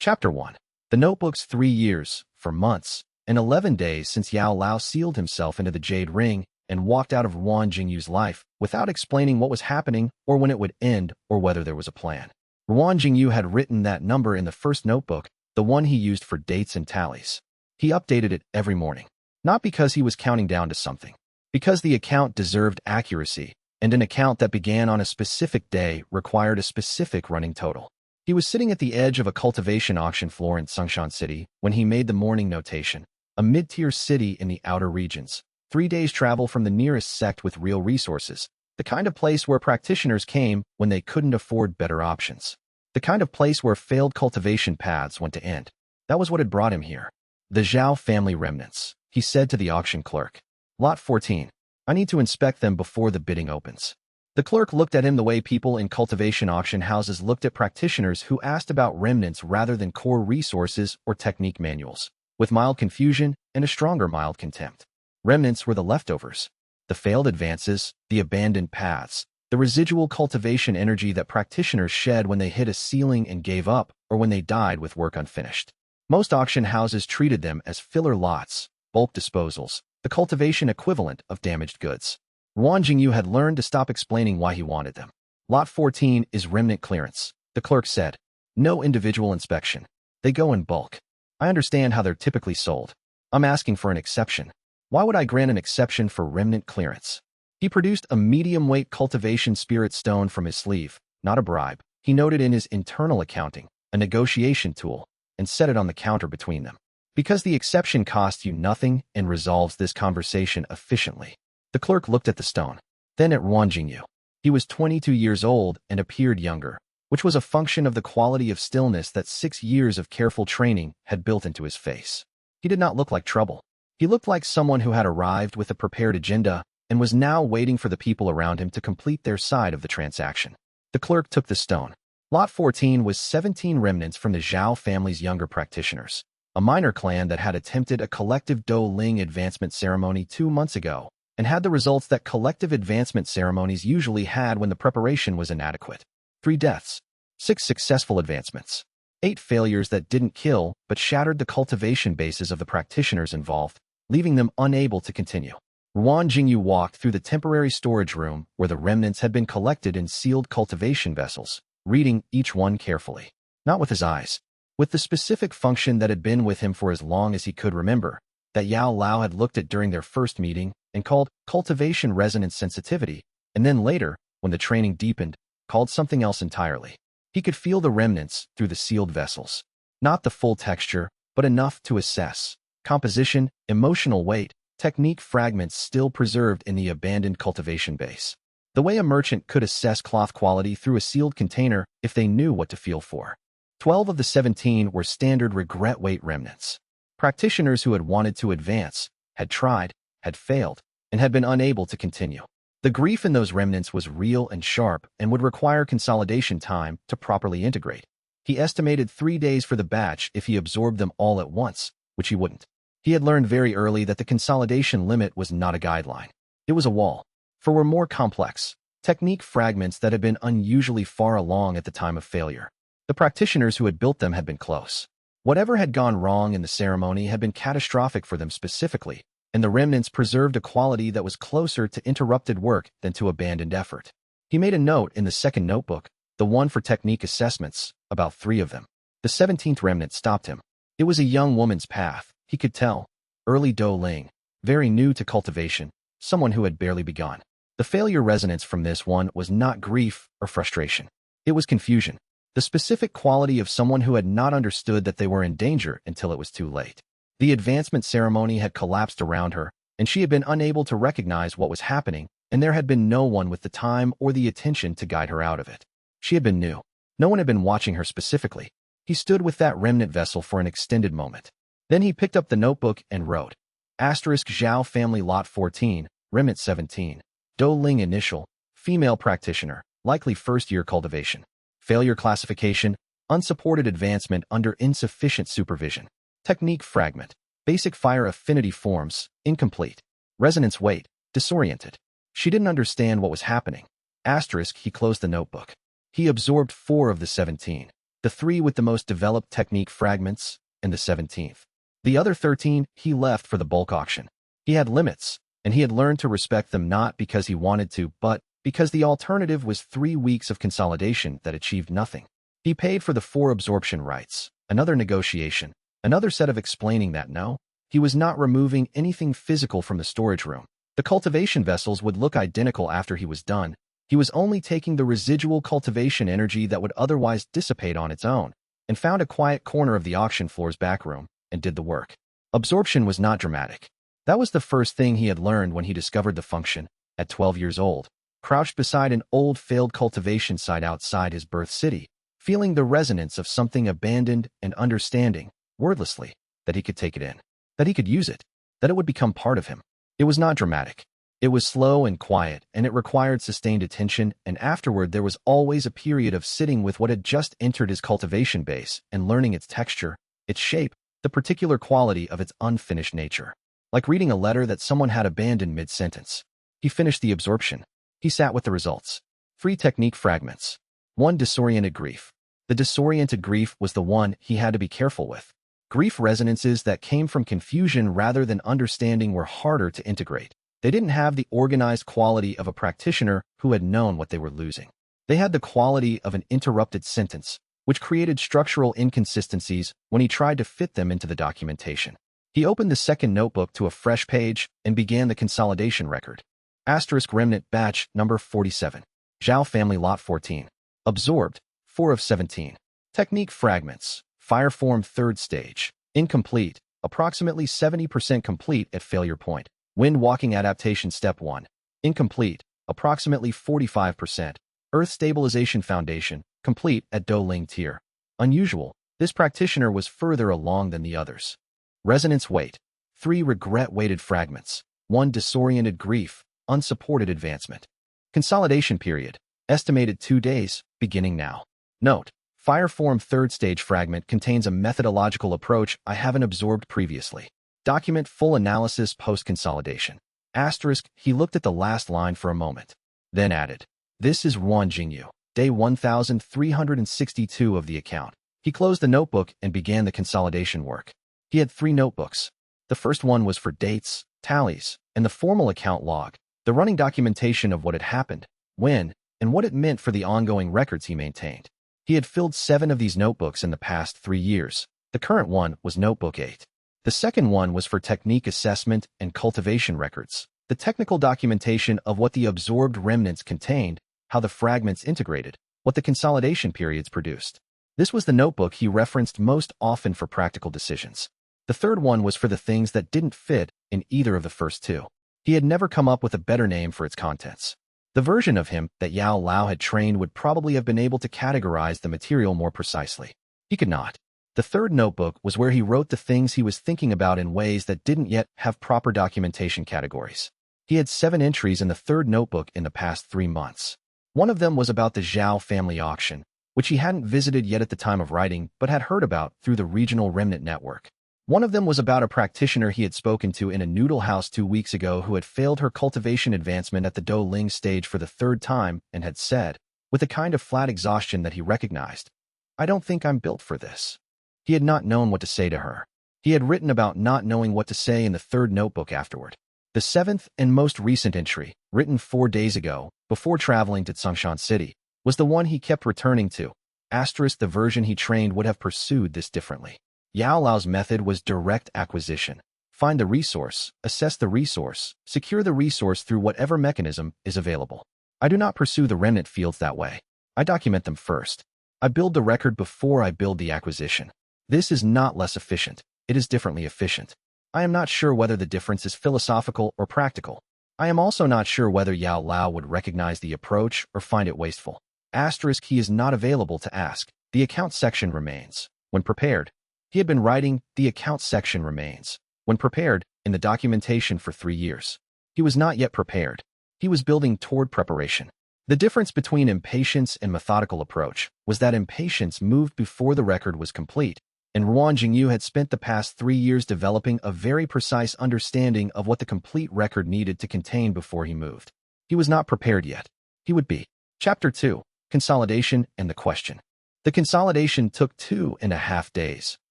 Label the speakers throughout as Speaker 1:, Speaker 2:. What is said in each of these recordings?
Speaker 1: Chapter 1. The Notebook's 3 years, for months, and 11 days since Yao Lao sealed himself into the Jade Ring and walked out of Ruan Jingyu's life without explaining what was happening or when it would end or whether there was a plan. Ruan Jingyu had written that number in the first notebook, the one he used for dates and tallies. He updated it every morning, not because he was counting down to something, because the account deserved accuracy, and an account that began on a specific day required a specific running total. He was sitting at the edge of a cultivation auction floor in Songshan City when he made the morning notation, a mid-tier city in the outer regions, 3 days' travel from the nearest sect with real resources, the kind of place where practitioners came when they couldn't afford better options, the kind of place where failed cultivation paths went to end. That was what had brought him here. The Zhao family remnants, he said to the auction clerk. Lot 14. I need to inspect them before the bidding opens. The clerk looked at him the way people in cultivation auction houses looked at practitioners who asked about remnants rather than core resources or technique manuals, with mild confusion and a stronger mild contempt. Remnants were the leftovers, the failed advances, the abandoned paths, the residual cultivation energy that practitioners shed when they hit a ceiling and gave up or when they died with work unfinished. Most auction houses treated them as filler lots, bulk disposals, the cultivation equivalent of damaged goods. Ruan Jingyu had learned to stop explaining why he wanted them. Lot 14 is remnant clearance, the clerk said. No individual inspection. They go in bulk. I understand how they're typically sold. I'm asking for an exception. Why would I grant an exception for remnant clearance? He produced a medium-weight cultivation spirit stone from his sleeve, not a bribe. He noted in his internal accounting, a negotiation tool, and set it on the counter between them. Because the exception costs you nothing and resolves this conversation efficiently. The clerk looked at the stone, then at Ruan Jingyu. He was 22 years old and appeared younger, which was a function of the quality of stillness that 6 years of careful training had built into his face. He did not look like trouble. He looked like someone who had arrived with a prepared agenda and was now waiting for the people around him to complete their side of the transaction. The clerk took the stone. Lot 14 was 17 remnants from the Zhao family's younger practitioners, a minor clan that had attempted a collective Do Ling advancement ceremony 2 months ago, and had the results that collective advancement ceremonies usually had when the preparation was inadequate. 3 deaths, 6 successful advancements, 8 failures that didn't kill but shattered the cultivation bases of the practitioners involved, leaving them unable to continue. Ruan Jingyu walked through the temporary storage room where the remnants had been collected in sealed cultivation vessels, reading each one carefully, not with his eyes, with the specific function that had been with him for as long as he could remember, that Yao Lao had looked at during their first meeting and called cultivation resonance sensitivity, and then later, when the training deepened, called something else entirely. He could feel the remnants through the sealed vessels. Not the full texture, but enough to assess. Composition, emotional weight, technique fragments still preserved in the abandoned cultivation base. The way a merchant could assess cloth quality through a sealed container if they knew what to feel for. 12 of the 17 were standard regret weight remnants. Practitioners who had wanted to advance, had tried, had failed, and had been unable to continue. The grief in those remnants was real and sharp and would require consolidation time to properly integrate. He estimated 3 days for the batch if he absorbed them all at once, which he wouldn't. He had learned very early that the consolidation limit was not a guideline. It was a wall. For were more complex, technique fragments that had been unusually far along at the time of failure. The practitioners who had built them had been close. Whatever had gone wrong in the ceremony had been catastrophic for them specifically, and the remnants preserved a quality that was closer to interrupted work than to abandoned effort. He made a note in the second notebook, the one for technique assessments, about 3 of them. The 17th remnant stopped him. It was a young woman's path, he could tell. Early Do Ling, very new to cultivation, someone who had barely begun. The failure resonance from this one was not grief or frustration. It was confusion, the specific quality of someone who had not understood that they were in danger until it was too late. The advancement ceremony had collapsed around her, and she had been unable to recognize what was happening, and there had been no one with the time or the attention to guide her out of it. She had been new. No one had been watching her specifically. He stood with that remnant vessel for an extended moment. Then he picked up the notebook and wrote, Asterisk Zhao family lot 14, remnant 17. Do Ling initial, female practitioner, likely first-year cultivation. Failure classification, unsupported advancement under insufficient supervision. Technique fragment, basic fire affinity forms, incomplete. Resonance weight, disoriented. She didn't understand what was happening. Asterisk, he closed the notebook. He absorbed 4 of the 17. the 3 with the most developed technique fragments, and the 17th. The other 13 he left for the bulk auction. He had limits, and he had learned to respect them not because he wanted to, but because the alternative was 3 weeks of consolidation that achieved nothing. He paid for the 4 absorption rights, another negotiation, another set of explaining that no, he was not removing anything physical from the storage room. The cultivation vessels would look identical after he was done. He was only taking the residual cultivation energy that would otherwise dissipate on its own, and found a quiet corner of the auction floor's back room, and did the work. Absorption was not dramatic. That was the first thing he had learned when he discovered the function, at 12 years old, crouched beside an old failed cultivation site outside his birth city, feeling the resonance of something abandoned and understanding, wordlessly, that he could take it in, that he could use it, that it would become part of him. It was not dramatic. It was slow and quiet, and it required sustained attention, and afterward there was always a period of sitting with what had just entered his cultivation base and learning its texture, its shape, the particular quality of its unfinished nature. Like reading a letter that someone had abandoned mid-sentence. He finished the absorption. He sat with the results. 3 technique fragments. 1 disoriented grief. The disoriented grief was the one he had to be careful with. Grief resonances that came from confusion rather than understanding were harder to integrate. They didn't have the organized quality of a practitioner who had known what they were losing. They had the quality of an interrupted sentence, which created structural inconsistencies when he tried to fit them into the documentation. He opened the second notebook to a fresh page and began the consolidation record. Asterisk remnant batch number 47. Zhao family lot 14. Absorbed, 4 of 17. Technique fragments. Fire form 3rd stage. Incomplete, approximately 70% complete at failure point. Wind walking adaptation step 1. Incomplete, approximately 45%. Earth stabilization foundation, complete at Do Ling tier. Unusual, this practitioner was further along than the others. Resonance weight. 3 regret-weighted fragments. 1 disoriented grief, unsupported advancement. Consolidation period. Estimated 2 days, beginning now. Note. Fire form 3rd stage fragment contains a methodological approach I haven't absorbed previously. Document full analysis post-consolidation. Asterisk, he looked at the last line for a moment. Then added. This is Wan Jingyu, day 1362 of the account. He closed the notebook and began the consolidation work. He had 3 notebooks. The first one was for dates, tallies, and the formal account log, the running documentation of what had happened, when, and what it meant for the ongoing records he maintained. He had filled 7 of these notebooks in the past 3 years. The current one was Notebook 8. The second one was for technique assessment and cultivation records, the technical documentation of what the absorbed remnants contained, how the fragments integrated, what the consolidation periods produced. This was the notebook he referenced most often for practical decisions. The third one was for the things that didn't fit in either of the first 2. He had never come up with a better name for its contents. The version of him that Yao Lao had trained would probably have been able to categorize the material more precisely. He could not. The third notebook was where he wrote the things he was thinking about in ways that didn't yet have proper documentation categories. He had 7 entries in the third notebook in the past 3 months. One of them was about the Zhao family auction, which he hadn't visited yet at the time of writing but had heard about through the regional remnant network. One of them was about a practitioner he had spoken to in a noodle house 2 weeks ago who had failed her cultivation advancement at the Do Ling stage for the 3rd time and had said, with a kind of flat exhaustion that he recognized, "I don't think I'm built for this." He had not known what to say to her. He had written about not knowing what to say in the 3rd notebook afterward. The 7th and most recent entry, written 4 days ago, before traveling to Tsongshan City, was the one he kept returning to. Asterisk, the version he trained would have pursued this differently. Yao Lao's method was direct acquisition. Find the resource, assess the resource, secure the resource through whatever mechanism is available. I do not pursue the remnant fields that way. I document them first. I build the record before I build the acquisition. This is not less efficient. It is differently efficient. I am not sure whether the difference is philosophical or practical. I am also not sure whether Yao Lao would recognize the approach or find it wasteful. Asterisk, he is not available to ask. The account section remains. When prepared. He had been writing, the account section remains. When prepared, in the documentation for 3 years. He was not yet prepared. He was building toward preparation. The difference between impatience and methodical approach was that impatience moved before the record was complete, and Ruan Jingyu had spent the past 3 years developing a very precise understanding of what the complete record needed to contain before he moved. He was not prepared yet. He would be. Chapter 2. Consolidation and the Question. The consolidation took 2.5 days,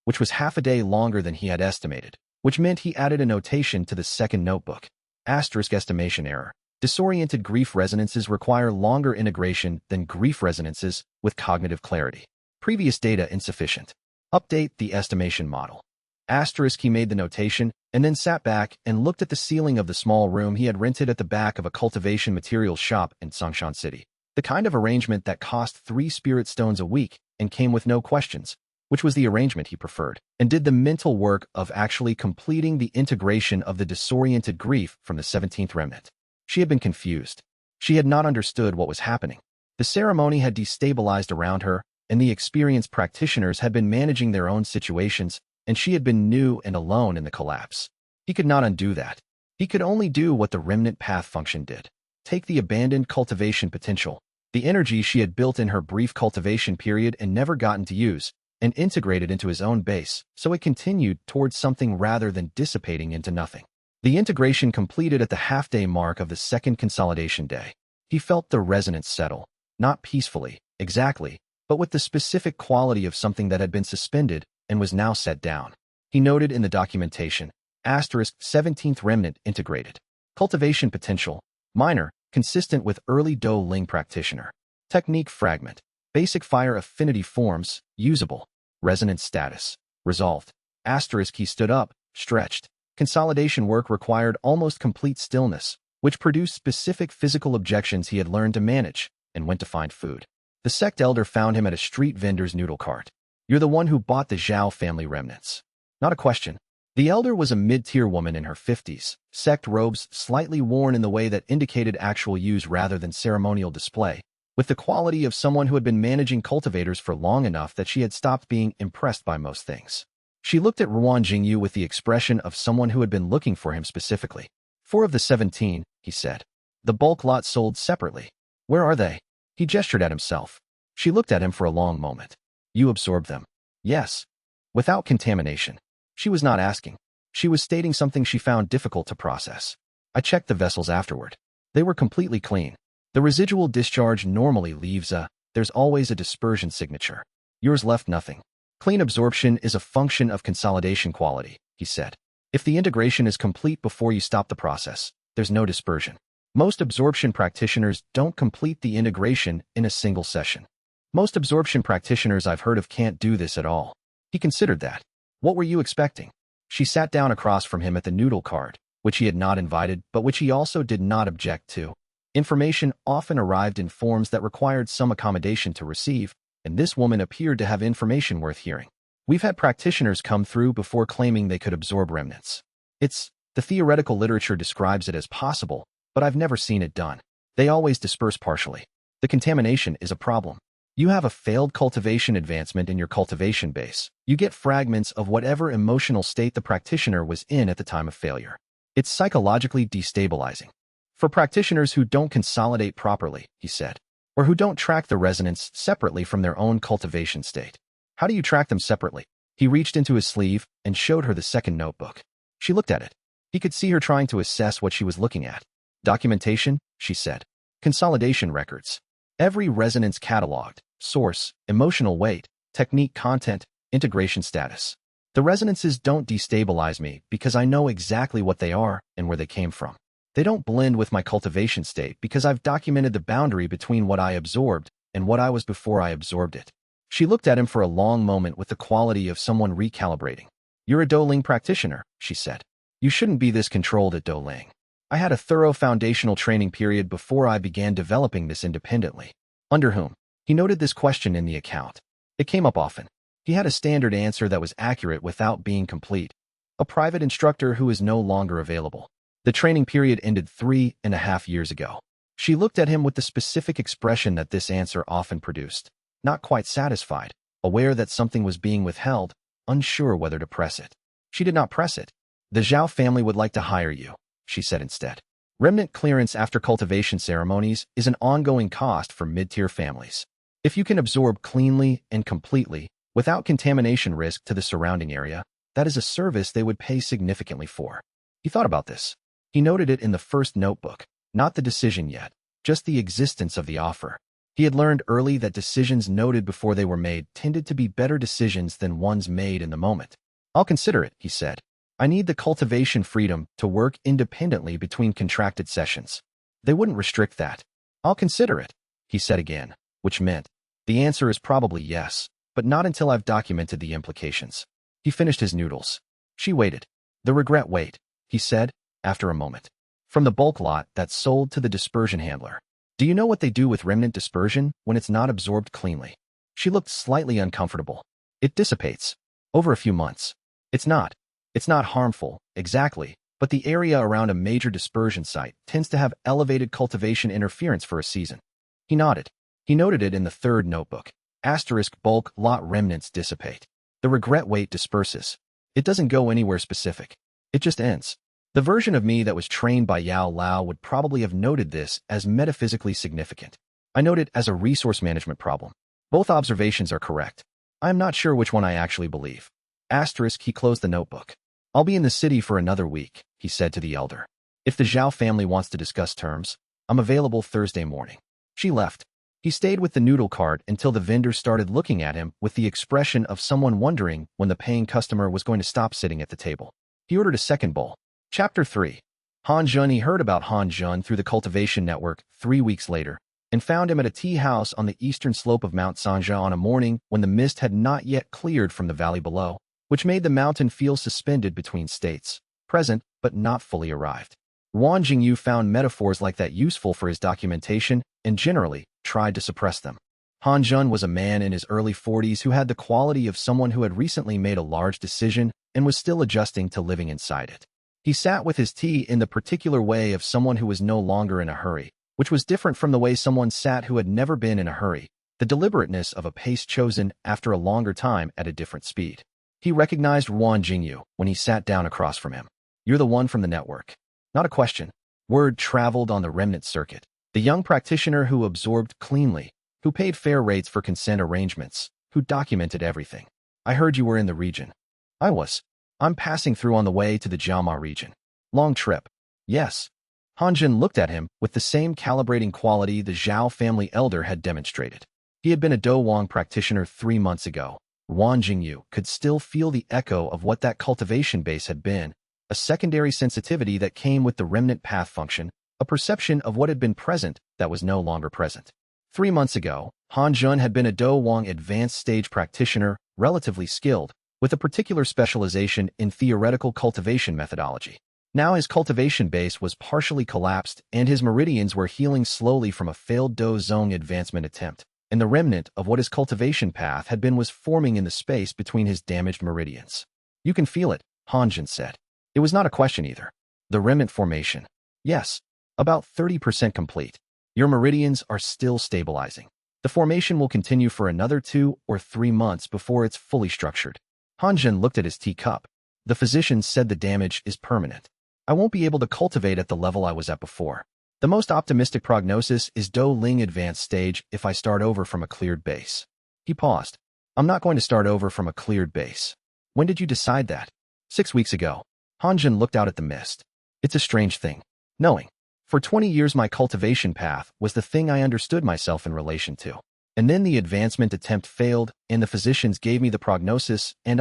Speaker 1: which was half a day longer than he had estimated, which meant he added a notation to the second notebook. Asterisk estimation error. Disoriented grief resonances require longer integration than grief resonances with cognitive clarity. Previous data insufficient. Update the estimation model. Asterisk he made the notation and then sat back and looked at the ceiling of the small room he had rented at the back of a cultivation materials shop in Songshan City. The kind of arrangement that cost 3 spirit stones a week and came with no questions, which was the arrangement he preferred, and did the mental work of actually completing the integration of the disoriented grief from the 17th remnant. She had been confused. She had not understood what was happening. The ceremony had destabilized around her, and the experienced practitioners had been managing their own situations, and she had been new and alone in the collapse. He could not undo that. He could only do what the remnant path function did. Take the abandoned cultivation potential, the energy she had built in her brief cultivation period and never gotten to use, and integrate it into his own base, so it continued towards something rather than dissipating into nothing. The integration completed at the half-day mark of the second consolidation day. He felt the resonance settle, not peacefully, exactly, but with the specific quality of something that had been suspended and was now set down. He noted in the documentation, asterisk 17th remnant integrated. Cultivation potential, minor, consistent with early Do Ling practitioner. Technique fragment, basic fire affinity forms, usable. Resonance status, resolved. Asterisk he stood up, stretched. Consolidation work required almost complete stillness, which produced specific physical objections he had learned to manage, and went to find food. The sect elder found him at a street vendor's noodle cart. You're the one who bought the Zhao family remnants. Not a question. The elder was a mid-tier woman in her 50s, sect robes slightly worn in the way that indicated actual use rather than ceremonial display, with the quality of someone who had been managing cultivators for long enough that she had stopped being impressed by most things. She looked at Ruan Jingyu with the expression of someone who had been looking for him specifically. 4 of the 17, he said. The bulk lot sold separately. Where are they? He gestured at himself. She looked at him for a long moment. You absorbed them. Yes. Without contamination. She was not asking. She was stating something she found difficult to process. I checked the vessels afterward. They were completely clean. The residual discharge normally leaves there's always a dispersion signature. Yours left nothing. Clean absorption is a function of consolidation quality, he said. If the integration is complete before you stop the process, there's no dispersion. Most absorption practitioners don't complete the integration in a single session. Most absorption practitioners I've heard of can't do this at all. He considered that. What were you expecting? She sat down across from him at the noodle cart, which he had not invited, but which he also did not object to. Information often arrived in forms that required some accommodation to receive, and this woman appeared to have information worth hearing. We've had practitioners come through before claiming they could absorb remnants. The theoretical literature describes it as possible, but I've never seen it done. They always disperse partially. The contamination is a problem. You have a failed cultivation advancement in your cultivation base. You get fragments of whatever emotional state the practitioner was in at the time of failure. It's psychologically destabilizing. For practitioners who don't consolidate properly, he said, or who don't track the resonance separately from their own cultivation state. How do you track them separately? He reached into his sleeve and showed her the second notebook. She looked at it. He could see her trying to assess what she was looking at. Documentation, she said. Consolidation records. Every resonance cataloged. Source, emotional weight, technique content, integration status. The resonances don't destabilize me because I know exactly what they are and where they came from. They don't blend with my cultivation state because I've documented the boundary between what I absorbed and what I was before I absorbed it. She looked at him for a long moment with the quality of someone recalibrating. You're a Do Ling practitioner, she said. You shouldn't be this controlled at Do Ling. I had a thorough foundational training period before I began developing this independently. Under whom? He noted this question in the account. It came up often. He had a standard answer that was accurate without being complete. A private instructor who is no longer available. The training period ended 3.5 years ago. She looked at him with the specific expression that this answer often produced. Not quite satisfied, aware that something was being withheld, unsure whether to press it. She did not press it. The Zhao family would like to hire you, she said instead. Remnant clearance after cultivation ceremonies is an ongoing cost for mid-tier families. If you can absorb cleanly and completely, without contamination risk to the surrounding area, that is a service they would pay significantly for. He thought about this. He noted it in the first notebook, not the decision yet, just the existence of the offer. He had learned early that decisions noted before they were made tended to be better decisions than ones made in the moment. I'll consider it, he said. I need the cultivation freedom to work independently between contracted sessions. They wouldn't restrict that. I'll consider it, he said again, which meant, the answer is probably yes, but not until I've documented the implications. He finished his noodles. She waited. The regret wait, he said, after a moment. From the bulk lot that's sold to the dispersion handler. Do you know what they do with remnant dispersion when it's not absorbed cleanly? She looked slightly uncomfortable. It dissipates. Over a few months. It's not harmful, exactly, but the area around a major dispersion site tends to have elevated cultivation interference for a season. He nodded. He noted it in the third notebook. Asterisk bulk lot remnants dissipate. The regret weight disperses. It doesn't go anywhere specific. It just ends. The version of me that was trained by Yao Lao would probably have noted this as metaphysically significant. I note it as a resource management problem. Both observations are correct. I am not sure which one I actually believe. Asterisk, he closed the notebook. I'll be in the city for another week, he said to the elder. If the Zhao family wants to discuss terms, I'm available Thursday morning. She left. He stayed with the noodle cart until the vendor started looking at him with the expression of someone wondering when the paying customer was going to stop sitting at the table. He ordered a second bowl. Chapter 3. Han Jun. He heard about Han Jun through the cultivation network 3 weeks later and found him at a tea house on the eastern slope of Mount Sanja on a morning when the mist had not yet cleared from the valley below, which made the mountain feel suspended between states, present but not fully arrived. Wang Jingyu found metaphors like that useful for his documentation and generally tried to suppress them. Han Jun was a man in his early 40s who had the quality of someone who had recently made a large decision and was still adjusting to living inside it. He sat with his tea in the particular way of someone who was no longer in a hurry, which was different from the way someone sat who had never been in a hurry, the deliberateness of a pace chosen after a longer time at a different speed. He recognized Wang Jingyu when he sat down across from him. You're the one from the network. Not a question. Word traveled on the remnant circuit. The young practitioner who absorbed cleanly, who paid fair rates for consent arrangements, who documented everything. I heard you were in the region. I was. I'm passing through on the way to the Jiama region. Long trip. Yes. Han Jun looked at him with the same calibrating quality the Zhao family elder had demonstrated. He had been a Do Wang practitioner 3 months ago. Wang Jingyu could still feel the echo of what that cultivation base had been, a secondary sensitivity that came with the remnant path function, a perception of what had been present that was no longer present. 3 months ago, Han Jun had been a Do Wang advanced stage practitioner, relatively skilled, with a particular specialization in theoretical cultivation methodology. Now his cultivation base was partially collapsed and his meridians were healing slowly from a failed Do Zong advancement attempt, and the remnant of what his cultivation path had been was forming in the space between his damaged meridians. You can feel it, Han Jun said. It was not a question either. The remnant formation. Yes, about 30% complete. Your meridians are still stabilizing. The formation will continue for another 2 or 3 months before it's fully structured. Han Jun looked at his teacup. The physician said the damage is permanent. I won't be able to cultivate at the level I was at before. The most optimistic prognosis is Do Ling advanced stage if I start over from a cleared base. He paused. I'm not going to start over from a cleared base. When did you decide that? 6 weeks ago. Han Jun looked out at the mist. It's a strange thing. Knowing. For 20 years my cultivation path was the thing I understood myself in relation to. And then the advancement attempt failed, and the physicians gave me the prognosis, and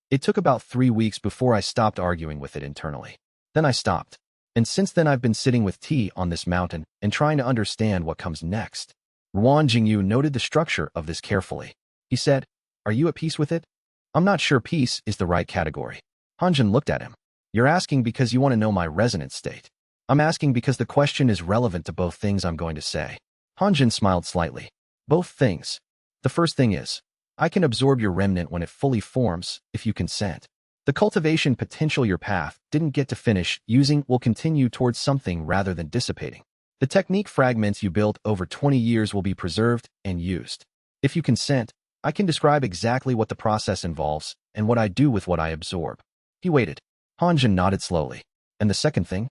Speaker 1: It took about 3 weeks before I stopped arguing with it internally. Then I stopped. And since then I've been sitting with tea on this mountain and trying to understand what comes next. Wang Jingyu noted the structure of this carefully. He said, Are you at peace with it? I'm not sure peace is the right category. Han Jun looked at him. You're asking because you want to know my resonance state. I'm asking because the question is relevant to both things I'm going to say. Han Jun smiled slightly. Both things. The first thing is, I can absorb your remnant when it fully forms, if you consent. The cultivation potential your path didn't get to finish using will continue towards something rather than dissipating. The technique fragments you built over 20 years will be preserved and used. If you consent, I can describe exactly what the process involves and what I do with what I absorb. He waited. Han Jun nodded slowly. And the second thing?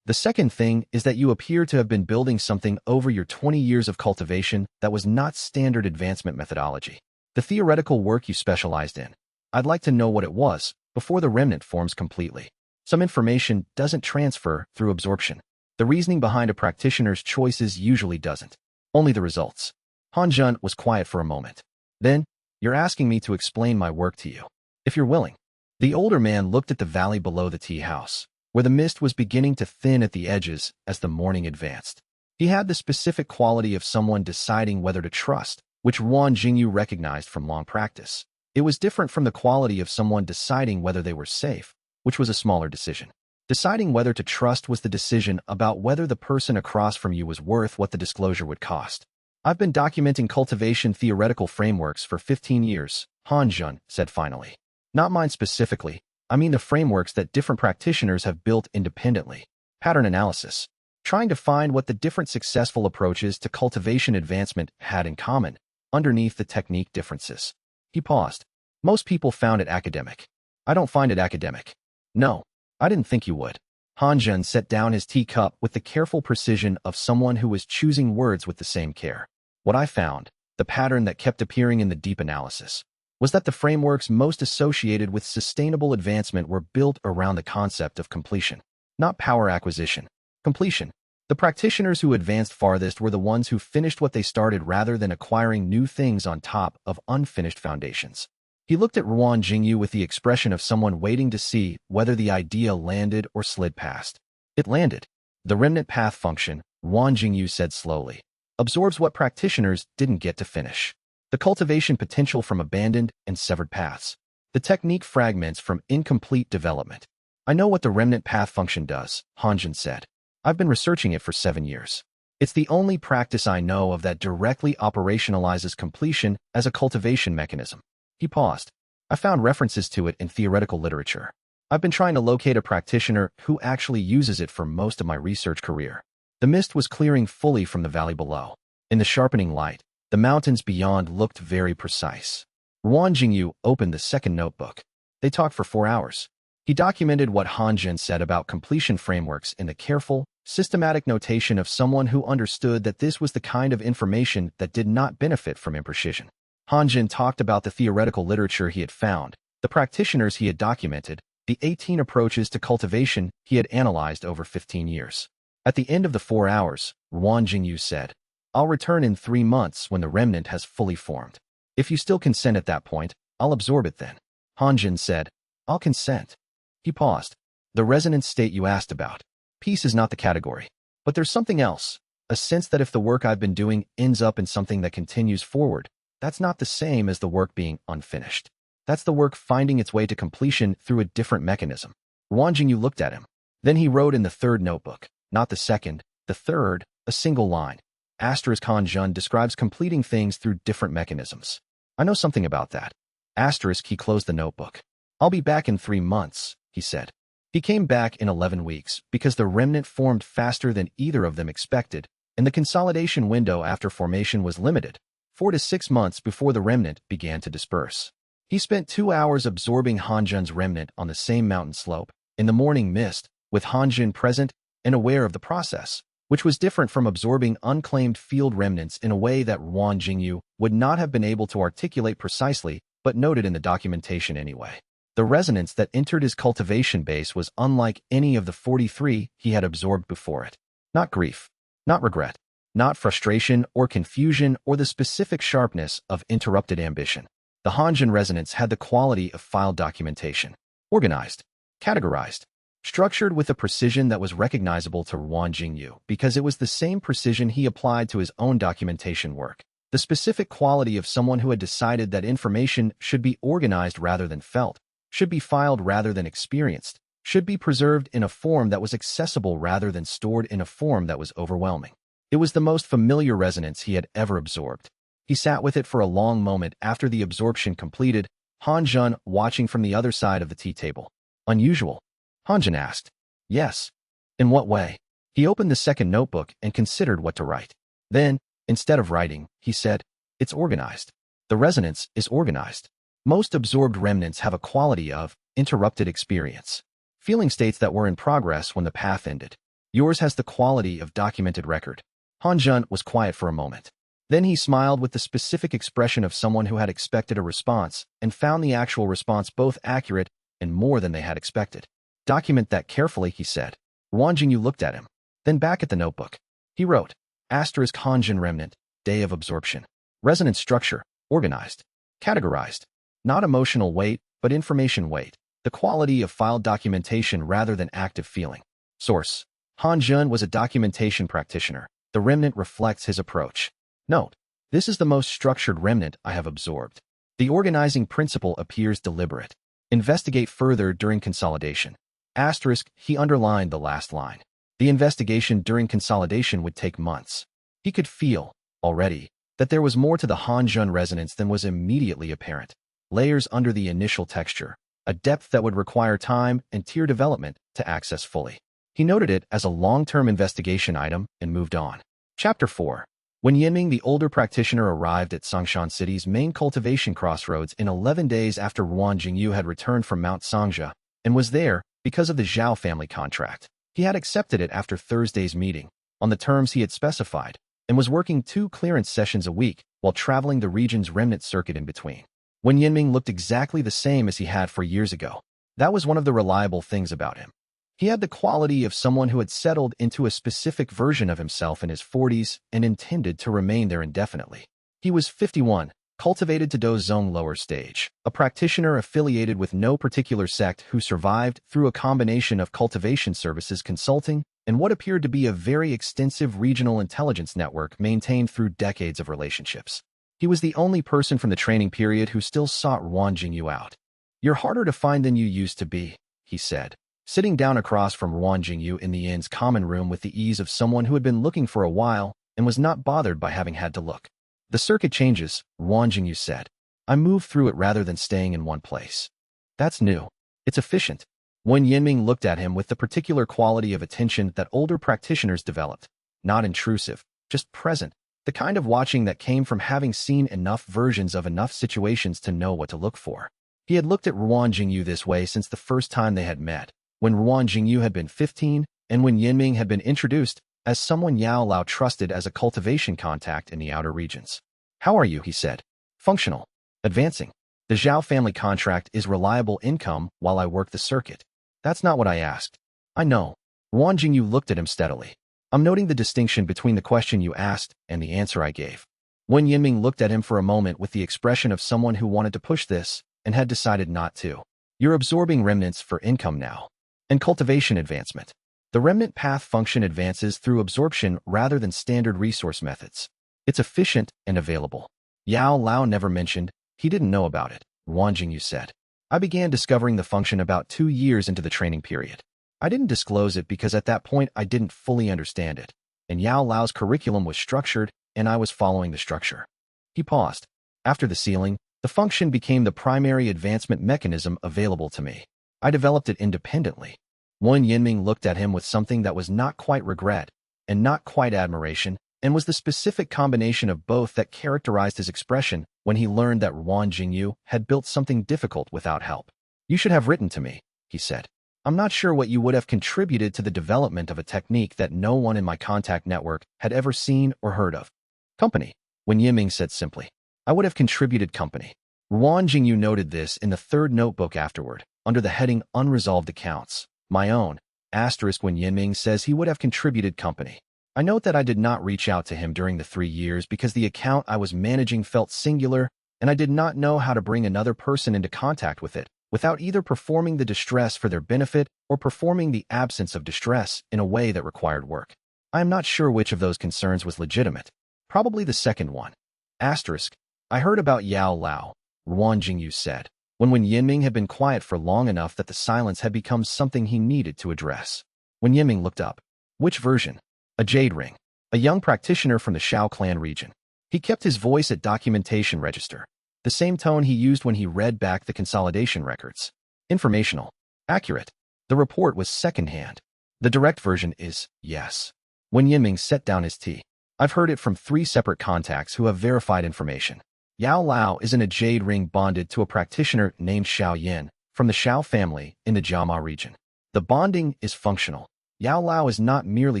Speaker 1: The second thing is that you appear to have been building something over your 20 years of cultivation that was not standard advancement methodology. The theoretical work you specialized in. I'd like to know what it was before the remnant forms completely. Some information doesn't transfer through absorption. The reasoning behind a practitioner's choices usually doesn't. Only the results. Han Jun was quiet for a moment. Then, "You're asking me to explain my work to you. If you're willing." The older man looked at the valley below the tea house, where the mist was beginning to thin at the edges as the morning advanced. He had the specific quality of someone deciding whether to trust, which Ruan Jingyu recognized from long practice. It was different from the quality of someone deciding whether they were safe, which was a smaller decision. Deciding whether to trust was the decision about whether the person across from you was worth what the disclosure would cost. "I've been documenting cultivation theoretical frameworks for 15 years, Han Jun said finally. "Not mine specifically. I mean the frameworks that different practitioners have built independently. Pattern analysis. Trying to find what the different successful approaches to cultivation advancement had in common, underneath the technique differences." He paused. "Most people found it academic. I don't find it academic." "No, I didn't think you would." Han Jun set down his teacup with the careful precision of someone who was choosing words with the same care. "What I found, the pattern that kept appearing in the deep analysis, was that the frameworks most associated with sustainable advancement were built around the concept of completion, not power acquisition. Completion. The practitioners who advanced farthest were the ones who finished what they started rather than acquiring new things on top of unfinished foundations." He looked at Ruan Jingyu with the expression of someone waiting to see whether the idea landed or slid past. "It landed. The remnant path function," Ruan Jingyu said slowly, "absorbs what practitioners didn't get to finish. The cultivation potential from abandoned and severed paths. The technique fragments from incomplete development." "I know what the remnant path function does," Han Jun said. "I've been researching it for 7 years. It's the only practice I know of that directly operationalizes completion as a cultivation mechanism." He paused. "I found references to it in theoretical literature. I've been trying to locate a practitioner who actually uses it for most of my research career." The mist was clearing fully from the valley below. In the sharpening light, the mountains beyond looked very precise. Ruan Jingyu opened the second notebook. They talked for 4 hours. He documented what Han Jun said about completion frameworks in the careful, systematic notation of someone who understood that this was the kind of information that did not benefit from imprecision. Han Jun talked about the theoretical literature he had found, the practitioners he had documented, the 18 approaches to cultivation he had analyzed over 15 years. At the end of the 4 hours, Ruan Jingyu said, "I'll return in 3 months when the remnant has fully formed. If you still consent at that point, I'll absorb it then." Han Jun said, "I'll consent." He paused. "The resonance state you asked about. Peace is not the category. But there's something else, a sense that if the work I've been doing ends up in something that continues forward, that's not the same as the work being unfinished. That's the work finding its way to completion through a different mechanism." Ruan Jingyu looked at him. Then he wrote in the third notebook, not the second, the third, a single line. Asterisk Han Jun describes completing things through different mechanisms. "I know something about that." Asterisk he closed the notebook. "I'll be back in 3 months, he said. He came back in 11 weeks because the remnant formed faster than either of them expected, and the consolidation window after formation was limited, 4 to 6 months before the remnant began to disperse. He spent 2 hours absorbing Han Jun's remnant on the same mountain slope, in the morning mist, with Han Jun present and aware of the process, which was different from absorbing unclaimed field remnants in a way that Ruan Jingyu would not have been able to articulate precisely, but noted in the documentation anyway. The resonance that entered his cultivation base was unlike any of the 43 he had absorbed before it. Not grief, not regret, not frustration or confusion or the specific sharpness of interrupted ambition. The Han Jun resonance had the quality of file documentation, organized, categorized, structured with a precision that was recognizable to Ruan Jingyu because it was the same precision he applied to his own documentation work. The specific quality of someone who had decided that information should be organized rather than felt, should be filed rather than experienced, should be preserved in a form that was accessible rather than stored in a form that was overwhelming. It was the most familiar resonance he had ever absorbed. He sat with it for a long moment after the absorption completed, Han Jun watching from the other side of the tea table. "Unusual?" Han Jun asked. "Yes." "In what way?" He opened the second notebook and considered what to write. Then, instead of writing, he said, "It's organized. The resonance is organized. Most absorbed remnants have a quality of interrupted experience, feeling states that were in progress when the path ended. Yours has the quality of documented record." Han Jun was quiet for a moment. Then he smiled with the specific expression of someone who had expected a response and found the actual response both accurate and more than they had expected. "Document that carefully," he said. Ruan Jingyu looked at him, then back at the notebook. He wrote, "Asterisk Han Jun remnant, day of absorption. Resonance structure, organized. Categorized. Not emotional weight, but information weight. The quality of filed documentation rather than active feeling. Source. Han Jun was a documentation practitioner. The remnant reflects his approach. Note. This is the most structured remnant I have absorbed. The organizing principle appears deliberate. Investigate further during consolidation. Asterisk, he underlined the last line. The investigation during consolidation would take months. He could feel, already, that there was more to the Han Jun resonance than was immediately apparent. Layers under the initial texture, a depth that would require time and tier development to access fully. He noted it as a long-term investigation item and moved on. Chapter 4. When Yinming, the older practitioner, arrived at Songshan City's main cultivation crossroads in 11 days after Ruan Jingyu had returned from Mount Songja, and was there because of the Zhao family contract. He had accepted it after Thursday's meeting, on the terms he had specified, and was working 2 clearance sessions a week while traveling the region's remnant circuit in between. When Yinming looked exactly the same as he had 4 years ago, that was one of the reliable things about him. He had the quality of someone who had settled into a specific version of himself in his 40s and intended to remain there indefinitely. He was 51, cultivated to Dozong lower stage, a practitioner affiliated with no particular sect who survived through a combination of cultivation services consulting and what appeared to be a very extensive regional intelligence network maintained through decades of relationships. He was the only person from the training period who still sought Ruan Jingyu out. "You're harder to find than you used to be," he said, sitting down across from Ruan Jingyu in the inn's common room with the ease of someone who had been looking for a while and was not bothered by having had to look. "The circuit changes," Ruan Jingyu said. "I move through it rather than staying in one place. That's new. It's efficient." When Yinming looked at him with the particular quality of attention that older practitioners developed, not intrusive, just present, the kind of watching that came from having seen enough versions of enough situations to know what to look for. He had looked at Ruan Jingyu this way since the first time they had met, when Ruan Jingyu had been 15, and when Yinming had been introduced as someone Yao Lao trusted as a cultivation contact in the outer regions. "How are you?" he said. "Functional. Advancing. The Zhao family contract is reliable income while I work the circuit." "That's not what I asked." "I know." Ruan Jingyu looked at him steadily. "I'm noting the distinction between the question you asked and the answer I gave." When Yinming looked at him for a moment with the expression of someone who wanted to push this and had decided not to. "You're absorbing remnants for income now. And cultivation advancement. The remnant path function advances through absorption rather than standard resource methods. It's efficient and available." Yao Lao never mentioned he didn't know about it, Ruan Jingyu said. "I began discovering the function about 2 years into the training period. I didn't disclose it because at that point I didn't fully understand it, and Yao Lao's curriculum was structured and I was following the structure." He paused. "After the sealing, the function became the primary advancement mechanism available to me. I developed it independently." Wen Yinming looked at him with something that was not quite regret and not quite admiration, and was the specific combination of both that characterized his expression when he learned that Ruan Jingyu had built something difficult without help. "You should have written to me," he said. "I'm not sure what you would have contributed to the development of a technique that no one in my contact network had ever seen or heard of." "Company," Wen Yinming said simply. "I would have contributed company." Ruan Jingyu noted this in the 3rd notebook afterward, under the heading Unresolved Accounts. "My own." When Yinming says he would have contributed company. I note that I did not reach out to him during the 3 years because the account I was managing felt singular and I did not know how to bring another person into contact with it without either performing the distress for their benefit or performing the absence of distress in a way that required work. I am not sure which of those concerns was legitimate. Probably the second one. "I heard about Yao Lao," Ruan Jingyu said, when Yinming had been quiet for long enough that the silence had become something he needed to address. When Yinming looked up. "Which version?" "A jade ring. A young practitioner from the Xiao clan region." He kept his voice at documentation register, the same tone he used when he read back the consolidation records. "Informational. Accurate." The report was secondhand. "The direct version is yes." When Yinming set down his tea. "I've heard it from 3 separate contacts who have verified information. Yao Lao is in a jade ring bonded to a practitioner named Xiao Yan from the Xiao family in the Jiama region. The bonding is functional. Yao Lao is not merely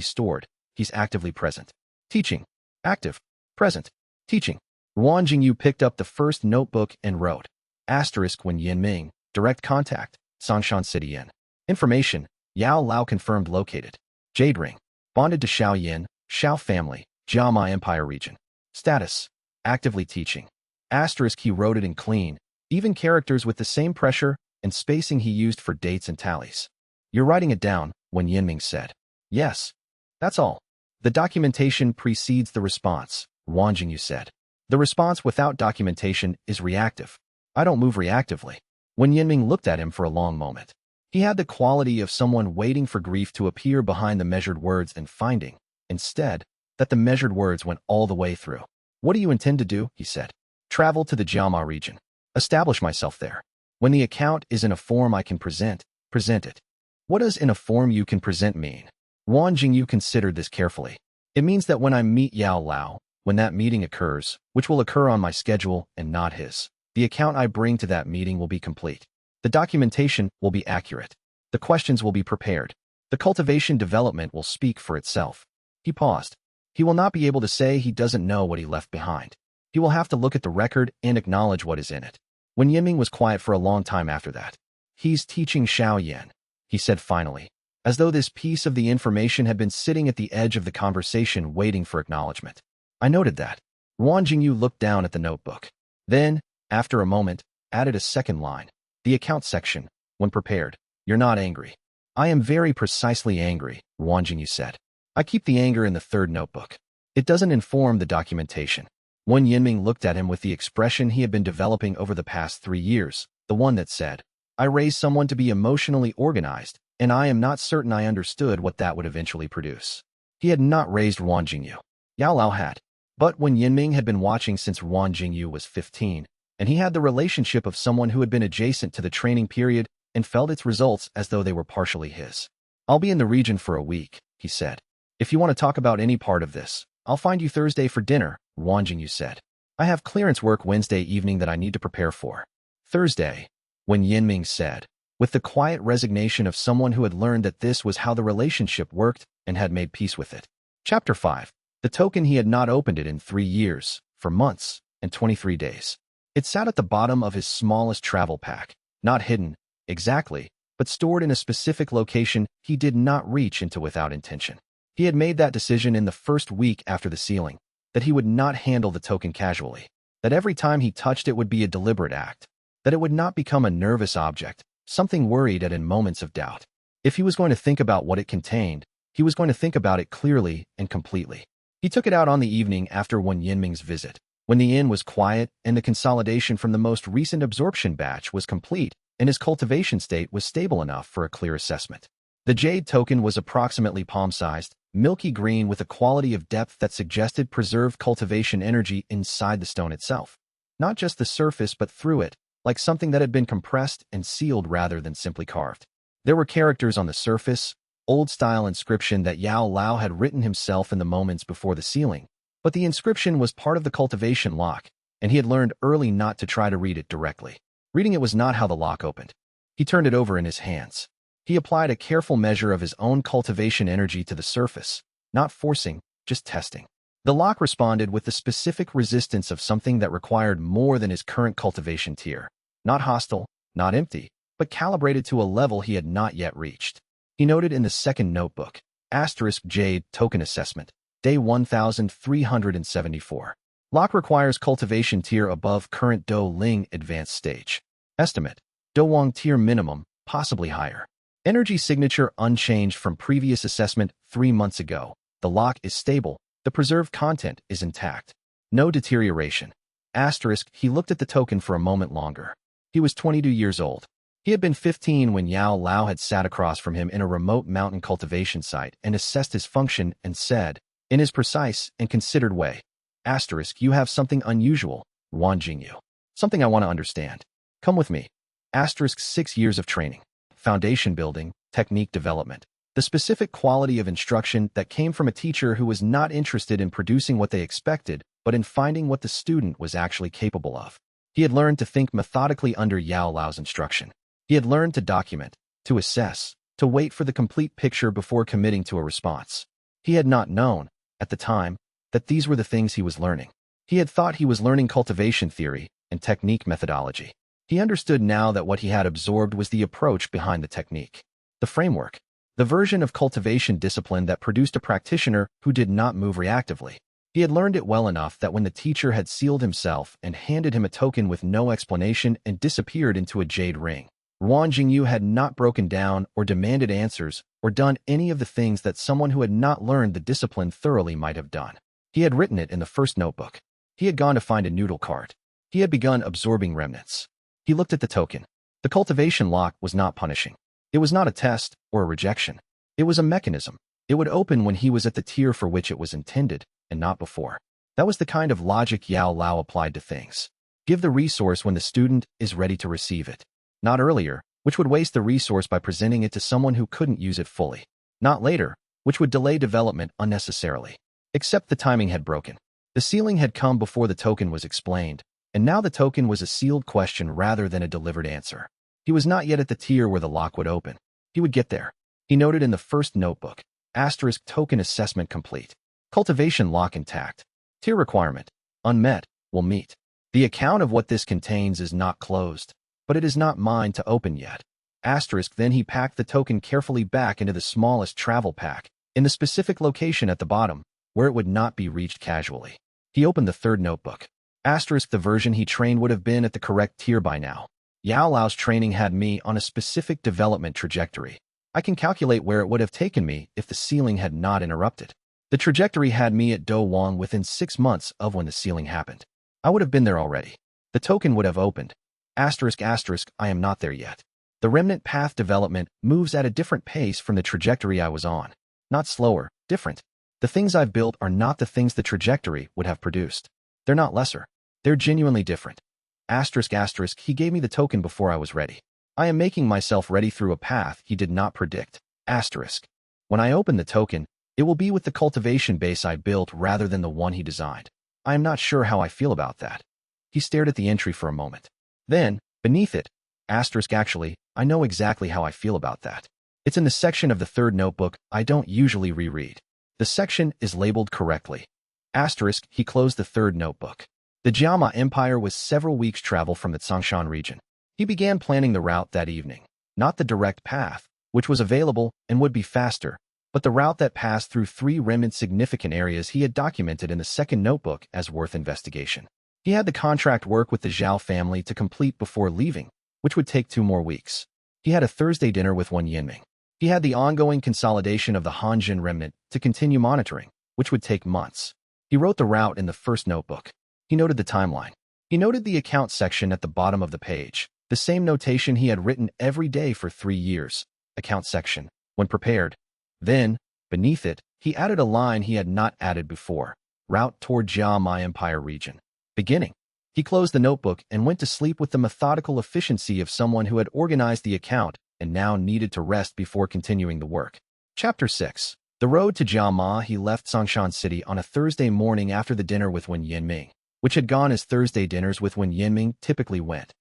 Speaker 1: stored, he's actively present. Teaching. Active. Present. Teaching." Ruan Jingyu picked up the first notebook and wrote. When Yinming, direct contact, Songshan City Yin. Information, Yao Lao confirmed located. Jade ring. Bonded to Xiao Yan, Xiao family, Jiama Empire region. Status. Actively teaching. Asterisk he wrote it in clean, even characters with the same pressure and spacing he used for dates and tallies. You're writing it down, Wen Yinming said. Yes. That's all. The documentation precedes the response, Wang Jingyu said. The response without documentation is reactive. I don't move reactively. Wen Yinming looked at him for a long moment. He had the quality of someone waiting for grief to appear behind the measured words and finding, instead, that the measured words went all the way through. What do you intend to do? He said. Travel to the Jiama region. Establish myself there. When the account is in a form I can present it. What does in a form you can present mean? Wang Jingyu considered this carefully. It means that when I meet Yao Lao, when that meeting occurs, which will occur on my schedule and not his, the account I bring to that meeting will be complete. The documentation will be accurate. The questions will be prepared. The cultivation development will speak for itself. He paused. He will not be able to say he doesn't know what he left behind. He will have to look at the record and acknowledge what is in it. Wen Yinming was quiet for a long time after that. He's teaching Xiao Yan, he said finally, as though this piece of the information had been sitting at the edge of the conversation waiting for acknowledgement. I noted that. Wang Jingyu looked down at the notebook. Then, after a moment, added a second line. The account section, when prepared. You're not angry. I am very precisely angry, Wang Jingyu said. I keep the anger in the third notebook. It doesn't inform the documentation. Wen Yinming looked at him with the expression he had been developing over the past 3 years, the one that said, I raised someone to be emotionally organized, and I am not certain I understood what that would eventually produce. He had not raised Wang Jingyu. Yao Lao had. But Wen Yinming had been watching since Wang Jingyu was 15, and he had the relationship of someone who had been adjacent to the training period and felt its results as though they were partially his. I'll be in the region for a week, he said. If you want to talk about any part of this, I'll find you Thursday for dinner, Wang Jingyu said. I have clearance work Wednesday evening that I need to prepare for. Thursday, Wen Yinming said, with the quiet resignation of someone who had learned that this was how the relationship worked and had made peace with it. Chapter 5. The token he had not opened it in 3 years, for months, and 23 days. It sat at the bottom of his smallest travel pack, not hidden, exactly, but stored in a specific location he did not reach into without intention. He had made that decision in the first week after the sealing, that he would not handle the token casually, that every time he touched it would be a deliberate act, that it would not become a nervous object, something worried at in moments of doubt. If he was going to think about what it contained, he was going to think about it clearly and completely. He took it out on the evening after Wen Yinming's visit, when the inn was quiet and the consolidation from the most recent absorption batch was complete and his cultivation state was stable enough for a clear assessment. The jade token was approximately palm-sized, milky green with a quality of depth that suggested preserved cultivation energy inside the stone itself. Not just the surface but through it, like something that had been compressed and sealed rather than simply carved. There were characters on the surface, old-style inscription that Yao Lao had written himself in the moments before the sealing, but the inscription was part of the cultivation lock, and he had learned early not to try to read it directly. Reading it was not how the lock opened. He turned it over in his hands. He applied a careful measure of his own cultivation energy to the surface, not forcing, just testing. The lock responded with the specific resistance of something that required more than his current cultivation tier. Not hostile, not empty, but calibrated to a level he had not yet reached. He noted in the second notebook, *Jade Token Assessment, Day 1374. Lock requires cultivation tier above current Do Ling advanced stage. Estimate, Do Wang tier minimum, possibly higher. Energy signature unchanged from previous assessment 3 months ago. The lock is stable. The preserved content is intact. No deterioration. He looked at the token for a moment longer. He was 22 years old. He had been 15 when Yao Lao had sat across from him in a remote mountain cultivation site and assessed his function and said, in his precise and considered way, you have something unusual, Wang Jingyu. Something I want to understand. Come with me. 6 years of training. Foundation building, technique development. The specific quality of instruction that came from a teacher who was not interested in producing what they expected, but in finding what the student was actually capable of. He had learned to think methodically under Yao Lao's instruction. He had learned to document, to assess, to wait for the complete picture before committing to a response. He had not known, at the time, that these were the things he was learning. He had thought he was learning cultivation theory and technique methodology. He understood now that what he had absorbed was the approach behind the technique, the framework, the version of cultivation discipline that produced a practitioner who did not move reactively, He had learned it well enough that when the teacher had sealed himself and handed him a token with no explanation and disappeared into a jade ring, Ruan Jingyu had not broken down or demanded answers or done any of the things that someone who had not learned the discipline thoroughly might have done. He had written it in the first notebook. He had gone to find a noodle cart. He had begun absorbing remnants. He looked at the token. The cultivation lock was not punishing. It was not a test or a rejection. It was a mechanism. It would open when he was at the tier for which it was intended, and not before. That was the kind of logic Yao Lao applied to things. Give the resource when the student is ready to receive it. Not earlier, which would waste the resource by presenting it to someone who couldn't use it fully. Not later, which would delay development unnecessarily. Except the timing had broken. The sealing had come before the token was explained, and now the token was a sealed question rather than a delivered answer. He was not yet at the tier where the lock would open. He would get there. He noted in the first notebook, * token assessment complete. Cultivation lock intact. Tier requirement, unmet, will meet. The account of what this contains is not closed, but it is not mine to open yet. Then he packed the token carefully back into the smallest travel pack, in the specific location at the bottom, where it would not be reached casually. He opened the third notebook. The version he trained would have been at the correct tier by now. Yao Lao's training had me on a specific development trajectory. I can calculate where it would have taken me if the sealing had not interrupted. The trajectory had me at Do Wang within 6 months of when the sealing happened. I would have been there already. The token would have opened. ***, I am not there yet. The remnant path development moves at a different pace from the trajectory I was on. Not slower, different. The things I've built are not the things the trajectory would have produced. They're not lesser. They're genuinely different. ***, he gave me the token before I was ready. I am making myself ready through a path he did not predict. ***, when I open the token, it will be with the cultivation base I built rather than the one he designed. I am not sure how I feel about that. He stared at the entry for a moment. Then, beneath it, actually, I know exactly how I feel about that. It's in the section of the third notebook I don't usually reread. The section is labeled correctly. He closed the third notebook. The Jiama Empire was several weeks' travel from the Tsongshan region. He began planning the route that evening, not the direct path, which was available and would be faster, but the route that passed through 3 remnant significant areas he had documented in the second notebook as worth investigation. He had the contract work with the Zhao family to complete before leaving, which would take 2 more weeks. He had a Thursday dinner with Wen Yinming. He had the ongoing consolidation of the Hanjin remnant to continue monitoring, which would take months. He wrote the route in the first notebook. He noted the timeline. He noted the account section at the bottom of the page, the same notation he had written every day for 3 years. Account section, when prepared. Then, beneath it, he added a line he had not added before. Route toward Jiama Empire region. Beginning. He closed the notebook and went to sleep with the methodical efficiency of someone who had organized the account and now needed to rest before continuing the work. Chapter 6. The road to Jiama. He left Songshan City on a Thursday morning after the dinner with Wen Yinming, which had gone as Thursday dinners with Wen Yinming typically went.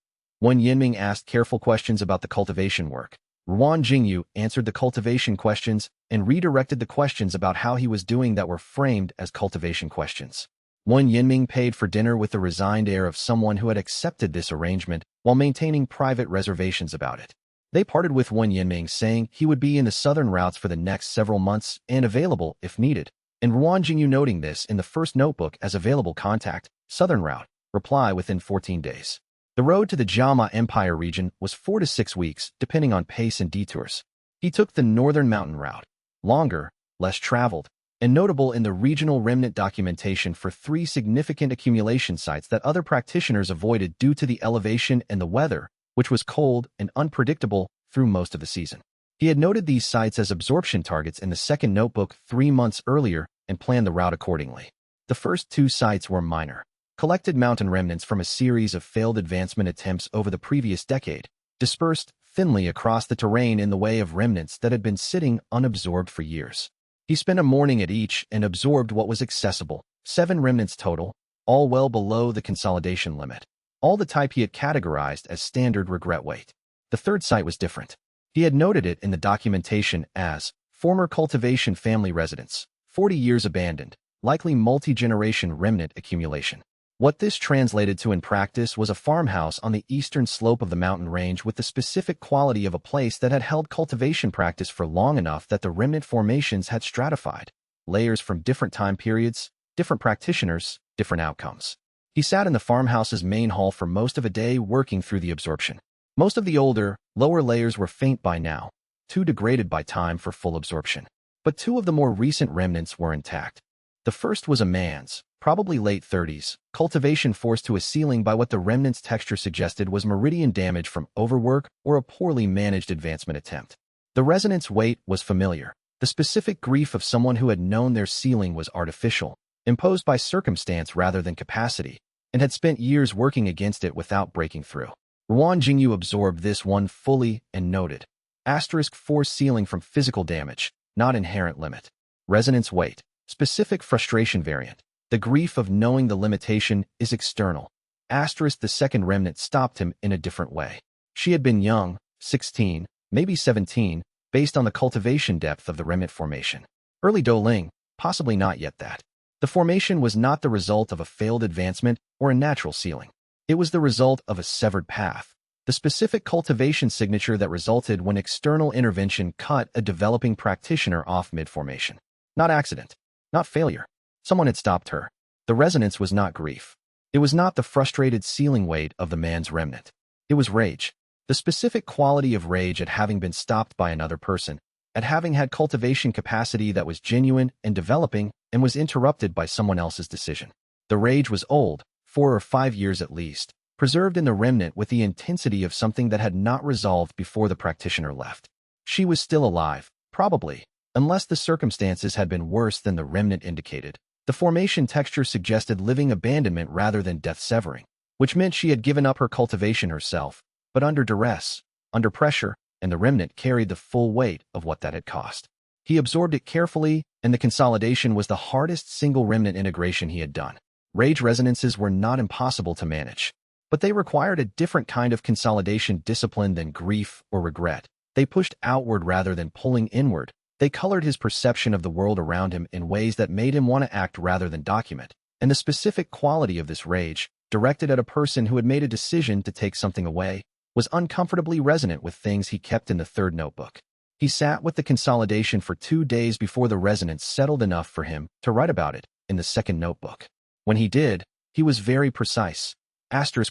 Speaker 1: Wen Yinming asked careful questions about the cultivation work. Ruan Jingyu answered the cultivation questions and redirected the questions about how he was doing that were framed as cultivation questions. Wen Yinming paid for dinner with the resigned air of someone who had accepted this arrangement while maintaining private reservations about it. They parted with Wen Yinming saying he would be in the southern routes for the next several months and available if needed, and Ruan Jingyu noting this in the first notebook as available contact, southern route, reply within 14 days. The road to the Jiama Empire region was 4 to 6 weeks, depending on pace and detours. He took the northern mountain route, longer, less traveled, and notable in the regional remnant documentation for 3 significant accumulation sites that other practitioners avoided due to the elevation and the weather, which was cold and unpredictable through most of the season. He had noted these sites as absorption targets in the second notebook 3 months earlier and planned the route accordingly. The first 2 sites were minor. Collected mountain remnants from a series of failed advancement attempts over the previous decade, dispersed thinly across the terrain in the way of remnants that had been sitting unabsorbed for years. He spent a morning at each and absorbed what was accessible, 7 remnants total, all well below the consolidation limit, all the type he had categorized as standard regret weight. The third site was different. He had noted it in the documentation as former cultivation family residence, 40 years abandoned, likely multi-generation remnant accumulation. What this translated to in practice was a farmhouse on the eastern slope of the mountain range with the specific quality of a place that had held cultivation practice for long enough that the remnant formations had stratified, layers from different time periods, different practitioners, different outcomes. He sat in the farmhouse's main hall for most of a day working through the absorption. Most of the older, lower layers were faint by now, too degraded by time for full absorption. But two of the more recent remnants were intact. The first was a man's, probably late 30s, cultivation forced to a ceiling by what the remnant's texture suggested was meridian damage from overwork or a poorly managed advancement attempt. The resonance weight was familiar. The specific grief of someone who had known their ceiling was artificial, imposed by circumstance rather than capacity, and had spent years working against it without breaking through. Ruan Jingyu absorbed this one fully and noted. *4 ceiling from physical damage, not inherent limit. Resonance weight. Specific frustration variant. The grief of knowing the limitation is external. The second remnant stopped him in a different way. She had been young, 16, maybe 17, based on the cultivation depth of the remnant formation. Early Douling, possibly not yet that. The formation was not the result of a failed advancement or a natural ceiling. It was the result of a severed path. The specific cultivation signature that resulted when external intervention cut a developing practitioner off mid-formation. Not accident. Not failure. Someone had stopped her. The resonance was not grief. It was not the frustrated ceiling weight of the man's remnant. It was rage. The specific quality of rage at having been stopped by another person, at having had cultivation capacity that was genuine and developing and was interrupted by someone else's decision. The rage was old, 4 or 5 years at least, preserved in the remnant with the intensity of something that had not resolved before the practitioner left. She was still alive, probably, unless the circumstances had been worse than the remnant indicated. The formation texture suggested living abandonment rather than death severing, which meant she had given up her cultivation herself, but under duress, under pressure, and the remnant carried the full weight of what that had cost. He absorbed it carefully, and the consolidation was the hardest single remnant integration he had done. Rage resonances were not impossible to manage, but they required a different kind of consolidation discipline than grief or regret. They pushed outward rather than pulling inward. They colored his perception of the world around him in ways that made him want to act rather than document. And the specific quality of this rage, directed at a person who had made a decision to take something away, was uncomfortably resonant with things he kept in the third notebook. He sat with the consolidation for 2 days before the resonance settled enough for him to write about it in the second notebook. When he did, he was very precise.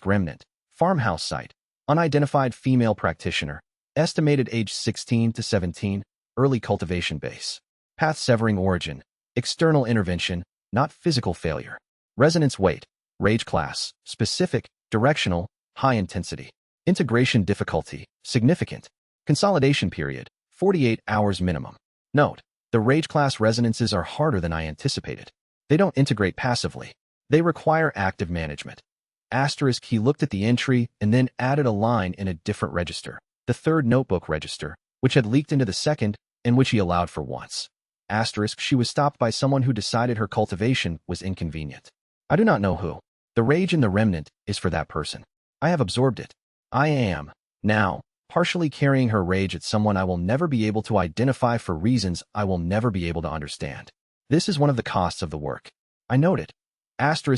Speaker 1: Remnant, farmhouse site, unidentified female practitioner, estimated age 16 to 17, early cultivation base. Path severing origin, external intervention, not physical failure. Resonance weight, rage class, specific, directional, high intensity. Integration difficulty, significant. Consolidation period, 48 hours minimum. Note, the rage class resonances are harder than I anticipated. They don't integrate passively. They require active management. He looked at the entry and then added a line in a different register, the third notebook register, which had leaked into the second, and which he allowed for once. She was stopped by someone who decided her cultivation was inconvenient. I do not know who. The rage in the remnant is for that person. I have absorbed it. I am, now, partially carrying her rage at someone I will never be able to identify for reasons I will never be able to understand. This is one of the costs of the work. I noted.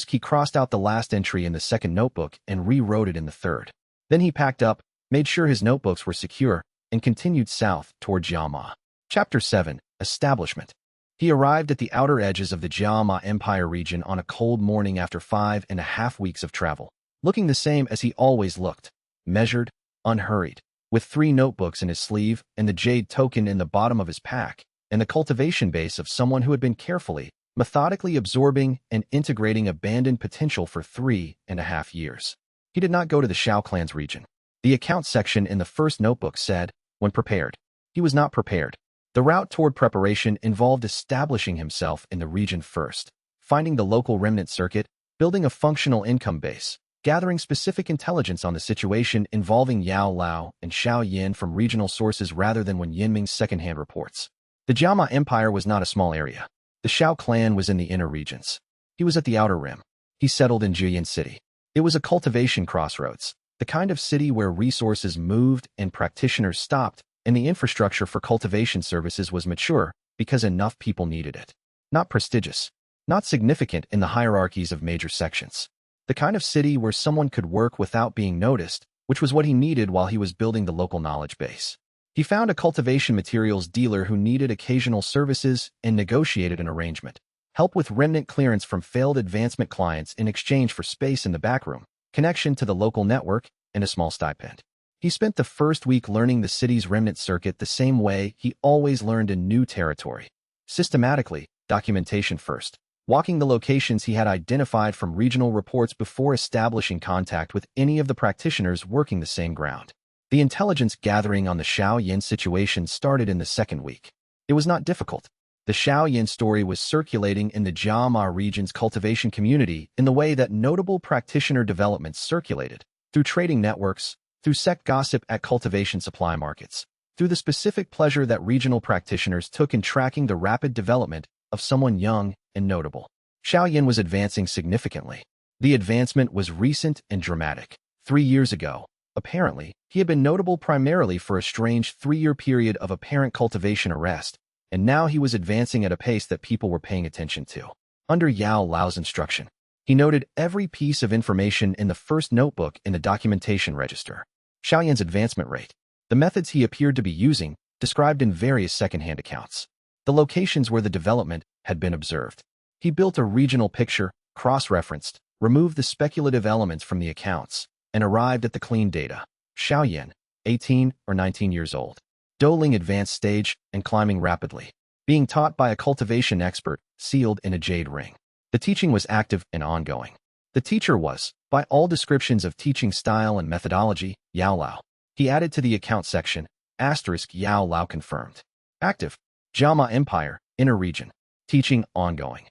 Speaker 1: He crossed out the last entry in the second notebook and rewrote it in the third. Then he packed up, made sure his notebooks were secure, and continued south toward Jiama. Chapter 7, Establishment. He arrived at the outer edges of the Jiama Empire region on a cold morning after 5.5 weeks of travel, looking the same as he always looked, measured, unhurried, with 3 notebooks in his sleeve and the jade token in the bottom of his pack, and the cultivation base of someone who had been carefully, methodically absorbing and integrating abandoned potential for 3.5 years. He did not go to the Xiao clan's region. The account section in the first notebook said, when prepared. He was not prepared. The route toward preparation involved establishing himself in the region first, finding the local remnant circuit, building a functional income base, gathering specific intelligence on the situation involving Yao Lao and Xiao Yan from regional sources rather than Wen Yinming's secondhand reports. The Jiama Empire was not a small area. The Xiao clan was in the inner regions. He was at the outer rim. He settled in Jiyan City. It was a cultivation crossroads, the kind of city where resources moved and practitioners stopped, and the infrastructure for cultivation services was mature because enough people needed it. Not prestigious, not significant in the hierarchies of major sections. The kind of city where someone could work without being noticed, which was what he needed while he was building the local knowledge base. He found a cultivation materials dealer who needed occasional services and negotiated an arrangement, help with remnant clearance from failed advancement clients in exchange for space in the backroom, connection to the local network, and a small stipend. He spent the first week learning the city's remnant circuit the same way he always learned in new territory. Systematically, documentation first, walking the locations he had identified from regional reports before establishing contact with any of the practitioners working the same ground. The intelligence gathering on the Xiao Yan situation started in the second week. It was not difficult. The Xiao Yan story was circulating in the Jia Ma region's cultivation community in the way that notable practitioner developments circulated, through trading networks, through sect gossip at cultivation supply markets, through the specific pleasure that regional practitioners took in tracking the rapid development of someone young and notable. Xiao Yan was advancing significantly. The advancement was recent and dramatic. 3 years ago, apparently, he had been notable primarily for a strange 3-year period of apparent cultivation arrest, and now he was advancing at a pace that people were paying attention to. Under Yao Lao's instruction, he noted every piece of information in the first notebook in the documentation register. Xiao Yan's advancement rate, the methods he appeared to be using, described in various second-hand accounts, the locations where the development had been observed. He built a regional picture, cross-referenced, removed the speculative elements from the accounts, and arrived at the clean data. Xiao Yan, 18 or 19 years old. Doling advanced stage and climbing rapidly. Being taught by a cultivation expert, sealed in a jade ring. The teaching was active and ongoing. The teacher was, by all descriptions of teaching style and methodology, Yao Lao. He added to the account section, Yao Lao confirmed. Active. Jia Empire, inner region. Teaching ongoing.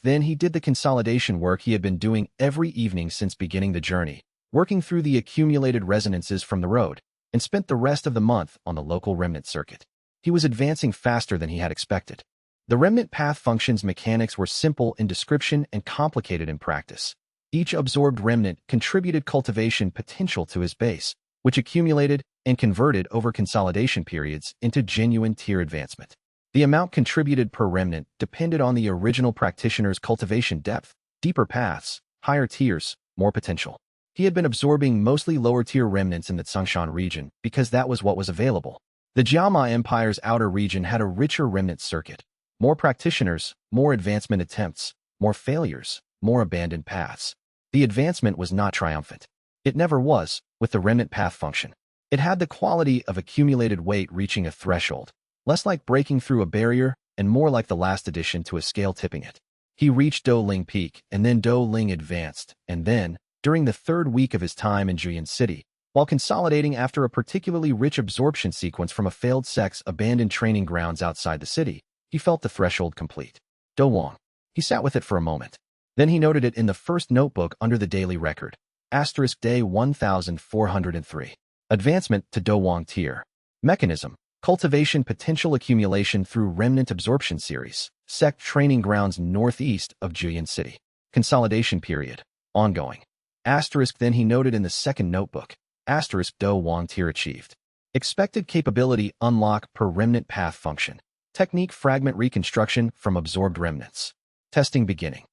Speaker 1: Then he did the consolidation work he had been doing every evening since beginning the journey, working through the accumulated resonances from the road, and spent the rest of the month on the local remnant circuit. He was advancing faster than he had expected. The remnant path functions mechanics were simple in description and complicated in practice. Each absorbed remnant contributed cultivation potential to his base, which accumulated and converted over consolidation periods into genuine tier advancement. The amount contributed per remnant depended on the original practitioner's cultivation depth, deeper paths, higher tiers, more potential. He had been absorbing mostly lower-tier remnants in the Tsongshan region because that was what was available. The Jiama Empire's outer region had a richer remnant circuit. More practitioners, more advancement attempts, more failures, more abandoned paths. The advancement was not triumphant. It never was, with the remnant path function. It had the quality of accumulated weight reaching a threshold, less like breaking through a barrier and more like the last addition to a scale tipping it. He reached Doling Peak, and then Doling advanced, and then, during the third week of his time in Juyan City, while consolidating after a particularly rich absorption sequence from a failed sect's abandoned training grounds outside the city, he felt the threshold complete. Do Wang. He sat with it for a moment. Then he noted it in the first notebook under the daily record. Day 1403. Advancement to Do Wang tier. Mechanism. Cultivation potential accumulation through remnant absorption series. Sect training grounds northeast of Juyan City. Consolidation period. Ongoing. Then he noted in the second notebook. Do Wang tier achieved. Expected capability unlock per remnant path function. Technique fragment reconstruction from absorbed remnants. Testing beginning.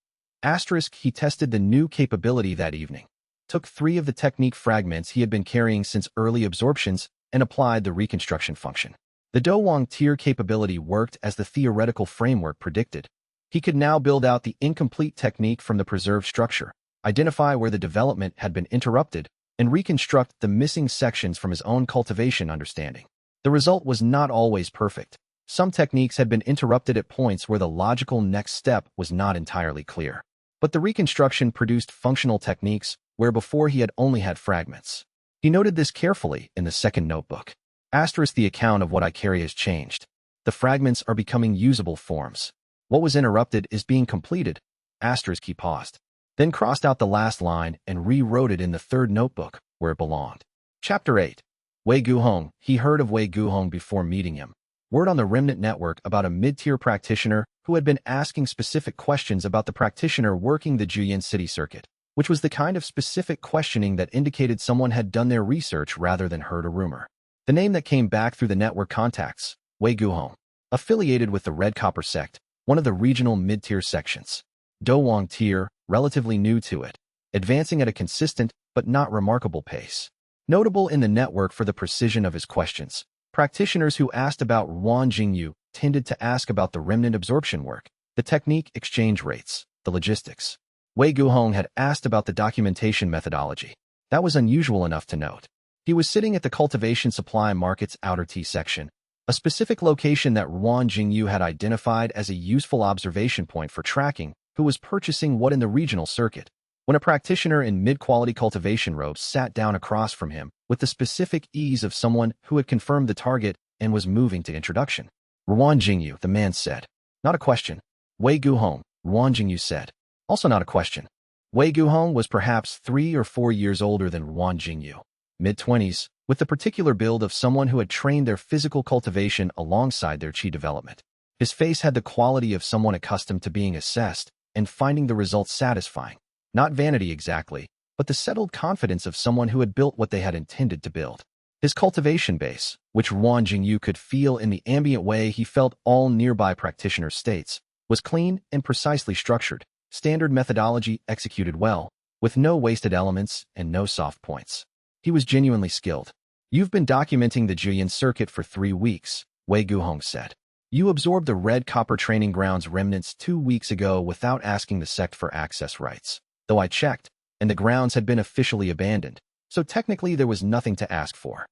Speaker 1: He tested the new capability that evening. Took 3 of the technique fragments he had been carrying since early absorptions and applied the reconstruction function. The Do Wang tier capability worked as the theoretical framework predicted. He could now build out the incomplete technique from the preserved structure, identify where the development had been interrupted, and reconstruct the missing sections from his own cultivation understanding. The result was not always perfect. Some techniques had been interrupted at points where the logical next step was not entirely clear. But the reconstruction produced functional techniques where before he had only had fragments. He noted this carefully in the second notebook. The account of what I carry has changed. The fragments are becoming usable forms. What was interrupted is being completed. He paused, then crossed out the last line and rewrote it in the third notebook, where it belonged. Chapter 8. Wei Guhong. He heard of Wei Guhong before meeting him. Word on the Remnant Network about a mid-tier practitioner who had been asking specific questions about the practitioner working the Juyan City circuit, which was the kind of specific questioning that indicated someone had done their research rather than heard a rumor. The name that came back through the network contacts, Wei Guhong, affiliated with the Red Copper sect, one of the regional mid-tier sections. Do Wang tier, relatively new to it, advancing at a consistent but not remarkable pace. Notable in the network for the precision of his questions, practitioners who asked about Wan Jingyu tended to ask about the remnant absorption work. The technique, exchange rates, the logistics. Wei Guhong had asked about the documentation methodology. That was unusual enough to note. He was sitting at the cultivation supply market's outer T section, a specific location that Ruan Jingyu had identified as a useful observation point for tracking who was purchasing what in the regional circuit, when a practitioner in mid-quality cultivation robes sat down across from him with the specific ease of someone who had confirmed the target and was moving to introduction. Ruan Jingyu, the man said. Not a question. Wei Guhong, Ruan Jingyu said. Also not a question. Wei Guhong was perhaps 3 or 4 years older than Ruan Jingyu, mid-20s, with the particular build of someone who had trained their physical cultivation alongside their qi development. His face had the quality of someone accustomed to being assessed and finding the results satisfying. Not vanity exactly, but the settled confidence of someone who had built what they had intended to build. His cultivation base, which Ruan Jingyu could feel in the ambient way he felt all nearby practitioner states, was clean and precisely structured, standard methodology executed well, with no wasted elements and no soft points. He was genuinely skilled. You've been documenting the Jia Yan circuit for 3 weeks, Wei Guhong said. You absorbed the Red Copper Training Grounds remnants 2 weeks ago without asking the sect for access rights, though I checked, and the grounds had been officially abandoned, so technically there was nothing to ask for.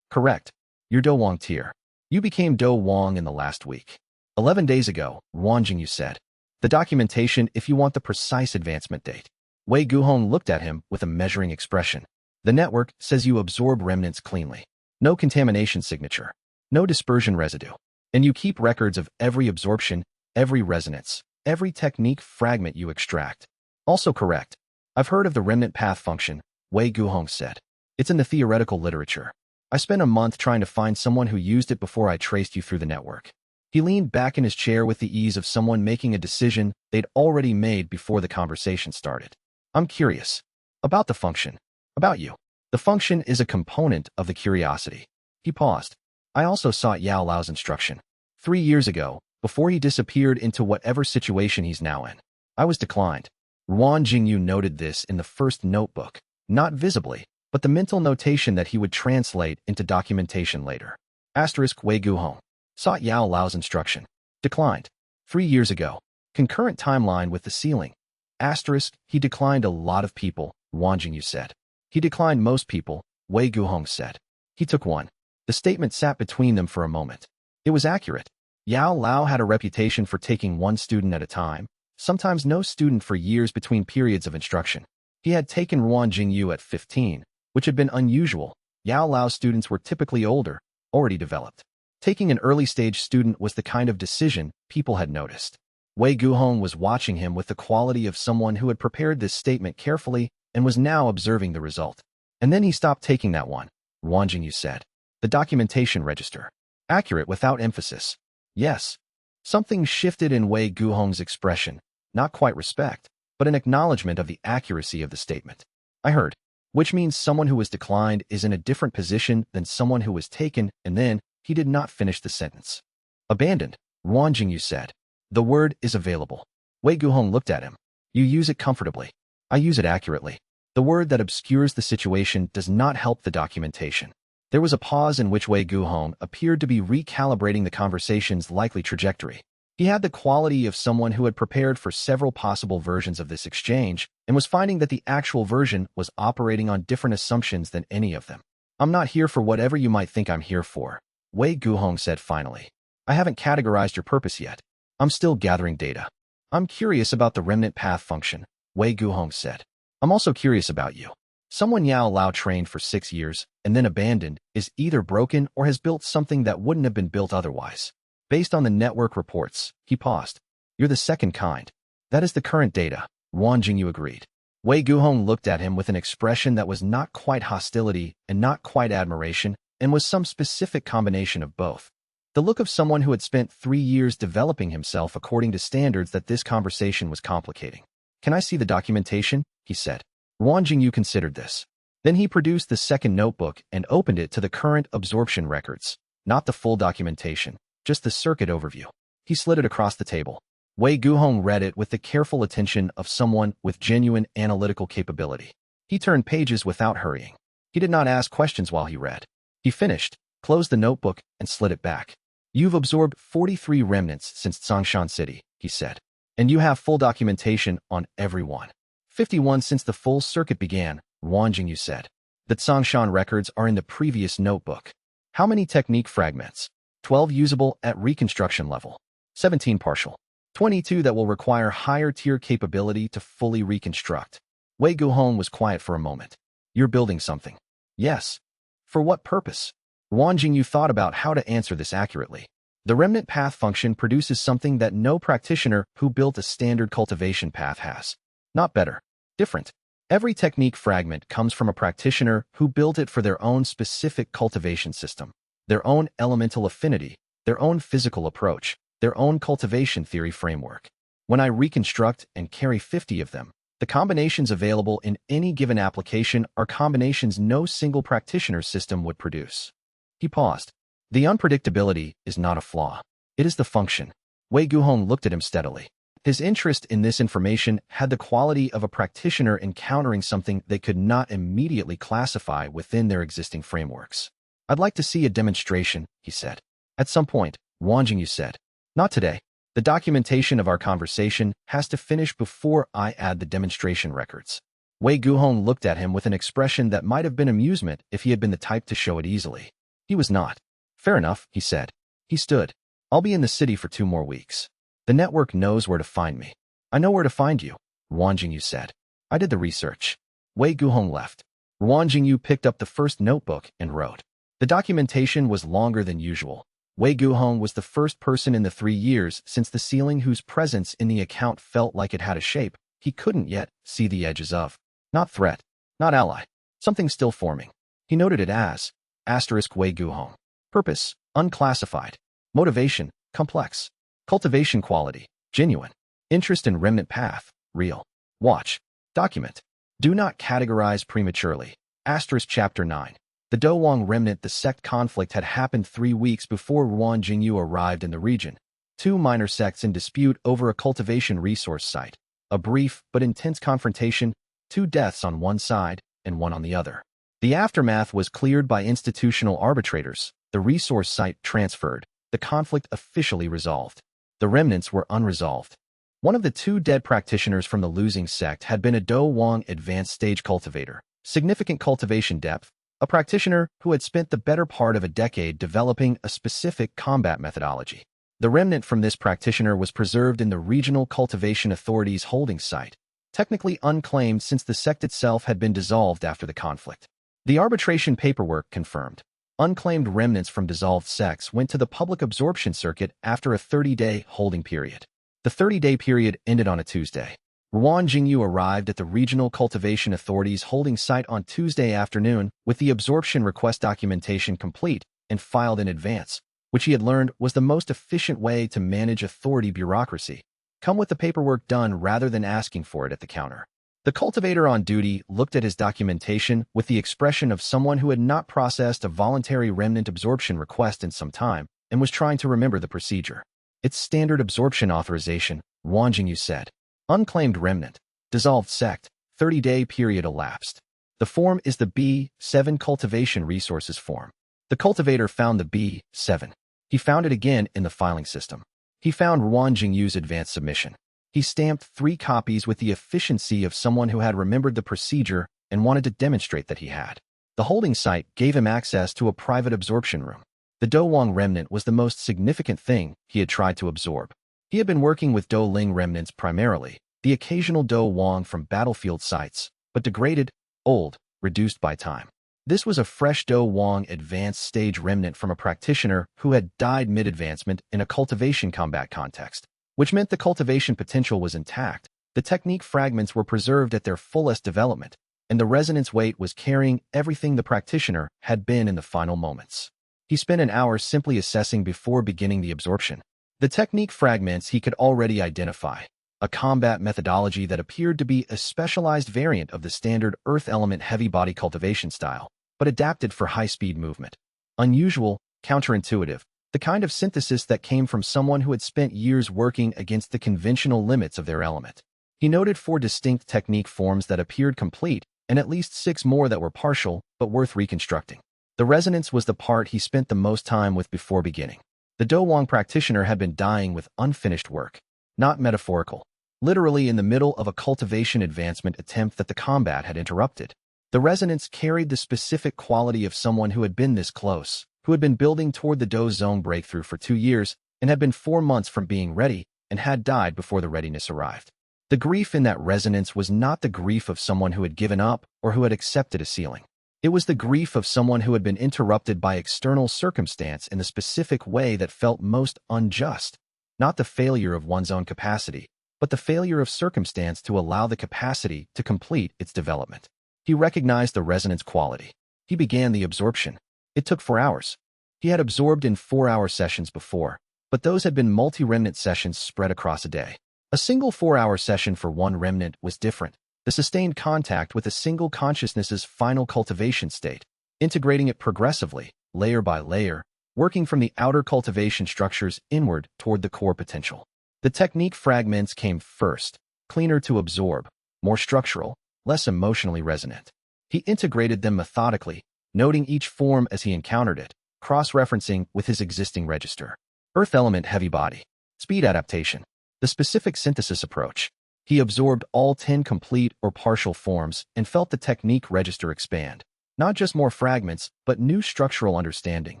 Speaker 1: Correct. You're Do Wang tier. You became Do Wang in the last week. 11 days ago, Ruan Jingyu said. The documentation if you want the precise advancement date. Wei Guhong looked at him with a measuring expression. The network says you absorb remnants cleanly. No contamination signature. No dispersion residue. And you keep records of every absorption, every resonance, every technique fragment you extract. Also correct. I've heard of the remnant path function, Wei Guhong said. It's in the theoretical literature. I spent a month trying to find someone who used it before I traced you through the network. He leaned back in his chair with the ease of someone making a decision they'd already made before the conversation started. I'm curious. About the function. About you. The function is a component of the curiosity. He paused. I also sought Yao Lao's instruction. 3 years ago, before he disappeared into whatever situation he's now in. I was declined. Ruan Jingyu noted this in the first notebook, not visibly, but the mental notation that he would translate into documentation later. Asterisk Wei Guhong. Sought Yao Lao's instruction. Declined. 3 years ago. Concurrent timeline with the ceiling. Asterisk, he declined a lot of people, Ruan Jingyu said. He declined most people, Wei Guhong said. He took one. The statement sat between them for a moment. It was accurate. Yao Lao had a reputation for taking one student at a time, sometimes no student for years between periods of instruction. He had taken Ruan Jingyu at 15, which had been unusual. Yao Lao's students were typically older, already developed. Taking an early-stage student was the kind of decision people had noticed. Wei Guhong was watching him with the quality of someone who had prepared this statement carefully and was now observing the result. And then he stopped taking that one, Ruan Jingyu said. The documentation register. Accurate without emphasis. Yes. Something shifted in Wei Guhong's expression, not quite respect, but an acknowledgement of the accuracy of the statement. I heard. Which means someone who was declined is in a different position than someone who was taken, and then he did not finish the sentence. Abandoned, Ruan Jingyu said. The word is available. Wei Guhong looked at him. You use it comfortably. I use it accurately. The word that obscures the situation does not help the documentation. There was a pause in which Wei Guhong appeared to be recalibrating the conversation's likely trajectory. He had the quality of someone who had prepared for several possible versions of this exchange and was finding that the actual version was operating on different assumptions than any of them. I'm not here for whatever you might think I'm here for, Wei Guhong said finally. I haven't categorized your purpose yet. I'm still gathering data. I'm curious about the remnant path function, Wei Guhong said. I'm also curious about you. Someone Yao Lao trained for 6 years and then abandoned is either broken or has built something that wouldn't have been built otherwise. Based on the network reports, he paused. You're the second kind. That is the current data, Ruan Jingyu agreed. Wei Guhong looked at him with an expression that was not quite hostility and not quite admiration, and was some specific combination of both. The look of someone who had spent 3 years developing himself according to standards that this conversation was complicating. Can I see the documentation? He said. Ruan Jingyu considered this. Then he produced the second notebook and opened it to the current absorption records, not the full documentation, just the circuit overview. He slid it across the table. Wei Guhong read it with the careful attention of someone with genuine analytical capability. He turned pages without hurrying. He did not ask questions while he read. He finished, closed the notebook, and slid it back. You've absorbed 43 remnants since Tsongshan City, he said. And you have full documentation on everyone. 51 since the full circuit began, Ruan Jingyu said. The Tsongshan records are in the previous notebook. How many technique fragments? 12 usable at reconstruction level. 17 partial. 22 that will require higher tier capability to fully reconstruct. Wei Guhong was quiet for a moment. You're building something. Yes. For what purpose? Ruan Jingyu thought about how to answer this accurately. The remnant path function produces something that no practitioner who built a standard cultivation path has. Not better. Different. Every technique fragment comes from a practitioner who built it for their own specific cultivation system, their own elemental affinity, their own physical approach, their own cultivation theory framework. When I reconstruct and carry 50 of them, the combinations available in any given application are combinations no single practitioner system would produce. He paused. The unpredictability is not a flaw. It is the function. Wei Guhong looked at him steadily. His interest in this information had the quality of a practitioner encountering something they could not immediately classify within their existing frameworks. I'd like to see a demonstration, he said. At some point, Ruan Jingyu said. Not today. The documentation of our conversation has to finish before I add the demonstration records. Wei Guhong looked at him with an expression that might have been amusement if he had been the type to show it easily. He was not. Fair enough, he said. He stood. I'll be in the city for 2 more weeks. The network knows where to find me. I know where to find you, Ruan Jingyu said. I did the research. Wei Guhong left. Ruan Jingyu picked up the first notebook and wrote. The documentation was longer than usual. Wei Guhong was the first person in the 3 years since the ceiling whose presence in the account felt like it had a shape he couldn't yet see the edges of. Not threat, not ally, something still forming. He noted it as Wei Guhong. Purpose, unclassified. Motivation, complex. Cultivation quality, genuine. Interest in remnant path, real. Watch. Document. Do not categorize prematurely. Chapter 9. The Dowang remnant. The sect conflict had happened 3 weeks before Ruan Jingyu arrived in the region. 2 minor sects in dispute over a cultivation resource site. A brief but intense confrontation, 2 deaths on one side and 1 on the other. The aftermath was cleared by institutional arbitrators. The resource site transferred. The conflict officially resolved. The remnants were unresolved. One of the 2 dead practitioners from the losing sect had been a Dowang advanced stage cultivator, significant cultivation depth, a practitioner who had spent the better part of a decade developing a specific combat methodology. The remnant from this practitioner was preserved in the Regional Cultivation Authority's holding site, technically unclaimed since the sect itself had been dissolved after the conflict. The arbitration paperwork confirmed. Unclaimed remnants from dissolved sects went to the public absorption circuit after a 30-day holding period. The 30-day period ended on a Tuesday. Ruan Jingyu arrived at the Regional Cultivation Authority's holding site on Tuesday afternoon with the absorption request documentation complete and filed in advance, which he had learned was the most efficient way to manage authority bureaucracy. Come with the paperwork done rather than asking for it at the counter. The cultivator on duty looked at his documentation with the expression of someone who had not processed a voluntary remnant absorption request in some time and was trying to remember the procedure. It's standard absorption authorization, Ruan Jingyu said. Unclaimed remnant. Dissolved sect. 30-day period elapsed. The form is the B7 cultivation resources form. The cultivator found the B7. He found it again in the filing system. He found Ruan Jingyu's advanced submission. He stamped 3 copies with the efficiency of someone who had remembered the procedure and wanted to demonstrate that he had. The holding site gave him access to a private absorption room. The Dowang remnant was the most significant thing he had tried to absorb. He had been working with Douling remnants primarily, the occasional Dowang from battlefield sites, but degraded, old, reduced by time. This was a fresh Dowang advanced stage remnant from a practitioner who had died mid-advancement in a cultivation combat context, which meant the cultivation potential was intact. The technique fragments were preserved at their fullest development, and the resonance weight was carrying everything the practitioner had been in the final moments. He spent an hour simply assessing before beginning the absorption. The technique fragments he could already identify, a combat methodology that appeared to be a specialized variant of the standard earth element heavy body cultivation style, but adapted for high-speed movement. Unusual, counterintuitive, the kind of synthesis that came from someone who had spent years working against the conventional limits of their element. He noted 4 distinct technique forms that appeared complete and at least 6 more that were partial but worth reconstructing. The resonance was the part he spent the most time with before beginning. The Dowang practitioner had been dying with unfinished work. not metaphorical. Literally in the middle of a cultivation advancement attempt that the combat had interrupted. The resonance carried the specific quality of someone who had been this close, who had been building toward the Do Zone breakthrough for 2 years and had been 4 months from being ready and had died before the readiness arrived. The grief in that resonance was not the grief of someone who had given up or who had accepted a ceiling. It was the grief of someone who had been interrupted by external circumstance in the specific way that felt most unjust, not the failure of one's own capacity, but the failure of circumstance to allow the capacity to complete its development. He recognized the resonance quality. He began the absorption. It took 4 hours. He had absorbed in 4-hour sessions before, but those had been multi-remnant sessions spread across a day. A single 4-hour session for one remnant was different. The sustained contact with a single consciousness's final cultivation state, integrating it progressively, layer by layer, working from the outer cultivation structures inward toward the core potential. The technique fragments came first, cleaner to absorb, more structural, less emotionally resonant. He integrated them methodically, noting each form as he encountered it, cross-referencing with his existing register. Earth element heavy body. Speed adaptation. The specific synthesis approach. He absorbed all 10 complete or partial forms and felt the technique register expand. Not just more fragments, but new structural understanding,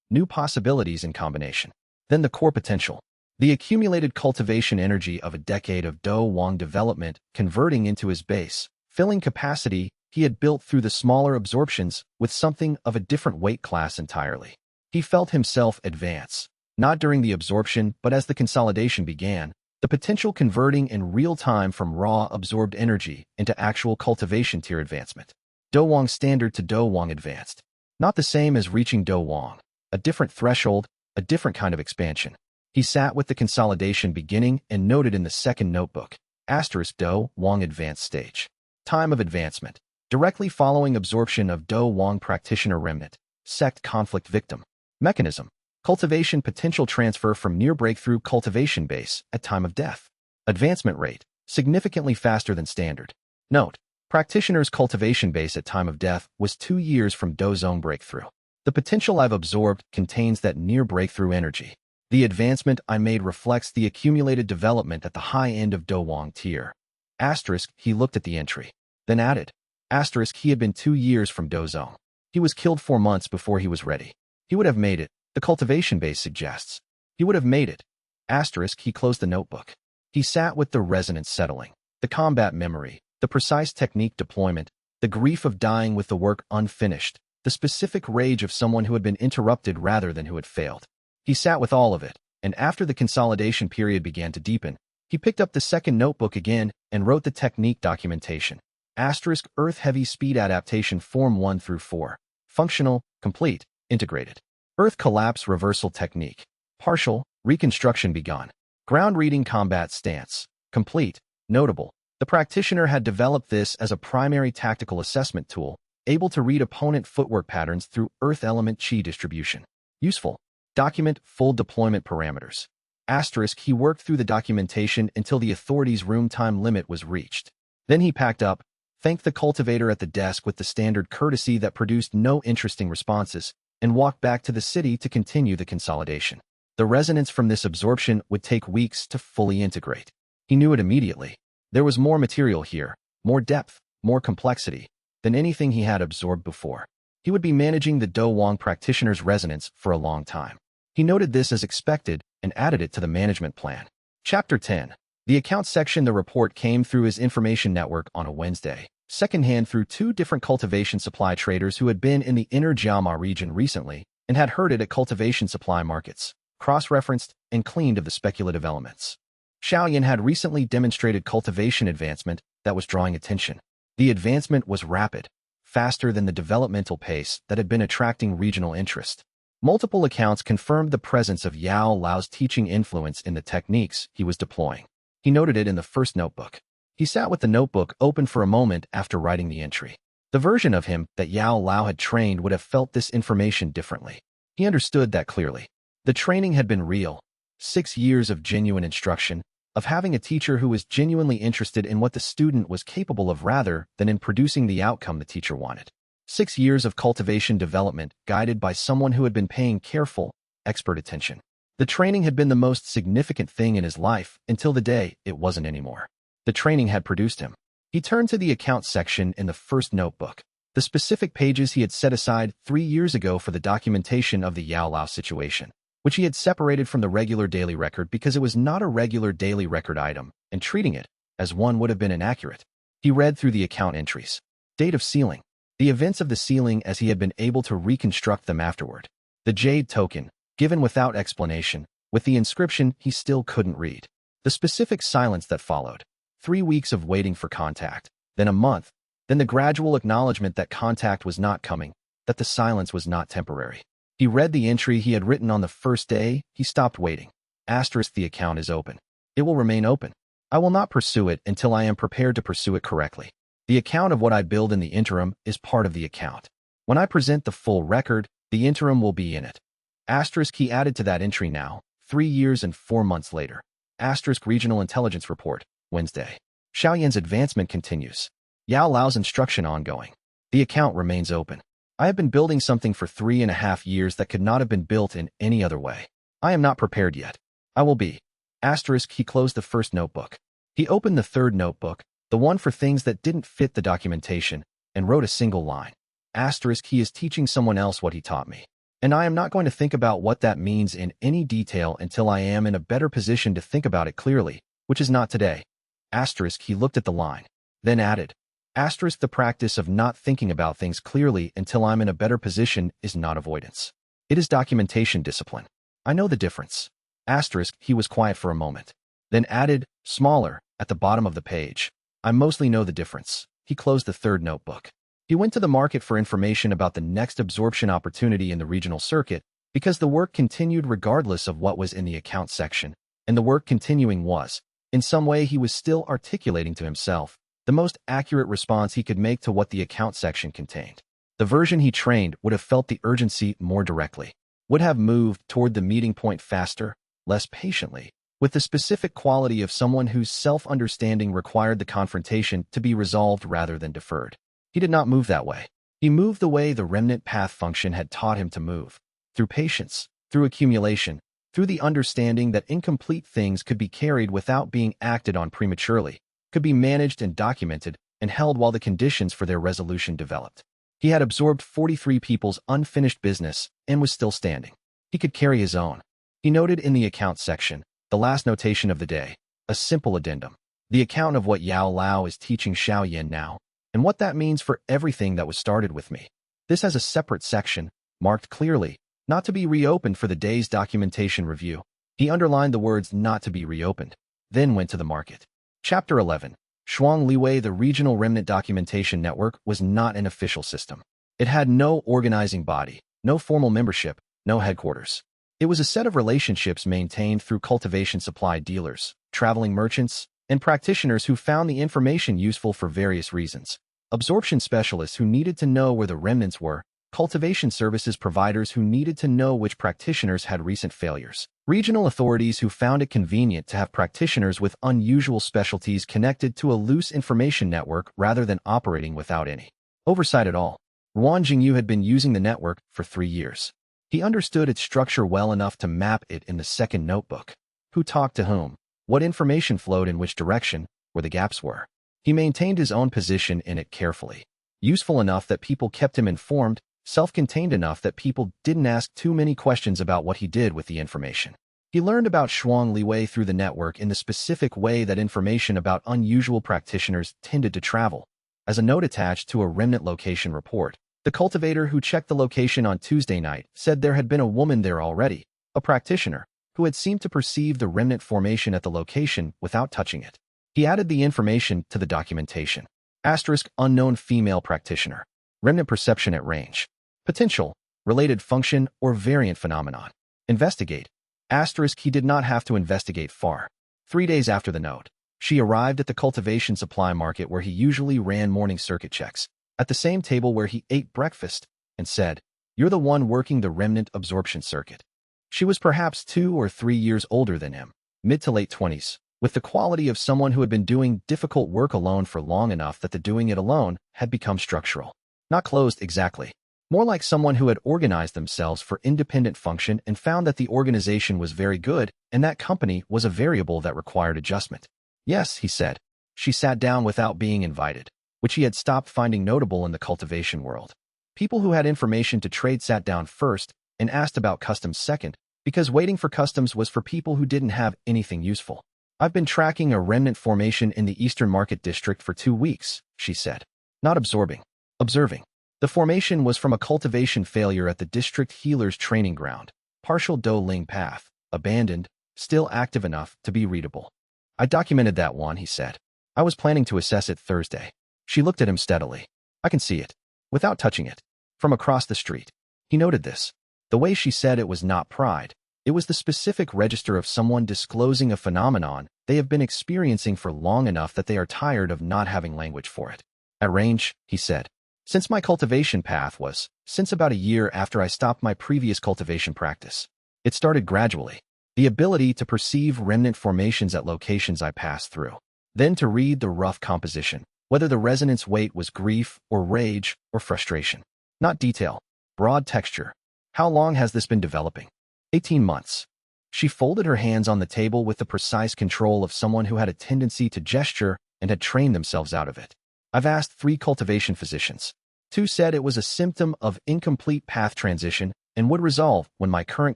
Speaker 1: new possibilities in combination. Then the core potential. The accumulated cultivation energy of a decade of Do Wang development converting into his base, filling capacity he had built through the smaller absorptions with something of a different weight class entirely. He felt himself advance, not during the absorption but as the consolidation began, the potential converting in real time from raw absorbed energy into actual cultivation tier advancement. Do Wang standard to Do Wang advanced. Not the same as reaching Do Wang. A different threshold, a different kind of expansion. He sat with the consolidation beginning and noted in the second notebook, * Do Wang advanced stage. Time of advancement. Directly following absorption of Do Wang practitioner remnant. Sect conflict victim. Mechanism. Cultivation potential transfer from near breakthrough cultivation base at time of death. Advancement rate. Significantly faster than standard. Note. Practitioner's cultivation base at time of death was 2 years from Do Zone breakthrough. The potential I've absorbed contains that near breakthrough energy. The advancement I made reflects the accumulated development at the high end of Do Wang tier. * He looked at the entry. Then added. * He had been 2 years from Do Zone. He was killed 4 months before he was ready. He would have made it, the cultivation base suggests. He would have made it. * He closed the notebook. He sat with the resonance settling, the combat memory, the precise technique deployment, the grief of dying with the work unfinished, the specific rage of someone who had been interrupted rather than who had failed. He sat with all of it, and after the consolidation period began to deepen, he picked up the second notebook again and wrote the technique documentation. * Earth Heavy Speed Adaptation Form 1 through 4. Functional, complete, integrated. Earth Collapse Reversal Technique. Partial, reconstruction begun. Ground Reading Combat Stance. Complete, notable. The practitioner had developed this as a primary tactical assessment tool, able to read opponent footwork patterns through Earth element chi distribution. Useful. Document full deployment parameters. * He worked through the documentation until the authorities' room time limit was reached. Then he packed up, thanked the cultivator at the desk with the standard courtesy that produced no interesting responses, and walked back to the city to continue the consolidation. The resonance from this absorption would take weeks to fully integrate. He knew it immediately. There was more material here, more depth, more complexity, than anything he had absorbed before. He would be managing the Do Wang practitioner's resonance for a long time. He noted this as expected and added it to the management plan. Chapter 10. The accounts section. The report came through his information network on a Wednesday, secondhand through 2 different cultivation supply traders who had been in the inner Jiama region recently and had heard it at cultivation supply markets, cross-referenced and cleaned of the speculative elements. Xiao Yan had recently demonstrated cultivation advancement that was drawing attention. The advancement was rapid, faster than the developmental pace that had been attracting regional interest. Multiple accounts confirmed the presence of Yao Lao's teaching influence in the techniques he was deploying. He noted it in the first notebook. He sat with the notebook open for a moment after writing the entry. The version of him that Yao Lao had trained would have felt this information differently. He understood that clearly. The training had been real. 6 years of genuine instruction, of having a teacher who was genuinely interested in what the student was capable of rather than in producing the outcome the teacher wanted. 6 years of cultivation development guided by someone who had been paying careful, expert attention. The training had been the most significant thing in his life until the day it wasn't anymore. The training had produced him. He turned to the account section in the first notebook, the specific pages he had set aside 3 years ago for the documentation of the Yao Lao situation, which he had separated from the regular daily record because it was not a regular daily record item, and treating it as one would have been inaccurate. He read through the account entries. Date of sealing. The events of the sealing as he had been able to reconstruct them afterward. The jade token, given without explanation, with the inscription he still couldn't read. The specific silence that followed. 3 weeks of waiting for contact, then a month, then the gradual acknowledgement that contact was not coming, that the silence was not temporary. He read the entry he had written on the first day. He stopped waiting. Asterisk, the account is open. It will remain open. I will not pursue it until I am prepared to pursue it correctly. The account of what I build in the interim is part of the account. When I present the full record, the interim will be in it. Asterisk, he added to that entry now, 3 years and 4 months later. Asterisk, regional intelligence report, Wednesday. Xiao Yan's advancement continues. Yao Lao's instruction ongoing. The account remains open. I have been building something for 3.5 years that could not have been built in any other way. I am not prepared yet. I will be. Asterisk, he closed the first notebook. He opened the third notebook, the one for things that didn't fit the documentation, and wrote a single line. Asterisk, he is teaching someone else what he taught me. And I am not going to think about what that means in any detail until I am in a better position to think about it clearly, which is not today. Asterisk, he looked at the line, then added. Asterisk, the practice of not thinking about things clearly until I'm in a better position is not avoidance. It is documentation discipline. I know the difference. Asterisk, he was quiet for a moment, then added, smaller, at the bottom of the page. I mostly know the difference. He closed the third notebook. He went to the market for information about the next absorption opportunity in the regional circuit because the work continued regardless of what was in the account section, and the work continuing was, in some way he was still articulating to himself, the most accurate response he could make to what the account section contained. The version he trained would have felt the urgency more directly, would have moved toward the meeting point faster, less patiently, with the specific quality of someone whose self-understanding required the confrontation to be resolved rather than deferred. He did not move that way. He moved the way the remnant path function had taught him to move, through patience, through accumulation, through the understanding that incomplete things could be carried without being acted on prematurely, could be managed and documented and held while the conditions for their resolution developed. He had absorbed 43 people's unfinished business and was still standing. He could carry his own. He noted in the account section, the last notation of the day, a simple addendum. The account of what Yao Lao is teaching Xiao Yan now, and what that means for everything that was started with me. This has a separate section, marked clearly, not to be reopened for the day's documentation review. He underlined the words not to be reopened, then went to the market. Chapter 11. Shuang Liwei. The Regional Remnant Documentation Network was not an official system. It had no organizing body, no formal membership, no headquarters. It was a set of relationships maintained through cultivation supply dealers, traveling merchants, and practitioners who found the information useful for various reasons. Absorption specialists who needed to know where the remnants were, cultivation services providers who needed to know which practitioners had recent failures, regional authorities who found it convenient to have practitioners with unusual specialties connected to a loose information network rather than operating without any oversight at all. Ruan Jingyu had been using the network for 3 years. He understood its structure well enough to map it in the second notebook. Who talked to whom? What information flowed in which direction, where the gaps were. He maintained his own position in it carefully. Useful enough that people kept him informed, self-contained enough that people didn't ask too many questions about what he did with the information. He learned about Shuang Liwei through the network in the specific way that information about unusual practitioners tended to travel. As a note attached to a remnant location report, the cultivator who checked the location on Tuesday night said there had been a woman there already, a practitioner, who had seemed to perceive the remnant formation at the location without touching it. He added the information to the documentation. Asterisk, unknown female practitioner. Remnant perception at range. Potential, related function, or variant phenomenon. Investigate. Asterisk, he did not have to investigate far. 3 days after the note, she arrived at the cultivation supply market where he usually ran morning circuit checks, at the same table where he ate breakfast, and said, "You're the one working the remnant absorption circuit." She was perhaps 2 or 3 years older than him, mid to late 20s, with the quality of someone who had been doing difficult work alone for long enough that the doing it alone had become structural. Not closed exactly. More like someone who had organized themselves for independent function and found that the organization was very good and that company was a variable that required adjustment. Yes, he said. She sat down without being invited, which he had stopped finding notable in the cultivation world. People who had information to trade sat down first and asked about customs second, because waiting for customs was for people who didn't have anything useful. I've been tracking a remnant formation in the Eastern Market District for 2 weeks, she said. Not absorbing. Observing. The formation was from a cultivation failure at the district healer's training ground, partial Do Ling path, abandoned, still active enough to be readable. I documented that one, he said. I was planning to assess it Thursday. She looked at him steadily. I can see it. Without touching it. From across the street. He noted this. The way she said it was not pride. It was the specific register of someone disclosing a phenomenon they have been experiencing for long enough that they are tired of not having language for it. At range, he said. Since my cultivation path was, since about a year after I stopped my previous cultivation practice. It started gradually. The ability to perceive remnant formations at locations I passed through. Then to read the rough composition, whether the resonance weight was grief or rage or frustration. Not detail, broad texture. How long has this been developing? 18 months. She folded her hands on the table with the precise control of someone who had a tendency to gesture and had trained themselves out of it. I've asked 3 cultivation physicians. 2 said it was a symptom of incomplete path transition and would resolve when my current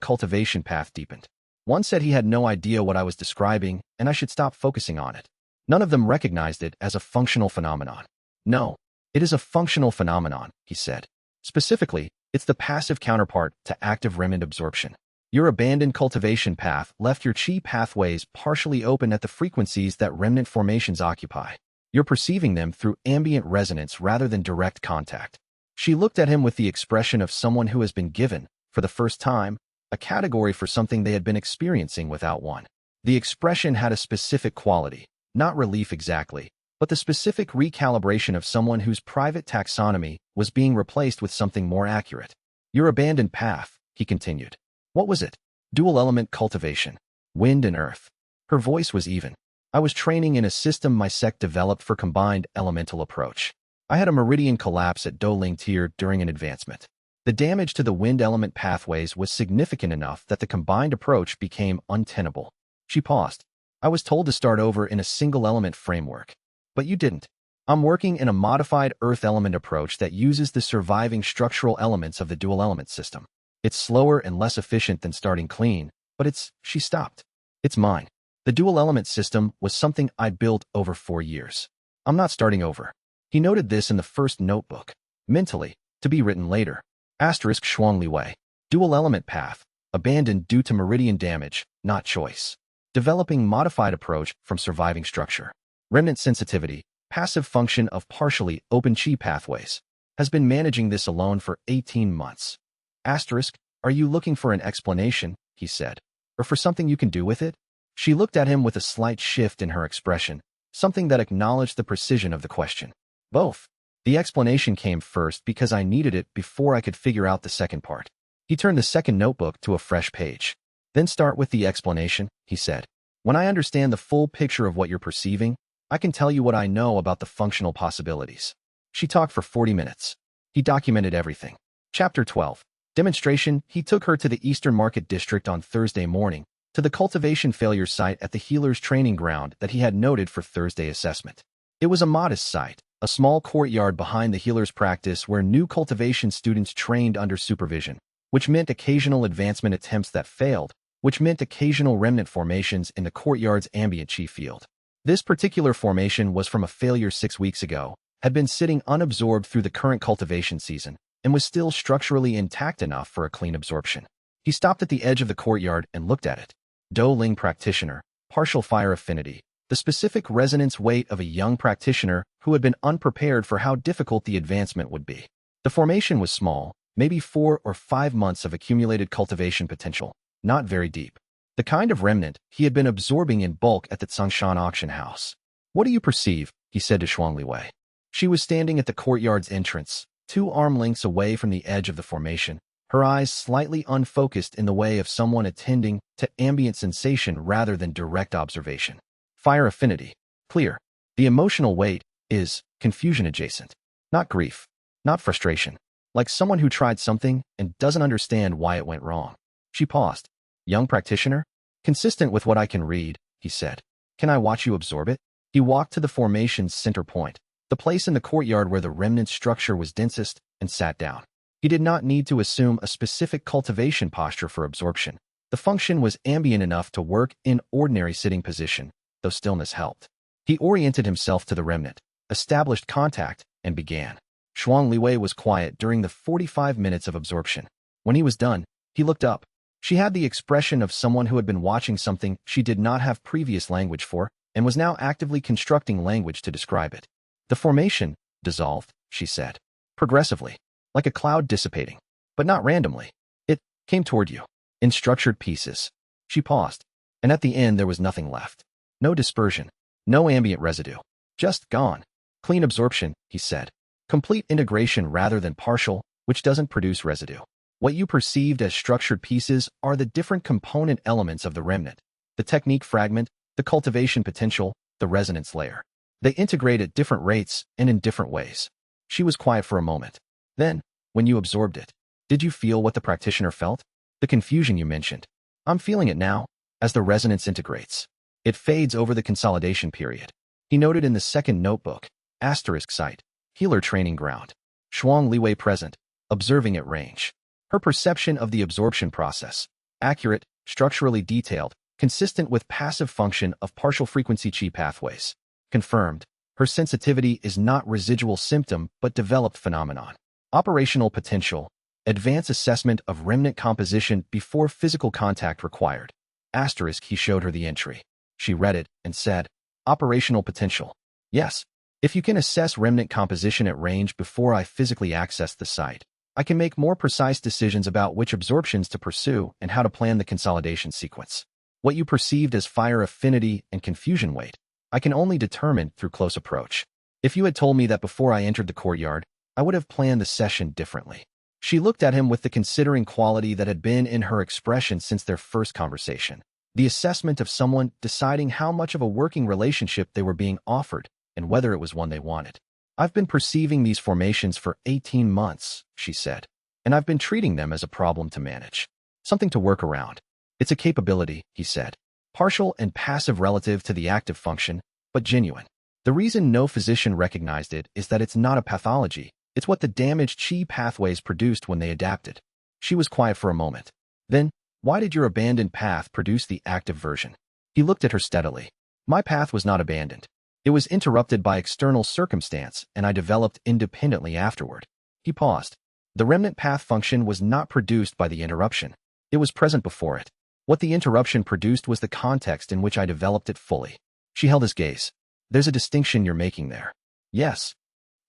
Speaker 1: cultivation path deepened. 1 said he had no idea what I was describing and I should stop focusing on it. None of them recognized it as a functional phenomenon. No, it is a functional phenomenon, he said. Specifically, it's the passive counterpart to active remnant absorption. Your abandoned cultivation path left your chi pathways partially open at the frequencies that remnant formations occupy. You're perceiving them through ambient resonance rather than direct contact. She looked at him with the expression of someone who has been given, for the first time, a category for something they had been experiencing without one. The expression had a specific quality, not relief exactly, but the specific recalibration of someone whose private taxonomy was being replaced with something more accurate. Your abandoned path, he continued. What was it? Dual element cultivation. Wind and earth. Her voice was even. I was training in a system my sect developed for combined elemental approach. I had a meridian collapse at Doling Tier during an advancement. The damage to the wind element pathways was significant enough that the combined approach became untenable. She paused. I was told to start over in a single element framework. But you didn't. I'm working in a modified earth element approach that uses the surviving structural elements of the dual element system. It's slower and less efficient than starting clean, but she stopped. It's mine. The dual element system was something I'd built over 4 years. I'm not starting over. He noted this in the first notebook. Mentally, to be written later. Asterisk Shuangli Wei. Dual element path. Abandoned due to meridian damage, not choice. Developing modified approach from surviving structure. Remnant sensitivity, passive function of partially open chi pathways. Has been managing this alone for 18 months. Asterisk, are you looking for an explanation, he said, or for something you can do with it? She looked at him with a slight shift in her expression, something that acknowledged the precision of the question. Both. The explanation came first because I needed it before I could figure out the second part. He turned the second notebook to a fresh page. Then start with the explanation, he said. When I understand the full picture of what you're perceiving, I can tell you what I know about the functional possibilities. She talked for 40 minutes. He documented everything. Chapter 12. Demonstration. He took her to the Eastern Market District on Thursday morning, to the cultivation failure site at the healer's training ground that he had noted for Thursday assessment. It was a modest site, a small courtyard behind the healer's practice where new cultivation students trained under supervision, which meant occasional advancement attempts that failed, which meant occasional remnant formations in the courtyard's ambient chi field. This particular formation was from a failure 6 weeks ago, had been sitting unabsorbed through the current cultivation season, and was still structurally intact enough for a clean absorption. He stopped at the edge of the courtyard and looked at it. Do Ling practitioner, partial fire affinity, the specific resonance weight of a young practitioner who had been unprepared for how difficult the advancement would be. The formation was small, maybe 4 or 5 months of accumulated cultivation potential, not very deep. The kind of remnant he had been absorbing in bulk at the Tsongshan auction house. What do you perceive? He said to Shuangli Wei. She was standing at the courtyard's entrance, 2 arm lengths away from the edge of the formation, her eyes slightly unfocused in the way of someone attending to ambient sensation rather than direct observation. Fire affinity. Clear. The emotional weight is confusion adjacent. Not grief. Not frustration. like someone who tried something and doesn't understand why it went wrong. She paused. Young practitioner? Consistent with what I can read, he said. Can I watch you absorb it? He walked to the formation's center point, the place in the courtyard where the remnant structure was densest, and sat down. He did not need to assume a specific cultivation posture for absorption. The function was ambient enough to work in ordinary sitting position, though stillness helped. He oriented himself to the remnant, established contact, and began. Shuang Liwei was quiet during the 45 minutes of absorption. When he was done, he looked up. She had the expression of someone who had been watching something she did not have previous language for and was now actively constructing language to describe it. The formation dissolved, she said, progressively, like a cloud dissipating, but not randomly. It came toward you, in structured pieces. She paused, and at the end there was nothing left. No dispersion, no ambient residue, just gone. Clean absorption, he said. Complete integration rather than partial, which doesn't produce residue. What you perceived as structured pieces are the different component elements of the remnant, the technique fragment, the cultivation potential, the resonance layer. They integrate at different rates and in different ways. She was quiet for a moment. Then, when you absorbed it, did you feel what the practitioner felt? The confusion you mentioned. I'm feeling it now, as the resonance integrates. It fades over the consolidation period. He noted in the second notebook, asterisk site, healer training ground. Shuang Liwei present, observing at range. Her perception of the absorption process, accurate, structurally detailed, consistent with passive function of partial frequency qi pathways. Confirmed, her sensitivity is not residual symptom but developed phenomenon. Operational potential, advanced assessment of remnant composition before physical contact required. Asterisk, he showed her the entry. She read it and said, operational potential. Yes, if you can assess remnant composition at range before I physically access the site, I can make more precise decisions about which absorptions to pursue and how to plan the consolidation sequence. What you perceived as fire affinity and confusion weight, I can only determine through close approach. If you had told me that before I entered the courtyard, I would have planned the session differently. She looked at him with the considering quality that had been in her expression since their first conversation. The assessment of someone deciding how much of a working relationship they were being offered and whether it was one they wanted. I've been perceiving these formations for 18 months, she said, and I've been treating them as a problem to manage. Something to work around. It's a capability, he said. Partial and passive relative to the active function, but genuine. The reason no physician recognized it is that it's not a pathology. It's what the damaged qi pathways produced when they adapted. She was quiet for a moment. Then, why did your abandoned path produce the active version? He looked at her steadily. My path was not abandoned. It was interrupted by external circumstance, and I developed independently afterward. He paused. The remnant path function was not produced by the interruption. It was present before it. What the interruption produced was the context in which I developed it fully. She held his gaze. There's a distinction you're making there. Yes.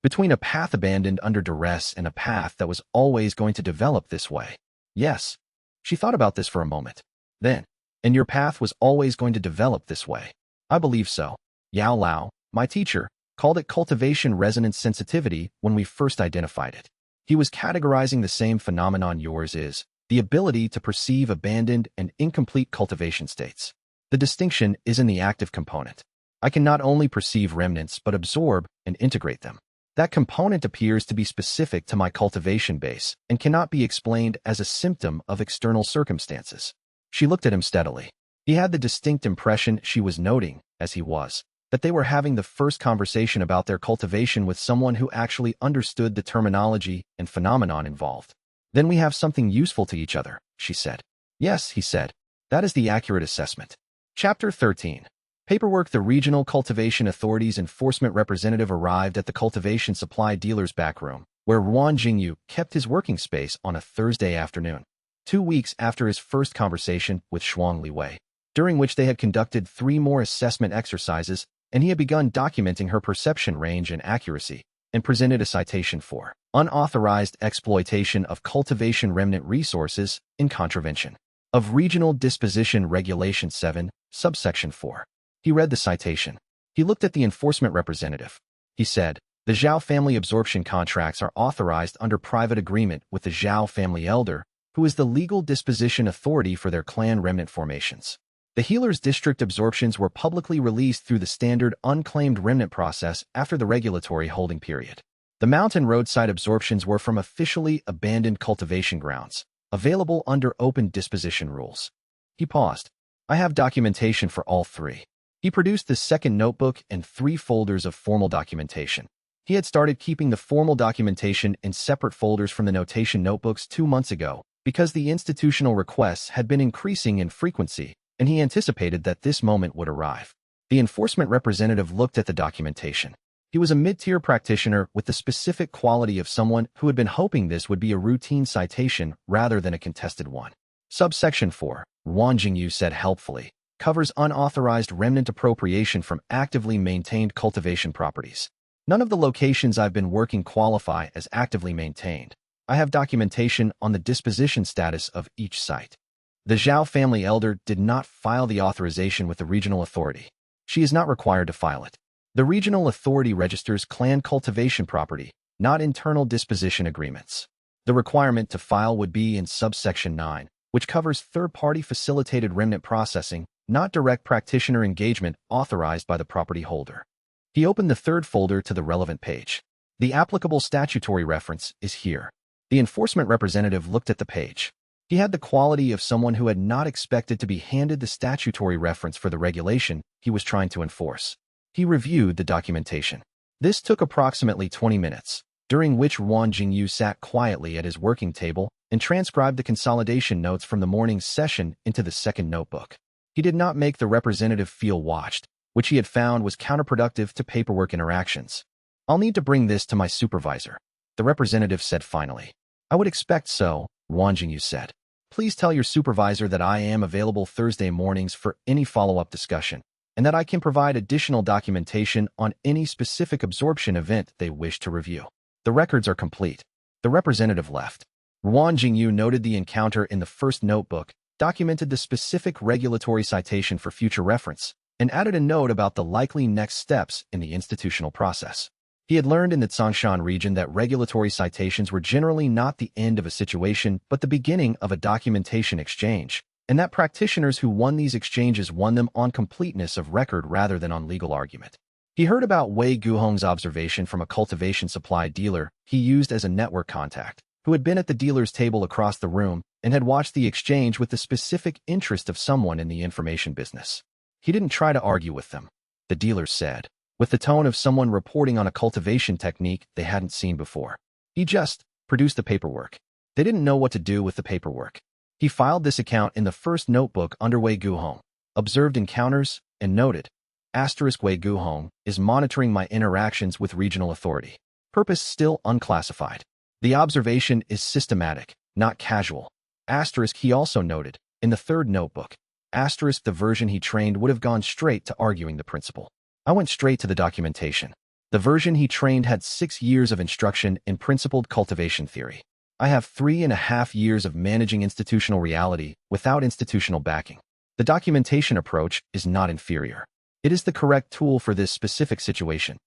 Speaker 1: Between a path abandoned under duress and a path that was always going to develop this way. Yes. She thought about this for a moment. Then, and your path was always going to develop this way. I believe so. Yao Lao, my teacher, called it cultivation resonance sensitivity when we first identified it. He was categorizing the same phenomenon yours is, the ability to perceive abandoned and incomplete cultivation states. The distinction is in the active component. I can not only perceive remnants but absorb and integrate them. That component appears to be specific to my cultivation base and cannot be explained as a symptom of external circumstances. She looked at him steadily. He had the distinct impression she was noting, as he was, that they were having the first conversation about their cultivation with someone who actually understood the terminology and phenomenon involved. Then we have something useful to each other, she said. Yes, he said. That is the accurate assessment. Chapter 13. Paperwork. The Regional Cultivation Authority's enforcement representative arrived at the cultivation supply dealer's back room, where Ruan Jingyu kept his working space on a Thursday afternoon, 2 weeks after his first conversation with Shuang Liwei, during which they had conducted 3 more assessment exercises, and he had begun documenting her perception range and accuracy, and presented a citation for unauthorized exploitation of cultivation remnant resources in contravention of Regional Disposition Regulation 7, subsection 4. He read the citation. He looked at the enforcement representative. He said, the Zhao family absorption contracts are authorized under private agreement with the Zhao family elder, who is the legal disposition authority for their clan remnant formations. The healer's district absorptions were publicly released through the standard unclaimed remnant process after the regulatory holding period. The mountain roadside absorptions were from officially abandoned cultivation grounds, available under open disposition rules. He paused. I have documentation for all three. He produced the second notebook and 3 folders of formal documentation. He had started keeping the formal documentation in separate folders from the notation notebooks 2 months ago because the institutional requests had been increasing in frequency, and he anticipated that this moment would arrive. The enforcement representative looked at the documentation. He was a mid-tier practitioner with the specific quality of someone who had been hoping this would be a routine citation rather than a contested one. Subsection 4, Wang Jingyu said helpfully, covers unauthorized remnant appropriation from actively maintained cultivation properties. None of the locations I've been working qualify as actively maintained. I have documentation on the disposition status of each site. The Zhao family elder did not file the authorization with the regional authority. She is not required to file it. The regional authority registers clan cultivation property, not internal disposition agreements. The requirement to file would be in subsection 9, which covers third-party facilitated remnant processing, not direct practitioner engagement authorized by the property holder. He opened the third folder to the relevant page. The applicable statutory reference is here. The enforcement representative looked at the page. He had the quality of someone who had not expected to be handed the statutory reference for the regulation he was trying to enforce. He reviewed the documentation. This took approximately 20 minutes, during which Wang Jingyu sat quietly at his working table and transcribed the consolidation notes from the morning's session into the second notebook. He did not make the representative feel watched, which he had found was counterproductive to paperwork interactions. I'll need to bring this to my supervisor, the representative said finally. I would expect so, Wang Jingyu said. Please tell your supervisor that I am available Thursday mornings for any follow-up discussion, and that I can provide additional documentation on any specific absorption event they wish to review. The records are complete. The representative left. Wang Jingyu noted the encounter in the first notebook, documented the specific regulatory citation for future reference, and added a note about the likely next steps in the institutional process. He had learned in the Tsongshan region that regulatory citations were generally not the end of a situation but the beginning of a documentation exchange, and that practitioners who won these exchanges won them on completeness of record rather than on legal argument. He heard about Wei Guhong's observation from a cultivation supply dealer he used as a network contact, who had been at the dealer's table across the room and had watched the exchange with the specific interest of someone in the information business. He didn't try to argue with them, the dealer said, with the tone of someone reporting on a cultivation technique they hadn't seen before. He just produced the paperwork. They didn't know what to do with the paperwork. He filed this account in the first notebook under Wei Guhong, observed encounters, and noted, Wei Guhong is monitoring my interactions with regional authority. Purpose still unclassified. The observation is systematic, not casual. He also noted, in the third notebook, the version he trained would have gone straight to arguing the principle. I went straight to the documentation. The version he trained had 6 years of instruction in principled cultivation theory. I have 3.5 years of managing institutional reality without institutional backing. The documentation approach is not inferior. It is the correct tool for this specific situation.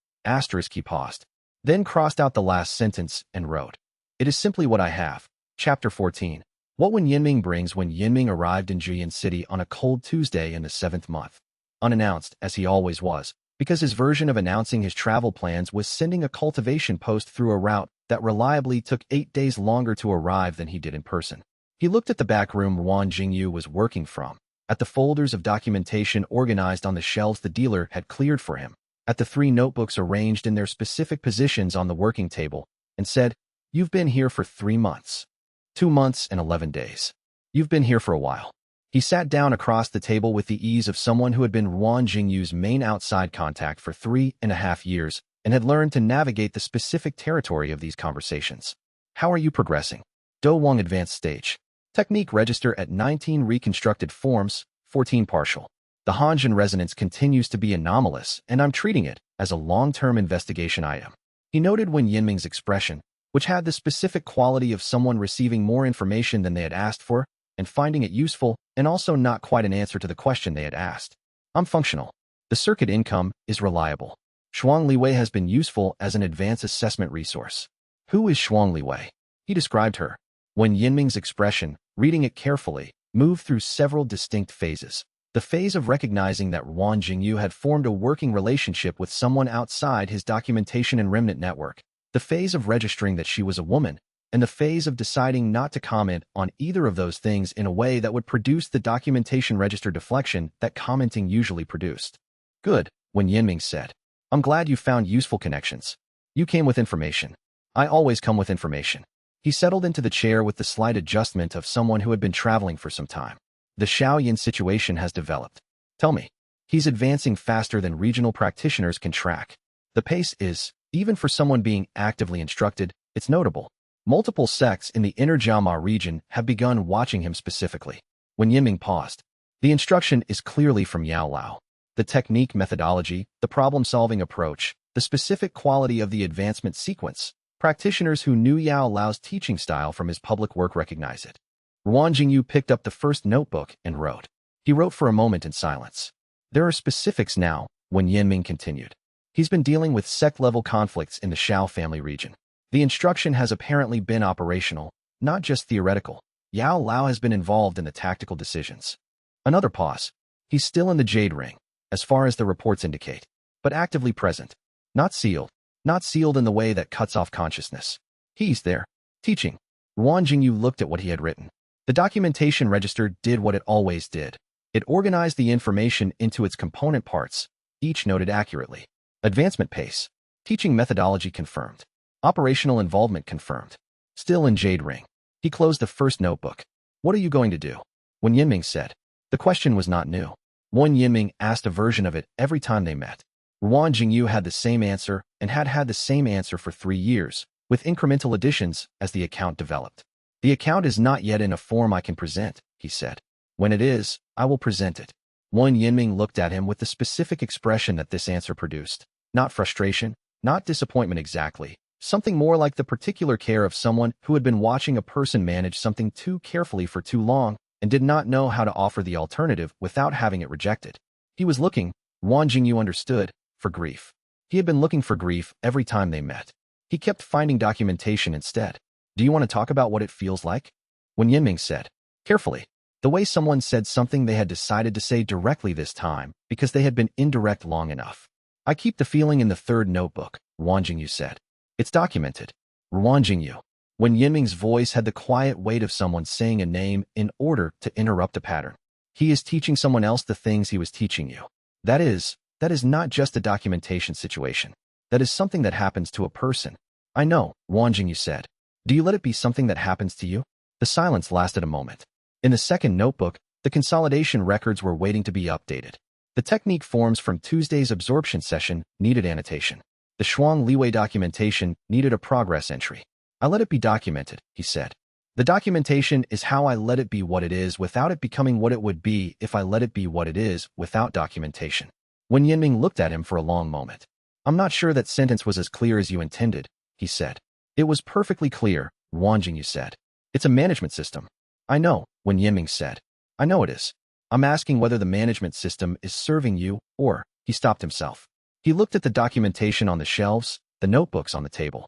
Speaker 1: He paused, then crossed out the last sentence and wrote, It is simply what I have. Chapter 14. What Wen Yinming brings. When Yinming arrived in Jiyan City on a cold Tuesday in the 7th month. Unannounced, as he always was, because his version of announcing his travel plans was sending a cultivation post through a route that reliably took 8 days longer to arrive than he did in person. He looked at the back room Wang Jingyu was working from, at the folders of documentation organized on the shelves the dealer had cleared for him, at the 3 notebooks arranged in their specific positions on the working table, and said, You've been here for 3 months. 2 months and 11 days. You've been here for a while. He sat down across the table with the ease of someone who had been Wang Jingyu's main outside contact for 3.5 years and had learned to navigate the specific territory of these conversations. How are you progressing? Do Wang advanced stage. Technique register at 19 reconstructed forms, 14 partial. The Hanjin resonance continues to be anomalous, and I'm treating it as a long-term investigation item. He noted Wen Yinming's expression, which had the specific quality of someone receiving more information than they had asked for, and finding it useful, and also not quite an answer to the question they had asked. I'm functional. The circuit income is reliable. Shuang Liwei has been useful as an advanced assessment resource. Who is Shuang Liwei? He described her. When Yinming's expression, reading it carefully, moved through several distinct phases. The phase of recognizing that Wang Jingyu had formed a working relationship with someone outside his documentation and remnant network, the phase of registering that she was a woman, and the phase of deciding not to comment on either of those things in a way that would produce the documentation register deflection that commenting usually produced. Good, Wen Yinming said. I'm glad you found useful connections. You came with information. I always come with information. He settled into the chair with the slight adjustment of someone who had been traveling for some time. The Xiao Yan situation has developed. Tell me. He's advancing faster than regional practitioners can track. The pace is, even for someone being actively instructed, it's notable. Multiple sects in the inner Jiama region have begun watching him specifically. When Yinming paused, the instruction is clearly from Yao Lao. The technique, methodology, the problem-solving approach, the specific quality of the advancement sequence. Practitioners who knew Yao Lao's teaching style from his public work recognize it. Ruan Jingyu picked up the first notebook and wrote. He wrote for a moment in silence. There are specifics now, when Yinming continued. He's been dealing with sect-level conflicts in the Xiao family region. The instruction has apparently been operational, not just theoretical. Yao Lao has been involved in the tactical decisions. Another pause. He's still in the Jade Ring, as far as the reports indicate, but actively present. Not sealed. Not sealed in the way that cuts off consciousness. He's there, teaching. Ruan Jingyu looked at what he had written. The documentation register did what it always did. It organized the information into its component parts, each noted accurately. Advancement pace. Teaching methodology confirmed. Operational involvement confirmed. Still in Jade Ring. He closed the first notebook. What are you going to do? Wen Yinming said. The question was not new. Wen Yinming asked a version of it every time they met. Ruan Jingyu had the same answer and had had the same answer for 3 years, with incremental additions as the account developed. The account is not yet in a form I can present, he said. When it is, I will present it. Wen Yinming looked at him with the specific expression that this answer produced. Not frustration, not disappointment exactly, something more like the particular care of someone who had been watching a person manage something too carefully for too long and did not know how to offer the alternative without having it rejected. He was looking, Ruan Jingyu understood, for grief. He had been looking for grief every time they met. He kept finding documentation instead. Do you want to talk about what it feels like? Wen Yinming said, carefully, the way someone said something they had decided to say directly this time because they had been indirect long enough. I keep the feeling in the third notebook, Ruan Jingyu said. It's documented. Ruan Jingyu. Wen Yinming's voice had the quiet weight of someone saying a name in order to interrupt a pattern. He is teaching someone else the things he was teaching you. That is not just a documentation situation. That is something that happens to a person. I know, Ruan Jingyu said. Do you let it be something that happens to you? The silence lasted a moment. In the second notebook, the consolidation records were waiting to be updated. The technique forms from Tuesday's absorption session needed annotation. The Shuang Liwei documentation needed a progress entry. I let it be documented, he said. The documentation is how I let it be what it is without it becoming what it would be if I let it be what it is without documentation. Wen Yinming looked at him for a long moment. I'm not sure that sentence was as clear as you intended, he said. It was perfectly clear, Ruan Jingyu said. It's a management system. I know, Wen Yinming said. I know it is. I'm asking whether the management system is serving you or, he stopped himself. He looked at the documentation on the shelves, the notebooks on the table.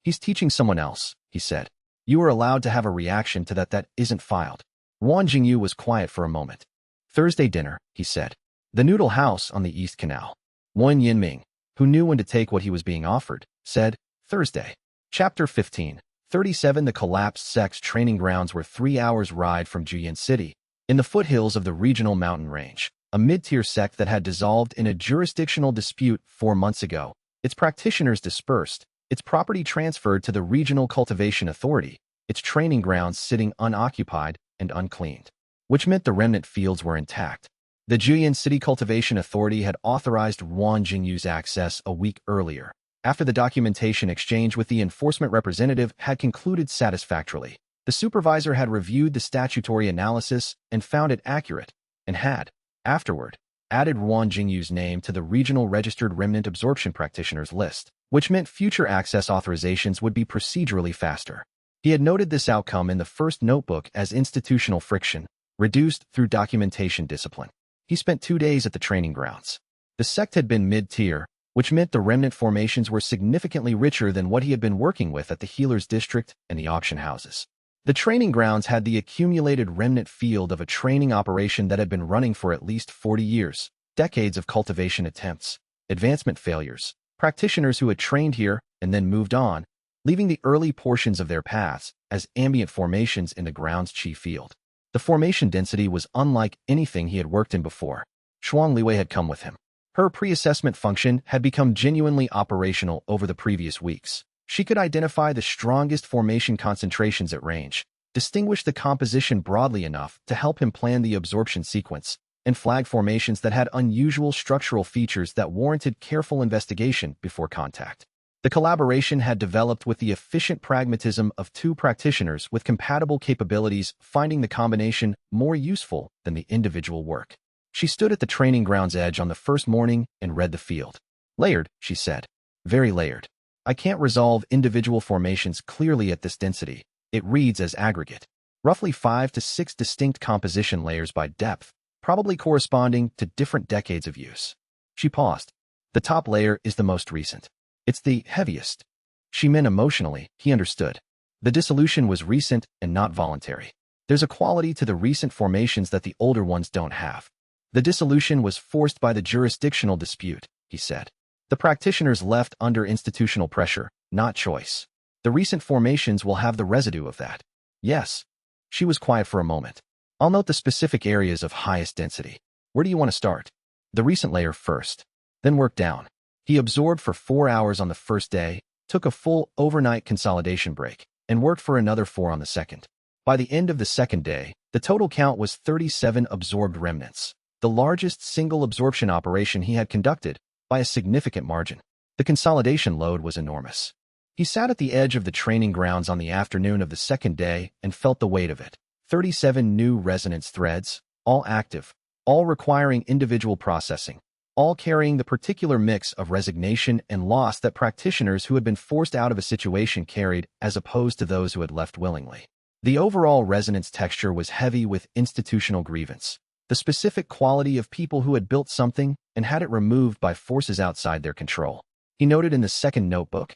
Speaker 1: He's teaching someone else, he said. You are allowed to have a reaction to that isn't filed. Ruan Jingyu was quiet for a moment. Thursday dinner, he said. The Noodle House on the East Canal. Wen Yinming, who knew when to take what he was being offered, said, Thursday. Chapter 15. 37 The collapsed sect's training grounds were 3 hours' ride from Juyan City, in the foothills of the regional mountain range, a mid-tier sect that had dissolved in a jurisdictional dispute 4 months ago. Its practitioners dispersed, its property transferred to the Regional Cultivation Authority, its training grounds sitting unoccupied and uncleaned, which meant the remnant fields were intact. The Juyan City Cultivation Authority had authorized Ruan Jingyu's access a week earlier, after the documentation exchange with the enforcement representative had concluded satisfactorily. The supervisor had reviewed the statutory analysis and found it accurate, and had, afterward, added Ruan Jingyu's name to the regional registered remnant absorption practitioners list, which meant future access authorizations would be procedurally faster. He had noted this outcome in the first notebook as institutional friction, reduced through documentation discipline. He spent 2 days at the training grounds. The sect had been mid-tier, which meant the remnant formations were significantly richer than what he had been working with at the Healers District and the auction houses. The training grounds had the accumulated remnant field of a training operation that had been running for at least 40 years, decades of cultivation attempts, advancement failures, practitioners who had trained here and then moved on, leaving the early portions of their paths as ambient formations in the ground's chi field. The formation density was unlike anything he had worked in before. Shuang Liwei had come with him. Her pre-assessment function had become genuinely operational over the previous weeks. She could identify the strongest formation concentrations at range, distinguish the composition broadly enough to help him plan the absorption sequence, and flag formations that had unusual structural features that warranted careful investigation before contact. The collaboration had developed with the efficient pragmatism of two practitioners with compatible capabilities, finding the combination more useful than the individual work. She stood at the training ground's edge on the first morning and read the field. Layered, she said. Very layered. I can't resolve individual formations clearly at this density. It reads as aggregate. Roughly 5 to 6 distinct composition layers by depth, probably corresponding to different decades of use. She paused. The top layer is the most recent. It's the heaviest. She meant emotionally, he understood. The dissolution was recent and not voluntary. There's a quality to the recent formations that the older ones don't have. The dissolution was forced by the jurisdictional dispute, he said. The practitioners left under institutional pressure, not choice. The recent formations will have the residue of that. Yes. She was quiet for a moment. I'll note the specific areas of highest density. Where do you want to start? The recent layer first. Then work down. He absorbed for 4 hours on the first day, took a full overnight consolidation break, and worked for another 4 on the second. By the end of the second day, the total count was 37 absorbed remnants, the largest single absorption operation he had conducted by a significant margin. The consolidation load was enormous. He sat at the edge of the training grounds on the afternoon of the second day and felt the weight of it. 37 new resonance threads, all active, all requiring individual processing, all carrying the particular mix of resignation and loss that practitioners who had been forced out of a situation carried as opposed to those who had left willingly. The overall resonance texture was heavy with institutional grievance, the specific quality of people who had built something and had it removed by forces outside their control. He noted in the second notebook,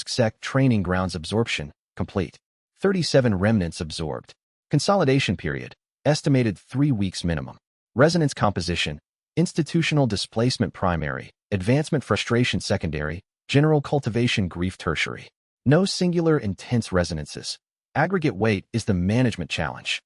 Speaker 1: *sec training grounds absorption, complete. 37 remnants absorbed. Consolidation period, estimated 3 weeks minimum. Resonance composition, institutional displacement primary, advancement frustration secondary, general cultivation grief tertiary. No singular intense resonances. Aggregate weight is the management challenge.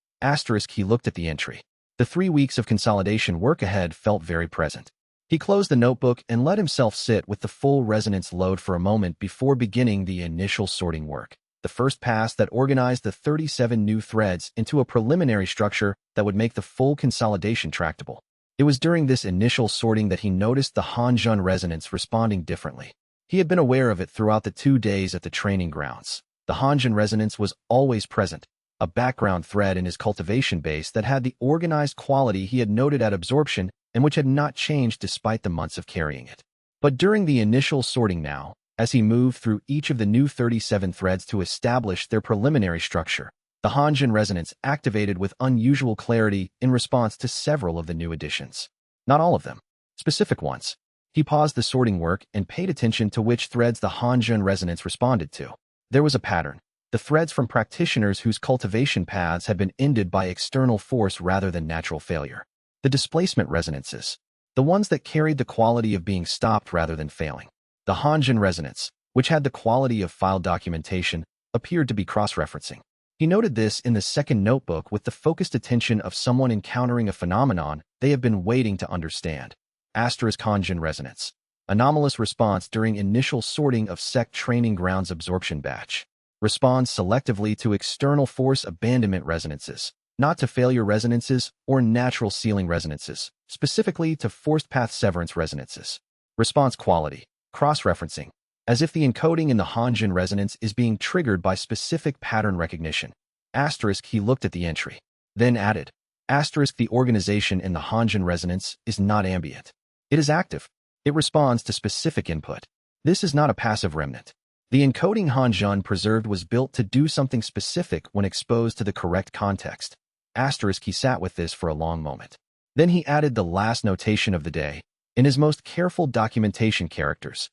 Speaker 1: He looked at the entry. The 3 weeks of consolidation work ahead felt very present. He closed the notebook and let himself sit with the full resonance load for a moment before beginning the initial sorting work. The first pass that organized the 37 new threads into a preliminary structure that would make the full consolidation tractable. It was during this initial sorting that he noticed the Hanjun resonance responding differently. He had been aware of it throughout the 2 days at the training grounds. The Hanjun resonance was always present, a background thread in his cultivation base that had the organized quality he had noted at absorption and which had not changed despite the months of carrying it. But during the initial sorting now, as he moved through each of the new 37 threads to establish their preliminary structure, the Hanjun resonance activated with unusual clarity in response to several of the new additions. Not all of them. Specific ones. He paused the sorting work and paid attention to which threads the Hanjun resonance responded to. There was a pattern. The threads from practitioners whose cultivation paths had been ended by external force rather than natural failure. The displacement resonances. The ones that carried the quality of being stopped rather than failing. The Hanjun resonance, which had the quality of file documentation, appeared to be cross-referencing. He noted this in the second notebook with the focused attention of someone encountering a phenomenon they have been waiting to understand. Hanjun resonance. Anomalous response during initial sorting of sect training grounds absorption batch. Responds selectively to external force abandonment resonances, not to failure resonances or natural sealing resonances, specifically to forced path severance resonances. Response quality. Cross-referencing. As if the encoding in the Hanjun resonance is being triggered by specific pattern recognition. He looked at the entry. Then added. The organization in the Hanjun resonance is not ambient. It is active. It responds to specific input. This is not a passive remnant. The encoding Hanjun preserved was built to do something specific when exposed to the correct context. He sat with this for a long moment. Then he added the last notation of the day, in his most careful documentation characters.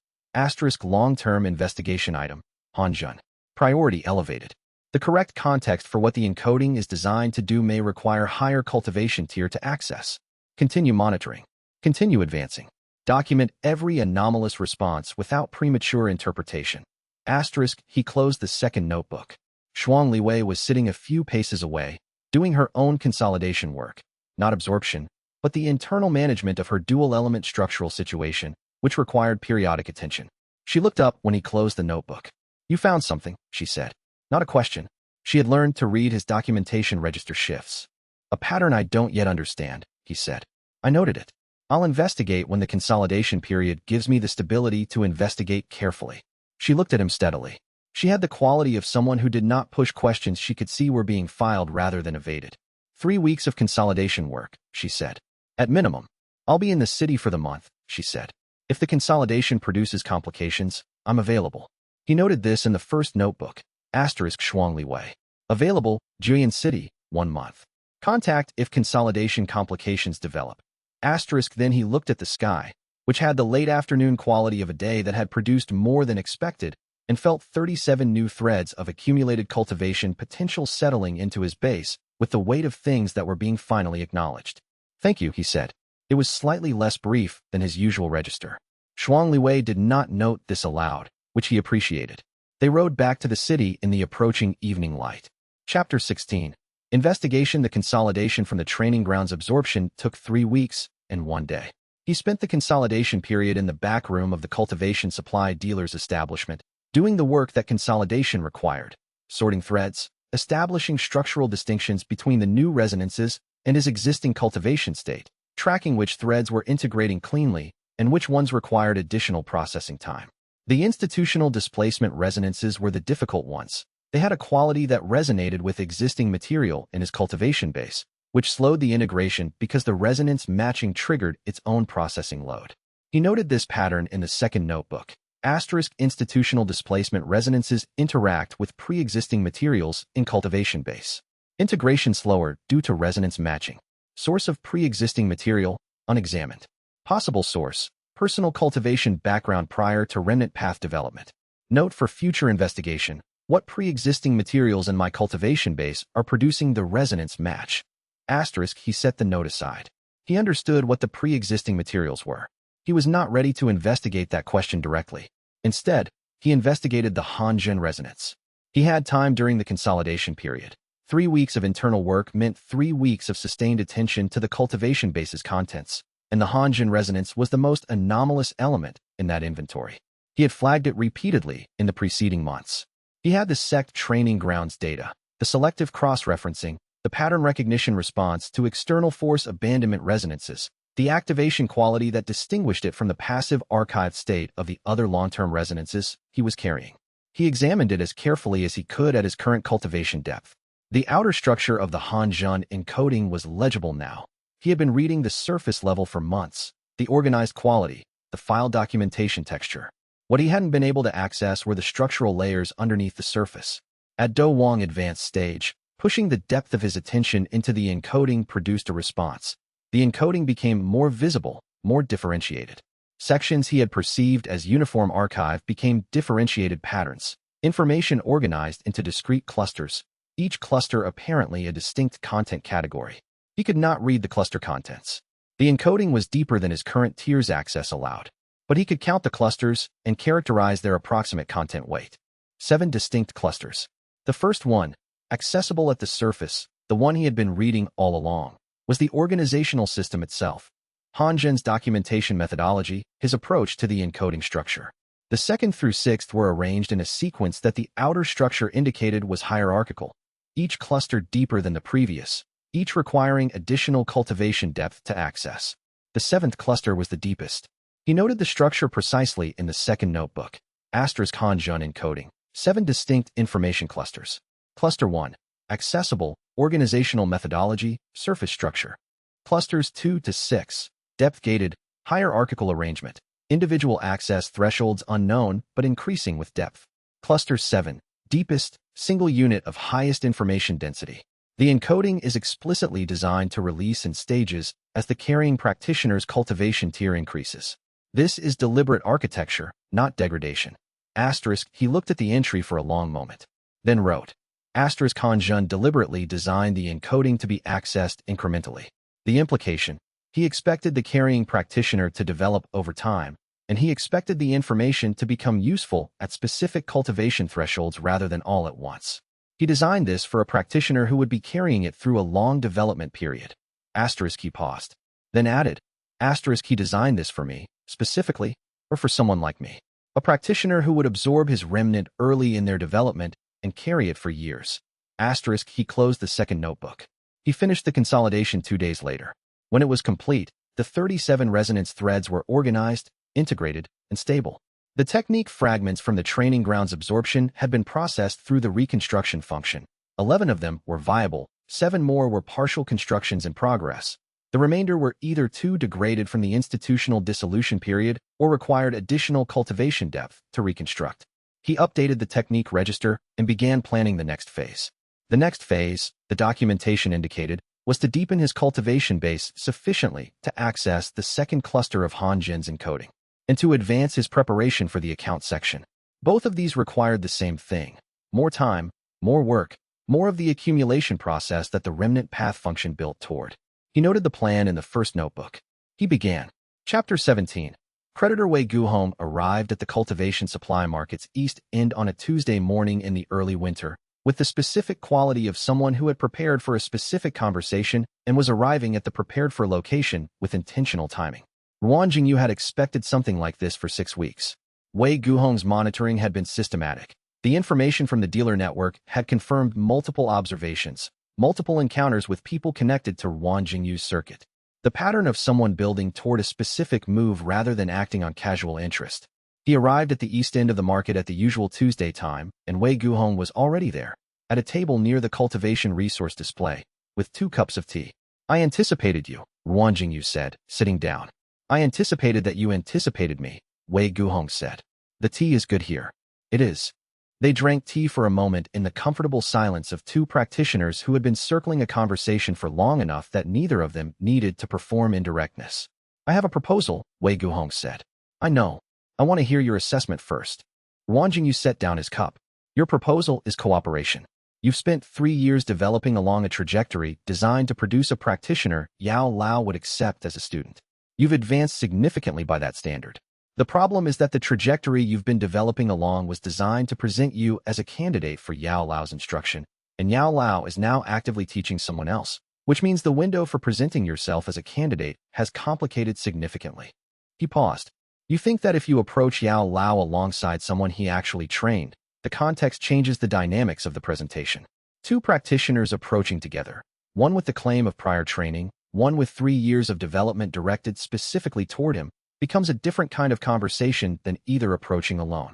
Speaker 1: Long-term investigation item, Hanjun. Priority elevated. The correct context for what the encoding is designed to do may require higher cultivation tier to access. Continue monitoring. Continue advancing. Document every anomalous response without premature interpretation. Asterisk, he closed the second notebook. Shuang Liwei was sitting a few paces away, doing her own consolidation work, not absorption, but the internal management of her dual-element structural situation, which required periodic attention. She looked up when he closed the notebook. "You found something," she said. Not a question. She had learned to read his documentation register shifts. "A pattern I don't yet understand," he said. "I noted it. I'll investigate when the consolidation period gives me the stability to investigate carefully." She looked at him steadily. She had the quality of someone who did not push questions she could see were being filed rather than evaded. 3 weeks of consolidation work, she said. At minimum. I'll be in the city for the month, she said. If the consolidation produces complications, I'm available. He noted this in the first notebook. Asterisk Shuang Liwei. Available, Jiyan City, 1 month. Contact if consolidation complications develop. Asterisk then he looked at the sky, which had the late afternoon quality of a day that had produced more than expected, and felt 37 new threads of accumulated cultivation potential settling into his base with the weight of things that were being finally acknowledged. "Thank you," he said. It was slightly less brief than his usual register. Shuang Liwei did not note this aloud, which he appreciated. They rode back to the city in the approaching evening light. Chapter 16. Investigation. The consolidation from the training grounds absorption took 3 weeks and 1 day. He spent the consolidation period in the back room of the cultivation supply dealer's establishment, doing the work that consolidation required, sorting threads, establishing structural distinctions between the new resonances and his existing cultivation state, tracking which threads were integrating cleanly and which ones required additional processing time. The institutional displacement resonances were the difficult ones. They had a quality that resonated with existing material in his cultivation base, which slowed the integration because the resonance matching triggered its own processing load. He noted this pattern in the second notebook. Asterisk institutional displacement resonances interact with pre-existing materials in cultivation base. Integration slower due to resonance matching. Source of pre-existing material, unexamined. Possible source, personal cultivation background prior to remnant path development. Note for future investigation, what pre-existing materials in my cultivation base are producing the resonance match? Asterisk, he set the note aside. He understood what the pre-existing materials were. He was not ready to investigate that question directly. Instead, he investigated the Hanjin resonance. He had time during the consolidation period. 3 weeks of internal work meant 3 weeks of sustained attention to the cultivation base's contents, and the Hanjin resonance was the most anomalous element in that inventory. He had flagged it repeatedly in the preceding months. He had the sect training grounds data, the selective cross-referencing, the pattern recognition response to external force abandonment resonances, the activation quality that distinguished it from the passive archived state of the other long-term resonances he was carrying. He examined it as carefully as he could at his current cultivation depth. The outer structure of the Hanjin encoding was legible now. He had been reading the surface level for months, the organized quality, the file documentation texture. What he hadn't been able to access were the structural layers underneath the surface. At Do Wang advanced stage, pushing the depth of his attention into the encoding produced a response. The encoding became more visible, more differentiated. Sections he had perceived as uniform archive became differentiated patterns, information organized into discrete clusters, each cluster apparently a distinct content category. He could not read the cluster contents. The encoding was deeper than his current tiers access allowed, but he could count the clusters and characterize their approximate content weight. 7 distinct clusters. The first one, accessible at the surface, the one he had been reading all along, was the organizational system itself. Hanjin's documentation methodology, his approach to the encoding structure. The 2nd through 6th were arranged in a sequence that the outer structure indicated was hierarchical, each cluster deeper than the previous, each requiring additional cultivation depth to access. The 7th cluster was the deepest. He noted the structure precisely in the second notebook. Asterisk Hanjin encoding. 7 distinct information clusters. Cluster 1. Accessible, organizational methodology, surface structure. Clusters 2 to 6. Depth-gated, hierarchical arrangement. Individual access thresholds unknown but increasing with depth. Cluster 7. Deepest, single unit of highest information density. The encoding is explicitly designed to release in stages as the carrying practitioner's cultivation tier increases. This is deliberate architecture, not degradation. Asterisk, he looked at the entry for a long moment, then wrote. Asterisk Hanjin deliberately designed the encoding to be accessed incrementally. The implication, He expected the carrying practitioner to develop over time, and he expected the information to become useful at specific cultivation thresholds rather than all at once. He designed this for a practitioner who would be carrying it through a long development period. Asterisk, he paused, then added, asterisk, he designed this for me, specifically, or for someone like me. A practitioner who would absorb his remnant early in their development and carry it for years. Asterisk, he closed the second notebook. He finished the consolidation 2 days later. When it was complete, the 37 resonance threads were organized, integrated, and stable. The technique fragments from the training ground's absorption had been processed through the reconstruction function. 11 of them were viable, 7 more were partial constructions in progress. The remainder were either too degraded from the institutional dissolution period or required additional cultivation depth to reconstruct. He updated the technique register and began planning the next phase. The next phase, the documentation indicated, was to deepen his cultivation base sufficiently to access the second cluster of Hanjin's encoding, and to advance his preparation for the account section. Both of these required the same thing: more time, more work, more of the accumulation process that the remnant path function built toward. He noted the plan in the first notebook. He began. Chapter 17. Creditor Wei Guhong arrived at the cultivation supply market's east end on a Tuesday morning in the early winter, with the specific quality of someone who had prepared for a specific conversation and was arriving at the prepared-for location with intentional timing. Ruan Jingyu had expected something like this for 6 weeks. Wei Guhong's monitoring had been systematic. The information from the dealer network had confirmed multiple observations, multiple encounters with people connected to Ruan Jingyu's circuit. The pattern of someone building toward a specific move rather than acting on casual interest. He arrived at the east end of the market at the usual Tuesday time, and Wei Guhong was already there, at a table near the cultivation resource display, with 2 cups of tea. I anticipated you, Ruan Jingyu said, sitting down. I anticipated that you anticipated me, Wei Guhong said. The tea is good here. It is. They drank tea for a moment in the comfortable silence of 2 practitioners who had been circling a conversation for long enough that neither of them needed to perform indirectness. I have a proposal, Wei Guhong said. I know. I want to hear your assessment first. Ruan Jingyu set down his cup. Your proposal is cooperation. You've spent 3 years developing along a trajectory designed to produce a practitioner Yao Lao would accept as a student. You've advanced significantly by that standard. The problem is that the trajectory you've been developing along was designed to present you as a candidate for Yao Lao's instruction, and Yao Lao is now actively teaching someone else, which means the window for presenting yourself as a candidate has complicated significantly. He paused. You think that if you approach Yao Lao alongside someone he actually trained, the context changes the dynamics of the presentation. 2 practitioners approaching together, one with the claim of prior training, one with 3 years of development directed specifically toward him, becomes a different kind of conversation than either approaching alone.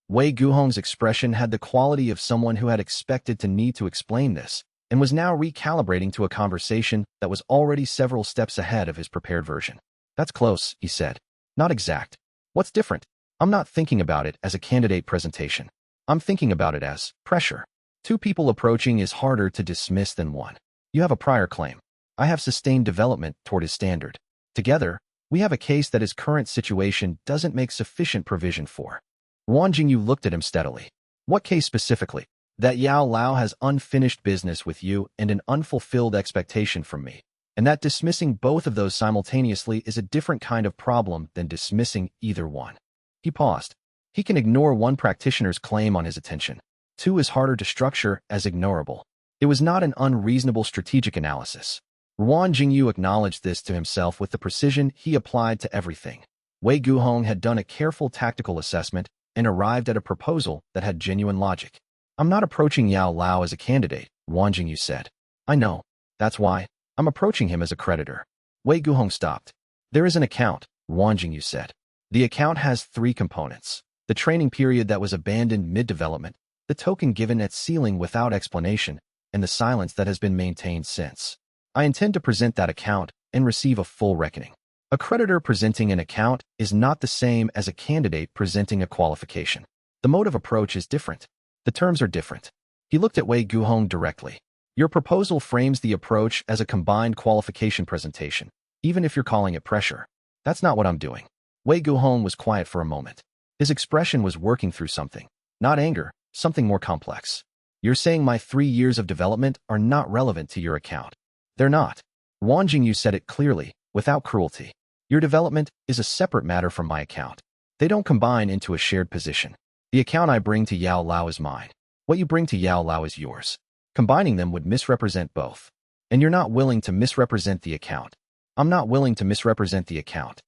Speaker 1: Wei Guhong's expression had the quality of someone who had expected to need to explain this, and was now recalibrating to a conversation that was already several steps ahead of his prepared version. That's close, he said. Not exact. What's different? I'm not thinking about it as a candidate presentation. I'm thinking about it as pressure. 2 people approaching is harder to dismiss than one. You have a prior claim. I have sustained development toward his standard. Together, we have a case that his current situation doesn't make sufficient provision for. Ruan Jingyu looked at him steadily. What case specifically? That Yao Lao has unfinished business with you and an unfulfilled expectation from me. And that dismissing both of those simultaneously is a different kind of problem than dismissing either one. He paused. He can ignore one practitioner's claim on his attention. 2 is harder to structure as ignorable. It was not an unreasonable strategic analysis. Ruan Jingyu acknowledged this to himself with the precision he applied to everything. Wei Guhong had done a careful tactical assessment and arrived at a proposal that had genuine logic. I'm not approaching Yao Lao as a candidate, Ruan Jingyu said. I know. That's why. I'm approaching him as a creditor. Wei Guhong stopped. There is an account, Ruan Jingyu said. The account has 3 components. The training period that was abandoned mid-development, the token given at ceiling without explanation, and the silence that has been maintained since. I intend to present that account and receive a full reckoning. A creditor presenting an account is not the same as a candidate presenting a qualification. The mode of approach is different. The terms are different. He looked at Wei Guhong directly. Your proposal frames the approach as a combined qualification presentation, even if you're calling it pressure. That's not what I'm doing. Wei Guhong was quiet for a moment. His expression was working through something. Not anger, something more complex. You're saying my 3 years of development are not relevant to your account. They're not. Ruan Jingyu said it clearly, without cruelty. Your development is a separate matter from my account. They don't combine into a shared position. The account I bring to Yao Lao is mine. What you bring to Yao Lao is yours. Combining them would misrepresent both. And you're not willing to misrepresent the account. I'm not willing to misrepresent the account.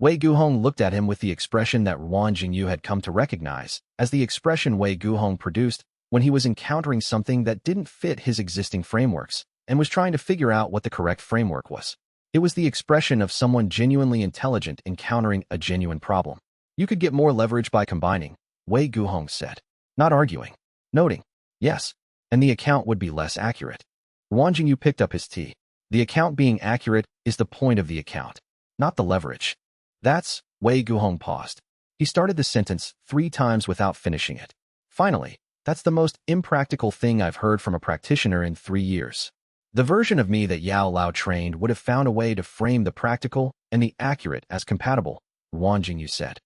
Speaker 1: Wei Guhong looked at him with the expression that Ruan Jingyu had come to recognize as the expression Wei Guhong produced when he was encountering something that didn't fit his existing frameworks and was trying to figure out what the correct framework was. It was the expression of someone genuinely intelligent encountering a genuine problem. You could get more leverage by combining, Wei Guhong said, not arguing, noting, yes, and the account would be less accurate. Ruan Jingyu picked up his tea. The account being accurate is the point of the account, not the leverage. That's, Wei Guhong paused. He started the sentence 3 times without finishing it. Finally, that's the most impractical thing I've heard from a practitioner in 3 years. The version of me that Yao Lao trained would have found a way to frame the practical and the accurate as compatible, Ruan Jingyu said.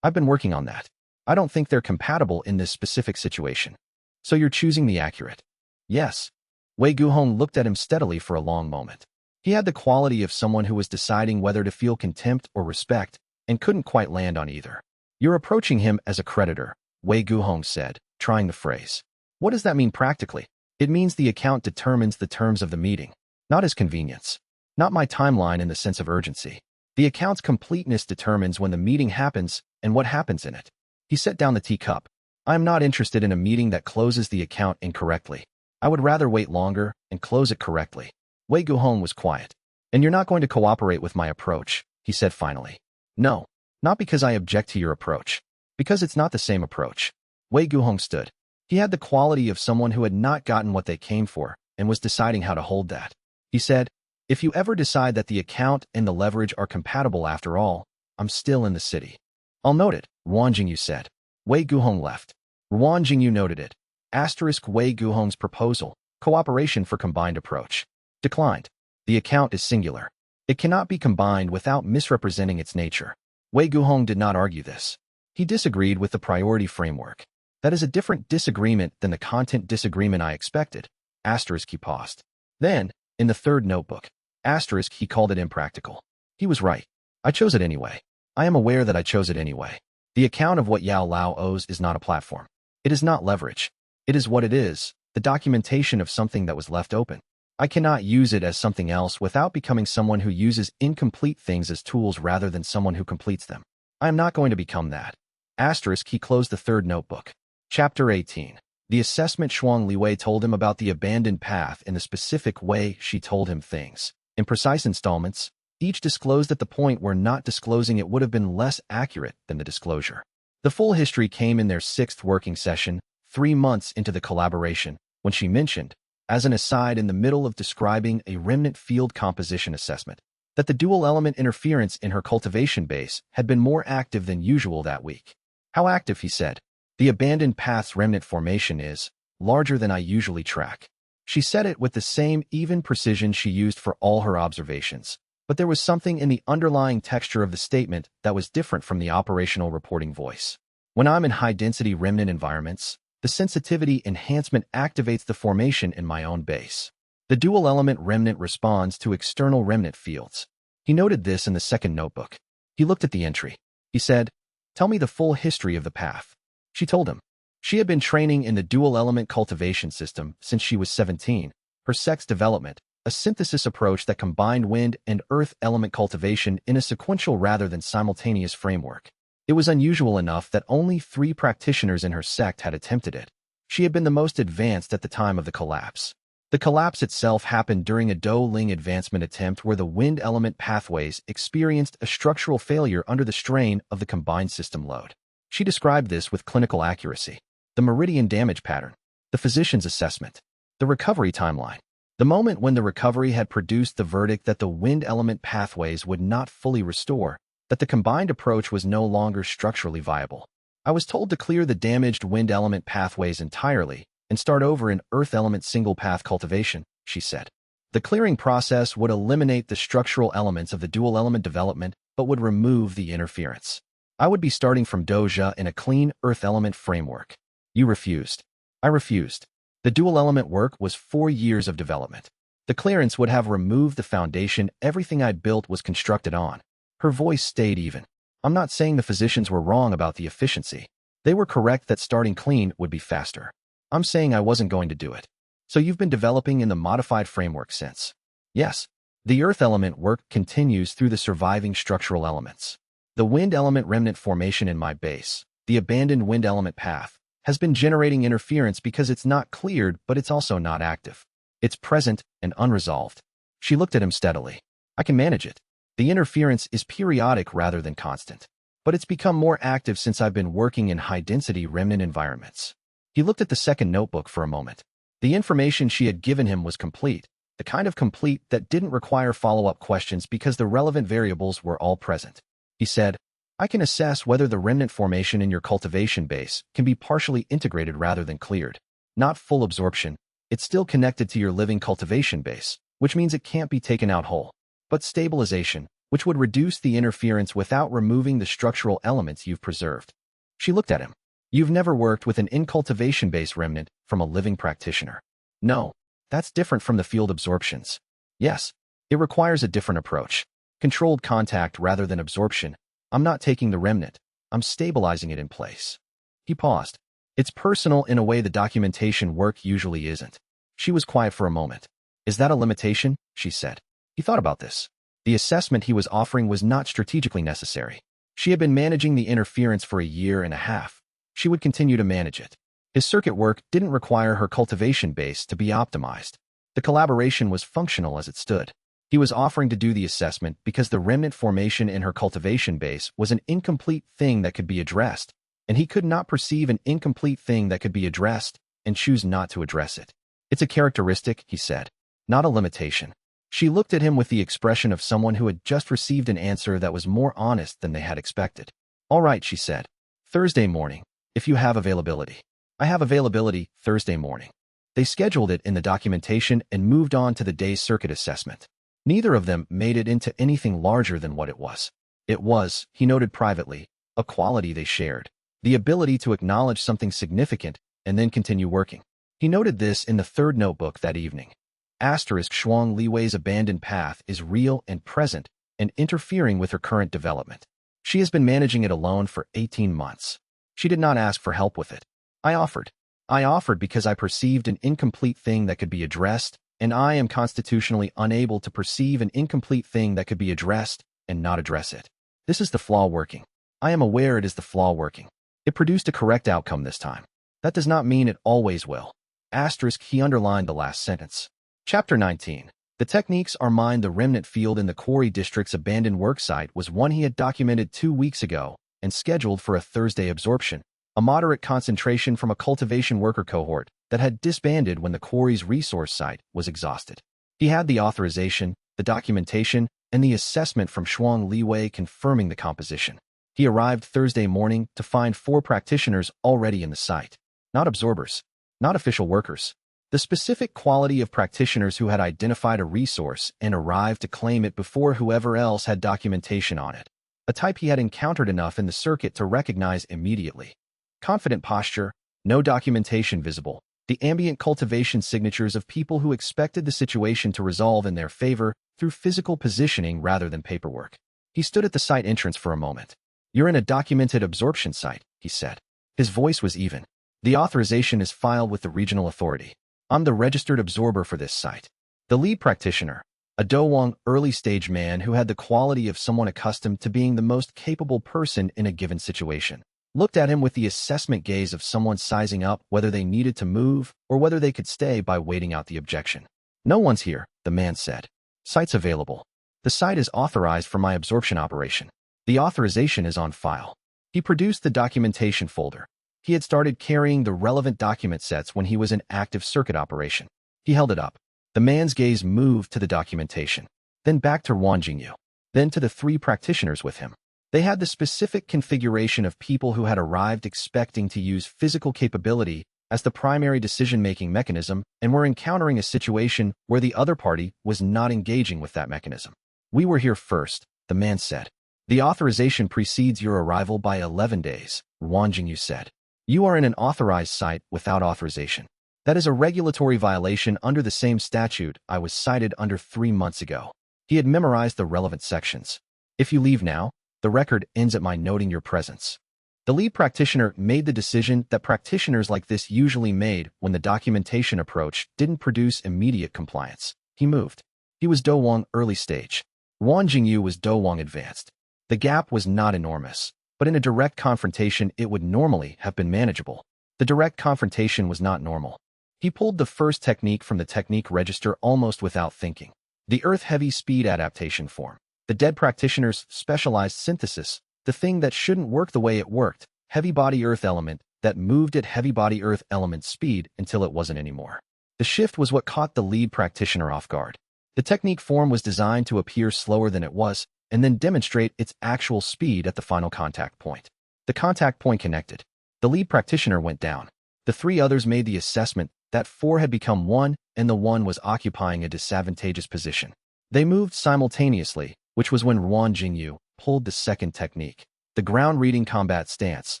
Speaker 1: I've been working on that. I don't think they're compatible in this specific situation. So you're choosing the accurate? Yes. Wei Guhong looked at him steadily for a long moment. He had the quality of someone who was deciding whether to feel contempt or respect and couldn't quite land on either. You're approaching him as a creditor, Wei Guhong said, trying the phrase. What does that mean practically? It means the account determines the terms of the meeting, not his convenience, not my timeline in the sense of urgency. The account's completeness determines when the meeting happens and what happens in it. He set down the teacup. I am not interested in a meeting that closes the account incorrectly. I would rather wait longer and close it correctly. Wei Guhong was quiet. And you're not going to cooperate with my approach, he said finally. No, not because I object to your approach. Because it's not the same approach. Wei Guhong stood. He had the quality of someone who had not gotten what they came for and was deciding how to hold that. He said, if you ever decide that the account and the leverage are compatible after all, I'm still in the city. I'll note it, Ruan Jingyu said. Wei Guhong left. Ruan Jingyu noted it. Asterisk Wei Guhong's proposal, cooperation for combined approach. Declined. The account is singular. It cannot be combined without misrepresenting its nature. Wei Guhong did not argue this. He disagreed with the priority framework. That is a different disagreement than the content disagreement I expected. Asterisk he paused. Then, in the third notebook, asterisk he called it impractical. He was right. I chose it anyway. I am aware that I chose it anyway. The account of what Yao Lao owes is not a platform. It is not leverage. It is what it is, the documentation of something that was left open. I cannot use it as something else without becoming someone who uses incomplete things as tools rather than someone who completes them. I am not going to become that. Asterisk he closed the third notebook. Chapter 18. The assessment. Shuang Liwei told him about the abandoned path in the specific way she told him things. In precise installments, each disclosed at the point where not disclosing it would have been less accurate than the disclosure. The full history came in their 6th working session, 3 months into the collaboration, when she mentioned, as an aside in the middle of describing a remnant field composition assessment, that the dual element interference in her cultivation base had been more active than usual that week. How active, he said. The abandoned path's remnant formation is larger than I usually track. She said it with the same even precision she used for all her observations, but there was something in the underlying texture of the statement that was different from the operational reporting voice. When I'm in high-density remnant environments, the sensitivity enhancement activates the formation in my own base. The dual-element remnant responds to external remnant fields. He noted this in the second notebook. He looked at the entry. He said, tell me the full history of the path. She told him. She had been training in the dual-element cultivation system since she was 17. Her sex development, a synthesis approach that combined wind and earth element cultivation in a sequential rather than simultaneous framework. It was unusual enough that only 3 practitioners in her sect had attempted it. She had been the most advanced at the time of the collapse. The collapse itself happened during a Do-Ling advancement attempt where the wind element pathways experienced a structural failure under the strain of the combined system load. She described this with clinical accuracy. The meridian damage pattern, the physician's assessment, the recovery timeline, the moment when the recovery had produced the verdict that the wind element pathways would not fully restore, that the combined approach was no longer structurally viable. I was told to clear the damaged wind element pathways entirely and start over in earth element single-path cultivation, she said. The clearing process would eliminate the structural elements of the dual element development but would remove the interference. I would be starting from Doja in a clean earth element framework. You refused. I refused. The dual element work was 4 years of development. The clearance would have removed the foundation everything I'd built was constructed on. Her voice stayed even. I'm not saying the physicians were wrong about the efficiency. They were correct that starting clean would be faster. I'm saying I wasn't going to do it. So you've been developing in the modified framework since? Yes. The earth element work continues through the surviving structural elements. The wind element remnant formation in my base, the abandoned wind element path, has been generating interference because it's not cleared, but it's also not active. It's present and unresolved. She looked at him steadily. I can manage it. The interference is periodic rather than constant. But it's become more active since I've been working in high-density remnant environments. He looked at the second notebook for a moment. The information she had given him was complete, the kind of complete that didn't require follow-up questions because the relevant variables were all present. He said, I can assess whether the remnant formation in your cultivation base can be partially integrated rather than cleared. Not full absorption. It's still connected to your living cultivation base, which means it can't be taken out whole. But stabilization, which would reduce the interference without removing the structural elements you've preserved. She looked at him. You've never worked with an in-cultivation-based remnant from a living practitioner. No, that's different from the field absorptions. Yes, it requires a different approach. Controlled contact rather than absorption. I'm not taking the remnant. I'm stabilizing it in place. He paused. It's personal in a way the documentation work usually isn't. She was quiet for a moment. Is that a limitation? She said. He thought about this. The assessment he was offering was not strategically necessary. She had been managing the interference for a year and a half. She would continue to manage it. His circuit work didn't require her cultivation base to be optimized. The collaboration was functional as it stood. He was offering to do the assessment because the remnant formation in her cultivation base was an incomplete thing that could be addressed, and he could not perceive an incomplete thing that could be addressed and choose not to address it. It's a characteristic, he said, not a limitation. She looked at him with the expression of someone who had just received an answer that was more honest than they had expected. All right, she said. Thursday morning, if you have availability. I have availability Thursday morning. They scheduled it in the documentation and moved on to the day's circuit assessment. Neither of them made it into anything larger than what it was. It was, he noted privately, a quality they shared. The ability to acknowledge something significant and then continue working. He noted this in the third notebook that evening. Asterisk Shuang Liwei's abandoned path is real and present and interfering with her current development. She has been managing it alone for 18 months. She did not ask for help with it. I offered. I offered because I perceived an incomplete thing that could be addressed, and I am constitutionally unable to perceive an incomplete thing that could be addressed and not address it. This is the flaw working. I am aware it is the flaw working. It produced a correct outcome this time. That does not mean it always will. Asterisk he underlined the last sentence. Chapter 19. The techniques are mined. The remnant field in the Quarry District's abandoned worksite was one he had documented 2 weeks ago and scheduled for a Thursday absorption, a moderate concentration from a cultivation worker cohort that had disbanded when the quarry's resource site was exhausted. He had the authorization, the documentation, and the assessment from Shuang Liwei confirming the composition. He arrived Thursday morning to find 4 practitioners already in the site. Not absorbers, not official workers. The specific quality of practitioners who had identified a resource and arrived to claim it before whoever else had documentation on it. A type he had encountered enough in the circuit to recognize immediately. Confident posture, no documentation visible. The ambient cultivation signatures of people who expected the situation to resolve in their favor through physical positioning rather than paperwork. He stood at the site entrance for a moment. You're in a documented absorption site, he said. His voice was even. The authorization is filed with the regional authority. I'm the registered absorber for this site. The lead practitioner, a Dowang early-stage man who had the quality of someone accustomed to being the most capable person in a given situation, looked at him with the assessment gaze of someone sizing up whether they needed to move or whether they could stay by waiting out the objection. No one's here, the man said. Site's available. The site is authorized for my absorption operation. The authorization is on file. He produced the documentation folder. He had started carrying the relevant document sets when he was in active circuit operation. He held it up. The man's gaze moved to the documentation, then back to Wang Jingyu, then to the 3 practitioners with him. They had the specific configuration of people who had arrived expecting to use physical capability as the primary decision-making mechanism and were encountering a situation where the other party was not engaging with that mechanism. We were here first, the man said. The authorization precedes your arrival by 11 days, Wang Jingyu said. You are in an authorized site without authorization. That is a regulatory violation under the same statute I was cited under 3 months ago. He had memorized the relevant sections. If you leave now, the record ends at my noting your presence. The lead practitioner made the decision that practitioners like this usually made when the documentation approach didn't produce immediate compliance. He moved. He was Do Wang early stage. Wan Jingyu was Do Wang advanced. The gap was not enormous, but in a direct confrontation it would normally have been manageable. The direct confrontation was not normal. He pulled the first technique from the technique register almost without thinking. The Earth-heavy speed adaptation form. The dead practitioner's specialized synthesis, the thing that shouldn't work the way it worked, heavy body Earth element that moved at heavy body Earth element speed until it wasn't anymore. The shift was what caught the lead practitioner off guard. The technique form was designed to appear slower than it was and then demonstrate its actual speed at the final contact point. The contact point connected. The lead practitioner went down. The 3 others made the assessment that 4 had become 1 and the 1 was occupying a disadvantageous position. They moved simultaneously, which was when Wan Jingyu pulled the second technique, the ground-reading combat stance,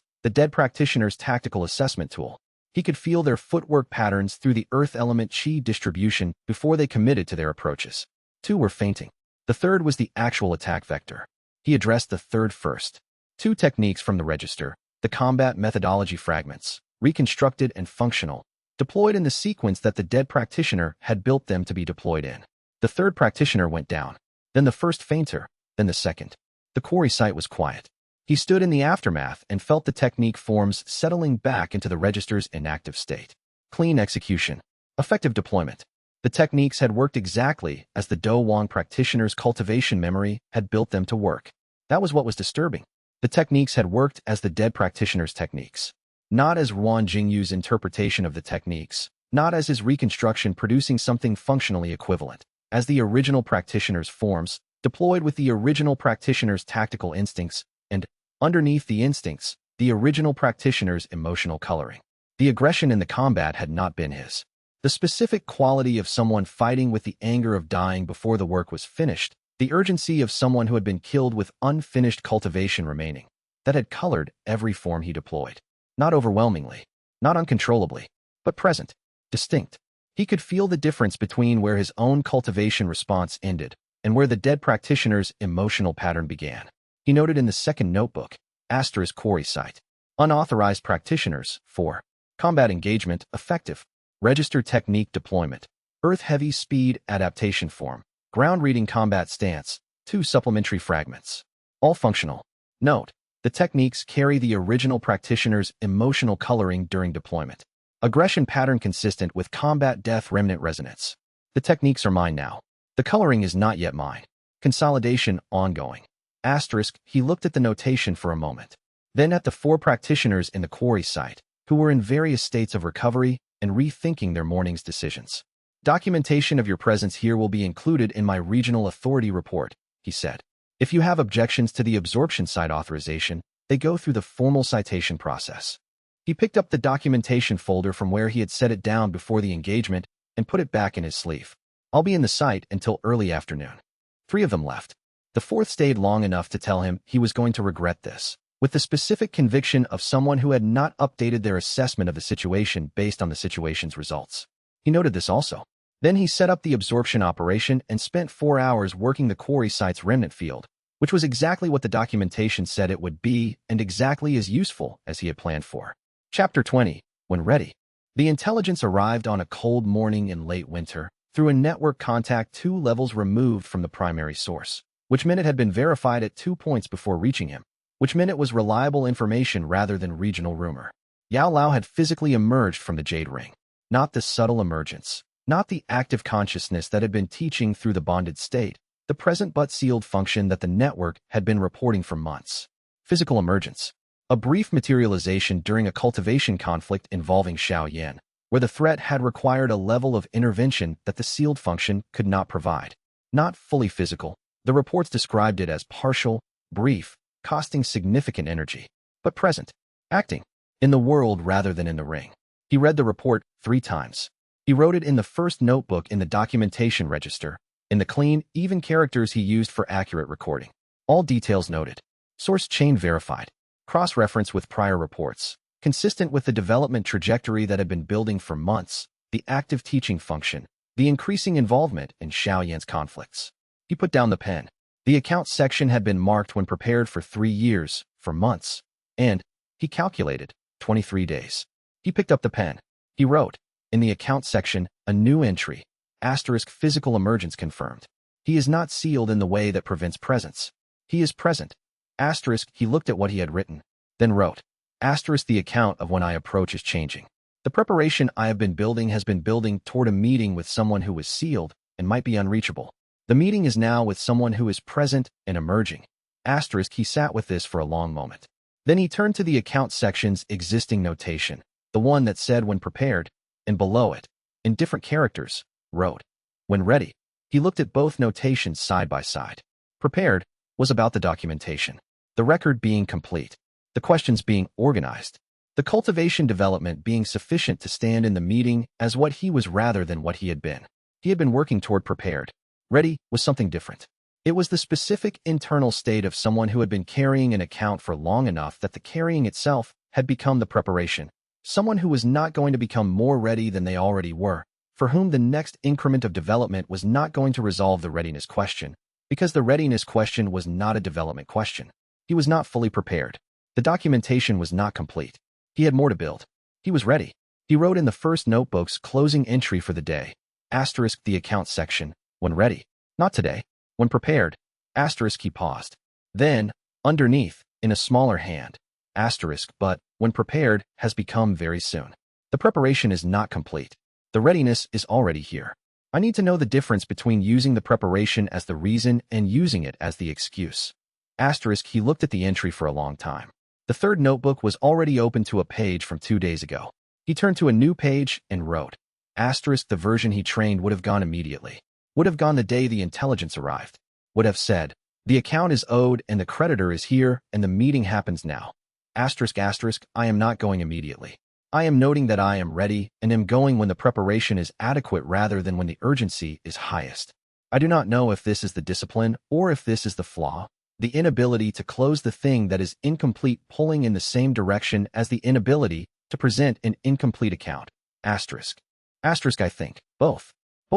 Speaker 1: the dead practitioner's tactical assessment tool. He could feel their footwork patterns through the earth element chi distribution before they committed to their approaches. 2 were feinting. The third was the actual attack vector. He addressed the third first. 2 techniques from the register, the combat methodology fragments, reconstructed and functional, deployed in the sequence that the dead practitioner had built them to be deployed in. The third practitioner went down, then the first feinter, then the second. The quarry site was quiet. He stood in the aftermath and felt the technique forms settling back into the register's inactive state. Clean execution. Effective deployment. The techniques had worked exactly as the Do Wang practitioner's cultivation memory had built them to work. That was what was disturbing. The techniques had worked as the dead practitioner's techniques. Not as Wan Jingyu's interpretation of the techniques, not as his reconstruction producing something functionally equivalent, as the original practitioner's forms, deployed with the original practitioner's tactical instincts, and, underneath the instincts, the original practitioner's emotional coloring. The aggression in the combat had not been his. The specific quality of someone fighting with the anger of dying before the work was finished, the urgency of someone who had been killed with unfinished cultivation remaining, that had colored every form he deployed. Not overwhelmingly, not uncontrollably, but present, distinct. He could feel the difference between where his own cultivation response ended and where the dead practitioner's emotional pattern began. He noted in the second notebook, * quarry site. Unauthorized practitioners, 4. Combat engagement, effective. Register technique deployment. Earth-heavy speed adaptation form. Ground-reading combat stance, 2 supplementary fragments. All functional. Note, the techniques carry the original practitioner's emotional coloring during deployment. Aggression pattern consistent with combat death remnant resonance. The techniques are mine now. The coloring is not yet mine. Consolidation ongoing. * He looked at the notation for a moment. Then at the 4 practitioners in the quarry site, who were in various states of recovery and rethinking their morning's decisions. Documentation of your presence here will be included in my regional authority report, he said. If you have objections to the absorption site authorization, they go through the formal citation process. He picked up the documentation folder from where he had set it down before the engagement and put it back in his sleeve. I'll be in the site until early afternoon. 3 of them left. The 4th stayed long enough to tell him he was going to regret this, with the specific conviction of someone who had not updated their assessment of the situation based on the situation's results. He noted this also. Then he set up the absorption operation and spent 4 hours working the quarry site's remnant field, which was exactly what the documentation said it would be and exactly as useful as he had planned for. Chapter 20. When ready. The intelligence arrived on a cold morning in late winter through a network contact 2 levels removed from the primary source, which meant it had been verified at 2 points before reaching him, which meant it was reliable information rather than regional rumor. Yao Lao had physically emerged from the Jade Ring, not the subtle emergence, not the active consciousness that had been teaching through the bonded state, the present but sealed function that the network had been reporting for months. Physical emergence. A brief materialization during a cultivation conflict involving Xiao Yan, where the threat had required a level of intervention that the sealed function could not provide. Not fully physical, the reports described it as partial, brief, costing significant energy, but present, acting, in the world rather than in the ring. He read the report 3 times. He wrote it in the first notebook in the documentation register, in the clean, even characters he used for accurate recording. All details noted. Source chain verified. Cross-reference with prior reports. Consistent with the development trajectory that had been building for months, the active teaching function, the increasing involvement in Xiao Yan's conflicts. He put down the pen. The account section had been marked when prepared for 3 years, for months, and, he calculated, 23 days. He picked up the pen. He wrote, in the account section, a new entry, asterisk physical emergence confirmed. He is not sealed in the way that prevents presence. He is present. Asterisk, he looked at what he had written, then wrote, asterisk, the account of when I approach is changing. The preparation I have been building has been building toward a meeting with someone who is sealed and might be unreachable. The meeting is now with someone who is present and emerging. Asterisk, he sat with this for a long moment. Then he turned to the account section's existing notation, the one that said when prepared, and below it, in different characters, wrote, when ready. He looked at both notations side by side. Prepared was about the documentation, the record being complete, the questions being organized, the cultivation development being sufficient to stand in the meeting as what he was rather than what he had been. He had been working toward prepared. Ready was something different. It was the specific internal state of someone who had been carrying an account for long enough that the carrying itself had become the preparation. Someone who was not going to become more ready than they already were, for whom the next increment of development was not going to resolve the readiness question, because the readiness question was not a development question. He was not fully prepared. The documentation was not complete. He had more to build. He was ready. He wrote in the first notebook's closing entry for the day, asterisk the account section, when ready, not today, when prepared, asterisk he paused. Then, underneath, in a smaller hand, asterisk but, when prepared, has become very soon. The preparation is not complete. The readiness is already here. I need to know the difference between using the preparation as the reason and using it as the excuse. Asterisk he looked at the entry for a long time. The third notebook was already open to a page from 2 days ago. He turned to a new page and wrote, asterisk the version he trained would have gone immediately. Would have gone the day the intelligence arrived. Would have said, the account is owed and the creditor is here and the meeting happens now. Asterisk asterisk, I am not going immediately. I am noting that I am ready and am going when the preparation is adequate rather than when the urgency is highest. I do not know if this is the discipline or if this is the flaw, the inability to close the thing that is incomplete pulling in the same direction as the inability to present an incomplete account. Asterisk. Asterisk I think, both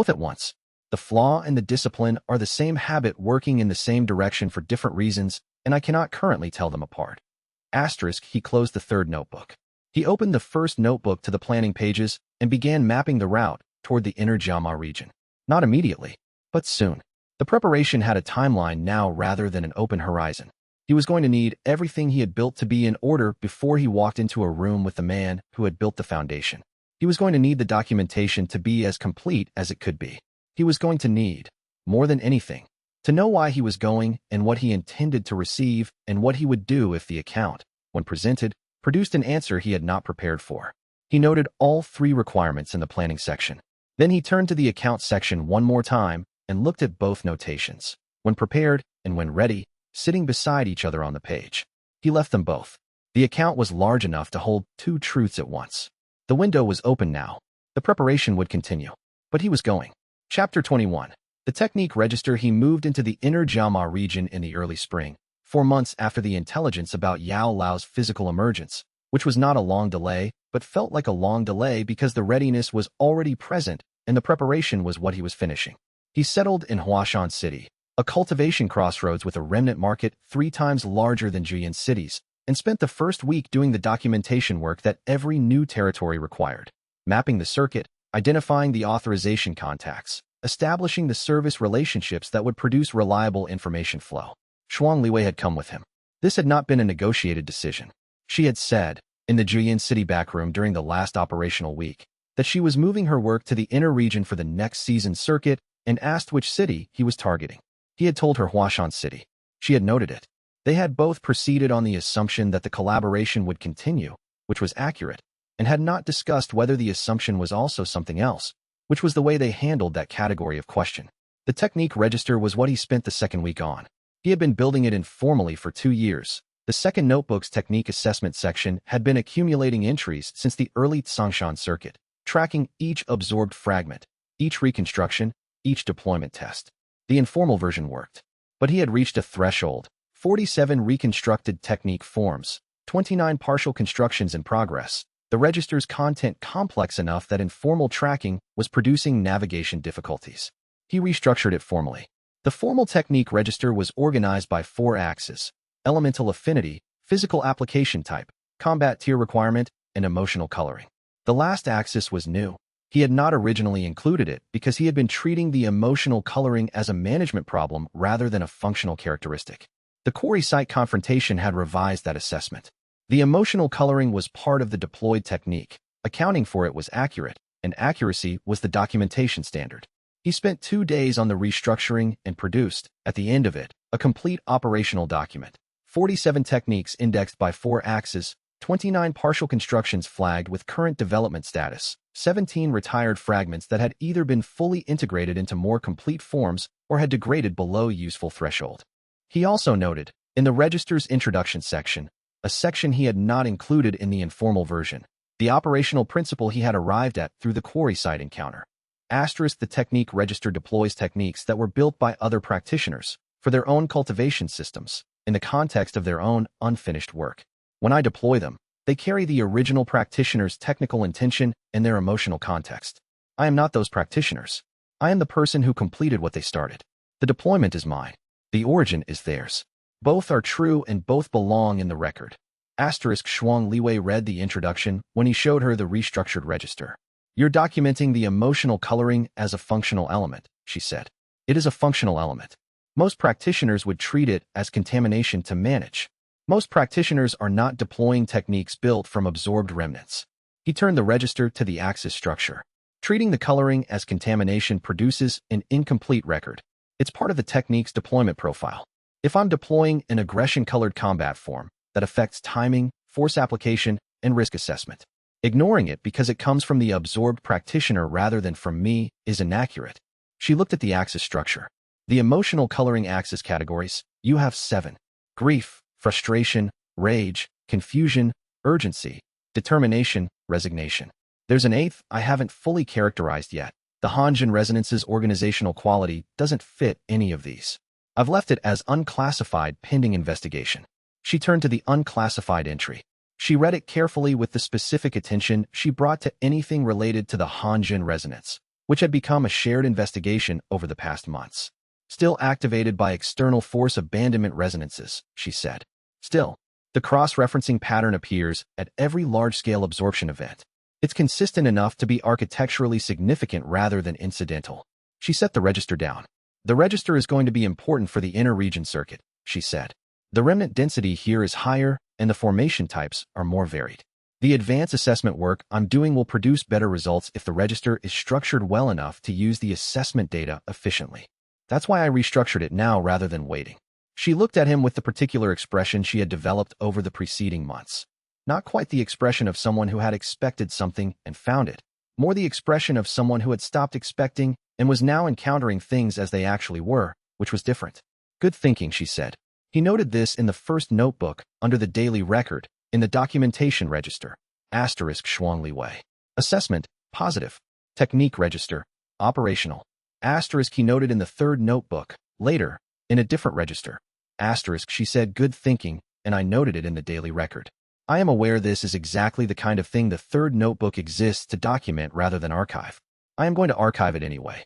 Speaker 1: at once. The flaw and the discipline are the same habit working in the same direction for different reasons, and I cannot currently tell them apart. Asterisk, he closed the third notebook. He opened the first notebook to the planning pages and began mapping the route toward the inner Jama region. Not immediately, but soon. The preparation had a timeline now rather than an open horizon. He was going to need everything he had built to be in order before he walked into a room with the man who had built the foundation. He was going to need the documentation to be as complete as it could be. He was going to need, more than anything, to know why he was going and what he intended to receive and what he would do if the account, when presented, produced an answer he had not prepared for. He noted all 3 requirements in the planning section. Then he turned to the account section one more time and looked at both notations, when prepared and when ready, sitting beside each other on the page. He left them both. The account was large enough to hold 2 truths at once. The window was open now. The preparation would continue. But he was going. Chapter 21. The technique register. He moved into the inner Jama region in the early spring, 4 months after the intelligence about Yao Lao's physical emergence, which was not a long delay, but felt like a long delay because the readiness was already present and the preparation was what he was finishing. He settled in Huashan City, a cultivation crossroads with a remnant market 3 times larger than Juyan cities, and spent the first week doing the documentation work that every new territory required, mapping the circuit, identifying the authorization contacts, establishing the service relationships that would produce reliable information flow. Shuang Liwei had come with him. This had not been a negotiated decision. She had said, in the Juyan City backroom during the last operational week, that she was moving her work to the inner region for the next season circuit and asked which city he was targeting. He had told her Huashan City. She had noted it. They had both proceeded on the assumption that the collaboration would continue, which was accurate, and had not discussed whether the assumption was also something else, which was the way they handled that category of question. The technique register was what he spent the second week on. He had been building it informally for 2 years. The second notebook's technique assessment section had been accumulating entries since the early Tsongshan circuit, tracking each absorbed fragment, each reconstruction, each deployment test. The informal version worked, but he had reached a threshold, 47 reconstructed technique forms, 29 partial constructions in progress, The register's content complex enough that informal tracking was producing navigation difficulties. He restructured it formally. The formal technique register was organized by 4 axes: elemental affinity, physical application type, combat tier requirement, and emotional coloring. The last axis was new. He had not originally included it because he had been treating the emotional coloring as a management problem rather than a functional characteristic. The query site confrontation had revised that assessment. The emotional coloring was part of the deployed technique. Accounting for it was accurate, and accuracy was the documentation standard. He spent 2 days on the restructuring and produced, at the end of it, a complete operational document. 47 techniques indexed by 4 axes, 29 partial constructions flagged with current development status, 17 retired fragments that had either been fully integrated into more complete forms or had degraded below useful threshold. He also noted, in the register's introduction section, a section he had not included in the informal version, the operational principle he had arrived at through the query site encounter. The technique register deploys techniques that were built by other practitioners for their own cultivation systems in the context of their own unfinished work. When I deploy them, they carry the original practitioner's technical intention and their emotional context. I am not those practitioners. I am the person who completed what they started. The deployment is mine. The origin is theirs. Both are true and both belong in the record. Shuang Liwei read the introduction when he showed her the restructured register. You're documenting the emotional coloring as a functional element, she said. It is a functional element. Most practitioners would treat it as contamination to manage. Most practitioners are not deploying techniques built from absorbed remnants. He turned the register to the axis structure. Treating the coloring as contamination produces an incomplete record. It's part of the technique's deployment profile. If I'm deploying an aggression-colored combat form that affects timing, force application, and risk assessment, ignoring it because it comes from the absorbed practitioner rather than from me is inaccurate. She looked at the axis structure. The emotional coloring axis categories, you have 7. Grief, frustration, rage, confusion, urgency, determination, resignation. There's an 8th I haven't fully characterized yet. The Hanjin resonance's organizational quality doesn't fit any of these. I've left it as unclassified pending investigation. She turned to the unclassified entry. She read it carefully with the specific attention she brought to anything related to the Hanjin resonance, which had become a shared investigation over the past months. Still activated by external force abandonment resonances, she said. Still, the cross-referencing pattern appears at every large-scale absorption event. It's consistent enough to be architecturally significant rather than incidental. She set the register down. The register is going to be important for the inner region circuit, she said. The remnant density here is higher, and the formation types are more varied. The advanced assessment work I'm doing will produce better results if the register is structured well enough to use the assessment data efficiently. That's why I restructured it now rather than waiting. She looked at him with the particular expression she had developed over the preceding months. Not quite the expression of someone who had expected something and found it, more the expression of someone who had stopped expecting and was now encountering things as they actually were, which was different. Good thinking, she said. He noted this in the first notebook, under the daily record, in the documentation register, Shuang Liwei. Assessment, positive. Technique register, operational. He noted in the third notebook, later, in a different register. She said good thinking, and I noted it in the daily record. I am aware this is exactly the kind of thing the third notebook exists to document rather than archive. I am going to archive it anyway.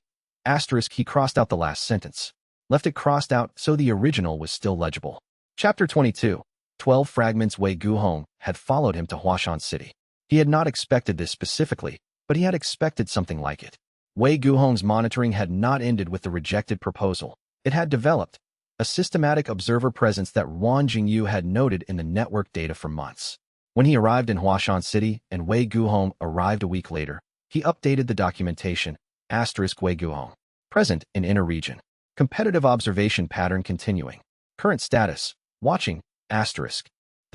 Speaker 1: He crossed out the last sentence. Left it crossed out so the original was still legible. Chapter 22. 12 fragments. Wei Guhong had followed him to Huashan City. He had not expected this specifically, but he had expected something like it. Wei Guhong's monitoring had not ended with the rejected proposal. It had developed a systematic observer presence that Wang Jingyu had noted in the network data for months. When he arrived in Huashan City and Wei Guhong arrived a week later, he updated the documentation, Wei Guhong. Present in inner region. Competitive observation pattern continuing. Current status, watching, The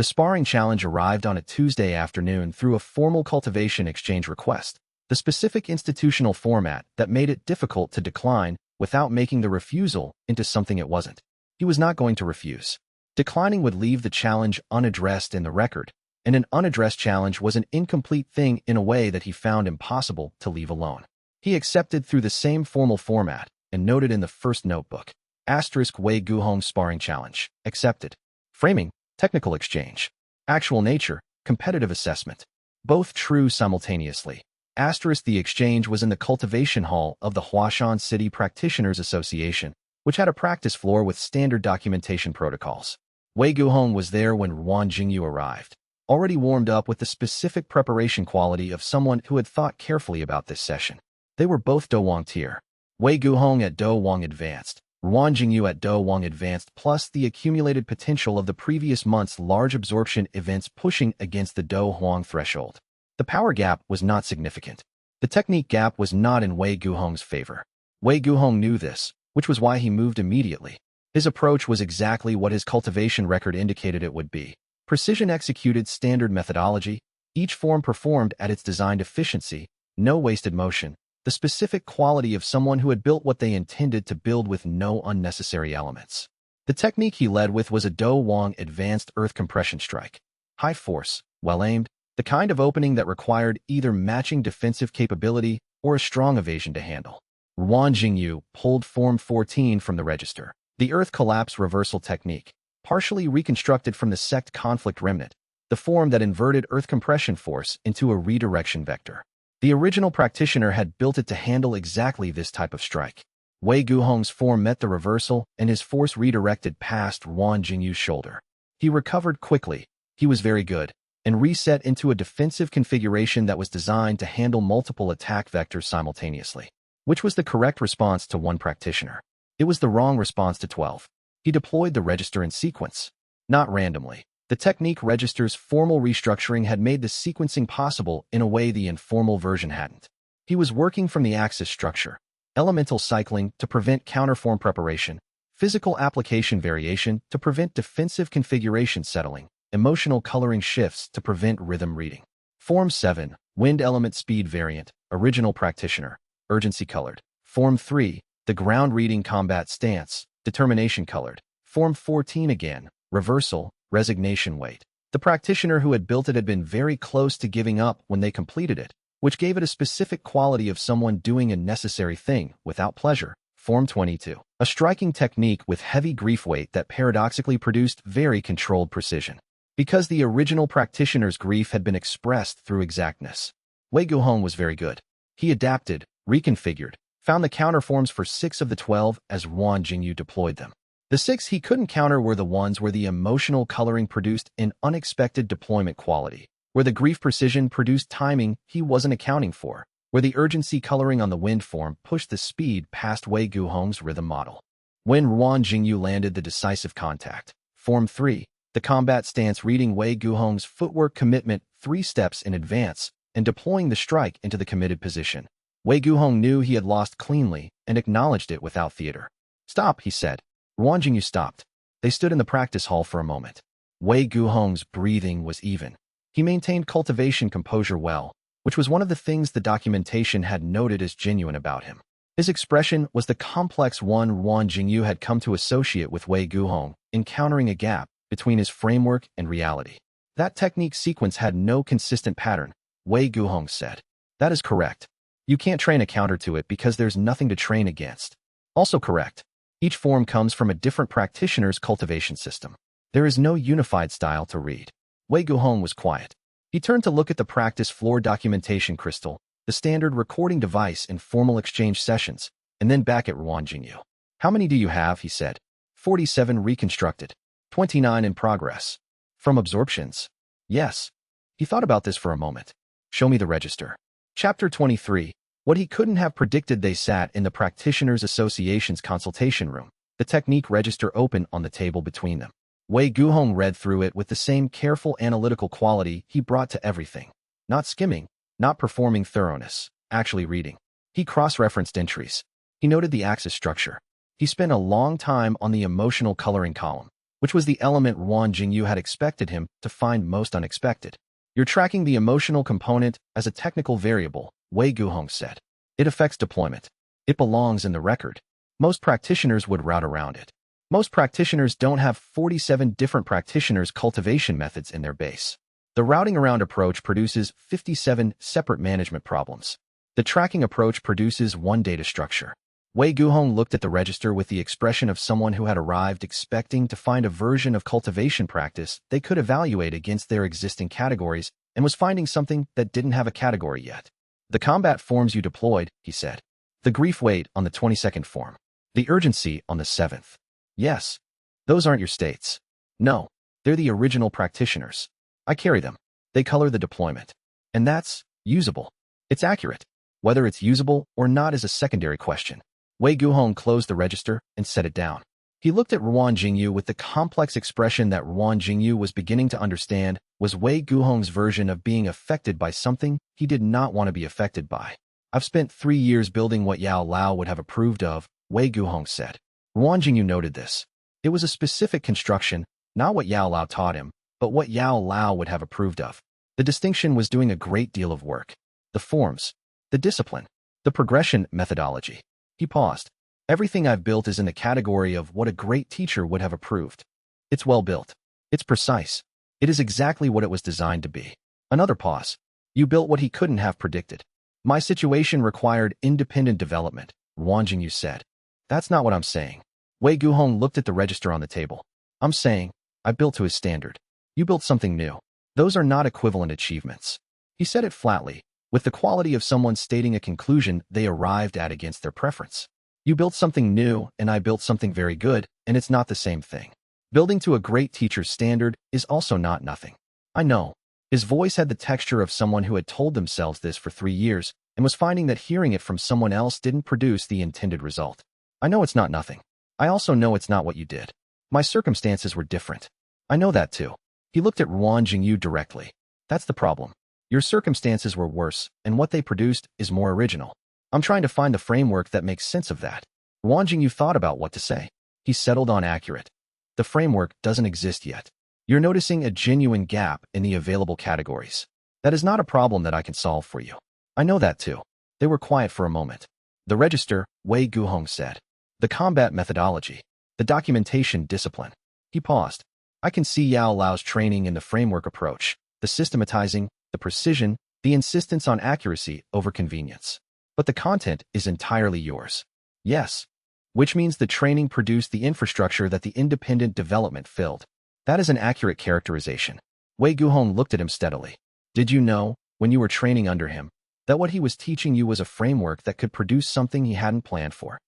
Speaker 1: sparring challenge arrived on a Tuesday afternoon through a formal cultivation exchange request, the specific institutional format that made it difficult to decline without making the refusal into something it wasn't. He was not going to refuse. Declining would leave the challenge unaddressed in the record, and an unaddressed challenge was an incomplete thing in a way that he found impossible to leave alone. He accepted through the same formal format and noted in the first notebook, Wei Guhong sparring challenge, accepted. Framing, technical exchange. Actual nature, competitive assessment. Both true simultaneously. Asterisk the exchange was in the cultivation hall of the Huashan City Practitioners Association, which had a practice floor with standard documentation protocols. Wei Guhong was there when Wan Jingyu arrived, already warmed up with the specific preparation quality of someone who had thought carefully about this session. They were both Do Wang tier. Wei Guhong at Do Wang Advanced, Wan Jingyu at Do Wang Advanced, plus the accumulated potential of the previous month's large absorption events pushing against the Do Huang threshold. The power gap was not significant. The technique gap was not in Wei Guhong's favor. Wei Guhong knew this, which was why he moved immediately. His approach was exactly what his cultivation record indicated it would be. Precision-executed standard methodology, each form performed at its designed efficiency, no wasted motion, the specific quality of someone who had built what they intended to build with no unnecessary elements. The technique he led with was a Do Wang Advanced Earth Compression Strike. High force, well-aimed, the kind of opening that required either matching defensive capability or a strong evasion to handle. Wan Jingyu pulled Form 14 from the register. The Earth Collapse Reversal Technique, partially reconstructed from the Sect Conflict Remnant, the form that inverted Earth compression force into a redirection vector. The original practitioner had built it to handle exactly this type of strike. Wei Guhong's form met the reversal, and his force redirected past Wan Jingyu's shoulder. He recovered quickly, he was very good, and reset into a defensive configuration that was designed to handle multiple attack vectors simultaneously, which was the correct response to one practitioner. It was the wrong response to 12. He deployed the register in sequence, not randomly. The technique register's formal restructuring had made the sequencing possible in a way the informal version hadn't. He was working from the axis structure, elemental cycling to prevent counterform preparation, physical application variation to prevent defensive configuration settling, emotional coloring shifts to prevent rhythm reading. Form 7, Wind Element Speed Variant, Original Practitioner, Urgency Colored. Form 3, the Ground Reading Combat Stance, Determination Colored. Form 14 again, Reversal, Resignation Weight. The practitioner who had built it had been very close to giving up when they completed it, which gave it a specific quality of someone doing a necessary thing without pleasure. Form 22, a striking technique with heavy grief weight that paradoxically produced very controlled precision. Because the original practitioner's grief had been expressed through exactness. Wei Guhong was very good. He adapted, reconfigured, found the counterforms for 6 of the 12 as Wan Jingyu deployed them. The 6 he couldn't counter were the ones where the emotional coloring produced an unexpected deployment quality, where the grief precision produced timing he wasn't accounting for, where the urgency coloring on the wind form pushed the speed past Wei Guhong's rhythm model. When Wan Jingyu landed the decisive contact, Form 3, the combat stance reading Wei Guhong's footwork commitment 3 steps in advance and deploying the strike into the committed position. Wei Guhong knew he had lost cleanly and acknowledged it without theater. Stop, he said. Wan Jingyu stopped. They stood in the practice hall for a moment. Wei Guhong's breathing was even. He maintained cultivation composure well, which was one of the things the documentation had noted as genuine about him. His expression was the complex one Wan Jingyu had come to associate with Wei Guhong, encountering a gap between his framework and reality. That technique sequence had no consistent pattern, Wei Guhong said. That is correct. You can't train a counter to it because there's nothing to train against. Also correct. Each form comes from a different practitioner's cultivation system. There is no unified style to read. Wei Guhong was quiet. He turned to look at the practice floor documentation crystal, the standard recording device in formal exchange sessions, and then back at Wan Jingyu. How many do you have, he said. 47 reconstructed. 29 in progress. From absorptions? Yes. He thought about this for a moment. Show me the register. Chapter 23. What he couldn't have predicted. They sat in the Practitioners Association's consultation room, the technique register open on the table between them. Wei Guhong read through it with the same careful analytical quality he brought to everything. Not skimming, not performing thoroughness, actually reading. He cross-referenced entries. He noted the axis structure. He spent a long time on the emotional coloring column, which was the element Wan Jingyu had expected him to find most unexpected. You're tracking the emotional component as a technical variable, Wei Guhong said. It affects deployment. It belongs in the record. Most practitioners would route around it. Most practitioners don't have 47 different practitioners' cultivation methods in their base. The routing around approach produces 57 separate management problems. The tracking approach produces one data structure. Wei Guhong looked at the register with the expression of someone who had arrived expecting to find a version of cultivation practice they could evaluate against their existing categories and was finding something that didn't have a category yet. The combat forms you deployed, he said. The grief weight on the 22nd form. The urgency on the 7th. Yes. Those aren't your states. No. They're the original practitioners. I carry them. They color the deployment. And that's usable. It's accurate. Whether it's usable or not is a secondary question. Wei Guhong closed the register and set it down. He looked at Ruan Jingyu with the complex expression that Ruan Jingyu was beginning to understand was Wei Guhong's version of being affected by something he did not want to be affected by. I've spent 3 years building what Yao Lao would have approved of, Wei Guhong said. Ruan Jingyu noted this. It was a specific construction, not what Yao Lao taught him, but what Yao Lao would have approved of. The distinction was doing a great deal of work. The forms, the discipline, the progression methodology. He paused. Everything I've built is in the category of what a great teacher would have approved. It's well built. It's precise. It is exactly what it was designed to be. Another pause. You built what he couldn't have predicted. My situation required independent development, Ruan Jingyu said. That's not what I'm saying. Wei Guhong looked at the register on the table. I'm saying, I built to his standard. You built something new. Those are not equivalent achievements. He said it flatly, with the quality of someone stating a conclusion they arrived at against their preference. You built something new, and I built something very good, and it's not the same thing. Building to a great teacher's standard is also not nothing. I know. His voice had the texture of someone who had told themselves this for 3 years and was finding that hearing it from someone else didn't produce the intended result. I know it's not nothing. I also know it's not what you did. My circumstances were different. I know that too. He looked at Ruan Jingyu directly. That's the problem. Your circumstances were worse, and what they produced is more original. I'm trying to find the framework that makes sense of that. Ruan Jingyu thought about what to say. He settled on accurate. The framework doesn't exist yet. You're noticing a genuine gap in the available categories. That is not a problem that I can solve for you. I know that too. They were quiet for a moment. The register, Wei Guhong said. The combat methodology. The documentation discipline. He paused. I can see Yao Lao's training in the framework approach, the systematizing, the precision, the insistence on accuracy over convenience. But the content is entirely yours. Yes. Which means the training produced the infrastructure that the independent development filled. That is an accurate characterization. Wei Guhong looked at him steadily. Did you know, when you were training under him, that what he was teaching you was a framework that could produce something he hadn't planned for?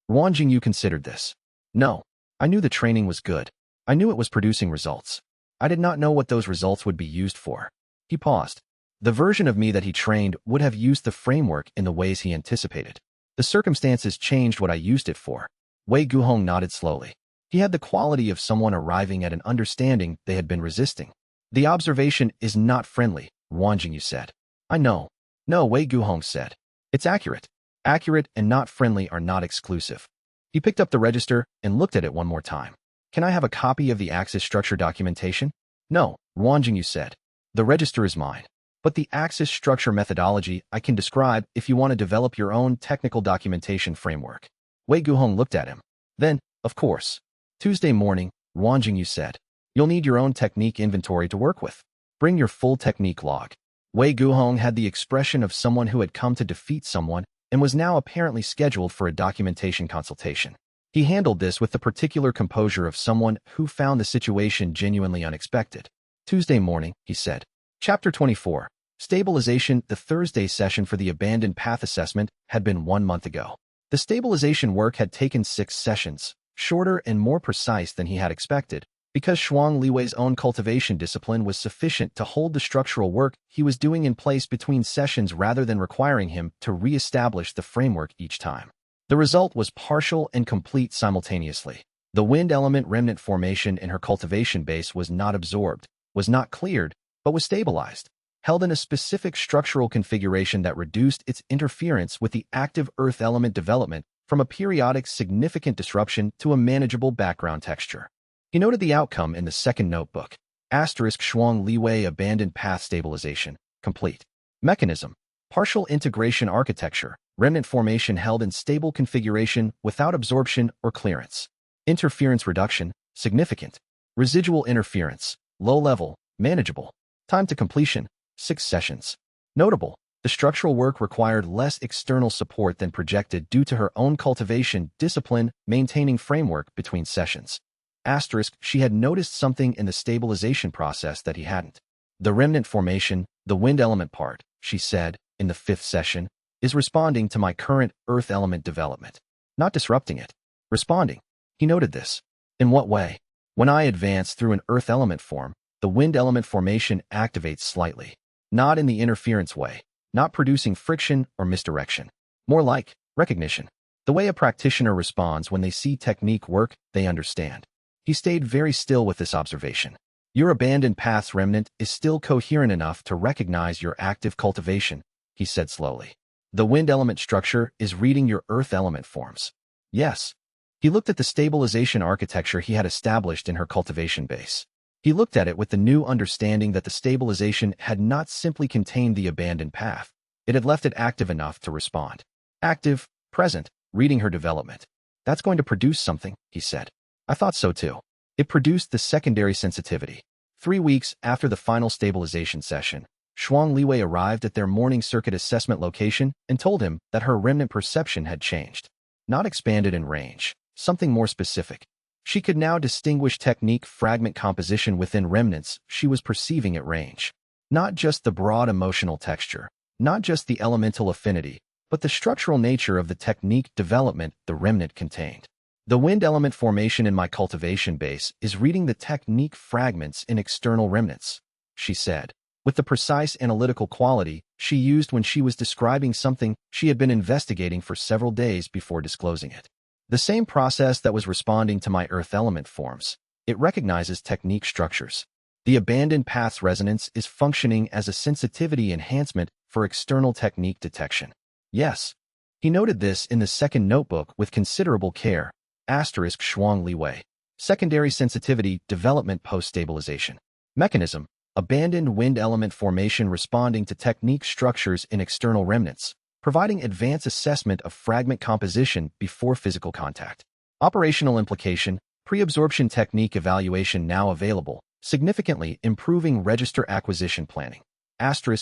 Speaker 1: Ruan Jingyu considered this. No. I knew the training was good. I knew it was producing results. I did not know what those results would be used for. He paused. The version of me that he trained would have used the framework in the ways he anticipated. The circumstances changed what I used it for. Wei Guhong nodded slowly. He had the quality of someone arriving at an understanding they had been resisting. The observation is not friendly, Ruan Jingyu said. I know. No, Wei Guhong said. It's accurate. Accurate and not friendly are not exclusive. He picked up the register and looked at it one more time. Can I have a copy of the axis structure documentation? No, Ruan Jingyu said. The register is mine. But the axis structure methodology I can describe if you want to develop your own technical documentation framework. Wei Guhong looked at him. Then, of course. Tuesday morning, Ruan Jingyu said. You'll need your own technique inventory to work with. Bring your full technique log. Wei Guhong had the expression of someone who had come to defeat someone and was now apparently scheduled for a documentation consultation. He handled this with the particular composure of someone who found the situation genuinely unexpected. Tuesday morning, he said. Chapter 24. Stabilization. The Thursday session for the abandoned path assessment had been 1 month ago. The stabilization work had taken 6 sessions, shorter and more precise than he had expected, because Shuang Liwei's own cultivation discipline was sufficient to hold the structural work he was doing in place between sessions rather than requiring him to re-establish the framework each time. The result was partial and complete simultaneously. The wind element remnant formation in her cultivation base was not absorbed, was not cleared, but was stabilized, held in a specific structural configuration that reduced its interference with the active earth element development from a periodic significant disruption to a manageable background texture. He noted the outcome in the second notebook. Asterisk Shuang Liwei abandoned path stabilization, complete. Mechanism. Partial integration architecture, remnant formation held in stable configuration without absorption or clearance. Interference reduction, significant. Residual interference, low level, manageable. Time to completion, 6 sessions. Notable. The structural work required less external support than projected due to her own cultivation discipline maintaining framework between sessions. Asterisk, she had noticed something in the stabilization process that he hadn't. The remnant formation, the wind element part, she said, in the 5th session, is responding to my current earth element development, not disrupting it. Responding. He noted this. In what way? When I advance through an earth element form, the wind element formation activates slightly, not in the interference way, not producing friction or misdirection. More like recognition. The way a practitioner responds when they see technique work, they understand. He stayed very still with this observation. Your abandoned path's remnant is still coherent enough to recognize your active cultivation, he said slowly. The wind element structure is reading your earth element forms. Yes. He looked at the stabilization architecture he had established in her cultivation base. He looked at it with the new understanding that the stabilization had not simply contained the abandoned path. It had left it active enough to respond. Active, present, reading her development. That's going to produce something, he said. I thought so too. It produced the secondary sensitivity. 3 weeks after the final stabilization session, Shuang Liwei arrived at their morning circuit assessment location and told him that her remnant perception had changed. Not expanded in range, something more specific. She could now distinguish technique fragment composition within remnants she was perceiving at range. Not just the broad emotional texture, not just the elemental affinity, but the structural nature of the technique development the remnant contained. The wind element formation in my cultivation base is reading the technique fragments in external remnants, she said, with the precise analytical quality she used when she was describing something she had been investigating for several days before disclosing it. The same process that was responding to my earth element forms. It recognizes technique structures. The abandoned path's resonance is functioning as a sensitivity enhancement for external technique detection. Yes. He noted this in the second notebook with considerable care. Shuang Liwei. Secondary sensitivity development post-stabilization. Mechanism. Abandoned wind element formation responding to technique structures in external remnants, providing advanced assessment of fragment composition before physical contact. Operational implication. Pre-absorption technique evaluation now available, significantly improving register acquisition planning.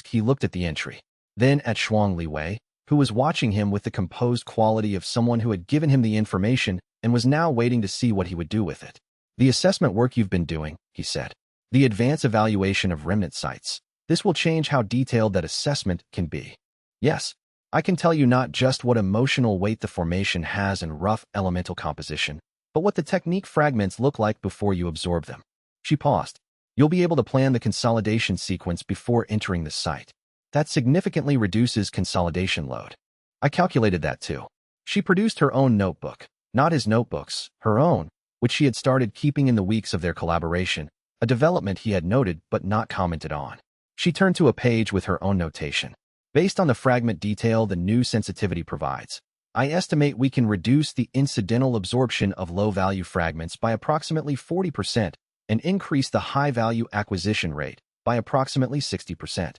Speaker 1: He looked at the entry. Then at Shuang Liwei, who was watching him with the composed quality of someone who had given him the information and was now waiting to see what he would do with it. The assessment work you've been doing, he said. The advanced evaluation of remnant sites. This will change how detailed that assessment can be. Yes, I can tell you not just what emotional weight the formation has in rough elemental composition, but what the technique fragments look like before you absorb them. She paused. You'll be able to plan the consolidation sequence before entering the site. That significantly reduces consolidation load. I calculated that too. She produced her own notebook, not his notebooks, her own, which she had started keeping in the weeks of their collaboration, a development he had noted but not commented on. She turned to a page with her own notation. Based on the fragment detail the new sensitivity provides, I estimate we can reduce the incidental absorption of low-value fragments by approximately 40% and increase the high-value acquisition rate by approximately 60%.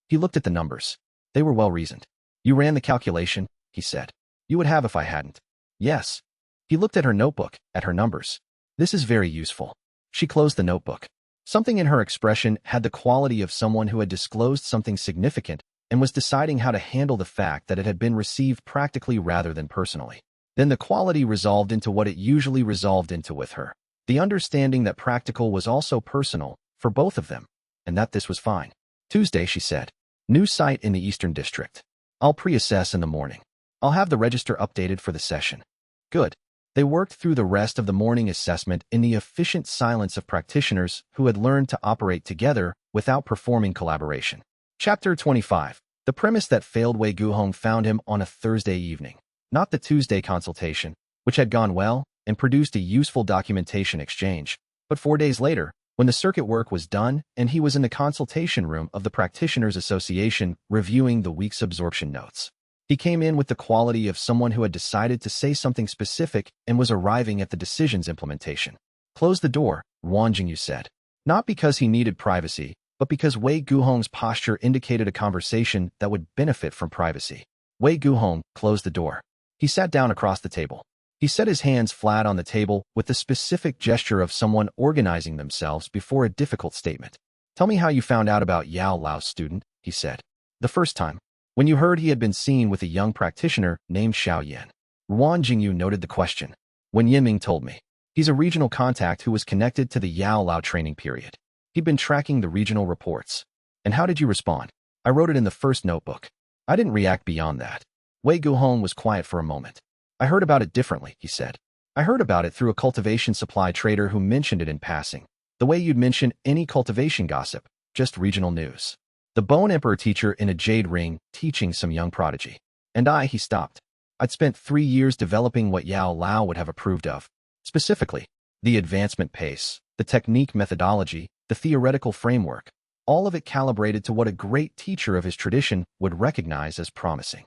Speaker 1: He looked at the numbers. They were well-reasoned. You ran the calculation, he said. You would have if I hadn't. Yes. He looked at her notebook, at her numbers. This is very useful. She closed the notebook. Something in her expression had the quality of someone who had disclosed something significant and was deciding how to handle the fact that it had been received practically rather than personally. Then the quality resolved into what it usually resolved into with her. The understanding that practical was also personal, for both of them, and that this was fine. Tuesday, she said. New site in the Eastern District. I'll pre-assess in the morning. I'll have the register updated for the session. Good. They worked through the rest of the morning assessment in the efficient silence of practitioners who had learned to operate together without performing collaboration. Chapter 25. The premise that failed Wei Guhong found him on a Thursday evening, not the Tuesday consultation, which had gone well and produced a useful documentation exchange, but 4 days later, when the circuit work was done and he was in the consultation room of the Practitioners Association reviewing the week's absorption notes. He came in with the quality of someone who had decided to say something specific and was arriving at the decision's implementation. Close the door, Wang Jingyu said. Not because he needed privacy, but because Wei Guhong's posture indicated a conversation that would benefit from privacy. Wei Guhong closed the door. He sat down across the table. He set his hands flat on the table with the specific gesture of someone organizing themselves before a difficult statement. Tell me how you found out about Yao Lao's student, he said. The first time. When you heard he had been seen with a young practitioner named Xiao Yan. Wang Jingyu noted the question. When Yiming told me. He's a regional contact who was connected to the Yao Lao training period. He'd been tracking the regional reports. And how did you respond? I wrote it in the first notebook. I didn't react beyond that. Wei Guhong was quiet for a moment. I heard about it differently, he said. I heard about it through a cultivation supply trader who mentioned it in passing. The way you'd mention any cultivation gossip, just regional news. The Bone Emperor teacher in a jade ring teaching some young prodigy. And he stopped. I'd spent 3 years developing what Yao Lao would have approved of. Specifically, the advancement pace, the technique methodology, the theoretical framework, all of it calibrated to what a great teacher of his tradition would recognize as promising.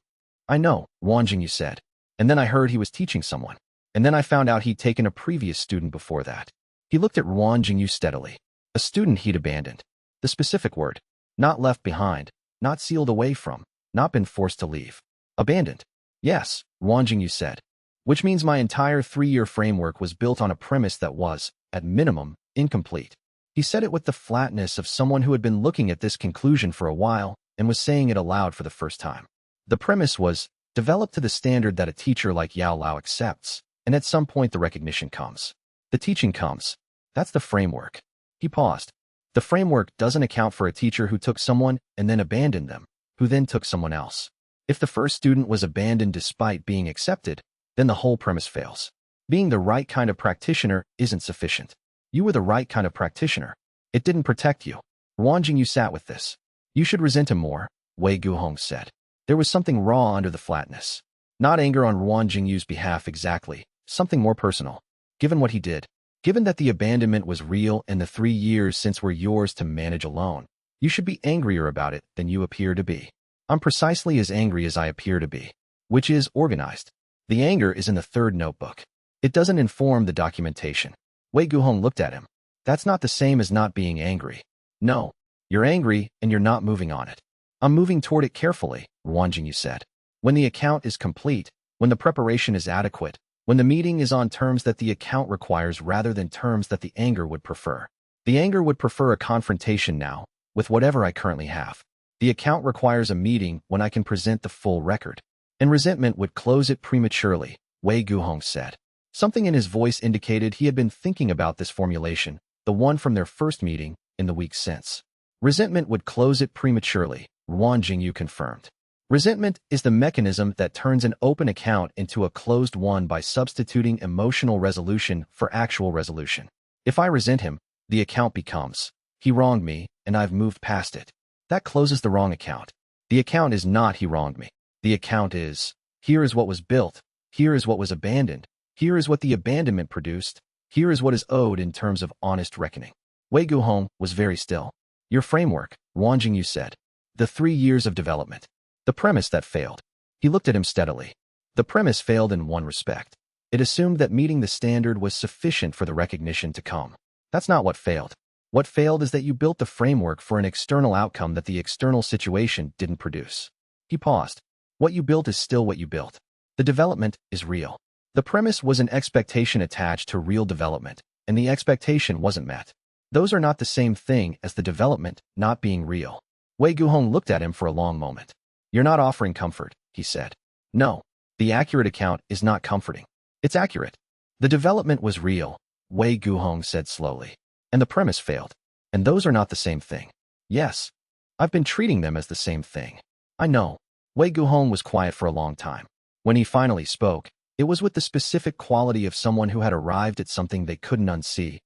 Speaker 1: I know, Wang Jingyu said. And then I heard he was teaching someone. And then I found out he'd taken a previous student before that. He looked at Wang Jingyu steadily. A student he'd abandoned. The specific word. Not left behind, not sealed away from, not been forced to leave. Abandoned. Yes, Wang Jingyu said. Which means my entire 3-year framework was built on a premise that was, at minimum, incomplete. He said it with the flatness of someone who had been looking at this conclusion for a while and was saying it aloud for the first time. The premise was, developed to the standard that a teacher like Yao Lao accepts, and at some point the recognition comes. The teaching comes. That's the framework. He paused. The framework doesn't account for a teacher who took someone and then abandoned them, who then took someone else. If the first student was abandoned despite being accepted, then the whole premise fails. Being the right kind of practitioner isn't sufficient. You were the right kind of practitioner. It didn't protect you. Wang Jingyu sat with this. You should resent him more, Wei Guhong said. There was something raw under the flatness. Not anger on Wang Jingyu's behalf exactly, something more personal. Given what he did, given that the abandonment was real and the 3 years since were yours to manage alone, you should be angrier about it than you appear to be. I'm precisely as angry as I appear to be, which is organized. The anger is in the third notebook. It doesn't inform the documentation. Wei Guhong looked at him. That's not the same as not being angry. No, you're angry and you're not moving on it. I'm moving toward it carefully, Wang Jingyu said. When the account is complete, when the preparation is adequate, when the meeting is on terms that the account requires rather than terms that the anger would prefer. The anger would prefer a confrontation now, with whatever I currently have. The account requires a meeting when I can present the full record. And resentment would close it prematurely, Wei Guhong said. Something in his voice indicated he had been thinking about this formulation, the one from their first meeting, in the weeks since. Resentment would close it prematurely, Wang Jingyu confirmed. Resentment is the mechanism that turns an open account into a closed one by substituting emotional resolution for actual resolution. If I resent him, the account becomes, he wronged me, and I've moved past it. That closes the wrong account. The account is not he wronged me. The account is, here is what was built, here is what was abandoned, here is what the abandonment produced, here is what is owed in terms of honest reckoning. Wei Guhong was very still. Your framework, Wang Jingyu said. The 3 years of development. The premise that failed. He looked at him steadily. The premise failed in one respect. It assumed that meeting the standard was sufficient for the recognition to come. That's not what failed. What failed is that you built the framework for an external outcome that the external situation didn't produce. He paused. What you built is still what you built. The development is real. The premise was an expectation attached to real development, and the expectation wasn't met. Those are not the same thing as the development not being real. Wei Guhong looked at him for a long moment. You're not offering comfort, he said. No, the accurate account is not comforting. It's accurate. The development was real, Wei Guhong said slowly. And the premise failed. And those are not the same thing. Yes, I've been treating them as the same thing. I know. Wei Guhong was quiet for a long time. When he finally spoke, it was with the specific quality of someone who had arrived at something they couldn't unsee.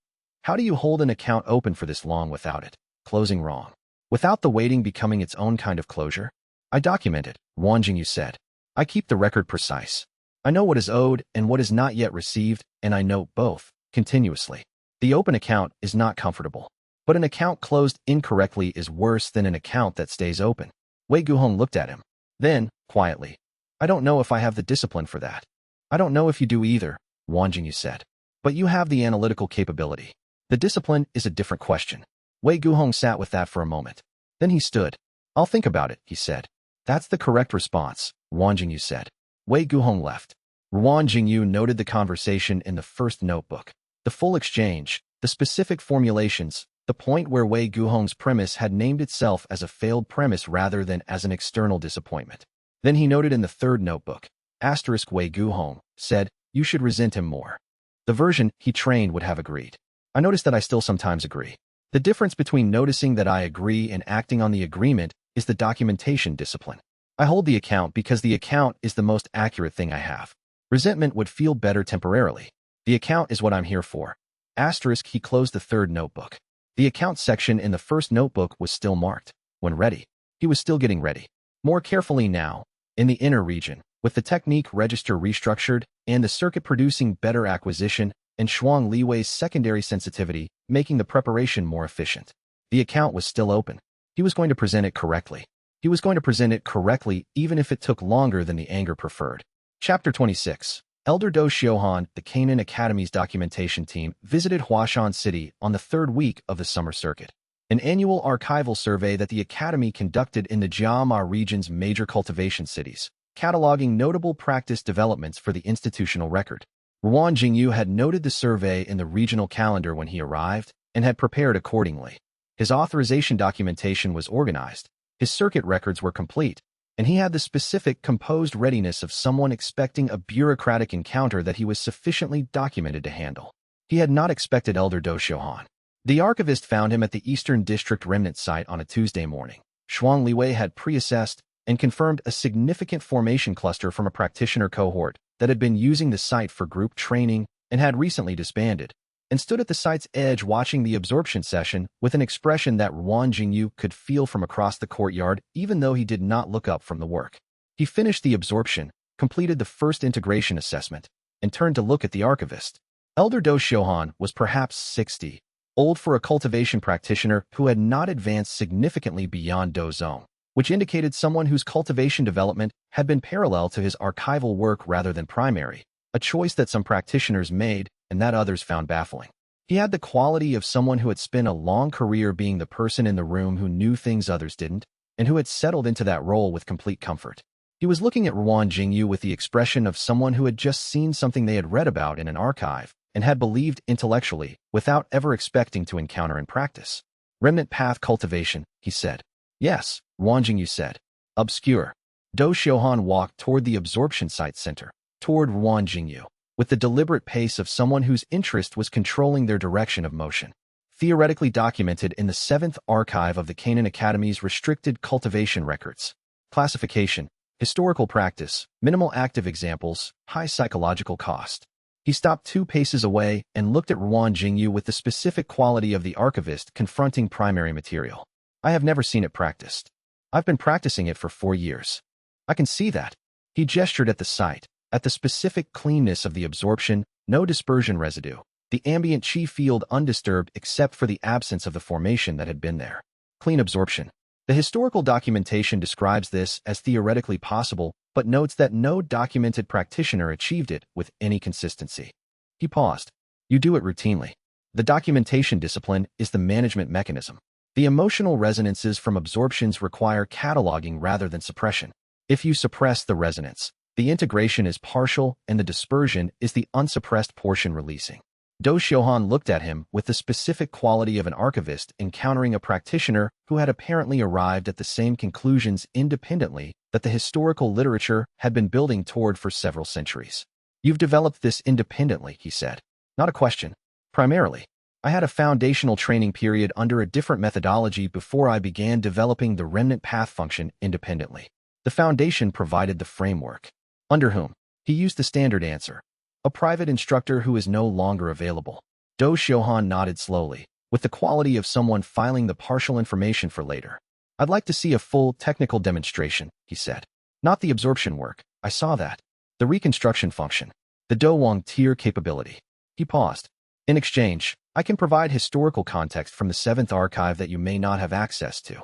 Speaker 1: How do you hold an account open for this long without it closing wrong? Without the waiting becoming its own kind of closure? I document it, Wang Jingyu said. I keep the record precise. I know what is owed and what is not yet received, and I note both, continuously. The open account is not comfortable. But an account closed incorrectly is worse than an account that stays open. Wei Guhong looked at him. Then, quietly, I don't know if I have the discipline for that. I don't know if you do either, Wang Jingyu said. But you have the analytical capability. The discipline is a different question. Wei Guhong sat with that for a moment. Then he stood. I'll think about it, he said. That's the correct response, Wang Jingyu said. Wei Guhong left. Wang Jingyu noted the conversation in the first notebook. The full exchange, the specific formulations, the point where Wei Guhong's premise had named itself as a failed premise rather than as an external disappointment. Then he noted in the third notebook, * Wei Guhong said, you should resent him more. The version he trained would have agreed. I noticed that I still sometimes agree. The difference between noticing that I agree and acting on the agreement is the documentation discipline. I hold the account because the account is the most accurate thing I have. Resentment would feel better temporarily. The account is what I'm here for. Asterisk, he closed the third notebook. The account section in the first notebook was still marked. When ready, he was still getting ready. More carefully now, in the inner region, with the technique register restructured and the circuit producing better acquisition and Shuang Liwei's secondary sensitivity, making the preparation more efficient. The account was still open. He was going to present it correctly. He was going to present it correctly even if it took longer than the anger preferred. Chapter 26. Elder Do Xiaohan, the Xiao Yan Academy's documentation team, visited Huashan City on the third week of the summer circuit. An annual archival survey that the Academy conducted in the Jiama region's major cultivation cities, cataloging notable practice developments for the institutional record. Ruan Jingyu had noted the survey in the regional calendar when he arrived and had prepared accordingly. His authorization documentation was organized, his circuit records were complete, and he had the specific composed readiness of someone expecting a bureaucratic encounter that he was sufficiently documented to handle. He had not expected Elder Do Xiaohan. The archivist found him at the Eastern District Remnant site on a Tuesday morning. Shuang Liwei had pre-assessed and confirmed a significant formation cluster from a practitioner cohort that had been using the site for group training and had recently disbanded, and stood at the site's edge watching the absorption session with an expression that Ruan Jingyu could feel from across the courtyard even though he did not look up from the work. He finished the absorption, completed the first integration assessment, and turned to look at the archivist. Elder Do Xiaohan was perhaps 60, old for a cultivation practitioner who had not advanced significantly beyond Do Zone, which indicated someone whose cultivation development had been parallel to his archival work rather than primary, a choice that some practitioners made and that others found baffling. He had the quality of someone who had spent a long career being the person in the room who knew things others didn't, and who had settled into that role with complete comfort. He was looking at Ruan Jingyu with the expression of someone who had just seen something they had read about in an archive and had believed intellectually without ever expecting to encounter in practice. Remnant path cultivation, he said. Yes, Ruan Jingyu said. Obscure. Do Xiaohan walked toward the absorption site center, toward Ruan Jingyu, with the deliberate pace of someone whose interest was controlling their direction of motion. Theoretically documented in the 7th archive of the Xiao Yan Academy's restricted cultivation records. Classification, historical practice, minimal active examples, high psychological cost. He stopped 2 paces away and looked at Ruan Jingyu with the specific quality of the archivist confronting primary material. I have never seen it practiced. I've been practicing it for 4 years. I can see that. He gestured at the site, at the specific cleanness of the absorption, no dispersion residue, the ambient chi field undisturbed except for the absence of the formation that had been there. Clean absorption. The historical documentation describes this as theoretically possible, but notes that no documented practitioner achieved it with any consistency. He paused. You do it routinely. The documentation discipline is the management mechanism. The emotional resonances from absorptions require cataloging rather than suppression. If you suppress the resonance, the integration is partial and the dispersion is the unsuppressed portion releasing. Do Xiaohan looked at him with the specific quality of an archivist encountering a practitioner who had apparently arrived at the same conclusions independently that the historical literature had been building toward for several centuries. You've developed this independently, he said. Not a question. Primarily, I had a foundational training period under a different methodology before I began developing the remnant path function independently. The foundation provided the framework. Under whom? He used the standard answer. A private instructor who is no longer available. Do Xiaohan nodded slowly, with the quality of someone filing the partial information for later. I'd like to see a full technical demonstration, he said. Not the absorption work, I saw that. The reconstruction function. The Do Wang tier capability. He paused. In exchange, I can provide historical context from the 7th archive that you may not have access to.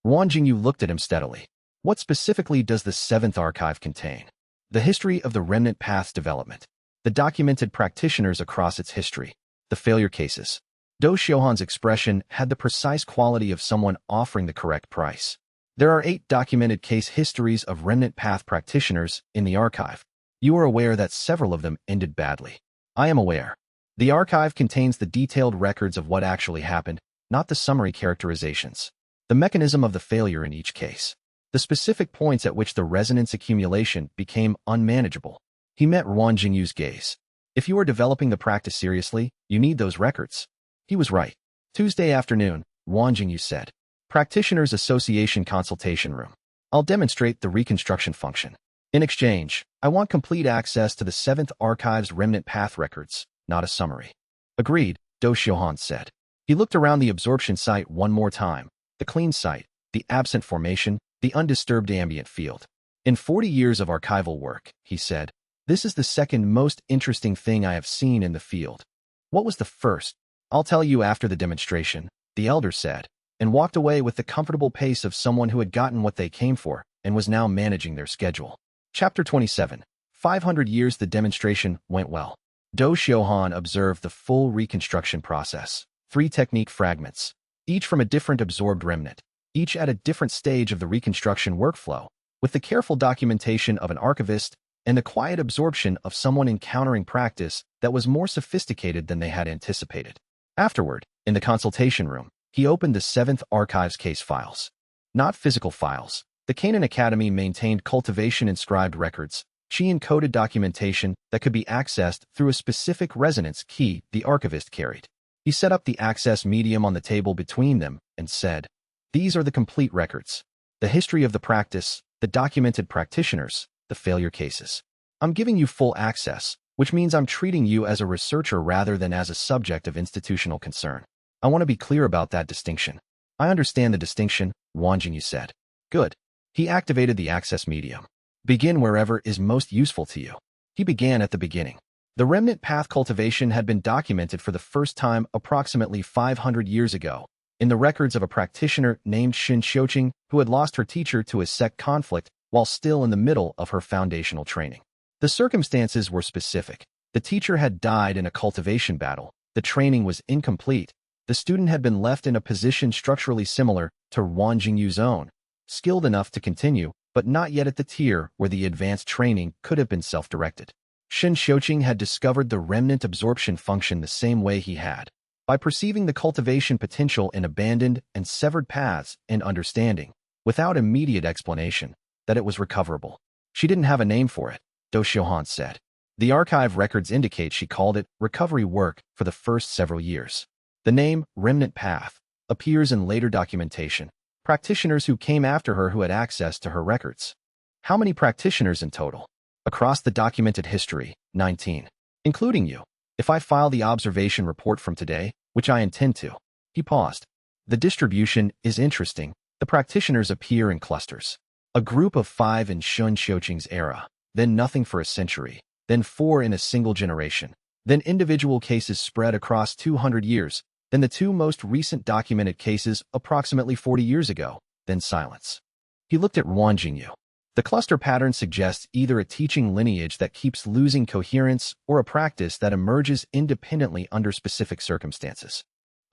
Speaker 1: Ruan Jingyu looked at him steadily. What specifically does the 7th archive contain? The history of the remnant path's development. The documented practitioners across its history, the failure cases. Do Xiaohan's expression had the precise quality of someone offering the correct price. There are 8 documented case histories of remnant path practitioners in the archive. You are aware that several of them ended badly. I am aware. The archive contains the detailed records of what actually happened, not the summary characterizations. The mechanism of the failure in each case. The specific points at which the resonance accumulation became unmanageable. He met Ruan Jingyu's gaze. If you are developing the practice seriously, you need those records. He was right. Tuesday afternoon, Wang Jingyu said. Practitioners Association Consultation Room. I'll demonstrate the reconstruction function. In exchange, I want complete access to the 7th Archive's remnant path records, not a summary. Agreed, Do Xiaohan said. He looked around the absorption site one more time. The clean site, the absent formation, the undisturbed ambient field. In 40 years of archival work, he said, this is the second most interesting thing I have seen in the field. What was the first? I'll tell you after the demonstration, the elder said, and walked away with the comfortable pace of someone who had gotten what they came for and was now managing their schedule. Chapter 27. 500 years. The demonstration went well. Do Xiaohan observed the full reconstruction process. 3 technique fragments, each from a different absorbed remnant, each at a different stage of the reconstruction workflow, with the careful documentation of an archivist and the quiet absorption of someone encountering practice that was more sophisticated than they had anticipated. Afterward, in the consultation room, he opened the 7th Archive's case files. Not physical files. The Xiao Yan Academy maintained cultivation inscribed records, Qi-encoded documentation that could be accessed through a specific resonance key the archivist carried. He set up the access medium on the table between them and said, these are the complete records. The history of the practice, the documented practitioners, the failure cases. I'm giving you full access, which means I'm treating you as a researcher rather than as a subject of institutional concern. I want to be clear about that distinction. I understand the distinction, Wang Jingyu said. Good. He activated the access medium. Begin wherever is most useful to you. He began at the beginning. The remnant path cultivation had been documented for the first time approximately 500 years ago, in the records of a practitioner named Xin Xiuqing who had lost her teacher to a sect conflict while still in the middle of her foundational training. The circumstances were specific. The teacher had died in a cultivation battle. The training was incomplete. The student had been left in a position structurally similar to Wang Jingyu's own, skilled enough to continue, but not yet at the tier where the advanced training could have been self-directed. Xin Xiuqing had discovered the remnant absorption function the same way he had, by perceiving the cultivation potential in abandoned and severed paths and understanding, without immediate explanation, that it was recoverable. She didn't have a name for it, Do Xiaohan said. The archive records indicate she called it recovery work for the first several years. The name, remnant path, appears in later documentation. Practitioners who came after her who had access to her records. How many practitioners in total? Across the documented history, 19. Including you. If I file the observation report from today, which I intend to. He paused. The distribution is interesting. The practitioners appear in clusters. A group of 5 in Xin Xiuqing's era, then nothing for a century, then 4 in a single generation, then individual cases spread across 200 years, then the 2 most recent documented cases approximately 40 years ago, then silence. He looked at Wang Jingyu. The cluster pattern suggests either a teaching lineage that keeps losing coherence or a practice that emerges independently under specific circumstances.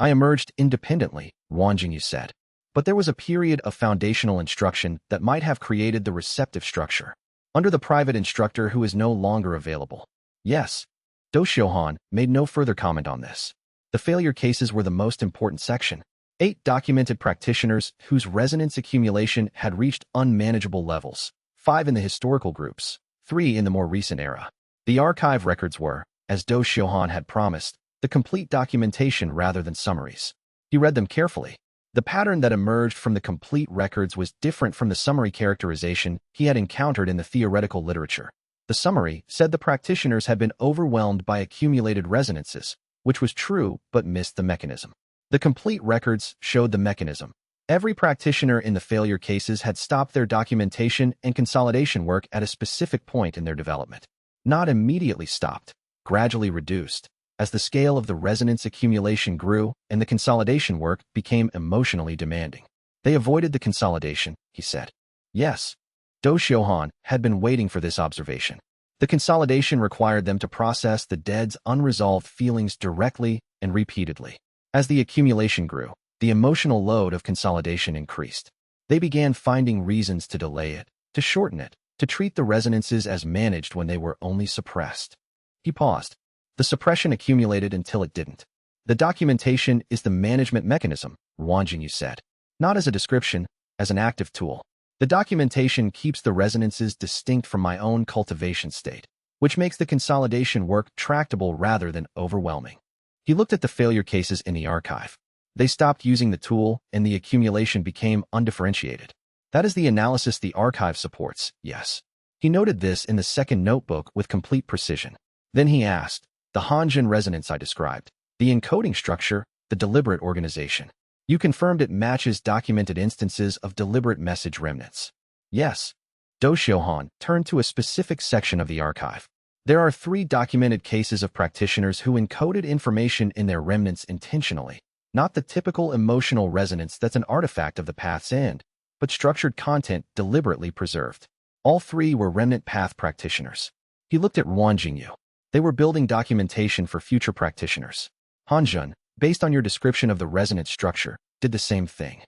Speaker 1: I emerged independently, Wang Jingyu said. But there was a period of foundational instruction that might have created the receptive structure, under the private instructor who is no longer available. Yes. Do Xiaohan made no further comment on this. The failure cases were the most important section. 8 documented practitioners whose resonance accumulation had reached unmanageable levels, 5 in the historical groups, 3 in the more recent era. The archive records were, as Do Xiaohan had promised, the complete documentation rather than summaries. He read them carefully. The pattern that emerged from the complete records was different from the summary characterization he had encountered in the theoretical literature. The summary said the practitioners had been overwhelmed by accumulated resonances, which was true but missed the mechanism. The complete records showed the mechanism. Every practitioner in the failure cases had stopped their documentation and consolidation work at a specific point in their development. Not immediately stopped, gradually reduced, as the scale of the resonance accumulation grew and the consolidation work became emotionally demanding. They avoided the consolidation, he said. Yes. Do Xiaohan had been waiting for this observation. The consolidation required them to process the dead's unresolved feelings directly and repeatedly. As the accumulation grew, the emotional load of consolidation increased. They began finding reasons to delay it, to shorten it, to treat the resonances as managed when they were only suppressed. He paused. The suppression accumulated until it didn't. The documentation is the management mechanism, Wang Jingyu said. Not as a description, as an active tool. The documentation keeps the resonances distinct from my own cultivation state, which makes the consolidation work tractable rather than overwhelming. He looked at the failure cases in the archive. They stopped using the tool, and the accumulation became undifferentiated. That is the analysis the archive supports, yes. He noted this in the second notebook with complete precision. Then he asked, the Hanjin resonance I described, the encoding structure, the deliberate organization. You confirmed it matches documented instances of deliberate message remnants. Yes. Do Xiaohan turned to a specific section of the archive. There are 3 documented cases of practitioners who encoded information in their remnants intentionally, not the typical emotional resonance that's an artifact of the path's end, but structured content deliberately preserved. All 3 were remnant path practitioners. He looked at Wan Jingyu. They were building documentation for future practitioners. Hanjun, based on your description of the resonance structure, did the same thing.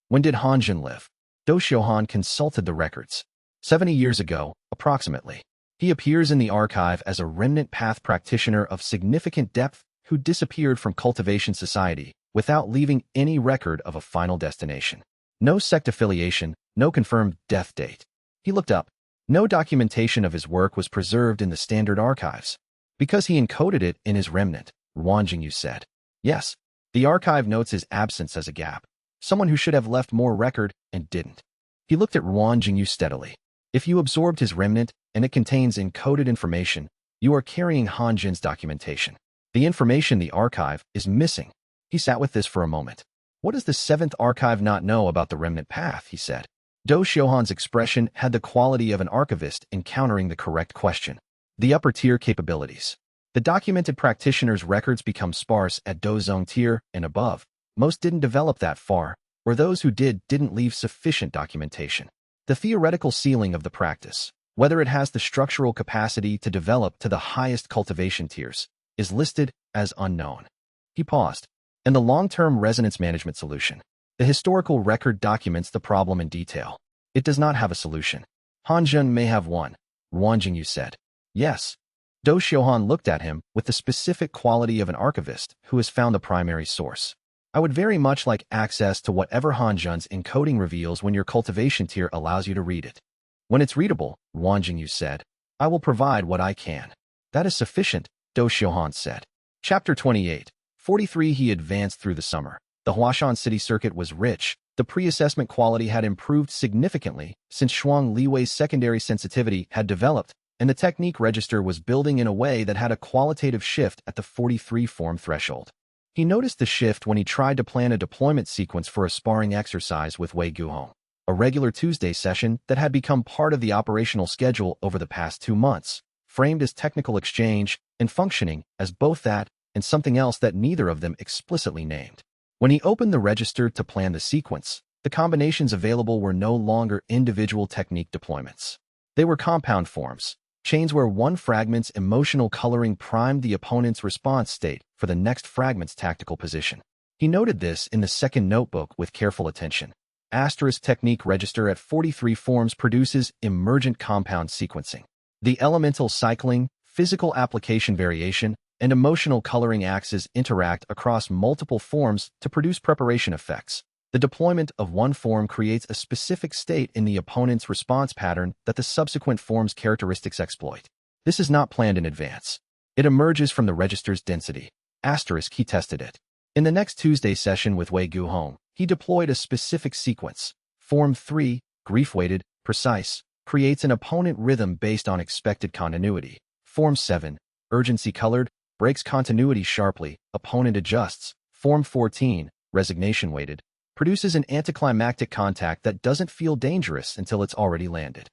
Speaker 1: When did Hanjun live? Do Xiaohan consulted the records. 70 years ago, approximately. He appears in the archive as a remnant path practitioner of significant depth who disappeared from cultivation society without leaving any record of a final destination. No sect affiliation, no confirmed death date. He looked up. No documentation of his work was preserved in the standard archives. Because he encoded it in his remnant, Wan Jingyu said. Yes, the archive notes his absence as a gap. Someone who should have left more record and didn't. He looked at Wan Jingyu steadily. If you absorbed his remnant and it contains encoded information, you are carrying Hanjin's documentation. The information the archive is missing. He sat with this for a moment. What does the 7th archive not know about the remnant path, he said. Do Xiaohan's expression had the quality of an archivist encountering the correct question. The upper tier capabilities. The documented practitioners' records become sparse at Dozong tier and above. Most didn't develop that far, or those who didn't leave sufficient documentation. The theoretical ceiling of the practice, whether it has the structural capacity to develop to the highest cultivation tiers, is listed as unknown. He paused. And the long-term resonance management solution. The historical record documents the problem in detail. It does not have a solution. Hanjun may have one, Wan Jingyu said. Yes. Do Xiaohan looked at him with the specific quality of an archivist who has found the primary source. I would very much like access to whatever Hanjun's encoding reveals when your cultivation tier allows you to read it. When it's readable, Wan Jingyu said, I will provide what I can. That is sufficient, Do Xiaohan said. Chapter 28. 43 He advanced through the summer. The Huashan city circuit was rich. The pre-assessment quality had improved significantly since Shuang Liwei's secondary sensitivity had developed, and the technique register was building in a way that had a qualitative shift at the 43 form threshold. He noticed the shift when he tried to plan a deployment sequence for a sparring exercise with Wei Guhong, a regular Tuesday session that had become part of the operational schedule over the past 2 months, framed as technical exchange and functioning as both that and something else that neither of them explicitly named. When he opened the register to plan the sequence, the combinations available were no longer individual technique deployments. They were compound forms, chains where one fragment's emotional coloring primed the opponent's response state for the next fragment's tactical position. He noted this in the second notebook with careful attention. Asterisk technique register at 43 forms produces emergent compound sequencing. The elemental cycling, physical application variation, and emotional coloring axes interact across multiple forms to produce preparation effects. The deployment of one form creates a specific state in the opponent's response pattern that the subsequent form's characteristics exploit. This is not planned in advance. It emerges from the register's density. Asterisk he tested it. In the next Tuesday session with Wei Guhong, he deployed a specific sequence. Form 3, grief-weighted, precise, creates an opponent rhythm based on expected continuity. Form 7, urgency-colored, breaks continuity sharply, opponent adjusts. Form 14, resignation-weighted, produces an anticlimactic contact that doesn't feel dangerous until it's already landed.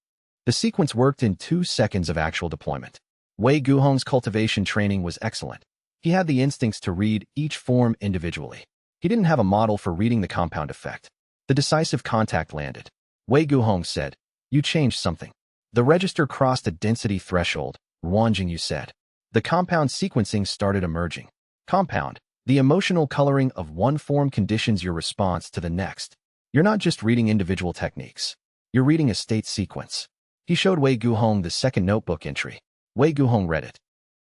Speaker 1: The sequence worked in 2 seconds of actual deployment. Wei Guhong's cultivation training was excellent. He had the instincts to read each form individually. He didn't have a model for reading the compound effect. The decisive contact landed. Wei Guhong said, "You changed something." The register crossed a density threshold, Wan Jingyu said. The compound sequencing started emerging. Compound, the emotional coloring of one form conditions your response to the next. You're not just reading individual techniques. You're reading a state sequence. He showed Wei Guhong the second notebook entry. Wei Guhong read it.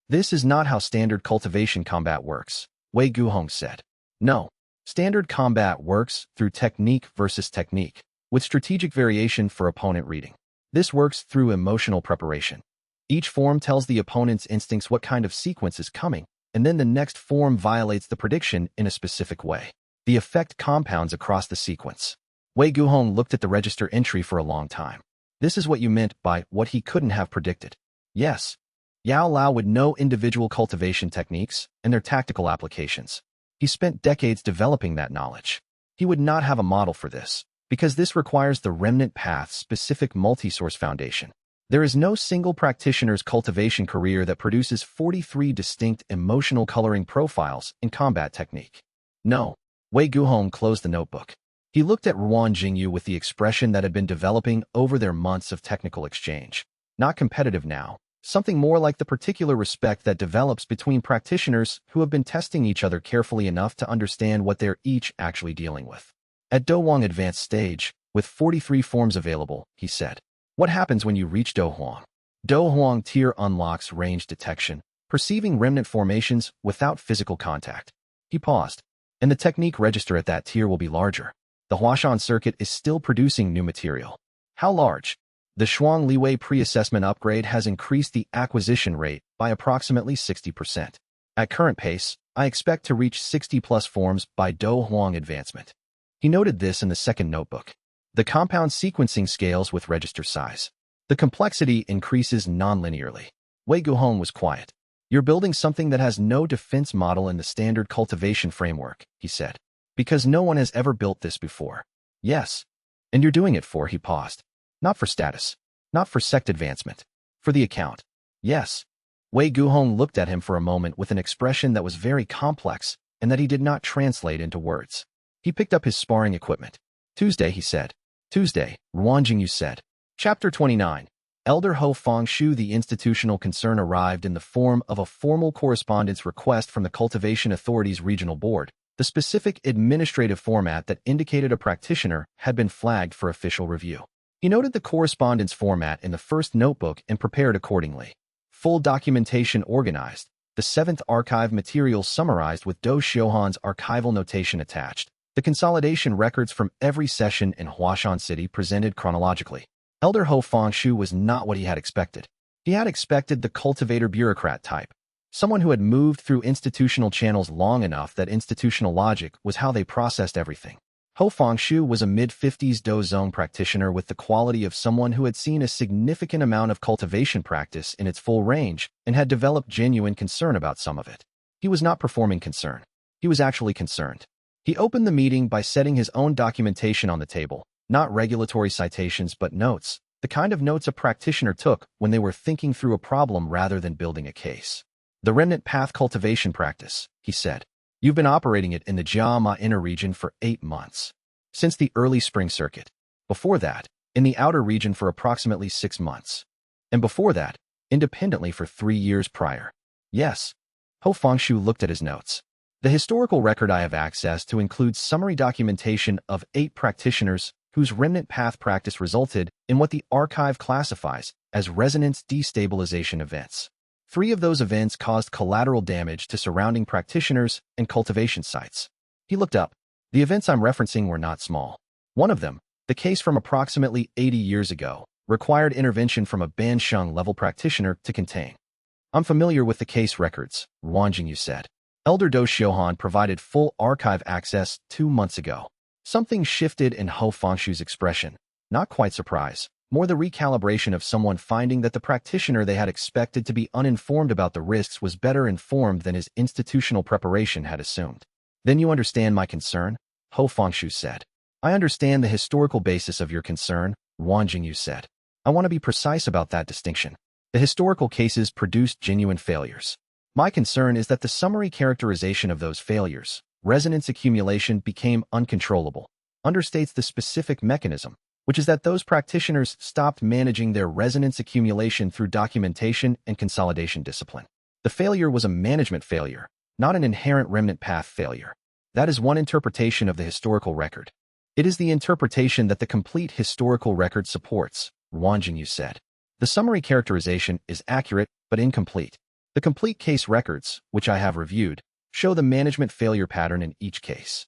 Speaker 1: This is not how standard cultivation combat works, Wei Guhong said. No, standard combat works through technique versus technique, with strategic variation for opponent reading. This works through emotional preparation. Each form tells the opponent's instincts what kind of sequence is coming, and then the next form violates the prediction in a specific way. The effect compounds across the sequence. Wei Guhong looked at the register entry for a long time. This is what you meant by what he couldn't have predicted. Yes. Yao Lao would know individual cultivation techniques and their tactical applications. He spent decades developing that knowledge. He would not have a model for this, because this requires the remnant path-specific multi-source foundation. There is no single practitioner's cultivation career that produces 43 distinct emotional coloring profiles in combat technique. No. Wei Guhong closed the notebook. He looked at Ruan Jingyu with the expression that had been developing over their months of technical exchange. Not competitive now, something more like the particular respect that develops between practitioners who have been testing each other carefully enough to understand what they're each actually dealing with. At Douhuang Advanced Stage, with 43 forms available, he said, what happens when you reach Douhuang? Douhuang tier unlocks range detection, perceiving remnant formations without physical contact. He paused, and the technique register at that tier will be larger. The Huashan circuit is still producing new material. How large? The Shuang Liwei pre-assessment upgrade has increased the acquisition rate by approximately 60%. At current pace, I expect to reach 60-plus forms by Douhuang advancement. He noted this in the second notebook. The compound sequencing scales with register size. The complexity increases non-linearly. Wei Guhong was quiet. You're building something that has no defense model in the standard cultivation framework, he said. Because no one has ever built this before. Yes. And you're doing it for, he paused. Not for status. Not for sect advancement. For the account. Yes. Wei Guhong looked at him for a moment with an expression that was very complex and that he did not translate into words. He picked up his sparring equipment. Tuesday, he said. Tuesday, Ruan Jingyu said. Chapter 29. Elder Ho Fengshu. The institutional concern arrived in the form of a formal correspondence request from the Cultivation Authority's Regional Board. The specific administrative format that indicated a practitioner had been flagged for official review. He noted the correspondence format in the first notebook and prepared accordingly. Full documentation organized, the 7th archive material summarized with Do Xiuhan's archival notation attached, the consolidation records from every session in Huashan City presented chronologically. Elder Ho Fengshu was not what he had expected. He had expected the cultivator bureaucrat type. Someone who had moved through institutional channels long enough that institutional logic was how they processed everything. Ho Fengshu was a mid-50s Dozong practitioner with the quality of someone who had seen a significant amount of cultivation practice in its full range and had developed genuine concern about some of it. He was not performing concern. He was actually concerned. He opened the meeting by setting his own documentation on the table, not regulatory citations but notes, the kind of notes a practitioner took when they were thinking through a problem rather than building a case. The remnant path cultivation practice, he said. You've been operating it in the Jiama inner region for 8 months. Since the early spring circuit. Before that, in the outer region for approximately 6 months. And before that, independently for 3 years prior. Yes. Ho Fengshu looked at his notes. The historical record I have access to includes summary documentation of 8 practitioners whose remnant path practice resulted in what the archive classifies as resonance destabilization events. 3 of those events caused collateral damage to surrounding practitioners and cultivation sites. He looked up. The events I'm referencing were not small. One of them, the case from approximately 80 years ago, required intervention from a Bansheng-level practitioner to contain. I'm familiar with the case records, Ruan Jingyu said. Elder Do Xiuhan provided full archive access 2 months ago. Something shifted in Ho Fengshu's expression. Not quite surprise. More the recalibration of someone finding that the practitioner they had expected to be uninformed about the risks was better informed than his institutional preparation had assumed. Then you understand my concern? Ho Fengshu said. I understand the historical basis of your concern, Ruan Jingyu said. I want to be precise about that distinction. The historical cases produced genuine failures. My concern is that the summary characterization of those failures, resonance accumulation, became uncontrollable, understates the specific mechanism, which is that those practitioners stopped managing their resonance accumulation through documentation and consolidation discipline. The failure was a management failure, not an inherent remnant path failure. That is one interpretation of the historical record. It is the interpretation that the complete historical record supports, Ruan Jingyu said. The summary characterization is accurate but incomplete. The complete case records, which I have reviewed, show the management failure pattern in each case.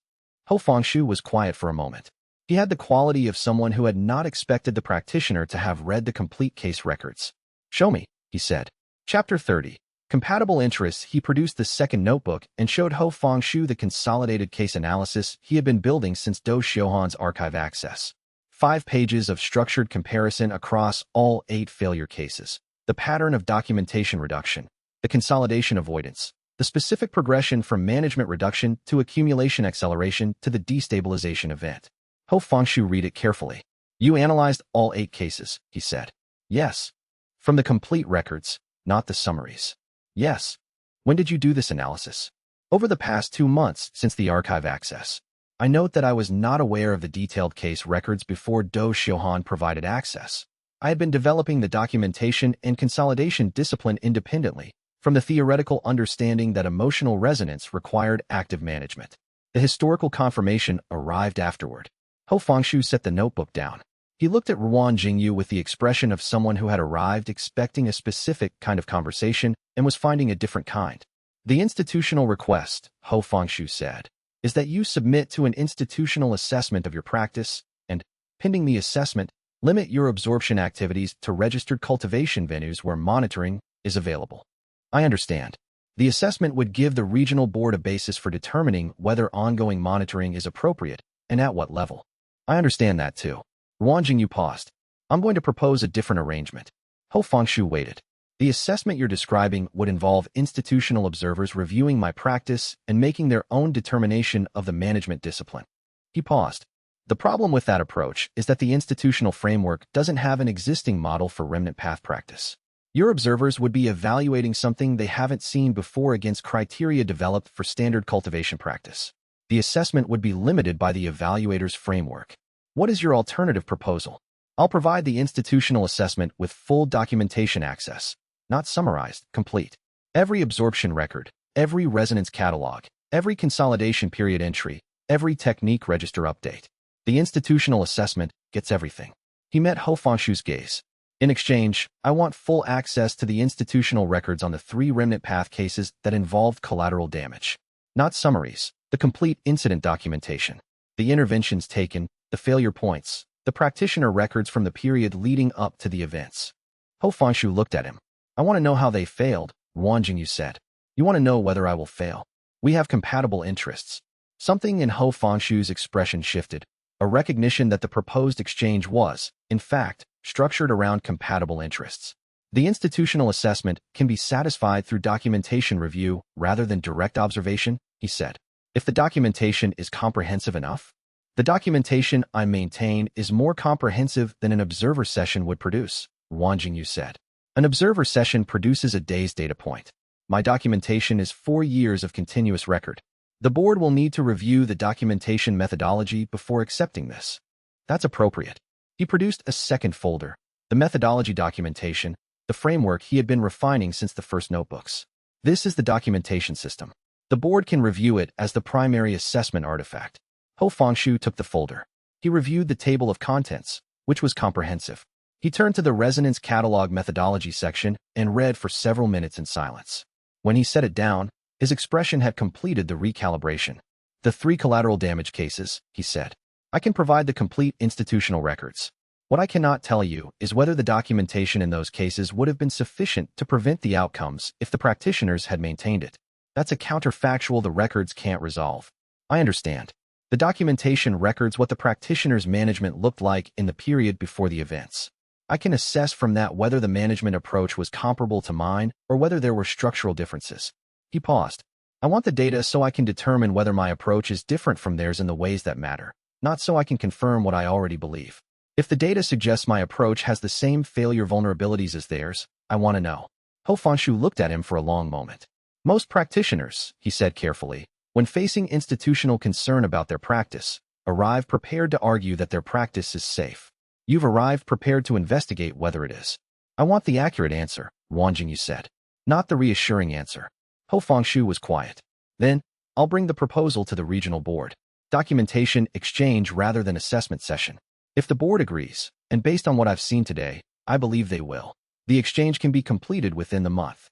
Speaker 1: Ho Fengshu was quiet for a moment. He had the quality of someone who had not expected the practitioner to have read the complete case records. Show me, he said. Chapter 30. Compatible interests. He produced the second notebook and showed Ho Fengshu the consolidated case analysis he had been building since Do Xiaohan's archive access. 5 pages of structured comparison across all 8 failure cases. The pattern of documentation reduction, the consolidation avoidance, the specific progression from management reduction to accumulation acceleration to the destabilization event. Ho Fengshu read it carefully. You analyzed all 8 cases, he said. Yes. From the complete records, not the summaries. Yes. When did you do this analysis? Over the past 2 months since the archive access. I note that I was not aware of the detailed case records before Do Xiaohan provided access. I had been developing the documentation and consolidation discipline independently, from the theoretical understanding that emotional resonance required active management. The historical confirmation arrived afterward. Ho Fengshu set the notebook down. He looked at Ruan Jingyu with the expression of someone who had arrived expecting a specific kind of conversation and was finding a different kind. The institutional request, Ho Fengshu said, is that you submit to an institutional assessment of your practice and, pending the assessment, limit your absorption activities to registered cultivation venues where monitoring is available. I understand. The assessment would give the regional board a basis for determining whether ongoing monitoring is appropriate and at what level. I understand that too. Ruan Jingyu paused. I'm going to propose a different arrangement. Ho Fengshu waited. The assessment you're describing would involve institutional observers reviewing my practice and making their own determination of the management discipline. He paused. The problem with that approach is that the institutional framework doesn't have an existing model for remnant path practice. Your observers would be evaluating something they haven't seen before against criteria developed for standard cultivation practice. The assessment would be limited by the evaluator's framework. What is your alternative proposal? I'll provide the institutional assessment with full documentation access. Not summarized, complete. Every absorption record, every resonance catalog, every consolidation period entry, every technique register update. The institutional assessment gets everything. He met Ho Fengshu's gaze. In exchange, I want full access to the institutional records on the 3 remnant path cases that involved collateral damage. Not summaries, the complete incident documentation. The interventions taken, the failure points, the practitioner records from the period leading up to the events. Ho Fengshu looked at him. I want to know how they failed, Ruan Jingyu said. You want to know whether I will fail. We have compatible interests. Something in Ho Fengshu's expression shifted, a recognition that the proposed exchange was, in fact, structured around compatible interests. The institutional assessment can be satisfied through documentation review rather than direct observation, he said. If the documentation is comprehensive enough, the documentation I maintain is more comprehensive than an observer session would produce, Ruan Jingyu said. An observer session produces a day's data point. My documentation is 4 years of continuous record. The board will need to review the documentation methodology before accepting this. That's appropriate. He produced a second folder, the methodology documentation, the framework he had been refining since the first notebooks. This is the documentation system. The board can review it as the primary assessment artifact. Ho Fengshu took the folder. He reviewed the table of contents, which was comprehensive. He turned to the resonance catalog methodology section and read for several minutes in silence. When he set it down, his expression had completed the recalibration. The 3 collateral damage cases, he said. I can provide the complete institutional records. What I cannot tell you is whether the documentation in those cases would have been sufficient to prevent the outcomes if the practitioners had maintained it. That's a counterfactual the records can't resolve. I understand. The documentation records what the practitioner's management looked like in the period before the events. I can assess from that whether the management approach was comparable to mine or whether there were structural differences. He paused. I want the data so I can determine whether my approach is different from theirs in the ways that matter, not so I can confirm what I already believe. If the data suggests my approach has the same failure vulnerabilities as theirs, I want to know. Ho Fengshu looked at him for a long moment. Most practitioners, he said carefully, when facing institutional concern about their practice, arrive prepared to argue that their practice is safe. You've arrived prepared to investigate whether it is. I want the accurate answer, Ruan Jingyu said, not the reassuring answer. Ho Fengshu was quiet. Then, I'll bring the proposal to the regional board. Documentation exchange rather than assessment session. If the board agrees, and based on what I've seen today, I believe they will, the exchange can be completed within the month.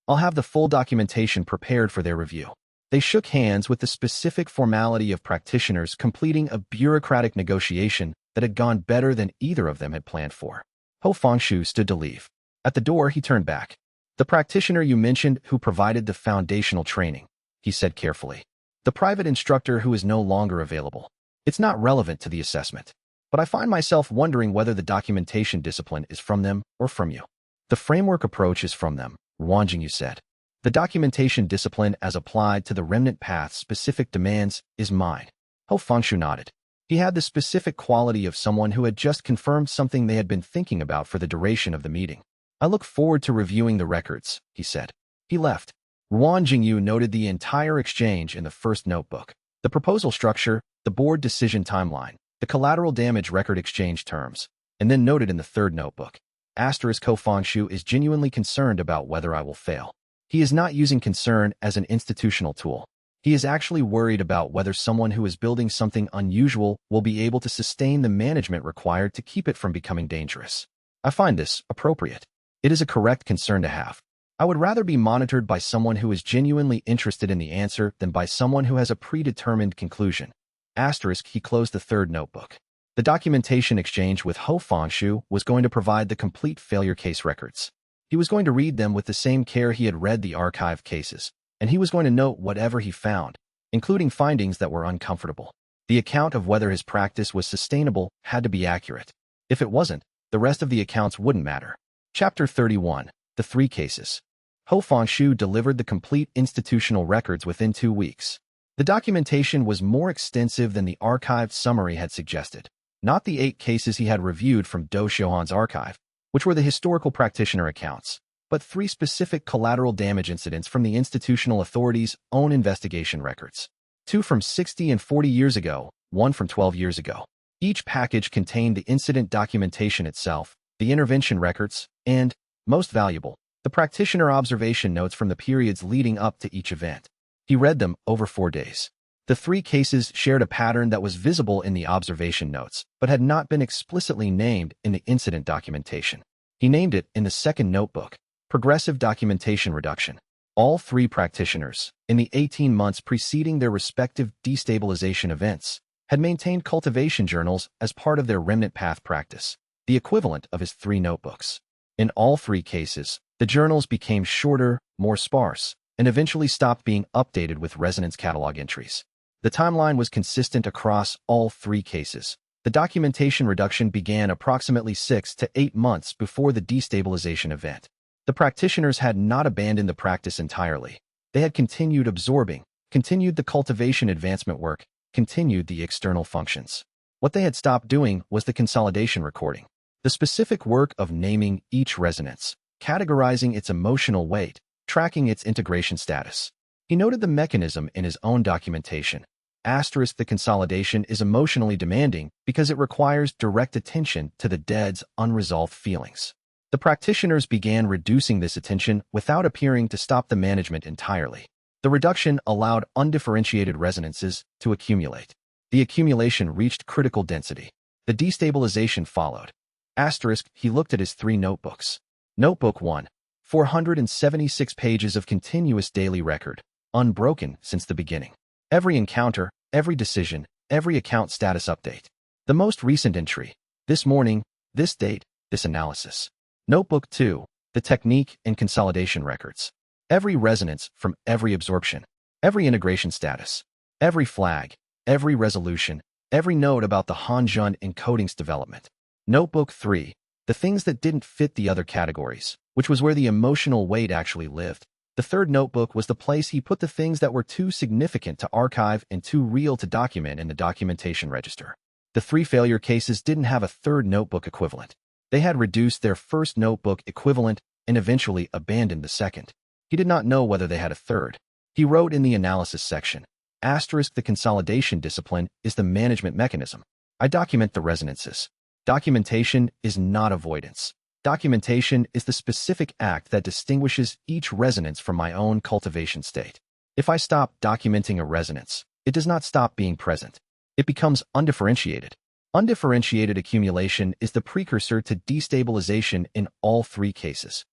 Speaker 1: I'll have the full documentation prepared for their review. They shook hands with the specific formality of practitioners completing a bureaucratic negotiation that had gone better than either of them had planned for. Ho Fengshu stood to leave. At the door, he turned back. The practitioner you mentioned who provided the foundational training, he said carefully. The private instructor who is no longer available. It's not relevant to the assessment. But I find myself wondering whether the documentation discipline is from them or from you. The framework approach is from them, Wang Jingyu said. The documentation discipline as applied to the remnant path's specific demands is mine. Ho Fengshu nodded. He had the specific quality of someone who had just confirmed something they had been thinking about for the duration of the meeting. I look forward to reviewing the records, he said. He left. Wang Jingyu noted the entire exchange in the first notebook. The proposal structure, the board decision timeline, the collateral damage record exchange terms, and then noted in the third notebook. Ho Fengshu is genuinely concerned about whether I will fail. He is not using concern as an institutional tool. He is actually worried about whether someone who is building something unusual will be able to sustain the management required to keep it from becoming dangerous. I find this appropriate. It is a correct concern to have. I would rather be monitored by someone who is genuinely interested in the answer than by someone who has a predetermined conclusion. He closed the third notebook. The documentation exchange with Ho Fengshu was going to provide the complete failure case records. He was going to read them with the same care he had read the archive cases, and he was going to note whatever he found, including findings that were uncomfortable. The account of whether his practice was sustainable had to be accurate. If it wasn't, the rest of the accounts wouldn't matter. Chapter 31. The Three Cases. Ho Fengshu delivered the complete institutional records within 2 weeks. The documentation was more extensive than the archived summary had suggested. Not the 8 cases he had reviewed from Do Xiuhan's archive, which were the historical practitioner accounts, but 3 specific collateral damage incidents from the institutional authorities' own investigation records. 2 from 60 and 40 years ago, 1 from 12 years ago. Each package contained the incident documentation itself, the intervention records, and, most valuable, the practitioner observation notes from the periods leading up to each event. He read them over 4 days. The 3 cases shared a pattern that was visible in the observation notes, but had not been explicitly named in the incident documentation. He named it in the second notebook, Progressive Documentation Reduction. All 3 practitioners, in the 18 months preceding their respective destabilization events, had maintained cultivation journals as part of their remnant path practice, the equivalent of his 3 notebooks. In all 3 cases, the journals became shorter, more sparse, and eventually stopped being updated with resonance catalog entries. The timeline was consistent across all 3 cases. The documentation reduction began approximately 6 to 8 months before the destabilization event. The practitioners had not abandoned the practice entirely. They had continued absorbing, continued the cultivation advancement work, continued the external functions. What they had stopped doing was the consolidation recording, the specific work of naming each resonance, categorizing its emotional weight, tracking its integration status. He noted the mechanism in his own documentation. The consolidation is emotionally demanding because it requires direct attention to the dead's unresolved feelings. The practitioners began reducing this attention without appearing to stop the management entirely. The reduction allowed undifferentiated resonances to accumulate. The accumulation reached critical density. The destabilization followed. He looked at his 3 notebooks. Notebook 1. 476 pages of continuous daily record, unbroken since the beginning. Every encounter, every decision, every account status update. The most recent entry. This morning, this date, this analysis. Notebook 2. The technique and consolidation records. Every resonance from every absorption. Every integration status. Every flag. Every resolution. Every note about the Hanjun encodings development. Notebook 3. The things that didn't fit the other categories, which was where the emotional weight actually lived. The third notebook was the place he put the things that were too significant to archive and too real to document in the documentation register. The 3 failure cases didn't have a third notebook equivalent. They had reduced their first notebook equivalent and eventually abandoned the second. He did not know whether they had a third. He wrote in the analysis section, the consolidation discipline is the management mechanism. I document the resonances. Documentation is not avoidance. Documentation is the specific act that distinguishes each resonance from my own cultivation state. If I stop documenting a resonance, it does not stop being present. It becomes undifferentiated. Undifferentiated accumulation is the precursor to destabilization in all 3 cases.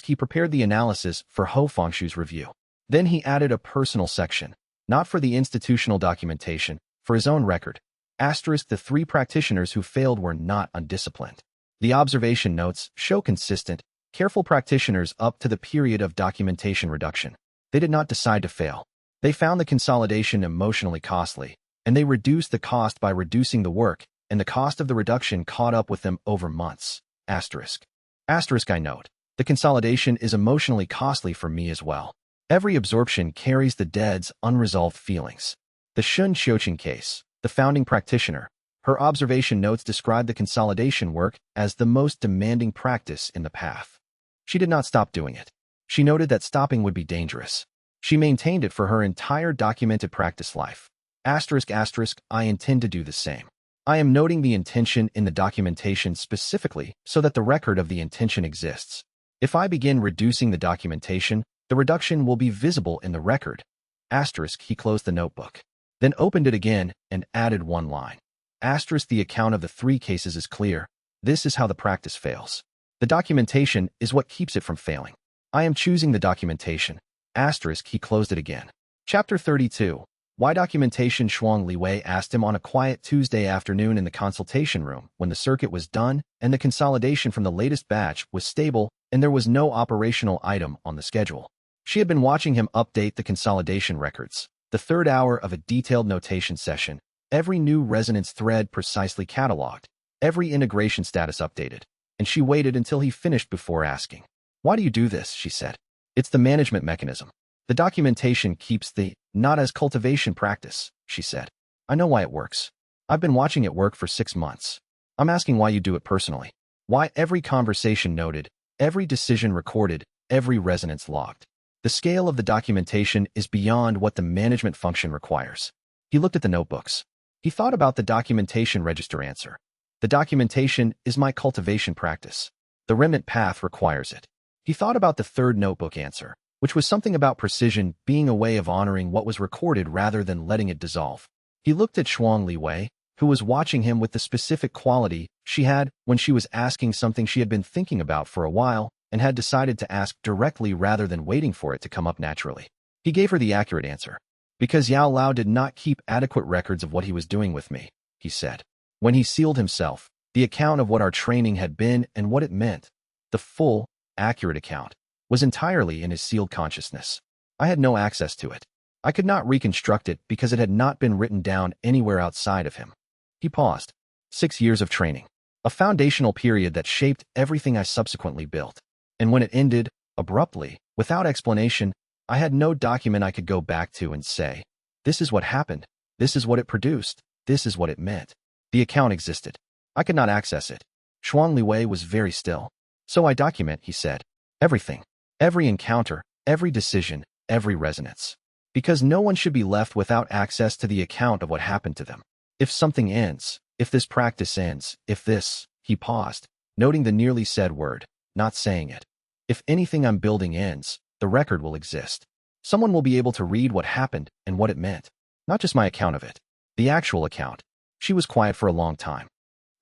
Speaker 1: He prepared the analysis for Ho Fengshu's review. Then he added a personal section, not for the institutional documentation, for his own record. The 3 practitioners who failed were not undisciplined. The observation notes show consistent, Careful practitioners up to the period of documentation reduction. They did not decide to fail. They found the consolidation emotionally costly, and they reduced the cost by reducing the work, and the cost of the reduction caught up with them over months. Asterisk. Asterisk I note. The consolidation is emotionally costly for me as well. Every absorption carries the dead's unresolved feelings. The Shun Xiuqing case, the founding practitioner, her observation notes describe the consolidation work as the most demanding practice in the path. She did not stop doing it. She noted that stopping would be dangerous. She maintained it for her entire documented practice life. Asterisk asterisk, I intend to do the same. I am noting the intention in the documentation specifically so that the record of the intention exists. If I begin reducing the documentation, the reduction will be visible in the record. Asterisk, he closed the notebook, then opened it again and added one line. Asterisk, the account of the 3 cases is clear. This is how the practice fails. The documentation is what keeps it from failing. I am choosing the documentation. Asterisk, he closed it again. Chapter 32. Why documentation? Shuang Liwei asked him on a quiet Tuesday afternoon in the consultation room when the circuit was done and the consolidation from the latest batch was stable and there was no operational item on the schedule. She had been watching him update the consolidation records, the 3rd hour of a detailed notation session, every new resonance thread precisely cataloged, every integration status updated, and she waited until he finished before asking. Why do you do this? She said. It's the management mechanism. The documentation keeps the not as cultivation practice, she said. I know why it works. I've been watching it work for 6 months. I'm asking why you do it personally. Why every conversation noted, every decision recorded, every resonance logged. The scale of the documentation is beyond what the management function requires. He looked at the notebooks. He thought about the documentation register answer. The documentation is my cultivation practice. The remnant path requires it. He thought about the 3rd notebook answer, which was something about precision being a way of honoring what was recorded rather than letting it dissolve. He looked at Shuang Liwei, who was watching him with the specific quality she had when she was asking something she had been thinking about for a while and had decided to ask directly rather than waiting for it to come up naturally. He gave her the accurate answer. Because Yao Lao did not keep adequate records of what he was doing with me, he said. When he sealed himself, the account of what our training had been and what it meant, the full, accurate account, was entirely in his sealed consciousness. I had no access to it. I could not reconstruct it because it had not been written down anywhere outside of him. He paused. 6 years of training. A foundational period that shaped everything I subsequently built. And when it ended, abruptly, without explanation, I had no document I could go back to and say, this is what happened, this is what it produced, this is what it meant. The account existed. I could not access it. Shuang Liwei was very still. So I document, he said. Everything. Every encounter, every decision, every resonance. Because no one should be left without access to the account of what happened to them. If something ends, if this practice ends, if this, he paused, noting the nearly said word, not saying it. If anything I'm building ends, the record will exist. Someone will be able to read what happened and what it meant. Not just my account of it. The actual account. She was quiet for a long time.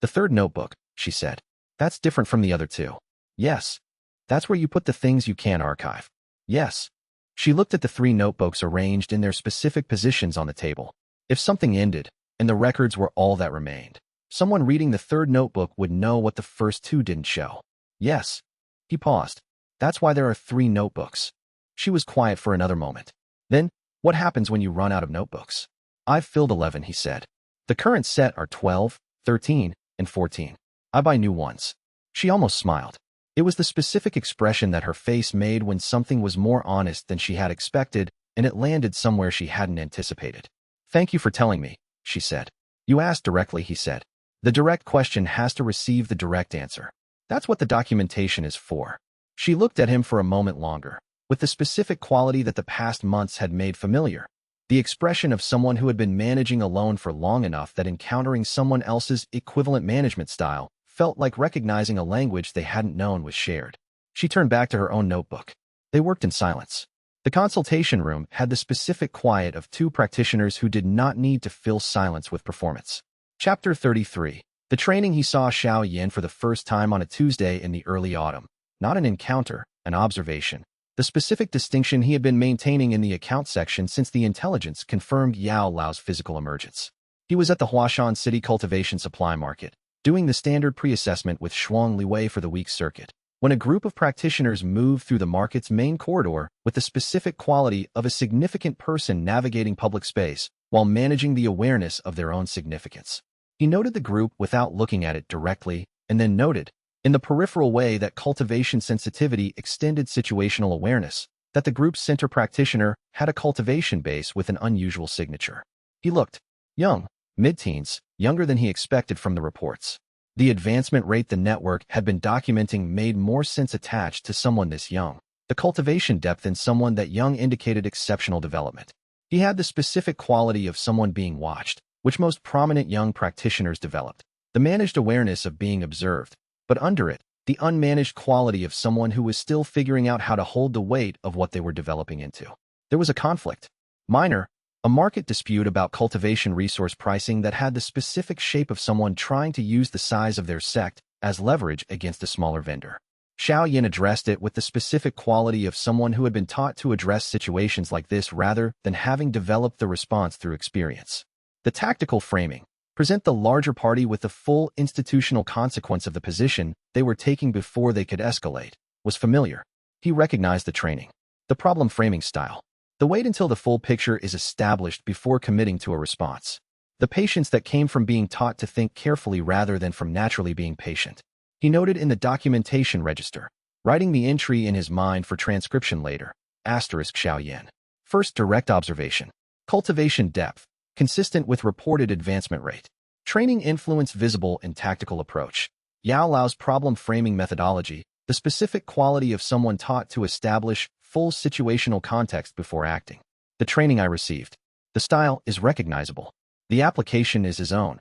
Speaker 1: The 3rd notebook, she said. That's different from the other 2. Yes. That's where you put the things you can't archive. Yes. She looked at the 3 notebooks arranged in their specific positions on the table. If something ended, and the records were all that remained, someone reading the 3rd notebook would know what the first 2 didn't show. Yes. He paused. That's why there are 3 notebooks. She was quiet for another moment. Then, what happens when you run out of notebooks? I've filled 11, he said. The current set are 12, 13, and 14. I buy new ones. She almost smiled. It was the specific expression that her face made when something was more honest than she had expected, and it landed somewhere she hadn't anticipated. Thank you for telling me, she said. You asked directly, he said. The direct question has to receive the direct answer. That's what the documentation is for. She looked at him for a moment longer, with the specific quality that the past months had made familiar. The expression of someone who had been managing alone for long enough that encountering someone else's equivalent management style felt like recognizing a language they hadn't known was shared. She turned back to her own notebook. They worked in silence. The consultation room had the specific quiet of 2 practitioners who did not need to fill silence with performance. Chapter 33. The training. He saw Xiao Yan for the first time on a Tuesday in the early autumn. Not an encounter, an observation. The specific distinction he had been maintaining in the account section since the intelligence confirmed Yao Lao's physical emergence. He was at the Huashan City Cultivation Supply Market, doing the standard pre-assessment with Shuang Liwei for the week's circuit. When a group of practitioners move through the market's main corridor with the specific quality of a significant person navigating public space while managing the awareness of their own significance. He noted the group without looking at it directly, and then noted, in the peripheral way that cultivation sensitivity extended situational awareness, that the group's center practitioner had a cultivation base with an unusual signature. He looked young, mid-teens, younger than he expected from the reports. The advancement rate the network had been documenting made more sense attached to someone this young. The cultivation depth in someone that young indicated exceptional development. He had the specific quality of someone being watched, which most prominent young practitioners developed. The managed awareness of being observed, but under it, the unmanaged quality of someone who was still figuring out how to hold the weight of what they were developing into. There was a conflict. Minor, a market dispute about cultivation resource pricing that had the specific shape of someone trying to use the size of their sect as leverage against a smaller vendor. Xiao Yan addressed it with the specific quality of someone who had been taught to address situations like this rather than having developed the response through experience. The tactical framing, present the larger party with the full institutional consequence of the position they were taking before they could escalate, was familiar. He recognized the training. The problem framing style. The wait until the full picture is established before committing to a response. The patience that came from being taught to think carefully rather than from naturally being patient. He noted in the documentation register, writing the entry in his mind for transcription later, Xiao Yan. First direct observation. Cultivation depth, consistent with reported advancement rate. Training influence visible in tactical approach. Yao Lao's problem framing methodology, the specific quality of someone taught to establish full situational context before acting. The training I received. The style is recognizable. The application is his own.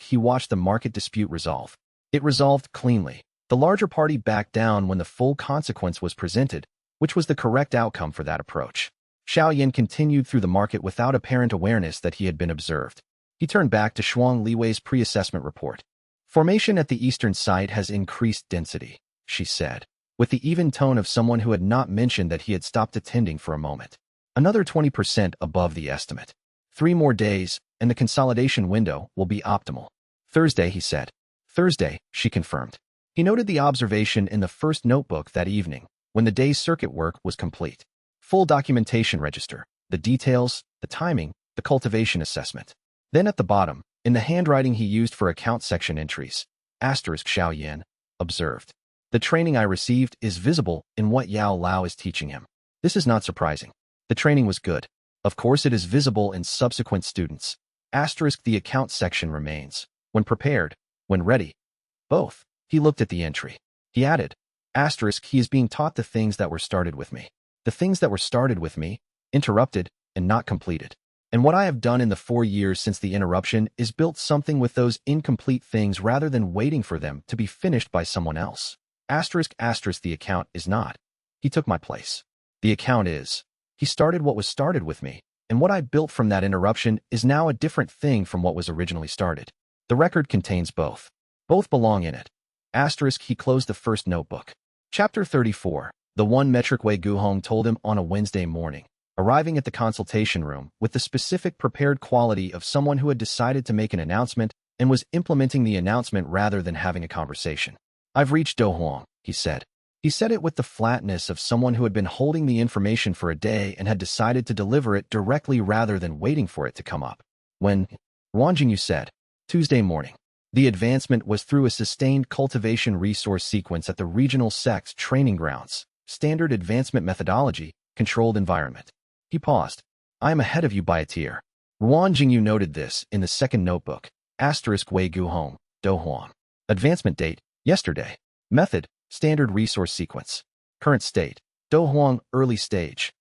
Speaker 1: He watched the market dispute resolve. It resolved cleanly. The larger party backed down when the full consequence was presented, which was the correct outcome for that approach. Xiao Yan continued through the market without apparent awareness that he had been observed. He turned back to Shuang Liwei's pre-assessment report. Formation at the eastern site has increased density, she said, with the even tone of someone who had not mentioned that he had stopped attending for a moment. Another 20% above the estimate. 3 more days, and the consolidation window will be optimal. Thursday, he said. Thursday, she confirmed. He noted the observation in the first notebook that evening, when the day's circuit work was complete. Full documentation register, the details, the timing, the cultivation assessment. Then at the bottom, in the handwriting he used for account section entries, Xiao Yan, observed. The training I received is visible in what Yao Lao is teaching him. This is not surprising. The training was good. Of course it is visible in subsequent students. The account section remains. When prepared, when ready. Both. He looked at the entry. He added, he is being taught the things that were started with me. The things that were started with me, interrupted, and not completed. And what I have done in the 4 years since the interruption is built something with those incomplete things rather than waiting for them to be finished by someone else. The account is not. He took my place. The account is. He started what was started with me, and what I built from that interruption is now a different thing from what was originally started. The record contains both. Both belong in it. He closed the first notebook. Chapter 34. The one metric Wei Guhong told him on a Wednesday morning, arriving at the consultation room with the specific prepared quality of someone who had decided to make an announcement and was implementing the announcement rather than having a conversation. I've reached Do Huang, he said. He said it with the flatness of someone who had been holding the information for a day and had decided to deliver it directly rather than waiting for it to come up. When Wang Jingyu said, Tuesday morning. The advancement was through a sustained cultivation resource sequence at the regional sects training grounds, standard advancement methodology, controlled environment. He paused. I am ahead of you by a tier. Wang Jingyu noted this in the second notebook. Wei Guhong, Do Huang. Advancement date, yesterday. Method, standard resource sequence. Current state, Do Huang, early stage.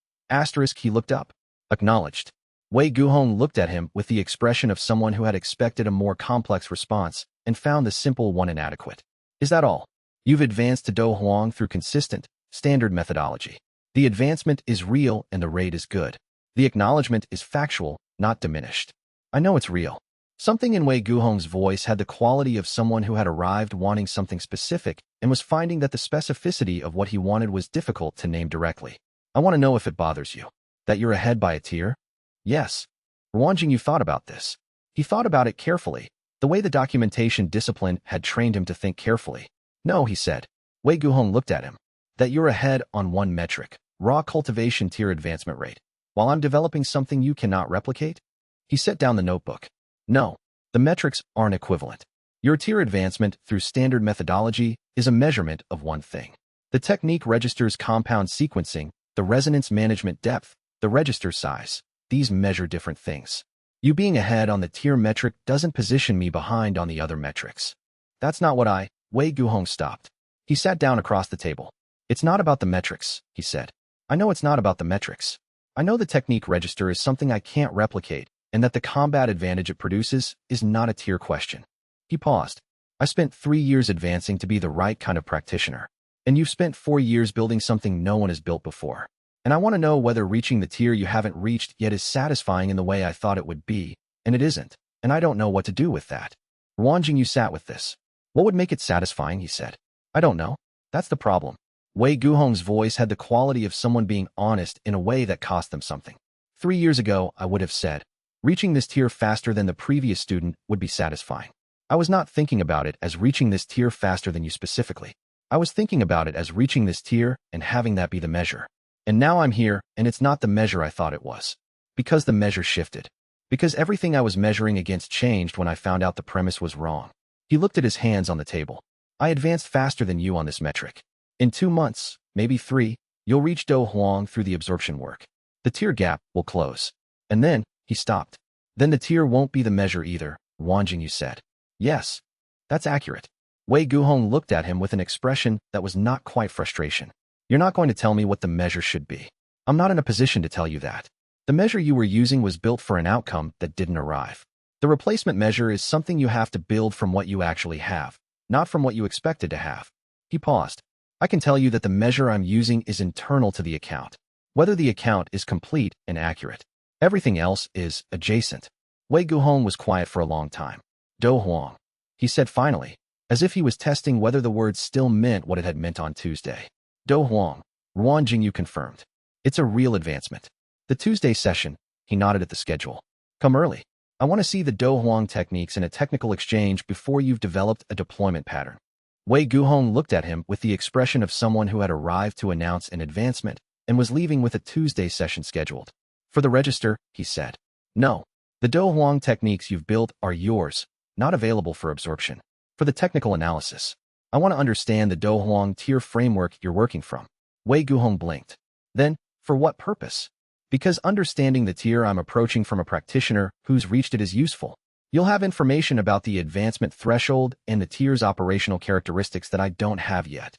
Speaker 1: He looked up. Acknowledged. Wei Guhong looked at him with the expression of someone who had expected a more complex response and found the simple one inadequate. Is that all? You've advanced to Do Huang through consistent, standard methodology. The advancement is real and the rate is good. The acknowledgement is factual, not diminished. I know it's real. Something in Wei Guhong's voice had the quality of someone who had arrived wanting something specific and was finding that the specificity of what he wanted was difficult to name directly. I want to know if it bothers you. That you're ahead by a tier? Yes. Wang Jingyu thought about this. He thought about it carefully, the way the documentation discipline had trained him to think carefully. No, he said. Wei Guhong looked at him. That you're ahead on one metric, raw cultivation tier advancement rate, while I'm developing something you cannot replicate? He set down the notebook. No, the metrics aren't equivalent. Your tier advancement through standard methodology is a measurement of one thing. The technique registers compound sequencing, the resonance management depth, the register size. These measure different things. You being ahead on the tier metric doesn't position me behind on the other metrics. That's not what Wei Guhong stopped. He sat down across the table. It's not about the metrics, he said. I know it's not about the metrics. I know the technique register is something I can't replicate, and that the combat advantage it produces is not a tier question. He paused. I spent 3 years advancing to be the right kind of practitioner, and you've spent 4 years building something no one has built before. And I want to know whether reaching the tier you haven't reached yet is satisfying in the way I thought it would be, and it isn't, and I don't know what to do with that. Ruanjing sat with this. What would make it satisfying, he said. I don't know. That's the problem. Wei Guhong's voice had the quality of someone being honest in a way that cost them something. 3 years ago, I would have said, reaching this tier faster than the previous student would be satisfying. I was not thinking about it as reaching this tier faster than you specifically. I was thinking about it as reaching this tier and having that be the measure. And now I'm here, and it's not the measure I thought it was. Because the measure shifted. Because everything I was measuring against changed when I found out the premise was wrong. He looked at his hands on the table. I advanced faster than you on this metric. In 2 months, maybe 3, you'll reach Do Huang through the absorption work. The tier gap will close. And then, he stopped. Then the tier won't be the measure either, Wanjing said. Yes, that's accurate. Wei Guhong looked at him with an expression that was not quite frustration. You're not going to tell me what the measure should be. I'm not in a position to tell you that. The measure you were using was built for an outcome that didn't arrive. The replacement measure is something you have to build from what you actually have, not from what you expected to have. He paused. I can tell you that the measure I'm using is internal to the account. Whether the account is complete and accurate. Everything else is adjacent. Wei Guhong was quiet for a long time. Do Huang, he said finally, as if he was testing whether the words still meant what it had meant on Tuesday. Do Huang, Ruan Jingyu confirmed. It's a real advancement. The Tuesday session, he nodded at the schedule. Come early. I want to see the Do Huang techniques in a technical exchange before you've developed a deployment pattern. Wei Guhong looked at him with the expression of someone who had arrived to announce an advancement and was leaving with a Tuesday session scheduled. For the register, he said. No. The Do Huang techniques you've built are yours, not available for absorption. For the technical analysis, I want to understand the Do Huang tier framework you're working from. Wei Guhong blinked. Then, for what purpose? Because understanding the tier I'm approaching from a practitioner who's reached it is useful. You'll have information about the advancement threshold and the tier's operational characteristics that I don't have yet.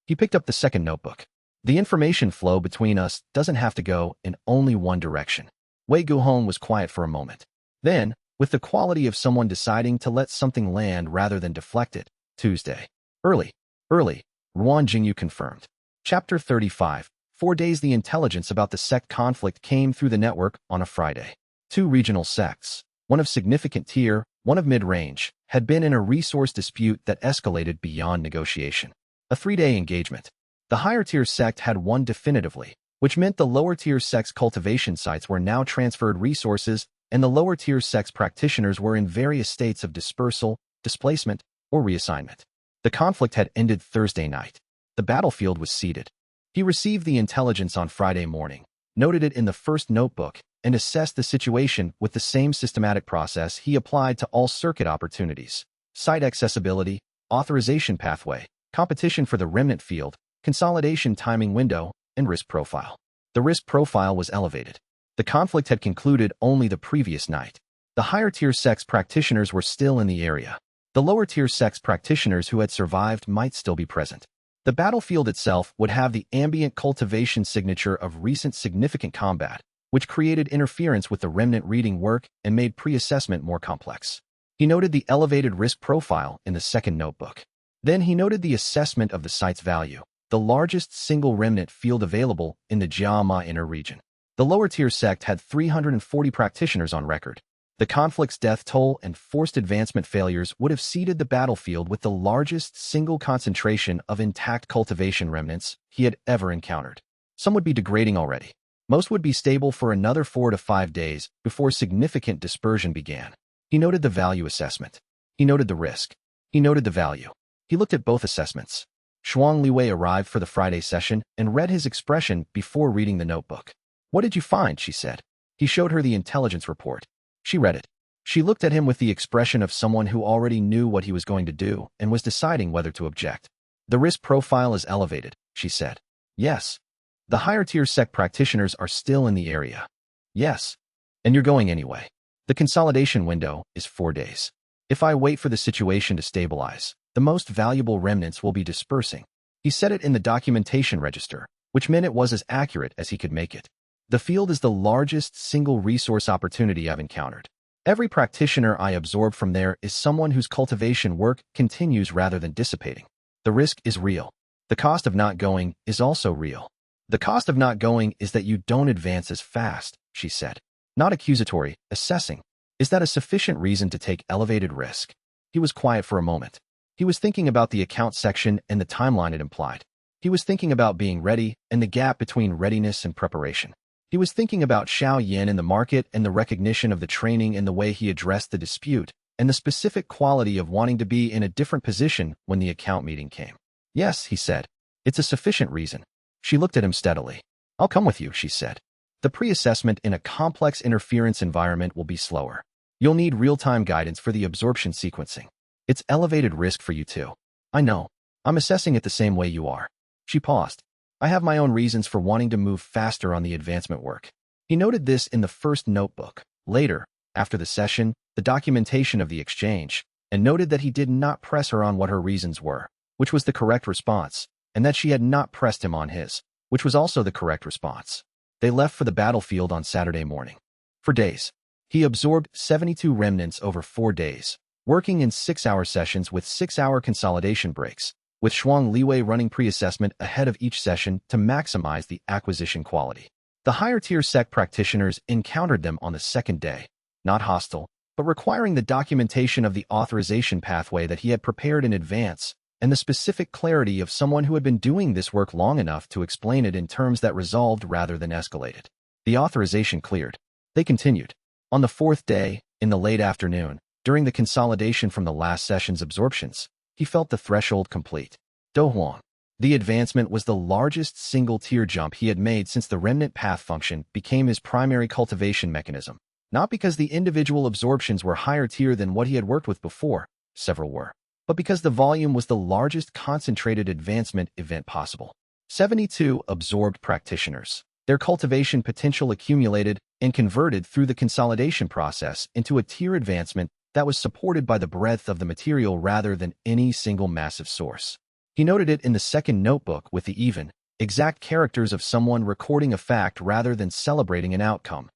Speaker 1: He picked up the second notebook. The information flow between us doesn't have to go in only one direction. Wei Guhong was quiet for a moment. Then, with the quality of someone deciding to let something land rather than deflect it, Tuesday. Early, Ruan Jingyu confirmed. Chapter 35. 4 days the intelligence about the sect conflict came through the network on a Friday. 2 regional sects, one of significant tier, one of mid-range, had been in a resource dispute that escalated beyond negotiation. A 3-day engagement. The higher-tier sect had won definitively, which meant the lower-tier sect's cultivation sites were now transferred resources, and the lower-tier sect's practitioners were in various states of dispersal, displacement, or reassignment. The conflict had ended Thursday night. The battlefield was ceded. He received the intelligence on Friday morning, noted it in the first notebook, and assessed the situation with the same systematic process he applied to all circuit opportunities: site accessibility, authorization pathway, competition for the remnant field, consolidation timing window, and risk profile. The risk profile was elevated. The conflict had concluded only the previous night. The higher-tier sect's practitioners were still in the area. The lower-tier sect's practitioners who had survived might still be present. The battlefield itself would have the ambient cultivation signature of recent significant combat, which created interference with the remnant reading work and made pre-assessment more complex. He noted the elevated risk profile in the second notebook. Then he noted the assessment of the site's value, the largest single remnant field available in the Jiama inner region. The lower-tier sect had 340 practitioners on record. The conflict's death toll and forced advancement failures would have seeded the battlefield with the largest single concentration of intact cultivation remnants he had ever encountered. Some would be degrading already. Most would be stable for another 4 to 5 days before significant dispersion began. He noted the value assessment. He noted the risk. He noted the value. He looked at both assessments. Shuang Liwei arrived for the Friday session and read his expression before reading the notebook. "What did you find?" she said. He showed her the intelligence report. She read it. She looked at him with the expression of someone who already knew what he was going to do and was deciding whether to object. "The risk profile is elevated," she said. "Yes. The higher-tier sect practitioners are still in the area." "Yes. And you're going anyway. The consolidation window is 4 days. If I wait for the situation to stabilize, the most valuable remnants will be dispersing." He said it in the documentation register, which meant it was as accurate as he could make it. "The field is the largest single resource opportunity I've encountered. Every practitioner I absorb from there is someone whose cultivation work continues rather than dissipating. The risk is real. The cost of not going is also real. The cost of not going is that you don't advance as fast," she said. Not accusatory, assessing. "Is that a sufficient reason to take elevated risk?" He was quiet for a moment. He was thinking about the account section and the timeline it implied. He was thinking about being ready and the gap between readiness and preparation. He was thinking about Xiao Yan in the market and the recognition of the training and the way he addressed the dispute, and the specific quality of wanting to be in a different position when the account meeting came. "Yes," he said. "It's a sufficient reason." She looked at him steadily. "I'll come with you," she said. "The pre-assessment in a complex interference environment will be slower. You'll need real-time guidance for the absorption sequencing. It's elevated risk for you too. I know. I'm assessing it the same way you are." She paused. "I have my own reasons for wanting to move faster on the advancement work." He noted this in the first notebook. Later, after the session, the documentation of the exchange, and noted that he did not press her on what her reasons were, which was the correct response, and that she had not pressed him on his, which was also the correct response. They left for the battlefield on Saturday morning. For days, he absorbed 72 remnants over 4 days, working in 6-hour sessions with 6-hour consolidation breaks, with Shuang Liwei running pre-assessment ahead of each session to maximize the acquisition quality. The higher-tier sect practitioners encountered them on the second day, not hostile, but requiring the documentation of the authorization pathway that he had prepared in advance, and the specific clarity of someone who had been doing this work long enough to explain it in terms that resolved rather than escalated. The authorization cleared. They continued. On the 4th day, in the late afternoon, during the consolidation from the last session's absorptions, he felt the threshold complete. Do Huang. The advancement was the largest single-tier jump he had made since the remnant path function became his primary cultivation mechanism, not because the individual absorptions were higher tier than what he had worked with before, several were, but because the volume was the largest concentrated advancement event possible. 72 absorbed practitioners. Their cultivation potential accumulated and converted through the consolidation process into a tier advancement that was supported by the breadth of the material rather than any single massive source. He noted it in the second notebook with the exact characters of someone recording a fact rather than celebrating an outcome.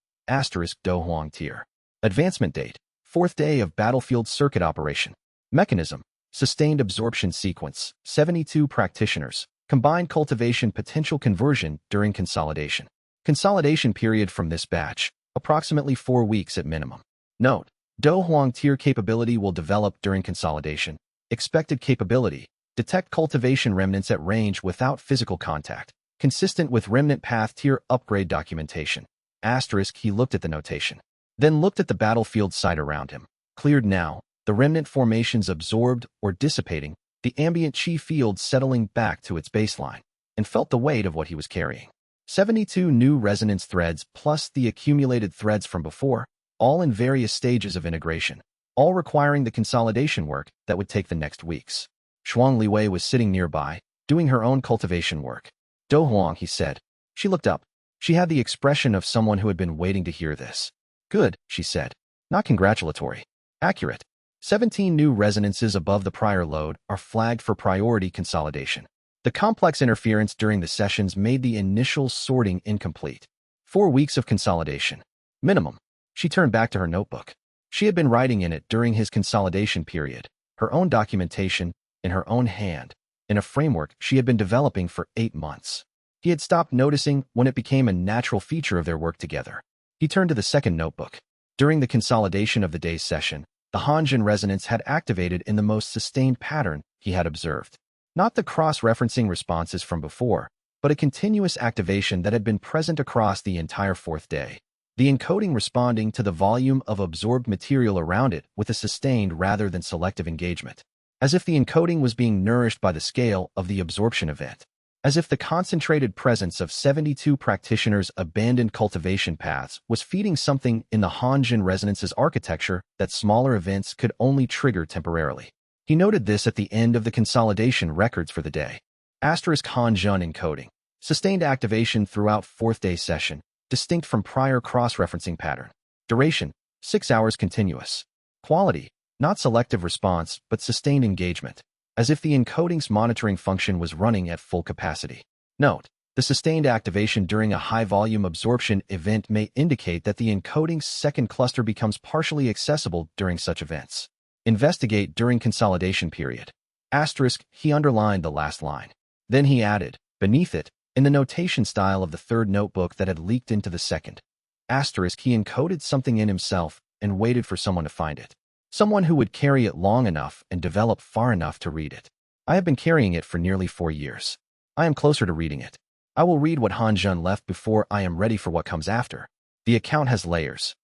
Speaker 1: Do Huang tier. Advancement date. 4th day of battlefield circuit operation. Mechanism. Sustained absorption sequence. 72 practitioners. Combined cultivation potential conversion during consolidation. Consolidation period from this batch. Approximately 4 weeks at minimum. Note. Do Huang tier capability will develop during consolidation. Expected capability. Detect cultivation remnants at range without physical contact. Consistent with remnant path tier upgrade documentation. He looked at the notation. Then looked at the battlefield site around him. Cleared now. The remnant formations absorbed or dissipating, the ambient chi field settling back to its baseline, and felt the weight of what he was carrying. 72 new resonance threads plus the accumulated threads from before, all in various stages of integration, all requiring the consolidation work that would take the next weeks. Shuang Liwei was sitting nearby, doing her own cultivation work. Do Huang, he said. She looked up. She had the expression of someone who had been waiting to hear this. Good, she said. Not congratulatory. Accurate. 17 new resonances above the prior load are flagged for priority consolidation. The complex interference during the sessions made the initial sorting incomplete. 4 weeks of consolidation. Minimum. She turned back to her notebook. She had been writing in it during his consolidation period, her own documentation, in her own hand, in a framework she had been developing for 8 months. He had stopped noticing when it became a natural feature of their work together. He turned to the second notebook. During the consolidation of the day's session, the Hanjin resonance had activated in the most sustained pattern he had observed. Not the cross-referencing responses from before, but a continuous activation that had been present across the entire 4th day. The encoding responding to the volume of absorbed material around it with a sustained rather than selective engagement. as if the encoding was being nourished by the scale of the absorption event, as if the concentrated presence of 72 practitioners' abandoned cultivation paths was feeding something in the Hanjin resonance's architecture that smaller events could only trigger temporarily. He noted this at the end of the consolidation records for the day. Hanjin encoding. Sustained activation throughout fourth day session, distinct from prior cross-referencing pattern. Duration, 6 hours continuous. Quality, not selective response, but sustained engagement, as if the encoding's monitoring function was running at full capacity. Note, the sustained activation during a high-volume absorption event may indicate that the encoding's second cluster becomes partially accessible during such events. Investigate during consolidation period. He underlined the last line. Then he added, beneath it, in the notation style of the third notebook that had leaked into the second. He encoded something in himself and waited for someone to find it. Someone who would carry it long enough and develop far enough to read it. I have been carrying it for nearly 4 years. I am closer to reading it. I will read what Hanjin left before I am ready for what comes after. The account has layers.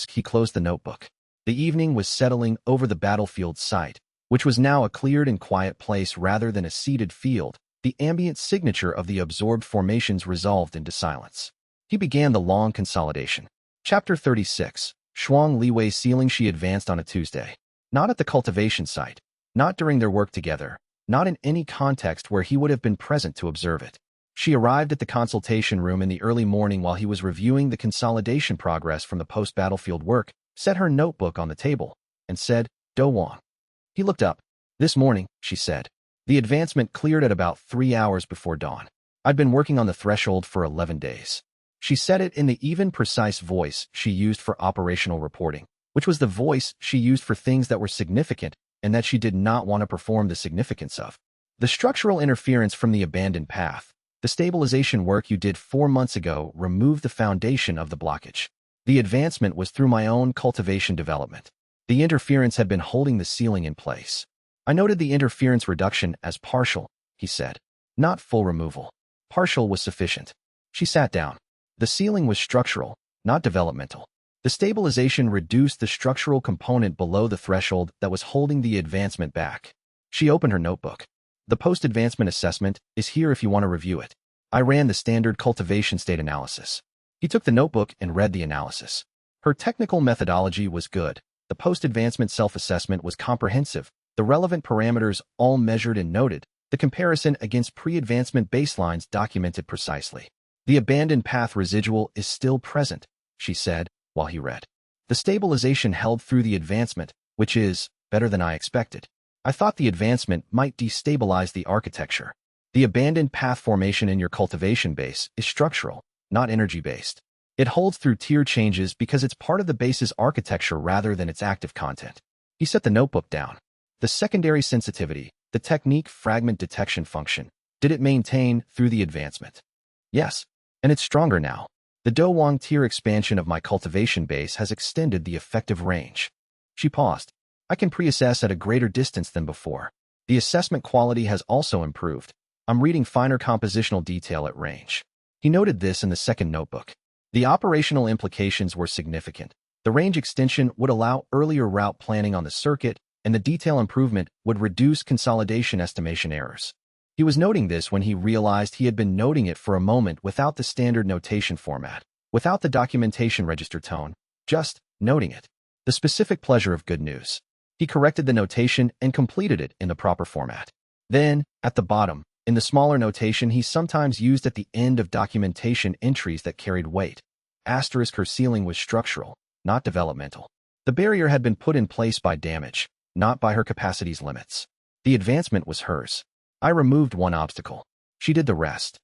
Speaker 1: He closed the notebook. The evening was settling over the battlefield site, which was now a cleared and quiet place rather than a seated field. The ambient signature of the absorbed formations resolved into silence. He began the long consolidation. Chapter 36. Shuang Liwei sealing. She advanced on a Tuesday. Not at the cultivation site. Not during their work together. Not in any context where he would have been present to observe it. She arrived at the consultation room in the early morning while he was reviewing the consolidation progress from the post-battlefield work, set her notebook on the table, and said, "Do Wang." He looked up. "This morning," she said. "The advancement cleared at about 3 hours before dawn. I'd been working on the threshold for 11 days. She said it in the even precise voice she used for operational reporting, which was the voice she used for things that were significant and that she did not want to perform the significance of. The structural interference from the abandoned path, the stabilization work you did 4 months ago removed the foundation of the blockage. The advancement was through my own cultivation development. The interference had been holding the ceiling in place. I noted the interference reduction as partial," he said. "Not full removal. Partial was sufficient." She sat down. The ceiling was structural, not developmental. The stabilization reduced the structural component below the threshold that was holding the advancement back. She opened her notebook. "The post-advancement assessment is here if you want to review it. I ran the standard cultivation state analysis." He took the notebook and read the analysis. Her technical methodology was good. The post-advancement self-assessment was comprehensive. The relevant parameters all measured and noted. The comparison against pre-advancement baselines documented precisely. "The abandoned path residual is still present," she said, while he read. "The stabilization held through the advancement, which is better than I expected. I thought the advancement might destabilize the architecture. The abandoned path formation in your cultivation base is structural, not energy-based. It holds through tier changes because it's part of the base's architecture rather than its active content." He set the notebook down. "The secondary sensitivity, the technique fragment detection function, did it maintain through the advancement?" "Yes, and it's stronger now. The Do Wang tier expansion of my cultivation base has extended the effective range." She paused. "I can pre-assess at a greater distance than before. The assessment quality has also improved. I'm reading finer compositional detail at range." He noted this in the second notebook. The operational implications were significant. The range extension would allow earlier route planning on the circuit, and the detail improvement would reduce consolidation estimation errors. He was noting this when he realized he had been noting it for a moment without the standard notation format, without the documentation register tone, just noting it. The specific pleasure of good news. He corrected the notation and completed it in the proper format. Then, at the bottom, in the smaller notation he sometimes used at the end of documentation entries that carried weight, her ceiling was structural, not developmental. The barrier had been put in place by damage, not by her capacity's limits. The advancement was hers. I removed one obstacle. She did the rest.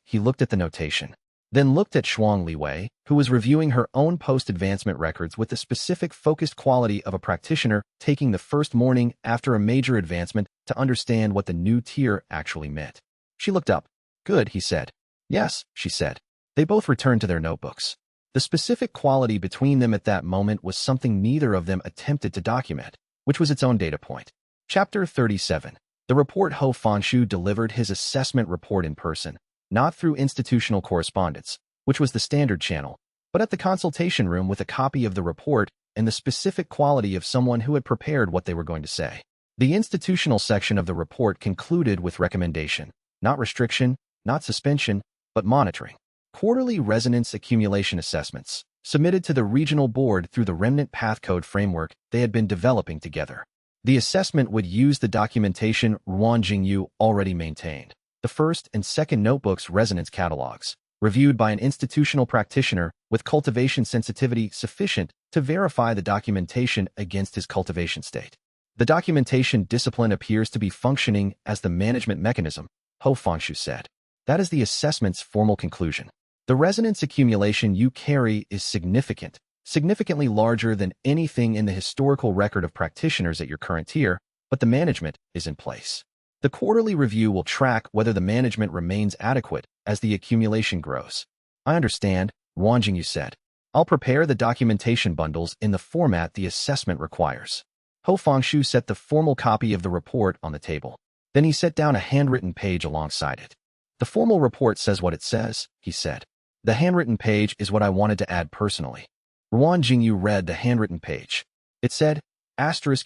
Speaker 1: He looked at the notation, then looked at Shuang Liwei, who was reviewing her own post-advancement records with the specific focused quality of a practitioner taking the first morning after a major advancement to understand what the new tier actually meant. She looked up. "Good," he said. "Yes," she said. They both returned to their notebooks. The specific quality between them at that moment was something neither of them attempted to document, which was its own data point. Chapter 37. The report. Ho Fanshu delivered his assessment report in person, not through institutional correspondence, which was the standard channel, but at the consultation room with a copy of the report and the specific quality of someone who had prepared what they were going to say. The institutional section of the report concluded with recommendation, not restriction, not suspension, but monitoring. Quarterly resonance accumulation assessments, submitted to the regional board through the remnant path code framework they had been developing together. The assessment would use the documentation Ruan Jingyu already maintained. The first and second notebooks' resonance catalogs, reviewed by an institutional practitioner with cultivation sensitivity sufficient to verify the documentation against his cultivation state. The documentation discipline appears to be functioning as the management mechanism, Ho Fengshu said. That is the assessment's formal conclusion. The resonance accumulation you carry is significant, significantly larger than anything in the historical record of practitioners at your current tier, but the management is in place. The quarterly review will track whether the management remains adequate as the accumulation grows. I understand, Ruan Jingyu said. I'll prepare the documentation bundles in the format the assessment requires. Ho Fengshu set the formal copy of the report on the table. Then he set down a handwritten page alongside it. The formal report says what it says, he said. The handwritten page is what I wanted to add personally. Ruan Jingyu read the handwritten page. It said,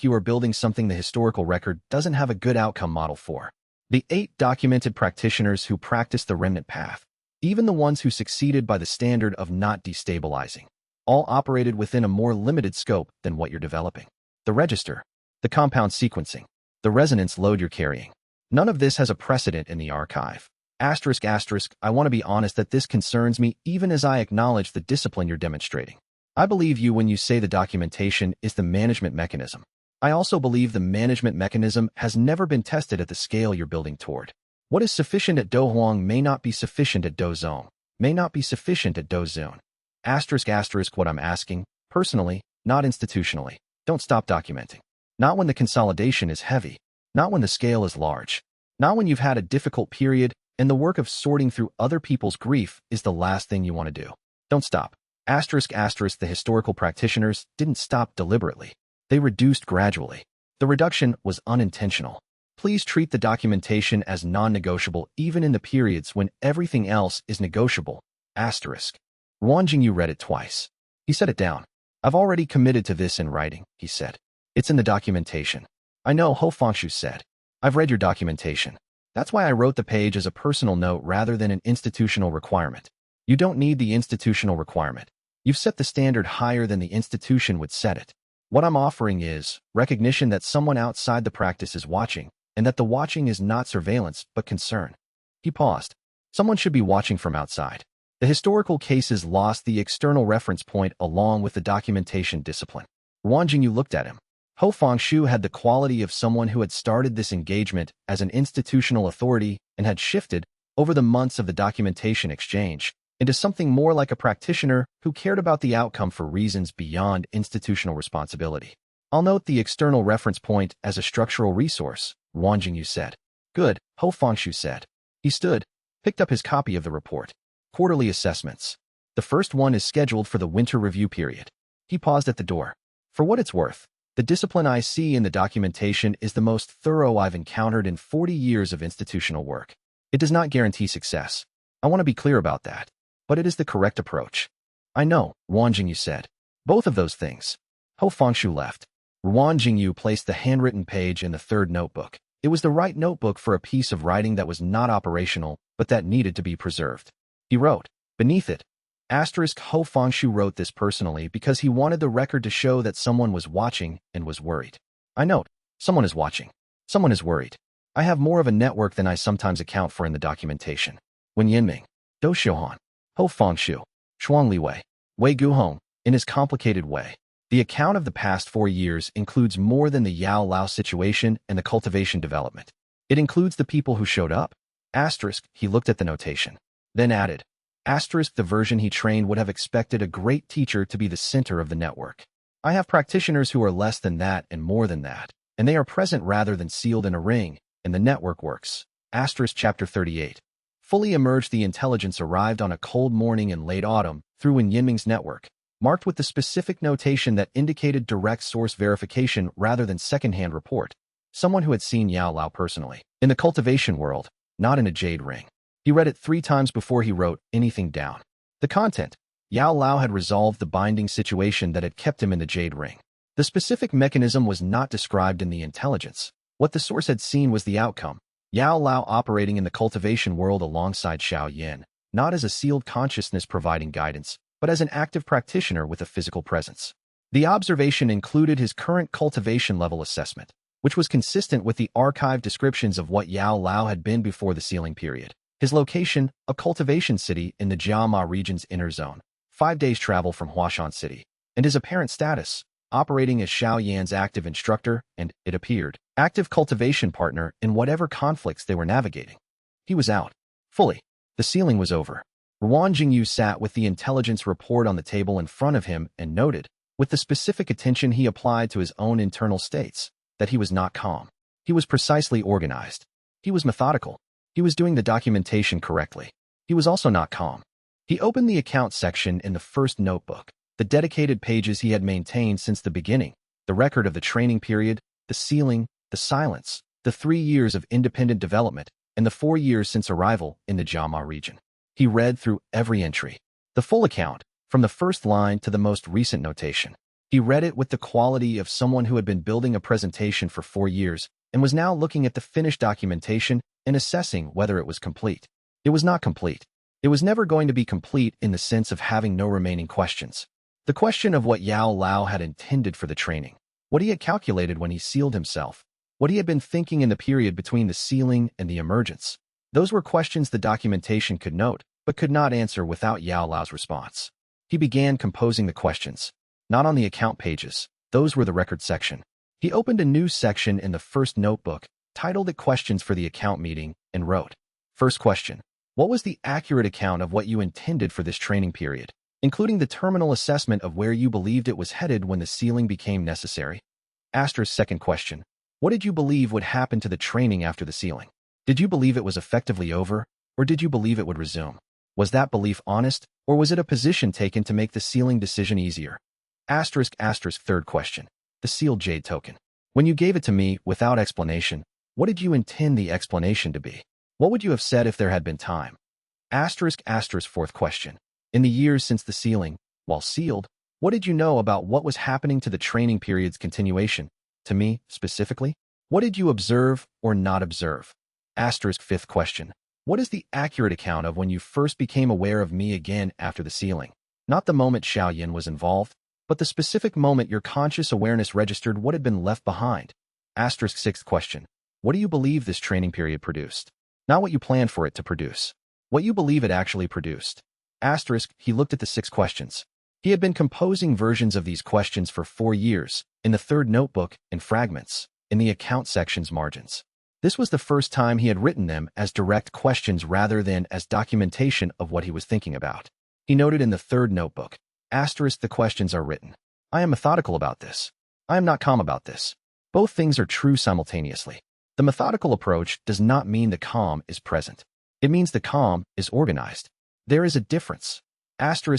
Speaker 1: you are building something the historical record doesn't have a good outcome model for. The 8 documented practitioners who practiced the remnant path, even the ones who succeeded by the standard of not destabilizing, all operated within a more limited scope than what you're developing. The register, the compound sequencing, the resonance load you're carrying. None of this has a precedent in the archive. I want to be honest that this concerns me even as I acknowledge the discipline you're demonstrating. I believe you when you say the documentation is the management mechanism. I also believe the management mechanism has never been tested at the scale you're building toward. What is sufficient at Dohuang may not be sufficient at Dozong, may not be sufficient at Dozone. What I'm asking, personally, not institutionally, don't stop documenting. Not when the consolidation is heavy, not when the scale is large, not when you've had a difficult period and the work of sorting through other people's grief is the last thing you want to do. Don't stop. The historical practitioners didn't stop deliberately. They reduced gradually. The reduction was unintentional. Please treat the documentation as non-negotiable even in the periods when everything else is negotiable. Ruan Jingyu read it twice. He set it down. I've already committed to this in writing, he said. It's in the documentation. I know, Ho Fengshu said. I've read your documentation. That's why I wrote the page as a personal note rather than an institutional requirement. You don't need the institutional requirement. You've set the standard higher than the institution would set it. What I'm offering is recognition that someone outside the practice is watching, and that the watching is not surveillance, but concern. He paused. Someone should be watching from outside. The historical cases lost the external reference point along with the documentation discipline. Ruan Jingyu looked at him. Ho Fengshu had the quality of someone who had started this engagement as an institutional authority and had shifted, over the months of the documentation exchange, into something more like a practitioner who cared about the outcome for reasons beyond institutional responsibility. I'll note the external reference point as a structural resource, Ruan Jingyu said. Good, Ho Fengshu said. He stood, picked up his copy of the report. Quarterly assessments. The first one is scheduled for the winter review period. He paused at the door. For what it's worth, the discipline I see in the documentation is the most thorough I've encountered in 40 years of institutional work. It does not guarantee success. I want to be clear about that. But it is the correct approach. I know, Ruan Jingyu said. Both of those things. Ho Fengshu left. Ruan Jingyu placed the handwritten page in the third notebook. It was the right notebook for a piece of writing that was not operational, but that needed to be preserved. He wrote, beneath it, Ho Fengshu wrote this personally because he wanted the record to show that someone was watching and was worried. I note, someone is watching. Someone is worried. I have more of a network than I sometimes account for in the documentation. Wen Yinming, Do Xiuhan, Ho Fengshu, Shuang Liwei, Wei Guhong, in his complicated way. The account of the past 4 years includes more than the Yao Lao situation and the cultivation development. It includes the people who showed up. He looked at the notation. Then added, the version he trained would have expected a great teacher to be the center of the network. I have practitioners who are less than that and more than that, and they are present rather than sealed in a ring, and the network works. Chapter 38. Fully emerged, the intelligence arrived on a cold morning in late autumn through Wen Yinming's network, marked with the specific notation that indicated direct source verification rather than second-hand report. Someone who had seen Yao Lao personally, in the cultivation world, not in a jade ring. He read it 3 times before he wrote anything down. The content. Yao Lao had resolved the binding situation that had kept him in the jade ring. The specific mechanism was not described in the intelligence. What the source had seen was the outcome. Yao Lao operating in the cultivation world alongside Xiao Yan, not as a sealed consciousness providing guidance, but as an active practitioner with a physical presence. The observation included his current cultivation level assessment, which was consistent with the archived descriptions of what Yao Lao had been before the sealing period. His location, a cultivation city in the Jiama region's inner zone, 5 days travel from Huashan City, and his apparent status, operating as Xiao Yan's active instructor and, it appeared, active cultivation partner in whatever conflicts they were navigating. He was out. Fully. The sealing was over. Ruan Jingyu sat with the intelligence report on the table in front of him and noted, with the specific attention he applied to his own internal states, that he was not calm. He was precisely organized. He was methodical. He was doing the documentation correctly. He was also not calm. He opened the account section in the first notebook, the dedicated pages he had maintained since the beginning, the record of the training period, the sealing, the silence, the 3 years of independent development, and the 4 years since arrival in the Jiama region. He read through every entry, the full account, from the first line to the most recent notation. He read it with the quality of someone who had been building a presentation for 4 years and was now looking at the finished documentation and assessing whether it was complete. It was not complete. It was never going to be complete in the sense of having no remaining questions. The question of what Yao Lao had intended for the training, what he had calculated when he sealed himself, what he had been thinking in the period between the sealing and the emergence. Those were questions the documentation could note, but could not answer without Yao Lao's response. He began composing the questions, not on the account pages. Those were the record section. He opened a new section in the first notebook, titled it Questions for the Account Meeting, and wrote, First question. What was the accurate account of what you intended for this training period, including the terminal assessment of where you believed it was headed when the sealing became necessary? Second question. What did you believe would happen to the training after the sealing? Did you believe it was effectively over, or did you believe it would resume? Was that belief honest, or was it a position taken to make the sealing decision easier? Third question. The sealed jade token. When you gave it to me without explanation, what did you intend the explanation to be? What would you have said if there had been time? Fourth question. In the years since the sealing, while sealed, what did you know about what was happening to the training period's continuation? To me, specifically? What did you observe or not observe? Fifth question. What is the accurate account of when you first became aware of me again after the sealing? Not the moment Xiao Yan was involved, but the specific moment your conscious awareness registered what had been left behind. Sixth question. What do you believe this training period produced? Not what you planned for it to produce. What you believe it actually produced. He looked at the 6 questions. He had been composing versions of these questions for 4 years, in the third notebook, in fragments, in the account section's margins. This was the first time he had written them as direct questions rather than as documentation of what he was thinking about. He noted in the third notebook, the questions are written. I am methodical about this. I am not calm about this. Both things are true simultaneously. The methodical approach does not mean the calm is present. It means the calm is organized. There is a difference.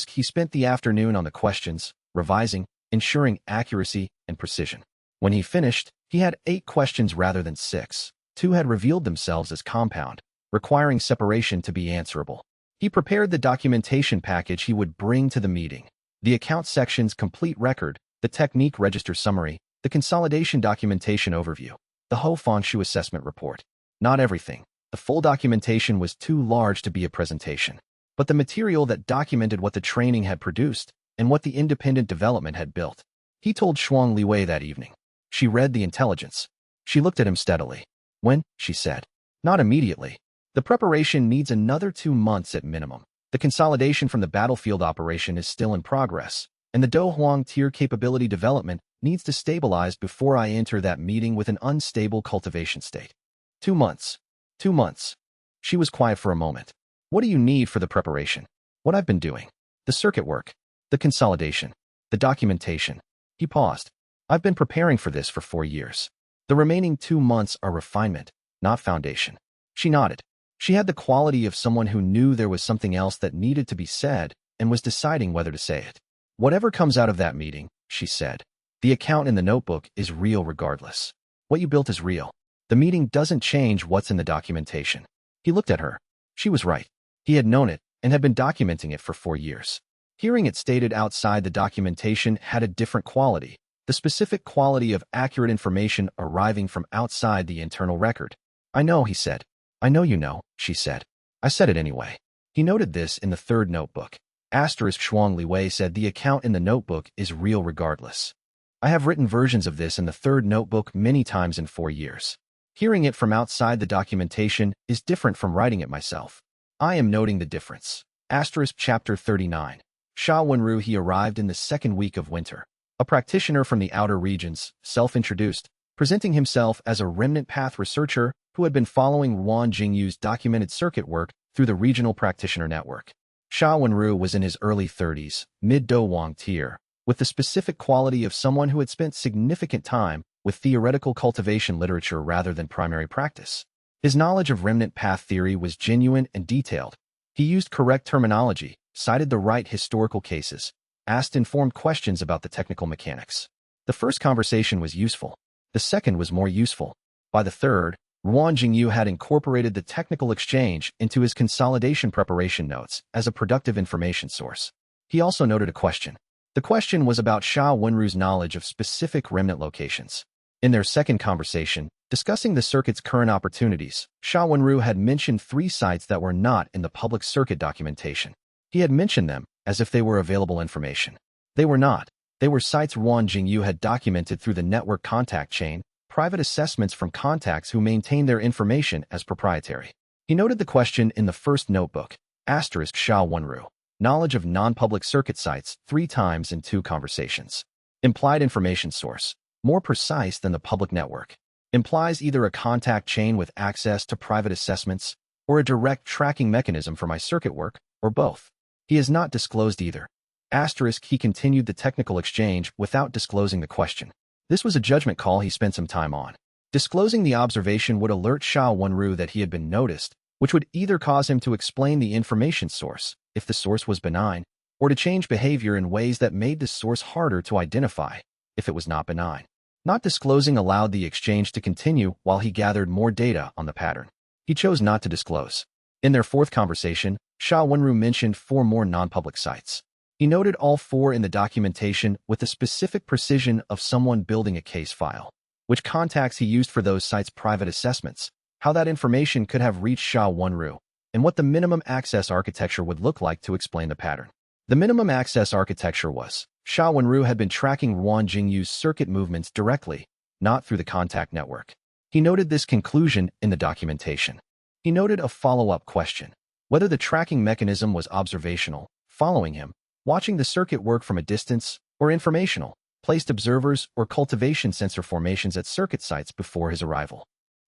Speaker 1: He spent the afternoon on the questions, revising, ensuring accuracy and precision. When he finished, he had 8 questions rather than 6. 2 had revealed themselves as compound, requiring separation to be answerable. He prepared the documentation package he would bring to the meeting. The account section's complete record, the technique register summary, the consolidation documentation overview, the Ho Fangshu assessment report. Not everything. The full documentation was too large to be a presentation. But the material that documented what the training had produced and what the independent development had built. He told Shuang Liwei that evening. She read the intelligence. She looked at him steadily. When? She said. Not immediately. The preparation needs another 2 months at minimum. The consolidation from the battlefield operation is still in progress, and the Do Huang tier capability development needs to stabilize before I enter that meeting with an unstable cultivation state. 2 months. 2 months. She was quiet for a moment. What do you need for the preparation? What I've been doing. The circuit work. The consolidation. The documentation. He paused. I've been preparing for this for 4 years. The remaining 2 months are refinement, not foundation. She nodded. She had the quality of someone who knew there was something else that needed to be said and was deciding whether to say it. Whatever comes out of that meeting, she said, the account in the notebook is real regardless. What you built is real. The meeting doesn't change what's in the documentation. He looked at her. She was right. He had known it and had been documenting it for 4 years. Hearing it stated outside the documentation had a different quality. the specific quality of accurate information arriving from outside the internal record. I know, he said. I know you know, she said. I said it anyway. He noted this in the third notebook. Shuang Liwei said the account in the notebook is real regardless. I have written versions of this in the third notebook many times in 4 years. Hearing it from outside the documentation is different from writing it myself. I am noting the difference. Chapter 39. Sha Wenru. He arrived in the second week of winter. A practitioner from the outer regions, self-introduced, presenting himself as a remnant path researcher who had been following Wan Jingyu's documented circuit work through the regional practitioner network. Sha Wenru was in his early 30s, mid-Do Wang tier, with the specific quality of someone who had spent significant time with theoretical cultivation literature rather than primary practice. His knowledge of remnant path theory was genuine and detailed. He used correct terminology, cited the right historical cases, asked informed questions about the technical mechanics. The first conversation was useful. The second was more useful. By the third, Wan Jingyu had incorporated the technical exchange into his consolidation preparation notes as a productive information source. He also noted a question. The question was about Sha Wenru's knowledge of specific remnant locations. In their second conversation, discussing the circuit's current opportunities, Sha Wenru had mentioned 3 sites that were not in the public circuit documentation. He had mentioned them as if they were available information. They were not. They were sites Wan Jingyu had documented through the network contact chain, private assessments from contacts who maintained their information as proprietary. He noted the question in the first notebook, Sha Wenru. Knowledge of non-public circuit sites 3 times in 2 conversations. Implied information source. More precise than the public network. Implies either a contact chain with access to private assessments or a direct tracking mechanism for my circuit work, or both. He has not disclosed either. He continued the technical exchange without disclosing the question. This was a judgment call he spent some time on. Disclosing the observation would alert Sha Wenru that he had been noticed, which would either cause him to explain the information source, if the source was benign, or to change behavior in ways that made the source harder to identify, if it was not benign. Not disclosing allowed the exchange to continue while he gathered more data on the pattern. He chose not to disclose. In their fourth conversation, Sha Wenru mentioned 4 more non-public sites. He noted all 4 in the documentation with the specific precision of someone building a case file, which contacts he used for those sites' private assessments, how that information could have reached Sha Wenru, and what the minimum access architecture would look like to explain the pattern. The minimum access architecture was, Sha Wenru had been tracking Wan Jingyu's circuit movements directly, not through the contact network. He noted this conclusion in the documentation. He noted a follow-up question, whether the tracking mechanism was observational, following him, watching the circuit work from a distance, or informational, placed observers or cultivation sensor formations at circuit sites before his arrival.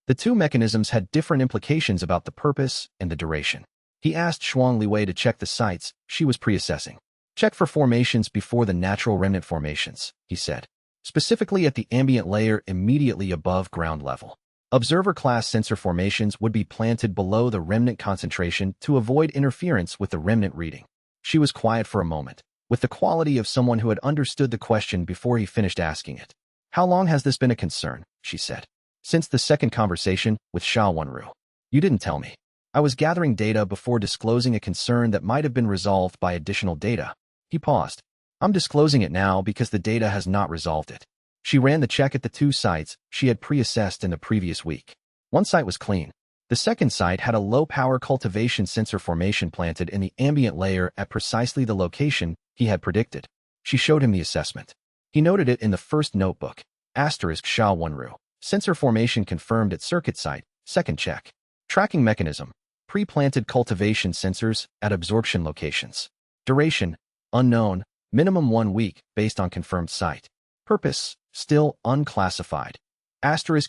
Speaker 1: The 2 mechanisms had different implications about the purpose and the duration. He asked Shuang Liwei to check the sites she was pre-assessing. Check for formations before the natural remnant formations, he said, specifically at the ambient layer immediately above ground level. Observer class sensor formations would be planted below the remnant concentration to avoid interference with the remnant reading. She was quiet for a moment, with the quality of someone who had understood the question before he finished asking it. How long has this been a concern? She said. Since the second conversation with Sha Wenru. You didn't tell me. I was gathering data before disclosing a concern that might have been resolved by additional data. He paused. I'm disclosing it now because the data has not resolved it. She ran the check at the 2 sites she had pre-assessed in the previous week. One site was clean. The second site had a low-power cultivation sensor formation planted in the ambient layer at precisely the location he had predicted. She showed him the assessment. He noted it in the first notebook. Sha Wenru. Sensor formation confirmed at circuit site, second check. Tracking mechanism. Pre-planted cultivation sensors at absorption locations. Duration. Unknown. Minimum 1 week based on confirmed site. Purpose. Still unclassified.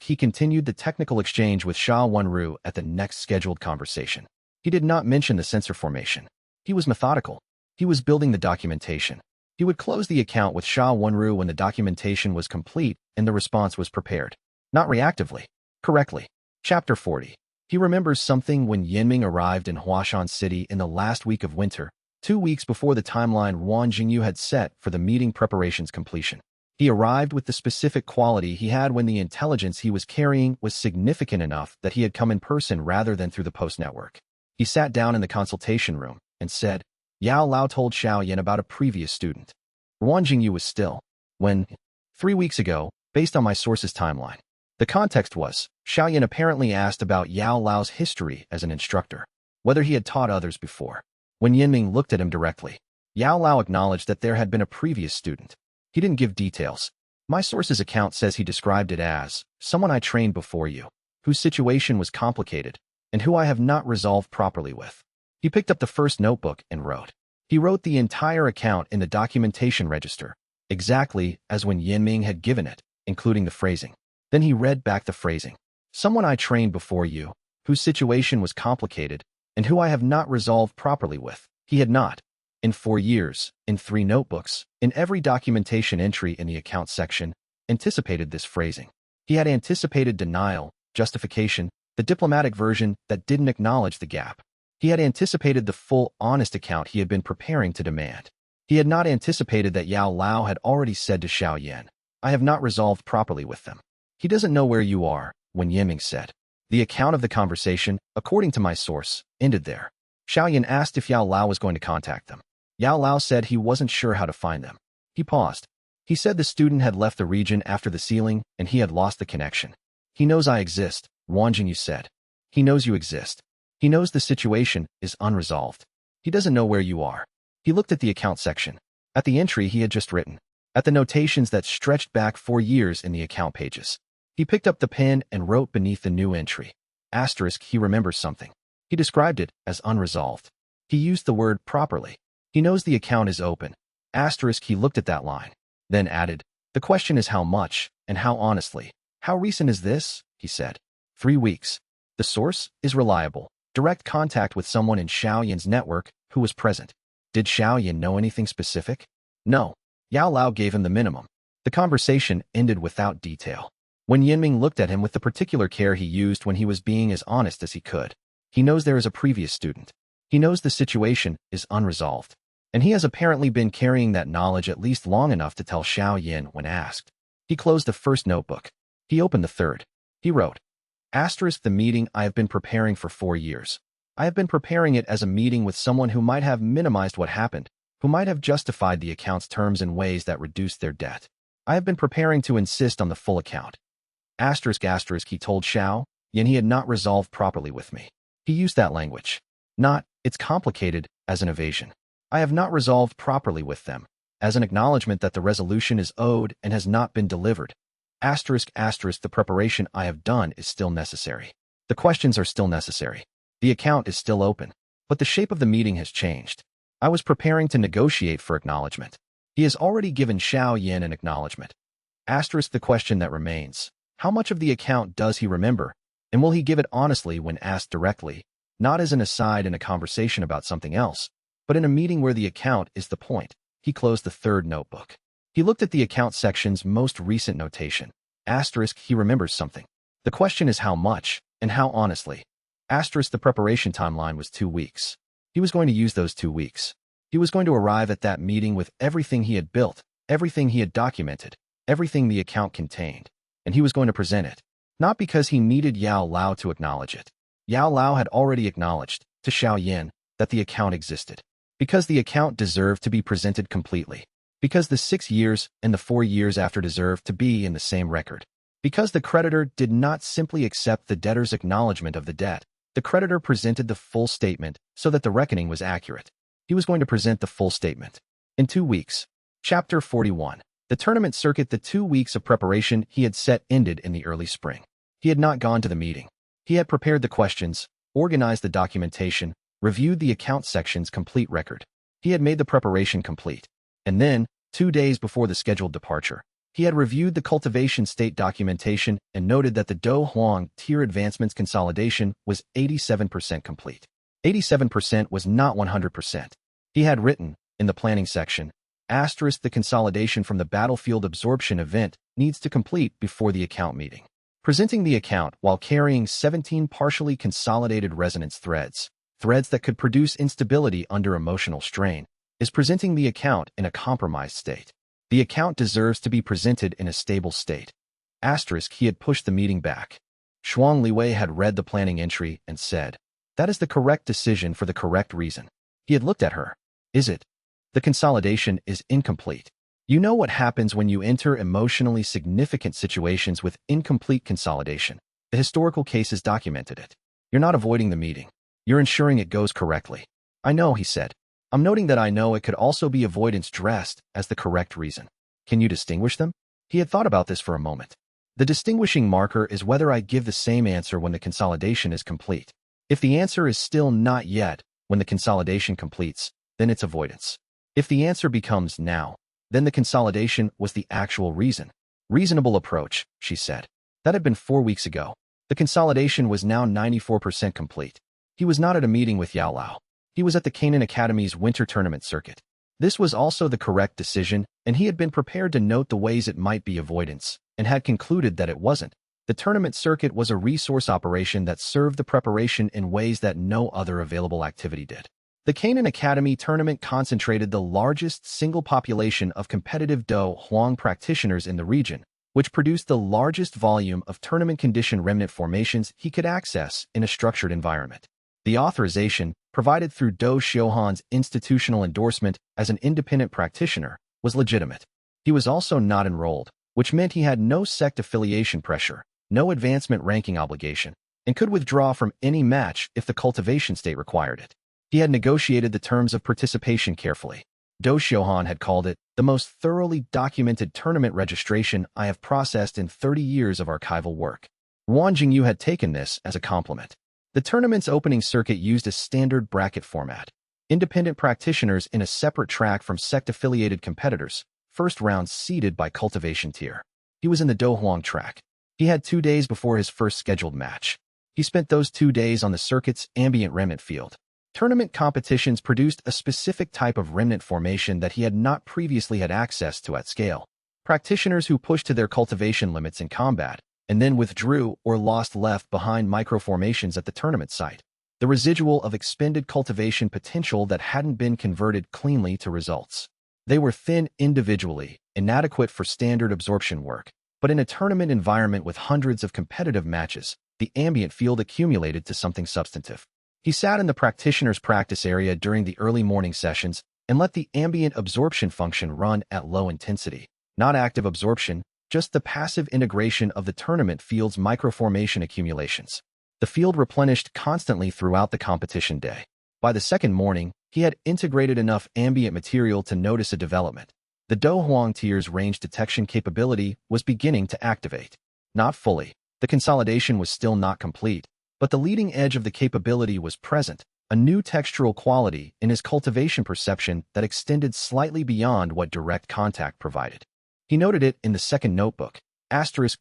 Speaker 1: He continued the technical exchange with Sha Wenru at the next scheduled conversation. He did not mention the sensor formation. He was methodical. He was building the documentation. He would close the account with Sha Wenru when the documentation was complete and the response was prepared. Not reactively. Correctly. Chapter 40. He remembers something when Yanming arrived in Huashan City in the last week of winter, 2 weeks before the timeline Wan Jingyu had set for the meeting preparations completion. He arrived with the specific quality he had when the intelligence he was carrying was significant enough that he had come in person rather than through the post network. He sat down in the consultation room and said, Yao Lao told Xiao Yan about a previous student. Wan Jingyu was still. When 3 weeks ago, based on my source's timeline. The context was, Xiao Yan apparently asked about Yao Lao's history as an instructor, whether he had taught others before. When Yinming looked at him directly, Yao Lao acknowledged that there had been a previous student. He didn't give details. My source's account says he described it as, someone I trained before you, whose situation was complicated, and who I have not resolved properly with. He picked up the first notebook and wrote. He wrote the entire account in the documentation register, exactly as when Yinming had given it, including the phrasing. Then he read back the phrasing. Someone I trained before you, whose situation was complicated, and who I have not resolved properly with. He had not. In 4 years, in 3 notebooks, in every documentation entry in the account section, anticipated this phrasing. He had anticipated denial, justification, the diplomatic version that didn't acknowledge the gap. He had anticipated the full, honest account he had been preparing to demand. He had not anticipated that Yao Lao had already said to Xiao Yan, I have not resolved properly with them. He doesn't know where you are, when Yiming said. The account of the conversation, according to my source, ended there. Xiao Yan asked if Yao Lao was going to contact them. Yao Lao said he wasn't sure how to find them. He paused. He said the student had left the region after the sealing, and he had lost the connection. He knows I exist, Wang Jingyu said. He knows you exist. He knows the situation is unresolved. He doesn't know where you are. He looked at the account section, at the entry he had just written, at the notations that stretched back 4 years in the account pages. He picked up the pen and wrote beneath the new entry. Asterisk, he remembers something. He described it as unresolved. He used the word properly. He knows the account is open. Asterisk, he looked at that line. Then added, the question is how much, and how honestly. How recent is this? He said. 3 weeks. The source is reliable. Direct contact with someone in Xiao Yan's network who was present. Did Xiao Yan know anything specific? No. Yao Lao gave him the minimum. The conversation ended without detail. When Yinming looked at him with the particular care he used when he was being as honest as he could, he knows there is a previous student. He knows the situation is unresolved. And he has apparently been carrying that knowledge at least long enough to tell Xiao Yan when asked. He closed the first notebook. He opened the third. He wrote, Asterisk, the meeting I have been preparing for 4 years. I have been preparing it as a meeting with someone who might have minimized what happened, who might have justified the account's terms in ways that reduced their debt. I have been preparing to insist on the full account. Asterisk, he told Xiao Yan he had not resolved properly with me. He used that language. Not, it's complicated, as an evasion. I have not resolved properly with them, as an acknowledgement that the resolution is owed and has not been delivered. Asterisk, the preparation I have done is still necessary. The questions are still necessary. The account is still open, but the shape of the meeting has changed. I was preparing to negotiate for acknowledgement. He has already given Xiao Yan an acknowledgement. Asterisk, the question that remains. How much of the account does he remember, and will he give it honestly when asked directly, not as an aside in a conversation about something else, but in a meeting where the account is the point? He closed the third notebook. He looked at the account section's most recent notation. Asterisk, he remembers something. The question is how much, and how honestly. Asterisk, the preparation timeline was 2 weeks. He was going to use those 2 weeks. He was going to arrive at that meeting with everything he had built, everything he had documented, everything the account contained, and he was going to present it. Not because he needed Yao Lao to acknowledge it. Yao Lao had already acknowledged, to Xiao Yan, that the account existed. Because the account deserved to be presented completely. Because the 6 years and the 4 years after deserved to be in the same record. Because the creditor did not simply accept the debtor's acknowledgement of the debt, the creditor presented the full statement so that the reckoning was accurate. He was going to present the full statement. In 2 weeks. Chapter 41. The tournament circuit. The 2 weeks of preparation he had set ended in the early spring. He had not gone to the meeting. He had prepared the questions, organized the documentation, reviewed the account section's complete record. He had made the preparation complete. And then, 2 days before the scheduled departure, he had reviewed the cultivation state documentation and noted that the Do Huang tier advancements consolidation was 87% complete. 87% was not 100%. He had written, in the planning section, asterisk, the consolidation from the battlefield absorption event needs to complete before the account meeting. Presenting the account while carrying 17 partially consolidated resonance threads, threads that could produce instability under emotional strain, is presenting the account in a compromised state. The account deserves to be presented in a stable state. Asterisk, he had pushed the meeting back. Shuang Liwei had read the planning entry and said, that is the correct decision for the correct reason. He had looked at her. Is it? The consolidation is incomplete. You know what happens when you enter emotionally significant situations with incomplete consolidation. The historical cases documented it. You're not avoiding the meeting. You're ensuring it goes correctly. I know, he said. I'm noting that I know it could also be avoidance dressed as the correct reason. Can you distinguish them? He had thought about this for a moment. The distinguishing marker is whether I give the same answer when the consolidation is complete. If the answer is still not yet when the consolidation completes, then it's avoidance. If the answer becomes now, then the consolidation was the actual reason. Reasonable approach, she said. That had been 4 weeks ago. The consolidation was now 94% complete. He was not at a meeting with Yao Lao. He was at the Xiao Yan Academy's winter tournament circuit. This was also the correct decision, and he had been prepared to note the ways it might be avoidance, and had concluded that it wasn't. The tournament circuit was a resource operation that served the preparation in ways that no other available activity did. The Xiao Yan Academy tournament concentrated the largest single population of competitive Do Huang practitioners in the region, which produced the largest volume of tournament-conditioned remnant formations he could access in a structured environment. The authorization, provided through Do Xiaohan's institutional endorsement as an independent practitioner, was legitimate. He was also not enrolled, which meant he had no sect affiliation pressure, no advancement ranking obligation, and could withdraw from any match if the cultivation state required it. He had negotiated the terms of participation carefully. Do Xiaohan had called it the most thoroughly documented tournament registration I have processed in 30 years of archival work. Wang Jingyu had taken this as a compliment. The tournament's opening circuit used a standard bracket format. Independent practitioners in a separate track from sect-affiliated competitors, first round seeded by cultivation tier. He was in the Do Huang track. He had 2 days before his first scheduled match. He spent those 2 days on the circuit's ambient remnant field. Tournament competitions produced a specific type of remnant formation that he had not previously had access to at scale. Practitioners who pushed to their cultivation limits in combat, and then withdrew or lost left behind microformations at the tournament site. The residual of expended cultivation potential that hadn't been converted cleanly to results. They were thin individually, inadequate for standard absorption work, but in a tournament environment with hundreds of competitive matches, the ambient field accumulated to something substantive. He sat in the practitioner's practice area during the early morning sessions and let the ambient absorption function run at low intensity. Not active absorption, just the passive integration of the tournament field's microformation accumulations. The field replenished constantly throughout the competition day. By the second morning, he had integrated enough ambient material to notice a development. The Do Huang tier's range detection capability was beginning to activate. Not fully. The consolidation was still not complete, but the leading edge of the capability was present, a new textural quality in his cultivation perception that extended slightly beyond what direct contact provided. He noted it in the second notebook,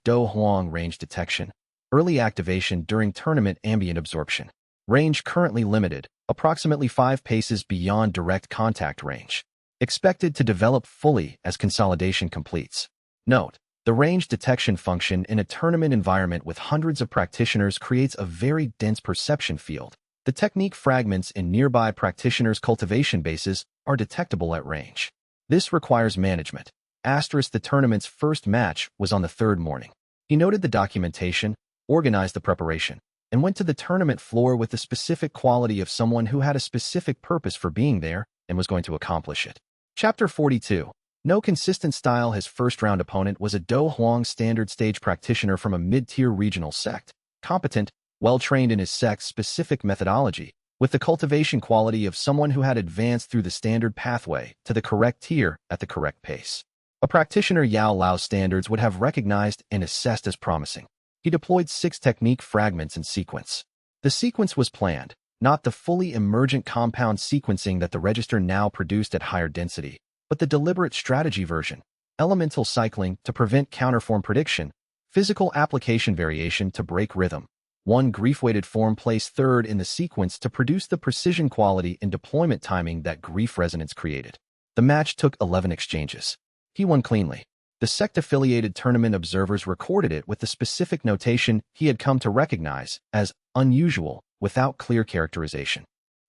Speaker 1: *Do Huang range detection, early activation during tournament ambient absorption. Range currently limited, approximately 5 paces beyond direct contact range. Expected to develop fully as consolidation completes. Note, the range detection function in a tournament environment with hundreds of practitioners creates a very dense perception field. The technique fragments in nearby practitioners' cultivation bases are detectable at range. This requires management. The tournament's first match was on the 3rd morning. He noted the documentation, organized the preparation, and went to the tournament floor with the specific quality of someone who had a specific purpose for being there and was going to accomplish it. Chapter 42. No consistent style. His first-round opponent was a Do Huang standard stage practitioner from a mid-tier regional sect, competent, well-trained in his sect's specific methodology, with the cultivation quality of someone who had advanced through the standard pathway to the correct tier at the correct pace. A practitioner Yao Lao standards would have recognized and assessed as promising. He deployed 6 technique fragments in sequence. The sequence was planned, not the fully emergent compound sequencing that the register now produced at higher density, but the deliberate strategy version, elemental cycling to prevent counterform prediction, physical application variation to break rhythm. One grief-weighted form placed 3rd in the sequence to produce the precision quality and deployment timing that grief resonance created. The match took 11 exchanges. He won cleanly. The sect-affiliated tournament observers recorded it with the specific notation he had come to recognize as unusual without clear characterization.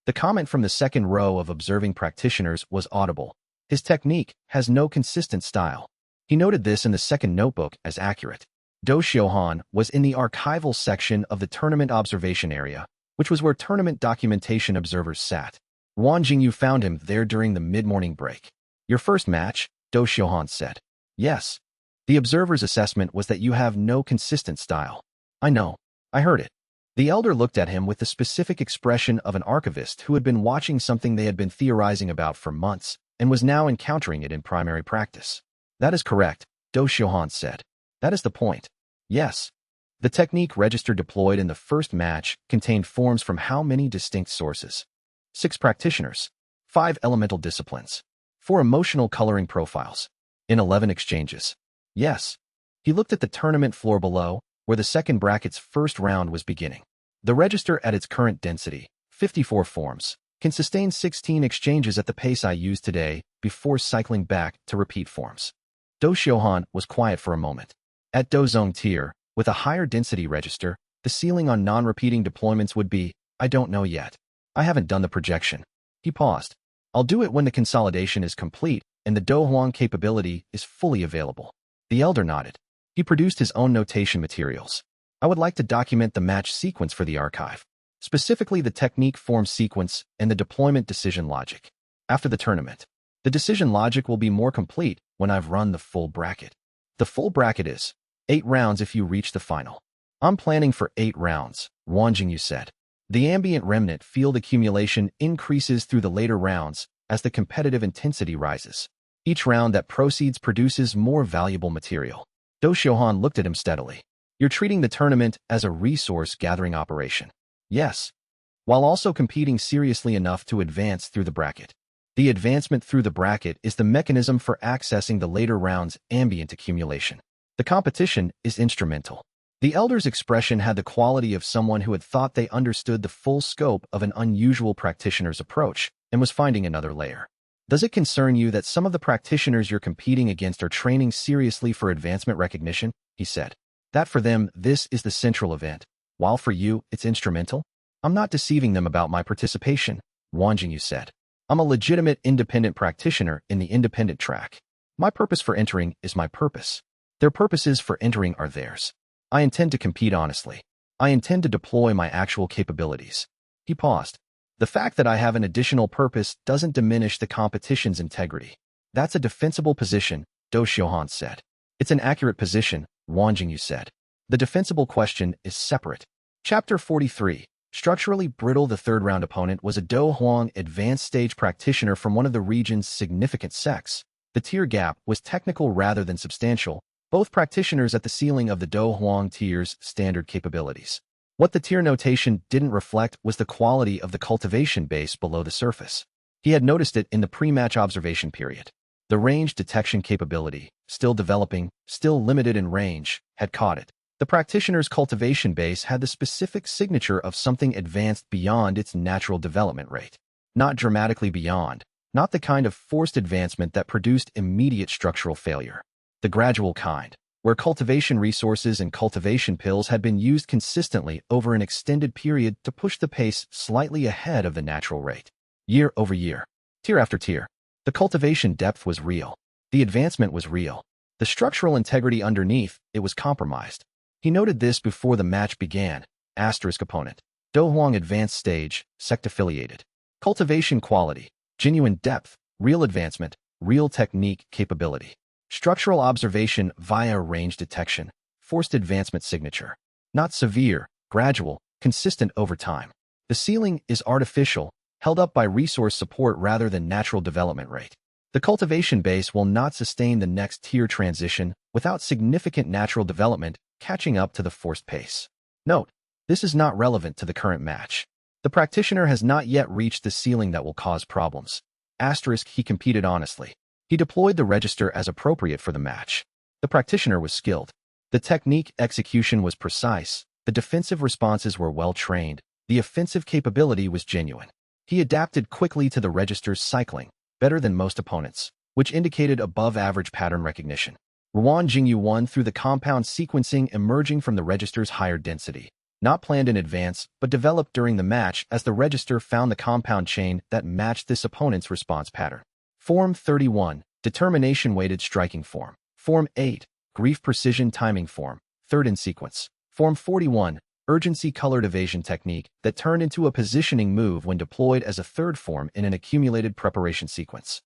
Speaker 1: The comment from the second row of observing practitioners was audible. His technique has no consistent style. He noted this in the second notebook as accurate. Do Xiaohan was in the archival section of the tournament observation area, which was where tournament documentation observers sat. Wang Jingyu found him there during the mid-morning break. Your first match, Do Xiaohan said. Yes. The observer's assessment was that you have no consistent style. I know. I heard it. The elder looked at him with the specific expression of an archivist who had been watching something they had been theorizing about for months and was now encountering it in primary practice. That is correct, Do Xiaohan said. That is the point. Yes. The technique register deployed in the first match contained forms from how many distinct sources? 6 practitioners, 5 elemental disciplines, 4 emotional coloring profiles, in 11 exchanges. Yes. He looked at the tournament floor below, where the second bracket's first round was beginning. The register at its current density, 54 forms, can sustain 16 exchanges at the pace I used today before cycling back to repeat forms. Do Xiaohan was quiet for a moment. At Dozong tier, with a higher density register, the ceiling on non-repeating deployments would be, I don't know yet. I haven't done the projection. He paused. I'll do it when the consolidation is complete and the Do Huang capability is fully available. The elder nodded. He produced his own notation materials. I would like to document the match sequence for the archive, specifically the technique form sequence and the deployment decision logic. After the tournament, the decision logic will be more complete when I've run the full bracket. The full bracket is 8 rounds if you reach the final. I'm planning for 8 rounds, Wang Jingyu said. The ambient remnant field accumulation increases through the later rounds as the competitive intensity rises. Each round that proceeds produces more valuable material. Do Xiaohan looked at him steadily. You're treating the tournament as a resource-gathering operation. Yes. While also competing seriously enough to advance through the bracket. The advancement through the bracket is the mechanism for accessing the later rounds' ambient accumulation. The competition is instrumental. The elder's expression had the quality of someone who had thought they understood the full scope of an unusual practitioner's approach and was finding another layer. Does it concern you that some of the practitioners you're competing against are training seriously for advancement recognition? He said. That for them, this is the central event, while for you, it's instrumental? I'm not deceiving them about my participation, Wang Jingyu said. I'm a legitimate independent practitioner in the independent track. My purpose for entering is my purpose. Their purposes for entering are theirs. I intend to compete honestly. I intend to deploy my actual capabilities. He paused. The fact that I have an additional purpose doesn't diminish the competition's integrity. That's a defensible position, Do Xiaohan said. It's an accurate position, Wang Jingyu said. The defensible question is separate. Chapter 43. Structurally brittle. The third round opponent was a Do Huang advanced stage practitioner from one of the region's significant sects. The tier gap was technical rather than substantial, both practitioners at the ceiling of the Do Huang tier's standard capabilities. What the tier notation didn't reflect was the quality of the cultivation base below the surface. He had noticed it in the pre-match observation period. The range detection capability, still developing, still limited in range, had caught it. The practitioner's cultivation base had the specific signature of something advanced beyond its natural development rate. Not dramatically beyond, not the kind of forced advancement that produced immediate structural failure. The gradual kind, where cultivation resources and cultivation pills had been used consistently over an extended period to push the pace slightly ahead of the natural rate. Year over year, tier after tier, the cultivation depth was real. The advancement was real. The structural integrity underneath it was compromised. He noted this before the match began. Asterisk opponent. Do Huang advanced stage, sect affiliated. Cultivation quality, genuine depth, real advancement, real technique capability. Structural observation via range detection, forced advancement signature. Not severe, gradual, consistent over time. The ceiling is artificial, held up by resource support rather than natural development rate. The cultivation base will not sustain the next tier transition without significant natural development catching up to the forced pace. Note, this is not relevant to the current match. The practitioner has not yet reached the ceiling that will cause problems. Asterisk, he competed honestly. He deployed the register as appropriate for the match. The practitioner was skilled. The technique execution was precise. The defensive responses were well trained. The offensive capability was genuine. He adapted quickly to the register's cycling, better than most opponents, which indicated above-average pattern recognition. Wang Jingyu won through the compound sequencing emerging from the register's higher density, not planned in advance, but developed during the match as the register found the compound chain that matched this opponent's response pattern. Form 31, Determination-Weighted Striking Form. Form 8, Grief Precision Timing Form, third in sequence. Form 41, Urgency Colored Evasion Technique that turned into a positioning move when deployed as a third form in an accumulated preparation sequence.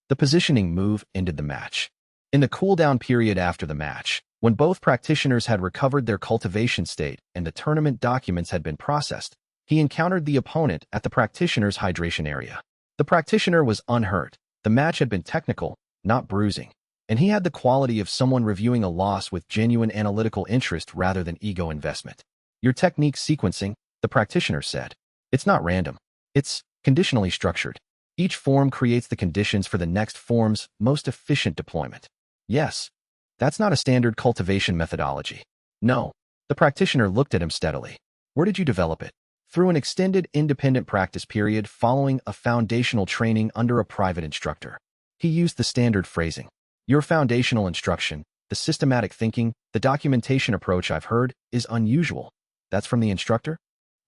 Speaker 1: The positioning move ended the match. In the cool-down period after the match, when both practitioners had recovered their cultivation state and the tournament documents had been processed, he encountered the opponent at the practitioner's hydration area. The practitioner was unhurt. The match had been technical, not bruising, and he had the quality of someone reviewing a loss with genuine analytical interest rather than ego investment. Your technique sequencing, the practitioner said. It's not random. It's conditionally structured. Each form creates the conditions for the next form's most efficient deployment. Yes, that's not a standard cultivation methodology. No. The practitioner looked at him steadily. Where did you develop it? Through an extended independent practice period following a foundational training under a private instructor. He used the standard phrasing. Your foundational instruction, the systematic thinking, the documentation approach I've heard, is unusual. That's from the instructor?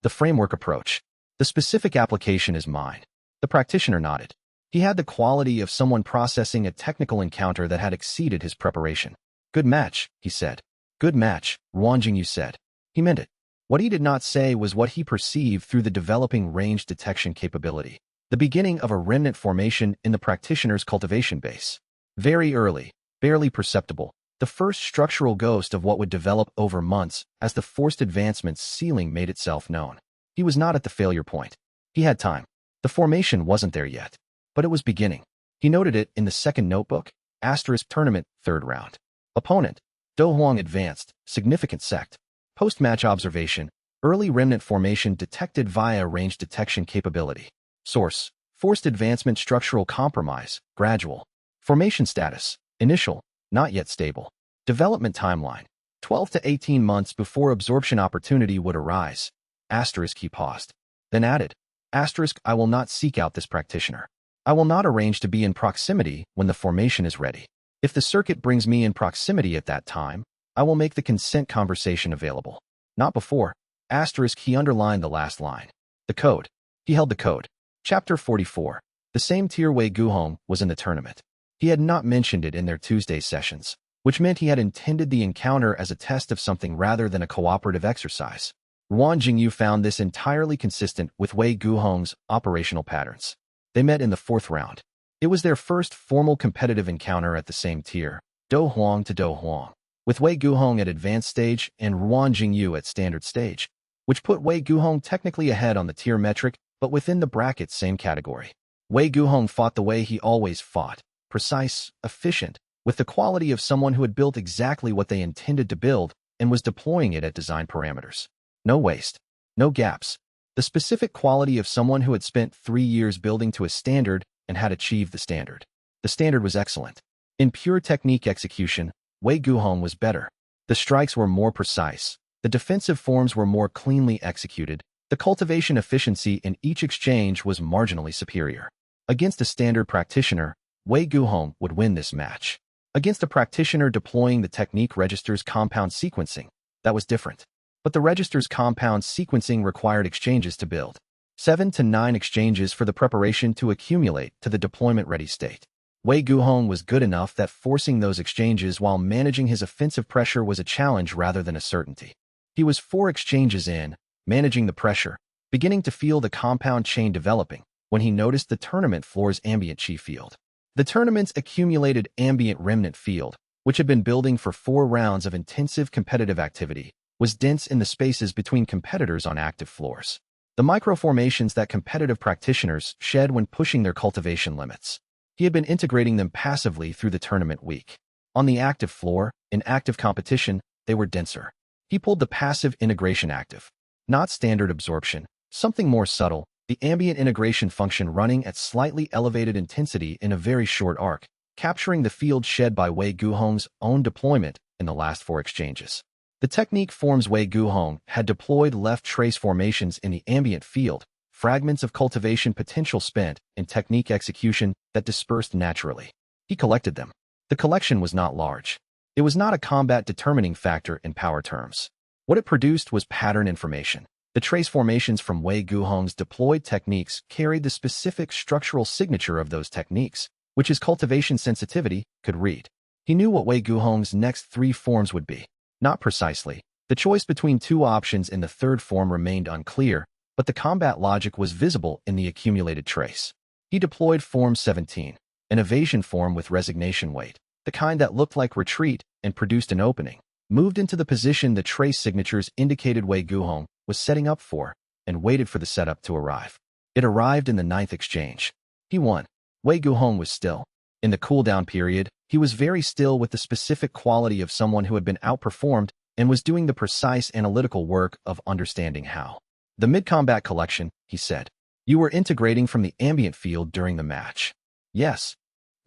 Speaker 1: The framework approach. The specific application is mine. The practitioner nodded. He had the quality of someone processing a technical encounter that had exceeded his preparation. Good match, he said. Good match, Ruan Jingyu said. He meant it. What he did not say was what he perceived through the developing range detection capability. The beginning of a remnant formation in the practitioner's cultivation base. Very early, barely perceptible, the first structural ghost of what would develop over months as the forced advancement's ceiling made itself known. He was not at the failure point. He had time. The formation wasn't there yet, but it was beginning. He noted it in the second notebook, asterisk tournament, third round. Opponent, Do Huang advanced, significant sect. Post-match observation, early remnant formation detected via range detection capability. Source, forced advancement structural compromise, gradual. Formation status, initial, not yet stable. Development timeline, 12 to 18 months before absorption opportunity would arise. Asterisk he paused. Then added, asterisk I will not seek out this practitioner. I will not arrange to be in proximity when the formation is ready. If the circuit brings me in proximity at that time, I will make the consent conversation available. Not before. Asterisk he underlined the last line. The code. He held the code. Chapter 44. The same tier Wei Guhong was in the tournament. He had not mentioned it in their Tuesday sessions, which meant he had intended the encounter as a test of something rather than a cooperative exercise. Ruan Jingyu found this entirely consistent with Wei Guhong's operational patterns. They met in the fourth round. It was their first formal competitive encounter at the same tier, Do Huang to Do Huang, with Wei Guhong at advanced stage and Ruan Jingyu at standard stage, which put Wei Guhong technically ahead on the tier metric, but within the bracket's same category. Wei Guhong fought the way he always fought, precise, efficient, with the quality of someone who had built exactly what they intended to build and was deploying it at design parameters. No waste, no gaps. The specific quality of someone who had spent 3 years building to a standard and had achieved the standard. The standard was excellent. In pure technique execution, Wei Guhong was better. The strikes were more precise. The defensive forms were more cleanly executed. The cultivation efficiency in each exchange was marginally superior. Against a standard practitioner, Wei Guhong would win this match. Against a practitioner deploying the technique register's compound sequencing, that was different. But the register's compound sequencing required exchanges to build. 7 to 9 exchanges for the preparation to accumulate to the deployment-ready state. Wei Guhong was good enough that forcing those exchanges while managing his offensive pressure was a challenge rather than a certainty. He was 4 exchanges in, managing the pressure, beginning to feel the compound chain developing, when he noticed the tournament floor's ambient chi field. The tournament's accumulated ambient remnant field, which had been building for 4 rounds of intensive competitive activity, was dense in the spaces between competitors on active floors. The microformations that competitive practitioners shed when pushing their cultivation limits. He had been integrating them passively through the tournament week. On the active floor, in active competition, they were denser. He pulled the passive integration active. Not standard absorption, something more subtle, the ambient integration function running at slightly elevated intensity in a very short arc, capturing the field shed by Wei Guhong's own deployment in the last 4 exchanges. The technique forms Wei Guhong had deployed left trace formations in the ambient field, fragments of cultivation potential spent in technique execution that dispersed naturally. He collected them. The collection was not large. It was not a combat determining factor in power terms. What it produced was pattern information. The trace formations from Wei Guhong's deployed techniques carried the specific structural signature of those techniques, which his cultivation sensitivity could read. He knew what Wei Guhong's next 3 forms would be. Not precisely. The choice between 2 options in the third form remained unclear, but the combat logic was visible in the accumulated trace. He deployed Form 17. an evasion form with resignation weight, the kind that looked like retreat and produced an opening, moved into the position the trace signatures indicated Wei Guhong was setting up for, and waited for the setup to arrive. It arrived in the 9th exchange. He won. Wei Guhong was still. In the cooldown period, he was very still with the specific quality of someone who had been outperformed and was doing the precise analytical work of understanding how. The mid-combat collection, he said. You were integrating from the ambient field during the match. Yes.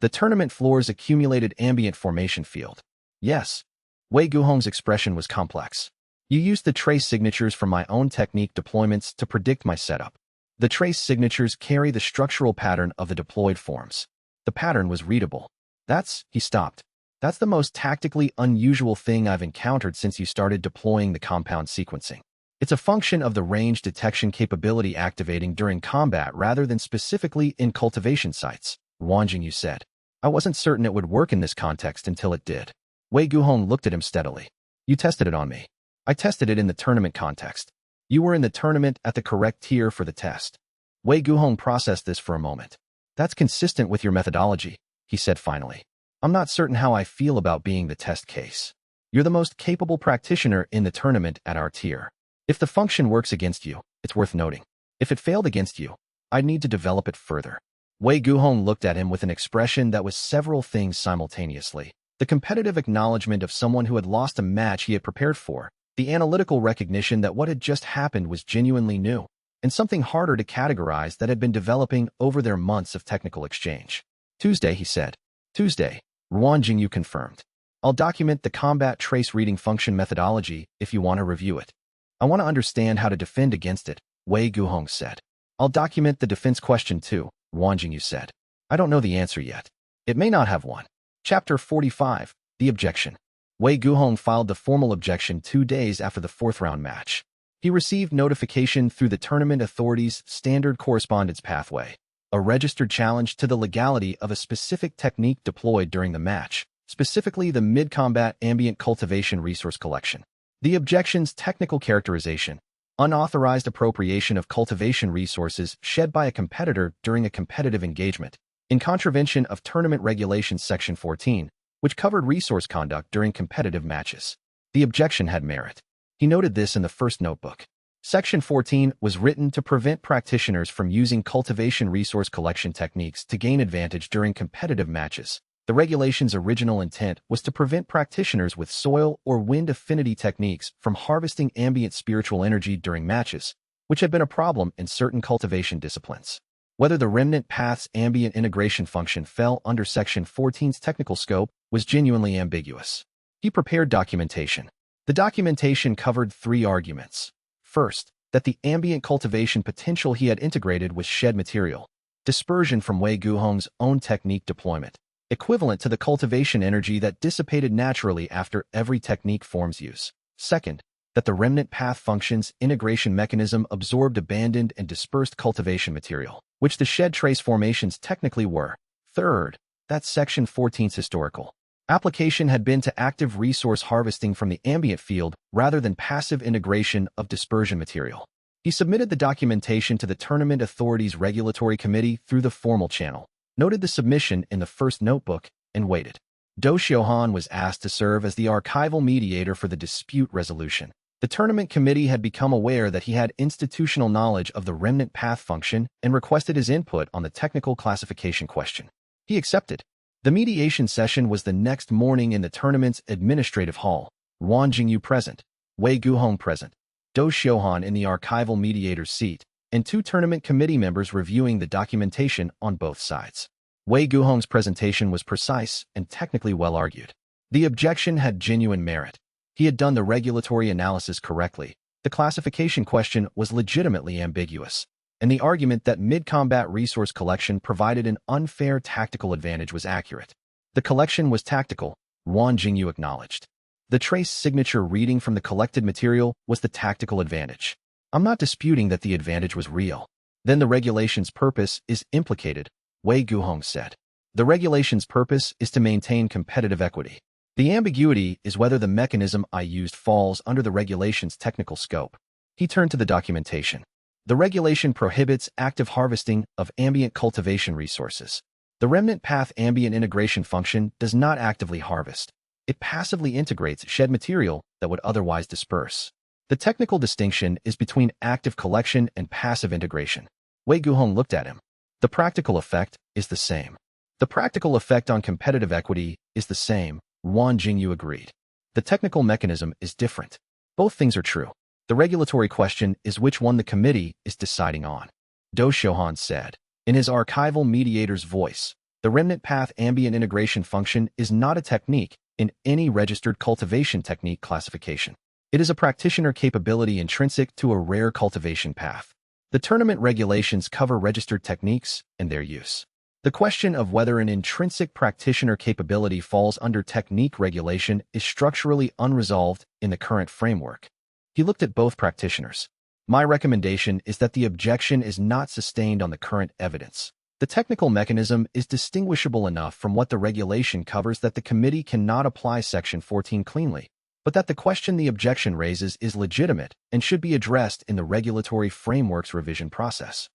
Speaker 1: The tournament floor's accumulated ambient formation field. Yes. Wei Guhong's expression was complex. You used the trace signatures from my own technique deployments to predict my setup. The trace signatures carry the structural pattern of the deployed forms. The pattern was readable. He stopped. That's the most tactically unusual thing I've encountered since you started deploying the compound sequencing. It's a function of the range detection capability activating during combat rather than specifically in cultivation sites, Wang Jingyu said. I wasn't certain it would work in this context until it did. Wei Guhong looked at him steadily. You tested it on me. I tested it in the tournament context. You were in the tournament at the correct tier for the test. Wei Guhong processed this for a moment. That's consistent with your methodology, he said finally. I'm not certain how I feel about being the test case. You're the most capable practitioner in the tournament at our tier. If the function works against you, it's worth noting. If it failed against you, I'd need to develop it further. Wei Guhong looked at him with an expression that was several things simultaneously. The competitive acknowledgement of someone who had lost a match he had prepared for, the analytical recognition that what had just happened was genuinely new, and something harder to categorize that had been developing over their months of technical exchange. Tuesday, he said. Tuesday, Wang Jingyu confirmed. I'll document the combat trace reading function methodology if you want to review it. I want to understand how to defend against it, Wei Guhong said. I'll document the defense question too, Wang Jingyu said. I don't know the answer yet. It may not have one. Chapter 45, The Objection. Wei Guhong filed the formal objection 2 days after the 4th round match. He received notification through the tournament authorities' standard correspondence pathway, a registered challenge to the legality of a specific technique deployed during the match, specifically the mid-combat ambient cultivation resource collection. The objection's technical characterization, unauthorized appropriation of cultivation resources shed by a competitor during a competitive engagement, in contravention of Tournament Regulations Section 14, which covered resource conduct during competitive matches. The objection had merit. He noted this in the first notebook. Section 14 was written to prevent practitioners from using cultivation resource collection techniques to gain advantage during competitive matches. The regulation's original intent was to prevent practitioners with soil or wind affinity techniques from harvesting ambient spiritual energy during matches, which had been a problem in certain cultivation disciplines. Whether the remnant path's ambient integration function fell under Section 14's technical scope was genuinely ambiguous. He prepared documentation. The documentation covered 3 arguments. First, that the ambient cultivation potential he had integrated was shed material, dispersion from Wei Guhong's own technique deployment, equivalent to the cultivation energy that dissipated naturally after every technique form's use. Second, that the remnant path function's integration mechanism absorbed abandoned and dispersed cultivation material, which the shed trace formations technically were. Third, that Section 14's historical application had been to active resource harvesting from the ambient field rather than passive integration of dispersion material. He submitted the documentation to the Tournament Authority's Regulatory Committee through the formal channel, noted the submission in the first notebook, and waited. Xiao Yan was asked to serve as the archival mediator for the dispute resolution. The tournament committee had become aware that he had institutional knowledge of the remnant path function and requested his input on the technical classification question. He accepted. The mediation session was the next morning in the tournament's administrative hall. Wang Jingyu present, Wei Guhong present, Xiao Yan in the archival mediator's seat, and 2 tournament committee members reviewing the documentation on both sides. Wei Guhong's presentation was precise and technically well argued. The objection had genuine merit. He had done the regulatory analysis correctly. The classification question was legitimately ambiguous, and the argument that mid-combat resource collection provided an unfair tactical advantage was accurate. The collection was tactical, Wang Jingyu acknowledged. The trace signature reading from the collected material was the tactical advantage. I'm not disputing that the advantage was real. Then the regulation's purpose is implicated, Wei Guhong said. The regulation's purpose is to maintain competitive equity. The ambiguity is whether the mechanism I used falls under the regulation's technical scope. He turned to the documentation. The regulation prohibits active harvesting of ambient cultivation resources. The remnant path ambient integration function does not actively harvest. It passively integrates shed material that would otherwise disperse. The technical distinction is between active collection and passive integration. Wei Guhong looked at him. The practical effect is the same. The practical effect on competitive equity is the same, Wang Jingyu agreed. The technical mechanism is different. Both things are true. The regulatory question is which one the committee is deciding on. Do Xiaohan said, in his archival mediator's voice, the remnant path ambient integration function is not a technique in any registered cultivation technique classification. It is a practitioner capability intrinsic to a rare cultivation path. The tournament regulations cover registered techniques and their use. The question of whether an intrinsic practitioner capability falls under technique regulation is structurally unresolved in the current framework. He looked at both practitioners. My recommendation is that the objection is not sustained on the current evidence. The technical mechanism is distinguishable enough from what the regulation covers that the committee cannot apply Section 14 cleanly, but that the question the objection raises is legitimate and should be addressed in the regulatory framework's revision process.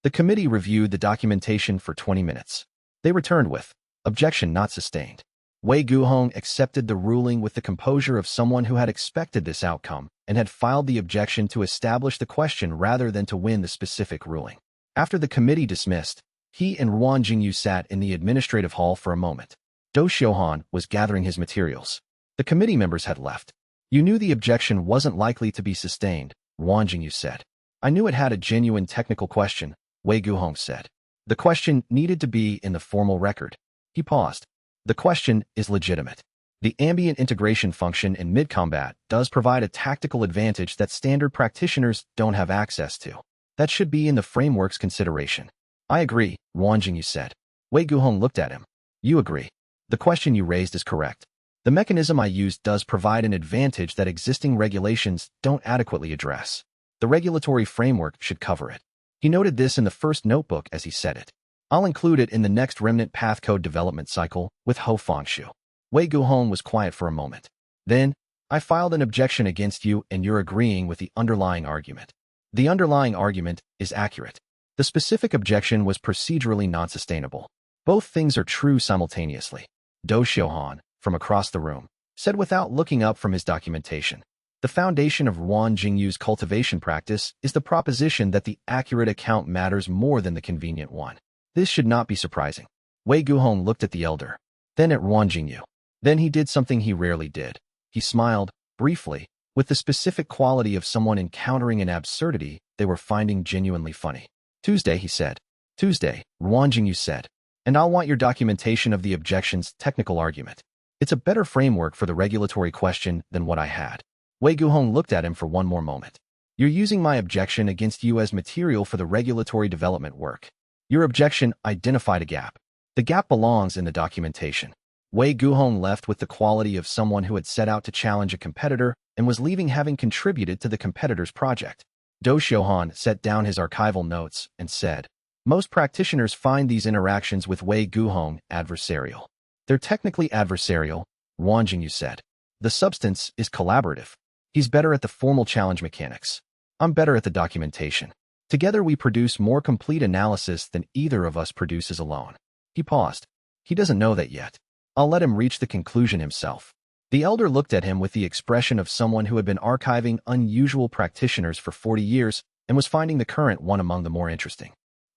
Speaker 1: The committee reviewed the documentation for 20 minutes. They returned with, objection not sustained. Wei Guhong accepted the ruling with the composure of someone who had expected this outcome and had filed the objection to establish the question rather than to win the specific ruling. After the committee dismissed, he and Wang Jingyu sat in the administrative hall for a moment. Do Xiaohan was gathering his materials. The committee members had left. You knew the objection wasn't likely to be sustained, Wang Jingyu said. I knew it had a genuine technical question, Wei Guhong said. The question needed to be in the formal record. He paused. The question is legitimate. The ambient integration function in mid-combat does provide a tactical advantage that standard practitioners don't have access to. That should be in the framework's consideration. I agree, Wang Jingyu said. Wei Guhong looked at him. You agree. The question you raised is correct. The mechanism I used does provide an advantage that existing regulations don't adequately address. The regulatory framework should cover it. He noted this in the first notebook as he said it. I'll include it in the next remnant path code development cycle with Ho Fengshu. Wei Guhong was quiet for a moment. Then, I filed an objection against you and you're agreeing with the underlying argument. The underlying argument is accurate. The specific objection was procedurally non-sustainable. Both things are true simultaneously. Do Xiaohan, from across the room, said without looking up from his documentation. The foundation of Wang Jingyu's cultivation practice is the proposition that the accurate account matters more than the convenient one. This should not be surprising. Wei Guhong looked at the elder, then at Wang Jingyu. Then he did something he rarely did. He smiled, briefly, with the specific quality of someone encountering an absurdity they were finding genuinely funny. Tuesday, he said. Tuesday, Wang Jingyu said. And I'll want your documentation of the objection's technical argument. It's a better framework for the regulatory question than what I had. Wei Guhong looked at him for one more moment. You're using my objection against you as material for the regulatory development work. Your objection identified a gap. The gap belongs in the documentation. Wei Guhong left with the quality of someone who had set out to challenge a competitor and was leaving having contributed to the competitor's project. Do Xiaohan set down his archival notes and said, most practitioners find these interactions with Wei Guhong adversarial. They're technically adversarial, Wang Jingyu said. The substance is collaborative. He's better at the formal challenge mechanics. I'm better at the documentation. Together we produce more complete analysis than either of us produces alone. He paused. He doesn't know that yet. I'll let him reach the conclusion himself. The elder looked at him with the expression of someone who had been archiving unusual practitioners for 40 years and was finding the current one among the more interesting.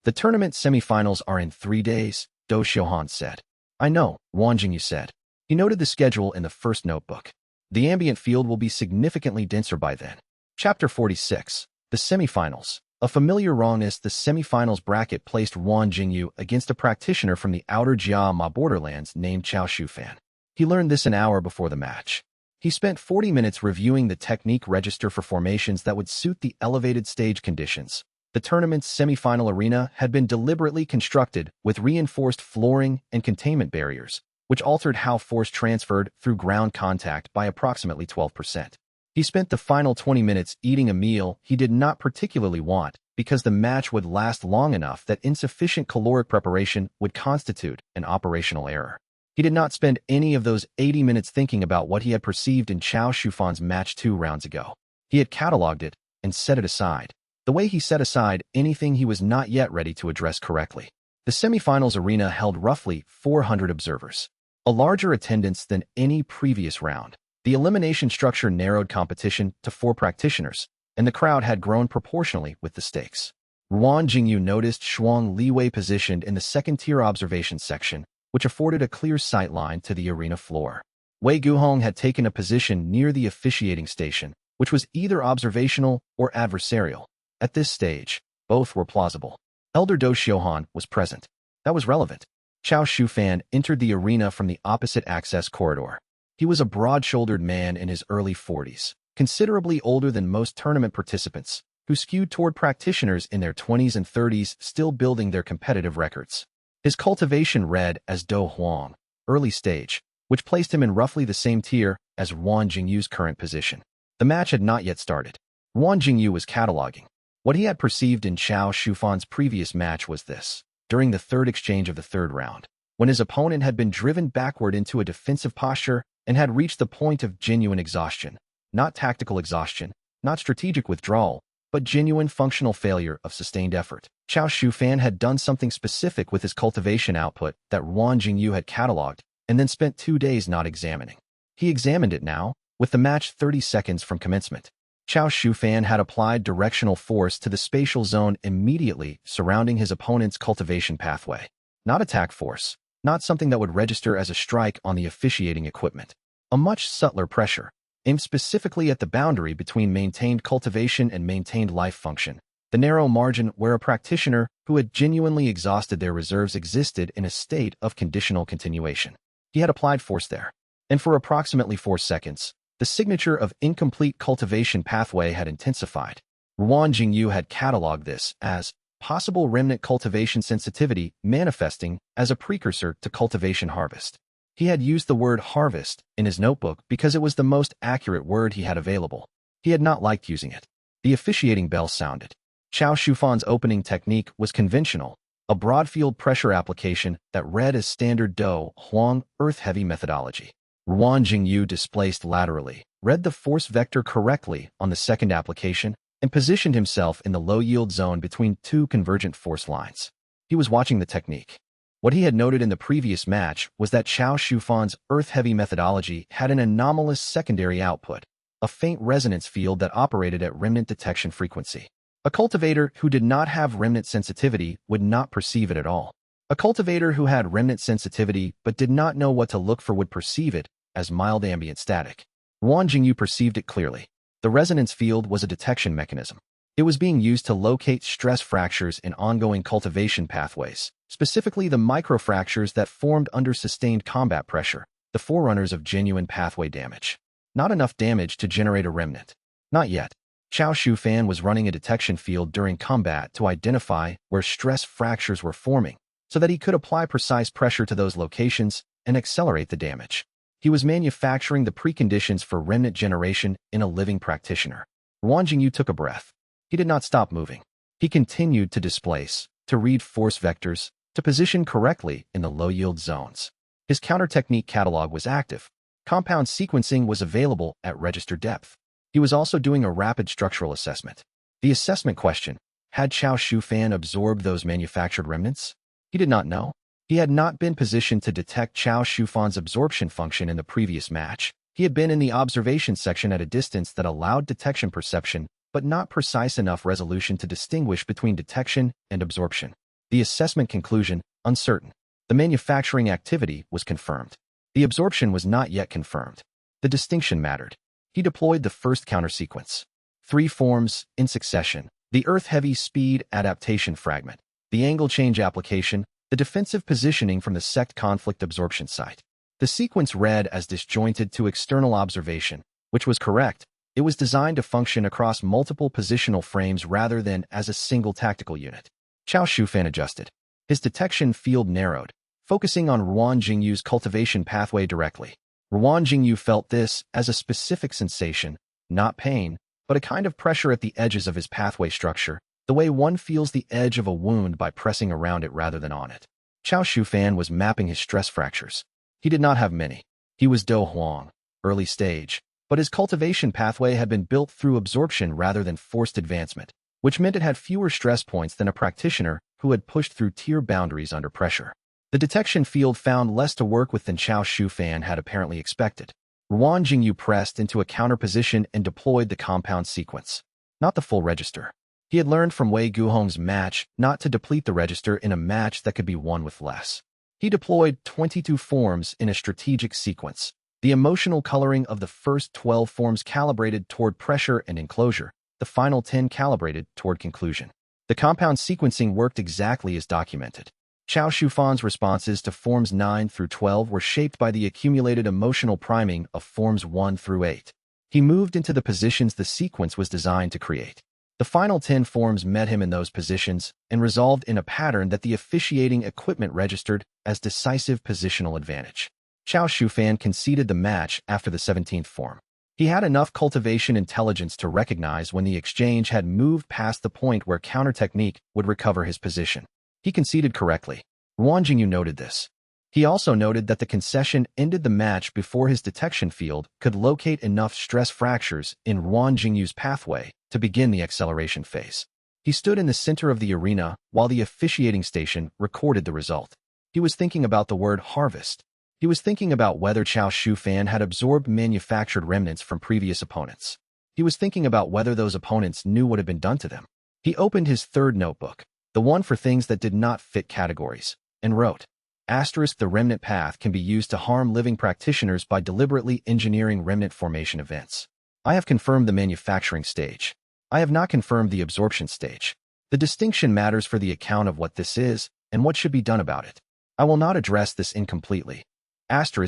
Speaker 1: The tournament semifinals are in 3 days, Do Xiaohan said. I know, Wang Jingyu said. He noted the schedule in the first notebook. The ambient field will be significantly denser by then. Chapter 46. The Semifinals. A familiar wrongness, the semifinals bracket placed Wang Jingyu against a practitioner from the outer Jia Ma borderlands named Chao Shufan. He learned this an hour before the match. He spent 40 minutes reviewing the technique register for formations that would suit the elevated stage conditions. The tournament's semifinal arena had been deliberately constructed with reinforced flooring and containment barriers, which altered how force transferred through ground contact by approximately 12%. He spent the final 20 minutes eating a meal he did not particularly want because the match would last long enough that insufficient caloric preparation would constitute an operational error. He did not spend any of those 80 minutes thinking about what he had perceived in Chao Shufan's match 2 rounds ago. He had cataloged it and set it aside, the way he set aside anything he was not yet ready to address correctly. The semifinals arena held roughly 400 observers, a larger attendance than any previous round. The elimination structure narrowed competition to 4 practitioners, and the crowd had grown proportionally with the stakes. Ruan Jingyu noticed Shuang Liwei positioned in the second-tier observation section, which afforded a clear sight line to the arena floor. Wei Guhong had taken a position near the officiating station, which was either observational or adversarial. At this stage, both were plausible. Elder Do Xiuhan was present. That was relevant. Chao Shufan entered the arena from the opposite access corridor. He was a broad-shouldered man in his early 40s, considerably older than most tournament participants, who skewed toward practitioners in their 20s and 30s still building their competitive records. His cultivation read as Do Huang, early stage, which placed him in roughly the same tier as Ruan Jingyu's current position. The match had not yet started. Ruan Jingyu was cataloging. What he had perceived in Chao Shufan's previous match was this. During the third exchange of the third round, when his opponent had been driven backward into a defensive posture and had reached the point of genuine exhaustion, not tactical exhaustion, not strategic withdrawal, but genuine functional failure of sustained effort, Chao Shufan had done something specific with his cultivation output that Ruan Jingyu had cataloged and then spent 2 days not examining. He examined it now, with the match 30 seconds from commencement. Chao Shufan had applied directional force to the spatial zone immediately surrounding his opponent's cultivation pathway. Not attack force, not something that would register as a strike on the officiating equipment. A much subtler pressure, aimed specifically at the boundary between maintained cultivation and maintained life function, the narrow margin where a practitioner who had genuinely exhausted their reserves existed in a state of conditional continuation. He had applied force there, and for approximately 4 seconds, the signature of incomplete cultivation pathway had intensified. Ruan Jingyu had cataloged this as possible remnant cultivation sensitivity manifesting as a precursor to cultivation harvest. He had used the word harvest in his notebook because it was the most accurate word he had available. He had not liked using it. The officiating bell sounded. Chao Shufan's opening technique was conventional, a broad field pressure application that read as standard Do Huang earth-heavy methodology. Ruan Jingyu displaced laterally, read the force vector correctly on the second application, and positioned himself in the low-yield zone between 2 convergent force lines. He was watching the technique. What he had noted in the previous match was that Chao Shufan's earth-heavy methodology had an anomalous secondary output, a faint resonance field that operated at remnant detection frequency. A cultivator who did not have remnant sensitivity would not perceive it at all. A cultivator who had remnant sensitivity but did not know what to look for would perceive it as mild ambient static. Ruan Jingyu perceived it clearly. The resonance field was a detection mechanism. It was being used to locate stress fractures in ongoing cultivation pathways, specifically the microfractures that formed under sustained combat pressure, the forerunners of genuine pathway damage. Not enough damage to generate a remnant. Not yet. Chao Shufan was running a detection field during combat to identify where stress fractures were forming, so that he could apply precise pressure to those locations and accelerate the damage. He was manufacturing the preconditions for remnant generation in a living practitioner. Ruan Jingyu took a breath. He did not stop moving. He continued to displace, to read force vectors, to position correctly in the low-yield zones. His counter-technique catalog was active. Compound sequencing was available at register depth. He was also doing a rapid structural assessment. The assessment question, had Chao Shufan absorbed those manufactured remnants? He did not know. He had not been positioned to detect Chao Shufan's absorption function in the previous match. He had been in the observation section at a distance that allowed detection perception, but not precise enough resolution to distinguish between detection and absorption. The assessment conclusion, uncertain. The manufacturing activity was confirmed. The absorption was not yet confirmed. The distinction mattered. He deployed the first counter-sequence. 3 forms, in succession. The earth-heavy speed adaptation fragment, the angle change application, the defensive positioning from the sect conflict absorption site. The sequence read as disjointed to external observation, which was correct. It was designed to function across multiple positional frames rather than as a single tactical unit. Chao Shufan adjusted. His detection field narrowed, focusing on Ruan Jingyu's cultivation pathway directly. Ruan Jingyu felt this as a specific sensation, not pain, but a kind of pressure at the edges of his pathway structure, the way one feels the edge of a wound by pressing around it rather than on it. Chao Shufan was mapping his stress fractures. He did not have many. He was Do Huang, early stage, but his cultivation pathway had been built through absorption rather than forced advancement, which meant it had fewer stress points than a practitioner who had pushed through tier boundaries under pressure. The detection field found less to work with than Xiao Shufan had apparently expected. Ruan Jingyu pressed into a counter position and deployed the compound sequence, not the full register. He had learned from Wei Guhong's match not to deplete the register in a match that could be won with less. He deployed 22 forms in a strategic sequence, the emotional coloring of the first 12 forms calibrated toward pressure and enclosure, the final 10 calibrated toward conclusion. The compound sequencing worked exactly as documented. Xiao Shufan's responses to forms 9 through 12 were shaped by the accumulated emotional priming of forms 1 through 8. He moved into the positions the sequence was designed to create. The final 10 forms met him in those positions and resolved in a pattern that the officiating equipment registered as decisive positional advantage. Xiao Shufan conceded the match after the 17th form. He had enough cultivation intelligence to recognize when the exchange had moved past the point where counter technique would recover his position. He conceded correctly. Ruan Jingyu noted this. He also noted that the concession ended the match before his detection field could locate enough stress fractures in Ruan Jingyu's pathway to begin the acceleration phase. He stood in the center of the arena while the officiating station recorded the result. He was thinking about the word harvest. He was thinking about whether Xiao Shufan had absorbed manufactured remnants from previous opponents. He was thinking about whether those opponents knew what had been done to them. He opened his third notebook, the one for things that did not fit categories, and wrote, "The remnant path can be used to harm living practitioners by deliberately engineering remnant formation events. I have confirmed the manufacturing stage. I have not confirmed the absorption stage. The distinction matters for the account of what this is and what should be done about it. I will not address this incompletely."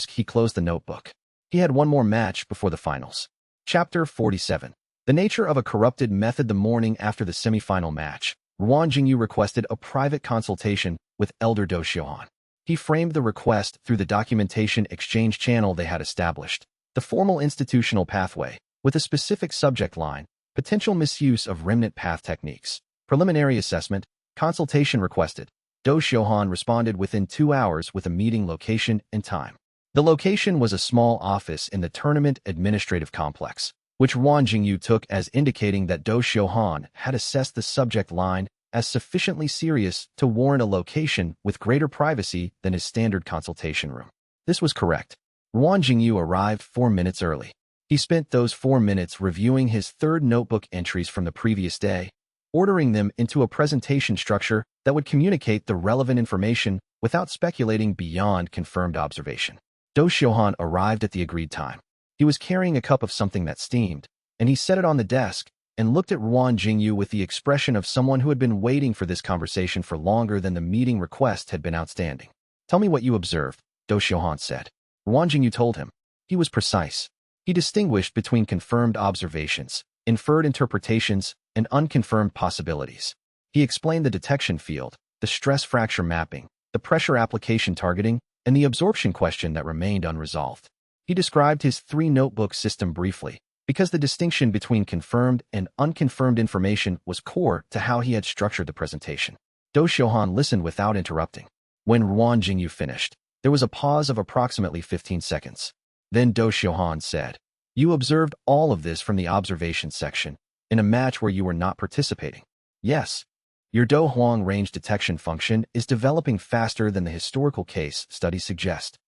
Speaker 1: He closed the notebook. He had one more match before the finals. Chapter 47. The nature of a corrupted method. The morning after the semi-final match, Ruan Jingyu requested a private consultation with Elder Do Xiuhan. He framed the request through the documentation exchange channel they had established, the formal institutional pathway, with a specific subject line, potential misuse of remnant path techniques. Preliminary assessment, consultation requested. Do Xiuhan responded within 2 hours with a meeting location and time. The location was a small office in the tournament administrative complex, which Ruan Jingyu took as indicating that Do Xiuhan had assessed the subject line as sufficiently serious to warrant a location with greater privacy than his standard consultation room. This was correct. Ruan Jingyu arrived 4 minutes early. He spent those 4 minutes reviewing his third notebook entries from the previous day, ordering them into a presentation structure that would communicate the relevant information without speculating beyond confirmed observation. Do Xiuhan arrived at the agreed time. He was carrying a cup of something that steamed, and he set it on the desk and looked at Ruan Jingyu with the expression of someone who had been waiting for this conversation for longer than the meeting request had been outstanding. "Tell me what you observed," Do Xiuhan said. Ruan Jingyu told him. He was precise. He distinguished between confirmed observations, inferred interpretations, and unconfirmed possibilities. He explained the detection field, the stress fracture mapping, the pressure application targeting, and the absorption question that remained unresolved. He described his 3-notebook system briefly, because the distinction between confirmed and unconfirmed information was core to how he had structured the presentation. Do Xiuhan listened without interrupting. When Ruan Jingyu finished, there was a pause of approximately 15 seconds. Then Do Xiuhan said, "You observed all of this from the observation section, in a match where you were not participating." "Yes. Your Do Huang range detection function is developing faster than the historical case studies suggest."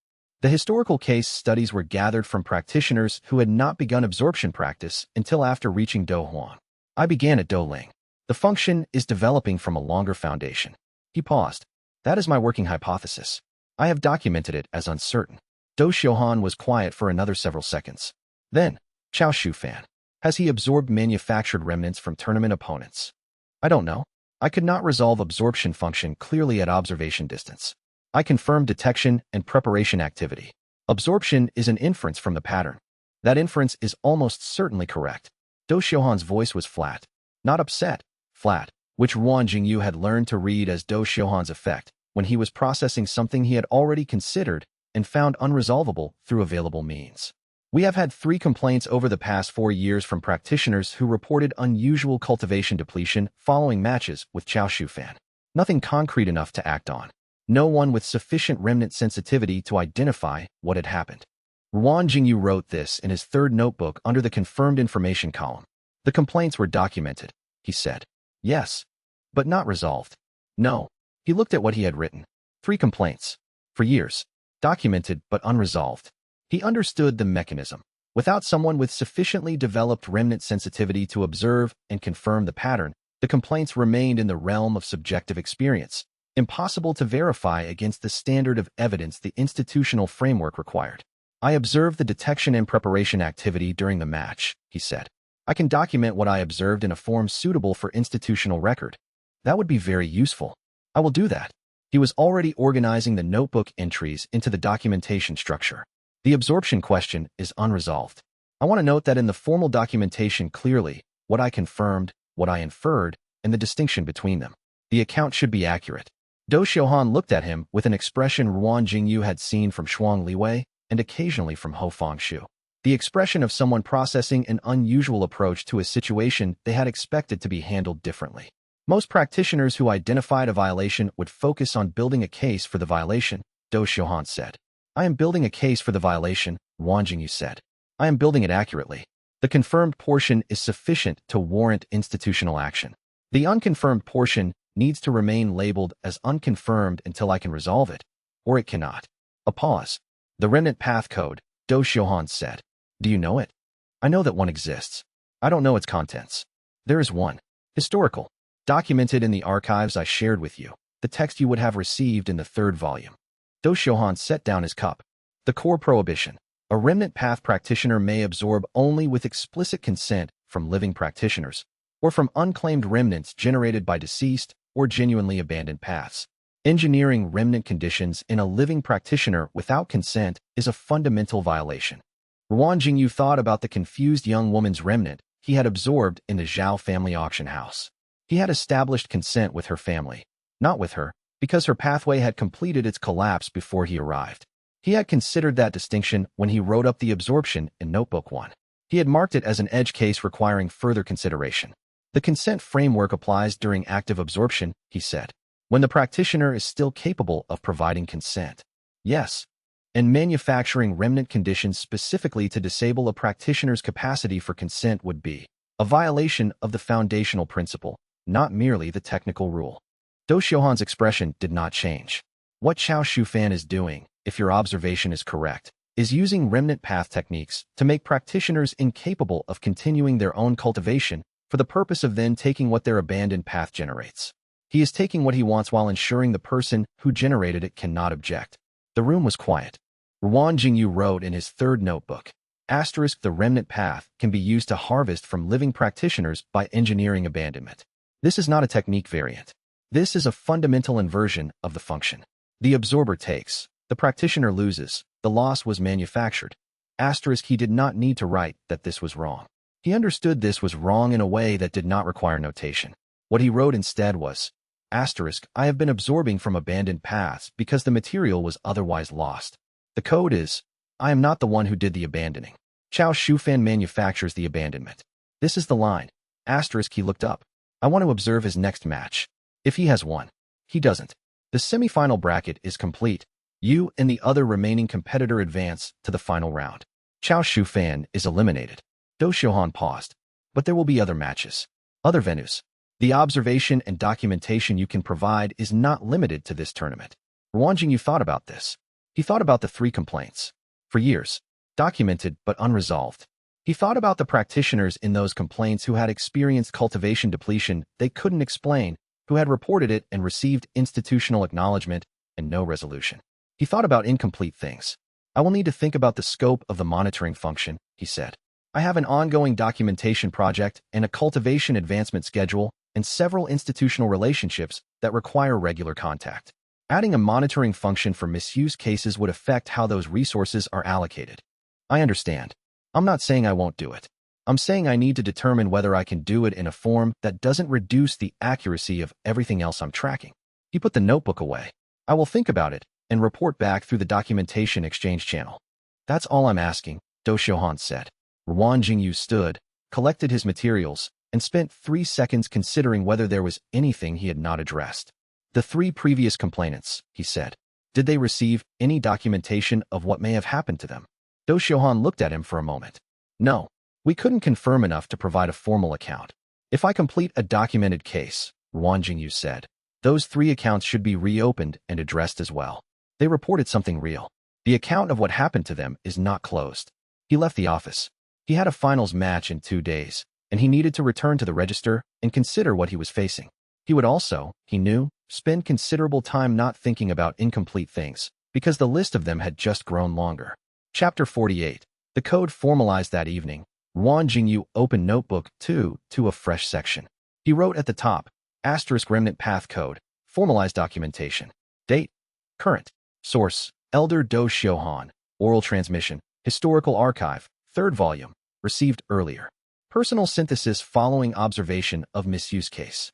Speaker 1: The historical case studies were gathered from practitioners who had not begun absorption practice until after reaching Do Huang. "I began at Do Ling. The function is developing from a longer foundation." He paused. "That is my working hypothesis. I have documented it as uncertain." Do Xiuhan was quiet for another several seconds. Then, "Xiao Shufan. Has he absorbed manufactured remnants from tournament opponents?" "I don't know. I could not resolve absorption function clearly at observation distance. I confirmed detection and preparation activity. Absorption is an inference from the pattern. That inference is almost certainly correct." Do Xiuhan's voice was flat, not upset, flat, which Ruan Jingyu had learned to read as Do Xiuhan's effect when he was processing something he had already considered and found unresolvable through available means. "We have had 3 complaints over the past 4 years from practitioners who reported unusual cultivation depletion following matches with Xiao Shufan. Nothing concrete enough to act on. No one with sufficient remnant sensitivity to identify what had happened." Ruan Jingyu wrote this in his third notebook under the confirmed information column. "The complaints were documented," he said. "Yes, but not resolved." "No, He looked at what he had written. 3 complaints. For years. Documented but unresolved. He understood the mechanism. Without someone with sufficiently developed remnant sensitivity to observe and confirm the pattern, the complaints remained in the realm of subjective experience, impossible to verify against the standard of evidence the institutional framework required. I observed the detection and preparation activity during the match, he said. I can document what I observed in a form suitable for institutional record. That would be very useful. I will do that. He was already organizing the notebook entries into the documentation structure. The absorption question is unresolved. I want to note that in the formal documentation clearly, what I confirmed, what I inferred, and the distinction between them. The account should be accurate. Do Xiaohan looked at him with an expression Ruan Jingyu had seen from Shuang Liwei and occasionally from Ho Fengshu. The expression of someone processing an unusual approach to a situation they had expected to be handled differently. Most practitioners who identified a violation would focus on building a case for the violation, Do Xiaohan said. I am building a case for the violation, Ruan Jingyu said. I am building it accurately. The confirmed portion is sufficient to warrant institutional action. The unconfirmed portion needs to remain labeled as unconfirmed until I can resolve it, or it cannot. A pause. The remnant path code, Do Xiaohan said. Do you know it? I know that one exists. I don't know its contents. There is one. Historical. Documented in the archives I shared with you, the text you would have received in the 3rd volume. Do Xiaohan set down his cup. The core prohibition. A remnant path practitioner may absorb only with explicit consent from living practitioners, or from unclaimed remnants generated by deceased or genuinely abandoned paths. Engineering remnant conditions in a living practitioner without consent is a fundamental violation. Ruan Jingyu thought about the confused young woman's remnant he had absorbed in the Zhao family auction house. He had established consent with her family, not with her, because her pathway had completed its collapse before he arrived. He had considered that distinction when he wrote up the absorption in Notebook 1. He had marked it as an edge case requiring further consideration. The consent framework applies during active absorption, he said, when the practitioner is still capable of providing consent. Yes, and manufacturing remnant conditions specifically to disable a practitioner's capacity for consent would be a violation of the foundational principle, not merely the technical rule. Do Xiaohan's expression did not change. What Xiao Shufan is doing, if your observation is correct, is using remnant path techniques to make practitioners incapable of continuing their own cultivation for the purpose of then taking what their abandoned path generates. He is taking what he wants while ensuring the person who generated it cannot object. The room was quiet. Ruan Jingyu wrote in his 3rd notebook, *, the remnant path can be used to harvest from living practitioners by engineering abandonment. This is not a technique variant. This is a fundamental inversion of the function. The absorber takes, the practitioner loses, the loss was manufactured. * He did not need to write that this was wrong. He understood this was wrong in a way that did not require notation. What he wrote instead was, *, I have been absorbing from abandoned paths because the material was otherwise lost. The code is, I am not the one who did the abandoning. Xiao Shufan manufactures the abandonment. This is the line. * He looked up. I want to observe his next match. If he has one. He doesn't. The semi-final bracket is complete. You and the other remaining competitor advance to the final round. Xiao Shufan is eliminated. Do Xiaohan paused. But there will be other matches. Other venues. The observation and documentation you can provide is not limited to this tournament. Ruan Jingyu thought about this. He thought about the 3 complaints. For years. Documented but unresolved. He thought about the practitioners in those complaints who had experienced cultivation depletion they couldn't explain, who had reported it and received institutional acknowledgement and no resolution. He thought about incomplete things. I will need to think about the scope of the monitoring function, he said. I have an ongoing documentation project and a cultivation advancement schedule and several institutional relationships that require regular contact. Adding a monitoring function for misuse cases would affect how those resources are allocated. I understand. I'm not saying I won't do it. I'm saying I need to determine whether I can do it in a form that doesn't reduce the accuracy of everything else I'm tracking. He put the notebook away. I will think about it and report back through the documentation exchange channel. That's all I'm asking, Do Xiaohan said. Ruan Jingyu stood, collected his materials, and spent 3 seconds considering whether there was anything he had not addressed. The 3 previous complainants, he said. Did they receive any documentation of what may have happened to them? Do Xiaohan looked at him for a moment. No. We couldn't confirm enough to provide a formal account. If I complete a documented case, Ruan Jingyu said, Those 3 accounts should be reopened and addressed as well. They reported something real. The account of what happened to them is not closed. He left the office. He had a finals match in 2 days, and he needed to return to the register and consider what he was facing. He would also, he knew, spend considerable time not thinking about incomplete things, because the list of them had just grown longer. Chapter 48. The code formalized that evening. Wan Jingyu opened Notebook 2 to a fresh section. He wrote at the top, *Remnant Path Code, Formalized Documentation. Date, Current. Source, Elder Do Xiuhan, Oral Transmission, Historical Archive, 3rd Volume, Received earlier. Personal synthesis following observation of misuse case.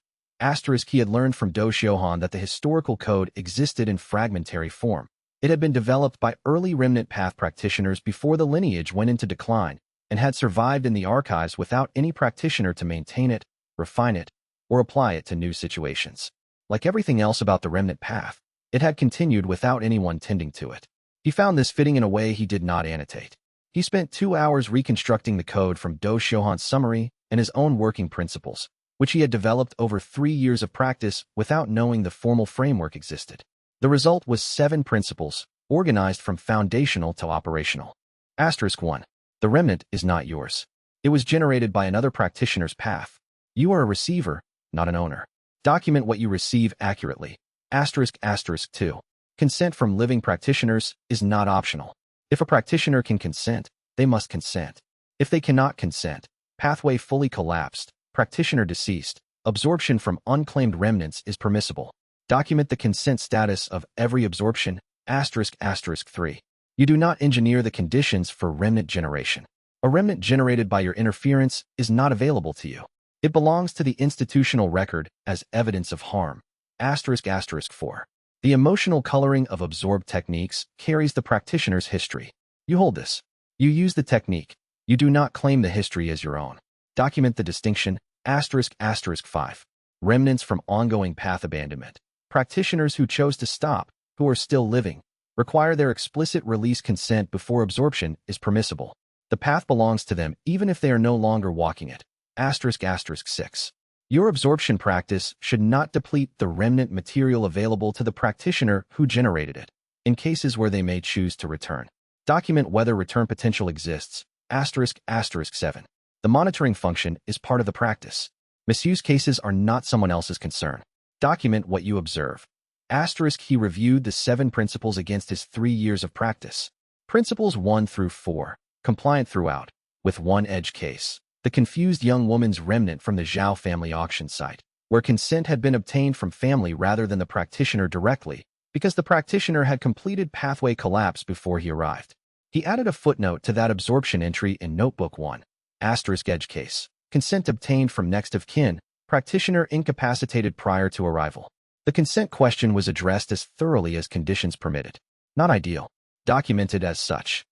Speaker 1: He had learned from Do Xiuhan that the historical code existed in fragmentary form. It had been developed by early remnant path practitioners before the lineage went into decline, and had survived in the archives without any practitioner to maintain it, refine it, or apply it to new situations. Like everything else about the remnant path, it had continued without anyone tending to it. He found this fitting in a way he did not annotate. He spent 2 hours reconstructing the code from Do Xiuhan's summary and his own working principles, which he had developed over 3 years of practice without knowing the formal framework existed. The result was 7 principles, organized from foundational to operational. *1. The remnant is not yours. It was generated by another practitioner's path. You are a receiver, not an owner. Document what you receive accurately. *2. Consent from living practitioners is not optional. If a practitioner can consent, they must consent. If they cannot consent, pathway fully collapsed, practitioner deceased, absorption from unclaimed remnants is permissible. Document the consent status of every absorption. *3. You do not engineer the conditions for remnant generation. A remnant generated by your interference is not available to you. It belongs to the institutional record as evidence of harm. *4. The emotional coloring of absorbed techniques carries the practitioner's history. You hold this. You use the technique. You do not claim the history as your own. Document the distinction. *5. Remnants from ongoing path abandonment. Practitioners who chose to stop, who are still living, require their explicit release consent before absorption is permissible. The path belongs to them even if they are no longer walking it. *6. Your absorption practice should not deplete the remnant material available to the practitioner who generated it, in cases where they may choose to return. Document whether return potential exists. *7. The monitoring function is part of the practice. Misuse cases are not someone else's concern. Document what you observe. He reviewed the 7 principles against his 3 years of practice. Principles 1 through 4, compliant throughout, with one edge case. The confused young woman's remnant from the Zhao family auction site, where consent had been obtained from family rather than the practitioner directly, because the practitioner had completed pathway collapse before he arrived. He added a footnote to that absorption entry in Notebook 1. Edge case. Consent obtained from next of kin, practitioner incapacitated prior to arrival. The consent question was addressed as thoroughly as conditions permitted. Not ideal. Documented as such.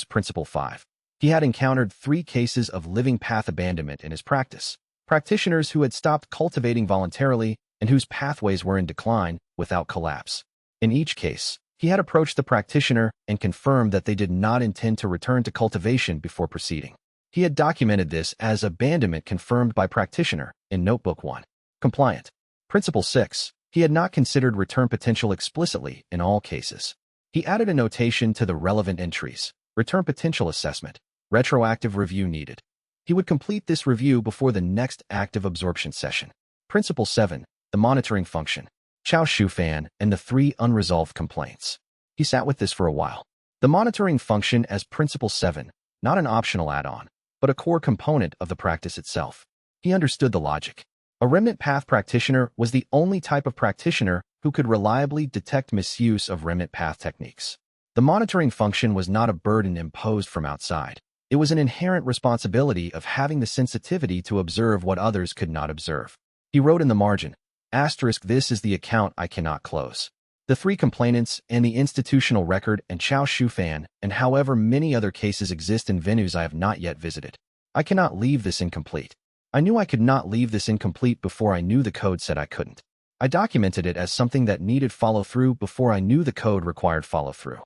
Speaker 1: Principle 5. He had encountered 3 cases of living path abandonment in his practice. Practitioners who had stopped cultivating voluntarily and whose pathways were in decline without collapse. In each case, he had approached the practitioner and confirmed that they did not intend to return to cultivation before proceeding. He had documented this as abandonment confirmed by practitioner in Notebook 1. Compliant. Principle 6. He had not considered return potential explicitly in all cases. He added a notation to the relevant entries. Return potential assessment. Retroactive review needed. He would complete this review before the next active absorption session. Principle 7. The monitoring function. Chao Shufan and the 3 unresolved complaints. He sat with this for a while. The monitoring function as Principle 7, not an optional add-on, but a core component of the practice itself. He understood the logic. A remnant path practitioner was the only type of practitioner who could reliably detect misuse of remnant path techniques. The monitoring function was not a burden imposed from outside. It was an inherent responsibility of having the sensitivity to observe what others could not observe. He wrote in the margin, "This is the account I cannot close. The 3 complainants and the institutional record and Chao Shufan and however many other cases exist in venues I have not yet visited. I cannot leave this incomplete. I knew I could not leave this incomplete before I knew the code said I couldn't. I documented it as something that needed follow-through before I knew the code required follow-through."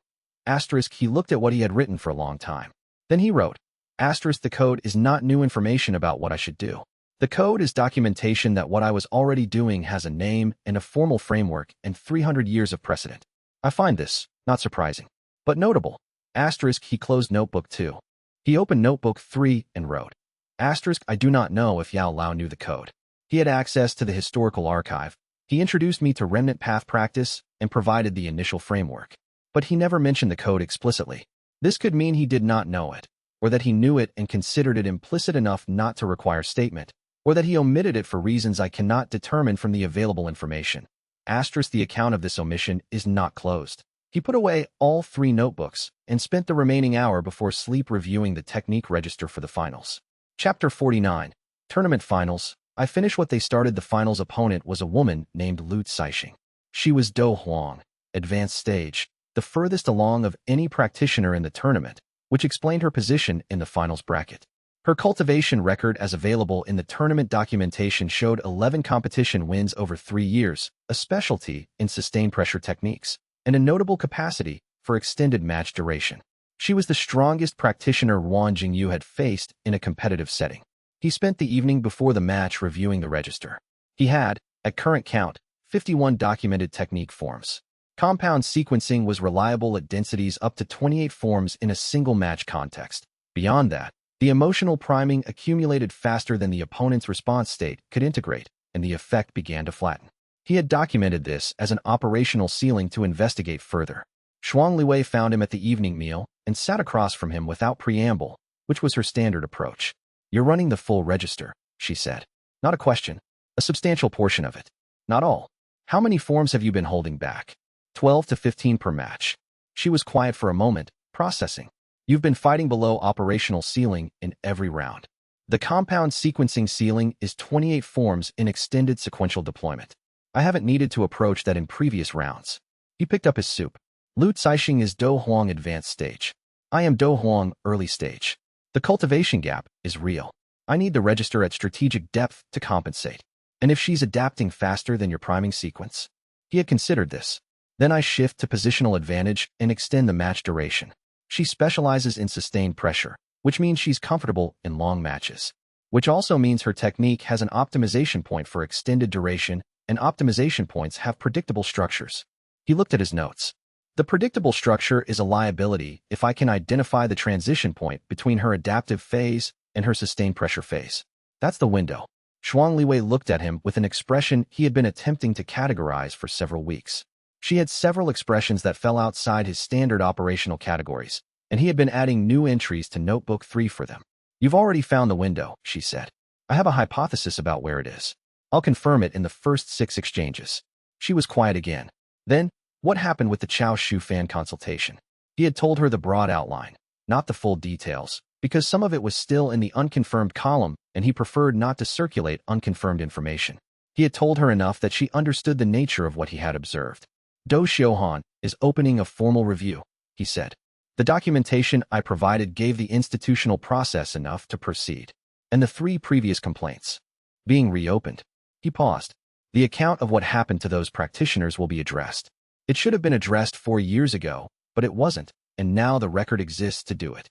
Speaker 1: He looked at what he had written for a long time. Then he wrote, "The code is not new information about what I should do. The code is documentation that what I was already doing has a name and a formal framework and 300 years of precedent. I find this not surprising, but notable. Asterisk, he closed Notebook 2. He opened Notebook 3 and wrote. Asterisk, I do not know if Yao Lao knew the code. He had access to the historical archive. He introduced me to remnant path practice and provided the initial framework. But he never mentioned the code explicitly. This could mean he did not know it, or that he knew it and considered it implicit enough not to require statement, or that he omitted it for reasons I cannot determine from the available information. Asterisk, the account of this omission is not closed. He put away all 3 notebooks and spent the remaining hour before sleep reviewing the technique register for the finals. Chapter 49. Tournament Finals. I finished what they started. The finals opponent was a woman named Lu Caixing. She was Do Huang, advanced stage, the furthest along of any practitioner in the tournament, which explained her position in the finals bracket. Her cultivation record as available in the tournament documentation showed 11 competition wins over 3 years, a specialty in sustained pressure techniques, and a notable capacity for extended match duration. She was the strongest practitioner Wang Jingyu had faced in a competitive setting. He spent the evening before the match reviewing the register. He had, at current count, 51 documented technique forms. Compound sequencing was reliable at densities up to 28 forms in a single match context. Beyond that, the emotional priming accumulated faster than the opponent's response state could integrate, and the effect began to flatten. He had documented this as an operational ceiling to investigate further. Shuang Liwei found him at the evening meal and sat across from him without preamble, which was her standard approach. You're running the full register, she said. Not a question. A substantial portion of it. Not all. How many forms have you been holding back? 12 to 15 per match. She was quiet for a moment, processing. You've been fighting below operational ceiling in every round. The compound sequencing ceiling is 28 forms in extended sequential deployment. I haven't needed to approach that in previous rounds. He picked up his soup. Lu Caixing is Do Huang advanced stage. I am Do Huang early stage. The cultivation gap is real. I need the register at strategic depth to compensate. And if she's adapting faster than your priming sequence? He had considered this. Then I shift to positional advantage and extend the match duration. She specializes in sustained pressure, which means she's comfortable in long matches. Which also means her technique has an optimization point for extended duration, and optimization points have predictable structures. He looked at his notes. The predictable structure is a liability if I can identify the transition point between her adaptive phase and her sustained pressure phase. That's the window. Shuang Liwei looked at him with an expression he had been attempting to categorize for several weeks. She had several expressions that fell outside his standard operational categories, and he had been adding new entries to Notebook 3 for them. You've already found the window, she said. I have a hypothesis about where it is. I'll confirm it in the first 6 exchanges. She was quiet again. Then, what happened with the Chao Shu fan consultation? He had told her the broad outline, not the full details, because some of it was still in the unconfirmed column and he preferred not to circulate unconfirmed information. He had told her enough that she understood the nature of what he had observed. Do Xiuhan is opening a formal review, he said. The documentation I provided gave the institutional process enough to proceed, and the 3 previous complaints being reopened. He paused. The account of what happened to those practitioners will be addressed. It should have been addressed 4 years ago, but it wasn't, and now the record exists to do it.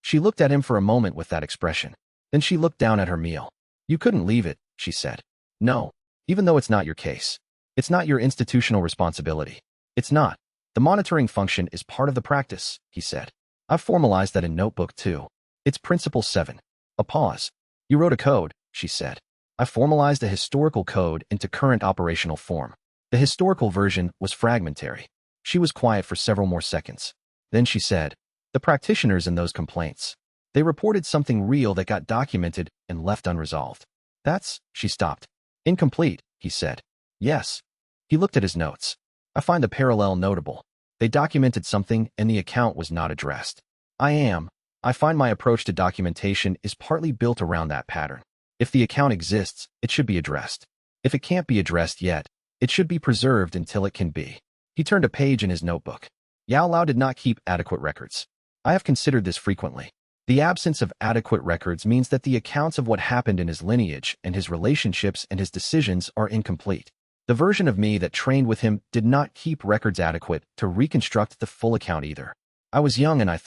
Speaker 1: She looked at him for a moment with that expression. Then she looked down at her meal. You couldn't leave it, she said. No, even though it's not your case. It's not your institutional responsibility. It's not. The monitoring function is part of the practice, he said. I've formalized that in Notebook 2. It's Principle 7. A pause. You wrote a code, she said. I formalized a historical code into current operational form. The historical version was fragmentary. She was quiet for several more seconds. Then she said, the practitioners in those complaints. They reported something real that got documented and left unresolved. She stopped. Incomplete, he said. Yes. He looked at his notes. I find the parallel notable. They documented something and the account was not addressed. I find my approach to documentation is partly built around that pattern. If the account exists, it should be addressed. If it can't be addressed yet, it should be preserved until it can be. He turned a page in his notebook. Yao Lao did not keep adequate records. I have considered this frequently. The absence of adequate records means that the accounts of what happened in his lineage and his relationships and his decisions are incomplete. The version of me that trained with him did not keep records adequate to reconstruct the full account either. I was young and I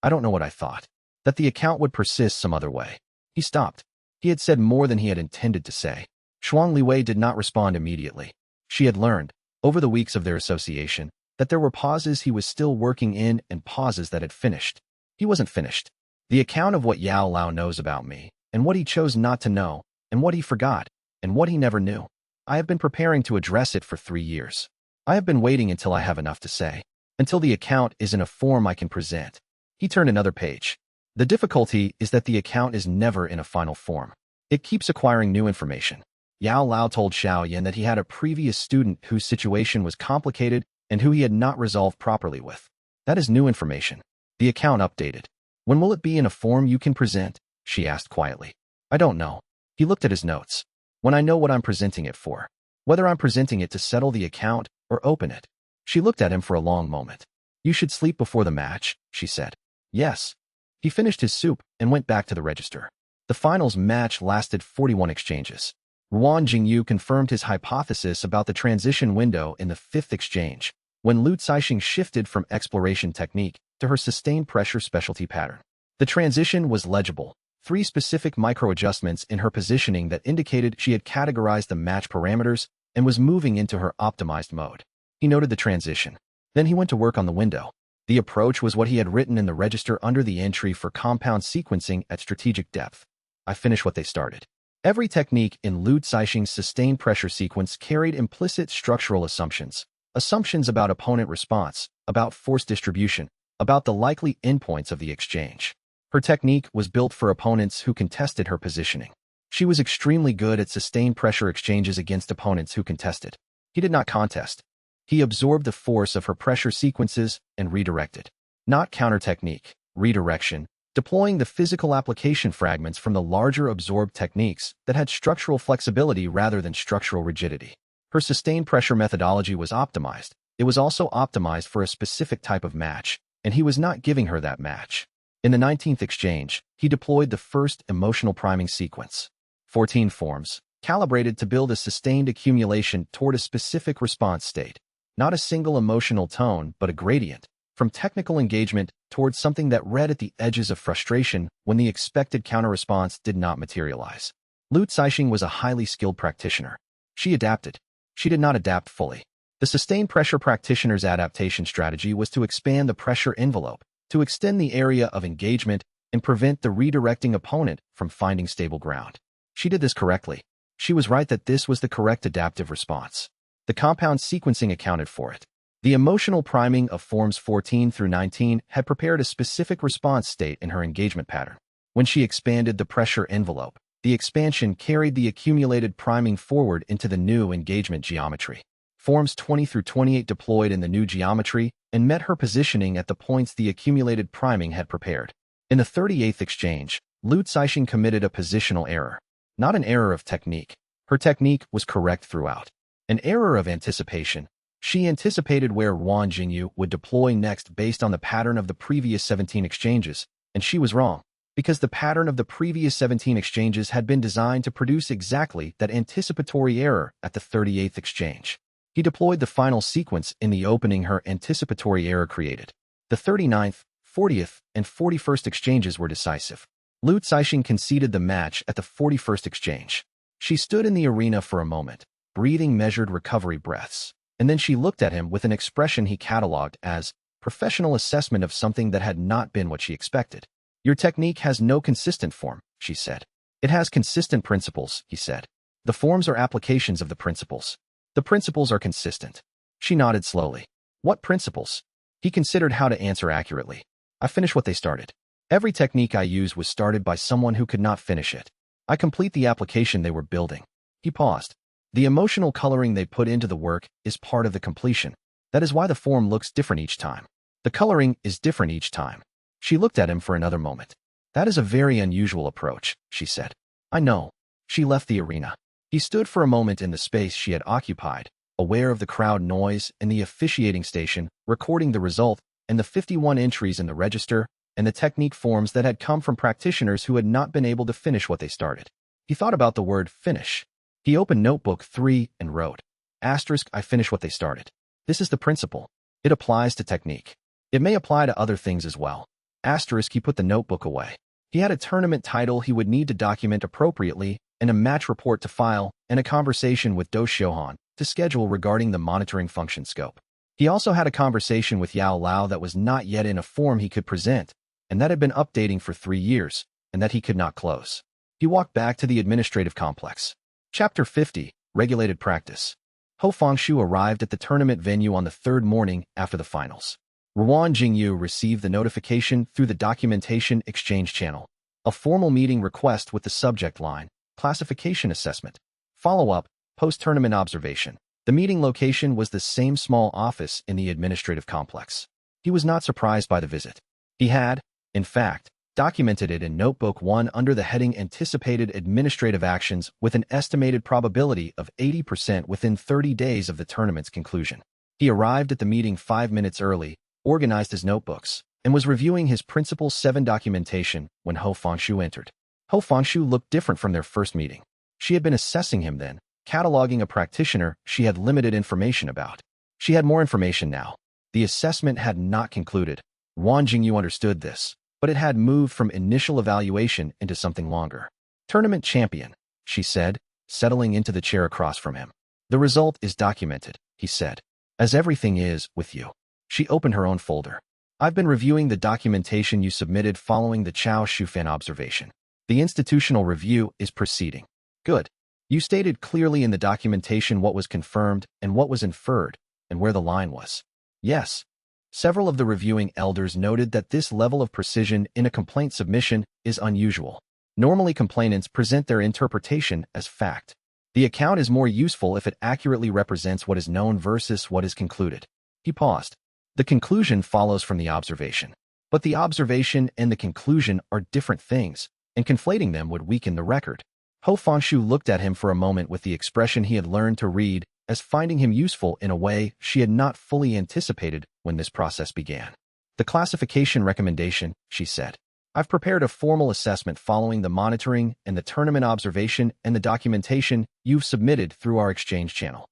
Speaker 1: don't know what I thought, that the account would persist some other way. He stopped. He had said more than he had intended to say. Shuang Liwei did not respond immediately. She had learned, over the weeks of their association, that there were pauses he was still working in and pauses that had finished. He wasn't finished. The account of what Yao Lao knows about me, and what he chose not to know, and what he forgot, and what he never knew. I have been preparing to address it for 3 years. I have been waiting until I have enough to say, until the account is in a form I can present. He turned another page. The difficulty is that the account is never in a final form. It keeps acquiring new information. Yao Lao told Xiao Yan that he had a previous student whose situation was complicated and who he had not resolved properly with. That is new information. The account updated. When will it be in a form you can present? She asked quietly. I don't know. He looked at his notes. When I know what I'm presenting it for. Whether I'm presenting it to settle the account or open it. She looked at him for a long moment. You should sleep before the match, she said. Yes. He finished his soup and went back to the register. The finals match lasted 41 exchanges. Ruan Jingyu confirmed his hypothesis about the transition window in the 5th exchange, when Lu Caixing shifted from exploration technique to her sustained pressure specialty pattern. The transition was legible, 3 specific micro-adjustments in her positioning that indicated she had categorized the match parameters and was moving into her optimized mode. He noted the transition. Then he went to work on the window. The approach was what he had written in the register under the entry for compound sequencing at strategic depth. I finished what they started. Every technique in Lu Caixing's sustained pressure sequence carried implicit structural assumptions. Assumptions about opponent response, about force distribution, about the likely endpoints of the exchange. Her technique was built for opponents who contested her positioning. She was extremely good at sustained pressure exchanges against opponents who contested. He did not contest. He absorbed the force of her pressure sequences and redirected. Not counter technique, redirection, deploying the physical application fragments from the larger absorbed techniques that had structural flexibility rather than structural rigidity. Her sustained pressure methodology was optimized. It was also optimized for a specific type of match, and he was not giving her that match. In the 19th exchange, he deployed the first emotional priming sequence. 14 forms, calibrated to build a sustained accumulation toward a specific response state. Not a single emotional tone, but a gradient, from technical engagement towards something that read at the edges of frustration when the expected counter-response did not materialize. Lu Caixing was a highly skilled practitioner. She adapted. She did not adapt fully. The sustained pressure practitioner's adaptation strategy was to expand the pressure envelope, to extend the area of engagement, and prevent the redirecting opponent from finding stable ground. She did this correctly. She was right that this was the correct adaptive response. The compound sequencing accounted for it. The emotional priming of forms 14 through 19 had prepared a specific response state in her engagement pattern. When she expanded the pressure envelope, the expansion carried the accumulated priming forward into the new engagement geometry. Forms 20 through 28 deployed in the new geometry and met her positioning at the points the accumulated priming had prepared. In the 38th exchange, Lu Caixing committed a positional error. Not an error of technique. Her technique was correct throughout. An error of anticipation. She anticipated where Ruan Jingyu would deploy next based on the pattern of the previous 17 exchanges, and she was wrong, because the pattern of the previous 17 exchanges had been designed to produce exactly that anticipatory error at the 38th exchange. He deployed the final sequence in the opening her anticipatory error created. The 39th, 40th, and 41st exchanges were decisive. Lu Caixing conceded the match at the 41st exchange. She stood in the arena for a moment, breathing measured recovery breaths, and then she looked at him with an expression he catalogued as professional assessment of something that had not been what she expected. Your technique has no consistent form, she said. It has consistent principles, he said. The forms are applications of the principles. The principles are consistent. She nodded slowly. What principles? He considered how to answer accurately. I finish what they started. Every technique I use was started by someone who could not finish it. I complete the application they were building. He paused. The emotional coloring they put into the work is part of the completion. That is why the form looks different each time. The coloring is different each time. She looked at him for another moment. That is a very unusual approach, she said. I know. She left the arena. He stood for a moment in the space she had occupied, aware of the crowd noise and the officiating station, recording the result and the 51 entries in the register and the technique forms that had come from practitioners who had not been able to finish what they started. He thought about the word finish. He opened notebook 3 and wrote, *, I finish what they started. This is the principle. It applies to technique. It may apply to other things as well. *, he put the notebook away. He had a tournament title he would need to document appropriately, and a match report to file, and a conversation with Do Xiuhan to schedule regarding the monitoring function scope. He also had a conversation with Yao Lao that was not yet in a form he could present, and that had been updating for 3 years, and that he could not close. He walked back to the administrative complex. Chapter 50, Regulated Practice. Ho Fengshu arrived at the tournament venue on the 3rd morning after the finals. Ruan Jingyu received the notification through the documentation exchange channel. A formal meeting request with the subject line, Classification Assessment. Follow-up, Post-Tournament Observation. The meeting location was the same small office in the administrative complex. He was not surprised by the visit. He had, in fact, documented it in Notebook 1 under the heading Anticipated Administrative Actions with an estimated probability of 80% within 30 days of the tournament's conclusion. He arrived at the meeting 5 minutes early, organized his notebooks, and was reviewing his Principle 7 documentation when Ho Fengshu entered. Ho Fengshu looked different from their first meeting. She had been assessing him then, cataloging a practitioner she had limited information about. She had more information now. The assessment had not concluded. Ruan Jingyu understood this, but it had moved from initial evaluation into something longer. Tournament champion, she said, settling into the chair across from him. The result is documented, he said, as everything is with you. She opened her own folder. I've been reviewing the documentation you submitted following the Chao Shufan observation. The institutional review is proceeding. Good. You stated clearly in the documentation what was confirmed and what was inferred, and where the line was. Yes. Several of the reviewing elders noted that this level of precision in a complaint submission is unusual. Normally, complainants present their interpretation as fact. The account is more useful if it accurately represents what is known versus what is concluded. He paused. The conclusion follows from the observation. But the observation and the conclusion are different things, and conflating them would weaken the record. Ho Fengshu looked at him for a moment with the expression he had learned to read as finding him useful in a way she had not fully anticipated when this process began. The classification recommendation, she said. I've prepared a formal assessment following the monitoring and the tournament observation and the documentation you've submitted through our exchange channel.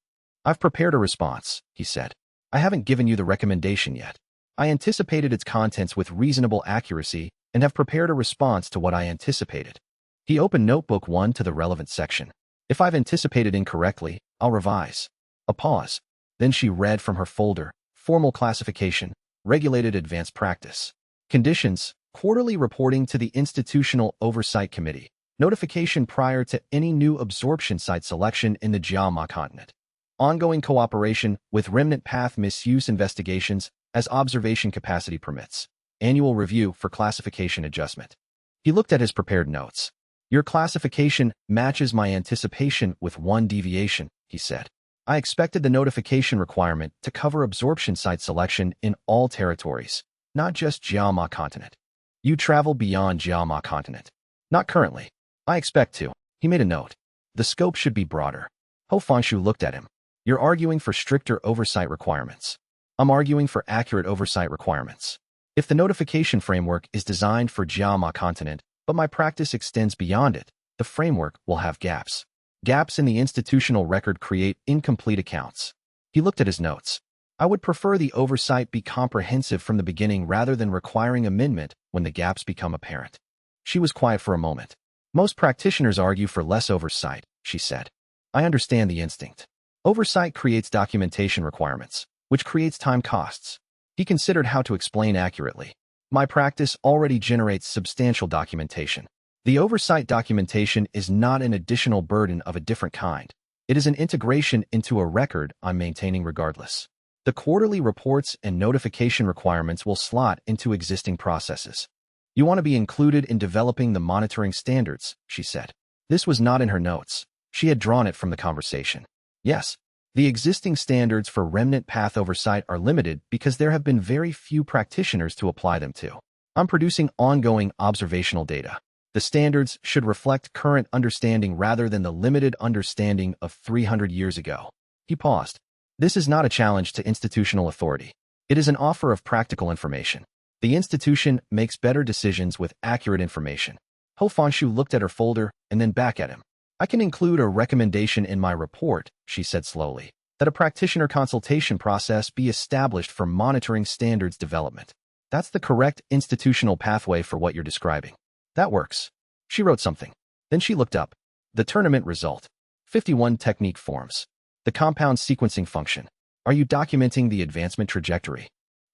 Speaker 1: I've prepared a response, he said. I haven't given you the recommendation yet. I anticipated its contents with reasonable accuracy and have prepared a response to what I anticipated. He opened Notebook 1 to the relevant section. If I've anticipated incorrectly, I'll revise. A pause. Then she read from her folder, Formal Classification, Regulated Advanced Practice. Conditions, Quarterly Reporting to the Institutional Oversight Committee. Notification prior to any new absorption site selection in the Jiama continent. Ongoing cooperation with remnant path misuse investigations as observation capacity permits. Annual review for classification adjustment. He looked at his prepared notes. Your classification matches my anticipation with one deviation, he said. I expected the notification requirement to cover absorption site selection in all territories, not just Jiama continent. You travel beyond Jiama continent. Not currently. I expect to. He made a note. The scope should be broader. Ho Fengshu looked at him. You're arguing for stricter oversight requirements. I'm arguing for accurate oversight requirements. If the notification framework is designed for Jiama continent, but my practice extends beyond it, the framework will have gaps. Gaps in the institutional record create incomplete accounts. He looked at his notes. I would prefer the oversight be comprehensive from the beginning rather than requiring amendment when the gaps become apparent. She was quiet for a moment. Most practitioners argue for less oversight, she said. I understand the instinct. Oversight creates documentation requirements, which creates time costs. He considered how to explain accurately. My practice already generates substantial documentation. The oversight documentation is not an additional burden of a different kind. It is an integration into a record I'm maintaining regardless. The quarterly reports and notification requirements will slot into existing processes. You want to be included in developing the monitoring standards, she said. This was not in her notes. She had drawn it from the conversation. Yes, the existing standards for remnant path oversight are limited because there have been very few practitioners to apply them to. I'm producing ongoing observational data. The standards should reflect current understanding rather than the limited understanding of 300 years ago. He paused. This is not a challenge to institutional authority. It is an offer of practical information. The institution makes better decisions with accurate information. Ho Fengshu looked at her folder and then back at him. I can include a recommendation in my report, she said slowly, that a practitioner consultation process be established for monitoring standards development. That's the correct institutional pathway for what you're describing. That works. She wrote something. Then she looked up. The tournament result. 51 technique forms. The compound sequencing function. Are you documenting the advancement trajectory?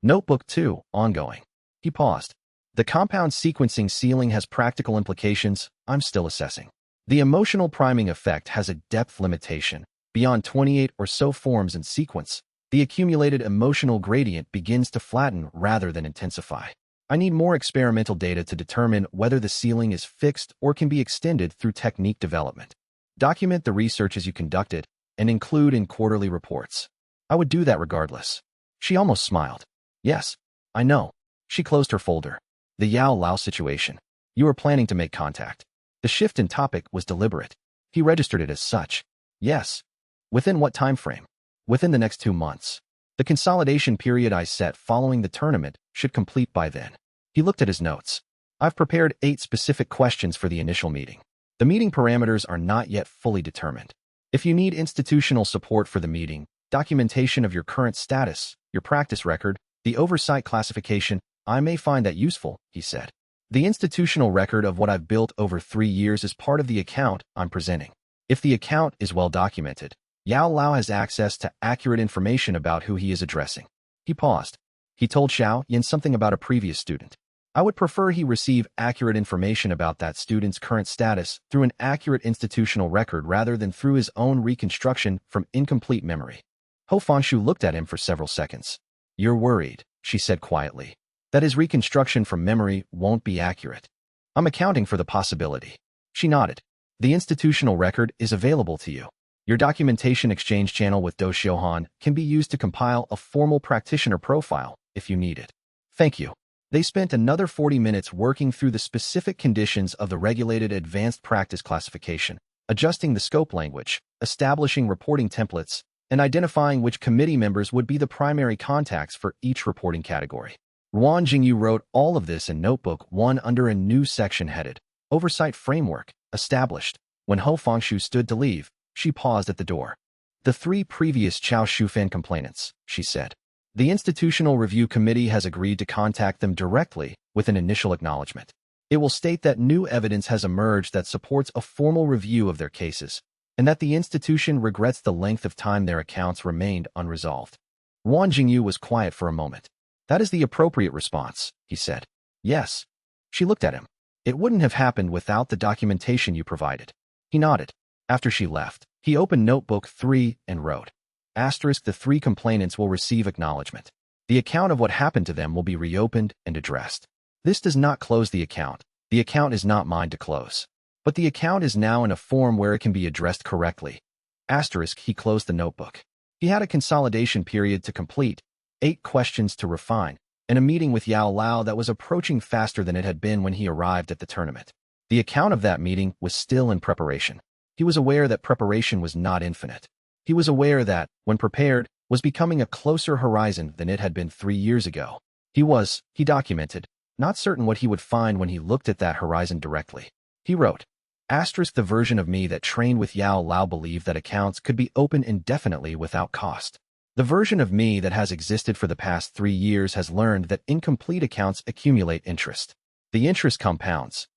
Speaker 1: Notebook 2, ongoing. He paused. The compound sequencing ceiling has practical implications I'm still assessing. The emotional priming effect has a depth limitation. Beyond 28 or so forms in sequence, the accumulated emotional gradient begins to flatten rather than intensify. I need more experimental data to determine whether the ceiling is fixed or can be extended through technique development. Document the research as you conduct it and include in quarterly reports. I would do that regardless. She almost smiled. Yes, I know. She closed her folder. The Yao Lao situation. You were planning to make contact. The shift in topic was deliberate. He registered it as such. Yes. Within what time frame? Within the next 2 months. The consolidation period I set following the tournament should complete by then. He looked at his notes. I've prepared 8 specific questions for the initial meeting. The meeting parameters are not yet fully determined. If you need institutional support for the meeting, documentation of your current status, your practice record, the oversight classification, I may find that useful, he said. The institutional record of what I've built over 3 years is part of the account I'm presenting. If the account is well documented, Yao Lao has access to accurate information about who he is addressing. He paused. He told Xiao Yan something about a previous student. I would prefer he receive accurate information about that student's current status through an accurate institutional record rather than through his own reconstruction from incomplete memory. Ho Fangshu looked at him for several seconds. You're worried, she said quietly, that his reconstruction from memory won't be accurate. I'm accounting for the possibility. She nodded. The institutional record is available to you. Your documentation exchange channel with Do Xiuhan can be used to compile a formal practitioner profile if you need it. Thank you. They spent another 40 minutes working through the specific conditions of the regulated advanced practice classification, adjusting the scope language, establishing reporting templates, and identifying which committee members would be the primary contacts for each reporting category. Ruan Jingyu wrote all of this in Notebook 1 under a new section headed Oversight Framework, Established. When Ho Fangshu stood to leave, she paused at the door. The 3 previous Chao Shufan complainants, she said. The Institutional Review Committee has agreed to contact them directly with an initial acknowledgement. It will state that new evidence has emerged that supports a formal review of their cases, and that the institution regrets the length of time their accounts remained unresolved. Ruan Jingyu was quiet for a moment. That is the appropriate response, he said. Yes. She looked at him. It wouldn't have happened without the documentation you provided. He nodded. After she left, he opened Notebook 3 and wrote, the 3 complainants will receive acknowledgement. The account of what happened to them will be reopened and addressed. This does not close the account. The account is not mine to close. But the account is now in a form where it can be addressed correctly. He closed the notebook. He had a consolidation period to complete, 8 questions to refine, and a meeting with Yao Lao that was approaching faster than it had been when he arrived at the tournament. The account of that meeting was still in preparation. He was aware that preparation was not infinite. He was aware that, when prepared, was becoming a closer horizon than it had been 3 years ago. He documented, not certain what he would find when he looked at that horizon directly. He wrote, the version of me that trained with Yao Lao believed that accounts could be open indefinitely without cost. The version of me that has existed for the past 3 years has learned that incomplete accounts accumulate interest. The interest compounds.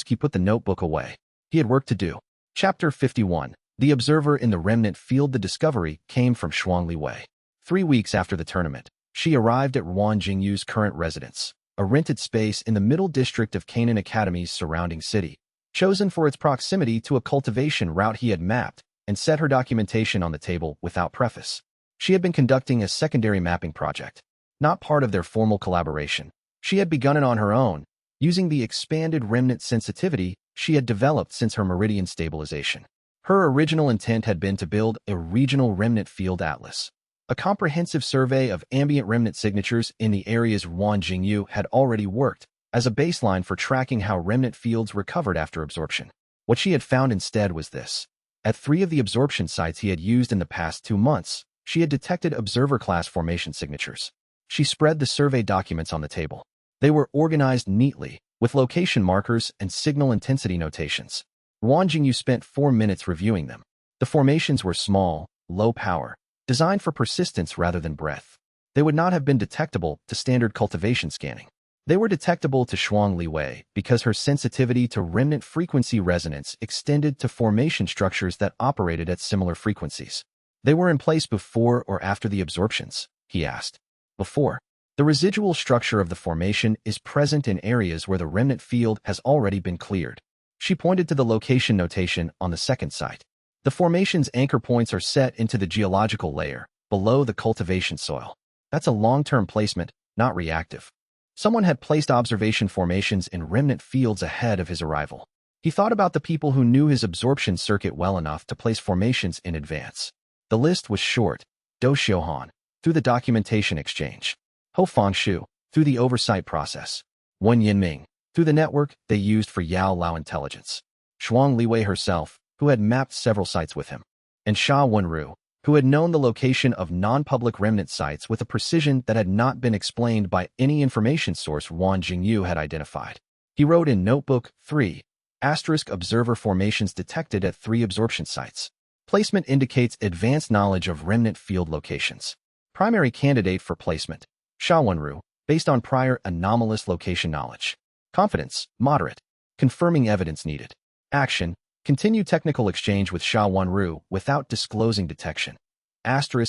Speaker 1: He put the notebook away. He had work to do. Chapter 51. The observer in the remnant field. The discovery came from Shuangli Wei. 3 weeks after the tournament, she arrived at Ruan Jingyu's current residence, a rented space in the middle district of Jia Nan Academy's surrounding city, chosen for its proximity to a cultivation route he had mapped, and set her documentation on the table without preface. She had been conducting a secondary mapping project, not part of their formal collaboration. She had begun it on her own, using the expanded remnant sensitivity she had developed since her meridian stabilization. Her original intent had been to build a regional remnant field atlas, a comprehensive survey of ambient remnant signatures in the areas Ruan Jingyu had already worked, as a baseline for tracking how remnant fields recovered after absorption. What she had found instead was this. At 3 of the absorption sites he had used in the past 2 months, she had detected observer class formation signatures. She spread the survey documents on the table. They were organized neatly, with location markers and signal intensity notations. Ruan Jingyu spent 4 minutes reviewing them. The formations were small, low power, designed for persistence rather than breadth. They would not have been detectable to standard cultivation scanning. They were detectable to Shuang Liwei because her sensitivity to remnant frequency resonance extended to formation structures that operated at similar frequencies. They were in place before or after the absorptions, he asked. Before. The residual structure of the formation is present in areas where the remnant field has already been cleared. She pointed to the location notation on the second site. The formation's anchor points are set into the geological layer, below the cultivation soil. That's a long-term placement, not reactive. Someone had placed observation formations in remnant fields ahead of his arrival. He thought about the people who knew his absorption circuit well enough to place formations in advance. The list was short. Do Xiuhan, through the documentation exchange. Ho Fangshu, through the oversight process. Wen Yinming, through the network they used for Yao Lao intelligence. Shuang Liwei herself, who had mapped several sites with him. And Sha Wenru, who had known the location of non-public remnant sites with a precision that had not been explained by any information source Wan Jingyu had identified. He wrote in Notebook 3, observer formations detected at 3 absorption sites. Placement indicates advanced knowledge of remnant field locations. Primary candidate for placement, Sha Wenru, based on prior anomalous location knowledge. Confidence, moderate. Confirming evidence needed. Action, continue technical exchange with Sha Wenru without disclosing detection.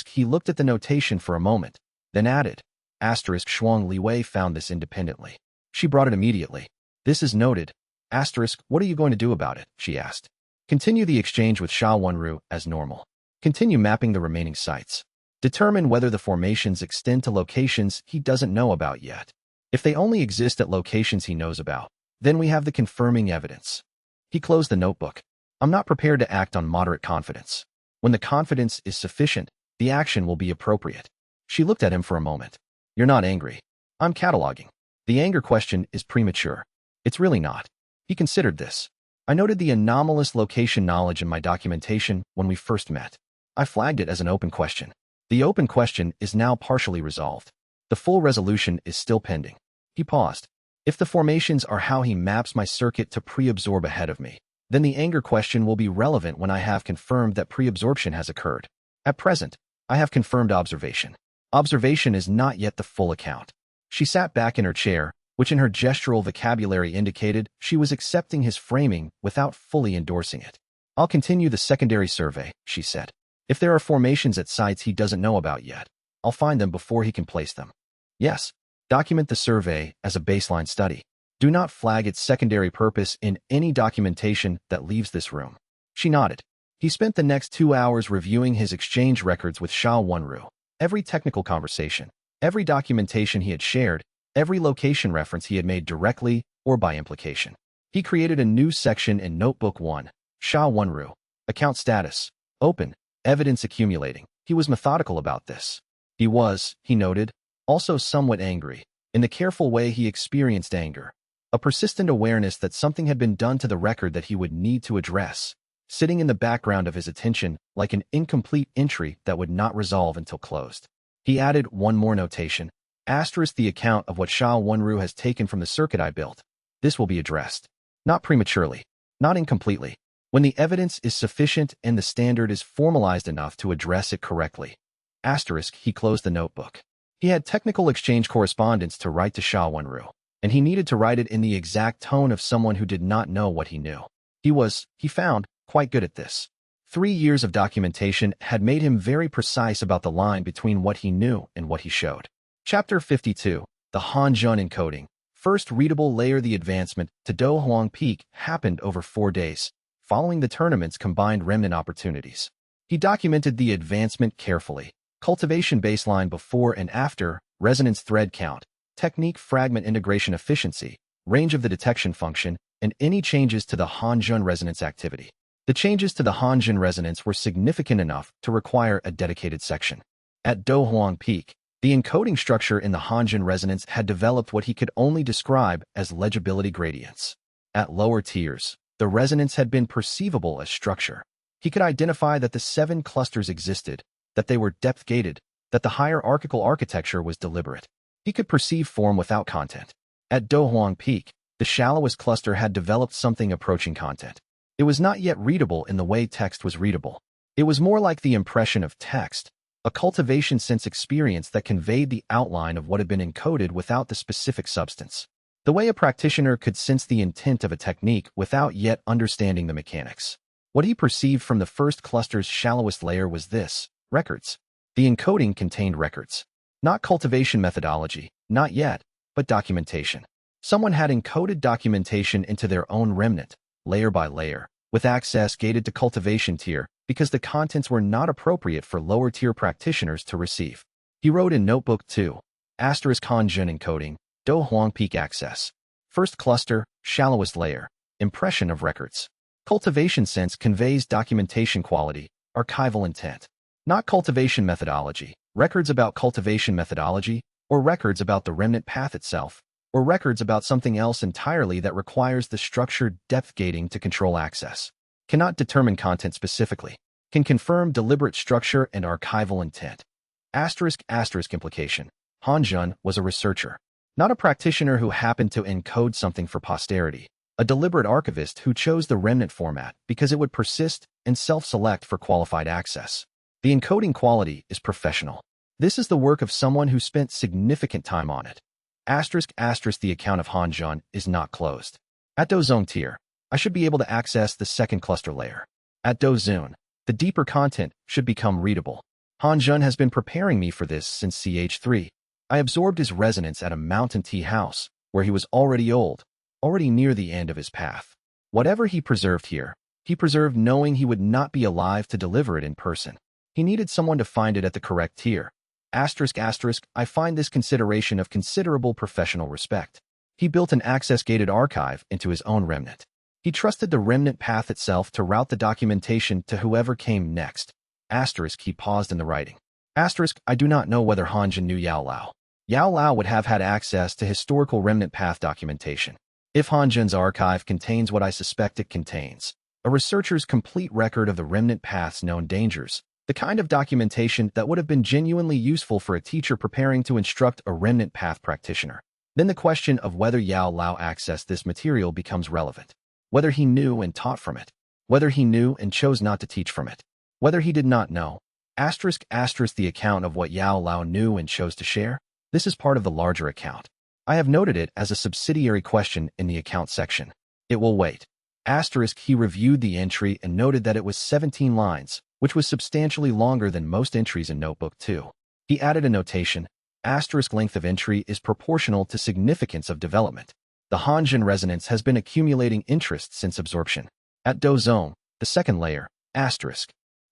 Speaker 1: He looked at the notation for a moment, then added. Shuang Liwei found this independently. She brought it immediately. This is noted. What are you going to do about it? She asked. Continue the exchange with Sha Wenru as normal. Continue mapping the remaining sites. Determine whether the formations extend to locations he doesn't know about yet. If they only exist at locations he knows about, then we have the confirming evidence. He closed the notebook. I'm not prepared to act on moderate confidence. When the confidence is sufficient, the action will be appropriate. She looked at him for a moment. You're not angry. I'm cataloging. The anger question is premature. It's really not. He considered this. I noted the anomalous location knowledge in my documentation when we first met. I flagged it as an open question. The open question is now partially resolved. The full resolution is still pending. He paused. If the formations are how he maps my circuit to pre-absorb ahead of me, then the anger question will be relevant when I have confirmed that pre-absorption has occurred. At present, I have confirmed observation. Observation is not yet the full account. She sat back in her chair, which in her gestural vocabulary indicated she was accepting his framing without fully endorsing it. I'll continue the secondary survey, she said. If there are formations at sites he doesn't know about yet, I'll find them before he can place them. Yes, document the survey as a baseline study. Do not flag its secondary purpose in any documentation that leaves this room. She nodded. He spent the next 2 hours reviewing his exchange records with Sha Wenru. Every technical conversation, every documentation he had shared, every location reference he had made directly or by implication. He created a new section in Notebook 1, Sha Wenru. Account status. Open. Evidence accumulating. He was methodical about this. He noted, also somewhat angry. In the careful way he experienced anger. A persistent awareness that something had been done to the record that he would need to address, sitting in the background of his attention like an incomplete entry that would not resolve until closed. He added one more notation, the account of what Sha Wenru has taken from the circuit I built. This will be addressed. Not prematurely, not incompletely. When the evidence is sufficient and the standard is formalized enough to address it correctly. He closed the notebook. He had technical exchange correspondence to write to Sha Wenru, and he needed to write it in the exact tone of someone who did not know what he knew. He found, quite good at this. 3 years of documentation had made him very precise about the line between what he knew and what he showed. Chapter 52, The Hanjun Encoding. First readable layer. The advancement to Do Huang Peak happened over 4 days, following the tournament's combined remnant opportunities. He documented the advancement carefully. Cultivation baseline before and after, resonance thread count, technique fragment integration efficiency, range of the detection function, and any changes to the Hanjun resonance activity. The changes to the Hanjun resonance were significant enough to require a dedicated section. At Do Huang Peak, the encoding structure in the Hanjun resonance had developed what he could only describe as legibility gradients. At lower tiers, the resonance had been perceivable as structure. He could identify that the 7 clusters existed, that they were depth-gated, that the hierarchical architecture was deliberate. He could perceive form without content. At Do Huang Peak, the shallowest cluster had developed something approaching content. It was not yet readable in the way text was readable. It was more like the impression of text, a cultivation sense experience that conveyed the outline of what had been encoded without the specific substance. The way a practitioner could sense the intent of a technique without yet understanding the mechanics. What he perceived from the first cluster's shallowest layer was this: records. The encoding contained records. Not cultivation methodology, not yet, but documentation. Someone had encoded documentation into their own remnant, layer by layer, with access gated to cultivation tier because the contents were not appropriate for lower-tier practitioners to receive. He wrote in Notebook 2, *Hanjun encoding, Do Huang peak access. First cluster, shallowest layer, impression of records. Cultivation sense conveys documentation quality, archival intent. Not cultivation methodology, records about cultivation methodology, or records about the remnant path itself, or records about something else entirely that requires the structured depth gating to control access. Cannot determine content specifically. Can confirm deliberate structure and archival intent. *** implication. Hanjun was a researcher, not a practitioner who happened to encode something for posterity, a deliberate archivist who chose the remnant format because it would persist and self-select for qualified access. The encoding quality is professional. This is the work of someone who spent significant time on it. *** The account of Hanjun is not closed. At Dozone tier, I should be able to access the second cluster layer. At Dozone, the deeper content should become readable. Hanjun has been preparing me for this since CH3. I absorbed his resonance at a mountain tea house, where he was already old, already near the end of his path. Whatever he preserved here, he preserved knowing he would not be alive to deliver it in person. He needed someone to find it at the correct tier. ***, I find this consideration of considerable professional respect. He built an access-gated archive into his own remnant. He trusted the remnant path itself to route the documentation to whoever came next. ***, he paused in the writing. ***, I do not know whether Hanjun knew Yao Lao. Yao Lao would have had access to historical remnant path documentation. If Hanjun's archive contains what I suspect it contains, a researcher's complete record of the remnant path's known dangers, the kind of documentation that would have been genuinely useful for a teacher preparing to instruct a remnant path practitioner, then the question of whether Yao Lao accessed this material becomes relevant. Whether he knew and taught from it, whether he knew and chose not to teach from it, whether he did not know. ***, the account of what Yao Lao knew and chose to share. This is part of the larger account. I have noted it as a subsidiary question in the account section. It will wait. ***, he reviewed the entry and noted that it was 17 lines, which was substantially longer than most entries in Notebook 2. He added a notation. ***, length of entry is proportional to significance of development. The Hanjun resonance has been accumulating interest since absorption. At Dozone, the second layer, ***,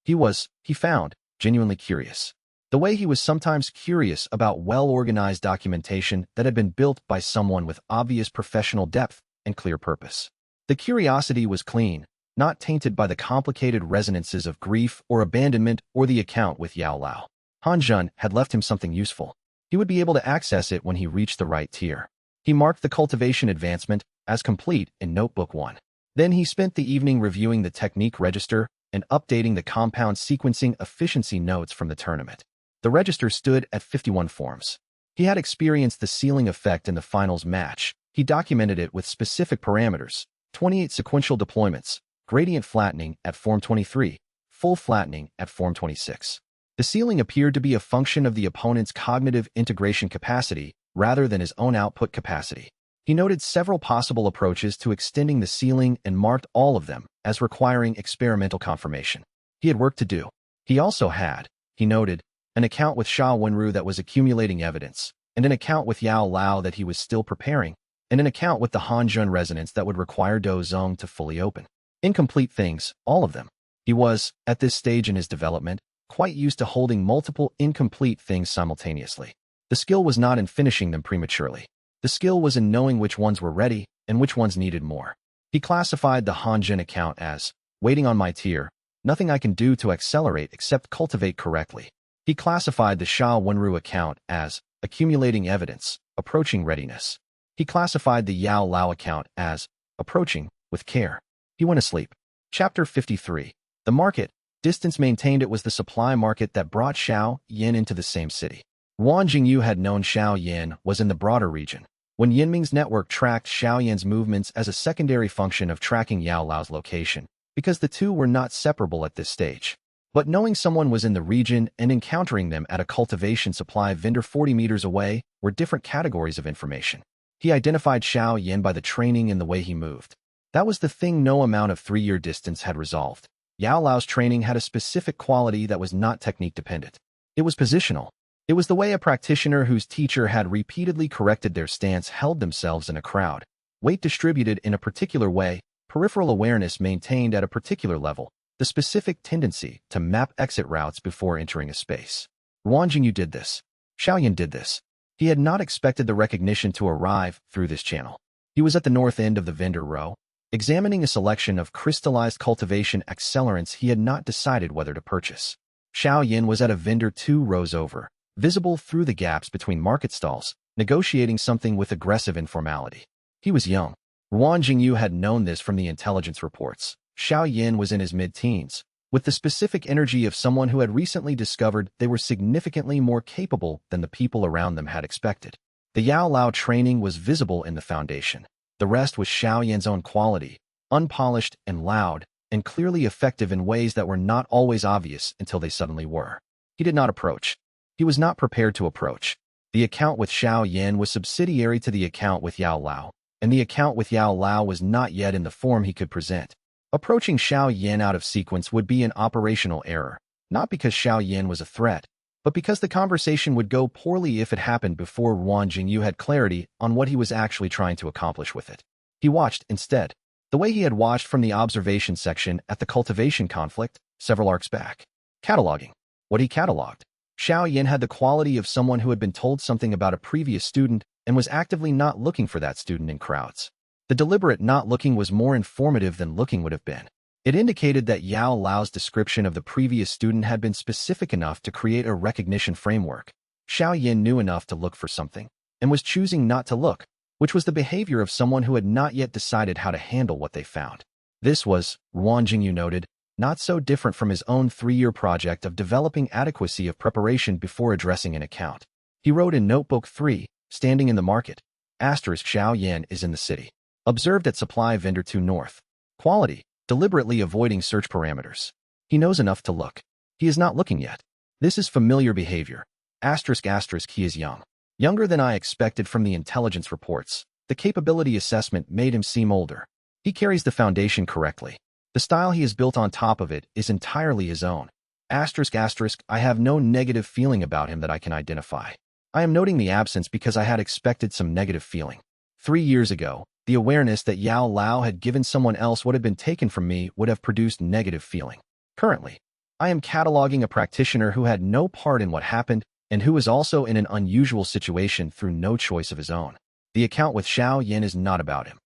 Speaker 1: he found, genuinely curious. The way he was sometimes curious about well-organized documentation that had been built by someone with obvious professional depth and clear purpose. The curiosity was clean, not tainted by the complicated resonances of grief or abandonment or the account with Yao Lao. Hanjun had left him something useful. He would be able to access it when he reached the right tier. He marked the cultivation advancement as complete in Notebook 1. Then he spent the evening reviewing the technique register and updating the compound sequencing efficiency notes from the tournament. The register stood at 51 forms. He had experienced the ceiling effect in the finals match. He documented it with specific parameters: 28 sequential deployments, gradient flattening at form 23, full flattening at form 26. The ceiling appeared to be a function of the opponent's cognitive integration capacity rather than his own output capacity. He noted several possible approaches to extending the ceiling and marked all of them as requiring experimental confirmation. He had work to do. He also had, he noted, an account with Xiao Wenru that was accumulating evidence, and an account with Yao Lao that he was still preparing, and an account with the Hanjun resonance that would require Dozong to fully open. Incomplete things, all of them. He was, at this stage in his development, quite used to holding multiple incomplete things simultaneously. The skill was not in finishing them prematurely. The skill was in knowing which ones were ready and which ones needed more. He classified the Hanjun account as, waiting on my tier, nothing I can do to accelerate except cultivate correctly. He classified the Xiao Wenru account as, accumulating evidence, approaching readiness. He classified the Yao Lao account as, approaching, with care. He went asleep. Chapter 53. The market. Distance maintained. It was the supply market that brought Xiao Yan into the same city. Wang Jingyu had known Xiao Yan was in the broader region. When Yinming's network tracked Xiao Yan's movements as a secondary function of tracking Yao Lao's location, because the two were not separable at this stage. But knowing someone was in the region and encountering them at a cultivation supply vendor 40 meters away were different categories of information. He identified Xiao Yan by the training and the way he moved. That was the thing no amount of 3-year distance had resolved. Yao Lao's training had a specific quality that was not technique-dependent. It was positional. It was the way a practitioner whose teacher had repeatedly corrected their stance held themselves in a crowd. Weight distributed in a particular way, peripheral awareness maintained at a particular level, the specific tendency to map exit routes before entering a space. Ruan Jingyu did this. Xiao Yan did this. He had not expected the recognition to arrive through this channel. He was at the north end of the vendor row, examining a selection of crystallized cultivation accelerants he had not decided whether to purchase. Xiao Yan was at a vendor 2 rows over, visible through the gaps between market stalls, negotiating something with aggressive informality. He was young. Ruan Jingyu had known this from the intelligence reports. Xiao Yan was in his mid-teens, with the specific energy of someone who had recently discovered they were significantly more capable than the people around them had expected. The Yao Lao training was visible in the foundation. The rest was Xiao Yan's own quality, unpolished and loud, and clearly effective in ways that were not always obvious until they suddenly were. He did not approach. He was not prepared to approach. The account with Xiao Yan was subsidiary to the account with Yao Lao, and the account with Yao Lao was not yet in the form he could present. Approaching Xiao Yan out of sequence would be an operational error, not because Xiao Yan was a threat, but because the conversation would go poorly if it happened before Ruan Jingyu had clarity on what he was actually trying to accomplish with it. He watched, instead, the way he had watched from the observation section at the cultivation conflict several arcs back. Cataloging. What he cataloged. Xiao Yan had the quality of someone who had been told something about a previous student and was actively not looking for that student in crowds. The deliberate not looking was more informative than looking would have been. It indicated that Yao Lao's description of the previous student had been specific enough to create a recognition framework. Xiao Yan knew enough to look for something, and was choosing not to look, which was the behavior of someone who had not yet decided how to handle what they found. This was, Ruan Jingyu noted, not so different from his own 3-year project of developing adequacy of preparation before addressing an account. He wrote in Notebook 3, standing in the market, Xiao Yan is in the city. Observed at supply vendor 2 north. Quality, deliberately avoiding search parameters. He knows enough to look. He is not looking yet. This is familiar behavior. He is young. Younger than I expected from the intelligence reports. The capability assessment made him seem older. He carries the foundation correctly. The style he has built on top of it is entirely his own. I have no negative feeling about him that I can identify. I am noting the absence because I had expected some negative feeling. 3 years ago, the awareness that Yao Lao had given someone else what had been taken from me would have produced negative feeling. Currently, I am cataloging a practitioner who had no part in what happened and who is also in an unusual situation through no choice of his own. The account with Xiao Yan is not about him.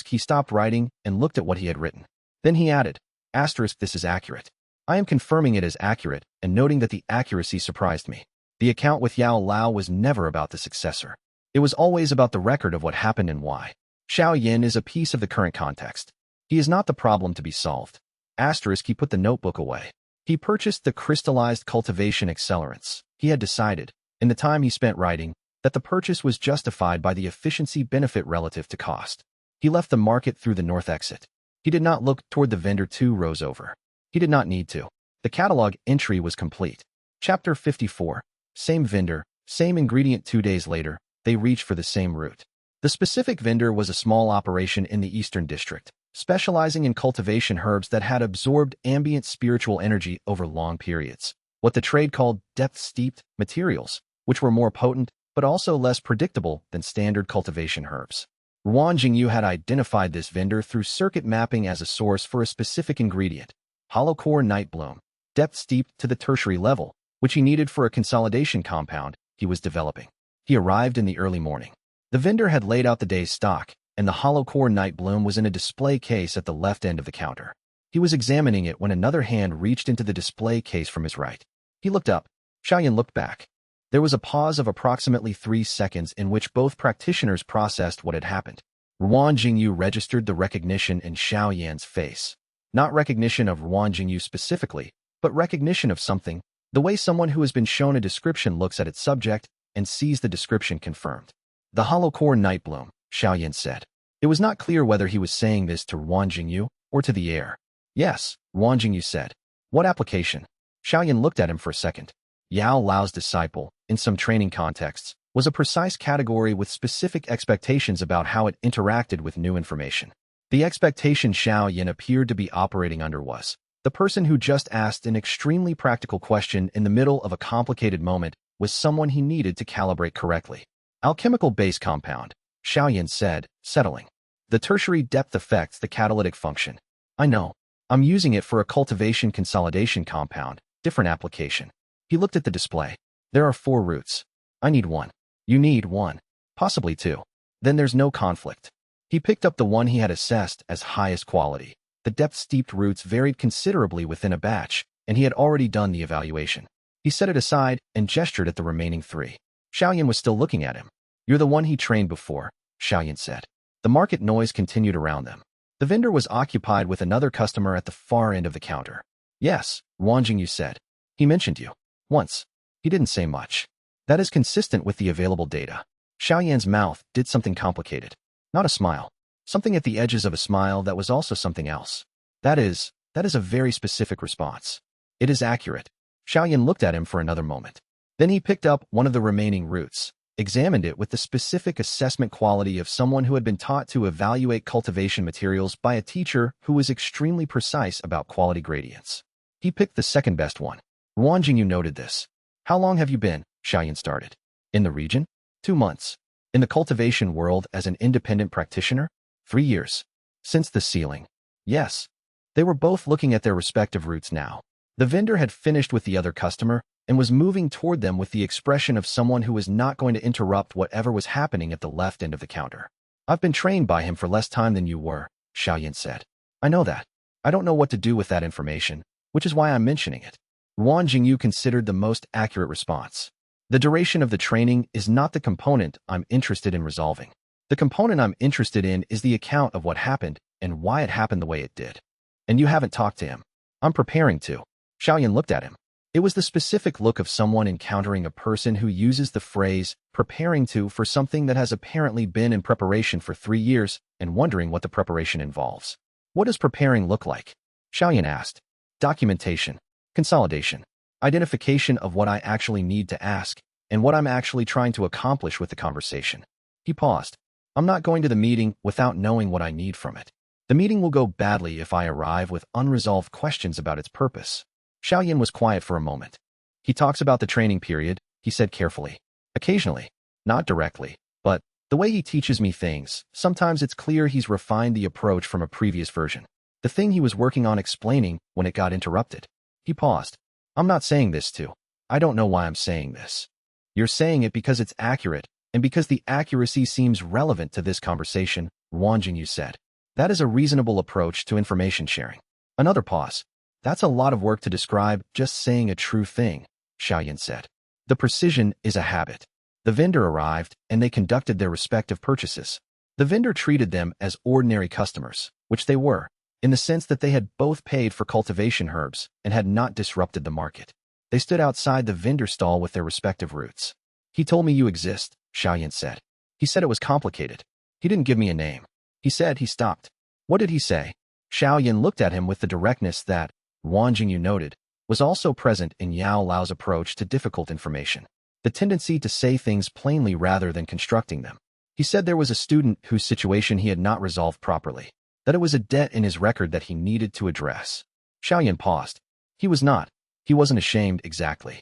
Speaker 1: He stopped writing and looked at what he had written. Then he added, this is accurate. I am confirming it as accurate and noting that the accuracy surprised me. The account with Yao Lao was never about the successor. It was always about the record of what happened and why. Xiao Yan is a piece of the current context. He is not the problem to be solved. He put the notebook away. He purchased the crystallized cultivation accelerants. He had decided, in the time he spent writing, that the purchase was justified by the efficiency benefit relative to cost. He left the market through the north exit. He did not look toward the vendor 2 rows over. He did not need to. The catalog entry was complete. Chapter 54. Same vendor, same ingredient. 2 days later, they reached for the same route. The specific vendor was a small operation in the Eastern District, specializing in cultivation herbs that had absorbed ambient spiritual energy over long periods. What the trade called depth-steeped materials, which were more potent but also less predictable than standard cultivation herbs. Ruan Jingyu had identified this vendor through circuit mapping as a source for a specific ingredient, hollow core night bloom, depth-steeped to the tertiary level, which he needed for a consolidation compound he was developing. He arrived in the early morning. The vendor had laid out the day's stock, and the hollow core night bloom was in a display case at the left end of the counter. He was examining it when another hand reached into the display case from his right. He looked up. Xiao Yan looked back. There was a pause of approximately 3 seconds in which both practitioners processed what had happened. Ruan Jingyu registered the recognition in Xiao Yan's face. Not recognition of Ruan Jingyu specifically, but recognition of something, the way someone who has been shown a description looks at its subject and sees the description confirmed. The hollow core night bloom, Xiao Yan said. It was not clear whether he was saying this to Ruan Jingyu or to the air. Yes, Ruan Jingyu said. What application? Xiao Yan looked at him for a second. Yao Lao's disciple, in some training contexts, was a precise category with specific expectations about how it interacted with new information. The expectation Xiao Yan appeared to be operating under was, the person who just asked an extremely practical question in the middle of a complicated moment was someone he needed to calibrate correctly. Alchemical-based compound, Xiao Yan said, settling. The tertiary depth affects the catalytic function. I know. I'm using it for a cultivation consolidation compound, different application. He looked at the display. There are 4 routes. I need 1. You need 1. Possibly 2. Then there's no conflict. He picked up the one he had assessed as highest quality. The depth-steeped roots varied considerably within a batch, and he had already done the evaluation. He set it aside and gestured at the remaining 3. Xiao Yan was still looking at him. You're the one he trained before, Xiao Yan said. The market noise continued around them. The vendor was occupied with another customer at the far end of the counter. Yes, Wang Jingyu said. He mentioned you. Once. He didn't say much. That is consistent with the available data. Xiao Yan's mouth did something complicated. Not a smile. Something at the edges of a smile that was also something else. That is a very specific response. It is accurate. Xiao Yan looked at him for another moment. Then he picked up one of the remaining roots, examined it with the specific assessment quality of someone who had been taught to evaluate cultivation materials by a teacher who was extremely precise about quality gradients. He picked the second best one. Wang Jingyu noted this. How long have you been, Xiao Yan started. In the region? 2 months. In the cultivation world as an independent practitioner? 3 years. Since the sealing? Yes. They were both looking at their respective routes now. The vendor had finished with the other customer and was moving toward them with the expression of someone who was not going to interrupt whatever was happening at the left end of the counter. I've been trained by him for less time than you were, Xiao Yan said. I know that. I don't know what to do with that information, which is why I'm mentioning it. Wang Jingyu considered the most accurate response. The duration of the training is not the component I'm interested in resolving. The component I'm interested in is the account of what happened and why it happened the way it did. And you haven't talked to him. I'm preparing to. Xiao Yan looked at him. It was the specific look of someone encountering a person who uses the phrase preparing to for something that has apparently been in preparation for 3 years and wondering what the preparation involves. What does preparing look like? Xiao Yan asked. Documentation, consolidation, identification of what I actually need to ask and what I'm actually trying to accomplish with the conversation. He paused. I'm not going to the meeting without knowing what I need from it. The meeting will go badly if I arrive with unresolved questions about its purpose. Xiao Yan was quiet for a moment. He talks about the training period, he said carefully. Occasionally. Not directly. But, the way he teaches me things, sometimes it's clear he's refined the approach from a previous version. The thing he was working on explaining when it got interrupted. He paused. I'm not saying this to. I don't know why I'm saying this. You're saying it because it's accurate, and because the accuracy seems relevant to this conversation, Wang Jingyu said. That is a reasonable approach to information sharing. Another pause. That's a lot of work to describe just saying a true thing, Xiao Yan said. The precision is a habit. The vendor arrived, and they conducted their respective purchases. The vendor treated them as ordinary customers, which they were, in the sense that they had both paid for cultivation herbs and had not disrupted the market. They stood outside the vendor stall with their respective routes. He told me you exist, Xiao Yan said. He said it was complicated. He didn't give me a name. He said he stopped. What did he say? Xiao Yan looked at him with the directness that, Wang Jingyu noted, was also present in Yao Lao's approach to difficult information. The tendency to say things plainly rather than constructing them. He said there was a student whose situation he had not resolved properly, that it was a debt in his record that he needed to address. Xiao Yan paused. He was not. He wasn't ashamed exactly.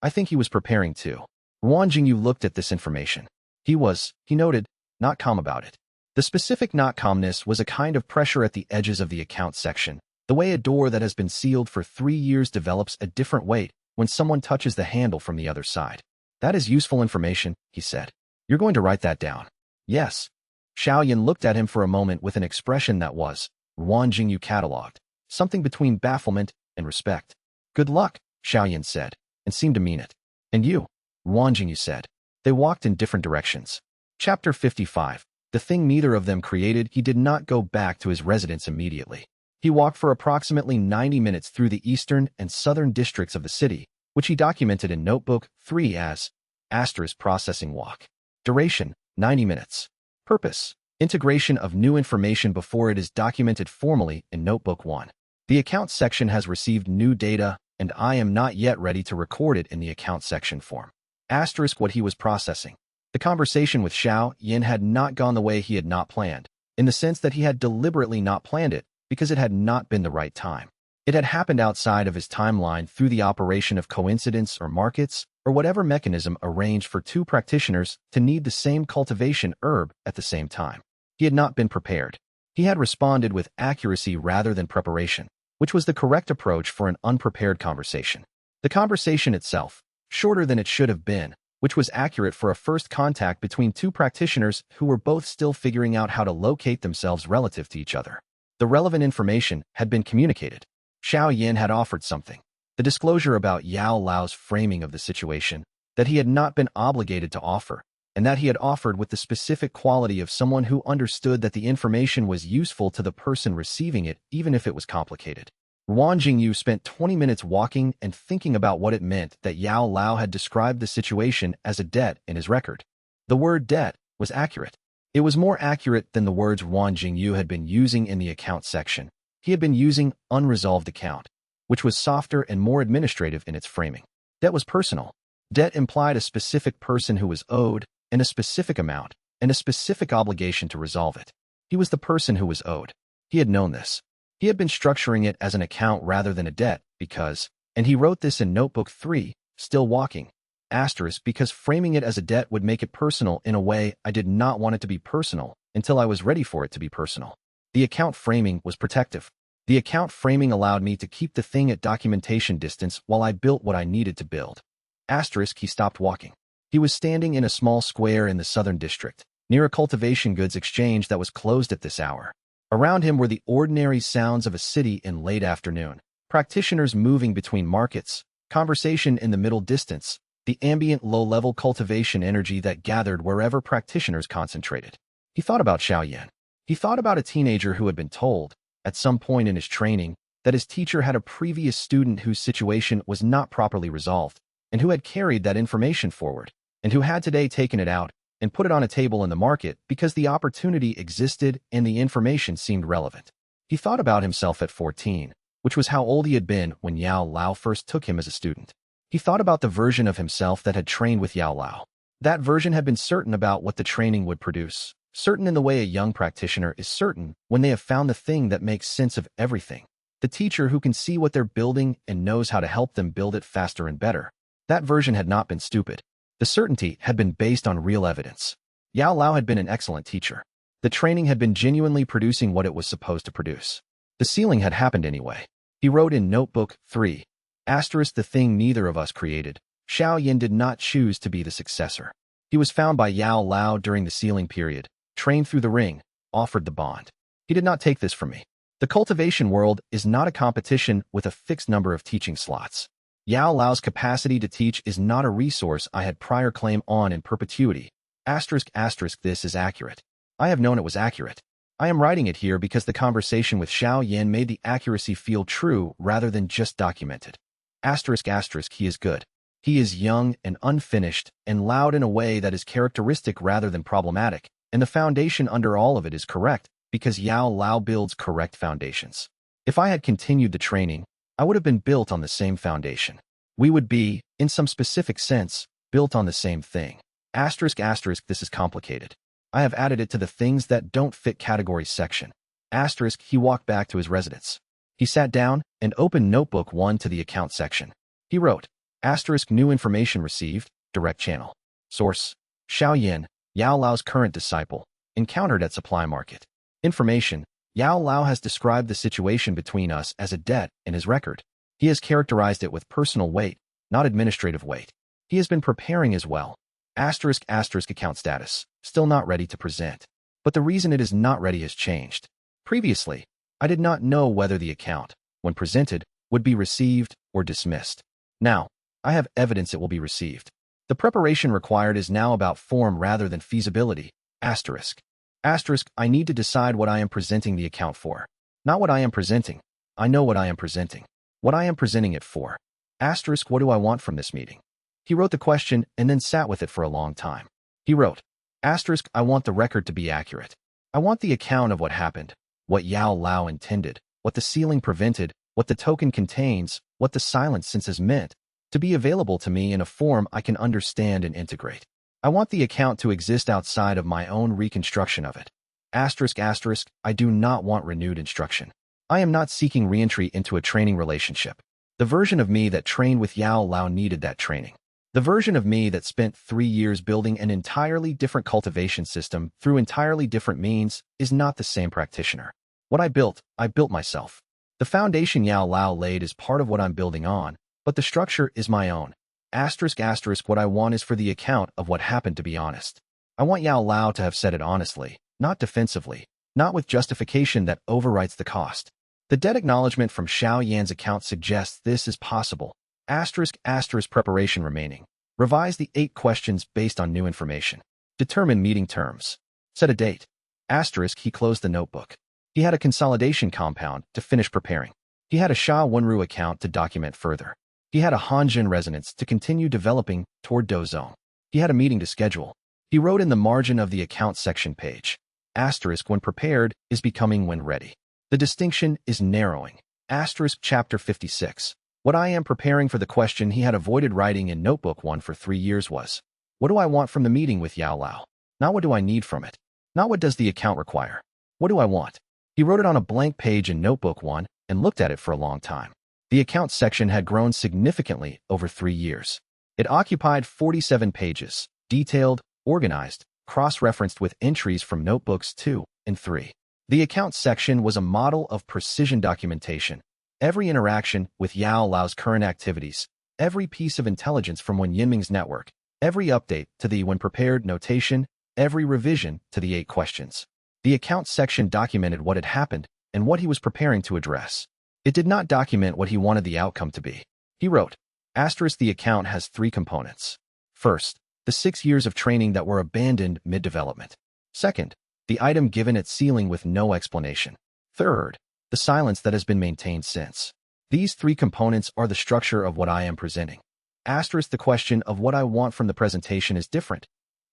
Speaker 1: I think he was preparing to. Wang Jingyu looked at this information. He noted, not calm about it. The specific not calmness was a kind of pressure at the edges of the account section, the way a door that has been sealed for 3 years develops a different weight when someone touches the handle from the other side. That is useful information, he said. You're going to write that down. Yes. Xiao Yan looked at him for a moment with an expression that was, Wang Jingyu catalogued, something between bafflement and respect. Good luck, Xiao Yan said, and seemed to mean it. And you? Wang Jingyu said. They walked in different directions. Chapter 55. The thing neither of them created, he did not go back to his residence immediately. He walked for approximately 90 minutes through the eastern and southern districts of the city, which he documented in Notebook 3 as processing walk. Duration, 90 minutes. Purpose, integration of new information before it is documented formally in Notebook 1. The account section has received new data, and I am not yet ready to record it in the account section form. Asterisk what he was processing. The conversation with Xiao Yan had not gone the way he had not planned, in the sense that he had deliberately not planned it because it had not been the right time. It had happened outside of his timeline through the operation of coincidence or markets or whatever mechanism arranged for two practitioners to need the same cultivation herb at the same time. He had not been prepared. He had responded with accuracy rather than preparation, which was the correct approach for an unprepared conversation. The conversation itself, shorter than it should have been, which was accurate for a first contact between two practitioners who were both still figuring out how to locate themselves relative to each other. The relevant information had been communicated. Xiao Yan had offered something. The disclosure about Yao Lao's framing of the situation, that he had not been obligated to offer, and that he had offered with the specific quality of someone who understood that the information was useful to the person receiving it, even if it was complicated. Wang Jingyu spent 20 minutes walking and thinking about what it meant that Yao Lao had described the situation as a debt in his record. The word debt was accurate. It was more accurate than the words Wang Jingyu had been using in the account section. He had been using unresolved account, which was softer and more administrative in its framing. Debt was personal. Debt implied a specific person who was owed, and a specific amount, and a specific obligation to resolve it. He was the person who was owed. He had known this. He had been structuring it as an account rather than a debt because, and he wrote this in Notebook 3, still walking, asterisk because framing it as a debt would make it personal in a way I did not want it to be personal until I was ready for it to be personal. The account framing was protective. The account framing allowed me to keep the thing at documentation distance while I built what I needed to build. Asterisk he stopped walking. He was standing in a small square in the southern district, near a cultivation goods exchange that was closed at this hour. Around him were the ordinary sounds of a city in late afternoon, practitioners moving between markets, conversation in the middle distance, the ambient low-level cultivation energy that gathered wherever practitioners concentrated. He thought about Xiao Yan. He thought about a teenager who had been told, at some point in his training, that his teacher had a previous student whose situation was not properly resolved, and who had carried that information forward, and who had today taken it out and put it on a table in the market because the opportunity existed and the information seemed relevant. He thought about himself at 14, which was how old he had been when Yao Lao first took him as a student. He thought about the version of himself that had trained with Yao Lao. That version had been certain about what the training would produce, certain in the way a young practitioner is certain when they have found the thing that makes sense of everything. The teacher who can see what they're building and knows how to help them build it faster and better. That version had not been stupid. The certainty had been based on real evidence. Yao Lao had been an excellent teacher. The training had been genuinely producing what it was supposed to produce. The ceiling had happened anyway. He wrote in Notebook 3, asterisk the thing neither of us created. Xiao Yan did not choose to be the successor. He was found by Yao Lao during the sealing period, trained through the ring, offered the bond. He did not take this from me. The cultivation world is not a competition with a fixed number of teaching slots. Yao Lao's capacity to teach is not a resource I had prior claim on in perpetuity. Asterisk this is accurate. I have known it was accurate. I am writing it here because the conversation with Xiao Yan made the accuracy feel true rather than just documented. Asterisk he is good. He is young and unfinished and loud in a way that is characteristic rather than problematic, and the foundation under all of it is correct because Yao Lao builds correct foundations. If I had continued the training, I would have been built on the same foundation. We would be, in some specific sense, built on the same thing. Asterisk this is complicated. I have added it to the things that don't fit category section. Asterisk he walked back to his residence. He sat down and opened Notebook 1 to the account section. He wrote, asterisk new information received, direct channel. Source, Xiao Yan, Yao Lao's current disciple, encountered at supply market. Information, Yao Lao has described the situation between us as a debt in his record. He has characterized it with personal weight, not administrative weight. He has been preparing as well. Asterisk account status, still not ready to present. But the reason it is not ready has changed. Previously, I did not know whether the account, when presented, would be received or dismissed. Now, I have evidence it will be received. The preparation required is now about form rather than feasibility. Asterisk, I need to decide what I am presenting the account for. Not what I am presenting. I know what I am presenting. What I am presenting it for. Asterisk what do I want from this meeting? He wrote the question and then sat with it for a long time. He wrote, asterisk I want the record to be accurate. I want the account of what happened, what Yao Lao intended, what the sealing prevented, what the token contains, what the silent sense is meant, to be available to me in a form I can understand and integrate. I want the account to exist outside of my own reconstruction of it. Asterisk, asterisk, I do not want renewed instruction. I am not seeking reentry into a training relationship. The version of me that trained with Yao Lao needed that training. The version of me that spent 3 years building an entirely different cultivation system through entirely different means is not the same practitioner. What I built myself. The foundation Yao Lao laid is part of what I'm building on, but the structure is my own. Asterisk, asterisk, what I want is for the account of what happened to be honest. I want Yao Lao to have said it honestly, not defensively, not with justification that overwrites the cost. The debt acknowledgement from Xiao Yan's account suggests this is possible. Asterisk, asterisk, preparation remaining. Revise the 8 questions based on new information. Determine meeting terms. Set a date. Asterisk, he closed the notebook. He had a consolidation compound to finish preparing. He had a Sha Wenru account to document further. He had a Hanjin resonance to continue developing toward Dozong. He had a meeting to schedule. He wrote in the margin of the account section page. Asterisk, when prepared is becoming when ready. The distinction is narrowing. Asterisk, chapter 56. What I am preparing for the question he had avoided writing in notebook 1 for 3 years was, what do I want from the meeting with Yao Lao? Not what do I need from it. Not what does the account require. What do I want? He wrote it on a blank page in notebook 1 and looked at it for a long time. The account section had grown significantly over 3 years. It occupied 47 pages, detailed, organized, cross-referenced with entries from notebooks 2 and 3. The account section was a model of precision documentation. Every interaction with Yao Lao's current activities, every piece of intelligence from Wen Yinming's network, every update to the when prepared notation, every revision to the 8 questions. The account section documented what had happened and what he was preparing to address. It did not document what he wanted the outcome to be. He wrote, asterisk, the account has 3 components. First, the 6 years of training that were abandoned mid-development. Second, the item given at ceiling with no explanation. Third, the silence that has been maintained since. These 3 components are the structure of what I am presenting. Asterisk, the question of what I want from the presentation is different.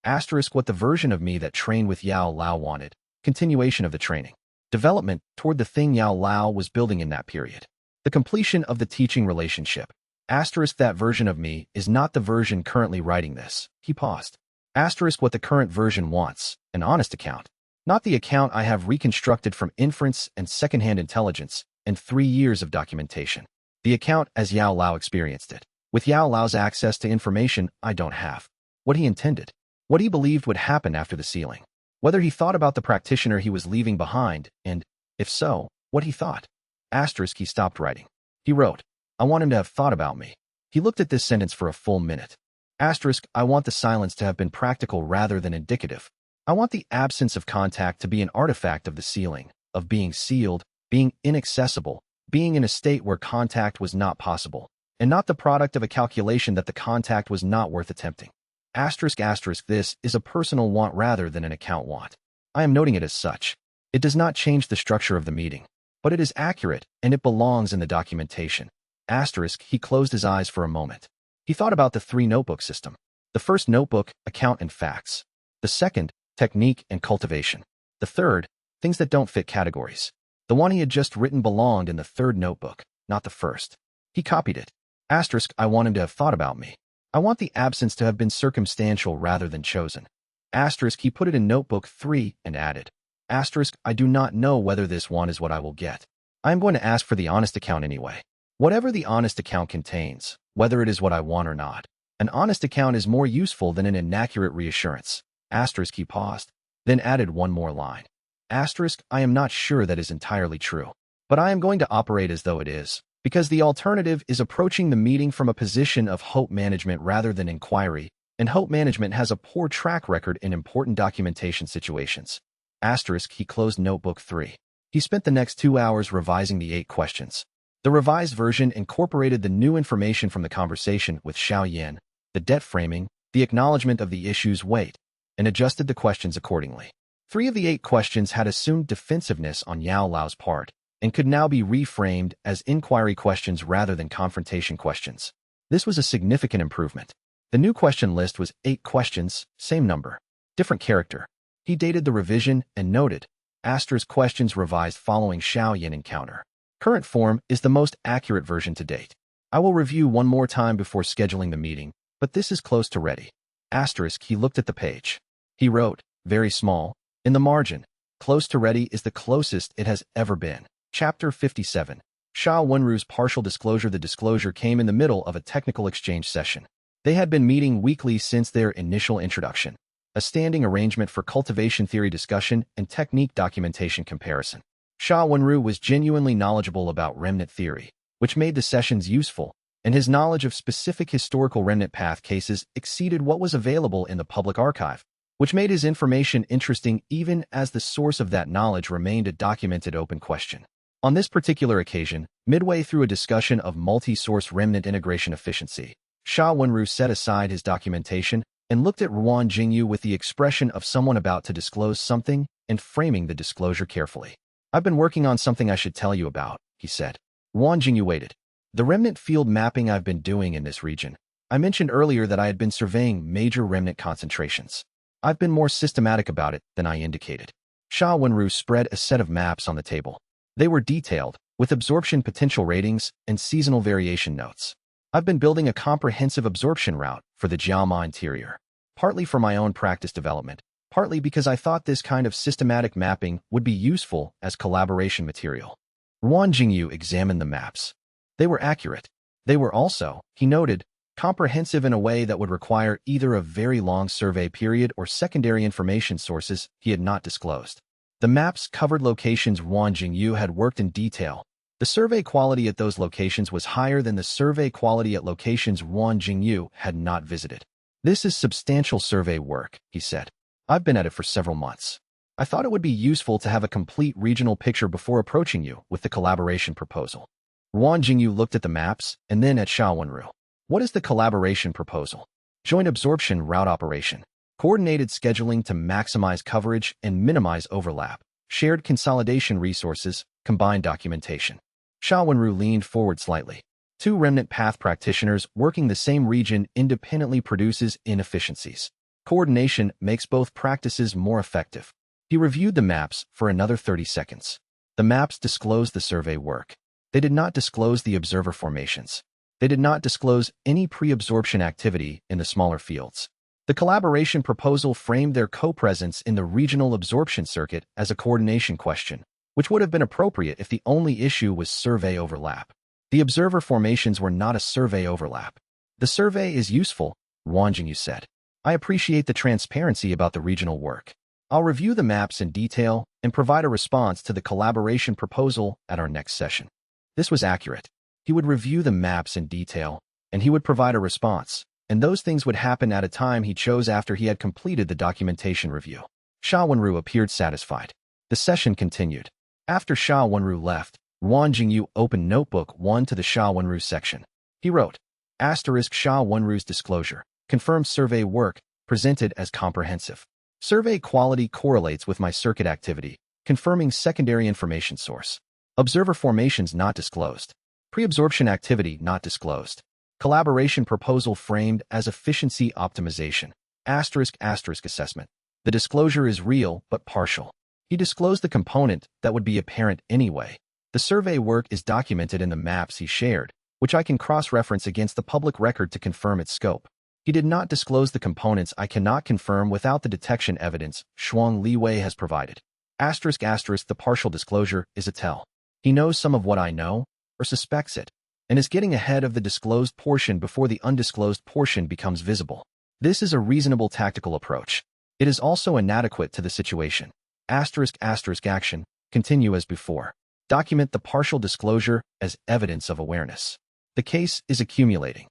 Speaker 1: Asterisk, what the version of me that trained with Yao Lao wanted. Continuation of the training. Development toward the thing Yao Lao was building in that period. The completion of the teaching relationship. Asterisk, that version of me is not the version currently writing this. He paused. Asterisk, what the current version wants. An honest account. Not the account I have reconstructed from inference and secondhand intelligence and 3 years of documentation. The account as Yao Lao experienced it. With Yao Lao's access to information I don't have. What he intended. What he believed would happen after the sealing. Whether he thought about the practitioner he was leaving behind, and, if so, what he thought. Asterisk, he stopped writing. He wrote, I want him to have thought about me. He looked at this sentence for a full minute. Asterisk, I want the silence to have been practical rather than indicative. I want the absence of contact to be an artifact of the sealing, of being sealed, being inaccessible, being in a state where contact was not possible, and not the product of a calculation that the contact was not worth attempting. Asterisk, asterisk, this is a personal want rather than an account want. I am noting it as such. It does not change the structure of the meeting, but it is accurate and it belongs in the documentation. Asterisk, he closed his eyes for a moment. He thought about the 3 notebook system. The first notebook, account and facts. The second, technique and cultivation. The third, things that don't fit categories. The one he had just written belonged in the 3rd notebook, not the first. He copied it. Asterisk, I want him to have thought about me. I want the absence to have been circumstantial rather than chosen. Asterisk, he put it in notebook 3 and added. Asterisk, I do not know whether this one is what I will get. I am going to ask for the honest account anyway. Whatever the honest account contains, whether it is what I want or not, an honest account is more useful than an inaccurate reassurance. Asterisk, he paused, then added one more line. Asterisk, I am not sure that is entirely true, but I am going to operate as though it is, because the alternative is approaching the meeting from a position of hope management rather than inquiry, and hope management has a poor track record in important documentation situations. Asterisk, he closed notebook 3. He spent the next 2 hours revising the 8 questions. The revised version incorporated the new information from the conversation with Xiao Yan, the debt framing, the acknowledgement of the issue's weight, and adjusted the questions accordingly. 3 of the 8 questions had assumed defensiveness on Yao Lao's part, and could now be reframed as inquiry questions rather than confrontation questions. This was a significant improvement. The new question list was 8 questions, same number, different character. He dated the revision and noted, asterisk questions revised following Xiao Yan encounter. Current form is the most accurate version to date. I will review one more time before scheduling the meeting, but this is close to ready. Asterisk, he looked at the page. He wrote, very small, in the margin, close to ready is the closest it has ever been. Chapter 57. Xiao Wenru's partial disclosure. The disclosure came in the middle of a technical exchange session. They had been meeting weekly since their initial introduction, a standing arrangement for cultivation theory discussion and technique documentation comparison. Xiao Wenru was genuinely knowledgeable about remnant theory, which made the sessions useful, and his knowledge of specific historical remnant path cases exceeded what was available in the public archive, which made his information interesting even as the source of that knowledge remained a documented open question. On this particular occasion, midway through a discussion of multi-source remnant integration efficiency, Xiao Wenru set aside his documentation and looked at Ruan Jingyu with the expression of someone about to disclose something and framing the disclosure carefully. I've been working on something I should tell you about, he said. Ruan Jingyu waited. The remnant field mapping I've been doing in this region. I mentioned earlier that I had been surveying major remnant concentrations. I've been more systematic about it than I indicated. Xiao Wenru spread a set of maps on the table. They were detailed, with absorption potential ratings and seasonal variation notes. I've been building a comprehensive absorption route for the Jiama interior, partly for my own practice development, partly because I thought this kind of systematic mapping would be useful as collaboration material. Ruan Jingyu examined the maps. They were accurate. They were also, he noted, comprehensive in a way that would require either a very long survey period or secondary information sources he had not disclosed. The maps covered locations Ruan Jingyu had worked in detail. The survey quality at those locations was higher than the survey quality at locations Ruan Jingyu had not visited. This is substantial survey work, he said. I've been at it for several months. I thought it would be useful to have a complete regional picture before approaching you with the collaboration proposal. Ruan Jingyu looked at the maps and then at Xiao Wenru. What is the collaboration proposal? Joint absorption route operation. Coordinated scheduling to maximize coverage and minimize overlap. Shared consolidation resources, combined documentation. Xiao Wenru leaned forward slightly. Two remnant path practitioners working the same region independently produces inefficiencies. Coordination makes both practices more effective. He reviewed the maps for another 30 seconds. The maps disclosed the survey work. They did not disclose the observer formations. They did not disclose any pre-absorption activity in the smaller fields. The collaboration proposal framed their co-presence in the regional absorption circuit as a coordination question, which would have been appropriate if the only issue was survey overlap. The observer formations were not a survey overlap. The survey is useful, Ruan Jingyu said. I appreciate the transparency about the regional work. I'll review the maps in detail and provide a response to the collaboration proposal at our next session. This was accurate. He would review the maps in detail, and he would provide a response, and those things would happen at a time he chose after he had completed the documentation review. Xiao Wenru appeared satisfied. The session continued. After Xiao Wenru left, Ruan Jingyu opened Notebook 1 to the Xiao Wenru section. He wrote, Xiao Wenru's disclosure, confirmed survey work, presented as comprehensive. Survey quality correlates with my circuit activity, confirming secondary information source. Observer formations not disclosed. Pre-absorption activity not disclosed. Collaboration proposal framed as efficiency optimization. Assessment. The disclosure is real but partial. He disclosed the component that would be apparent anyway. The survey work is documented in the maps he shared, which I can cross-reference against the public record to confirm its scope. He did not disclose the components I cannot confirm without the detection evidence Shuang Liwei has provided. The partial disclosure is a tell. He knows some of what I know, or suspects it, and is getting ahead of the disclosed portion before the undisclosed portion becomes visible. This is a reasonable tactical approach. It is also inadequate to the situation. Action, continue as before. Document the partial disclosure as evidence of awareness. The case is accumulating.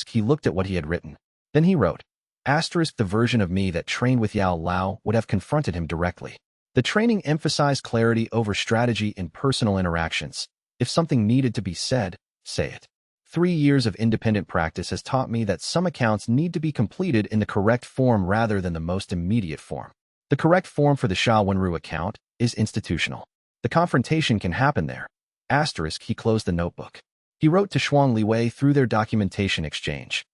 Speaker 1: He looked at what he had written. Then he wrote, the version of me that trained with Yao Lao would have confronted him directly. The training emphasized clarity over strategy in personal interactions. If something needed to be said, say it. 3 years of independent practice has taught me that some accounts need to be completed in the correct form rather than the most immediate form. The correct form for the Xiao Wenru account is institutional. The confrontation can happen there. He closed the notebook. He wrote to Shuang Liwei through their documentation exchange.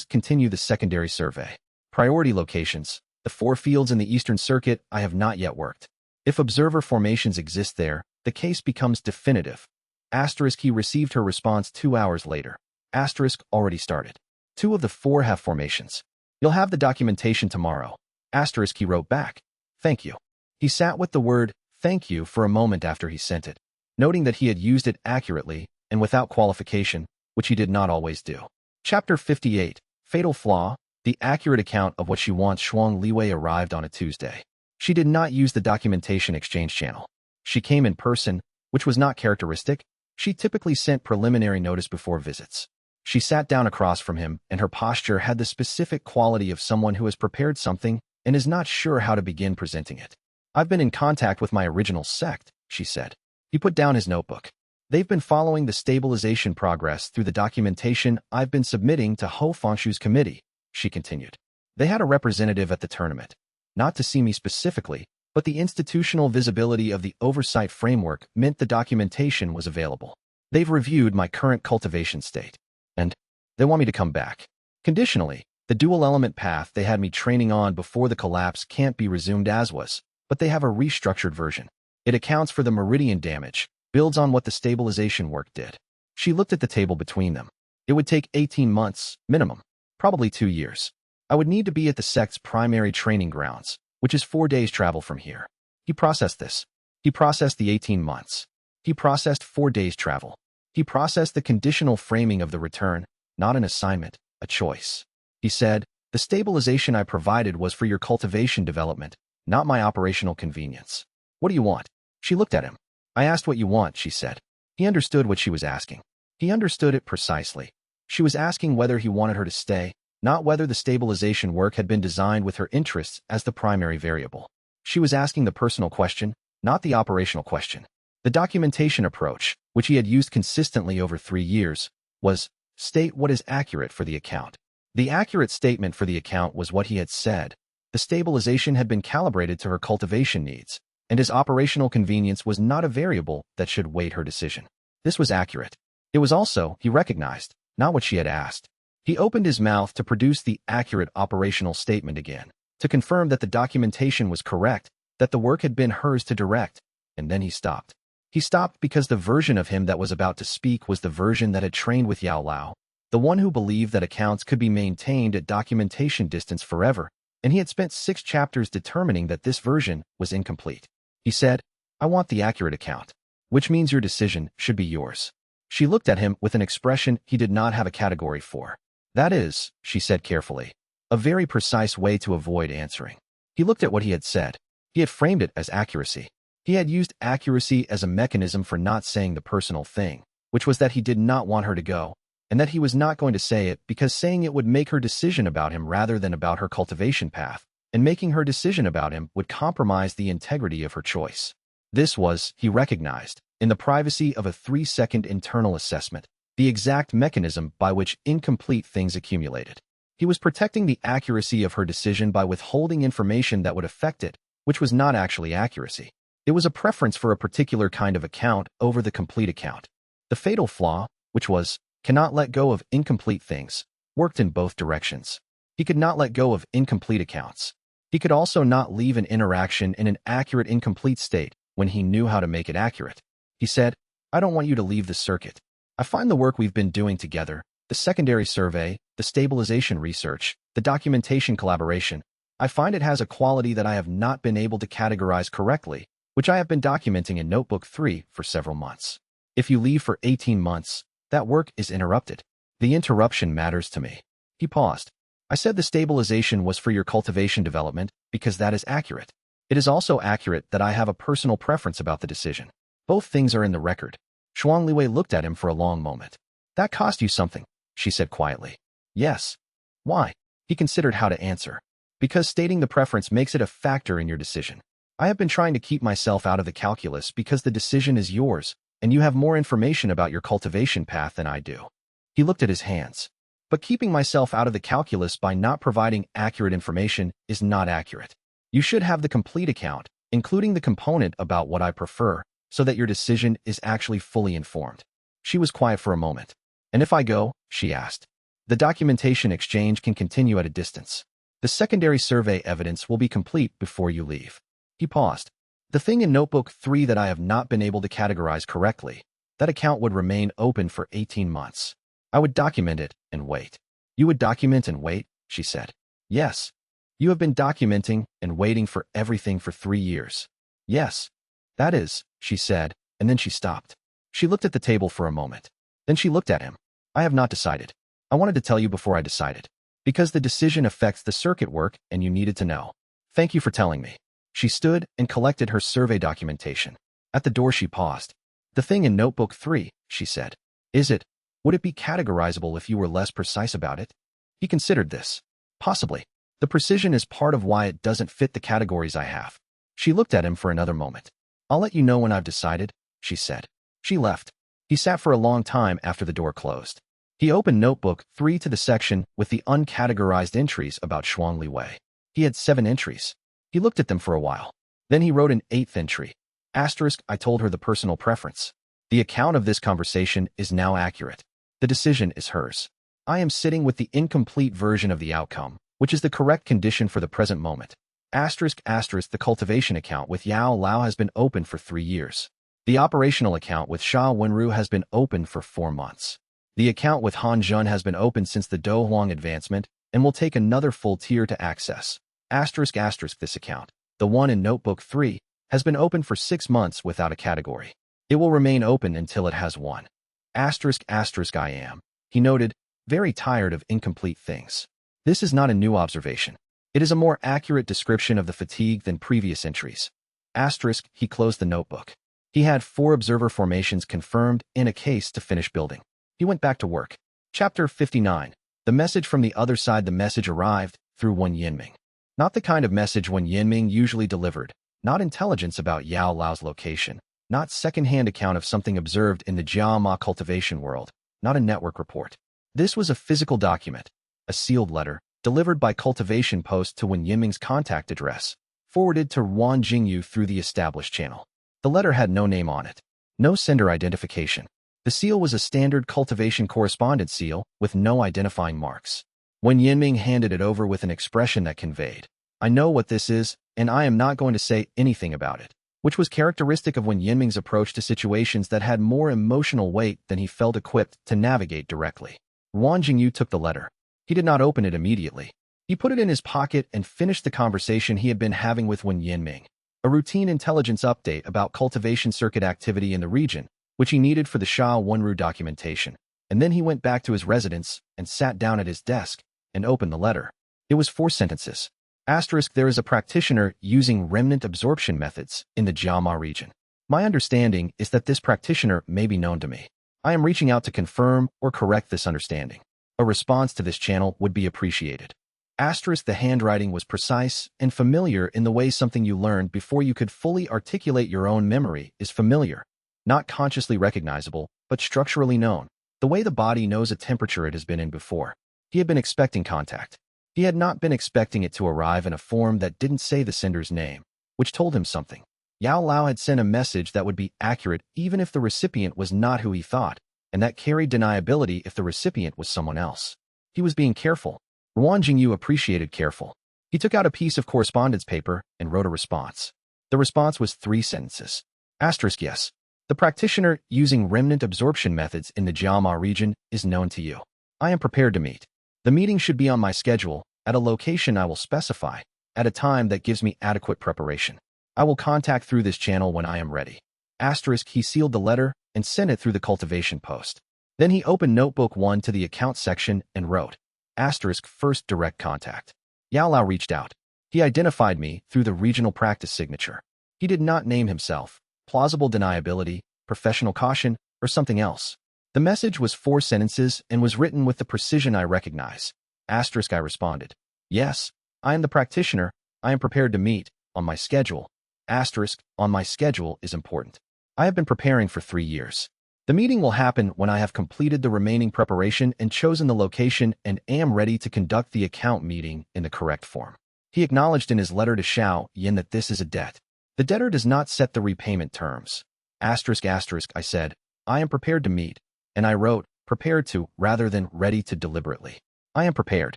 Speaker 1: Continue the secondary survey. Priority locations. The 4 fields in the Eastern Circuit I have not yet worked. If observer formations exist there, the case becomes definitive. Asterisk he received her response 2 hours later. Asterisk already started. 2 of the 4 have formations. You'll have the documentation tomorrow. Asterisk he wrote back. Thank you. He sat with the word thank you for a moment after he sent it, noting that he had used it accurately and without qualification, which he did not always do. Chapter 58. Fatal Flaw. The accurate account of what she wants. Shuang Liwei arrived on a Tuesday. She did not use the documentation exchange channel. She came in person, which was not characteristic. She typically sent preliminary notice before visits. She sat down across from him, and her posture had the specific quality of someone who has prepared something and is not sure how to begin presenting it. I've been in contact with my original sect, she said. He put down his notebook. They've been following the stabilization progress through the documentation I've been submitting to Ho Fangshu's committee, she continued. They had a representative at the tournament. Not to see me specifically, but the institutional visibility of the oversight framework meant the documentation was available. They've reviewed my current cultivation state. And they want me to come back. Conditionally, the dual-element path they had me training on before the collapse can't be resumed as was, but they have a restructured version. It accounts for the meridian damage, builds on what the stabilization work did. She looked at the table between them. It would take 18 months, minimum, probably 2 years. I would need to be at the sect's primary training grounds, which is 4 days travel from here. He processed this. He processed the 18 months. He processed 4 days travel. He processed the conditional framing of the return, not an assignment, a choice. He said, the stabilization I provided was for your cultivation development, not my operational convenience. What do you want? She looked at him. I asked what you want, she said. He understood what she was asking. He understood it precisely. She was asking whether he wanted her to stay, not whether the stabilization work had been designed with her interests as the primary variable. She was asking the personal question, not the operational question. The documentation approach, which he had used consistently over 3 years, was, state what is accurate for the account. The accurate statement for the account was what he had said. The stabilization had been calibrated to her cultivation needs, and his operational convenience was not a variable that should weight her decision. This was accurate. It was also, he recognized, not what she had asked. He opened his mouth to produce the accurate operational statement again, to confirm that the documentation was correct, that the work had been hers to direct, and then he stopped. He stopped because the version of him that was about to speak was the version that had trained with Yao Lao, the one who believed that accounts could be maintained at documentation distance forever, and he had spent 6 chapters determining that this version was incomplete. He said, I want the accurate account, which means your decision should be yours. She looked at him with an expression he did not have a category for. That is, she said carefully, a very precise way to avoid answering. He looked at what he had said. He had framed it as accuracy. He had used accuracy as a mechanism for not saying the personal thing, which was that he did not want her to go, and that he was not going to say it because saying it would make her decision about him rather than about her cultivation path, and making her decision about him would compromise the integrity of her choice. This was, he recognized, in the privacy of a 3-second internal assessment, the exact mechanism by which incomplete things accumulated. He was protecting the accuracy of her decision by withholding information that would affect it, which was not actually accuracy. It was a preference for a particular kind of account over the complete account. The fatal flaw, which was, cannot let go of incomplete things, worked in both directions. He could not let go of incomplete accounts. He could also not leave an interaction in an accurate incomplete state when he knew how to make it accurate. He said, I don't want you to leave the circuit. I find the work we've been doing together, the secondary survey, the stabilization research, the documentation collaboration, I find it has a quality that I have not been able to categorize correctly, which I have been documenting in Notebook 3 for several months. If you leave for 18 months, that work is interrupted. The interruption matters to me. He paused. I said the stabilization was for your cultivation development because that is accurate. It is also accurate that I have a personal preference about the decision. Both things are in the record. Shuang Liwei looked at him for a long moment. That cost you something, she said quietly. Yes. Why? He considered how to answer. Because stating the preference makes it a factor in your decision. I have been trying to keep myself out of the calculus because the decision is yours, and you have more information about your cultivation path than I do. He looked at his hands. But keeping myself out of the calculus by not providing accurate information is not accurate. You should have the complete account, including the component about what I prefer, so that your decision is actually fully informed. She was quiet for a moment. And if I go, she asked. The documentation exchange can continue at a distance. The secondary survey evidence will be complete before you leave. He paused. The thing in Notebook 3 that I have not been able to categorize correctly, that account would remain open for 18 months. I would document it and wait. You would document and wait, she said. Yes. You have been documenting and waiting for everything for 3 years. Yes. That is, she said, and then she stopped. She looked at the table for a moment. Then she looked at him. I have not decided. I wanted to tell you before I decided. Because the decision affects the circuit work and you needed to know. Thank you for telling me. She stood and collected her survey documentation. At the door she paused. The thing in Notebook 3, she said. Is it? Would it be categorizable if you were less precise about it? He considered this. Possibly. The precision is part of why it doesn't fit the categories I have. She looked at him for another moment. I'll let you know when I've decided, she said. She left. He sat for a long time after the door closed. He opened Notebook 3 to the section with the uncategorized entries about Shuangli Wei. He had 7 entries. He looked at them for a while. Then he wrote an 8th entry. Asterisk, I told her the personal preference. The account of this conversation is now accurate. The decision is hers. I am sitting with the incomplete version of the outcome, which is the correct condition for the present moment. Asterisk, asterisk, the cultivation account with Yao Lao has been open for 3 years. The operational account with Sha Wenru has been open for 4 months. The account with Han Zhun has been open since the Do Huang advancement and will take another full tier to access. Asterisk, asterisk, this account, the one in Notebook 3, has been open for 6 months without a category. It will remain open until it has one. Asterisk, asterisk, I am, he noted, very tired of incomplete things. This is not a new observation. It is a more accurate description of the fatigue than previous entries. Asterisk, he closed the notebook. He had 4 observer formations confirmed in a case to finish building. He went back to work. Chapter 59. The message from the other side. The message arrived through Wen Yinming. Not the kind of message Wen Yinming usually delivered. Not intelligence about Yao Lao's location. Not second-hand account of something observed in the Jia Ma cultivation world. Not a network report. This was a physical document. A sealed letter, delivered by cultivation post to Wen Yinming's contact address, forwarded to Wan Jingyu through the established channel. The letter had no name on it. No sender identification. The seal was a standard cultivation correspondence seal with no identifying marks. Wen Yinming handed it over with an expression that conveyed, I know what this is, and I am not going to say anything about it, which was characteristic of Wen Yinming's approach to situations that had more emotional weight than he felt equipped to navigate directly. Wan Jingyu took the letter. He did not open it immediately. He put it in his pocket and finished the conversation he had been having with Wen Yinming, a routine intelligence update about cultivation circuit activity in the region, which he needed for the Sha Wenru documentation. And then he went back to his residence and sat down at his desk and opened the letter. It was 4 sentences. Asterisk, there is a practitioner using remnant absorption methods in the Jiama region. My understanding is that this practitioner may be known to me. I am reaching out to confirm or correct this understanding. A response to this channel would be appreciated. Asterisk, the handwriting was precise and familiar in the way something you learned before you could fully articulate your own memory is familiar. Not consciously recognizable, but structurally known. The way the body knows a temperature it has been in before. He had been expecting contact. He had not been expecting it to arrive in a form that didn't say the sender's name, which told him something. Yao Lao had sent a message that would be accurate even if the recipient was not who he thought, and that carried deniability if the recipient was someone else. He was being careful. Wan Jingyu appreciated careful. He took out a piece of correspondence paper and wrote a response. The response was 3 sentences. Asterisk, yes. The practitioner using remnant absorption methods in the Jiama region is known to you. I am prepared to meet. The meeting should be on my schedule, at a location I will specify, at a time that gives me adequate preparation. I will contact through this channel when I am ready. Asterisk, he sealed the letter and sent it through the cultivation post. Then he opened Notebook 1 to the account section and wrote, Asterisk, first direct contact. Yao Lao reached out. He identified me through the regional practice signature. He did not name himself. Plausible deniability, professional caution, or something else. The message was 4 sentences and was written with the precision I recognize. Asterisk, I responded. Yes, I am the practitioner. I am prepared to meet, on my schedule. Asterisk, on my schedule is important. I have been preparing for 3 years. The meeting will happen when I have completed the remaining preparation and chosen the location and am ready to conduct the account meeting in the correct form. He acknowledged in his letter to Xiao Yan that this is a debt. The debtor does not set the repayment terms. Asterisk, asterisk, I said, I am prepared to meet. And I wrote, prepared to, rather than ready to deliberately. I am prepared.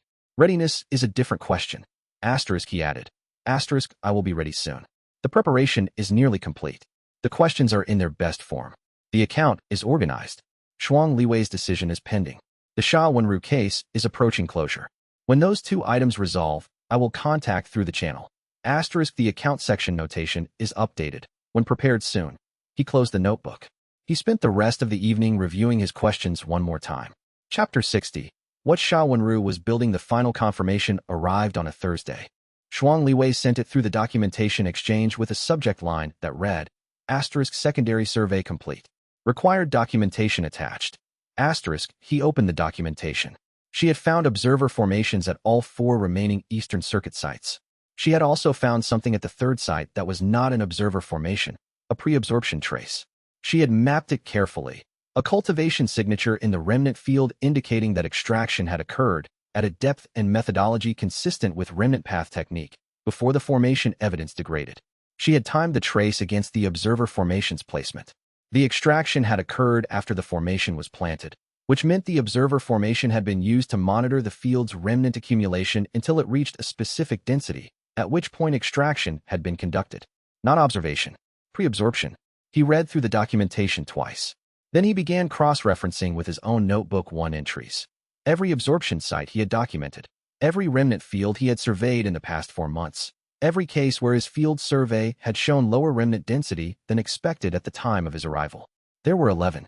Speaker 1: Readiness is a different question. Asterisk, he added. Asterisk, I will be ready soon. The preparation is nearly complete. The questions are in their best form. The account is organized. Shuang Liwei's decision is pending. The Sha Wenru case is approaching closure. When those two items resolve, I will contact through the channel. Asterisk the account section notation is updated. When prepared soon. He closed the notebook. He spent the rest of the evening reviewing his questions one more time. Chapter 60. What Sha Wenru was building. The final confirmation arrived on a Thursday. Shuang Liwei sent it through the documentation exchange with a subject line that read, asterisk secondary survey complete. Required documentation attached. Asterisk, he opened the documentation. She had found observer formations at all 4 remaining Eastern Circuit sites. She had also found something at the 3rd site that was not an observer formation, a pre-absorption trace. She had mapped it carefully. A cultivation signature in the remnant field indicating that extraction had occurred at a depth and methodology consistent with remnant path technique before the formation evidence degraded. She had timed the trace against the observer formation's placement. The extraction had occurred after the formation was planted, which meant the observer formation had been used to monitor the field's remnant accumulation until it reached a specific density, at which point extraction had been conducted. Not observation. Pre-absorption. He read through the documentation twice. Then he began cross-referencing with his own Notebook 1 entries. Every absorption site he had documented. Every remnant field he had surveyed in the past 4 months. Every case where his field survey had shown lower remnant density than expected at the time of his arrival. There were 11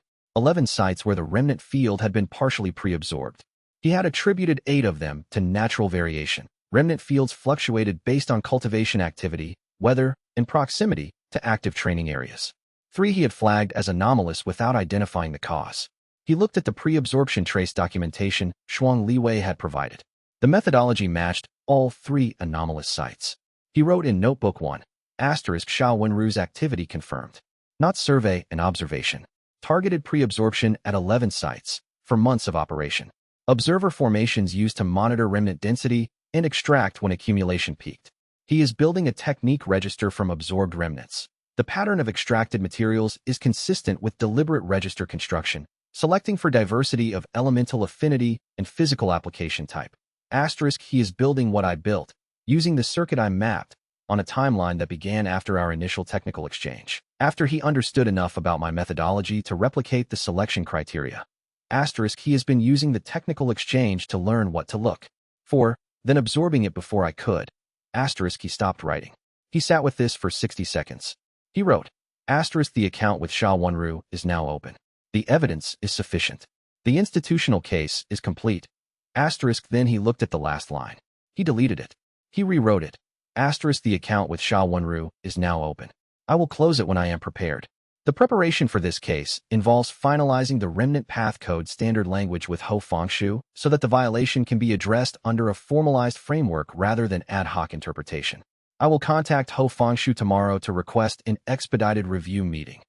Speaker 1: sites where the remnant field had been partially pre-absorbed. He had attributed 8 of them to natural variation. Remnant fields fluctuated based on cultivation activity, weather, and proximity to active training areas. 3 he had flagged as anomalous without identifying the cause. He looked at the pre-absorption trace documentation Shuang Liwei had provided. The methodology matched all 3 anomalous sites. He wrote in Notebook 1, asterisk Sha Wenru's activity confirmed. Not survey and observation. Targeted pre-absorption at 11 sites for months of operation. Observer formations used to monitor remnant density and extract when accumulation peaked. He is building a technique register from absorbed remnants. The pattern of extracted materials is consistent with deliberate register construction, selecting for diversity of elemental affinity and physical application type. Asterisk he is building what I built, using the circuit I mapped, on a timeline that began after our initial technical exchange, after he understood enough about my methodology to replicate the selection criteria. Asterisk he has been using the technical exchange to learn what to look for, then absorbing it before I could. Asterisk he stopped writing. He sat with this for 60 seconds. He wrote, asterisk the account with Sha Wenru is now open. The evidence is sufficient. The institutional case is complete. Asterisk then he looked at the last line. He deleted it. He rewrote it. Asterisk the account with Sha Wenru is now open. I will close it when I am prepared. The preparation for this case involves finalizing the remnant path code standard language with Ho Fengshu so that the violation can be addressed under a formalized framework rather than ad hoc interpretation. I will contact Ho Fengshu tomorrow to request an expedited review meeting.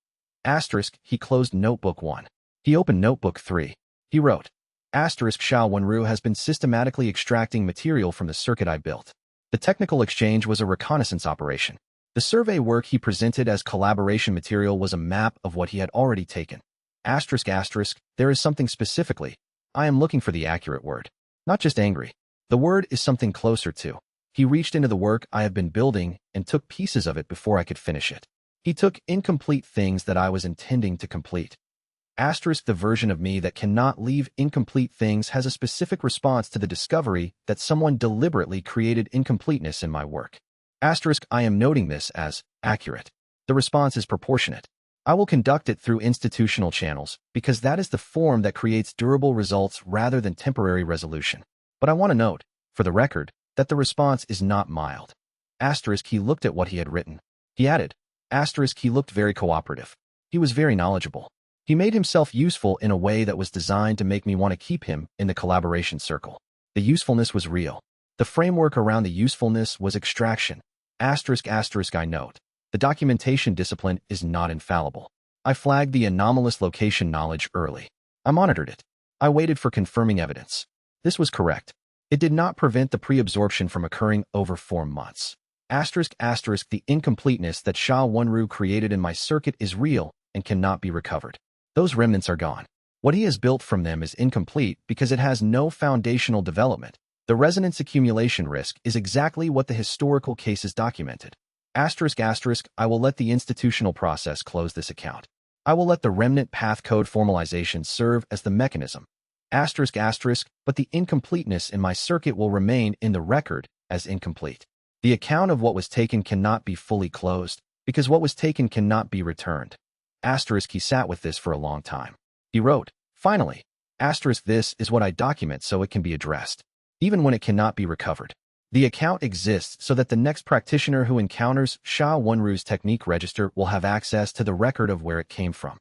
Speaker 1: Asterisk, he closed Notebook 1. He opened Notebook 3. He wrote, asterisk Sha Wenru has been systematically extracting material from the circuit I built. The technical exchange was a reconnaissance operation. The survey work he presented as collaboration material was a map of what he had already taken. Asterisk asterisk, there is something specifically. I am looking for the accurate word. Not just angry. The word is something closer to. He reached into the work I have been building and took pieces of it before I could finish it. He took incomplete things that I was intending to complete. Asterisk the version of me that cannot leave incomplete things has a specific response to the discovery that someone deliberately created incompleteness in my work. Asterisk I am noting this as accurate. The response is proportionate. I will conduct it through institutional channels because that is the form that creates durable results rather than temporary resolution. But I want to note, for the record, that the response is not mild. Asterisk he looked at what he had written. He added, asterisk he looked very cooperative. He was very knowledgeable. He made himself useful in a way that was designed to make me want to keep him in the collaboration circle. The usefulness was real. The framework around the usefulness was extraction. Asterisk asterisk I note. The documentation discipline is not infallible. I flagged the anomalous location knowledge early. I monitored it. I waited for confirming evidence. This was correct. It did not prevent the pre-absorption from occurring over 4 months. Asterisk asterisk the incompleteness that Sha Wenru created in my circuit is real and cannot be recovered. Those remnants are gone. What he has built from them is incomplete because it has no foundational development. The resonance accumulation risk is exactly what the historical cases documented. Asterisk asterisk, I will let the institutional process close this account. I will let the remnant path code formalization serve as the mechanism. Asterisk asterisk, but the incompleteness in my circuit will remain in the record as incomplete. The account of what was taken cannot be fully closed, because what was taken cannot be returned. Asterisk, he sat with this for a long time. He wrote, finally, asterisk, this is what I document so it can be addressed, even when it cannot be recovered. The account exists so that the next practitioner who encounters Xiao Wanru's technique register will have access to the record of where it came from.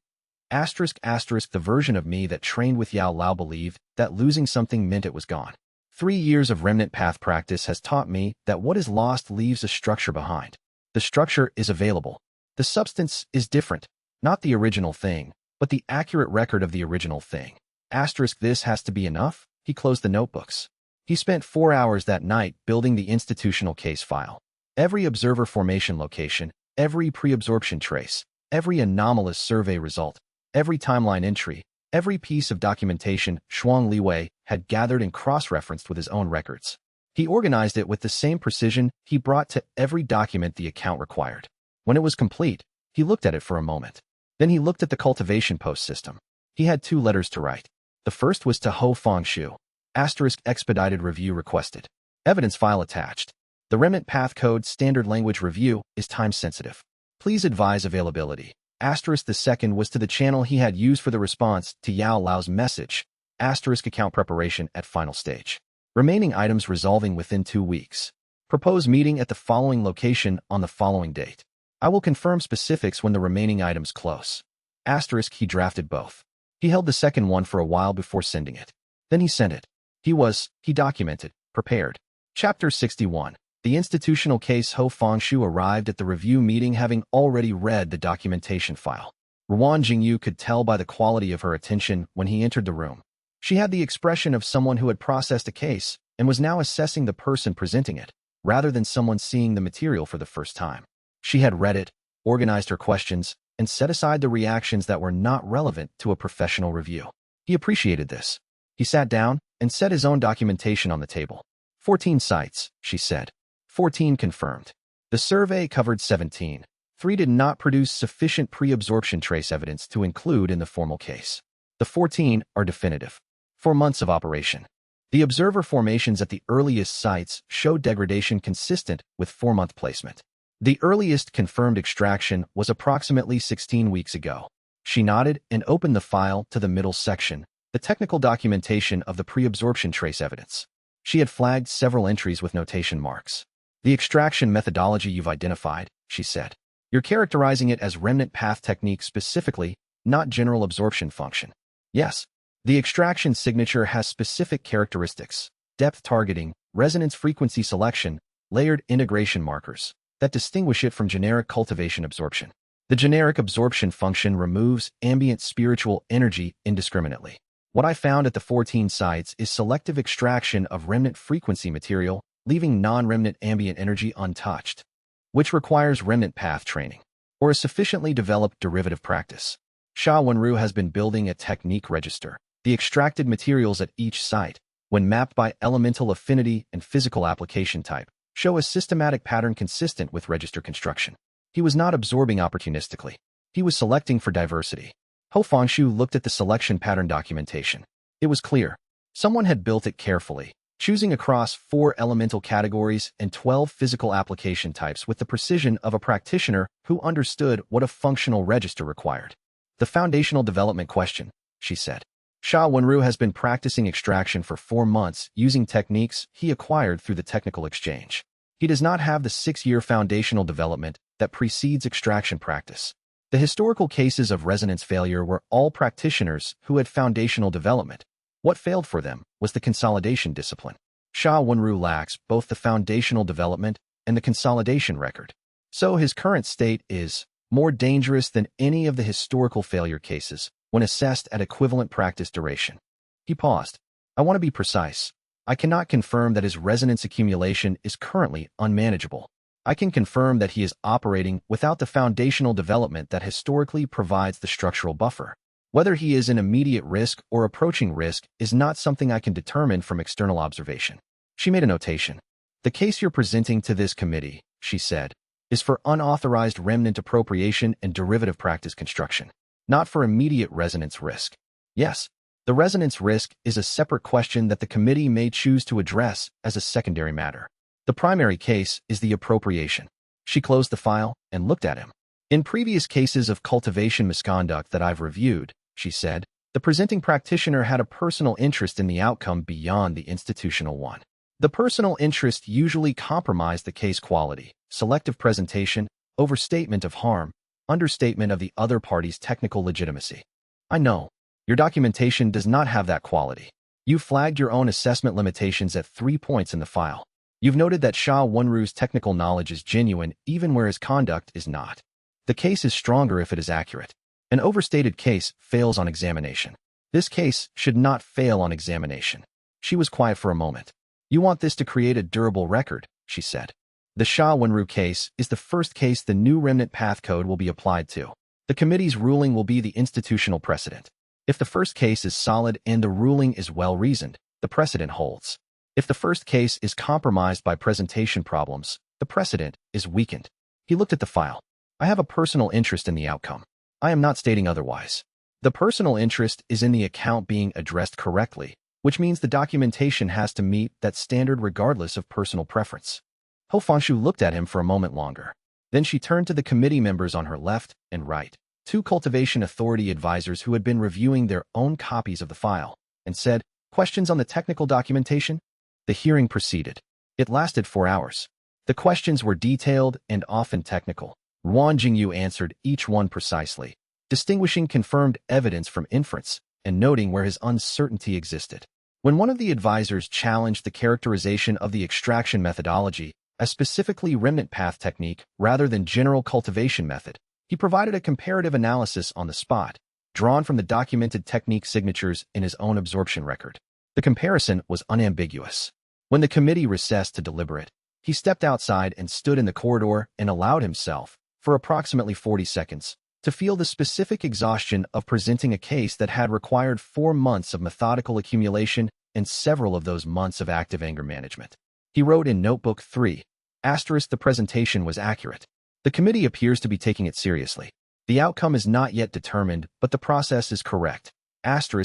Speaker 1: Asterisk asterisk, the version of me that trained with Yao Lao believed that losing something meant it was gone. 3 years of remnant path practice has taught me that what is lost leaves a structure behind. The structure is available. The substance is different, not the original thing, but the accurate record of the original thing. Asterisk, this has to be enough? He closed the notebooks. He spent 4 hours that night building the institutional case file. Every observer formation location, every pre-absorption trace, every anomalous survey result, every timeline entry, every piece of documentation Shuang Liwei had gathered and cross-referenced with his own records. He organized it with the same precision he brought to every document the account required. When it was complete, he looked at it for a moment. Then he looked at the cultivation post system. He had 2 letters to write. The first was to Ho Fengshu. Asterisk, expedited review requested. Evidence file attached. The remnant path code standard language review is time-sensitive. Please advise availability. Asterisk, the second was to the channel he had used for the response to Yao Lao's message. Asterisk, account preparation at final stage. Remaining items resolving within 2 weeks. Propose meeting at the following location on the following date. I will confirm specifics when the remaining items close. Asterisk, he drafted both. He held the second one for a while before sending it. Then he sent it. He documented, prepared. Chapter 61. The institutional case Ho Fengshu arrived at the review meeting having already read the documentation file. Ruan Jingyu could tell by the quality of her attention when he entered the room. She had the expression of someone who had processed a case and was now assessing the person presenting it, rather than someone seeing the material for the first time. She had read it, organized her questions, and set aside the reactions that were not relevant to a professional review. He appreciated this. He sat down and set his own documentation on the table. 14 sites, she said. 14 confirmed. The survey covered 17. 3 did not produce sufficient pre-absorption trace evidence to include in the formal case. The 14 are definitive. 4 months of operation. The observer formations at the earliest sites showed degradation consistent with 4-month placement. The earliest confirmed extraction was approximately 16 weeks ago. She nodded and opened the file to the middle section, the technical documentation of the pre-absorption trace evidence. She had flagged several entries with notation marks. The extraction methodology you've identified, she said. You're characterizing it as remnant path technique specifically, not general absorption function. Yes. The extraction signature has specific characteristics, depth targeting, resonance frequency selection, layered integration markers, that distinguish it from generic cultivation absorption. The generic absorption function removes ambient spiritual energy indiscriminately. What I found at the 14 sites is selective extraction of remnant frequency material, leaving non-remnant ambient energy untouched, which requires remnant path training, or a sufficiently developed derivative practice. Xiao Wanru has been building a technique register. The extracted materials at each site, when mapped by elemental affinity and physical application type, show a systematic pattern consistent with register construction. He was not absorbing opportunistically. He was selecting for diversity. Ho Fengshu looked at the selection pattern documentation. It was clear. Someone had built it carefully, choosing across 4 elemental categories and 12 physical application types with the precision of a practitioner who understood what a functional register required. The foundational development question, she said. Xiao Wanru has been practicing extraction for 4 months using techniques he acquired through the technical exchange. He does not have the 6-year foundational development that precedes extraction practice. The historical cases of resonance failure were all practitioners who had foundational development. What failed for them was the consolidation discipline. Xiao Wanru lacks both the foundational development and the consolidation record. So his current state is more dangerous than any of the historical failure cases when assessed at equivalent practice duration. He paused. I want to be precise. I cannot confirm that his resonance accumulation is currently unmanageable. I can confirm that he is operating without the foundational development that historically provides the structural buffer. Whether he is in immediate risk or approaching risk is not something I can determine from external observation. She made a notation. The case you're presenting to this committee, she said, is for unauthorized remnant appropriation and derivative practice construction, not for immediate resonance risk. Yes, the resonance risk is a separate question that the committee may choose to address as a secondary matter. The primary case is the appropriation. She closed the file and looked at him. In previous cases of cultivation misconduct that I've reviewed, she said, the presenting practitioner had a personal interest in the outcome beyond the institutional one. The personal interest usually compromised the case quality, selective presentation, overstatement of harm, understatement of the other party's technical legitimacy. I know. Your documentation does not have that quality. You flagged your own assessment limitations at 3 points in the file. You've noted that Xiao Wanru's technical knowledge is genuine even where his conduct is not. The case is stronger if it is accurate. An overstated case fails on examination. This case should not fail on examination. She was quiet for a moment. You want this to create a durable record, she said. The Xiao Wanru case is the first case the new remnant path code will be applied to. The committee's ruling will be the institutional precedent. If the first case is solid and the ruling is well-reasoned, the precedent holds. If the first case is compromised by presentation problems, the precedent is weakened. He looked at the file. I have a personal interest in the outcome. I am not stating otherwise. The personal interest is in the account being addressed correctly, which means the documentation has to meet that standard regardless of personal preference. Ho Fangshu looked at him for a moment longer. Then she turned to the committee members on her left and right, 2 cultivation authority advisors who had been reviewing their own copies of the file, and said, questions on the technical documentation? The hearing proceeded. It lasted 4 hours. The questions were detailed and often technical. Ruan Jingyu answered each one precisely, distinguishing confirmed evidence from inference and noting where his uncertainty existed. When one of the advisors challenged the characterization of the extraction methodology as specifically remnant path technique rather than general cultivation method, he provided a comparative analysis on the spot, drawn from the documented technique signatures in his own absorption record. The comparison was unambiguous. When the committee recessed to deliberate, he stepped outside and stood in the corridor and allowed himself, for approximately 40 seconds, to feel the specific exhaustion of presenting a case that had required 4 months of methodical accumulation and several of those months of active anger management. He wrote in Notebook 3, the presentation was accurate. The committee appears to be taking it seriously. The outcome is not yet determined, but the process is correct.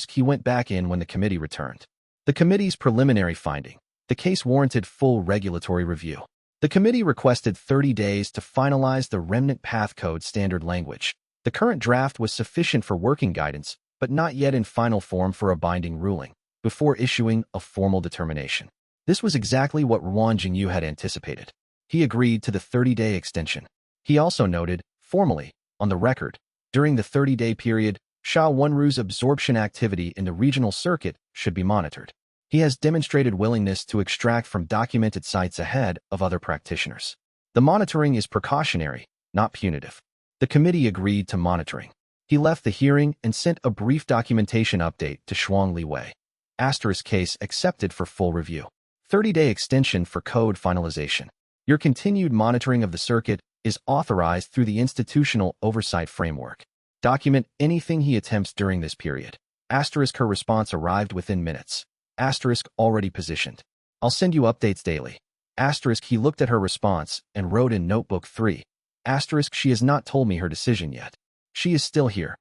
Speaker 1: He went back in when the committee returned. The committee's preliminary finding. The case warranted full regulatory review. The committee requested 30 days to finalize the remnant path code standard language. The current draft was sufficient for working guidance, but not yet in final form for a binding ruling, before issuing a formal determination. This was exactly what Ruan Jingyu had anticipated. He agreed to the 30-day extension. He also noted, formally, on the record, during the 30-day period, Xiao Wanru's absorption activity in the regional circuit should be monitored. He has demonstrated willingness to extract from documented sites ahead of other practitioners. The monitoring is precautionary, not punitive. The committee agreed to monitoring. He left the hearing and sent a brief documentation update to Shuang Liwei. Case accepted for full review. 30-day extension for code finalization. Your continued monitoring of the circuit is authorized through the institutional oversight framework. Document anything he attempts during this period. Her response arrived within minutes. Already positioned. I'll send you updates daily. He looked at her response and wrote in Notebook 3. She has not told me her decision yet. She is still here.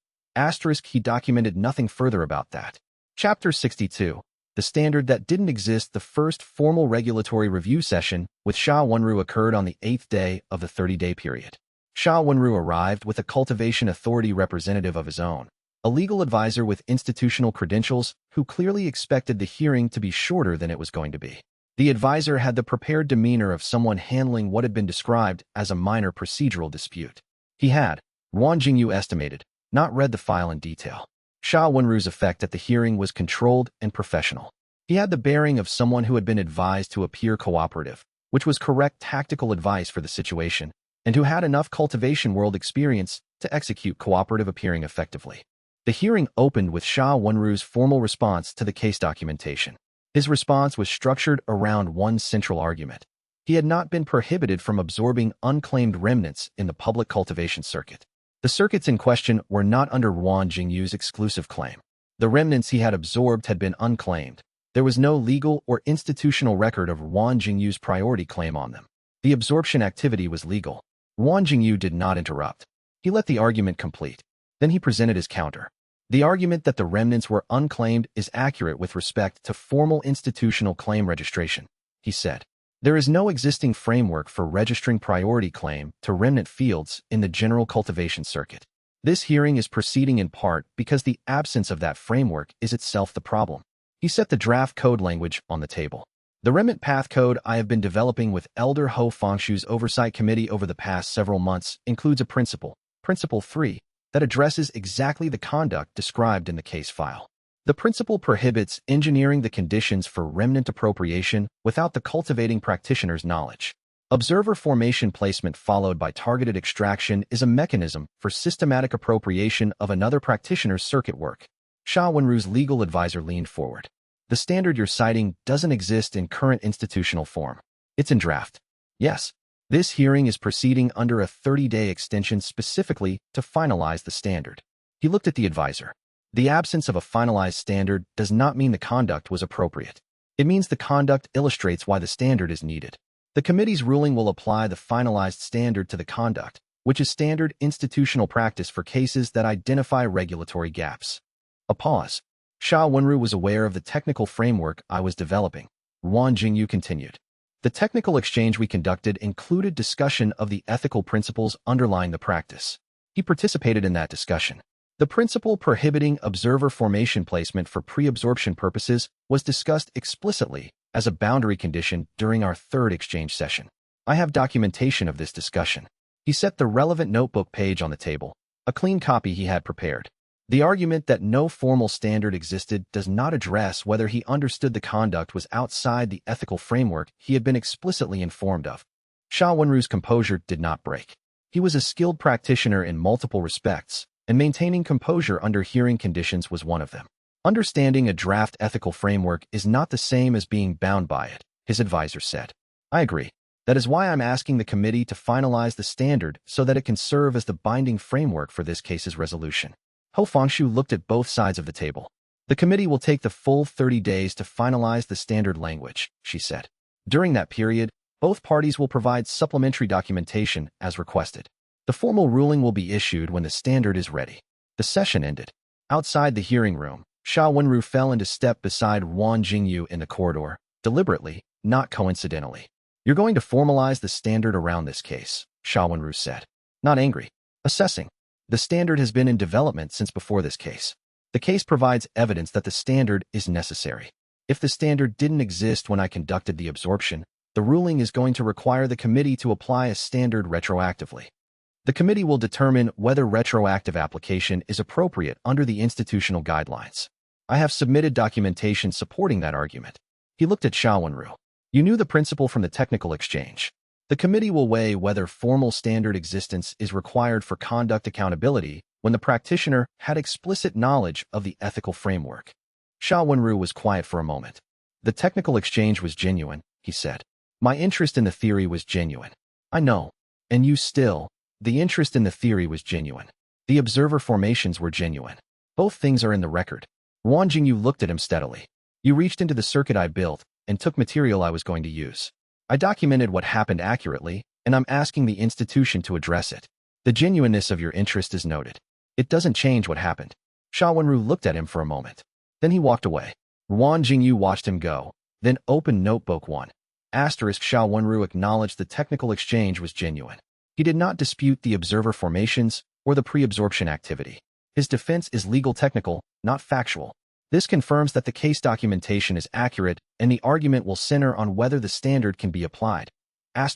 Speaker 1: He documented nothing further about that. Chapter 62. The standard that didn't exist. The first formal regulatory review session with Xiao Wanru occurred on the 8th day of the 30-day period. Xiao Wanru arrived with a cultivation authority representative of his own, a legal advisor with institutional credentials who clearly expected the hearing to be shorter than it was going to be. The advisor had the prepared demeanor of someone handling what had been described as a minor procedural dispute. He had, Ruan Jingyu estimated, not read the file in detail. Xiao Wanru's effect at the hearing was controlled and professional. He had the bearing of someone who had been advised to appear cooperative, which was correct tactical advice for the situation, and who had enough cultivation world experience to execute cooperative appearing effectively. The hearing opened with Xiao Wanru's formal response to the case documentation. His response was structured around one central argument. He had not been prohibited from absorbing unclaimed remnants in the public cultivation circuit. The circuits in question were not under Ruan Jingyu's exclusive claim. The remnants he had absorbed had been unclaimed. There was no legal or institutional record of Ruan Jingyu's priority claim on them. The absorption activity was legal. Wang Jingyu did not interrupt. He let the argument complete. Then he presented his counter. The argument that the remnants were unclaimed is accurate with respect to formal institutional claim registration, he said. There is no existing framework for registering priority claim to remnant fields in the general cultivation circuit. This hearing is proceeding in part because the absence of that framework is itself the problem. He set the draft code language on the table. The remnant path code I have been developing with Elder Ho Fengshu's oversight committee over the past several months includes a principle, Principle 3, that addresses exactly the conduct described in the case file. The principle prohibits engineering the conditions for remnant appropriation without the cultivating practitioner's knowledge. Observer formation placement followed by targeted extraction is a mechanism for systematic appropriation of another practitioner's circuit work. Xia Wenru's legal advisor leaned forward. The standard you're citing doesn't exist in current institutional form. It's in draft. Yes. This hearing is proceeding under a 30-day extension specifically to finalize the standard. He looked at the advisor. The absence of a finalized standard does not mean the conduct was appropriate. It means the conduct illustrates why the standard is needed. The committee's ruling will apply the finalized standard to the conduct, which is standard institutional practice for cases that identify regulatory gaps. A pause. Xia Wenru was aware of the technical framework I was developing. Wang Jingyu continued. The technical exchange we conducted included discussion of the ethical principles underlying the practice. He participated in that discussion. The principle prohibiting observer formation placement for pre-absorption purposes was discussed explicitly as a boundary condition during our third exchange session. I have documentation of this discussion. He set the relevant notebook page on the table, a clean copy he had prepared. The argument that no formal standard existed does not address whether he understood the conduct was outside the ethical framework he had been explicitly informed of. Xia Wenru's composure did not break. He was a skilled practitioner in multiple respects, and maintaining composure under hearing conditions was one of them. Understanding a draft ethical framework is not the same as being bound by it, his advisor said. I agree. That is why I'm asking the committee to finalize the standard so that it can serve as the binding framework for this case's resolution. Ho Fengshu looked at both sides of the table. The committee will take the full 30 days to finalize the standard language, she said. During that period, both parties will provide supplementary documentation as requested. The formal ruling will be issued when the standard is ready. The session ended. Outside the hearing room, Xia Wenru fell into step beside Wang Jingyu in the corridor, deliberately, not coincidentally. You're going to formalize the standard around this case, Xia Wenru said. Not angry. Assessing. The standard has been in development since before this case. The case provides evidence that the standard is necessary. If the standard didn't exist when I conducted the absorption, the ruling is going to require the committee to apply a standard retroactively. The committee will determine whether retroactive application is appropriate under the institutional guidelines. I have submitted documentation supporting that argument. He looked at Xia Wenru. You knew the principle from the technical exchange. The committee will weigh whether formal standard existence is required for conduct accountability when the practitioner had explicit knowledge of the ethical framework. Xia Wenru was quiet for a moment. The technical exchange was genuine, he said. My interest in the theory was genuine. I know. And you still. The interest in the theory was genuine. The observer formations were genuine. Both things are in the record. Wang Jingyu looked at him steadily. You reached into the circuit I built and took material I was going to use. I documented what happened accurately, and I'm asking the institution to address it. The genuineness of your interest is noted. It doesn't change what happened. Xia Wenru looked at him for a moment. Then he walked away. Wang Jingyu watched him go, then opened Notebook 1. Xia Wenru acknowledged the technical exchange was genuine. He did not dispute the observer formations or the pre-absorption activity. His defense is legal technical, not factual. This confirms that the case documentation is accurate and the argument will center on whether the standard can be applied. I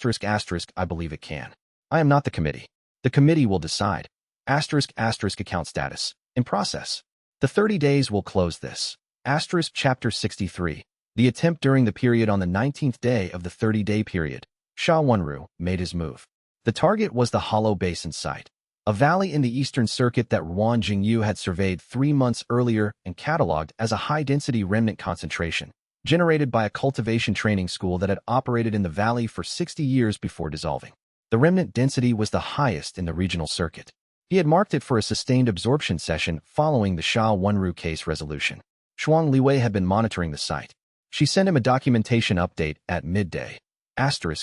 Speaker 1: believe it can. I am not the committee. The committee will decide. Account status. In process. The 30 days will close this. Chapter 63. The attempt during the period on the 19th day of the 30-day period. Xia Wenru made his move. The target was the Hollow Basin site, a valley in the eastern circuit that Wang Jingyu had surveyed 3 months earlier and cataloged as a high-density remnant concentration, generated by a cultivation training school that had operated in the valley for 60 years before dissolving. The remnant density was the highest in the regional circuit. He had marked it for a sustained absorption session following the Xia Wenru case resolution. Shuang Liwei had been monitoring the site. She sent him a documentation update at midday.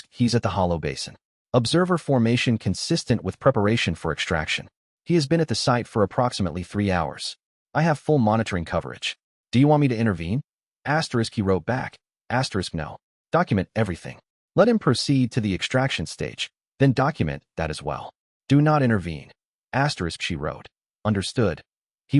Speaker 1: He's at the Hollow Basin. Observer formation consistent with preparation for extraction. He has been at the site for approximately 3 hours. I have full monitoring coverage. Do you want me to intervene? Asterisk he wrote back. Asterisk no. Document everything. Let him proceed to the extraction stage. Then document that as well. Do not intervene. Asterisk she wrote. Understood. He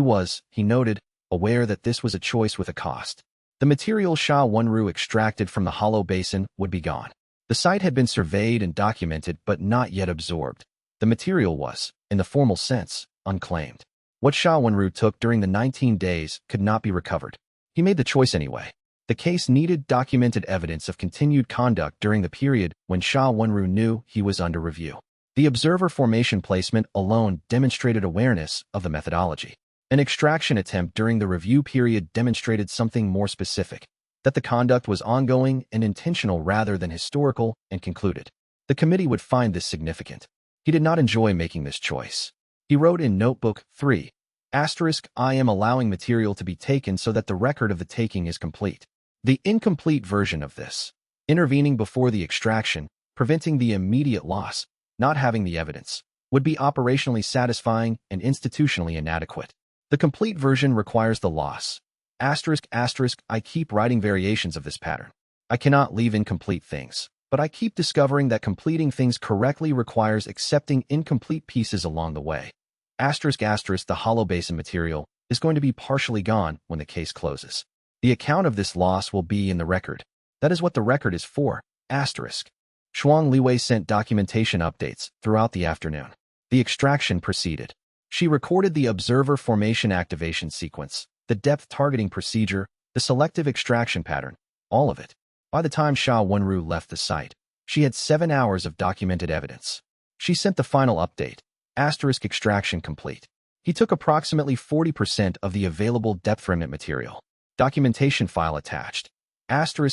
Speaker 1: noted, aware that this was a choice with a cost. The material Xiao Wenru extracted from the hollow basin would be gone. The site had been surveyed and documented but not yet absorbed. The material was, in the formal sense, unclaimed. What Xiao Wenru took during the 19 days could not be recovered. He made the choice anyway. The case needed documented evidence of continued conduct during the period when Xiao Wenru knew he was under review. The observer formation placement alone demonstrated awareness of the methodology. An extraction attempt during the review period demonstrated something more specific, that the conduct was ongoing and intentional rather than historical, and concluded. The committee would find this significant. He did not enjoy making this choice. He wrote in Notebook 3, I am allowing material to be taken so that the record of the taking is complete. The incomplete version of this, intervening before the extraction, preventing the immediate loss, not having the evidence, would be operationally satisfying and institutionally inadequate. The complete version requires the loss. I keep writing variations of this pattern. I cannot leave incomplete things, but I keep discovering that completing things correctly requires accepting incomplete pieces along the way. The hollow basin material is going to be partially gone when the case closes. The account of this loss will be in the record. That is what the record is for. Shuang Liwei sent documentation updates throughout the afternoon. The extraction proceeded. She recorded the observer formation activation sequence, the depth targeting procedure, the selective extraction pattern, all of it. By the time Xiao Wenru left the site, she had 7 hours of documented evidence. She sent the final update. Extraction complete. He took approximately 40% of the available depth remnant material. Documentation file attached.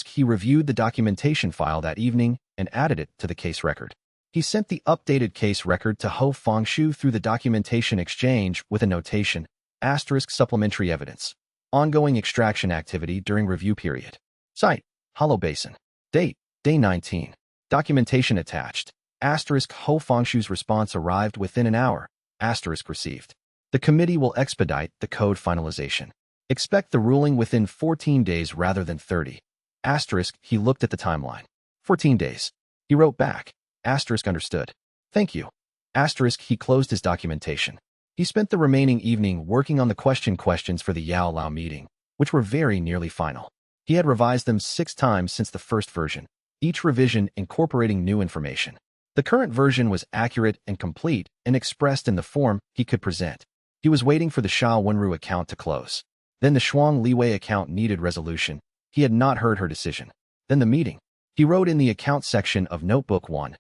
Speaker 1: He reviewed the documentation file that evening and added it to the case record. He sent the updated case record to Ho Fengshu through the documentation exchange with a notation, supplementary evidence. Ongoing extraction activity during review period. Site, Hollow Basin. Date, Day 19. Documentation attached. Ho Fengshu's response arrived within an hour. Received. The committee will expedite the code finalization. Expect the ruling within 14 days rather than 30. He looked at the timeline. 14 days. He wrote back. Understood. Thank you. He closed his documentation. He spent the remaining evening working on the questions for the Yao Lao meeting, which were very nearly final. He had revised them 6 times since the first version, each revision incorporating new information. The current version was accurate and complete and expressed in the form he could present. He was waiting for the Xiao Wenru account to close. Then the Shuang Liwei account needed resolution. He had not heard her decision. Then the meeting. He wrote in the account section of Notebook 1,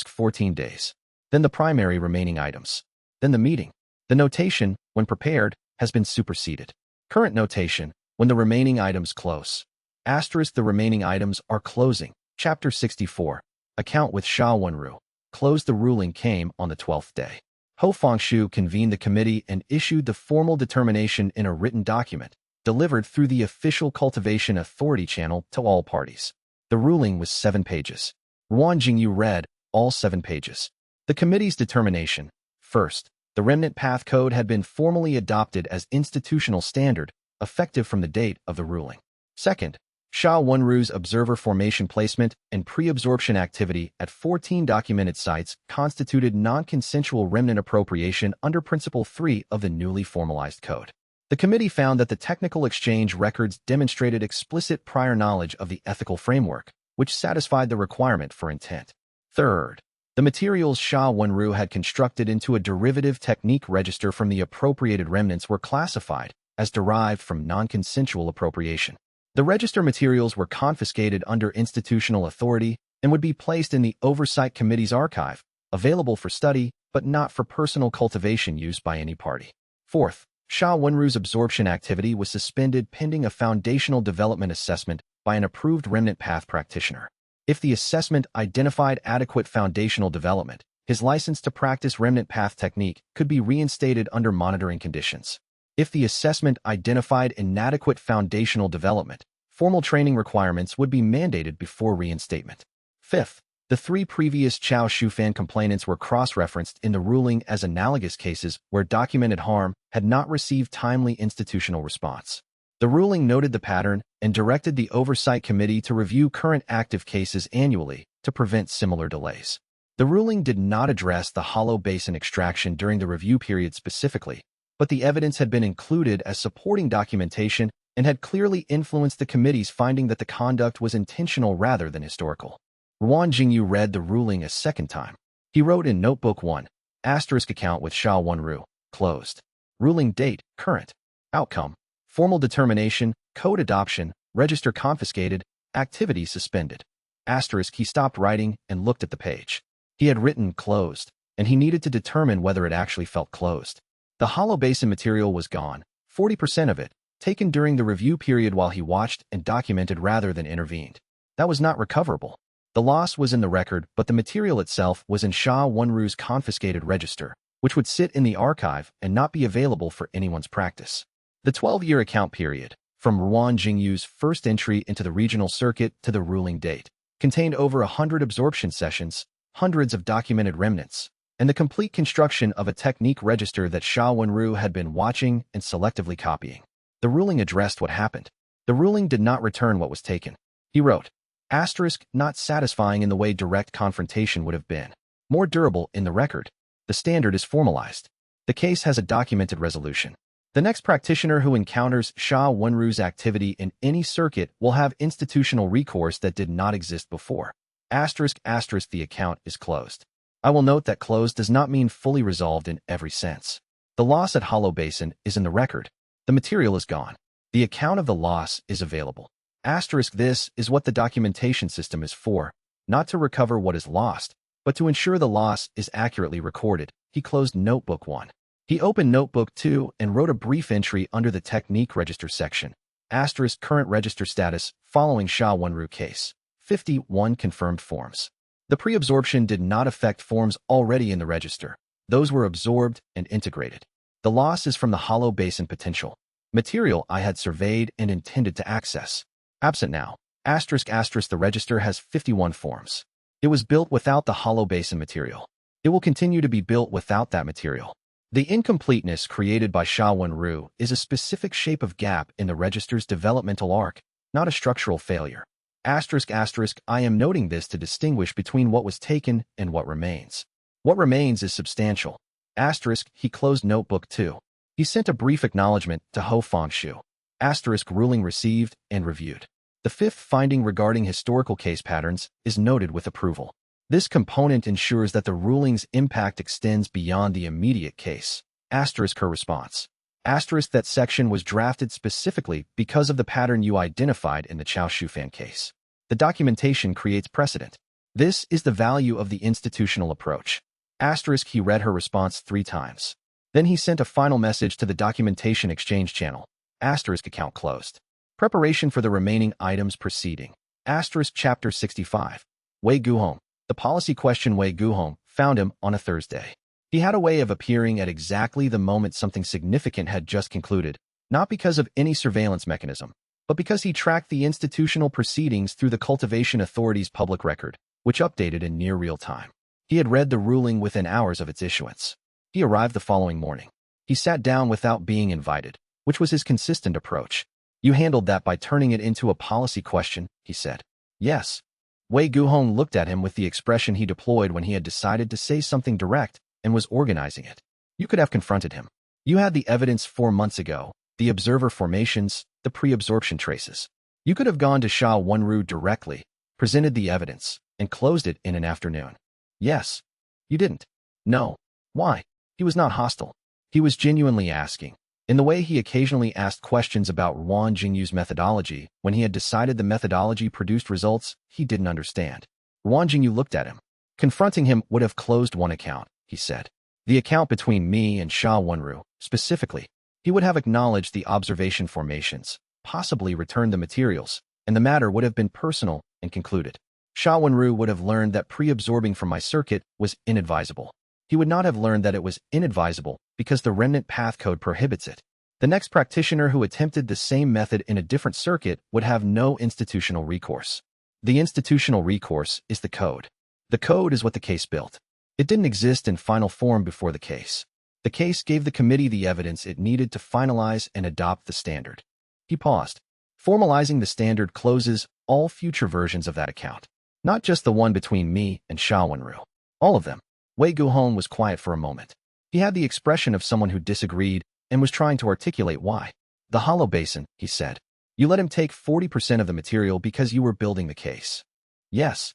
Speaker 1: 14 days. Then the primary remaining items. Then the meeting. The notation, when prepared, has been superseded. Current notation, when the remaining items close. The remaining items are closing. Chapter 64. Account with Xiao Wenru. Closed. The ruling came on the 12th day. Ho Fengshu convened the committee and issued the formal determination in a written document, delivered through the official cultivation authority channel to all parties. The ruling was 7 pages. Ruan Jingyu read all 7 pages. The committee's determination. First, the remnant path code had been formally adopted as institutional standard, effective from the date of the ruling. Second, Xiao Wenru's observer formation placement and pre-absorption activity at 14 documented sites constituted non-consensual remnant appropriation under Principle 3 of the newly formalized code. The committee found that the technical exchange records demonstrated explicit prior knowledge of the ethical framework, which satisfied the requirement for intent. Third, the materials Xiao Wenru had constructed into a derivative technique register from the appropriated remnants were classified as derived from non-consensual appropriation. The register materials were confiscated under institutional authority and would be placed in the Oversight Committee's archive, available for study but not for personal cultivation use by any party. Fourth, Xiao Wenru's absorption activity was suspended pending a foundational development assessment by an approved remnant path practitioner. If the assessment identified adequate foundational development, his license to practice remnant path technique could be reinstated under monitoring conditions. If the assessment identified inadequate foundational development, formal training requirements would be mandated before reinstatement. Fifth, The 3 previous Chao Shufan complainants were cross-referenced in the ruling as analogous cases where documented harm had not received timely institutional response. The ruling noted the pattern and directed the Oversight Committee to review current active cases annually to prevent similar delays. The ruling did not address the hollow basin extraction during the review period specifically, but the evidence had been included as supporting documentation and had clearly influenced the committee's finding that the conduct was intentional rather than historical. Ruan Jingyu read the ruling a second time. He wrote in Notebook 1, asterisk account with Xiao Wanru, closed. Ruling date, current. Outcome, formal determination, code adoption, register confiscated, activity suspended. Asterisk he stopped writing and looked at the page. He had written closed, and he needed to determine whether it actually felt closed. The hollow basin material was gone, 40% of it, taken during the review period while he watched and documented rather than intervened. That was not recoverable. The loss was in the record, but the material itself was in Xiao Wanru's confiscated register, which would sit in the archive and not be available for anyone's practice. The 12-year account period, from Ruan Jingyu's first entry into the regional circuit to the ruling date, contained over 100 absorption sessions, hundreds of documented remnants, and the complete construction of a technique register that Xiao Wanru had been watching and selectively copying. The ruling addressed what happened. The ruling did not return what was taken. He wrote, asterisk, not satisfying in the way direct confrontation would have been. More durable in the record. The standard is formalized. The case has a documented resolution. The next practitioner who encounters Xiao Wanru's activity in any circuit will have institutional recourse that did not exist before. Asterisk, asterisk, the account is closed. I will note that closed does not mean fully resolved in every sense. The loss at Hollow Basin is in the record. The material is gone. The account of the loss is available. Asterisk, this is what the documentation system is for, not to recover what is lost, but to ensure the loss is accurately recorded. He closed Notebook 1. He opened Notebook 2 and wrote a brief entry under the Technique Register section. Asterisk, current register status following Xiao Wanru case. 51 confirmed forms. The pre-absorption did not affect forms already in the register. Those were absorbed and integrated. The loss is from the hollow basin potential. Material I had surveyed and intended to access. Absent now. Asterisk, asterisk, the register has 51 forms. It was built without the hollow basin material. It will continue to be built without that material. The incompleteness created by Xiao Wanru is a specific shape of gap in the register's developmental arc, not a structural failure. Asterisk, asterisk, I am noting this to distinguish between what was taken and what remains. What remains is substantial. Asterisk, he closed Notebook 2. He sent a brief acknowledgement to Ho Fengshu. Asterisk, ruling received and reviewed. The 5th finding regarding historical case patterns is noted with approval. This component ensures that the ruling's impact extends beyond the immediate case. Asterisk, her response. Asterisk, that section was drafted specifically because of the pattern you identified in the Chao Shufan case. The documentation creates precedent. This is the value of the institutional approach. Asterisk, he read her response 3 times. Then he sent a final message to the documentation exchange channel. Asterisk, account closed. Preparation for the remaining items proceeding. Asterisk, chapter 65. Wei Guhong. The policy question. Wei Guhong found him on a Thursday. He had a way of appearing at exactly the moment something significant had just concluded, not because of any surveillance mechanism, but because he tracked the institutional proceedings through the Cultivation Authority's public record, which updated in near real time. He had read the ruling within hours of its issuance. He arrived the following morning. He sat down without being invited, which was his consistent approach. You handled that by turning it into a policy question, he said. Yes. Wei Guhong looked at him with the expression he deployed when he had decided to say something direct and was organizing it. You could have confronted him. You had the evidence 4 months ago, the observer formations, the pre-absorption traces. You could have gone to Xiao Wanru directly, presented the evidence, and closed it in an afternoon. Yes. You didn't. No. Why? He was not hostile. He was genuinely asking. In the way he occasionally asked questions about Ruan Jingyu's methodology when he had decided the methodology produced results he didn't understand. Ruan Jingyu looked at him. Confronting him would have closed one account, he said. The account between me and Xiao Wanru, specifically. He would have acknowledged the observation formations, possibly returned the materials, and the matter would have been personal and concluded. Xiao Wanru would have learned that pre-absorbing from my circuit was inadvisable. He would not have learned that it was inadvisable because the remnant path code prohibits it. The next practitioner who attempted the same method in a different circuit would have no institutional recourse. The institutional recourse is the code. The code is what the case built. It didn't exist in final form before the case. The case gave the committee the evidence it needed to finalize and adopt the standard. He paused. Formalizing the standard closes all future versions of that account. Not just the one between me and Xiao Yan. All of them. Wei Guhong was quiet for a moment. He had the expression of someone who disagreed and was trying to articulate why. The hollow basin, he said. You let him take 40% of the material because you were building the case. Yes.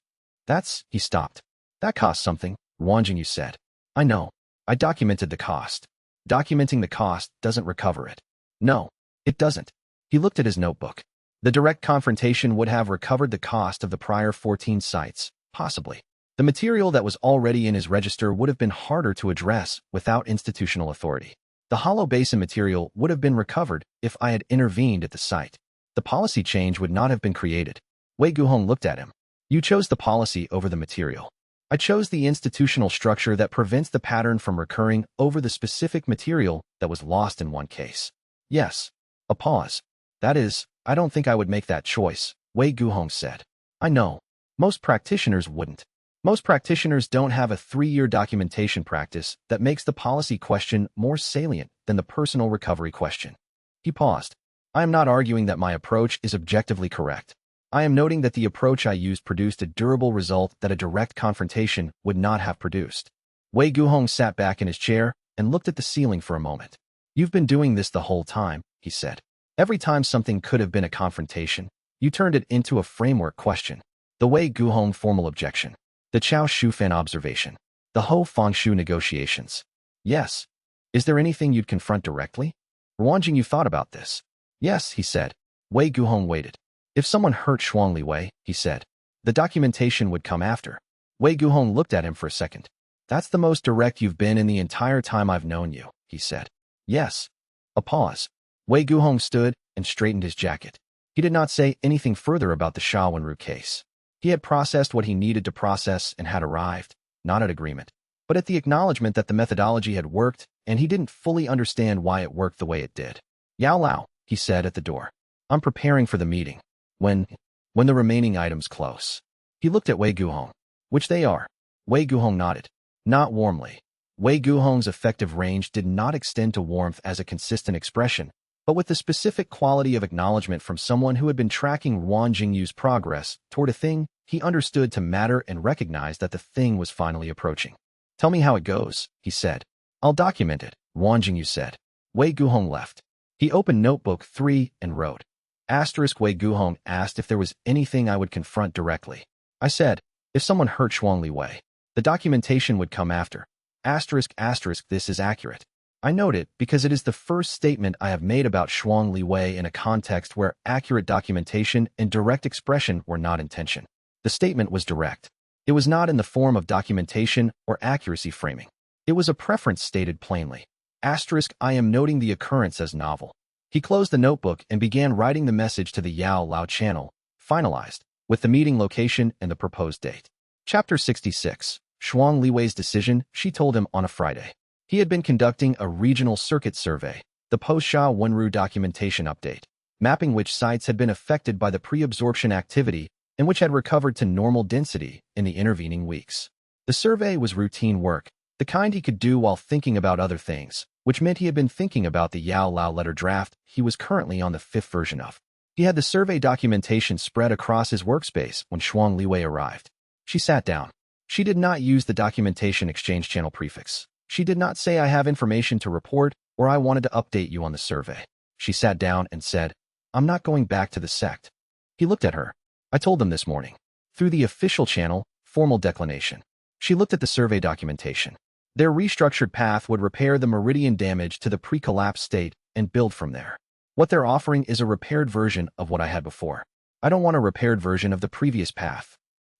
Speaker 1: He stopped. That costs something, Wang Jingyu said. I know. I documented the cost. Documenting the cost doesn't recover it. No, it doesn't. He looked at his notebook. The direct confrontation would have recovered the cost of the prior 14 sites, possibly. The material that was already in his register would have been harder to address without institutional authority. The hollow basin material would have been recovered if I had intervened at the site. The policy change would not have been created. Wei Guhong looked at him. You chose the policy over the material. I chose the institutional structure that prevents the pattern from recurring over the specific material that was lost in one case. Yes. A pause. That is, I don't think I would make that choice, Wei Guhong said. I know. Most practitioners wouldn't. Most practitioners don't have a 3-year documentation practice that makes the policy question more salient than the personal recovery question. He paused. I am not arguing that my approach is objectively correct. I am noting that the approach I used produced a durable result that a direct confrontation would not have produced. Wei Guhong sat back in his chair and looked at the ceiling for a moment. You've been doing this the whole time, he said. Every time something could have been a confrontation, you turned it into a framework question. The Wei Guhong formal objection. The Chao Shufan observation. The Ho Fengshu negotiations. Yes. Is there anything you'd confront directly? Wang Jingyu thought about this. Yes, he said. Wei Guhong waited. If someone hurt Shuang Liwei, he said, the documentation would come after. Wei Guhong looked at him for a second. That's the most direct you've been in the entire time I've known you, he said. Yes. A pause. Wei Guhong stood and straightened his jacket. He did not say anything further about the Xiao Yan case. He had processed what he needed to process and had arrived, not at agreement, but at the acknowledgement that the methodology had worked, and he didn't fully understand why it worked the way it did. Yao Lao, he said at the door. I'm preparing for the meeting. When the remaining items close. He looked at Wei Guhong. Which they are. Wei Guhong nodded. Not warmly. Wei Guhong's effective range did not extend to warmth as a consistent expression, but with the specific quality of acknowledgement from someone who had been tracking Wang Jingyu's progress toward a thing he understood to matter and recognized that the thing was finally approaching. Tell me how it goes, he said. I'll document it, Wang Jingyu said. Wei Guhong left. He opened Notebook 3 and wrote. Wei Guhong asked if there was anything I would confront directly. I said, if someone hurt Shuang Liwei, the documentation would come after. This is accurate. I note it because it is the first statement I have made about Shuang Liwei in a context where accurate documentation and direct expression were not intention. The statement was direct. It was not in the form of documentation or accuracy framing. It was a preference stated plainly. I am noting the occurrence as novel. He closed the notebook and began writing the message to the Yao Lao channel, finalized, with the meeting location and the proposed date. Chapter 66. Shuang Liwei's decision, she told him on a Friday. He had been conducting a regional circuit survey, the post-Sha Wenru documentation update, mapping which sites had been affected by the pre-absorption activity and which had recovered to normal density in the intervening weeks. The survey was routine work, the kind he could do while thinking about other things, which meant he had been thinking about the Yao Lao letter draft he was currently on the 5th version of. He had the survey documentation spread across his workspace when Shuang Liwei arrived. She sat down. She did not use the documentation exchange channel prefix. She did not say I have information to report or I wanted to update you on the survey. She sat down and said, I'm not going back to the sect. He looked at her. I told them this morning. Through the official channel, formal declination. She looked at the survey documentation. Their restructured path would repair the meridian damage to the pre-collapse state and build from there. What they're offering is a repaired version of what I had before. I don't want a repaired version of the previous path.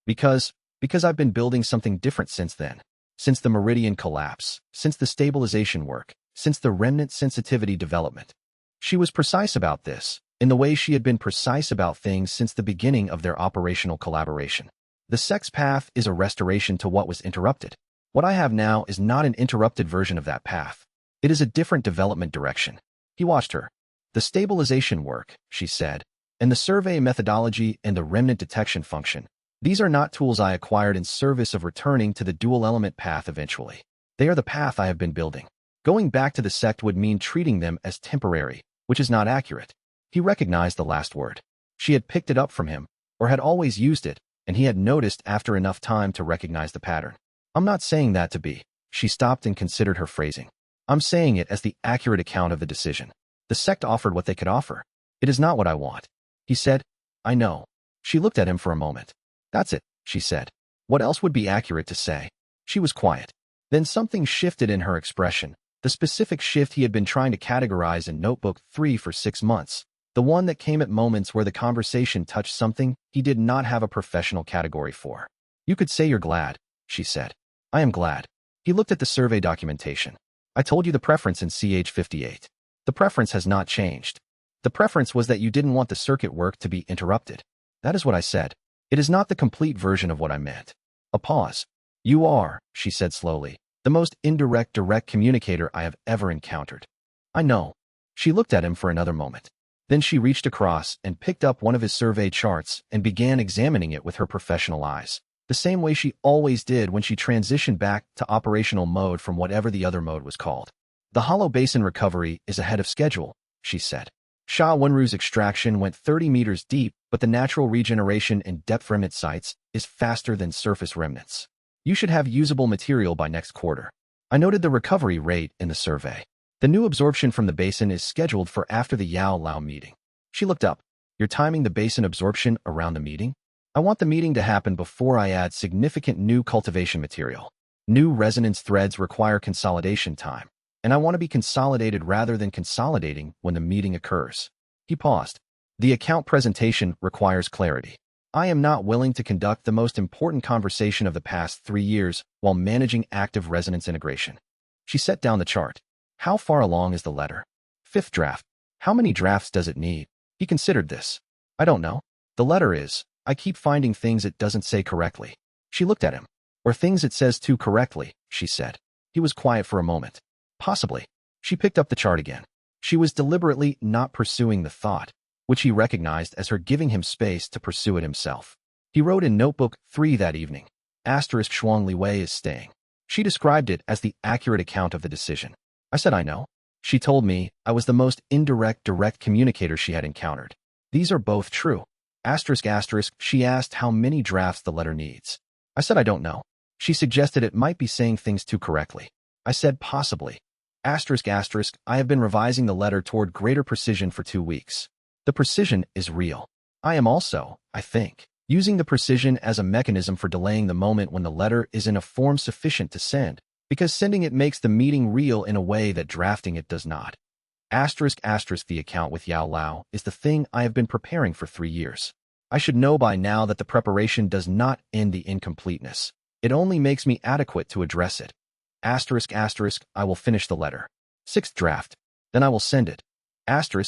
Speaker 1: Because I've been building something different since then. Since the meridian collapse, since the stabilization work, since the remnant sensitivity development. She was precise about this, in the way she had been precise about things since the beginning of their operational collaboration. The sex path is a restoration to what was interrupted. What I have now is not an interrupted version of that path. It is a different development direction. He watched her. The stabilization work, she said, and the survey methodology and the remnant detection function, These are not tools I acquired in service of returning to the dual-element path eventually. They are the path I have been building. Going back to the sect would mean treating them as temporary, which is not accurate. He recognized the last word. She had picked it up from him, or had always used it, and he had noticed after enough time to recognize the pattern. I'm not saying that to be. She stopped and considered her phrasing. I'm saying it as the accurate account of the decision. The sect offered what they could offer. It is not what I want. He said, I know. She looked at him for a moment. That's it, she said. What else would be accurate to say? She was quiet. Then something shifted in her expression, the specific shift he had been trying to categorize in Notebook 3 for 6 months, the one that came at moments where the conversation touched something he did not have a professional category for. You could say you're glad, she said. I am glad. He looked at the survey documentation. I told you the preference in CH58. The preference has not changed. The preference was that you didn't want the circuit work to be interrupted. That is what I said. It is not the complete version of what I meant. A pause. You are, she said slowly, the most indirect direct communicator I have ever encountered. I know. She looked at him for another moment. Then she reached across and picked up one of his survey charts and began examining it with her professional eyes, the same way she always did when she transitioned back to operational mode from whatever the other mode was called. The hollow basin recovery is ahead of schedule, she said. Sha Wenru's extraction went 30 meters deep, but the natural regeneration in depth remnant sites is faster than surface remnants. You should have usable material by next quarter. I noted the recovery rate in the survey. The new absorption from the basin is scheduled for after the Yao Lao meeting. She looked up. You're timing the basin absorption around the meeting? I want the meeting to happen before I add significant new cultivation material. New resonance threads require consolidation time, and I want to be consolidated rather than consolidating when the meeting occurs. He paused. The account presentation requires clarity. I am not willing to conduct the most important conversation of the past 3 years while managing active resonance integration. She set down the chart. How far along is the letter? 5th draft. How many drafts does it need? He considered this. I don't know. The letter is, I keep finding things it doesn't say correctly. She looked at him. Or things it says too correctly, she said. He was quiet for a moment. Possibly. She picked up the chart again. She was deliberately not pursuing the thought, which he recognized as her giving him space to pursue it himself. He wrote in Notebook 3 that evening, Shuang Liwei is staying. She described it as the accurate account of the decision. I said I know. She told me I was the most indirect direct communicator she had encountered. These are both true. She asked how many drafts the letter needs. I said I don't know. She suggested it might be saying things too correctly. I said possibly. I have been revising the letter toward greater precision for 2 weeks. The precision is real. I am also, I think, using the precision as a mechanism for delaying the moment when the letter is in a form sufficient to send, because sending it makes the meeting real in a way that drafting it does not. The account with Yao Lao is the thing I have been preparing for 3 years. I should know by now that the preparation does not end the incompleteness. It only makes me adequate to address it. I will finish the letter. 6th draft. Then I will send it.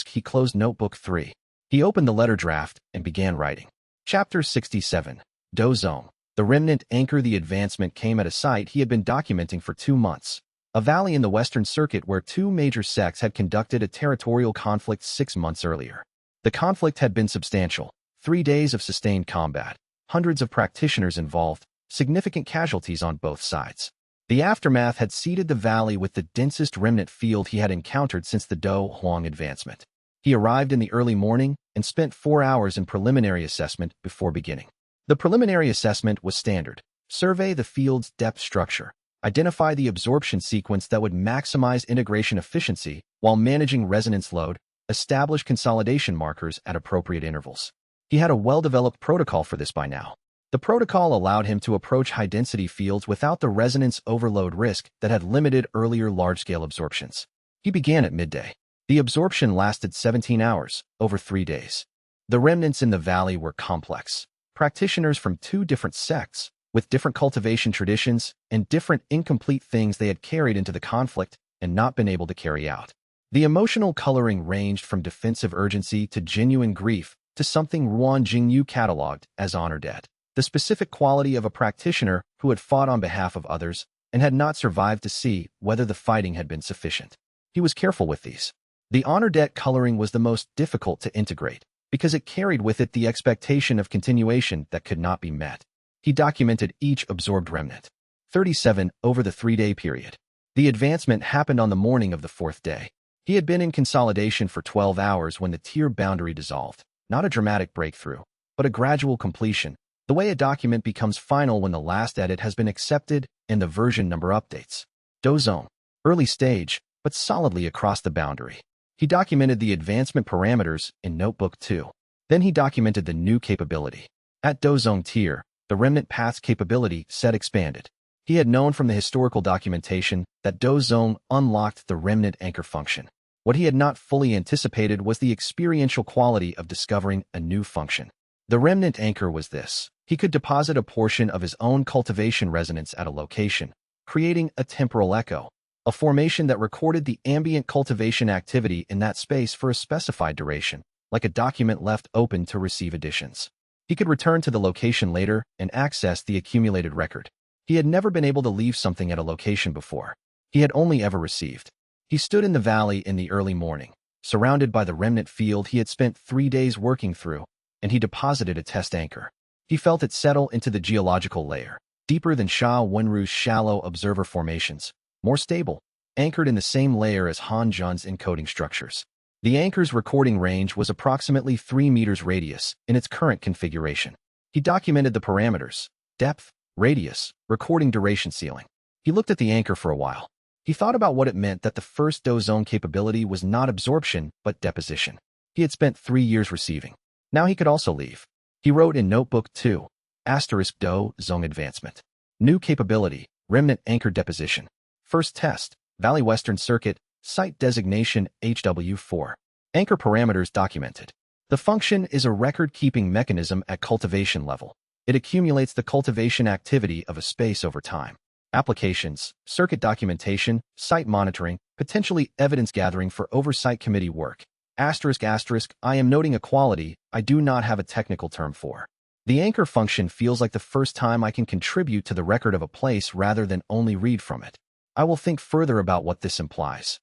Speaker 1: He closed Notebook 3. He opened the letter draft and began writing. Chapter 67. Dozong. The remnant anchor. The advancement came at a site he had been documenting for 2 months. A valley in the Western Circuit where 2 major sects had conducted a territorial conflict 6 months earlier. The conflict had been substantial. 3 days of sustained combat. Hundreds of practitioners involved. Significant casualties on both sides. The aftermath had seeded the valley with the densest remnant field he had encountered since the Do Huang advancement. He arrived in the early morning and spent 4 hours in preliminary assessment before beginning. The preliminary assessment was standard. Survey the field's depth structure. Identify the absorption sequence that would maximize integration efficiency while managing resonance load. Establish consolidation markers at appropriate intervals. He had a well-developed protocol for this by now. The protocol allowed him to approach high-density fields without the resonance overload risk that had limited earlier large-scale absorptions. He began at midday. The absorption lasted 17 hours, over 3 days. The remnants in the valley were complex. Practitioners from 2 different sects, with different cultivation traditions and different incomplete things they had carried into the conflict and not been able to carry out. The emotional coloring ranged from defensive urgency to genuine grief to something Ruan Jingyu cataloged as honor debt. The specific quality of a practitioner who had fought on behalf of others and had not survived to see whether the fighting had been sufficient. He was careful with these. The honor debt coloring was the most difficult to integrate. because it carried with it the expectation of continuation that could not be met. He documented each absorbed remnant. 37 over the 3-day period. The advancement happened on the morning of the 4th day. He had been in consolidation for 12 hours when the tier boundary dissolved. Not a dramatic breakthrough, but a gradual completion, the way a document becomes final when the last edit has been accepted and the version number updates. Dozone. Early stage, but solidly across the boundary. He documented the advancement parameters in Notebook 2. Then he documented the new capability. At Dozone tier, the remnant path's capability set expanded. He had known from the historical documentation that Dozone unlocked the remnant anchor function. What he had not fully anticipated was the experiential quality of discovering a new function. The remnant anchor was this. He could deposit a portion of his own cultivation resonance at a location, creating a temporal echo, a formation that recorded the ambient cultivation activity in that space for a specified duration, like a document left open to receive additions. He could return to the location later and access the accumulated record. He had never been able to leave something at a location before. He had only ever received. He stood in the valley in the early morning, surrounded by the remnant field he had spent 3 days working through, and he deposited a test anchor. He felt it settle into the geological layer, deeper than Sha Wenru's shallow observer formations, more stable, anchored in the same layer as Han Zhan's encoding structures. The anchor's recording range was approximately 3 meters radius in its current configuration. He documented the parameters: depth, radius, recording duration ceiling. He looked at the anchor for a while. He thought about what it meant that the first Dozone capability was not absorption, but deposition. He had spent 3 years receiving. Now he could also leave. He wrote in Notebook 2, Dozone advancement. New capability, remnant anchor deposition. First test, Valley Western Circuit, site designation HW4. Anchor parameters documented. The function is a record-keeping mechanism at cultivation level. It accumulates the cultivation activity of a space over time. Applications, circuit documentation, site monitoring, potentially evidence gathering for oversight committee work. I am noting a quality I do not have a technical term for. The anchor function feels like the first time I can contribute to the record of a place rather than only read from it. I will think further about what this implies.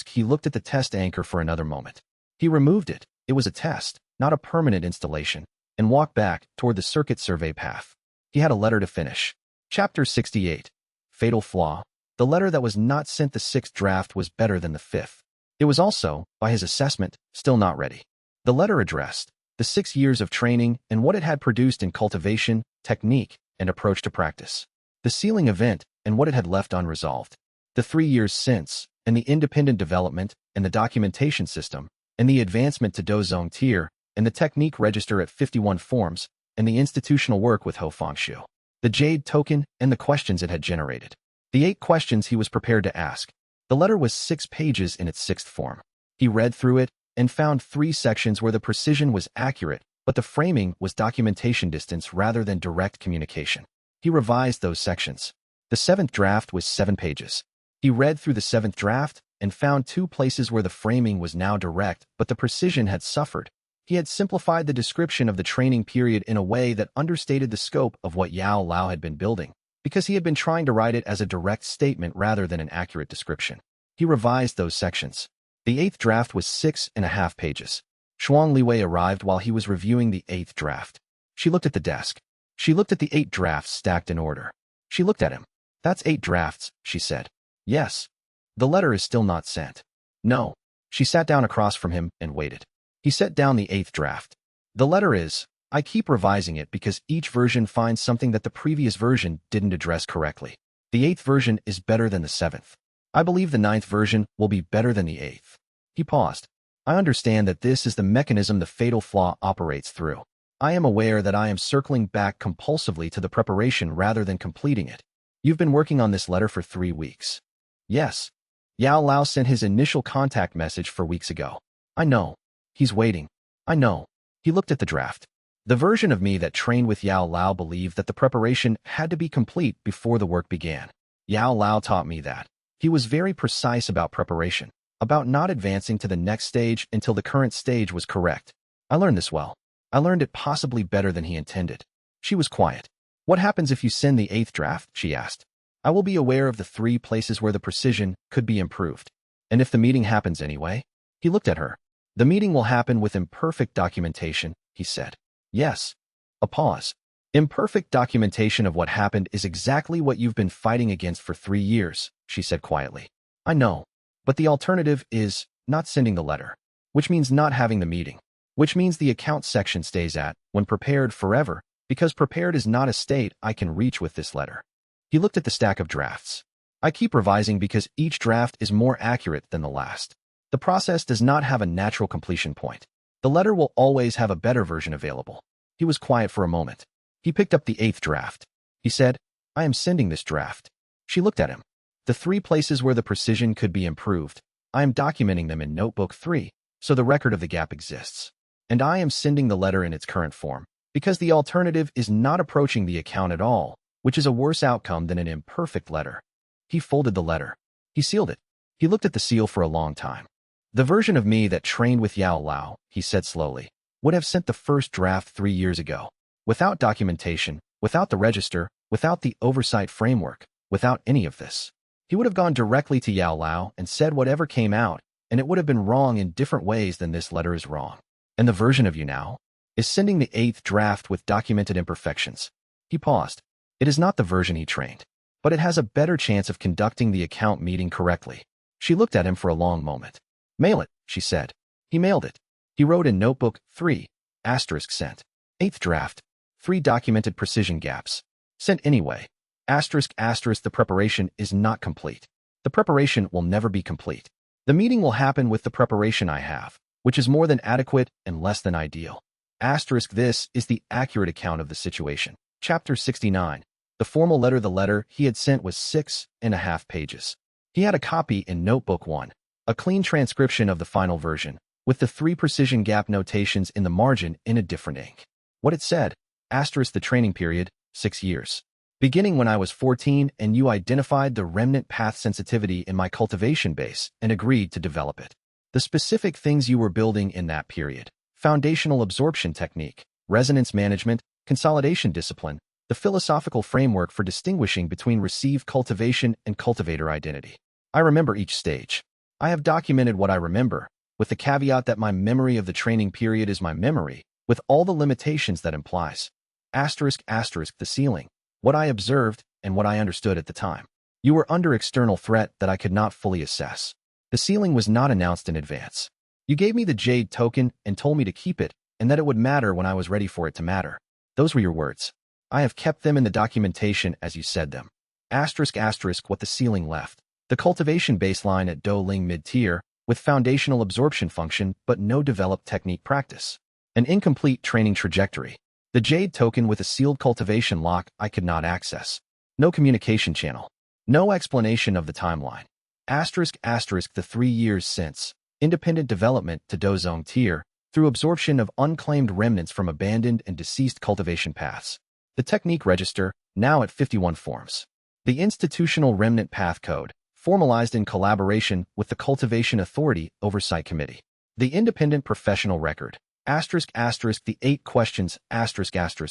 Speaker 1: He looked at the test anchor for another moment. He removed it. It was a test, not a permanent installation, and walked back toward the circuit survey path. He had a letter to finish. Chapter 68. Fatal Flaw. The letter that was not sent the 6th draft was better than the 5th. It was also, by his assessment, still not ready. The letter addressed the 6 years of training and what it had produced in cultivation, technique, and approach to practice. The sealing event and what it had left unresolved. The 3 years since, and the independent development, and the documentation system, and the advancement to Dozone tier, and the technique register at 51 forms, and the institutional work with Ho Fengshu. The Jade token, and the questions it had generated. The 8 questions he was prepared to ask. The letter was 6 pages in its 6th form. He read through it and found 3 sections where the precision was accurate, but the framing was documentation distance rather than direct communication. He revised those sections. The 7th draft was 7 pages. He read through the 7th draft and found 2 places where the framing was now direct, but the precision had suffered. He had simplified the description of the training period in a way that understated the scope of what Yao Lao had been building, because he had been trying to write it as a direct statement rather than an accurate description. He revised those sections. The 8th draft was 6.5 pages. Shuang Liwei arrived while he was reviewing the 8th draft. She looked at the desk. She looked at the 8 drafts stacked in order. She looked at him. "That's 8 drafts," she said. "Yes." "The letter is still not sent." "No." She sat down across from him and waited. He set down the 8th draft. "The letter is, I keep revising it because each version finds something that the previous version didn't address correctly. The 8th version is better than the 7th. I believe the 9th version will be better than the 8th. He paused. "I understand that this is the mechanism the fatal flaw operates through. I am aware that I am circling back compulsively to the preparation rather than completing it. You've been working on this letter for 3 weeks. "Yes." Yao Lao sent his initial contact message 4 weeks ago. "I know. He's waiting. I know." He looked at the draft. The version of me that trained with Yao Lao believed that the preparation had to be complete before the work began. Yao Lao taught me that. He was very precise about preparation, about not advancing to the next stage until the current stage was correct. I learned this well. I learned it possibly better than he intended. She was quiet. "What happens if you send the 8th draft?" she asked. "I will be aware of the 3 places where the precision could be improved. And if the meeting happens anyway?" He looked at her. The meeting will happen with imperfect documentation, he said. Yes. A pause. Imperfect documentation of what happened is exactly what you've been fighting against for 3 years, she said quietly. I know. But the alternative is not sending the letter, which means not having the meeting, which means the account section stays at, when prepared forever, because prepared is not a state I can reach with this letter. He looked at the stack of drafts. I keep revising because each draft is more accurate than the last. The process does not have a natural completion point. The letter will always have a better version available. He was quiet for a moment. He picked up the 8th draft. He said, I am sending this draft. She looked at him. The 3 places where the precision could be improved, I am documenting them in Notebook 3, so the record of the gap exists. And I am sending the letter in its current form, because the alternative is not approaching the account at all, which is a worse outcome than an imperfect letter. He folded the letter. He sealed it. He looked at the seal for a long time. The version of me that trained with Yao Lao, he said slowly, would have sent the first draft 3 years ago. Without documentation, without the register, without the oversight framework, without any of this. He would have gone directly to Yao Lao and said whatever came out, and it would have been wrong in different ways than this letter is wrong. And the version of you now is sending the 8th draft with documented imperfections. He paused. It is not the version he trained, but it has a better chance of conducting the account meeting correctly. She looked at him for a long moment. Mail it, she said. He mailed it. He wrote in Notebook 3, sent. 8th draft, 3 documented precision gaps. Sent anyway. The preparation is not complete. The preparation will never be complete. The meeting will happen with the preparation I have, which is more than adequate and less than ideal. This is the accurate account of the situation. Chapter 69. The formal letter. The letter he had sent was 6.5 pages. He had a copy in Notebook 1, a clean transcription of the final version, with the 3 precision gap notations in the margin in a different ink. What it said, the training period, 6 years. Beginning when I was 14 and you identified the remnant path sensitivity in my cultivation base and agreed to develop it. The specific things you were building in that period: foundational absorption technique, resonance management, consolidation discipline, the philosophical framework for distinguishing between received cultivation and cultivator identity. I remember each stage. I have documented what I remember, with the caveat that my memory of the training period is my memory, with all the limitations that implies. The ceiling. What I observed and what I understood at the time. You were under external threat that I could not fully assess. The ceiling was not announced in advance. You gave me the jade token and told me to keep it and that it would matter when I was ready for it to matter. Those were your words. I have kept them in the documentation as you said them. What the ceiling left. The cultivation baseline at Do Ling mid-tier, with foundational absorption function but no developed technique practice. An incomplete training trajectory. The jade token with a sealed cultivation lock I could not access. No communication channel. No explanation of the timeline. The 3 years since. Independent development to Dozong tier, through absorption of unclaimed remnants from abandoned and deceased cultivation paths. The technique register, now at 51 forms. The institutional remnant path code, formalized in collaboration with the Cultivation Authority Oversight Committee. The independent professional record. The 8 questions,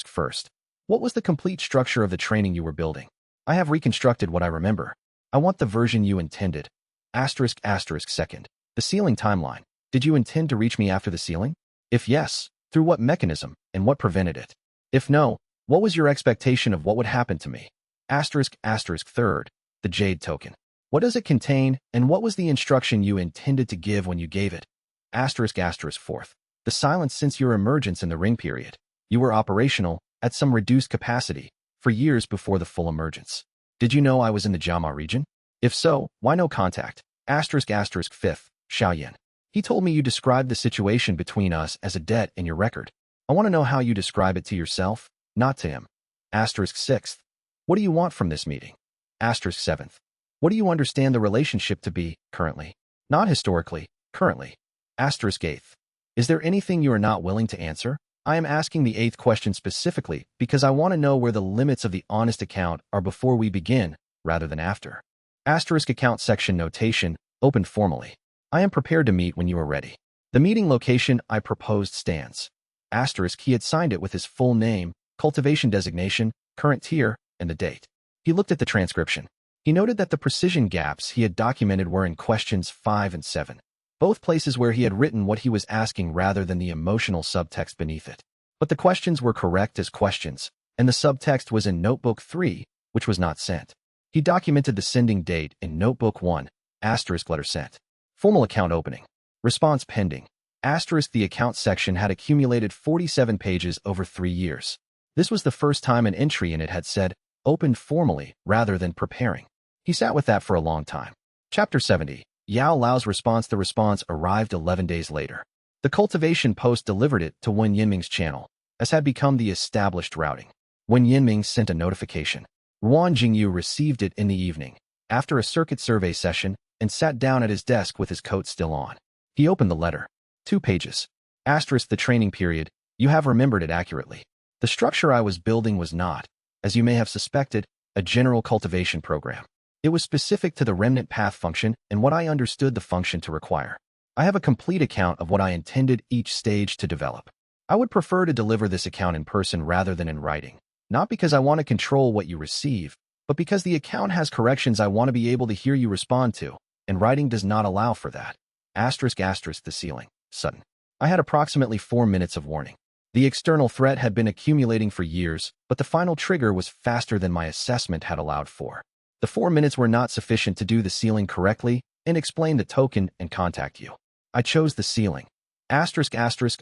Speaker 1: first. What was the complete structure of the training you were building? I have reconstructed what I remember. I want the version you intended. Second. The ceiling timeline. Did you intend to reach me after the ceiling? If yes, through what mechanism, and what prevented it? If no, what was your expectation of what would happen to me? Third. The jade token. What does it contain, and what was the instruction you intended to give when you gave it? Fourth. The silence since your emergence in the ring period. You were operational, at some reduced capacity, for years before the full emergence. Did you know I was in the Jama region? If so, why no contact? Fifth, Xiao Yan. He told me you described the situation between us as a debt in your record. I want to know how you describe it to yourself, not to him. Sixth. What do you want from this meeting? Seventh. What do you understand the relationship to be, currently? Not historically, currently. Eighth. Is there anything you are not willing to answer? I am asking the 8th question specifically because I want to know where the limits of the honest account are before we begin, rather than after. Account section notation, opened formally. I am prepared to meet when you are ready. The meeting location I proposed stands. He had signed it with his full name, cultivation designation, current tier, and the date. He looked at the transcription. He noted that the precision gaps he had documented were in questions 5 and 7. both places where he had written what he was asking rather than the emotional subtext beneath it. But the questions were correct as questions, and the subtext was in Notebook 3, which was not sent. He documented the sending date in Notebook 1, asterisk letter sent. Formal account opening. Response pending. Asterisk the account section had accumulated 47 pages over 3 years. This was the first time an entry in it had said, opened formally rather than preparing. He sat with that for a long time. Chapter 70. Yao Lao's response. The response arrived 11 days later. The cultivation post delivered it to Wen Yinming's channel, as had become the established routing. Wen Yinming sent a notification. Ruan Jingyu received it in the evening, after a circuit survey session, and sat down at his desk with his coat still on. He opened the letter. 2 pages. Asterisk the training period. You have remembered it accurately. The structure I was building was not, as you may have suspected, a general cultivation program. It was specific to the remnant path function and what I understood the function to require. I have a complete account of what I intended each stage to develop. I would prefer to deliver this account in person rather than in writing, not because I want to control what you receive, but because the account has corrections I want to be able to hear you respond to, and writing does not allow for that. Asterisk the ceiling. Sudden. I had approximately 4 minutes of warning. The external threat had been accumulating for years, but the final trigger was faster than my assessment had allowed for. The 4 minutes were not sufficient to do the ceiling correctly and explain the token and contact you. I chose the ceiling. Asterisk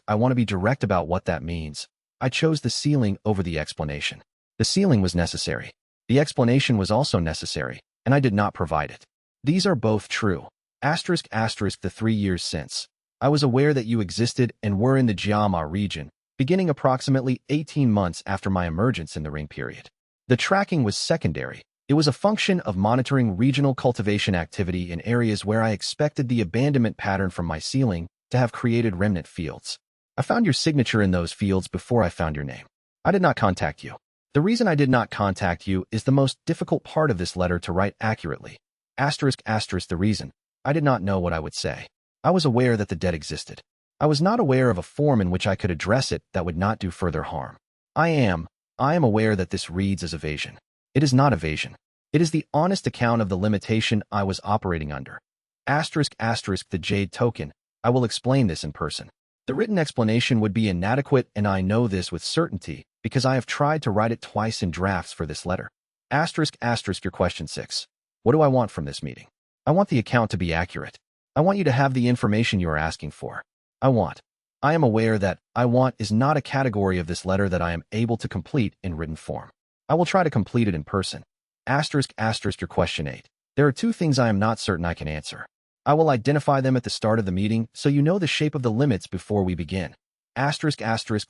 Speaker 1: I want to be direct about what that means. I chose the ceiling over the explanation. The ceiling was necessary. The explanation was also necessary, and I did not provide it. These are both true. Asterisk the 3 years since. I was aware that you existed and were in the Jiama region, beginning approximately 18 months after my emergence in the ring period. The tracking was secondary. It was a function of monitoring regional cultivation activity in areas where I expected the abandonment pattern from my ceiling to have created remnant fields. I found your signature in those fields before I found your name. I did not contact you. The reason I did not contact you is the most difficult part of this letter to write accurately. Asterisk the reason. I did not know what I would say. I was aware that the debt existed. I was not aware of a form in which I could address it that would not do further harm. I am aware that this reads as evasion. It is not evasion. It is the honest account of the limitation I was operating under. Asterisk the jade token. I will explain this in person. The written explanation would be inadequate, and I know this with certainty because I have tried to write it twice in drafts for this letter. Asterisk your question 6. What do I want from this meeting? I want the account to be accurate. I want you to have the information you are asking for. I am aware that I want is not a category of this letter that I am able to complete in written form. I will try to complete it in person. Asterisk your question 8. There are 2 things I am not certain I can answer. I will identify them at the start of the meeting so you know the shape of the limits before we begin. Asterisk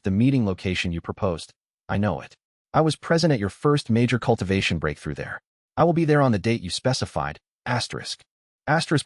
Speaker 1: the meeting location you proposed. I know it. I was present at your first major cultivation breakthrough there. I will be there on the date you specified. Asterisk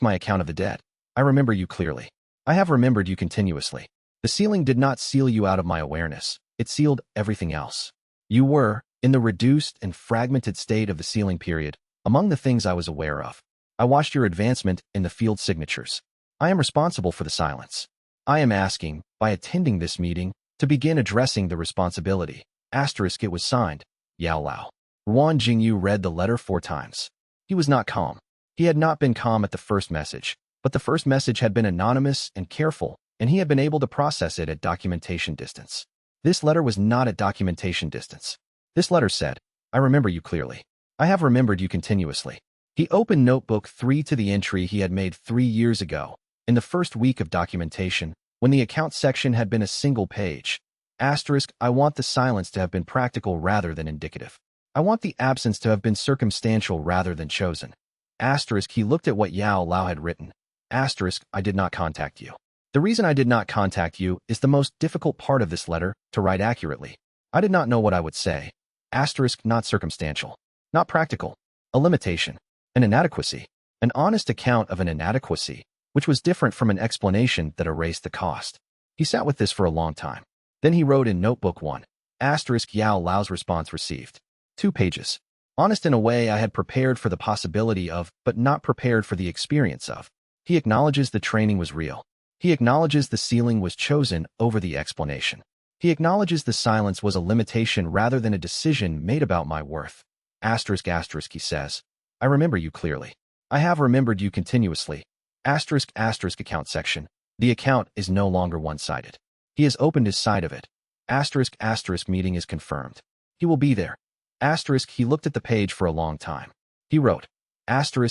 Speaker 1: my account of the debt. I remember you clearly. I have remembered you continuously. The ceiling did not seal you out of my awareness. It sealed everything else. You were, in the reduced and fragmented state of the sealing period, among the things I was aware of. I watched your advancement in the field signatures. I am responsible for the silence. I am asking, by attending this meeting, to begin addressing the responsibility. Asterisk it was signed, Yao Lao. Ruan Jingyu read the letter 4 times. He was not calm. He had not been calm at the first message, but the first message had been anonymous and careful, and he had been able to process it at documentation distance. This letter was not at documentation distance. This letter said, I remember you clearly. I have remembered you continuously. He opened Notebook 3 to the entry he had made 3 years ago, in the first week of documentation, when the account section had been a single page. Asterisk, I want the silence to have been practical rather than indicative. I want the absence to have been circumstantial rather than chosen. Asterisk, he looked at what Yao Lao had written. Asterisk, I did not contact you. The reason I did not contact you is the most difficult part of this letter to write accurately. I did not know what I would say. Asterisk, not circumstantial. Not practical. A limitation. An inadequacy. An honest account of an inadequacy, which was different from an explanation that erased the cost. He sat with this for a long time. Then he wrote in Notebook 1. Asterisk Yao Lao's response received. 2 pages. Honest in a way I had prepared for the possibility of, but not prepared for the experience of. He acknowledges the training was real. He acknowledges the ceiling was chosen over the explanation. He acknowledges the silence was a limitation rather than a decision made about my worth. Asterisk, he says, I remember you clearly. I have remembered you continuously. Account section. The account is no longer one-sided. He has opened his side of it. Meeting is confirmed. He will be there. He looked at the page for a long time. He wrote.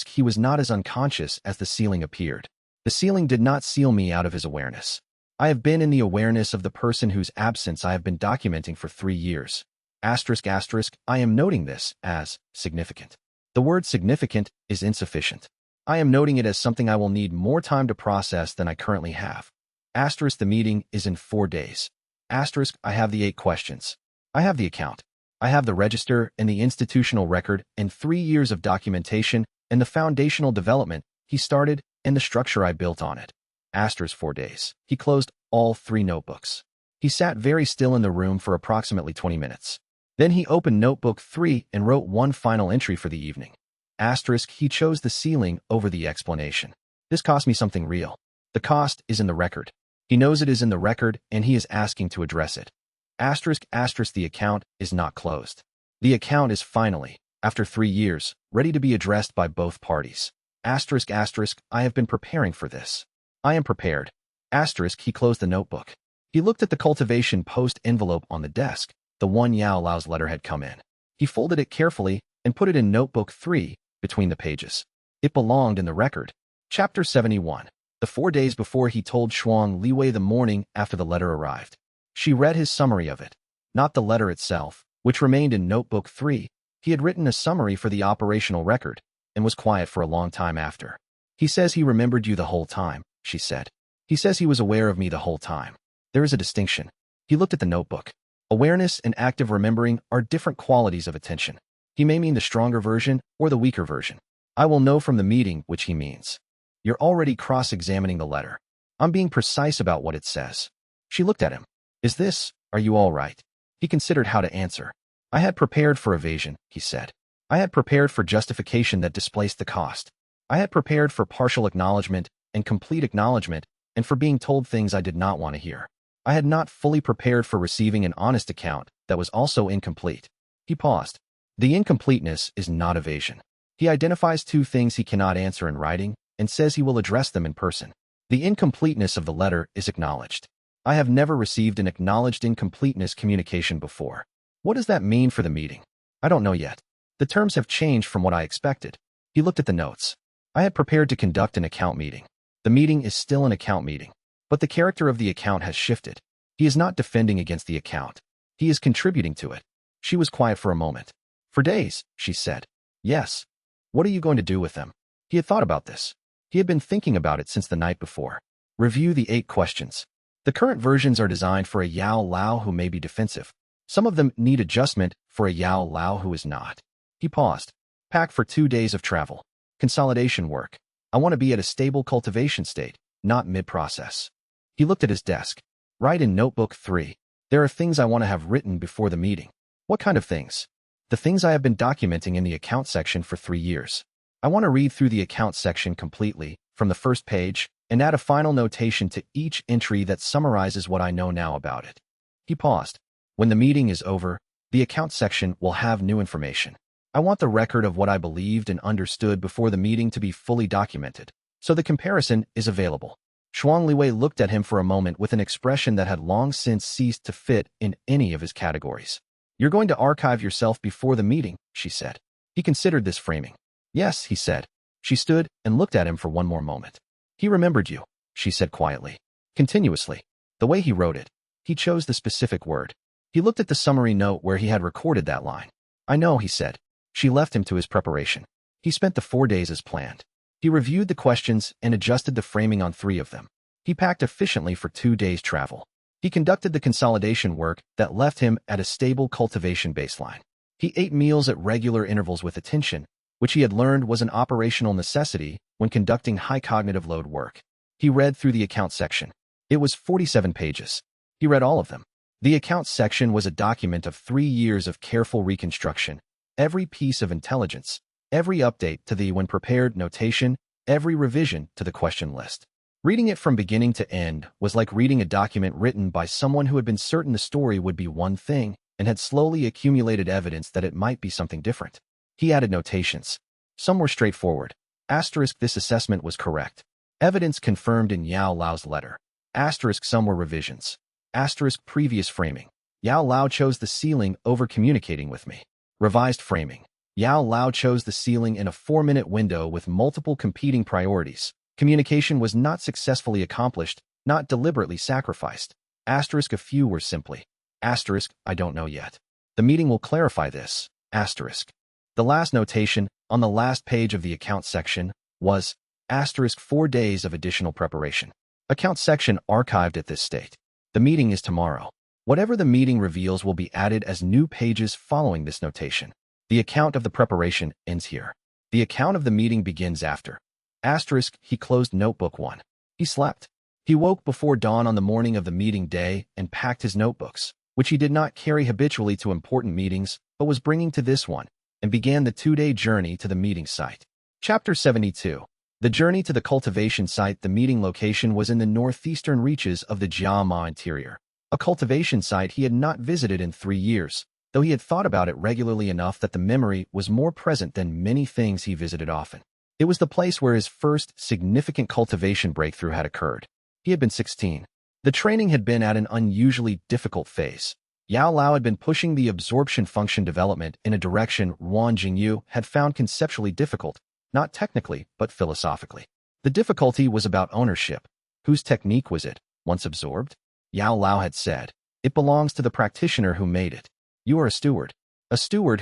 Speaker 1: He was not as unconscious as the ceiling appeared. The ceiling did not seal me out of his awareness. I have been in the awareness of the person whose absence I have been documenting for 3 years. I am noting this as significant. The word significant is insufficient. I am noting it as something I will need more time to process than I currently have. The meeting is in 4 days. I have the 8 questions. I have the account. I have the register and the institutional record and 3 years of documentation and the foundational development he started and the structure I built on it. 4 days. He closed all 3 notebooks. He sat very still in the room for approximately 20 minutes. Then he opened notebook 3 and wrote one final entry for the evening. He chose the ceiling over the explanation. This cost me something real. The cost is in the record. He knows it is in the record and he is asking to address it. The account is not closed. The account is finally, after 3 years, ready to be addressed by both parties. I have been preparing for this. I am prepared. He closed the notebook. He looked at the cultivation post envelope on the desk, the one Yao Lao's letter had come in. He folded it carefully and put it in notebook 3 between the pages. It belonged in the record. Chapter 71. The 4 days before he told Shuang Liwei the morning after the letter arrived. She read his summary of it, not the letter itself, which remained in notebook 3. He had written a summary for the operational record and was quiet for a long time after. He says he remembered you the whole time, she said. He says he was aware of me the whole time. There is a distinction. He looked at the notebook. Awareness and active remembering are different qualities of attention. He may mean the stronger version or the weaker version. I will know from the meeting which he means. You're already cross-examining the letter. I'm being precise about what it says. She looked at him. Are you all right? He considered how to answer. I had prepared for evasion, he said. I had prepared for justification that displaced the cost. I had prepared for partial acknowledgement and complete acknowledgement and for being told things I did not want to hear. I had not fully prepared for receiving an honest account that was also incomplete. He paused. The incompleteness is not evasion. He identifies 2 things he cannot answer in writing and says he will address them in person. The incompleteness of the letter is acknowledged. I have never received an acknowledged incompleteness communication before. What does that mean for the meeting? I don't know yet. The terms have changed from what I expected. He looked at the notes. I had prepared to conduct an account meeting. The meeting is still an account meeting, but the character of the account has shifted. He is not defending against the account. He is contributing to it. She was quiet for a moment. For days, she said. Yes. What are you going to do with them? He had thought about this. He had been thinking about it since the night before. Review the 8 questions. The current versions are designed for a Yao Lao who may be defensive. Some of them need adjustment for a Yao Lao who is not. He paused. Pack for 2 days of travel. Consolidation work. I want to be at a stable cultivation state, not mid-process. He looked at his desk. Write in notebook 3. There are things I want to have written before the meeting. What kind of things? The things I have been documenting in the account section for 3 years. I want to read through the account section completely, from the first page, and add a final notation to each entry that summarizes what I know now about it. He paused. When the meeting is over, the account section will have new information. I want the record of what I believed and understood before the meeting to be fully documented, so the comparison is available. Shuang Liwei looked at him for a moment with an expression that had long since ceased to fit in any of his categories. You're going to archive yourself before the meeting, she said. He considered this framing. Yes, he said. She stood and looked at him for one more moment. He remembered you, she said quietly. Continuously. The way he wrote it. He chose the specific word. He looked at the summary note where he had recorded that line. I know, he said. She left him to his preparation. He spent the 4 days as planned. He reviewed the questions and adjusted the framing on 3 of them. He packed efficiently for 2 days' travel. He conducted the consolidation work that left him at a stable cultivation baseline. He ate meals at regular intervals with attention, which he had learned was an operational necessity when conducting high cognitive load work. He read through the account section. It was 47 pages. He read all of them. The account section was a document of 3 years of careful reconstruction, every piece of intelligence, every update to the when prepared notation, every revision to the question list. Reading it from beginning to end was like reading a document written by someone who had been certain the story would be one thing and had slowly accumulated evidence that it might be something different. He added notations. Some were straightforward. Asterisk, this assessment was correct. Evidence confirmed in Yao Lao's letter. Asterisk some were revisions. Asterisk previous framing. Yao Lao chose the ceiling over communicating with me. Revised framing. Yao Lao chose the ceiling in a 4-minute window with multiple competing priorities. Communication was not successfully accomplished, not deliberately sacrificed. Asterisk a few were simply. Asterisk, I don't know yet. The meeting will clarify this. Asterisk. The last notation, on the last page of the account section, was asterisk 4 days of additional preparation. Account section archived at this state. The meeting is tomorrow. Whatever the meeting reveals will be added as new pages following this notation. The account of the preparation ends here. The account of the meeting begins after. Asterisk, he closed notebook 1. He slept. He woke before dawn on the morning of the meeting day and packed his notebooks, which he did not carry habitually to important meetings, but was bringing to this one, and began the 2-day journey to the meeting site. Chapter 72. The journey to the cultivation site. The meeting location was in the northeastern reaches of the Jia Nan interior, a cultivation site he had not visited in 3 years, though he had thought about it regularly enough that the memory was more present than many things he visited often. It was the place where his first significant cultivation breakthrough had occurred. He had been 16. The training had been at an unusually difficult phase. Yao Lao had been pushing the absorption function development in a direction Wan Jingyu had found conceptually difficult, not technically, but philosophically. The difficulty was about ownership. Whose technique was it, once absorbed? Yao Lao had said, it belongs to the practitioner who made it. You are a steward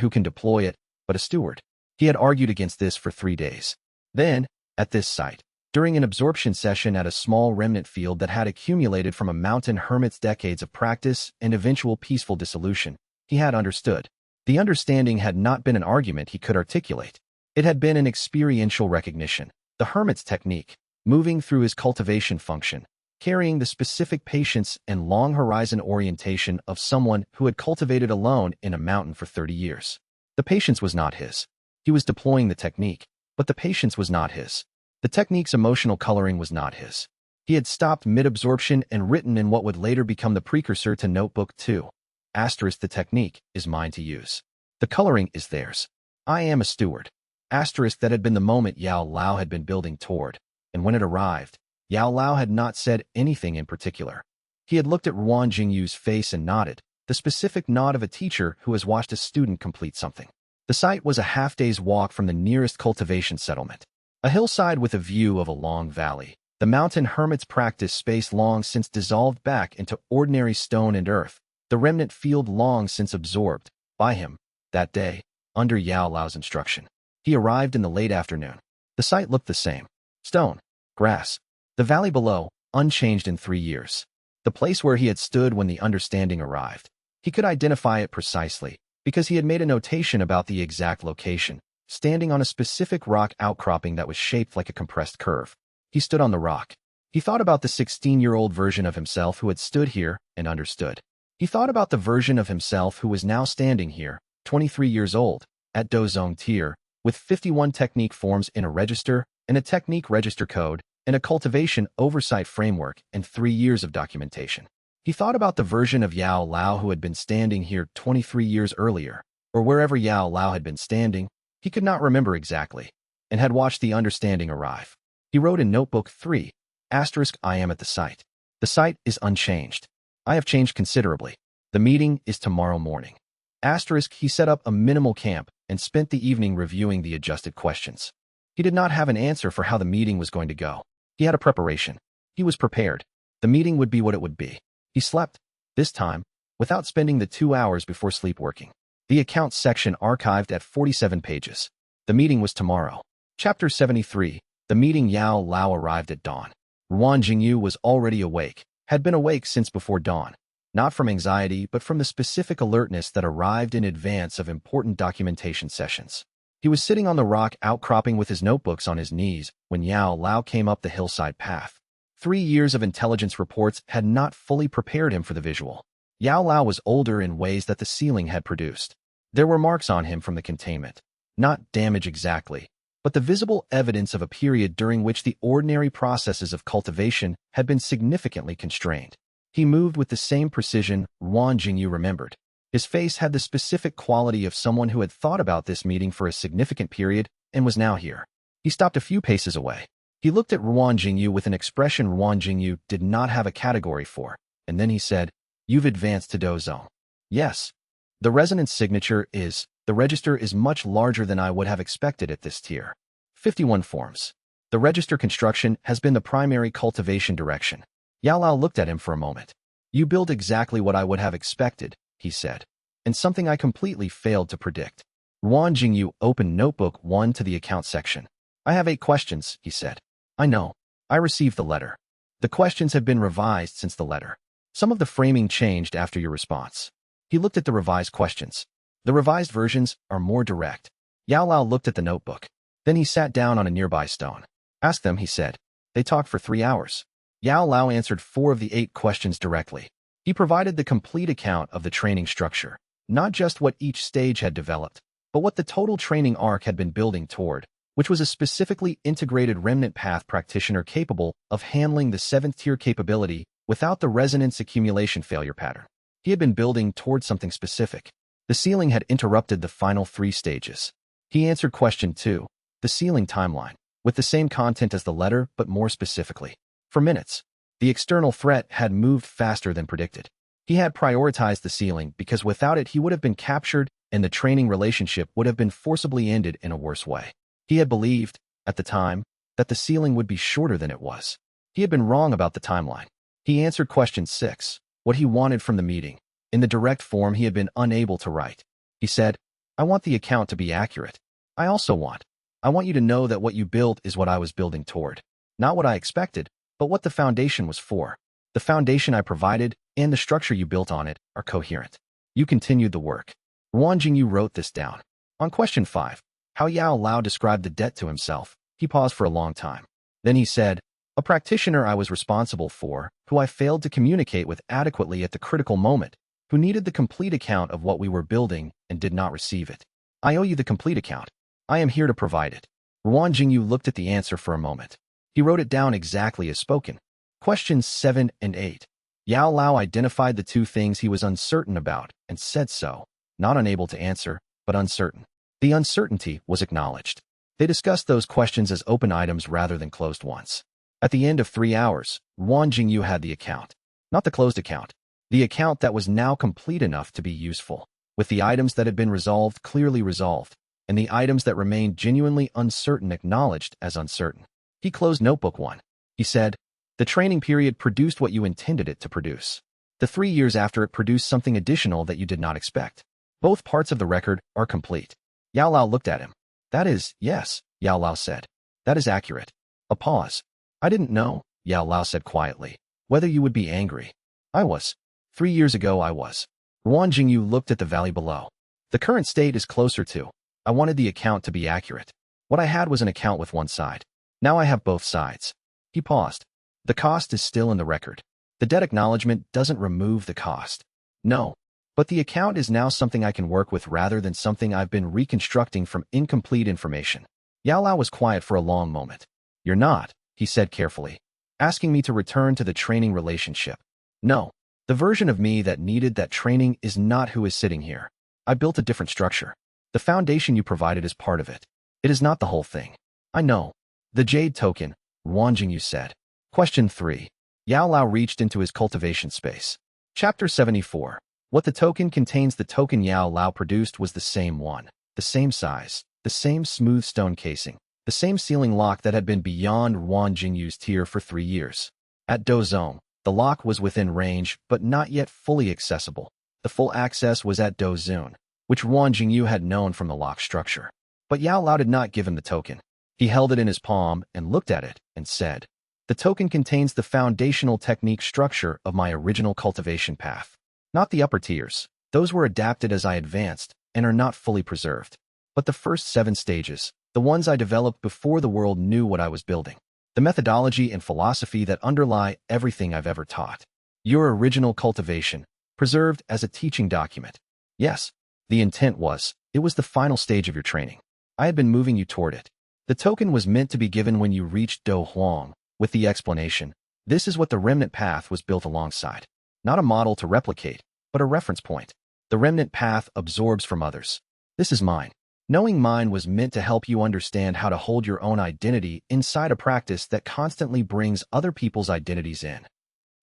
Speaker 1: who can deploy it, but a steward. He had argued against this for 3 days. Then, at this site, during an absorption session at a small remnant field that had accumulated from a mountain hermit's decades of practice and eventual peaceful dissolution, he had understood. The understanding had not been an argument he could articulate. It had been an experiential recognition. The hermit's technique, moving through his cultivation function, carrying the specific patience and long horizon orientation of someone who had cultivated alone in a mountain for 30 years. The patience was not his. He was deploying the technique, but the patience was not his. The technique's emotional coloring was not his. He had stopped mid-absorption and written in what would later become the precursor to Notebook 2. Asterisk, the technique is mine to use. The coloring is theirs. I am a steward. Asterisk, that had been the moment Yao Lao had been building toward, and when it arrived, Yao Lao had not said anything in particular. He had looked at Wan Jingyu's face and nodded, the specific nod of a teacher who has watched a student complete something. The site was a half-day's walk from the nearest cultivation settlement. A hillside with a view of a long valley. The mountain hermit's practice space long since dissolved back into ordinary stone and earth. The remnant field long since absorbed, by him, that day, under Yao Lao's instruction. He arrived in the late afternoon. The site looked the same. Stone, grass. The valley below, unchanged in 3 years. The place where he had stood when the understanding arrived. He could identify it precisely, because he had made a notation about the exact location, standing on a specific rock outcropping that was shaped like a compressed curve. He stood on the rock. He thought about the 16-year-old version of himself who had stood here and understood. He thought about the version of himself who was now standing here, 23 years old, at Dozong Tier, with 51 technique forms in a register, and a technique register code, and a cultivation oversight framework, and 3 years of documentation. He thought about the version of Yao Lao who had been standing here 23 years earlier, or wherever Yao Lao had been standing. He could not remember exactly, and had watched the understanding arrive. He wrote in Notebook 3, asterisk, I am at the site. The site is unchanged. I have changed considerably. The meeting is tomorrow morning. Asterisk, he set up a minimal camp and spent the evening reviewing the adjusted questions. He did not have an answer for how the meeting was going to go. He had a preparation. He was prepared. The meeting would be what it would be. He slept, this time, without spending the 2 hours before sleep working. The accounts section archived at 47 pages. The meeting was tomorrow. Chapter 73. The meeting. Yao Lao arrived at dawn. Wan Jingyu was already awake, had been awake since before dawn, not from anxiety but from the specific alertness that arrived in advance of important documentation sessions. He was sitting on the rock outcropping with his notebooks on his knees when Yao Lao came up the hillside path. 3 years of intelligence reports had not fully prepared him for the visual. Yao Lao was older in ways that the ceiling had produced. There were marks on him from the containment. Not damage exactly, but the visible evidence of a period during which the ordinary processes of cultivation had been significantly constrained. He moved with the same precision Wan Jingyu remembered. His face had the specific quality of someone who had thought about this meeting for a significant period and was now here. He stopped a few paces away. He looked at Ruan Jingyu with an expression Ruan Jingyu did not have a category for, and then he said, "You've advanced to Dozong." "Yes. The resonance signature is, the register is much larger than I would have expected at this tier." 51 forms. The register construction has been the primary cultivation direction. Yao Lao looked at him for a moment. "You build exactly what I would have expected," he said, "and something I completely failed to predict." Ruan Jingyu opened Notebook 1 to the account section. "I have 8 questions," he said. "I know. I received the letter. The questions have been revised since the letter. Some of the framing changed after your response." He looked at the revised questions. The revised versions are more direct. Yao Lao looked at the notebook. Then he sat down on a nearby stone. "Ask them," he said. They talked for 3 hours. Yao Lao answered 4 of the 8 questions directly. He provided the complete account of the training structure, not just what each stage had developed, but what the total training arc had been building toward, which was a specifically integrated remnant path practitioner capable of handling the 7th tier capability without the resonance accumulation failure pattern. He had been building toward something specific. The ceiling had interrupted the final 3 stages. He answered question 2, the ceiling timeline, with the same content as the letter but more specifically. For minutes, the external threat had moved faster than predicted. He had prioritized the ceiling because without it he would have been captured and the training relationship would have been forcibly ended in a worse way. He had believed, at the time, that the ceiling would be shorter than it was. He had been wrong about the timeline. He answered question 6, what he wanted from the meeting, in the direct form he had been unable to write. He said, "I want the account to be accurate. I want you to know that what you built is what I was building toward. Not what I expected, but what the foundation was for. The foundation I provided and the structure you built on it are coherent. You continued the work." Ruan Jingyu wrote this down. On question 5, how Yao Lao described the debt to himself, he paused for a long time. Then he said, "A practitioner I was responsible for, who I failed to communicate with adequately at the critical moment, who needed the complete account of what we were building and did not receive it. I owe you the complete account. I am here to provide it." Ruan Jingyu looked at the answer for a moment. He wrote it down exactly as spoken. Questions 7 and 8. Yao Lao identified the 2 things he was uncertain about and said so, not unable to answer, but uncertain. The uncertainty was acknowledged. They discussed those questions as open items rather than closed ones. At the end of 3 hours, Ruan Jingyu had the account. Not the closed account. The account that was now complete enough to be useful, with the items that had been resolved clearly resolved, and the items that remained genuinely uncertain acknowledged as uncertain. He closed Notebook 1. He said, "The training period produced what you intended it to produce. The 3 years after it produced something additional that you did not expect. Both parts of the record are complete." Yao Lao looked at him. "That is, yes," Yao Lao said. "That is accurate." A pause. "I didn't know," Yao Lao said quietly, "whether you would be angry. I was. 3 years ago I was." Ruan Jingyu looked at the valley below. "The current state is closer to. I wanted the account to be accurate. What I had was an account with one side. Now I have both sides." He paused. "The cost is still in the record. The debt acknowledgement doesn't remove the cost." "No. But the account is now something I can work with rather than something I've been reconstructing from incomplete information." Yao Lao was quiet for a long moment. "You're not," he said carefully, "asking me to return to the training relationship. No. The version of me that needed that training is not who is sitting here. I built a different structure. The foundation you provided is part of it. It is not the whole thing." "I know." "The Jade Token," Ruan Jingyu said. Question 3. Yao Lao reached into his cultivation space. Chapter 74. What the token contains. The token Yao Lao produced was the same one, the same size, the same smooth stone casing, the same ceiling lock that had been beyond Ruan Jingyu's tier for 3 years. At Dozong, the lock was within range but not yet fully accessible. The full access was at Dozun, which Ruan Jingyu had known from the lock structure. But Yao Lao did not give him the token. He held it in his palm and looked at it and said, "The token contains the foundational technique structure of my original cultivation path. Not the upper tiers. Those were adapted as I advanced and are not fully preserved. But the first 7 stages, the ones I developed before the world knew what I was building. The methodology and philosophy that underlie everything I've ever taught. Your original cultivation, preserved as a teaching document. Yes, the intent was, it was the final stage of your training. I had been moving you toward it. The token was meant to be given when you reached Do Huang, with the explanation, this is what the remnant path was built alongside. Not a model to replicate, but a reference point. The remnant path absorbs from others. This is mine. Knowing mind was meant to help you understand how to hold your own identity inside a practice that constantly brings other people's identities in.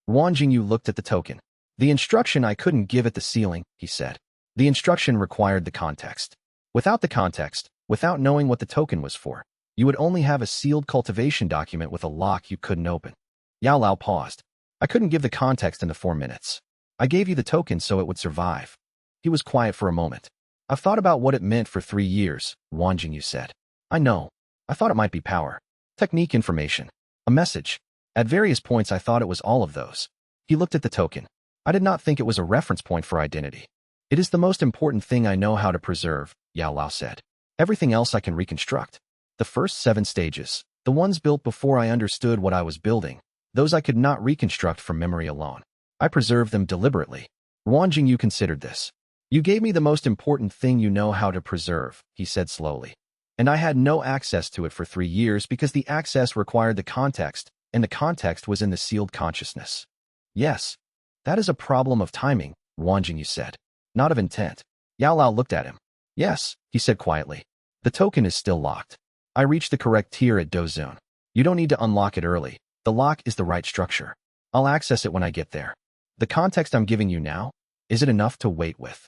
Speaker 1: Wang Jingyu looked at the token. The instruction I couldn't give at the ceiling, he said. The instruction required the context. Without the context, without knowing what the token was for, you would only have a sealed cultivation document with a lock you couldn't open. Yao Lao paused. I couldn't give the context in the 4 minutes. I gave you the token so it would survive. He was quiet for a moment. I've thought about what it meant for 3 years, Wang Jingyu said. I know. I thought it might be power, technique, information, a message. At various points I thought it was all of those. He looked at the token. I did not think it was a reference point for identity. It is the most important thing I know how to preserve, Yao Lao said. Everything else I can reconstruct. The first 7 stages, the ones built before I understood what I was building, those I could not reconstruct from memory alone. I preserved them deliberately. Wang Jingyu considered this. You gave me the most important thing you know how to preserve, he said slowly. And I had no access to it for 3 years because the access required the context, and the context was in the sealed consciousness. Yes, that is a problem of timing, Wang Jingyu said. Not of intent. Yao Lao looked at him. Yes, he said quietly. The token is still locked. I reached the correct tier at Dozone. You don't need to unlock it early. The lock is the right structure. I'll access it when I get there. The context I'm giving you now, is it enough to wait with?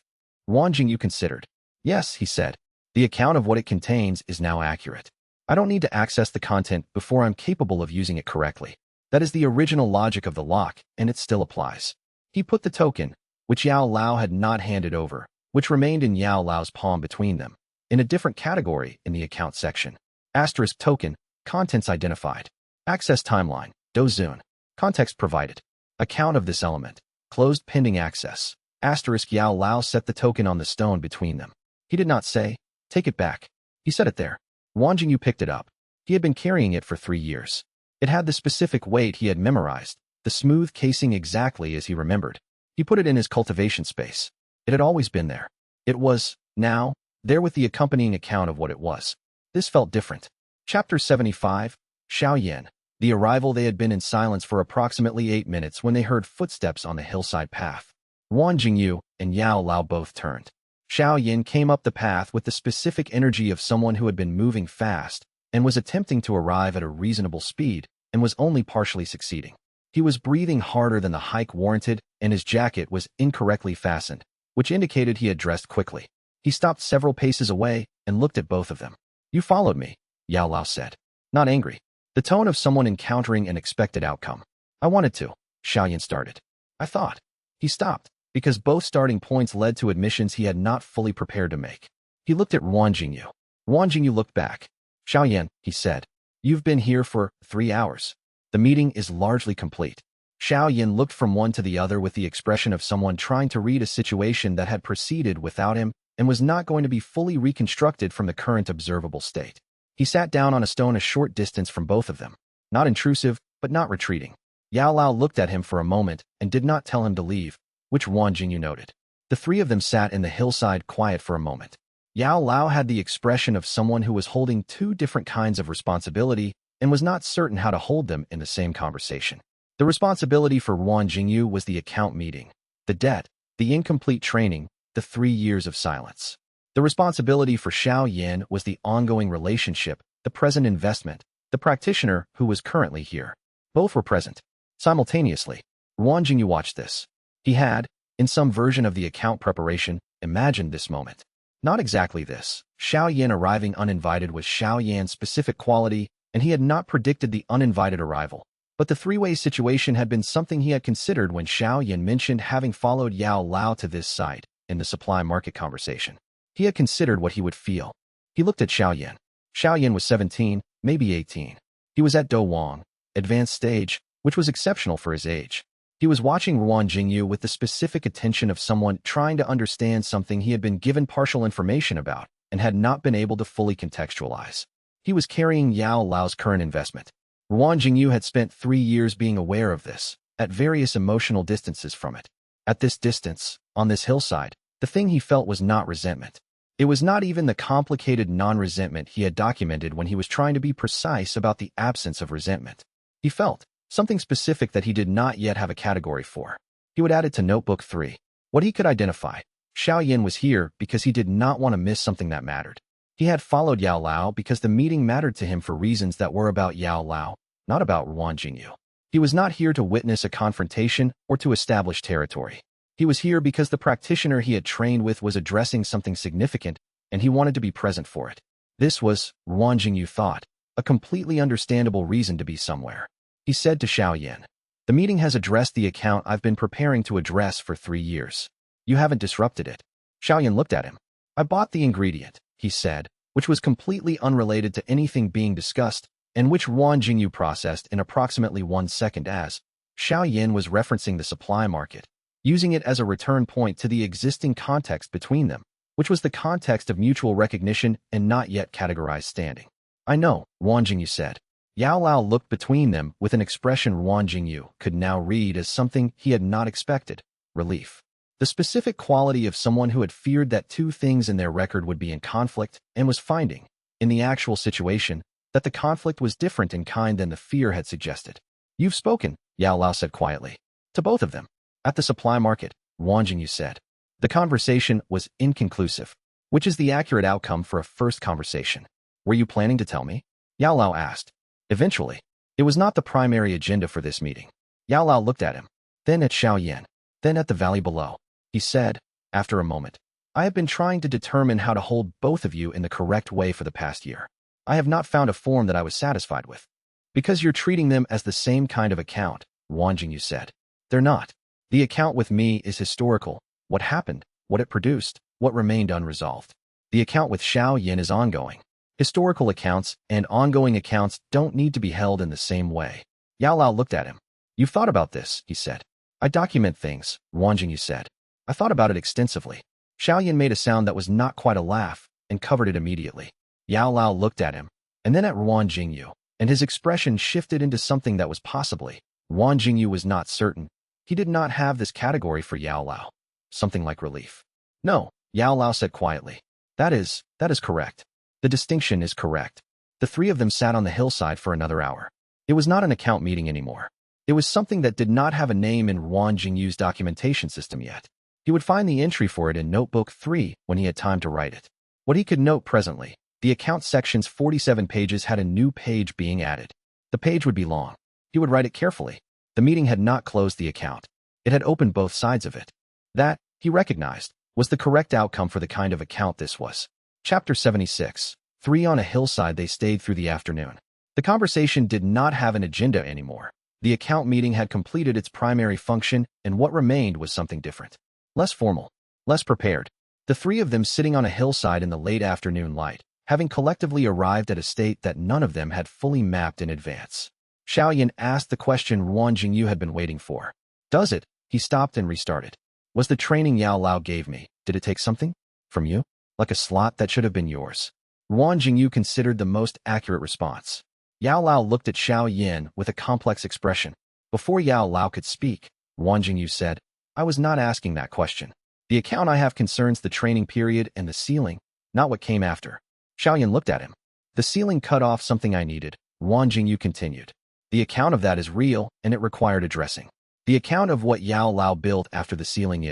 Speaker 1: Wang Jingyu considered. Yes, he said. The account of what it contains is now accurate. I don't need to access the content before I'm capable of using it correctly. That is the original logic of the lock, and it still applies. He put the token, which Yao Lao had not handed over, which remained in Yao Lao's palm between them, in a different category in the account section. Asterisk token, contents identified. Access timeline, Dozun. Context provided. Account of this element. Closed pending access. Asterisk Yao Lao set the token on the stone between them. He did not say, take it back. He set it there. Wang Jingyu picked it up. He had been carrying it for 3 years. It had the specific weight he had memorized, the smooth casing exactly as he remembered. He put it in his cultivation space. It had always been there. It was, now, there with the accompanying account of what it was. This felt different. Chapter 75, Xiao Yan. The arrival. They had been in silence for approximately 8 minutes when they heard footsteps on the hillside path. Wang Jingyu and Yao Lao both turned. Xiao Yan came up the path with the specific energy of someone who had been moving fast and was attempting to arrive at a reasonable speed and was only partially succeeding. He was breathing harder than the hike warranted, and his jacket was incorrectly fastened, which indicated he had dressed quickly. He stopped several paces away and looked at both of them. You followed me, Yao Lao said. Not angry. The tone of someone encountering an expected outcome. I wanted to, Xiao Yan started. I thought. He stopped, because both starting points led to admissions he had not fully prepared to make. He looked at Wang Jingyu. Wang Jingyu looked back. Xiao Yan, he said. You've been here for 3 hours. The meeting is largely complete. Xiao Yan looked from one to the other with the expression of someone trying to read a situation that had proceeded without him and was not going to be fully reconstructed from the current observable state. He sat down on a stone a short distance from both of them. Not intrusive, but not retreating. Yao Lao looked at him for a moment and did not tell him to leave, which Wang Jingyu noted. The 3 of them sat in the hillside quiet for a moment. Yao Lao had the expression of someone who was holding 2 different kinds of responsibility and was not certain how to hold them in the same conversation. The responsibility for Wang Jingyu was the account meeting, the debt, the incomplete training, the 3 years of silence. The responsibility for Xiao Yan was the ongoing relationship, the present investment, the practitioner who was currently here. Both were present. Simultaneously, Wang Jingyu watched this. He had, in some version of the account preparation, imagined this moment. Not exactly this. Xiao Yan arriving uninvited was Xiao Yan's specific quality, and he had not predicted the uninvited arrival. But the 3-way situation had been something he had considered when Xiao Yan mentioned having followed Yao Lao to this site in the supply market conversation. He had considered what he would feel. He looked at Xiao Yan. Xiao Yan was 17, maybe 18. He was at Do Wang, advanced stage, which was exceptional for his age. He was watching Wang Jingyu with the specific attention of someone trying to understand something he had been given partial information about and had not been able to fully contextualize. He was carrying Yao Lao's current investment. Wang Jingyu had spent 3 years being aware of this, at various emotional distances from it. At this distance, on this hillside, the thing he felt was not resentment. It was not even the complicated non-resentment he had documented when he was trying to be precise about the absence of resentment. He felt something specific that he did not yet have a category for. He would add it to Notebook 3. What he could identify. Xiao Yan was here because he did not want to miss something that mattered. He had followed Yao Lao because the meeting mattered to him for reasons that were about Yao Lao, not about Ruan Jingyu. He was not here to witness a confrontation or to establish territory. He was here because the practitioner he had trained with was addressing something significant, and he wanted to be present for it. This was, Ruan Jingyu thought, a completely understandable reason to be somewhere. He said to Xiao Yan, "The meeting has addressed the account I've been preparing to address for 3 years. You haven't disrupted it." Xiao Yan looked at him. "I bought the ingredient," he said, which was completely unrelated to anything being discussed, and which Ruan Jingyu processed in approximately 1 second as Xiao Yan was referencing the supply market, using it as a return point to the existing context between them, which was the context of mutual recognition and not yet categorized standing. "I know," Ruan Jingyu said. Yao Lao looked between them with an expression Ruan Jingyu could now read as something he had not expected: relief. The specific quality of someone who had feared that 2 things in their record would be in conflict and was finding, in the actual situation, that the conflict was different in kind than the fear had suggested. "You've spoken," Yao Lao said quietly. "To both of them." "At the supply market," Ruan Jingyu said. "The conversation was inconclusive, which is the accurate outcome for a first conversation." "Were you planning to tell me?" Yao Lao asked. "Eventually. It was not the primary agenda for this meeting." Yao Lao looked at him, then at Xiao Yan, then at the valley below. He said, after a moment, "I have been trying to determine how to hold both of you in the correct way for the past year. I have not found a form that I was satisfied with." "Because you're treating them as the same kind of account," Ruan Jingyu said. "They're not. The account with me is historical: what happened, what it produced, what remained unresolved. The account with Xiao Yan is ongoing. Historical accounts and ongoing accounts don't need to be held in the same way." Yao Lao looked at him. "You've thought about this," he said. "I document things," Ruan Jingyu said. "I thought about it extensively." Xiao Yan made a sound that was not quite a laugh and covered it immediately. Yao Lao looked at him, and then at Ruan Jingyu, and his expression shifted into something that was possibly. Ruan Jingyu was not certain. He did not have this category for Yao Lao. Something like relief. "No," Yao Lao said quietly. That is correct. The distinction is correct." The 3 of them sat on the hillside for another hour. It was not an account meeting anymore. It was something that did not have a name in Ruan Jingyu's documentation system yet. He would find the entry for it in Notebook 3 when he had time to write it. What he could note presently, the account section's 47 pages had a new page being added. The page would be long. He would write it carefully. The meeting had not closed the account. It had opened both sides of it. That, he recognized, was the correct outcome for the kind of account this was. Chapter 76. 3 on a hillside. They stayed through the afternoon. The conversation did not have an agenda anymore. The account meeting had completed its primary function, and what remained was something different. Less formal, less prepared. The 3 of them sitting on a hillside in the late afternoon light, having collectively arrived at a state that none of them had fully mapped in advance. Xiao Yan asked the question Ruan Jingyu had been waiting for. "Does it?" He stopped and restarted. "Was the training Yao Lao gave me, did it take something from you? Like a slot that should have been yours?" Ruan Jingyu considered the most accurate response. Yao Lao looked at Xiao Yan with a complex expression. Before Yao Lao could speak, Ruan Jingyu said, "I was not asking that question. The account I have concerns the training period and the ceiling, not what came after." Xiao Yan looked at him. "The ceiling cut off something I needed," Ruan Jingyu continued. "The account of that is real, and it required addressing. The account of what Yao Lao built after the ceiling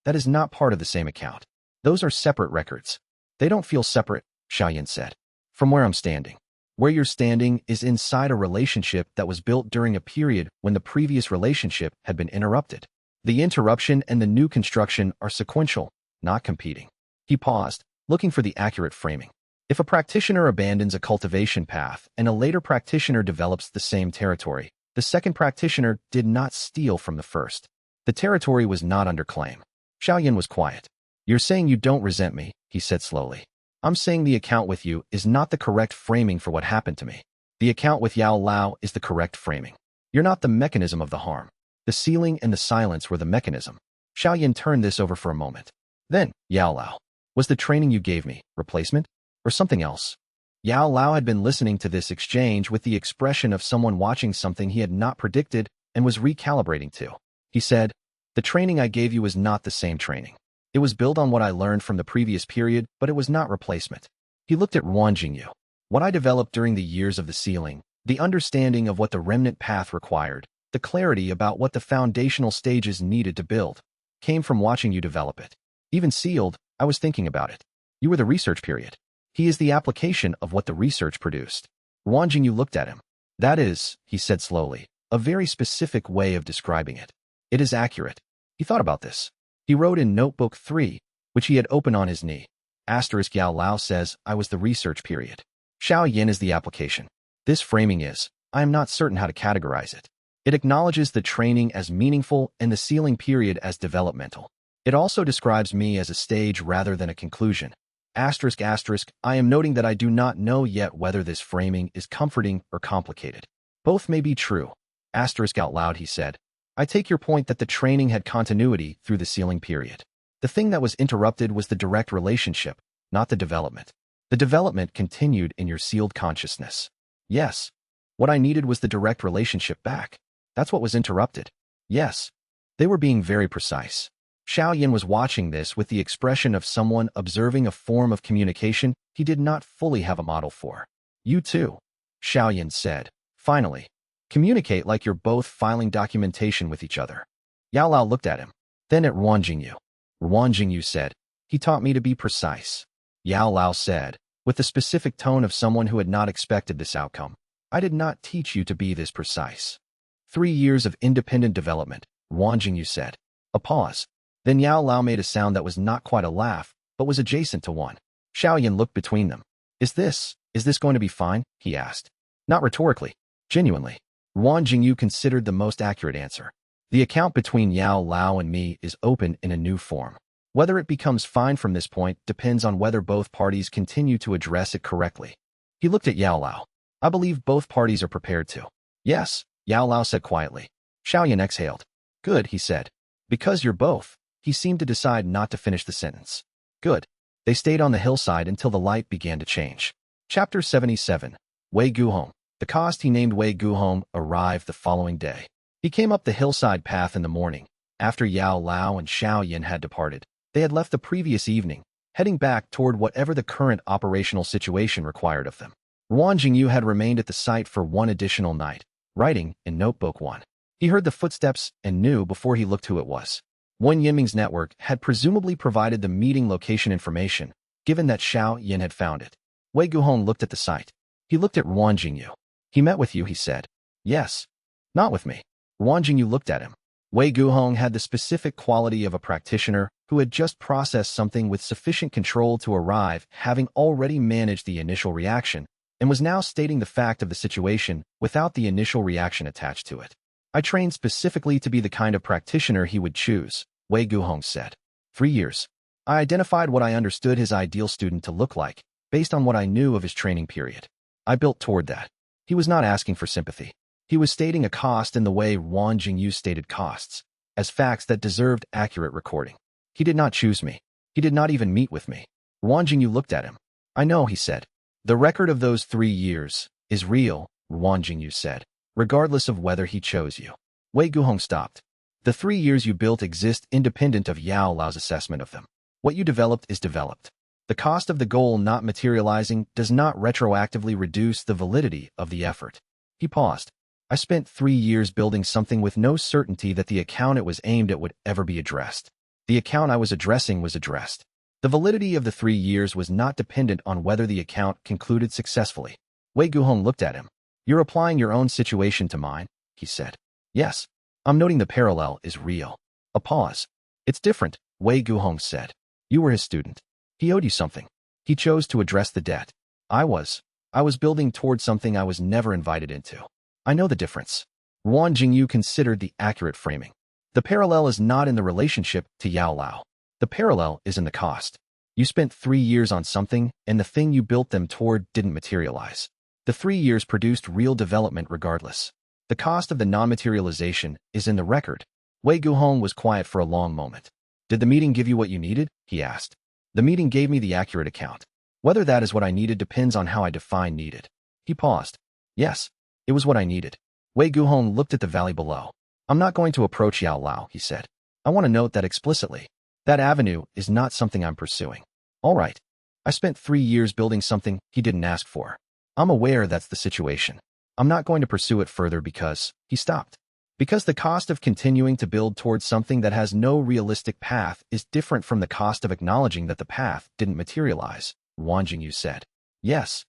Speaker 1: that is not part of the same account. Those are separate records." "They don't feel separate," Xiao Yan said. "From where I'm standing. Where you're standing is inside a relationship that was built during a period when the previous relationship had been interrupted. The interruption and the new construction are sequential, not competing." He paused, looking for the accurate framing. If a practitioner abandons a cultivation path and a later practitioner develops the same territory, the second practitioner did not steal from the first. The territory was not under claim. Xiao Yan was quiet. "You're saying you don't resent me," he said slowly. "I'm saying the account with you is not the correct framing for what happened to me. The account with Yao Lao is the correct framing. You're not the mechanism of the harm. The ceiling and the silence were the mechanism." Xiao Yan turned this over for a moment. Then, "Yao Lao, was the training you gave me replacement or something else?" Yao Lao had been listening to this exchange with the expression of someone watching something he had not predicted and was recalibrating to. He said, "The training I gave you is not the same training. It was built on what I learned from the previous period, but it was not replacement." He looked at Ruan Jingyu. "What I developed during the years of the ceiling, the understanding of what the remnant path required, the clarity about what the foundational stages needed to build, came from watching you develop it. Even sealed, I was thinking about it. You were the research period." He is the application of what the research produced. Wang Jingyu looked at him. That is, he said slowly, a very specific way of describing it. It is accurate. He thought about this. He wrote in Notebook 3, which he had opened on his knee. Asterisk Yao Lao says, I was the research period. Xiao Yan is the application. This framing is, I am not certain how to categorize it. It acknowledges the training as meaningful and the sealing period as developmental. It also describes me as a stage rather than a conclusion. Asterisk asterisk, I am noting that I do not know yet whether this framing is comforting or complicated. Both may be true. Asterisk out loud, he said. I take your point that the training had continuity through the sealing period. The thing that was interrupted was the direct relationship, not the development. The development continued in your sealed consciousness. Yes. What I needed was the direct relationship back. That's what was interrupted. Yes. They were being very precise. Xiao Yan was watching this with the expression of someone observing a form of communication he did not fully have a model for. You too, Xiao Yan said. Finally, communicate like you're both filing documentation with each other. Yao Lao looked at him, then at Wang Jingyu. Wang Jingyu said, he taught me to be precise. Yao Lao said, with the specific tone of someone who had not expected this outcome, I did not teach you to be this precise. 3 years of independent development, Wang Jingyu said. A pause. Then Yao Lao made a sound that was not quite a laugh, but was adjacent to one. Xiao Yan looked between them. Is this going to be fine? He asked. Not rhetorically. Genuinely. Wang Jingyu considered the most accurate answer. The account between Yao Lao and me is open in a new form. Whether it becomes fine from this point depends on whether both parties continue to address it correctly. He looked at Yao Lao. I believe both parties are prepared to. Yes, Yao Lao said quietly. Xiao Yan exhaled. Good, he said. Because you're both. He seemed to decide not to finish the sentence. Good. They stayed on the hillside until the light began to change. Chapter 77. Wei Guhong. The cost he named Wei Guhong arrived the following day. He came up the hillside path in the morning. After Yao Lao and Xiao Yan had departed, they had left the previous evening, heading back toward whatever the current operational situation required of them. Wang Jingyu had remained at the site for one additional night, writing in Notebook 1. He heard the footsteps and knew before he looked who it was. Wen Yiming's network had presumably provided the meeting location information, given that Xiao Yan had found it. Wei Guhong looked at the site. He looked at Wang Jingyu. He met with you, he said. Yes. Not with me. Wang Jingyu looked at him. Wei Guhong had the specific quality of a practitioner who had just processed something with sufficient control to arrive, having already managed the initial reaction, and was now stating the fact of the situation without the initial reaction attached to it. I trained specifically to be the kind of practitioner he would choose, Wei Guhong said. 3 years. I identified what I understood his ideal student to look like, based on what I knew of his training period. I built toward that. He was not asking for sympathy. He was stating a cost in the way Wang Jingyu stated costs, as facts that deserved accurate recording. He did not choose me. He did not even meet with me. Wang Jingyu looked at him. I know, he said. The record of those 3 years is real, Wang Jingyu said, regardless of whether he chose you. Wei Guhong stopped. The 3 years you built exist independent of Yao Lao's assessment of them. What you developed is developed. The cost of the goal not materializing does not retroactively reduce the validity of the effort. He paused. I spent 3 years building something with no certainty that the account it was aimed at would ever be addressed. The account I was addressing was addressed. The validity of the 3 years was not dependent on whether the account concluded successfully. Wei Guhong looked at him. You're applying your own situation to mine, he said. Yes. I'm noting the parallel is real. A pause. It's different, Wei Guhong said. You were his student. He owed you something. He chose to address the debt. I was building toward something I was never invited into. I know the difference. Wang Jingyu considered the accurate framing. The parallel is not in the relationship to Yao Lao. The parallel is in the cost. You spent 3 years on something, and the thing you built them toward didn't materialize. The 3 years produced real development regardless. The cost of the non-materialization is in the record. Wei Guhong was quiet for a long moment. Did the meeting give you what you needed? He asked. The meeting gave me the accurate account. Whether that is what I needed depends on how I define needed. He paused. Yes, it was what I needed. Wei Guhong looked at the valley below. I'm not going to approach Yao Lao, he said. I want to note that explicitly. That avenue is not something I'm pursuing. All right. I spent 3 years building something he didn't ask for. I'm aware that's the situation. I'm not going to pursue it further because, he stopped. Because the cost of continuing to build towards something that has no realistic path is different from the cost of acknowledging that the path didn't materialize, Wang Jingyu said. Yes.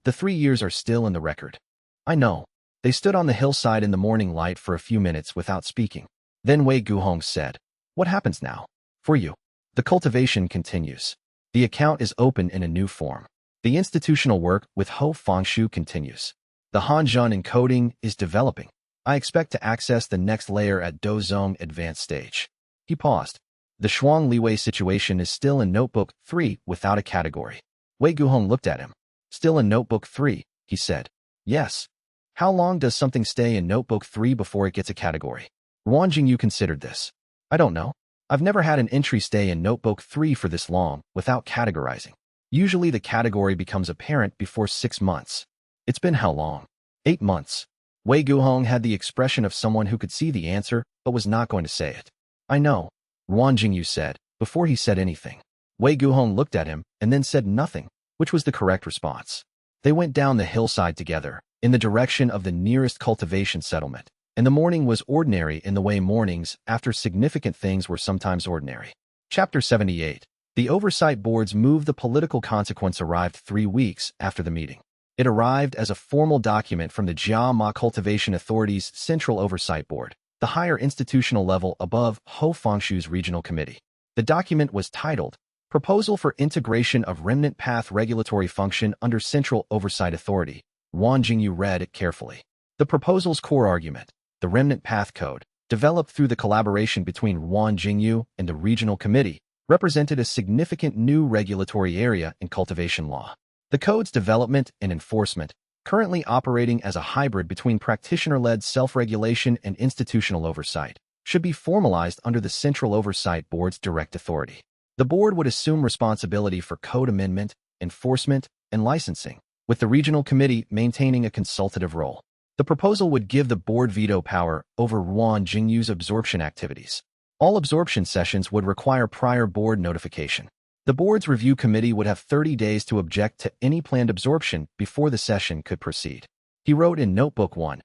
Speaker 1: The 3 years are still in the record. I know. They stood on the hillside in the morning light for a few minutes without speaking. Then Wei Guhong said, "What happens now? For you." The cultivation continues. The account is open in a new form. The institutional work with Ho Fengshu continues. The Hanzhun encoding is developing. I expect to access the next layer at Dozong advanced stage. He paused. The Shuang Liwei situation is still in Notebook 3 without a category. Wei Guhong looked at him. Still in Notebook 3, he said. Yes. How long does something stay in Notebook 3 before it gets a category? Ruan Jingyu considered this. I don't know. I've never had an entry stay in Notebook 3 for this long without categorizing. Usually the category becomes apparent before 6 months. It's been how long? 8 months. Wei Guhong had the expression of someone who could see the answer but was not going to say it. I know, Ruan Jingyu said, before he said anything. Wei Guhong looked at him and then said nothing, which was the correct response. They went down the hillside together, in the direction of the nearest cultivation settlement, and the morning was ordinary in the way mornings after significant things were sometimes ordinary. Chapter 78. The Oversight Board's move. The political consequence arrived 3 weeks after the meeting. It arrived as a formal document from the Jia Cultivation Authority's Central Oversight Board, the higher institutional level above Ho Fengshu's Regional Committee. The document was titled, Proposal for Integration of Remnant Path Regulatory Function under Central Oversight Authority. Ruan Jingyu read it carefully. The proposal's core argument, the Remnant Path Code, developed through the collaboration between Ruan Jingyu and the Regional Committee, represented a significant new regulatory area in cultivation law. The code's development and enforcement, currently operating as a hybrid between practitioner-led self-regulation and institutional oversight, should be formalized under the Central Oversight Board's direct authority. The board would assume responsibility for code amendment, enforcement, and licensing, with the Regional Committee maintaining a consultative role. The proposal would give the board veto power over Ruan Jingyu's absorption activities. All absorption sessions would require prior board notification. The board's review committee would have 30 days to object to any planned absorption before the session could proceed. He wrote in Notebook 1,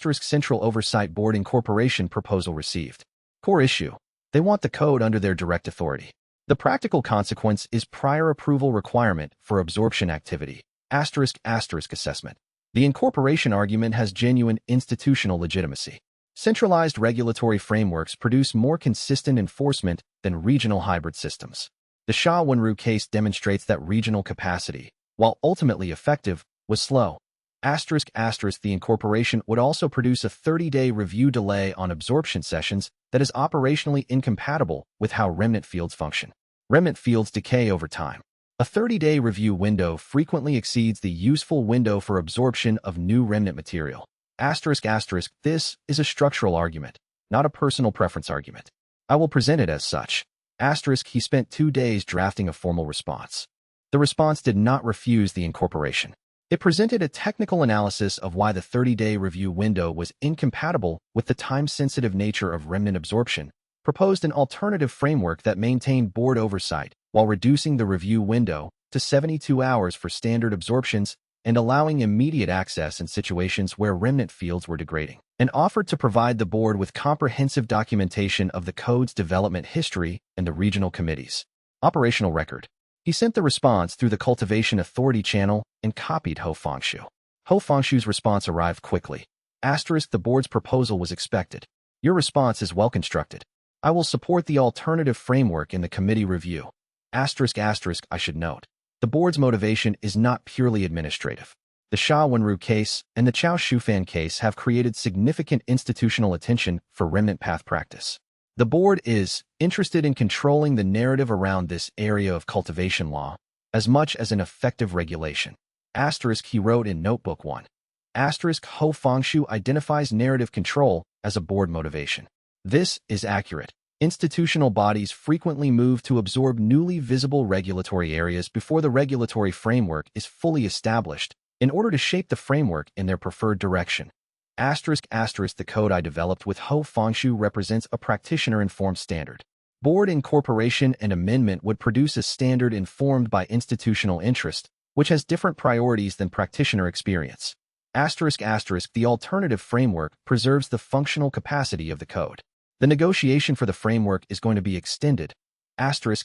Speaker 1: Central Oversight Board Incorporation Proposal Received. Core issue. They want the code under their direct authority. The practical consequence is prior approval requirement for absorption activity, assessment. The incorporation argument has genuine institutional legitimacy. Centralized regulatory frameworks produce more consistent enforcement than regional hybrid systems. The Sha Wenru case demonstrates that regional capacity, while ultimately effective, was slow. The incorporation would also produce a 30-day review delay on absorption sessions that is operationally incompatible with how remnant fields function. Remnant fields decay over time. A 30-day review window frequently exceeds the useful window for absorption of new remnant material. This is a structural argument, not a personal preference argument. I will present it as such. He spent 2 days drafting a formal response. The response did not refuse the incorporation. It presented a technical analysis of why the 30-day review window was incompatible with the time-sensitive nature of remnant absorption, proposed an alternative framework that maintained board oversight while reducing the review window to 72 hours for standard absorptions and allowing immediate access in situations where remnant fields were degrading, and offered to provide the board with comprehensive documentation of the code's development history and the regional committee's operational record. He sent the response through the Cultivation Authority channel and copied Ho Fengshu. Ho Fengshu's response arrived quickly. The board's proposal was expected. Your response is well constructed. I will support the alternative framework in the committee review. I should note. The board's motivation is not purely administrative. The Sha Wenru case and the Chao Shufan case have created significant institutional attention for remnant path practice. The board is interested in controlling the narrative around this area of cultivation law, as much as an effective regulation. He wrote in Notebook 1. Ho Fengshu identifies narrative control as a board motivation. This is accurate. Institutional bodies frequently move to absorb newly visible regulatory areas before the regulatory framework is fully established in order to shape the framework in their preferred direction. The code I developed with Ho Fengshu represents a practitioner-informed standard. Board incorporation and amendment would produce a standard informed by institutional interest, which has different priorities than practitioner experience. The alternative framework preserves the functional capacity of the code. The negotiation for the framework is going to be extended.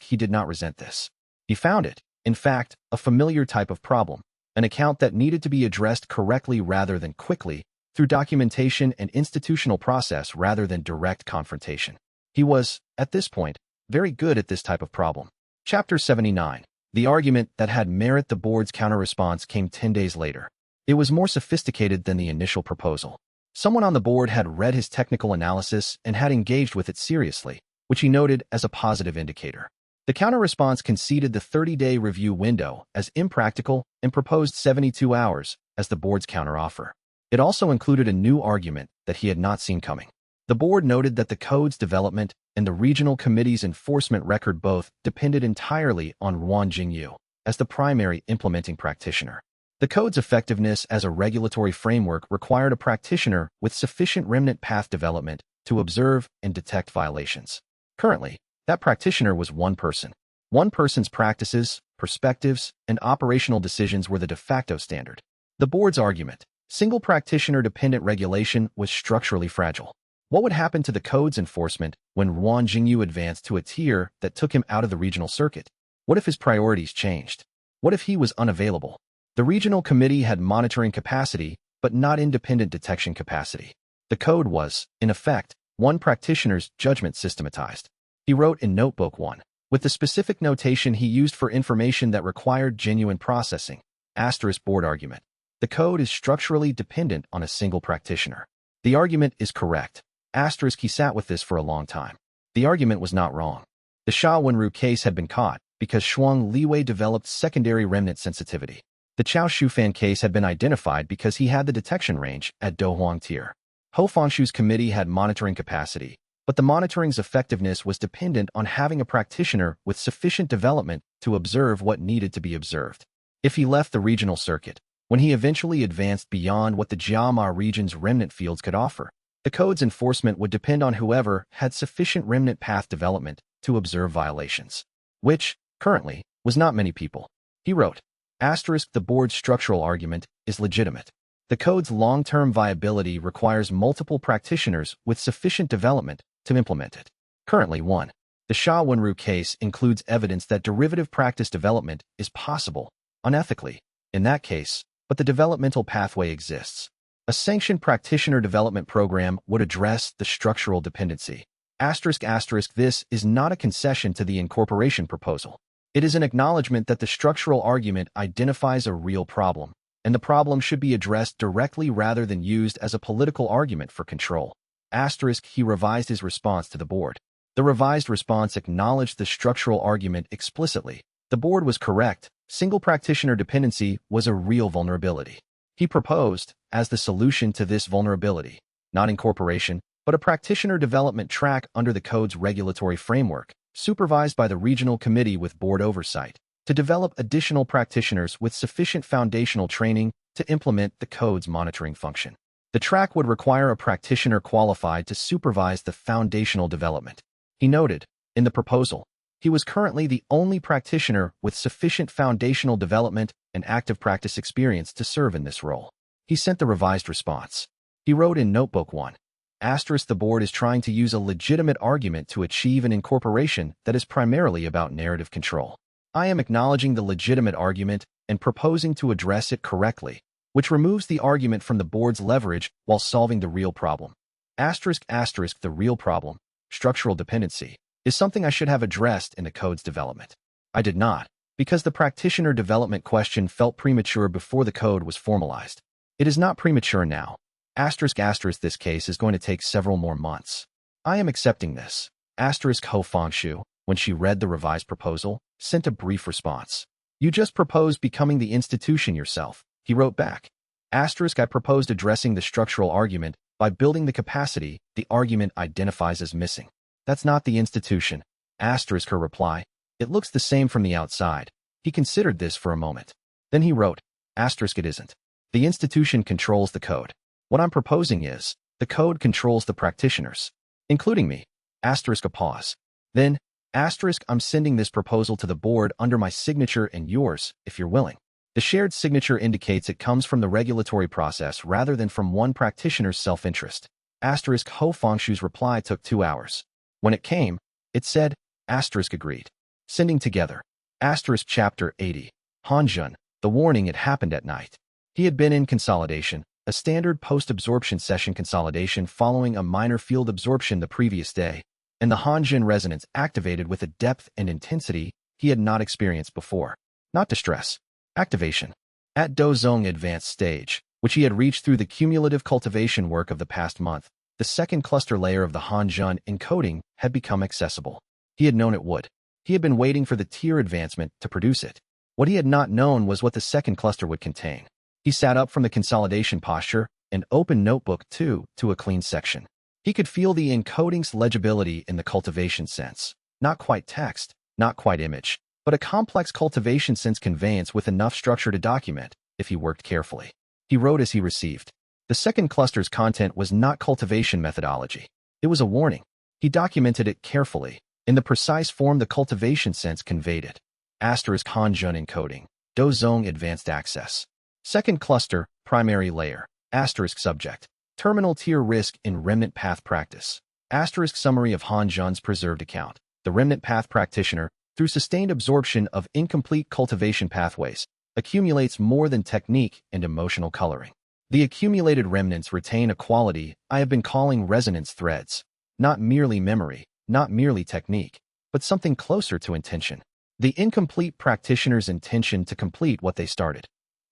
Speaker 1: He did not resent this. He found it, in fact, a familiar type of problem, an account that needed to be addressed correctly rather than quickly, through documentation and institutional process rather than direct confrontation. He was, at this point, very good at this type of problem. Chapter 79. The argument that had merit. The board's counter-response came 10 days later. It was more sophisticated than the initial proposal. Someone on the board had read his technical analysis and had engaged with it seriously, which he noted as a positive indicator. The counter-response conceded the 30-day review window as impractical and proposed 72 hours as the board's counteroffer. It also included a new argument that he had not seen coming. The board noted that the code's development and the regional committee's enforcement record both depended entirely on Ruan Jingyu as the primary implementing practitioner. The code's effectiveness as a regulatory framework required a practitioner with sufficient remnant path development to observe and detect violations. Currently, that practitioner was one person. One person's practices, perspectives, and operational decisions were the de facto standard. The board's argument, single practitioner-dependent regulation, was structurally fragile. What would happen to the code's enforcement when Ruan Jingyu advanced to a tier that took him out of the regional circuit? What if his priorities changed? What if he was unavailable? The regional committee had monitoring capacity, but not independent detection capacity. The code was, in effect, one practitioner's judgment systematized. He wrote in Notebook 1, with the specific notation he used for information that required genuine processing, * board argument. The code is structurally dependent on a single practitioner. The argument is correct. * he sat with this for a long time. The argument was not wrong. The Xiao Wenru case had been caught because Shuang Liwei developed secondary remnant sensitivity. The Chao Shufan case had been identified because he had the detection range at Dohuang tier. Ho Fangshu's committee had monitoring capacity, but the monitoring's effectiveness was dependent on having a practitioner with sufficient development to observe what needed to be observed. If he left the regional circuit, when he eventually advanced beyond what the Jiama region's remnant fields could offer, the code's enforcement would depend on whoever had sufficient remnant path development to observe violations, which, currently, was not many people. He wrote, * the board's structural argument is legitimate. The code's long-term viability requires multiple practitioners with sufficient development to implement it. Currently, 1. The Xiao Wenru case includes evidence that derivative practice development is possible, unethically, in that case, but the developmental pathway exists. A sanctioned practitioner development program would address the structural dependency. ***, this is not a concession to the incorporation proposal. It is an acknowledgement that the structural argument identifies a real problem, and the problem should be addressed directly rather than used as a political argument for control. * He revised his response to the board. The revised response acknowledged the structural argument explicitly. The board was correct. Single practitioner dependency was a real vulnerability. He proposed, as the solution to this vulnerability, not incorporation, but a practitioner development track under the code's regulatory framework, supervised by the regional committee with board oversight, to develop additional practitioners with sufficient foundational training to implement the code's monitoring function. The track would require a practitioner qualified to supervise the foundational development. He noted, in the proposal, he was currently the only practitioner with sufficient foundational development and active practice experience to serve in this role. He sent the revised response. He wrote in Notebook 1, * the board is trying to use a legitimate argument to achieve an incorporation that is primarily about narrative control. I am acknowledging the legitimate argument and proposing to address it correctly, which removes the argument from the board's leverage while solving the real problem. ***, the real problem, structural dependency, is something I should have addressed in the code's development. I did not, because the practitioner development question felt premature before the code was formalized. It is not premature now. ***, this case is going to take several more months. I am accepting this. ***, Ho Fangshu, when she read the revised proposal, sent a brief response. You just proposed becoming the institution yourself, he wrote back. ***, I proposed addressing the structural argument by building the capacity the argument identifies as missing. That's not the institution. ***, her reply. It looks the same from the outside. He considered this for a moment. Then he wrote, ***, it isn't. The institution controls the code. What I'm proposing is, the code controls the practitioners, including me. ***, a pause. Then, ***, I'm sending this proposal to the board under my signature and yours, if you're willing. The shared signature indicates it comes from the regulatory process rather than from one practitioner's self-interest. ***, Ho Fangshu's reply took 2 hours. When it came, it said, ***, agreed. Sending together. ***, Chapter 80. Hanjun, The warning had happened at night. He had been in consolidation, a standard post-absorption session consolidation following a minor field absorption the previous day, and the Hanjin resonance activated with a depth and intensity he had not experienced before. Not distress. Activation. At Dozong advanced stage, which he had reached through the cumulative cultivation work of the past month, the second cluster layer of the Hanjin encoding had become accessible. He had known it would. He had been waiting for the tier advancement to produce it. What he had not known was what the second cluster would contain. He sat up from the consolidation posture and opened Notebook 2 to a clean section. He could feel the encoding's legibility in the cultivation sense. Not quite text, not quite image, but a complex cultivation sense conveyance with enough structure to document, if he worked carefully. He wrote as he received. The second cluster's content was not cultivation methodology. It was a warning. He documented it carefully, in the precise form the cultivation sense conveyed it. Asterisk Hanjun encoding. Dozong advanced access. Second cluster, primary layer. Asterisk subject. Terminal tier risk in remnant path practice. Asterisk summary of Hanjun's preserved account. The remnant path practitioner, through sustained absorption of incomplete cultivation pathways, accumulates more than technique and emotional coloring. The accumulated remnants retain a quality I have been calling resonance threads. Not merely memory, not merely technique, but something closer to intention. The incomplete practitioner's intention to complete what they started.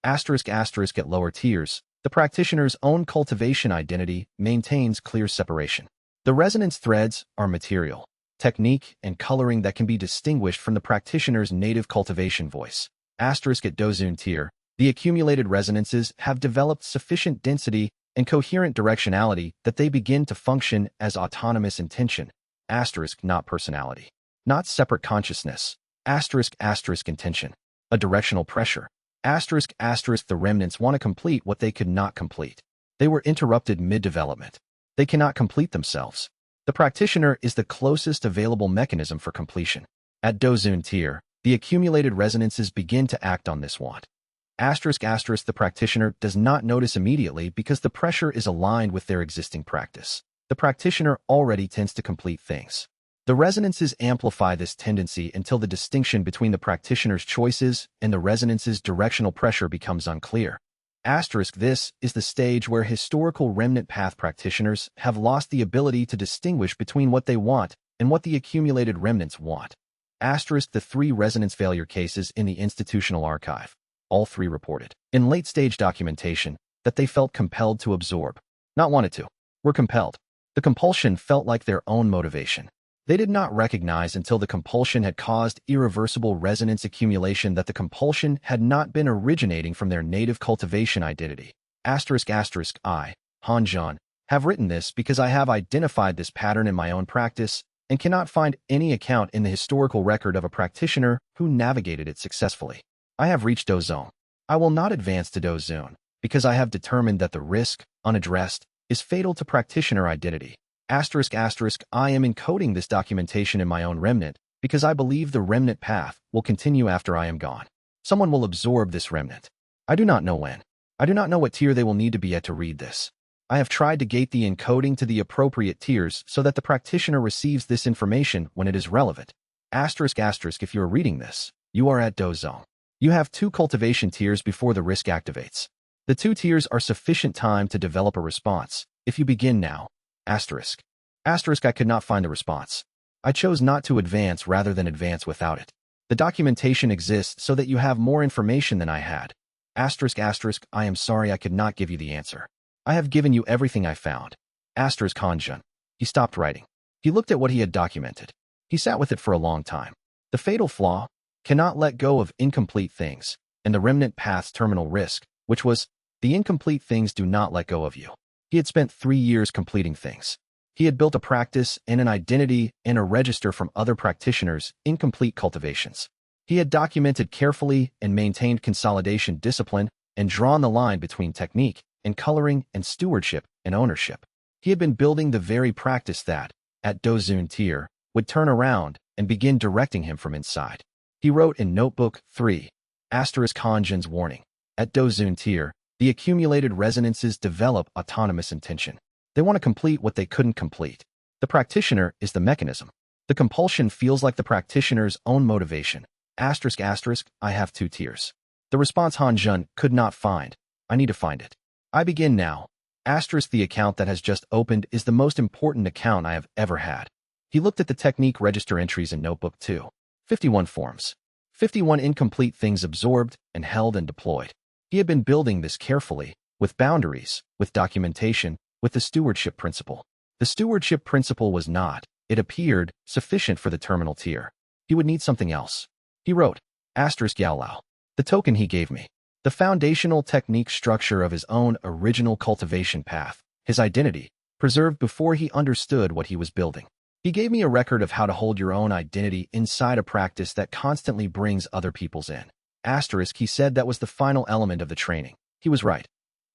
Speaker 1: Asterisk asterisk at lower tiers, the practitioner's own cultivation identity maintains clear separation. The resonance threads are material, technique, and coloring that can be distinguished from the practitioner's native cultivation voice. Asterisk at Dozun tier, the accumulated resonances have developed sufficient density and coherent directionality that they begin to function as autonomous intention. Asterisk not personality. Not separate consciousness. Asterisk asterisk intention. A directional pressure. Asterisk asterisk the remnants want to complete what they could not complete. They were interrupted mid-development. They cannot complete themselves. The practitioner is the closest available mechanism for completion. At Dozun tier, the accumulated resonances begin to act on this want. Asterisk asterisk the practitioner does not notice immediately because the pressure is aligned with their existing practice. The practitioner already tends to complete things. The resonances amplify this tendency until the distinction between the practitioner's choices and the resonance's directional pressure becomes unclear. Asterisk this is the stage where historical remnant path practitioners have lost the ability to distinguish between what they want and what the accumulated remnants want. Asterisk the 3 resonance failure cases in the institutional archive. All 3 reported, in late-stage documentation, that they felt compelled to absorb. Not wanted to. Were compelled. The compulsion felt like their own motivation. They did not recognize until the compulsion had caused irreversible resonance accumulation that the compulsion had not been originating from their native cultivation identity. Asterisk asterisk I, Hanjun, have written this because I have identified this pattern in my own practice and cannot find any account in the historical record of a practitioner who navigated it successfully. I have reached Dozong. I will not advance to Dozun because I have determined that the risk, unaddressed, is fatal to practitioner identity. Asterisk asterisk I am encoding this documentation in my own remnant because I believe the remnant path will continue after I am gone. Someone will absorb this remnant. I do not know when. I do not know what tier they will need to be at to read this. I have tried to gate the encoding to the appropriate tiers so that the practitioner receives this information when it is relevant. Asterisk asterisk if you are reading this, you are at Dozong. You have 2 cultivation tiers before the risk activates. The 2 tiers are sufficient time to develop a response. If you begin now, asterisk. Asterisk I could not find the response. I chose not to advance rather than advance without it. The documentation exists so that you have more information than I had. Asterisk asterisk I am sorry I could not give you the answer. I have given you everything I found. Asterisk Hanjun. He stopped writing. He looked at what he had documented. He sat with it for a long time. The fatal flaw, cannot let go of incomplete things, and the remnant path's terminal risk, which was, the incomplete things do not let go of you. He had spent 3 years completing things. He had built a practice and an identity and a register from other practitioners' incomplete cultivations. He had documented carefully and maintained consolidation discipline and drawn the line between technique and coloring and stewardship and ownership. He had been building the very practice that, at Dozun tier, would turn around and begin directing him from inside. He wrote in Notebook 3, asterisk Hanjun's warning. At Dozun tier, the accumulated resonances develop autonomous intention. They want to complete what they couldn't complete. The practitioner is the mechanism. The compulsion feels like the practitioner's own motivation. Asterisk asterisk I have 2 tiers. The response Han Zhen could not find. I need to find it. I begin now. Asterisk the account that has just opened is the most important account I have ever had. He looked at the technique register entries in Notebook 2. 51 forms. 51 incomplete things absorbed and held and deployed. He had been building this carefully, with boundaries, with documentation, with the stewardship principle. The stewardship principle was not, it appeared, sufficient for the terminal tier. He would need something else. He wrote, asterisk Yao Lao. The token he gave me. The foundational technique structure of his own original cultivation path, his identity, preserved before he understood what he was building. He gave me a record of how to hold your own identity inside a practice that constantly brings other people's in. Asterisk, he said that was the final element of the training. He was right.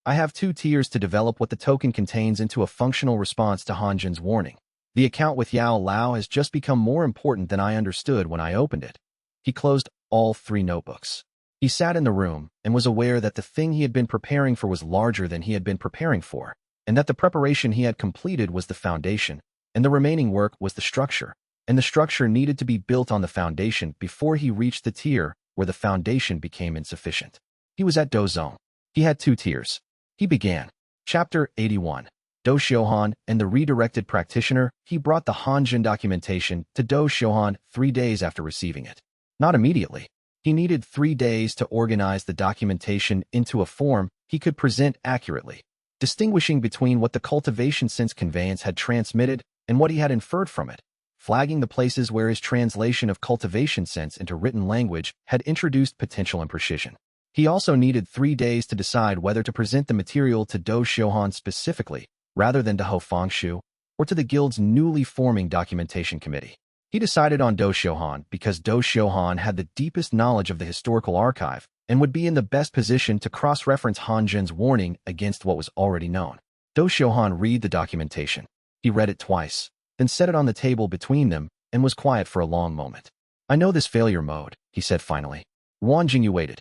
Speaker 1: I have 2 tiers to develop what the token contains into a functional response to Han Zhen's warning. The account with Yao Lao has just become more important than I understood when I opened it. He closed all 3 notebooks. He sat in the room and was aware that the thing he had been preparing for was larger than he had been preparing for, and that the preparation he had completed was the foundation, and the remaining work was the structure, and the structure needed to be built on the foundation before he reached the tier where the foundation became insufficient. He was at Do Zone. He had 2 tiers. He began. Chapter 81. Do Xiuhan and the Redirected Practitioner. He brought the Han Zhen documentation to Do Xiuhan 3 days after receiving it. Not immediately. He needed 3 days to organize the documentation into a form he could present accurately, distinguishing between what the cultivation sense conveyance had transmitted and what he had inferred from it, flagging the places where his translation of cultivation sense into written language had introduced potential imprecision. He also needed 3 days to decide whether to present the material to Do Xiuhan specifically, rather than to Ho Fengshu, or to the guild's newly forming documentation committee. He decided on Do Xiuhan because Do Xiuhan had the deepest knowledge of the historical archive and would be in the best position to cross-reference Han Zhen's warning against what was already known. Do Xiuhan read the documentation. He read it twice, then set it on the table between them and was quiet for a long moment. I know this failure mode, he said finally. Wang Jingyu waited.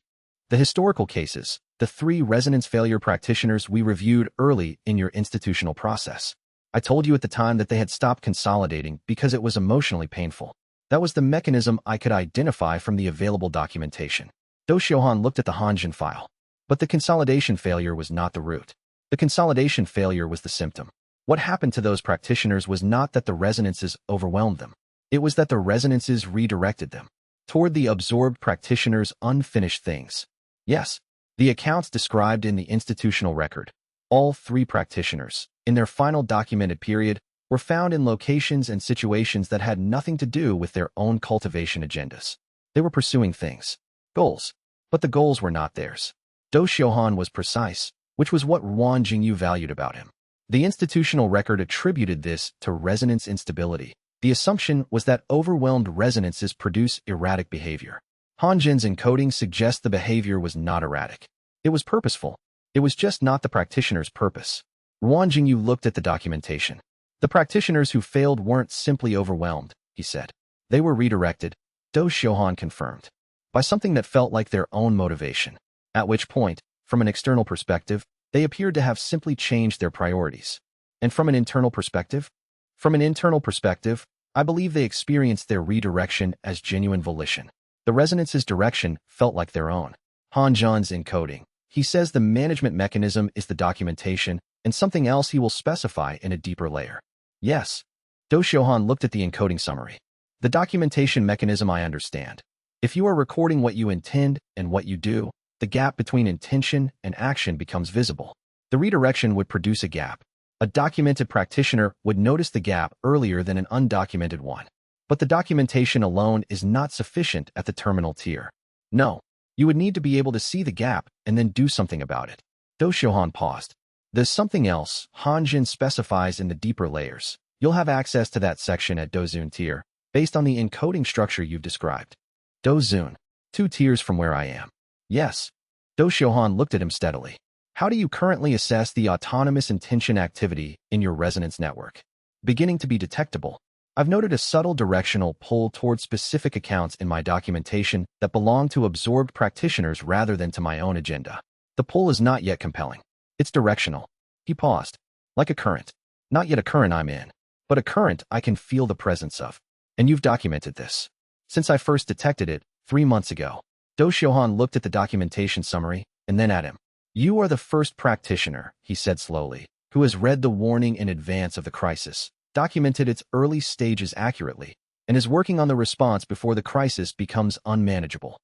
Speaker 1: The historical cases, the 3 resonance failure practitioners we reviewed early in your institutional process. I told you at the time that they had stopped consolidating because it was emotionally painful. That was the mechanism I could identify from the available documentation. Do Xiuhan looked at the Han Zhen file. But the consolidation failure was not the root. The consolidation failure was the symptom. What happened to those practitioners was not that the resonances overwhelmed them. It was that the resonances redirected them toward the absorbed practitioners' unfinished things. Yes, the accounts described in the institutional record, all 3 practitioners, in their final documented period, were found in locations and situations that had nothing to do with their own cultivation agendas. They were pursuing things, goals, but the goals were not theirs. Do Xiuhan was precise, which was what Wang Jingyu valued about him. The institutional record attributed this to resonance instability. The assumption was that overwhelmed resonances produce erratic behavior. Han Zhen's encoding suggests the behavior was not erratic. It was purposeful. It was just not the practitioner's purpose. Wang Jingyu looked at the documentation. The practitioners who failed weren't simply overwhelmed, he said. They were redirected, Do Xiuhan confirmed, by something that felt like their own motivation, at which point, from an external perspective, they appeared to have simply changed their priorities. And from an internal perspective? From an internal perspective, I believe they experienced their redirection as genuine volition. The resonance's direction felt like their own. Han Zhen's encoding. He says the management mechanism is the documentation and something else he will specify in a deeper layer. Yes. Do Xiuhan looked at the encoding summary. The documentation mechanism I understand. If you are recording what you intend and what you do, the gap between intention and action becomes visible. The redirection would produce a gap. A documented practitioner would notice the gap earlier than an undocumented one. But the documentation alone is not sufficient at the terminal tier. No, you would need to be able to see the gap and then do something about it. Do Xiuhan paused. There's something else Han Zhen specifies in the deeper layers. You'll have access to that section at Do Zun tier, based on the encoding structure you've described. Do Zun, 2 tiers from where I am. Yes. Do Xiuhan looked at him steadily. How do you currently assess the autonomous intention activity in your resonance network? Beginning to be detectable. I've noted a subtle directional pull toward specific accounts in my documentation that belong to absorbed practitioners rather than to my own agenda. The pull is not yet compelling. It's directional. He paused. Like a current. Not yet a current I'm in, but a current I can feel the presence of. And you've documented this. Since I first detected it, 3 months ago. Do Xiaohan looked at the documentation summary and then at him. You are the first practitioner, he said slowly, who has read the warning in advance of the crisis, documented its early stages accurately, and is working on the response before the crisis becomes unmanageable.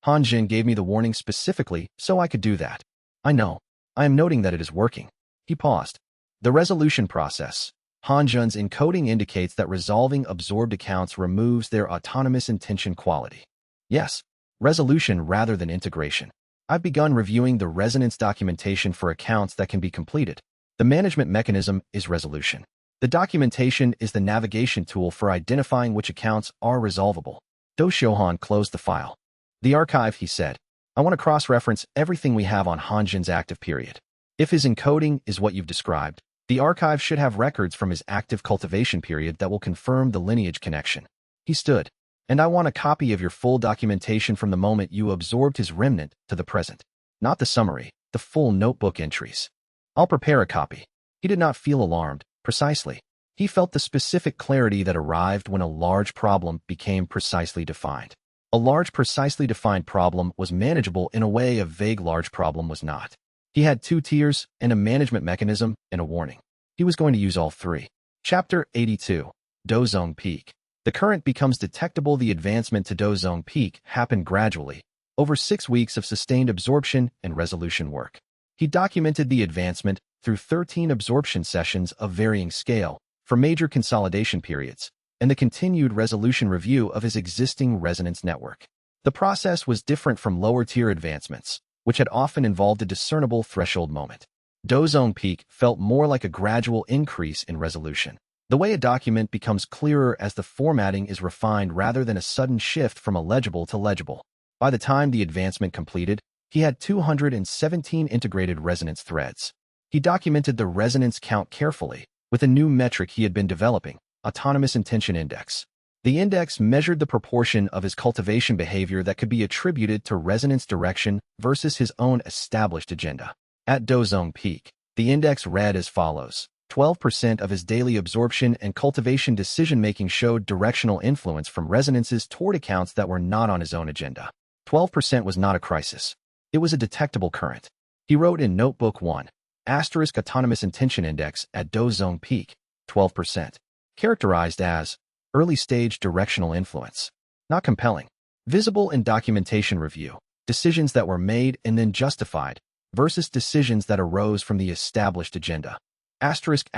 Speaker 1: Han Jin gave me the warning specifically so I could do that. I know. I am noting that it is working. He paused. The resolution process. Han Jin's encoding indicates that resolving absorbed accounts removes their autonomous intention quality. Yes, resolution rather than integration. I've begun reviewing the resonance documentation for accounts that can be completed. The management mechanism is resolution. The documentation is the navigation tool for identifying which accounts are resolvable. Do Xiaohan closed the file. The archive, he said. I want to cross-reference everything we have on Han Jin's active period. If his encoding is what you've described, the archive should have records from his active cultivation period that will confirm the lineage connection. He stood. And I want a copy of your full documentation from the moment you absorbed his remnant to the present. Not the summary, the full notebook entries. I'll prepare a copy. He did not feel alarmed, precisely. He felt the specific clarity that arrived when a large problem became precisely defined. A large, precisely defined problem was manageable in a way a vague large problem was not. He had 2 tiers, and a management mechanism, and a warning. He was going to use all 3. Chapter 82. Dozong Peak. The current becomes detectable. The advancement to Dozong Peak happened gradually, over 6 weeks of sustained absorption and resolution work. He documented the advancement through 13 absorption sessions of varying scale for major consolidation periods, and the continued resolution review of his existing resonance network. The process was different from lower-tier advancements, which had often involved a discernible threshold moment. Dozong Peak felt more like a gradual increase in resolution. The way a document becomes clearer as the formatting is refined rather than a sudden shift from illegible to legible. By the time the advancement completed, he had 217 integrated resonance threads. He documented the resonance count carefully, with a new metric he had been developing, Autonomous Intention Index. The index measured the proportion of his cultivation behavior that could be attributed to resonance direction versus his own established agenda. At Dozong Peak, the index read as follows. 12% of his daily absorption and cultivation decision-making showed directional influence from resonances toward accounts that were not on his own agenda. 12% was not a crisis. It was a detectable current. He wrote in Notebook 1, asterisk Autonomous Intention Index at Dozong Peak, 12%. Characterized as early-stage directional influence. Not compelling. Visible in documentation review. Decisions that were made and then justified versus decisions that arose from the established agenda. Asterisk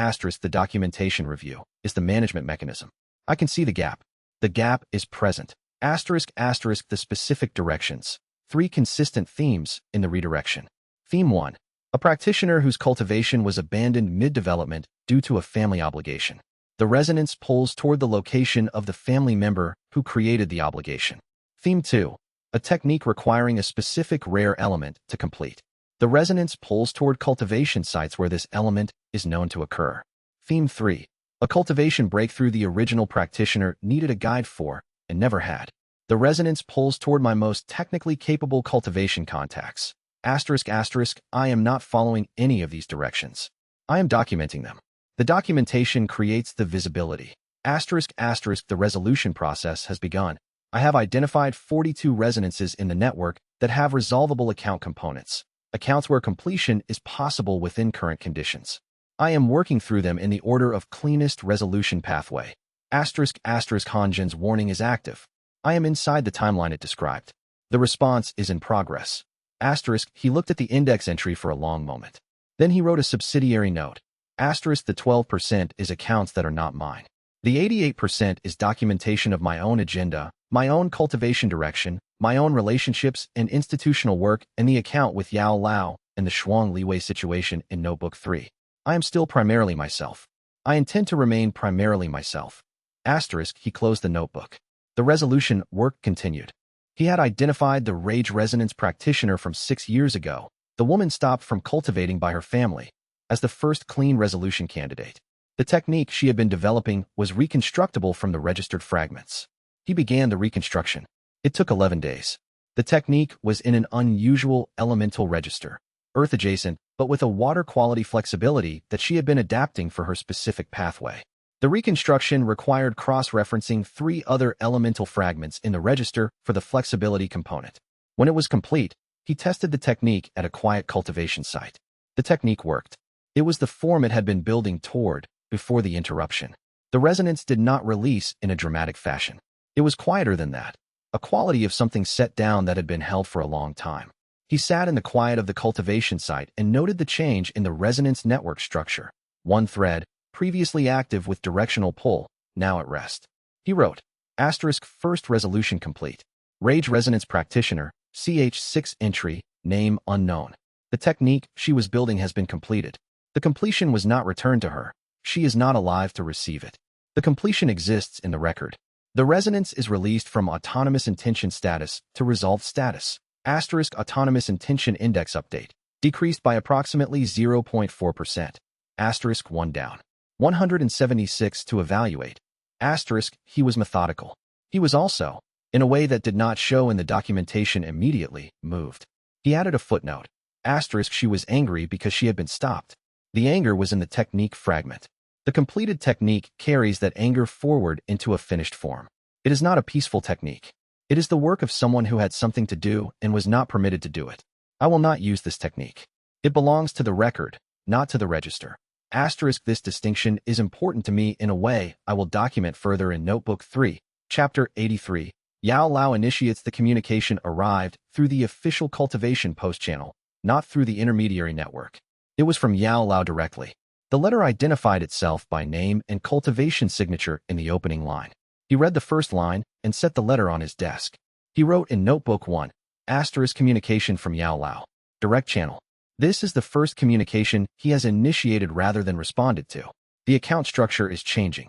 Speaker 1: the documentation review is the management mechanism. I can see the gap. The gap is present. Asterisk the specific directions. 3 consistent themes in the redirection. Theme 1. A practitioner whose cultivation was abandoned mid-development due to a family obligation. The resonance pulls toward the location of the family member who created the obligation. Theme 2. A technique requiring a specific rare element to complete. The resonance pulls toward cultivation sites where this element is known to occur. Theme 3. A cultivation breakthrough the original practitioner needed a guide for and never had. The resonance pulls toward my most technically capable cultivation contacts. Asterisk I am not following any of these directions. I am documenting them. The documentation creates the visibility. Asterisk the resolution process has begun. I have identified 42 resonances in the network that have resolvable account components. Accounts where completion is possible within current conditions. I am working through them in the order of cleanest resolution pathway. Asterisk Han Jin's warning is active. I am inside the timeline it described. The response is in progress. Asterisk, he looked at the index entry for a long moment. Then he wrote a subsidiary note. Asterisk, the 12% is accounts that are not mine. The 88% is documentation of my own agenda, my own cultivation direction, my own relationships and institutional work, and the account with Yao Lao and the Shuang Liwei situation in Notebook 3. I am still primarily myself. I intend to remain primarily myself. Asterisk, he closed the notebook. The resolution work continued. He had identified the rage resonance practitioner from 6 years ago. The woman stopped from cultivating by her family as the first clean resolution candidate. The technique she had been developing was reconstructible from the registered fragments. He began the reconstruction. It took 11 days. The technique was in an unusual elemental register, earth-adjacent, but with a water quality flexibility that she had been adapting for her specific pathway. The reconstruction required cross-referencing 3 other elemental fragments in the register for the flexibility component. When it was complete, he tested the technique at a quiet cultivation site. The technique worked. It was the form it had been building toward before the interruption. The resonance did not release in a dramatic fashion. It was quieter than that, a quality of something set down that had been held for a long time. He sat in the quiet of the cultivation site and noted the change in the resonance network structure. One thread, previously active with directional pull, now at rest. He wrote, *first resolution complete. Rage Resonance Practitioner, CH6 entry, name unknown. The technique she was building has been completed. The completion was not returned to her. She is not alive to receive it. The completion exists in the record. The resonance is released from autonomous intention status to resolved status. Autonomous intention index update. Decreased by approximately 0.4%. 1 down. 176 to evaluate. He was methodical. He was also, in a way that did not show in the documentation immediately, moved. He added a footnote. She was angry because she had been stopped. The anger was in the technique fragment. The completed technique carries that anger forward into a finished form. It is not a peaceful technique. It is the work of someone who had something to do and was not permitted to do it. I will not use this technique. It belongs to the record, not to the register. This distinction is important to me in a way I will document further in Notebook 3, Chapter 83. Yao Lao initiates the communication arrived through the official cultivation post channel, not through the intermediary network. It was from Yao Lao directly. The letter identified itself by name and cultivation signature in the opening line. He read the first line and set the letter on his desk. He wrote in Notebook 1, communication from Yao Lao. Direct channel. This is the first communication he has initiated rather than responded to. The account structure is changing.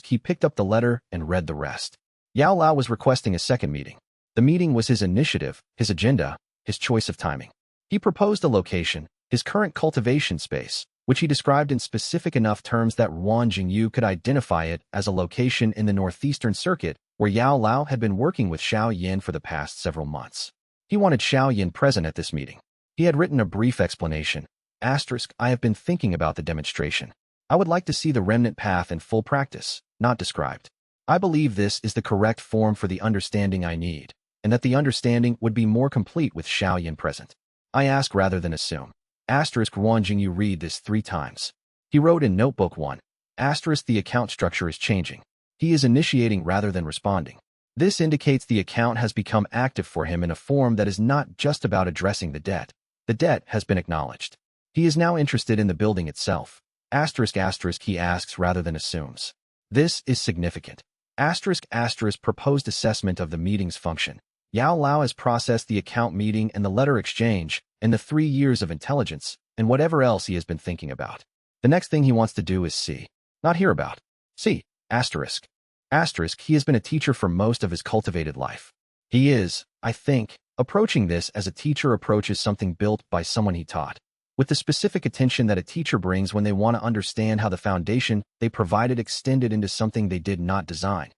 Speaker 1: He picked up the letter and read the rest. Yao Lao was requesting a second meeting. The meeting was his initiative, his agenda, his choice of timing. He proposed a location, his current cultivation space, which he described in specific enough terms that Ruan Jingyu could identify it as a location in the northeastern circuit where Yao Lao had been working with Xiao Yan for the past several months. He wanted Xiao Yan present at this meeting. He had written a brief explanation. I have been thinking about the demonstration. I would like to see the remnant path in full practice, not described. I believe this is the correct form for the understanding I need, and that the understanding would be more complete with Xiao Yan present. I ask rather than assume. Ruan Jingyu read this 3 times. He wrote in Notebook 1, the account structure is changing. He is initiating rather than responding. This indicates the account has become active for him in a form that is not just about addressing the debt. The debt has been acknowledged. He is now interested in the building itself. He asks rather than assumes. This is significant. Proposed assessment of the meeting's function. Yao Lao has processed the account meeting and the letter exchange, and the 3 years of intelligence, and whatever else he has been thinking about. The next thing he wants to do is see. Not hear about. See. He has been a teacher for most of his cultivated life. He is, I think, approaching this as a teacher approaches something built by someone he taught, with the specific attention that a teacher brings when they want to understand how the foundation they provided extended into something they did not design.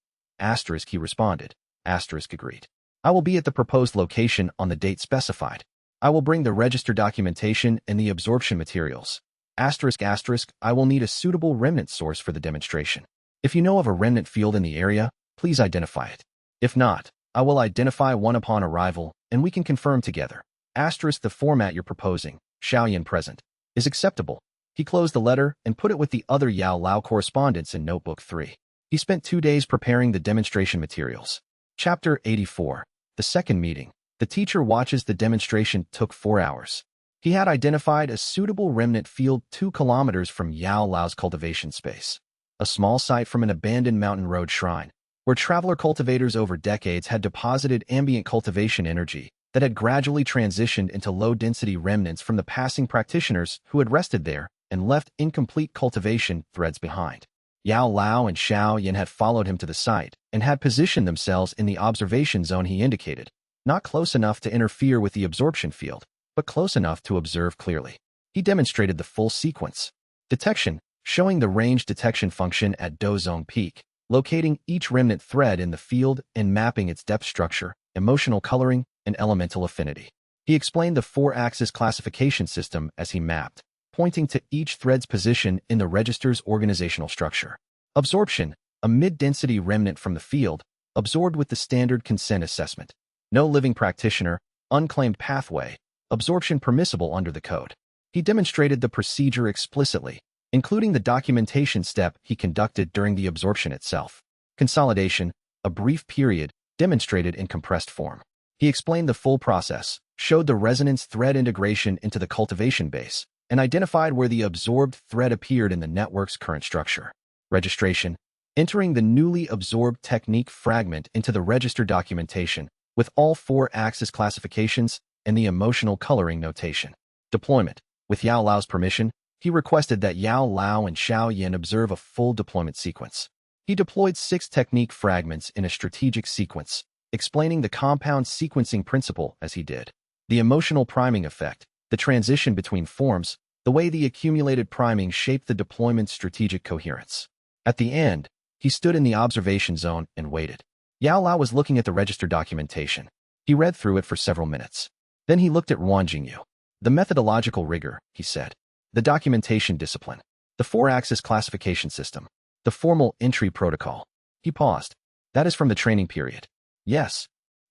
Speaker 1: He responded. Agreed. I will be at the proposed location on the date specified. I will bring the register documentation and the absorption materials. I will need a suitable remnant source for the demonstration. If you know of a remnant field in the area, please identify it. If not, I will identify one upon arrival, and we can confirm together. The format you're proposing, Xiao Yan present, is acceptable. He closed the letter and put it with the other Yao Lao correspondence in Notebook 3. He spent 2 days preparing the demonstration materials. Chapter 84. The second meeting. The teacher watches the demonstration took 4 hours. He had identified a suitable remnant field 2 kilometers from Yao Lao's cultivation space. A small site from an abandoned mountain road shrine, where traveler cultivators over decades had deposited ambient cultivation energy that had gradually transitioned into low-density remnants from the passing practitioners who had rested there and left incomplete cultivation threads behind. Yao Lao and Xiao Yan had followed him to the site and had positioned themselves in the observation zone he indicated, not close enough to interfere with the absorption field, but close enough to observe clearly. He demonstrated the full sequence. Detection, showing the range detection function at Do Zone Peak, locating each remnant thread in the field and mapping its depth structure, emotional coloring, and elemental affinity. He explained the 4-axis classification system as he mapped, pointing to each thread's position in the register's organizational structure. Absorption, a mid-density remnant from the field, absorbed with the standard consent assessment. No living practitioner unclaimed pathway, absorption permissible under the code. He demonstrated the procedure explicitly, including the documentation step he conducted during the absorption itself. Consolidation, a brief period, demonstrated in compressed form. He explained the full process, showed the resonance thread integration into the cultivation base, and identified where the absorbed thread appeared in the network's current structure. Registration, entering the newly absorbed technique fragment into the register documentation with all 4 axis classifications and the emotional coloring notation. Deployment. With Yao Lao's permission, he requested that Yao Lao and Xiao Yan observe a full deployment sequence. He deployed 6 technique fragments in a strategic sequence, explaining the compound sequencing principle as he did. The emotional priming effect, the transition between forms, the way the accumulated priming shaped the deployment's strategic coherence. At the end, he stood in the observation zone and waited. Yao Lao was looking at the register documentation. He read through it for several minutes. Then he looked at Ruan Jingyu. The methodological rigor, he said. The documentation discipline. The 4-axis classification system. The formal entry protocol. He paused. That is from the training period. Yes.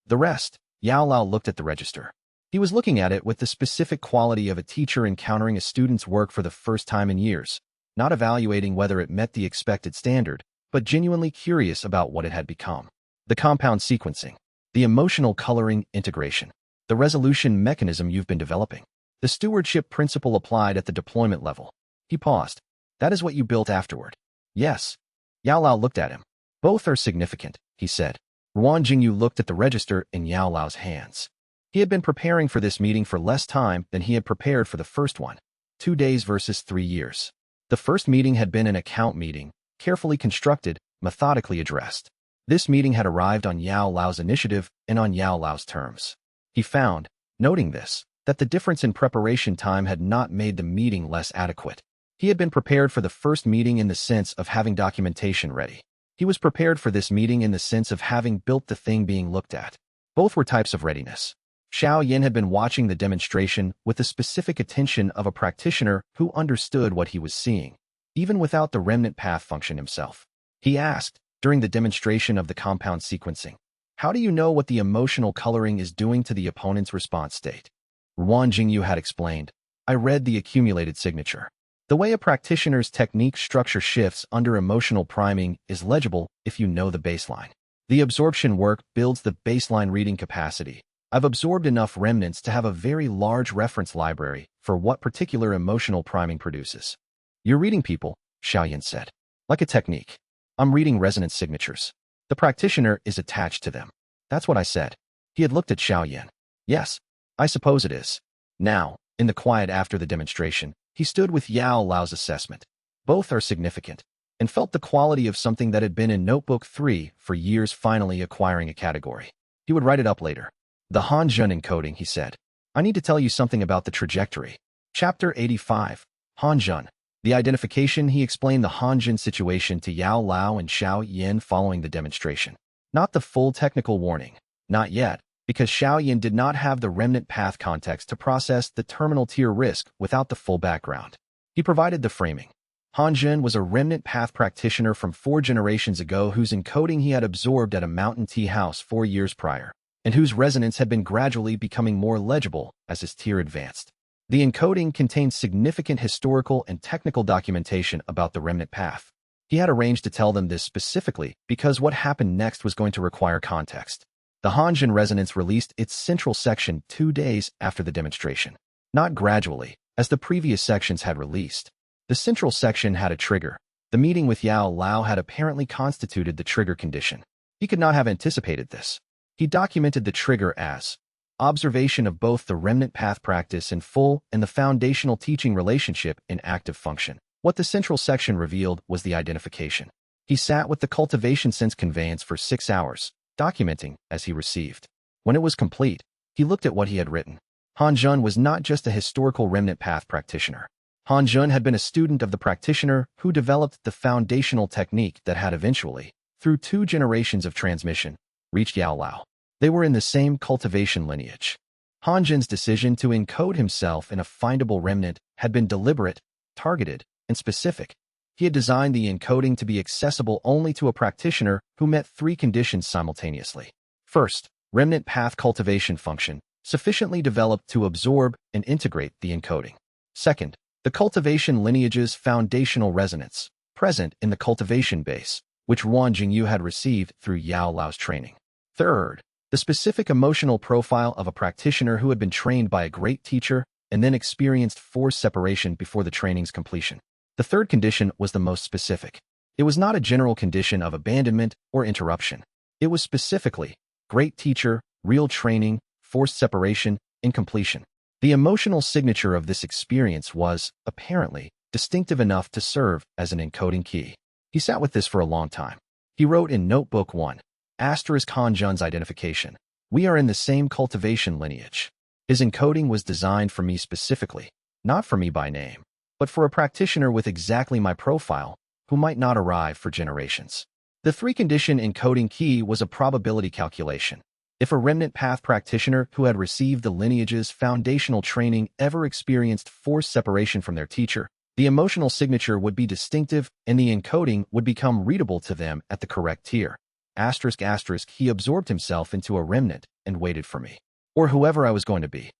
Speaker 1: The rest. Yao Lao looked at the register. He was looking at it with the specific quality of a teacher encountering a student's work for the first time in years, not evaluating whether it met the expected standard, but genuinely curious about what it had become. The compound sequencing. The emotional coloring integration. The resolution mechanism you've been developing. The stewardship principle applied at the deployment level. He paused. That is what you built afterward. Yes. Yao Lao looked at him. Both are significant, he said. Ruan Jingyu looked at the register in Yao Lao's hands. He had been preparing for this meeting for less time than he had prepared for the first one. 2 days versus 3 years. The first meeting had been an account meeting, carefully constructed, methodically addressed. This meeting had arrived on Yao Lao's initiative and on Yao Lao's terms. He found, noting this, that the difference in preparation time had not made the meeting less adequate. He had been prepared for the first meeting in the sense of having documentation ready. He was prepared for this meeting in the sense of having built the thing being looked at. Both were types of readiness. Xiao Yan had been watching the demonstration with the specific attention of a practitioner who understood what he was seeing, even without the remnant path function himself. He asked, during the demonstration of the compound sequencing, "How do you know what the emotional coloring is doing to the opponent's response state?" Ruan Jingyu had explained, "I read the accumulated signature. The way a practitioner's technique structure shifts under emotional priming is legible if you know the baseline. The absorption work builds the baseline reading capacity. I've absorbed enough remnants to have a very large reference library for what particular emotional priming produces." "You're reading people," Xiao Yan said. "Like a technique. I'm reading resonance signatures. The practitioner is attached to them." "That's what I said." He had looked at Xiao Yan. "Yes, I suppose it is." Now, in the quiet after the demonstration, he stood with Yao Lao's assessment. Both are significant, and felt the quality of something that had been in Notebook 3 for years finally acquiring a category. He would write it up later. "The Hanjun encoding," he said. "I need to tell you something about the trajectory." Chapter 85. Hanjun. The identification. He explained the Hanjun situation to Yao Lao and Xiao Yan following the demonstration. Not the full technical warning. Not yet, because Xiao Yan did not have the remnant path context to process the terminal tier risk without the full background. He provided the framing. Hanjun was a remnant path practitioner from 4 generations ago whose encoding he had absorbed at a mountain tea house 4 years prior, and whose resonance had been gradually becoming more legible as his tier advanced. The encoding contained significant historical and technical documentation about the remnant path. He had arranged to tell them this specifically because what happened next was going to require context. The Hanjun resonance released its central section 2 days after the demonstration. Not gradually, as the previous sections had released. The central section had a trigger. The meeting with Yao Lao had apparently constituted the trigger condition. He could not have anticipated this. He documented the trigger as observation of both the remnant path practice in full and the foundational teaching relationship in active function. What the central section revealed was the identification. He sat with the cultivation sense conveyance for 6 hours, documenting as he received. When it was complete, he looked at what he had written. Hanjun was not just a historical remnant path practitioner. Hanjun had been a student of the practitioner who developed the foundational technique that had eventually, through 2 generations of transmission, reached Yao Lao. They were in the same cultivation lineage. Hanjun's decision to encode himself in a findable remnant had been deliberate, targeted, and specific. He had designed the encoding to be accessible only to a practitioner who met 3 conditions simultaneously. First, remnant path cultivation function, sufficiently developed to absorb and integrate the encoding. Second, the cultivation lineage's foundational resonance, present in the cultivation base, which Wan Jingyu had received through Yao Lao's training. Third, the specific emotional profile of a practitioner who had been trained by a great teacher and then experienced forced separation before the training's completion. The third condition was the most specific. It was not a general condition of abandonment or interruption. It was specifically great teacher, real training, forced separation, and completion. The emotional signature of this experience was, apparently, distinctive enough to serve as an encoding key. He sat with this for a long time. He wrote in Notebook 1, Han Jun's identification. We are in the same cultivation lineage. His encoding was designed for me specifically, not for me by name, but for a practitioner with exactly my profile, who might not arrive for generations. The three-condition encoding key was a probability calculation. If a remnant path practitioner who had received the lineage's foundational training ever experienced forced separation from their teacher, the emotional signature would be distinctive and the encoding would become readable to them at the correct tier. He absorbed himself into a remnant and waited for me. Or whoever I was going to be.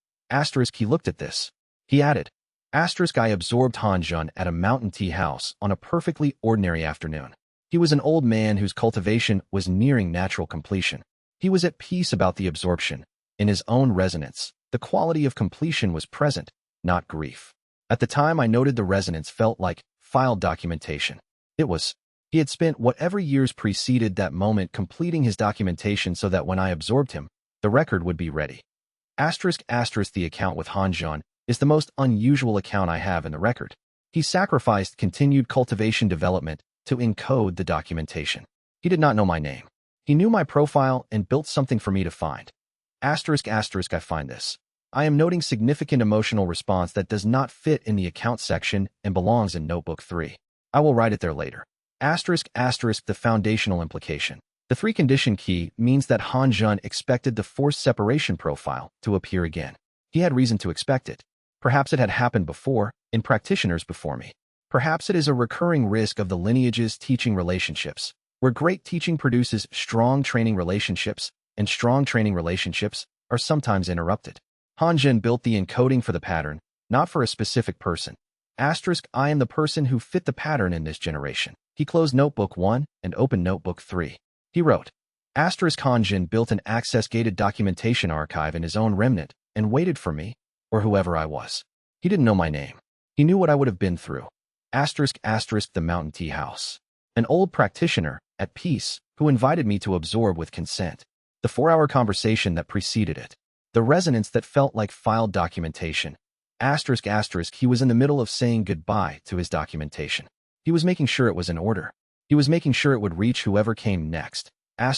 Speaker 1: He looked at this. He added, I absorbed Han Jun at a mountain tea house on a perfectly ordinary afternoon. He was an old man whose cultivation was nearing natural completion. He was at peace about the absorption. In his own resonance, the quality of completion was present, not grief. At the time I noted the resonance felt like filed documentation. He had spent whatever years preceded that moment completing his documentation so that when I absorbed him, the record would be ready. The account with Han Jun is the most unusual account I have in the record. He sacrificed continued cultivation development to encode the documentation. He did not know my name. He knew my profile and built something for me to find. I find this. I am noting significant emotional response that does not fit in the account section and belongs in Notebook 3. I will write it there later. The foundational implication. The three-condition key means that Han Jun expected the forced separation profile to appear again. He had reason to expect it. Perhaps it had happened before, in practitioners before me. Perhaps it is a recurring risk of the lineage's teaching relationships, where great teaching produces strong training relationships, and strong training relationships are sometimes interrupted. Han Jun built the encoding for the pattern, not for a specific person. I am the person who fit the pattern in this generation. He closed Notebook 1 and opened Notebook 3. He wrote, Han Jun built an access-gated documentation archive in his own remnant and waited for me, or whoever I was. He didn't know my name. He knew what I would have been through. The mountain tea house. An old practitioner, at peace, who invited me to absorb with consent. The 4-hour conversation that preceded it. The resonance that felt like filed documentation. He was in the middle of saying goodbye to his documentation. He was making sure it was in order. He was making sure it would reach whoever came next. I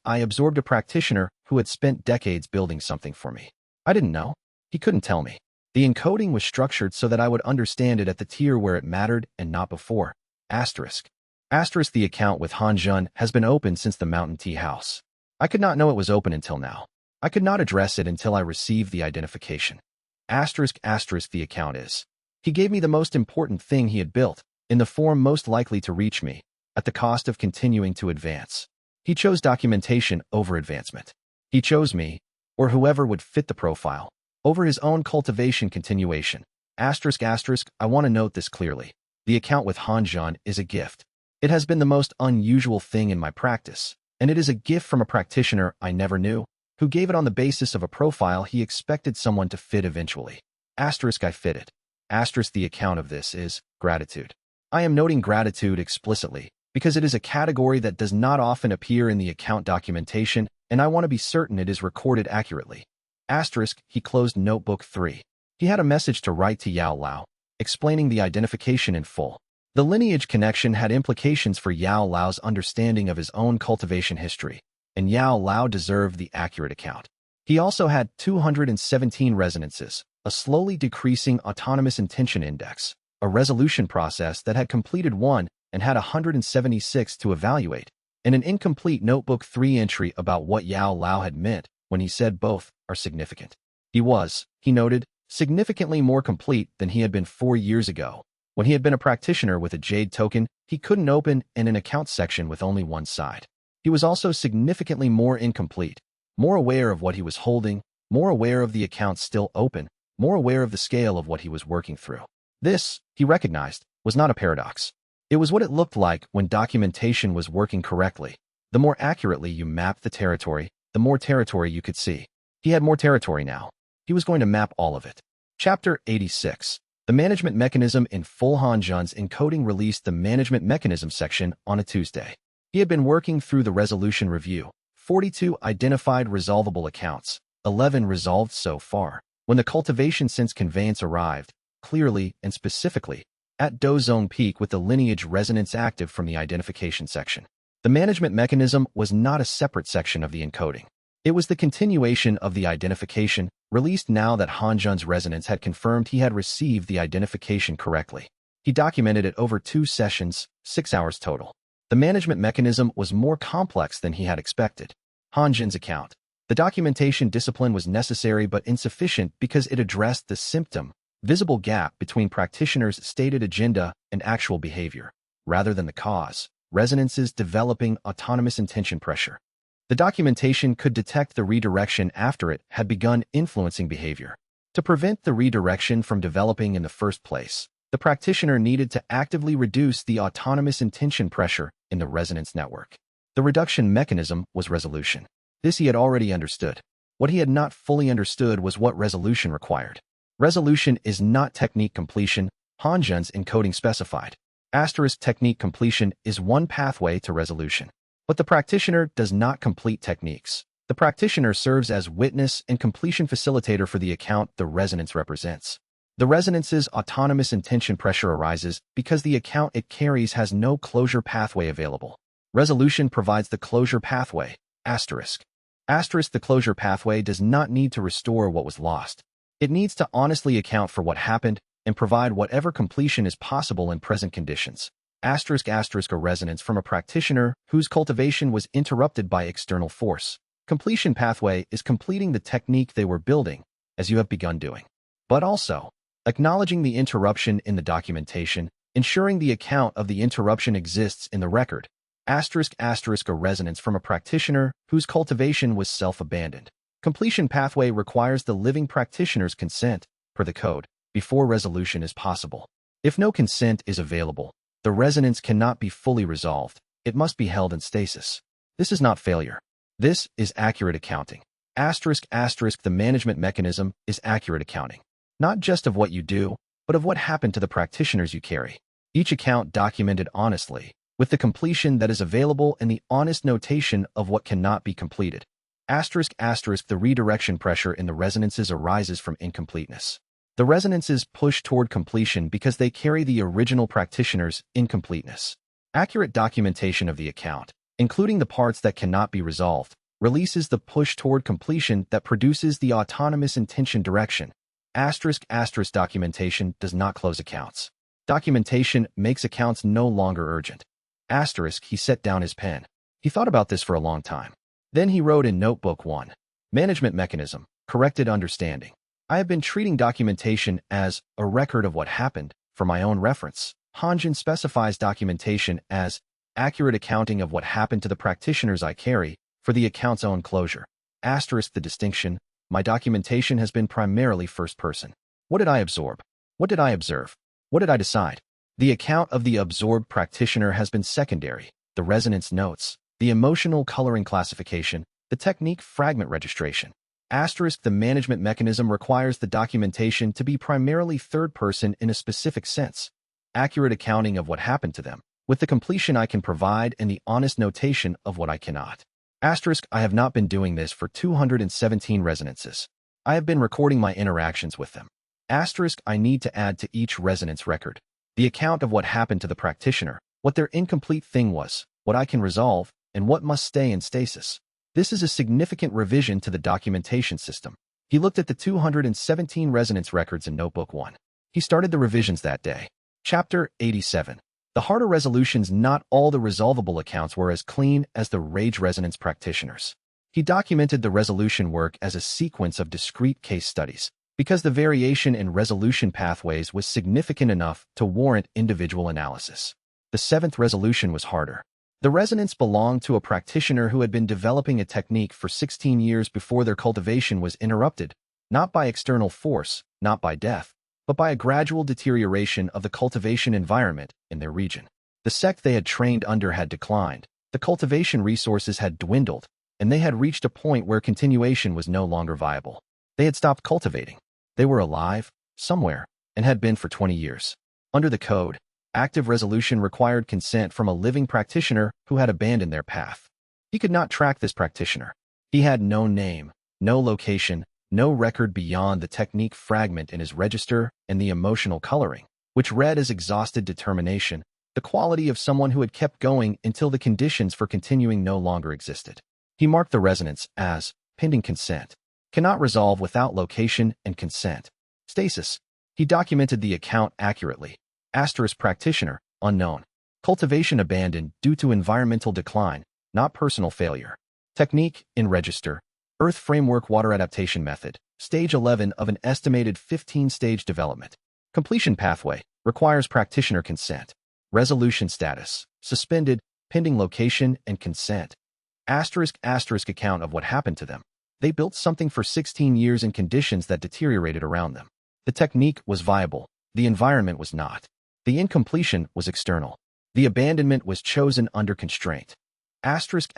Speaker 1: absorbed a practitioner who had spent decades building something for me. I didn't know. He couldn't tell me. The encoding was structured so that I would understand it at the tier where it mattered and not before. The account with Han Jun has been open since the mountain tea house. I could not know it was open until now. I could not address it until I received the identification. The account is. He gave me the most important thing he had built, in the form most likely to reach me, at the cost of continuing to advance. He chose documentation over advancement. He chose me, or whoever would fit the profile, over his own cultivation continuation. I want to note this clearly. The account with Han Jun is a gift. It has been the most unusual thing in my practice, and it is a gift from a practitioner I never knew, who gave it on the basis of a profile he expected someone to fit eventually. I fit it. The account of this is gratitude. I am noting gratitude explicitly, because it is a category that does not often appear in the account documentation, and I want to be certain it is recorded accurately. He closed Notebook 3. He had a message to write to Yao Lao, explaining the identification in full. The lineage connection had implications for Yao Lao's understanding of his own cultivation history, and Yao Lao deserved the accurate account. He also had 217 resonances, a slowly decreasing autonomous intention index, a resolution process that had completed 1 and had 176 to evaluate, and an incomplete Notebook 3 entry about what Yao Lao had meant when he said both are significant. He was, he noted, significantly more complete than he had been 4 years ago, when he had been a practitioner with a jade token he couldn't open and an account section with only one side. He was also significantly more incomplete, more aware of what he was holding, more aware of the accounts still open, more aware of the scale of what he was working through. This, he recognized, was not a paradox. It was what it looked like when documentation was working correctly. The more accurately you mapped the territory, the more territory you could see. He had more territory now. He was going to map all of it. Chapter 86. The Management Mechanism in full. Han Jun's encoding released the Management Mechanism section on a Tuesday. He had been working through the resolution review. 42 identified resolvable accounts, 11 resolved so far. When the cultivation since conveyance arrived, clearly and specifically, at Dozong Peak with the lineage resonance active from the identification section. The management mechanism was not a separate section of the encoding. It was the continuation of the identification, released now that Han Jun's resonance had confirmed he had received the identification correctly. He documented it over 2 sessions, 6 hours total. The management mechanism was more complex than he had expected. Han Jun's account. The documentation discipline was necessary but insufficient because it addressed the symptom, visible gap between practitioners' stated agenda and actual behavior, rather than the cause, resonances developing autonomous intention pressure. The documentation could detect the redirection after it had begun influencing behavior. To prevent the redirection from developing in the first place, the practitioner needed to actively reduce the autonomous intention pressure in the resonance network. The reduction mechanism was resolution. This he had already understood. What he had not fully understood was what resolution required. Resolution is not technique completion, Han Jun's encoding specified. Asterisk technique completion is one pathway to resolution. But the practitioner does not complete techniques. The practitioner serves as witness and completion facilitator for the account the resonance represents. The resonance's autonomous intention pressure arises because the account it carries has no closure pathway available. Resolution provides the closure pathway. Asterisk. Asterisk the closure pathway does not need to restore what was lost. It needs to honestly account for what happened and provide whatever completion is possible in present conditions. Asterisk asterisk a resonance from a practitioner whose cultivation was interrupted by external force. Completion pathway is completing the technique they were building, as you have begun doing. But also, acknowledging the interruption in the documentation, ensuring the account of the interruption exists in the record. Asterisk asterisk a resonance from a practitioner whose cultivation was self-abandoned. Completion pathway requires the living practitioner's consent, per the code, before resolution is possible. If no consent is available, the resonance cannot be fully resolved. It must be held in stasis. This is not failure. This is accurate accounting. Asterisk asterisk the management mechanism is accurate accounting. Not just of what you do, but of what happened to the practitioners you carry. Each account documented honestly, with the completion that is available and the honest notation of what cannot be completed. Asterisk asterisk the redirection pressure in the resonances arises from incompleteness. The resonances push toward completion because they carry the original practitioner's incompleteness. Accurate documentation of the account, including the parts that cannot be resolved, releases the push toward completion that produces the autonomous intention direction. Asterisk asterisk documentation does not close accounts. Documentation makes accounts no longer urgent. Asterisk he set down his pen. He thought about this for a long time. Then he wrote in Notebook 1. Management mechanism, corrected understanding. I have been treating documentation as a record of what happened for my own reference. Han Jun specifies documentation as accurate accounting of what happened to the practitioners I carry for the account's own closure. Asterisk the distinction. My documentation has been primarily first person. What did I absorb? What did I observe? What did I decide? The account of the absorbed practitioner has been secondary. The resonance notes, the emotional coloring classification, the technique fragment registration. Asterisk the management mechanism requires the documentation to be primarily third person in a specific sense. Accurate accounting of what happened to them, with the completion I can provide and the honest notation of what I cannot. Asterisk I have not been doing this for 217 resonances. I have been recording my interactions with them. Asterisk I need to add to each resonance record the account of what happened to the practitioner, what their incomplete thing was, what I can resolve, and what must stay in stasis. This is a significant revision to the documentation system. He looked at the 217 resonance records in Notebook 1. He started the revisions that day. Chapter 87. The harder resolutions. Not all the resolvable accounts were as clean as the rage resonance practitioners. He documented the resolution work as a sequence of discrete case studies, because the variation in resolution pathways was significant enough to warrant individual analysis. The 7th resolution was harder. The resonance belonged to a practitioner who had been developing a technique for 16 years before their cultivation was interrupted, not by external force, not by death, but by a gradual deterioration of the cultivation environment in their region. The sect they had trained under had declined, the cultivation resources had dwindled, and they had reached a point where continuation was no longer viable. They had stopped cultivating. They were alive, somewhere, and had been for 20 years. Under the code, active resolution required consent from a living practitioner who had abandoned their path. He could not track this practitioner. He had no name, no location, no record beyond the technique fragment in his register and the emotional coloring, which read as exhausted determination, the quality of someone who had kept going until the conditions for continuing no longer existed. He marked the resonance as pending consent. Cannot resolve without location and consent. Stasis. He documented the account accurately. Asterisk practitioner, unknown. Cultivation abandoned due to environmental decline, not personal failure. Technique, in register. Earth Framework Water Adaptation Method. Stage 11 of an estimated 15-stage development. Completion pathway. Requires practitioner consent. Resolution status. Suspended, pending location and consent. Asterisk account of what happened to them. They built something for 16 years in conditions that deteriorated around them. The technique was viable. The environment was not. The incompletion was external. The abandonment was chosen under constraint. Asterisk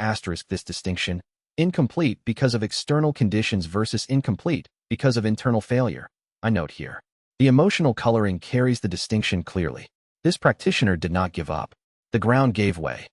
Speaker 1: this distinction. Incomplete because of external conditions versus incomplete because of internal failure. I note here. The emotional coloring carries the distinction clearly. This practitioner did not give up. The ground gave way.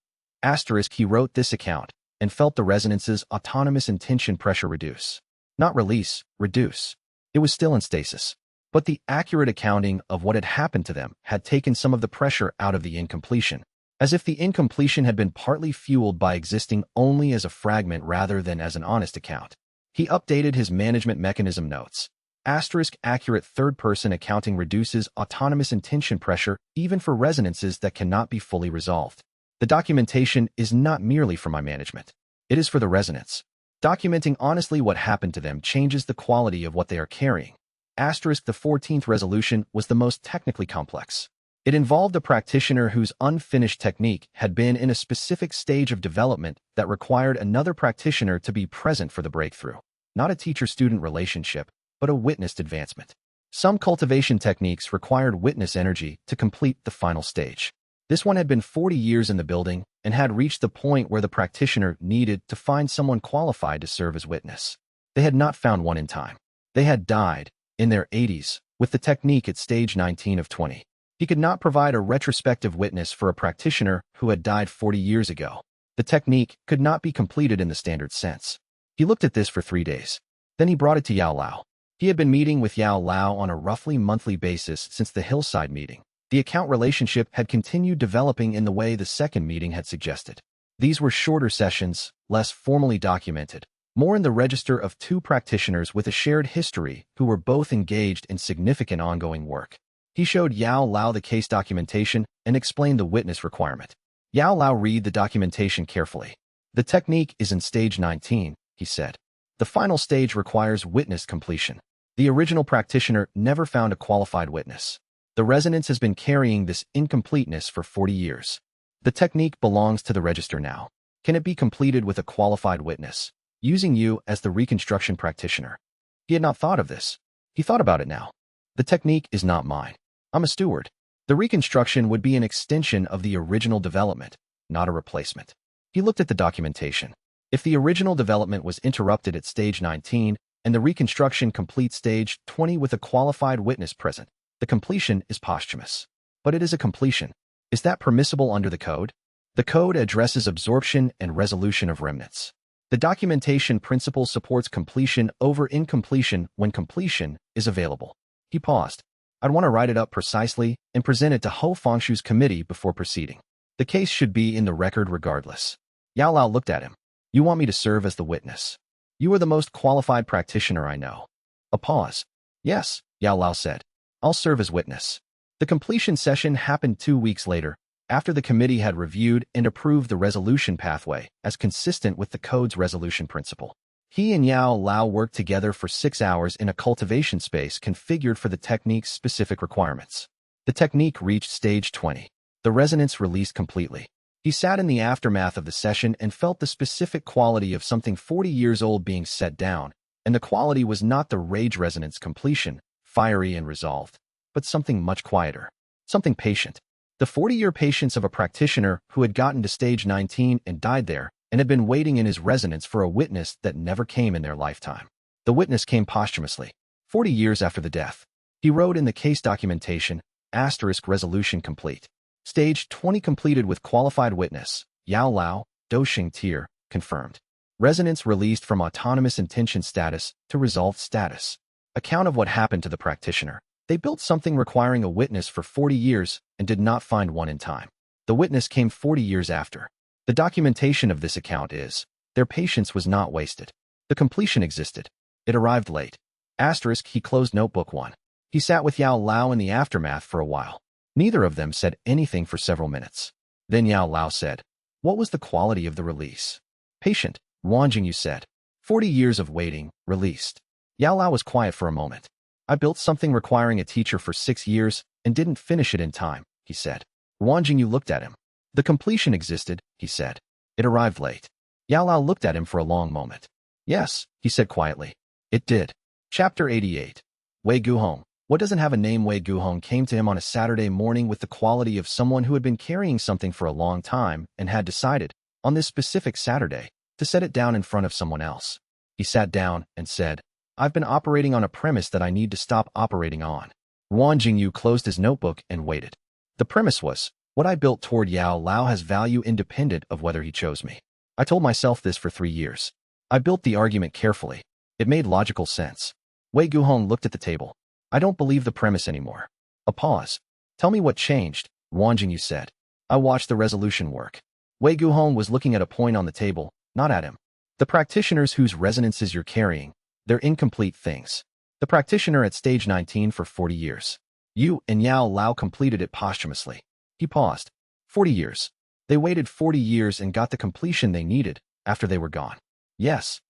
Speaker 1: Asterisk he wrote this account and felt the resonance's autonomous intention pressure reduce. Not release, reduce. It was still in stasis. But the accurate accounting of what had happened to them had taken some of the pressure out of the incompletion, as if the incompletion had been partly fueled by existing only as a fragment rather than as an honest account. He updated his management mechanism notes. Asterisk accurate third-person accounting reduces autonomous intention pressure even for resonances that cannot be fully resolved. The documentation is not merely for my management. It is for the resonance. Documenting honestly what happened to them changes the quality of what they are carrying. Asterisk the 14th resolution was the most technically complex. It involved a practitioner whose unfinished technique had been in a specific stage of development that required another practitioner to be present for the breakthrough. Not a teacher-student relationship, but a witnessed advancement. Some cultivation techniques required witness energy to complete the final stage. This one had been 40 years in the building and had reached the point where the practitioner needed to find someone qualified to serve as witness. They had not found one in time. They had died, in their 80s, with the technique at stage 19 of 20. He could not provide a retrospective witness for a practitioner who had died 40 years ago. The technique could not be completed in the standard sense. He looked at this for 3 days. Then he brought it to Yao Lao. He had been meeting with Yao Lao on a roughly monthly basis since the hillside meeting. The account relationship had continued developing in the way the second meeting had suggested. These were shorter sessions, less formally documented, more in the register of two practitioners with a shared history who were both engaged in significant ongoing work. He showed Yao Lao the case documentation and explained the witness requirement. Yao Lao read the documentation carefully. The technique is in stage 19, he said. The final stage requires witness completion. The original practitioner never found a qualified witness. The resonance has been carrying this incompleteness for 40 years. The technique belongs to the register now. Can it be completed with a qualified witness, using you as the reconstruction practitioner? He had not thought of this. He thought about it now. The technique is not mine. I'm a steward. The reconstruction would be an extension of the original development, not a replacement. He looked at the documentation. If the original development was interrupted at stage 19 and the reconstruction completes stage 20 with a qualified witness present, the completion is posthumous. But it is a completion. Is that permissible under the code? The code addresses absorption and resolution of remnants. The documentation principle supports completion over incompletion when completion is available. He paused. I'd want to write it up precisely and present it to Ho Fengshu's committee before proceeding. The case should be in the record regardless. Yao Lao looked at him. You want me to serve as the witness? You are the most qualified practitioner I know. A pause. Yes, Yao Lao said. I'll serve as witness. The completion session happened 2 weeks later, after the committee had reviewed and approved the resolution pathway as consistent with the code's resolution principle. He and Yao Lao worked together for 6 hours in a cultivation space configured for the technique's specific requirements. The technique reached stage 20. The resonance released completely. He sat in the aftermath of the session and felt the specific quality of something 40 years old being set down, and the quality was not the rage resonance completion, fiery and resolved, but something much quieter, something patient. The 40-year patience of a practitioner who had gotten to stage 19 and died there and had been waiting in his resonance for a witness that never came in their lifetime. The witness came posthumously, 40 years after the death. He wrote in the case documentation, *resolution complete. Stage 20 completed with qualified witness, Yao Lao, Doxing Tier, confirmed. Resonance released from autonomous intention status to resolved status. Account of what happened to the practitioner. They built something requiring a witness for 40 years and did not find one in time. The witness came 40 years after. The documentation of this account is, their patience was not wasted. The completion existed. It arrived late. He closed notebook 1. He sat with Yao Lao in the aftermath for a while. Neither of them said anything for several minutes. Then Yao Lao said, "What was the quality of the release?" "Patient," Wang Jingyu said. 40 years of waiting, released. Yao Lao was quiet for a moment. "I built something requiring a teacher for 6 years and didn't finish it in time," he said. Wang Jingyu looked at him. "The completion existed," he said. "It arrived late." Yao Lao looked at him for a long moment. "Yes," he said quietly. "It did." Chapter 88. Wei Guhong. What doesn't have a name? Wei Guhong came to him on a Saturday morning with the quality of someone who had been carrying something for a long time and had decided, on this specific Saturday, to set it down in front of someone else. He sat down and said, "I've been operating on a premise that I need to stop operating on." Wang Jingyu closed his notebook and waited. The premise was, what I built toward Yao Lao has value independent of whether he chose me. I told myself this for 3 years. I built the argument carefully. It made logical sense. Wei Guhong looked at the table. "I don't believe the premise anymore." A pause. "Tell me what changed," Wang Jingyu said. "I watched the resolution work." Wei Guhong was looking at a point on the table, not at him. "The practitioners whose resonances you're carrying, they're incomplete things. The practitioner at stage 19 for 40 years. You and Yao Lao completed it posthumously." He paused. 40 years. They waited 40 years and got the completion they needed after they were gone. Yes.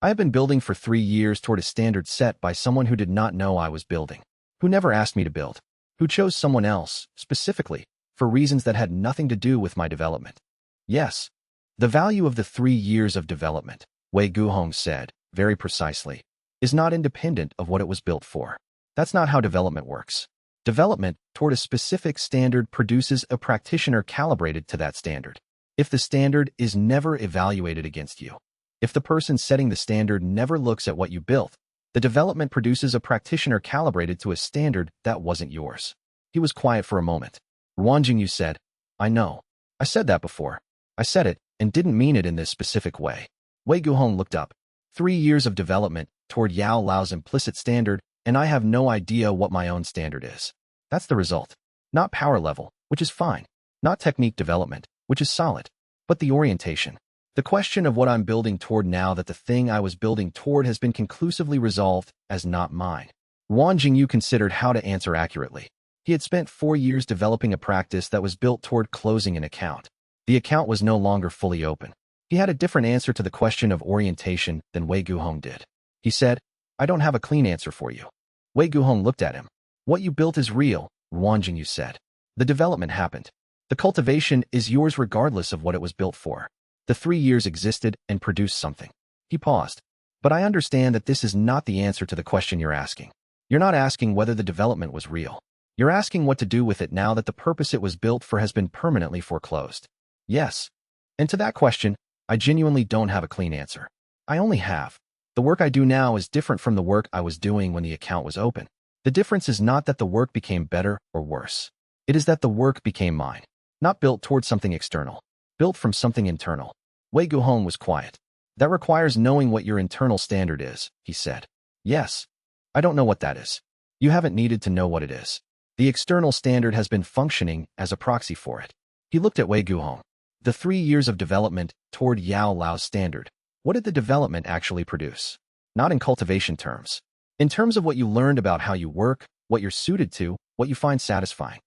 Speaker 1: I have been building for 3 years toward a standard set by someone who did not know I was building, who never asked me to build, who chose someone else, specifically, for reasons that had nothing to do with my development. Yes. The value of the 3 years of development, Wei Guhong said, very precisely, is not independent of what it was built for. That's not how development works. Development toward a specific standard produces a practitioner calibrated to that standard. If the standard is never evaluated against you, if the person setting the standard never looks at what you built, the development produces a practitioner calibrated to a standard that wasn't yours. He was quiet for a moment. Wang Jingyu said, "I know. I said that before. I said it and didn't mean it in this specific way." Wei Guhong looked up. 3 years of development toward Yao Lao's implicit standard, and I have no idea what my own standard is. That's the result. Not power level, which is fine. Not technique development, which is solid. But the orientation. The question of what I'm building toward now that the thing I was building toward has been conclusively resolved as not mine. Wang Jingyu considered how to answer accurately. He had spent 4 years developing a practice that was built toward closing an account. The account was no longer fully open. He had a different answer to the question of orientation than Wei Guhong did. He said, "I don't have a clean answer for you." Wei Guhong looked at him. "What you built is real," Wang Jingyu said. "The development happened. The cultivation is yours regardless of what it was built for. The 3 years existed and produced something." He paused. "But I understand that this is not the answer to the question you're asking. You're not asking whether the development was real. You're asking what to do with it now that the purpose it was built for has been permanently foreclosed." Yes. And to that question, I genuinely don't have a clean answer. I only have. The work I do now is different from the work I was doing when the account was open. The difference is not that the work became better or worse. It is that the work became mine. Not built toward something external. Built from something internal. Wei Guhong was quiet. "That requires knowing what your internal standard is," he said. "Yes. I don't know what that is." "You haven't needed to know what it is. The external standard has been functioning as a proxy for it." He looked at Wei Guhong. The 3 years of development toward Yao Lao's standard. What did the development actually produce? Not in cultivation terms. In terms of what you learned about how you work, what you're suited to, what you find satisfying.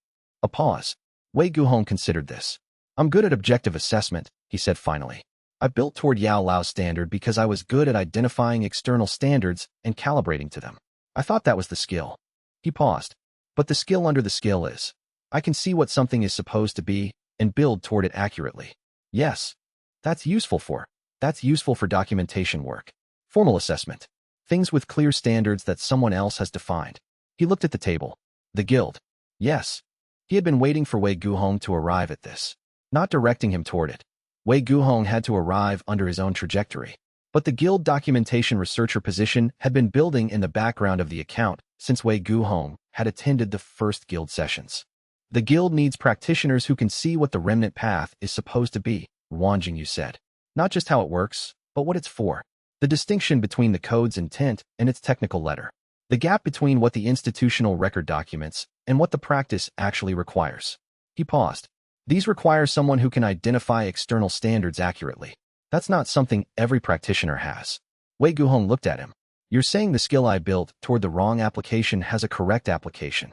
Speaker 1: A pause. Wei Guhong considered this. "I'm good at objective assessment," he said finally. "I built toward Yao Lao's standard because I was good at identifying external standards and calibrating to them. I thought that was the skill." He paused. "But the skill under the skill is, I can see what something is supposed to be, and build toward it accurately. Yes, that's useful for. That's useful for documentation work. Formal assessment. Things with clear standards that someone else has defined. He looked at the table. The guild. Yes. He had been waiting for Wei Guhong to arrive at this, not directing him toward it. Wei Guhong had to arrive under his own trajectory. But the guild documentation researcher position had been building in the background of the account since Wei Guhong had attended the first guild sessions. The guild needs practitioners who can see what the remnant path is supposed to be, Wang Jingyu said. Not just how it works, but what it's for. The distinction between the code's intent and its technical letter. The gap between what the institutional record documents and what the practice actually requires. He paused. These require someone who can identify external standards accurately. That's not something every practitioner has. Wei Guhong looked at him. You're saying the skill I built toward the wrong application has a correct application.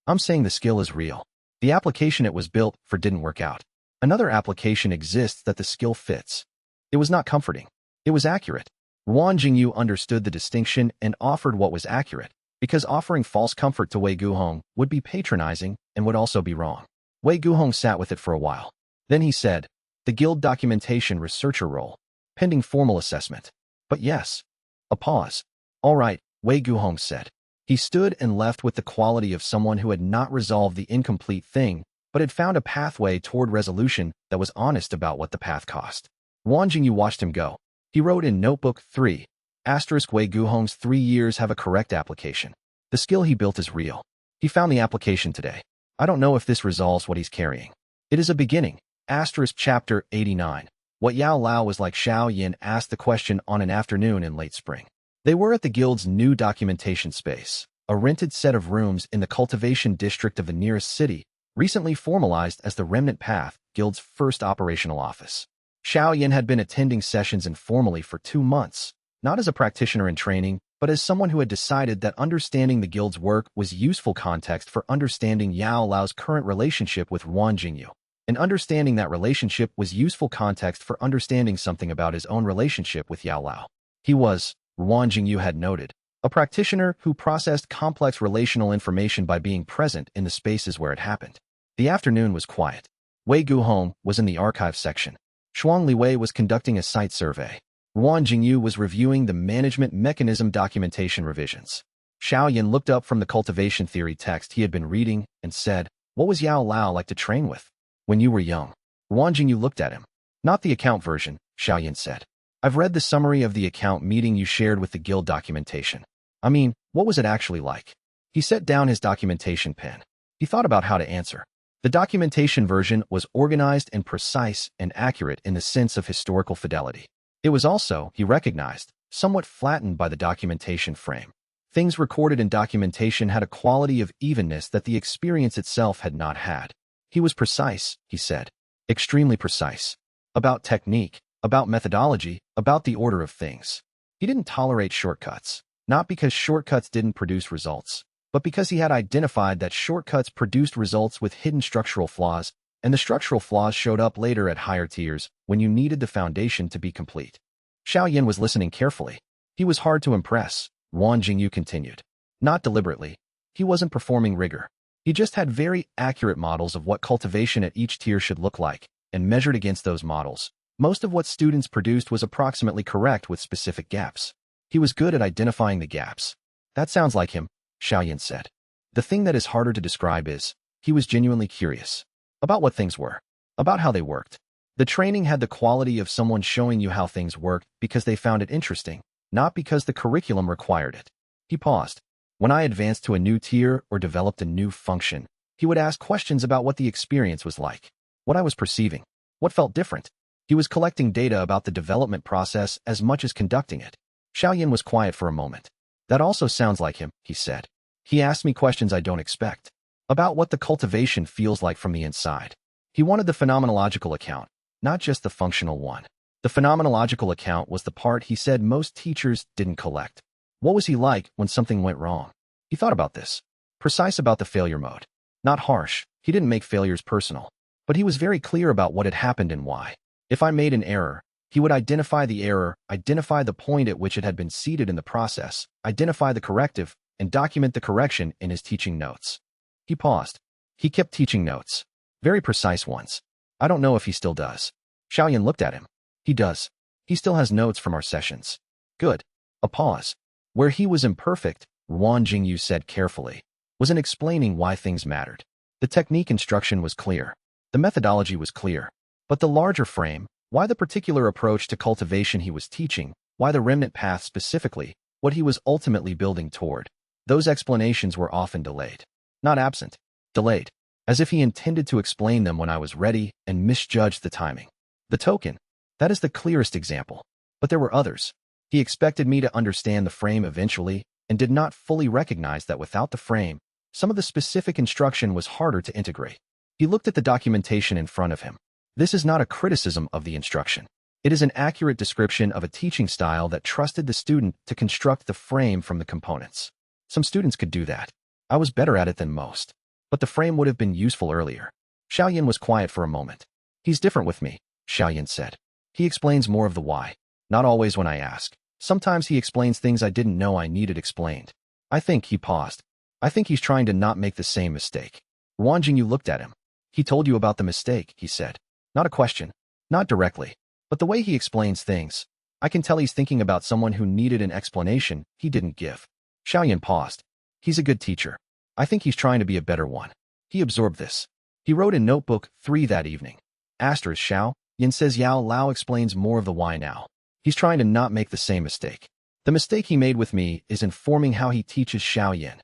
Speaker 1: I'm saying the skill is real. The application it was built for didn't work out. Another application exists that the skill fits. It was not comforting. It was accurate. Wang Jingyu understood the distinction and offered what was accurate, because offering false comfort to Wei Guhong would be patronizing and would also be wrong. Wei Guhong sat with it for a while. Then he said, the guild documentation researcher role, pending formal assessment. But yes. A pause. All right, Wei Guhong said. He stood and left with the quality of someone who had not resolved the incomplete thing, but had found a pathway toward resolution that was honest about what the path cost. Wang Jingyu watched him go. He wrote in Notebook 3, Wei Guhong's 3 years have a correct application. The skill he built is real. He found the application today. I don't know if this resolves what he's carrying. It is a beginning. Chapter 89. What Yao Lao was like. Xiao Yan asked the question on an afternoon in late spring. They were at the guild's new documentation space, a rented set of rooms in the cultivation district of the nearest city, recently formalized as the Remnant Path, guild's first operational office. Xiao Yan had been attending sessions informally for 2 months, not as a practitioner in training, but as someone who had decided that understanding the guild's work was useful context for understanding Yao Lao's current relationship with Wang Jingyu. And understanding that relationship was useful context for understanding something about his own relationship with Yao Lao. He was, Wang Jingyu had noted, a practitioner who processed complex relational information by being present in the spaces where it happened. The afternoon was quiet. Wei Guhong was in the archive section. Shuang Liwei was conducting a site survey. Wang Jingyu was reviewing the management mechanism documentation revisions. Xiao Yan looked up from the cultivation theory text he had been reading and said, what was Yao Lao like to train with? When you were young. Wang Jingyu looked at him. Not the account version, Xiao Yan said. I've read the summary of the account meeting you shared with the guild documentation. I mean, what was it actually like? He set down his documentation pen. He thought about how to answer. The documentation version was organized and precise and accurate in the sense of historical fidelity. It was also, he recognized, somewhat flattened by the documentation frame. Things recorded in documentation had a quality of evenness that the experience itself had not had. He was precise, he said. Extremely precise. About technique, about methodology, about the order of things. He didn't tolerate shortcuts. Not because shortcuts didn't produce results, but because he had identified that shortcuts produced results with hidden structural flaws, and the structural flaws showed up later at higher tiers when you needed the foundation to be complete. Xiao Yan was listening carefully. He was hard to impress, Wang Jingyu continued. Not deliberately. He wasn't performing rigor. He just had very accurate models of what cultivation at each tier should look like, and measured against those models. Most of what students produced was approximately correct with specific gaps. He was good at identifying the gaps. That sounds like him, Xiao Yan said. The thing that is harder to describe is, he was genuinely curious. About what things were. About how they worked. The training had the quality of someone showing you how things worked because they found it interesting, not because the curriculum required it. He paused. When I advanced to a new tier or developed a new function, he would ask questions about what the experience was like, what I was perceiving, what felt different. He was collecting data about the development process as much as conducting it. Xiao Yan was quiet for a moment. That also sounds like him, he said. He asked me questions I don't expect. About what the cultivation feels like from the inside. He wanted the phenomenological account, not just the functional one. The phenomenological account was the part he said most teachers didn't collect. What was he like when something went wrong? He thought about this. Precise about the failure mode. Not harsh. He didn't make failures personal. But he was very clear about what had happened and why. If I made an error, he would identify the error, identify the point at which it had been seeded in the process, identify the corrective, and document the correction in his teaching notes. He paused. He kept teaching notes. Very precise ones. I don't know if he still does. Xiao Yan looked at him. He does. He still has notes from our sessions. Good. A pause. Where he was imperfect, Ruan Jingyu said carefully, was in explaining why things mattered. The technique instruction was clear. The methodology was clear. But the larger frame, why the particular approach to cultivation he was teaching, why the remnant path specifically, what he was ultimately building toward, those explanations were often delayed. Not absent. Delayed. As if he intended to explain them when I was ready and misjudged the timing. The token. That is the clearest example. But there were others. He expected me to understand the frame eventually and did not fully recognize that without the frame, some of the specific instruction was harder to integrate. He looked at the documentation in front of him. This is not a criticism of the instruction. It is an accurate description of a teaching style that trusted the student to construct the frame from the components. Some students could do that. I was better at it than most. But the frame would have been useful earlier. Xiao Yan was quiet for a moment. He's different with me, Xiao Yan said. He explains more of the why. Not always when I ask. Sometimes he explains things I didn't know I needed explained. I think he paused. I think he's trying to not make the same mistake. Ruan Jingyu looked at him. He told you about the mistake, he said. Not a question. Not directly. But the way he explains things, I can tell he's thinking about someone who needed an explanation he didn't give. Xiao Yan paused. He's a good teacher. I think he's trying to be a better one. He absorbed this. He wrote in Notebook 3 that evening. Asterisk Xiao Yan says Yao Lao explains more of the why now. He's trying to not make the same mistake. The mistake he made with me is informing how he teaches Xiao Yan.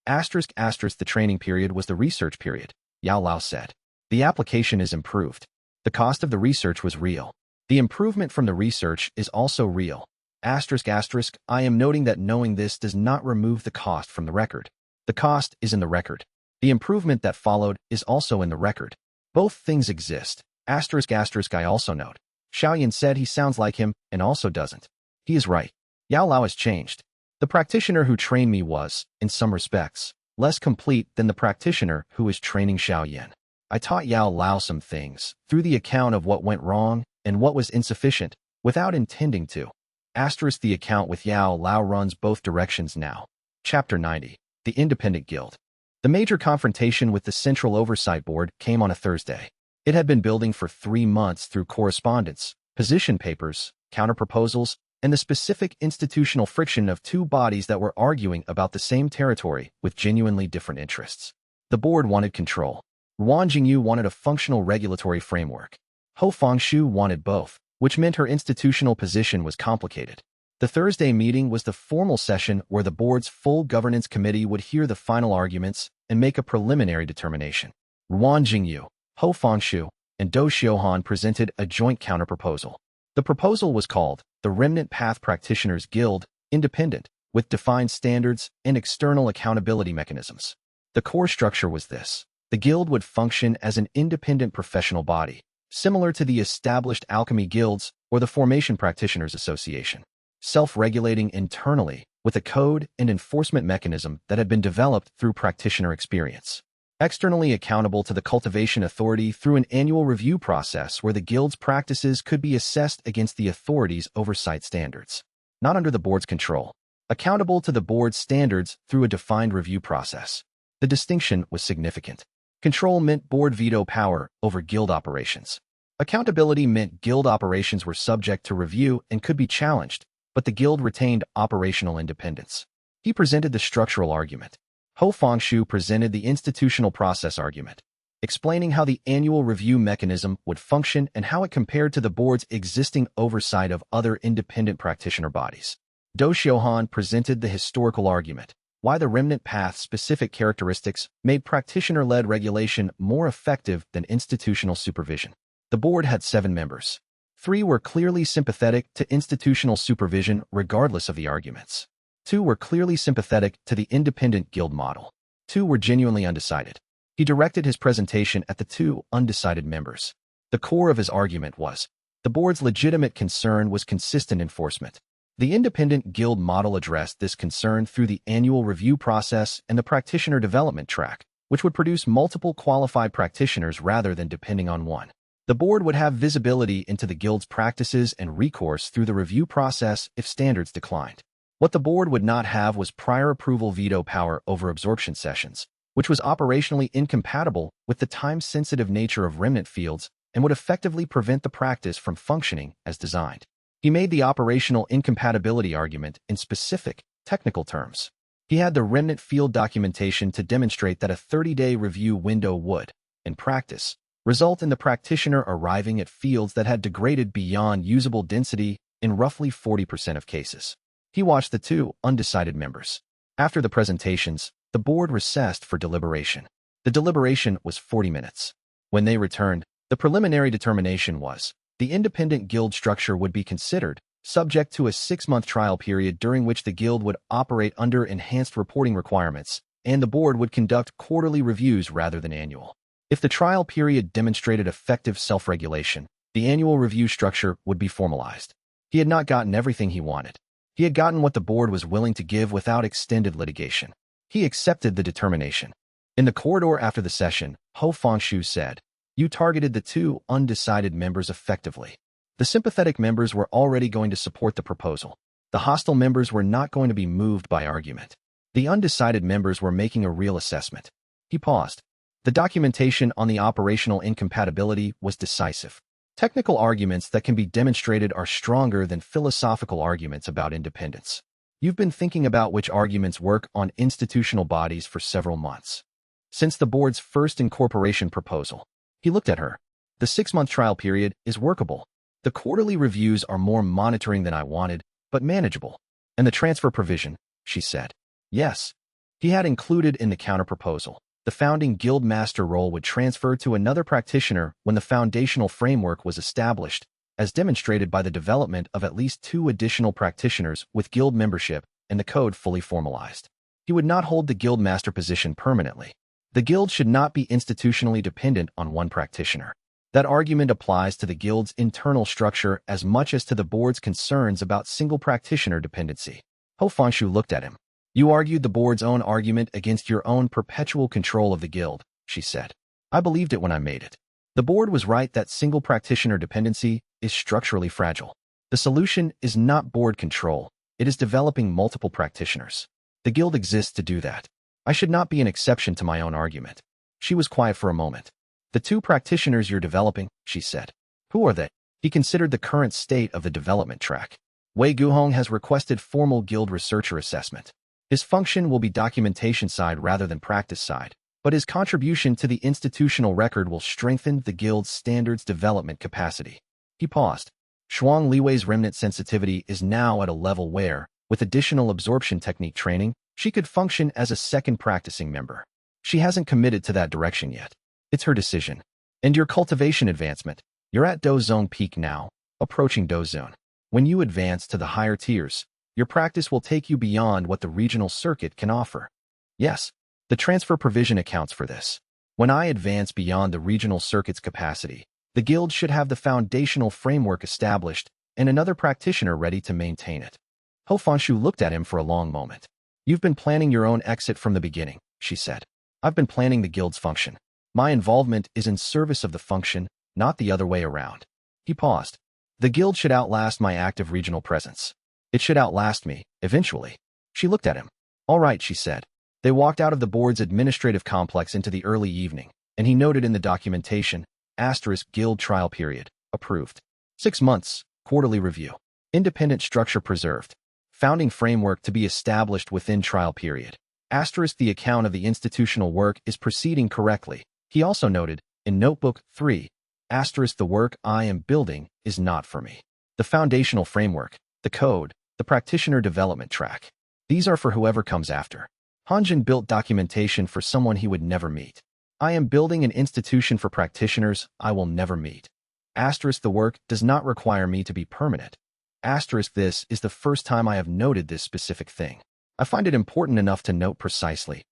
Speaker 1: Asterisk the training period was the research period, Yao Lao said. The application is improved. The cost of the research was real. The improvement from the research is also real. Asterisk I am noting that knowing this does not remove the cost from the record. The cost is in the record. The improvement that followed is also in the record. Both things exist. Asterisk I also note. Xiao Yan said he sounds like him and also doesn't. He is right. Yao Lao has changed. The practitioner who trained me was, in some respects, less complete than the practitioner who is training Xiao Yan. I taught Yao Lao some things, through the account of what went wrong and what was insufficient, without intending to. Asterisk the account with Yao Lao runs both directions now. Chapter 90. The Independent Guild. The major confrontation with the Central Oversight Board came on a Thursday. It had been building for 3 months through correspondence, position papers, counterproposals, and the specific institutional friction of two bodies that were arguing about the same territory with genuinely different interests. The board wanted control. Ruan Jingyu wanted a functional regulatory framework. Ho Fengshu wanted both, which meant her institutional position was complicated. The Thursday meeting was the formal session where the board's full governance committee would hear the final arguments and make a preliminary determination. Ruan Jingyu, Ho Fengshu, and Do Xiuhan presented a joint counterproposal. The proposal was called the Remnant Path Practitioners Guild, Independent, with defined standards and external accountability mechanisms. The core structure was this. The guild would function as an independent professional body, similar to the established alchemy guilds or the Formation Practitioners Association, self-regulating internally with a code and enforcement mechanism that had been developed through practitioner experience. Externally accountable to the cultivation authority through an annual review process where the guild's practices could be assessed against the authority's oversight standards. Not under the board's control. Accountable to the board's standards through a defined review process. The distinction was significant. Control meant board veto power over guild operations. Accountability meant guild operations were subject to review and could be challenged, but the guild retained operational independence. He presented the structural argument. Ho Fengshu presented the institutional process argument, explaining how the annual review mechanism would function and how it compared to the board's existing oversight of other independent practitioner bodies. Do Xiuhan presented the historical argument, why the remnant path's specific characteristics made practitioner-led regulation more effective than institutional supervision. The board had 7 members. 3 were clearly sympathetic to institutional supervision regardless of the arguments. 2 were clearly sympathetic to the independent guild model. 2 were genuinely undecided. He directed his presentation at the 2 undecided members. The core of his argument was, the board's legitimate concern was consistent enforcement. The independent guild model addressed this concern through the annual review process and the practitioner development track, which would produce multiple qualified practitioners rather than depending on one. The board would have visibility into the guild's practices and recourse through the review process if standards declined. What the board would not have was prior approval veto power over absorption sessions, which was operationally incompatible with the time-sensitive nature of remnant fields and would effectively prevent the practice from functioning as designed. He made the operational incompatibility argument in specific, technical terms. He had the remnant field documentation to demonstrate that a 30-day review window would, in practice, result in the practitioner arriving at fields that had degraded beyond usable density in roughly 40% of cases. He watched the two undecided members. After the presentations, the board recessed for deliberation. The deliberation was 40 minutes. When they returned, the preliminary determination was the independent guild structure would be considered, subject to a 6-month trial period during which the guild would operate under enhanced reporting requirements, and the board would conduct quarterly reviews rather than annual. If the trial period demonstrated effective self-regulation, the annual review structure would be formalized. He had not gotten everything he wanted. He had gotten what the board was willing to give without extended litigation. He accepted the determination. In the corridor after the session, Ho Fangshu said, "You targeted the two undecided members effectively. The sympathetic members were already going to support the proposal. The hostile members were not going to be moved by argument. The undecided members were making a real assessment." He paused. The documentation on the operational incompatibility was decisive. Technical arguments that can be demonstrated are stronger than philosophical arguments about independence. You've been thinking about which arguments work on institutional bodies for several months. Since the board's first incorporation proposal. He looked at her. The 6-month trial period is workable. The quarterly reviews are more monitoring than I wanted, but manageable. And the transfer provision, she said. Yes. He had included in the counterproposal. The founding guild master role would transfer to another practitioner when the foundational framework was established, as demonstrated by the development of at least 2 additional practitioners with guild membership and the code fully formalized. He would not hold the guild master position permanently. The guild should not be institutionally dependent on one practitioner. That argument applies to the guild's internal structure as much as to the board's concerns about single practitioner dependency. Ho Fangshu looked at him. "You argued the board's own argument against your own perpetual control of the guild," she said. "I believed it when I made it. The board was right that single practitioner dependency is structurally fragile. The solution is not board control, it is developing multiple practitioners. The guild exists to do that. I should not be an exception to my own argument." She was quiet for a moment. "The 2 practitioners you're developing," she said. "Who are they?" He considered the current state of the development track. Wei Guhong has requested formal guild researcher assessment. His function will be documentation side rather than practice side, but his contribution to the institutional record will strengthen the guild's standards development capacity. He paused. Shuang Liwei's remnant sensitivity is now at a level where, with additional absorption technique training, she could function as a second practicing member. She hasn't committed to that direction yet. It's her decision. And your cultivation advancement. You're at Do Zone peak now, approaching Do Zone. When you advance to the higher tiers, your practice will take you beyond what the regional circuit can offer. Yes, the transfer provision accounts for this. When I advance beyond the regional circuit's capacity, the guild should have the foundational framework established and another practitioner ready to maintain it. Ho Fangshu looked at him for a long moment. "You've been planning your own exit from the beginning," she said. "I've been planning the guild's function. My involvement is in service of the function, not the other way around." He paused. "The guild should outlast my active regional presence. It should outlast me, eventually." She looked at him. "All right," she said. They walked out of the board's administrative complex into the early evening, and he noted in the documentation, *guild trial period, approved. 6 months, quarterly review. Independent structure preserved. Founding framework to be established within trial period. The account of the institutional work is proceeding correctly. He also noted, in Notebook 3, the work I am building is not for me. The foundational framework, the code, the practitioner development track. These are for whoever comes after. Hanjin built documentation for someone he would never meet. I am building an institution for practitioners I will never meet. The work does not require me to be permanent. This is the first time I have noted this specific thing. I find it important enough to note precisely.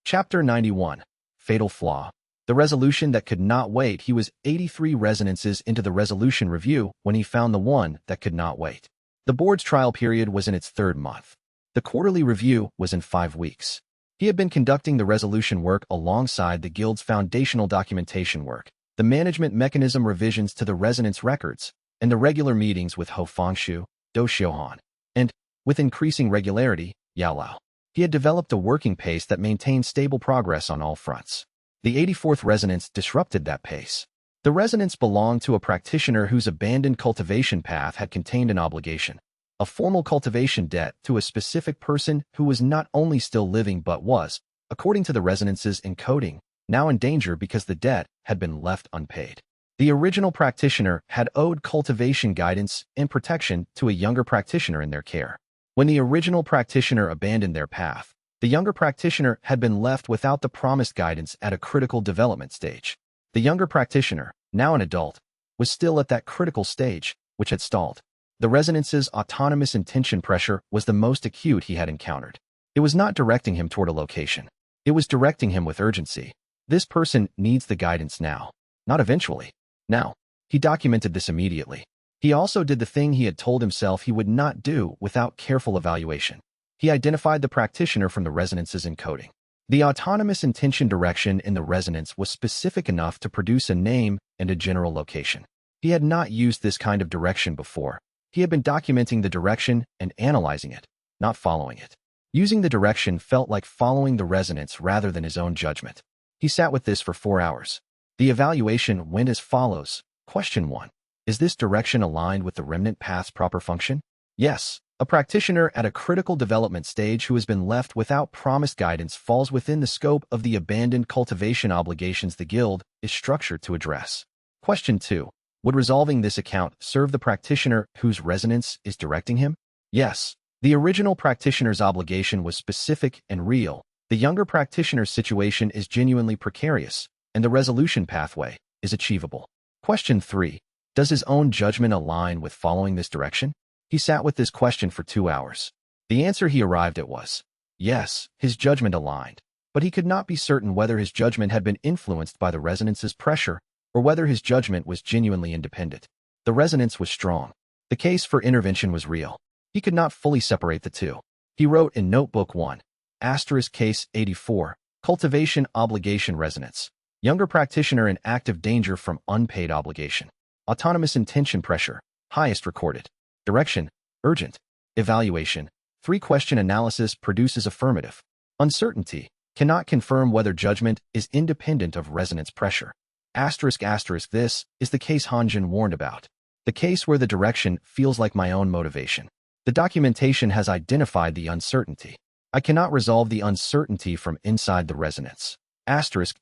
Speaker 1: Chapter 91. Fatal Flaw. The resolution that could not wait. He was 83 resonances into the resolution review when he found the one that could not wait. The board's trial period was in its 3rd month. The quarterly review was in 5 weeks. He had been conducting the resolution work alongside the guild's foundational documentation work, the management mechanism revisions to the resonance records, and the regular meetings with Ho Fangshu, Do Xiuhan, and, with increasing regularity, Yao Lao. He had developed a working pace that maintained stable progress on all fronts. The 84th resonance disrupted that pace. The residence belonged to a practitioner whose abandoned cultivation path had contained an obligation, a formal cultivation debt to a specific person who was not only still living but was, according to the residence's encoding, now in danger because the debt had been left unpaid. The original practitioner had owed cultivation guidance and protection to a younger practitioner in their care. When the original practitioner abandoned their path, the younger practitioner had been left without the promised guidance at a critical development stage. The younger practitioner, now an adult, was still at that critical stage, which had stalled. The residence's autonomous intention pressure was the most acute he had encountered. It was not directing him toward a location. It was directing him with urgency. This person needs the guidance now, not eventually. Now. He documented this immediately. He also did the thing he had told himself he would not do without careful evaluation. He identified the practitioner from the residence's encoding. The autonomous intention direction in the resonance was specific enough to produce a name and a general location. He had not used this kind of direction before. He had been documenting the direction and analyzing it, not following it. Using the direction felt like following the resonance rather than his own judgment. He sat with this for 4 hours. The evaluation went as follows. Question 1. Is this direction aligned with the remnant path's proper function? Yes. A practitioner at a critical development stage who has been left without promised guidance falls within the scope of the abandoned cultivation obligations the guild is structured to address. Question 2. Would resolving this account serve the practitioner whose resonance is directing him? Yes. The original practitioner's obligation was specific and real. The younger practitioner's situation is genuinely precarious, and the resolution pathway is achievable. Question 3. Does his own judgment align with following this direction? He sat with this question for 2 hours. The answer he arrived at was, yes, his judgment aligned, but he could not be certain whether his judgment had been influenced by the resonance's pressure or whether his judgment was genuinely independent. The resonance was strong. The case for intervention was real. He could not fully separate the two. He wrote in Notebook 1, Case 84, Cultivation Obligation Resonance. Younger practitioner in active danger from unpaid obligation. Autonomous intention pressure, highest recorded. Direction, urgent. Evaluation, 3-question analysis produces affirmative. Uncertainty, cannot confirm whether judgment is independent of resonance pressure. This is the case Hanjin warned about. The case where the direction feels like my own motivation. The documentation has identified the uncertainty. I cannot resolve the uncertainty from inside the resonance.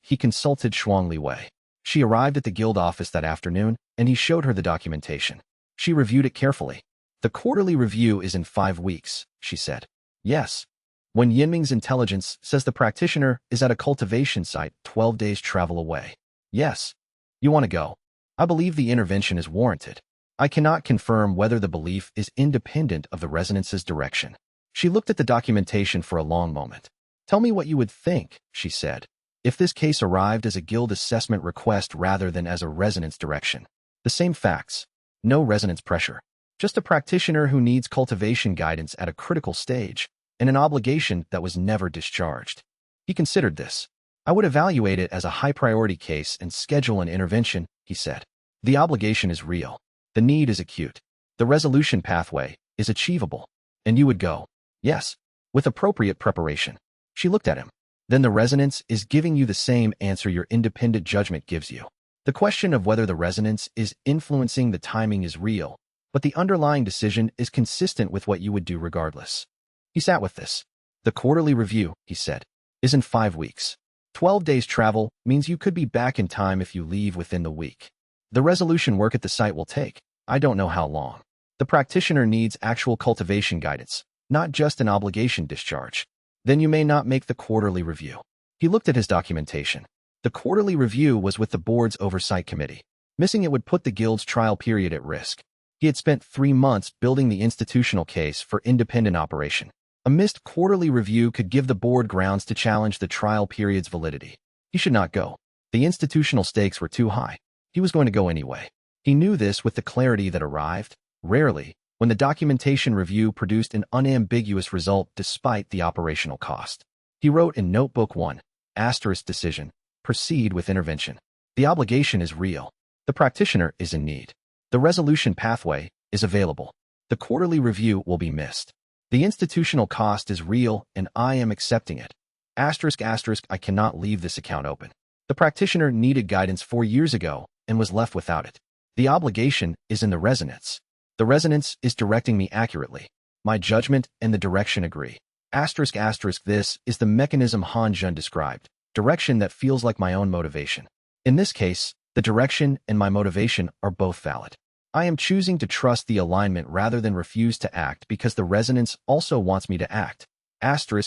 Speaker 1: He consulted Shuangli Wei. She arrived at the guild office that afternoon, and he showed her the documentation. She reviewed it carefully. The quarterly review is in 5 weeks, she said. Yes. When Yinming's intelligence says the practitioner is at a cultivation site 12 days travel away. Yes. You want to go? I believe the intervention is warranted. I cannot confirm whether the belief is independent of the resonance's direction. She looked at the documentation for a long moment. Tell me what you would think, she said, if this case arrived as a guild assessment request rather than as a resonance direction. The same facts. No resonance pressure. Just a practitioner who needs cultivation guidance at a critical stage, and an obligation that was never discharged. He considered this. I would evaluate it as a high-priority case and schedule an intervention, he said. The obligation is real. The need is acute. The resolution pathway is achievable. And you would go. Yes. With appropriate preparation. She looked at him. Then the resonance is giving you the same answer your independent judgment gives you. The question of whether the resonance is influencing the timing is real, but the underlying decision is consistent with what you would do regardless. He sat with this. The quarterly review, he said, is in 5 weeks. 12 days travel means you could be back in time if you leave within the week. The resolution work at the site will take, I don't know how long. The practitioner needs actual cultivation guidance, not just an obligation discharge. Then you may not make the quarterly review. He looked at his documentation. The quarterly review was with the board's oversight committee. Missing it would put the guild's trial period at risk. He had spent 3 months building the institutional case for independent operation. A missed quarterly review could give the board grounds to challenge the trial period's validity. He should not go. The institutional stakes were too high. He was going to go anyway. He knew this with the clarity that arrived, rarely, when the documentation review produced an unambiguous result despite the operational cost. He wrote in Notebook 1, Decision, proceed with intervention. The obligation is real. The practitioner is in need. The resolution pathway is available. The quarterly review will be missed. The institutional cost is real and I am accepting it. I cannot leave this account open. The practitioner needed guidance 4 years ago, and was left without it. The obligation is in the resonance. The resonance is directing me accurately. My judgment and the direction agree. This is the mechanism Han Jun described, direction that feels like my own motivation. In this case, the direction and my motivation are both valid. I am choosing to trust the alignment rather than refuse to act because the resonance also wants me to act.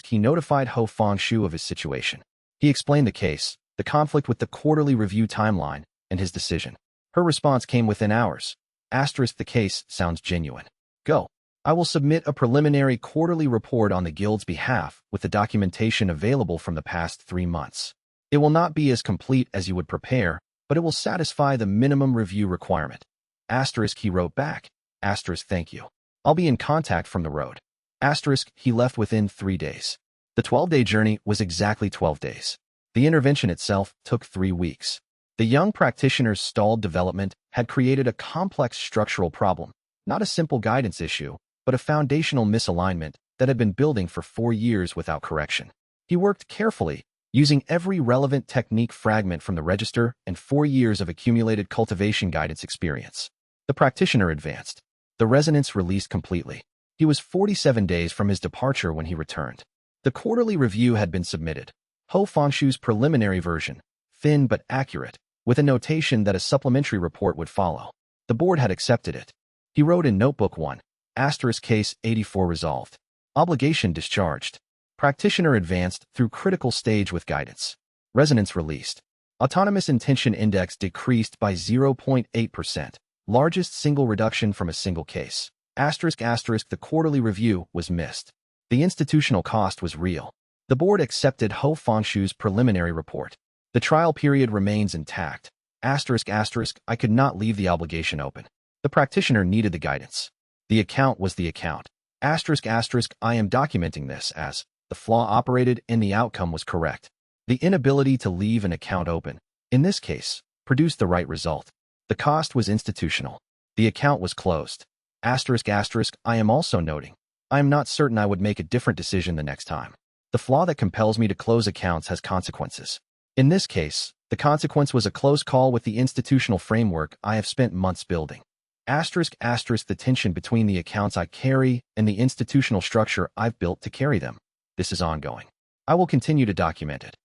Speaker 1: He notified Ho Fengshu of his situation. He explained the case, the conflict with the quarterly review timeline, and his decision. Her response came within hours. The case sounds genuine. Go. I will submit a preliminary quarterly report on the guild's behalf with the documentation available from the past 3 months. It will not be as complete as you would prepare, but it will satisfy the minimum review requirement. He wrote back. Thank you. I'll be in contact from the road. He left within 3 days. The 12-day journey was exactly 12 days. The intervention itself took 3 weeks. The young practitioner's stalled development had created a complex structural problem, not a simple guidance issue, but a foundational misalignment that had been building for 4 years without correction. He worked carefully, using every relevant technique fragment from the register and 4 years of accumulated cultivation guidance experience. The practitioner advanced. The resonance released completely. He was 47 days from his departure when he returned. The quarterly review had been submitted. Ho Fengshu's preliminary version, thin but accurate, with a notation that a supplementary report would follow. The board had accepted it. He wrote in Notebook 1, case 84 resolved. Obligation discharged. Practitioner advanced through critical stage with guidance. Resonance released. Autonomous intention index decreased by 0.8%, largest single reduction from a single case. The quarterly review was missed. The institutional cost was real. The board accepted Ho Fengshu's preliminary report. The trial period remains intact. I could not leave the obligation open. The practitioner needed the guidance. The account was the account. I am documenting this as the flaw operated and the outcome was correct. The inability to leave an account open, in this case, produced the right result. The cost was institutional. The account was closed. I am also noting. I am not certain I would make a different decision the next time. The flaw that compels me to close accounts has consequences. In this case, the consequence was a close call with the institutional framework I have spent months building. The tension between the accounts I carry and the institutional structure I've built to carry them. This is ongoing. I will continue to document it.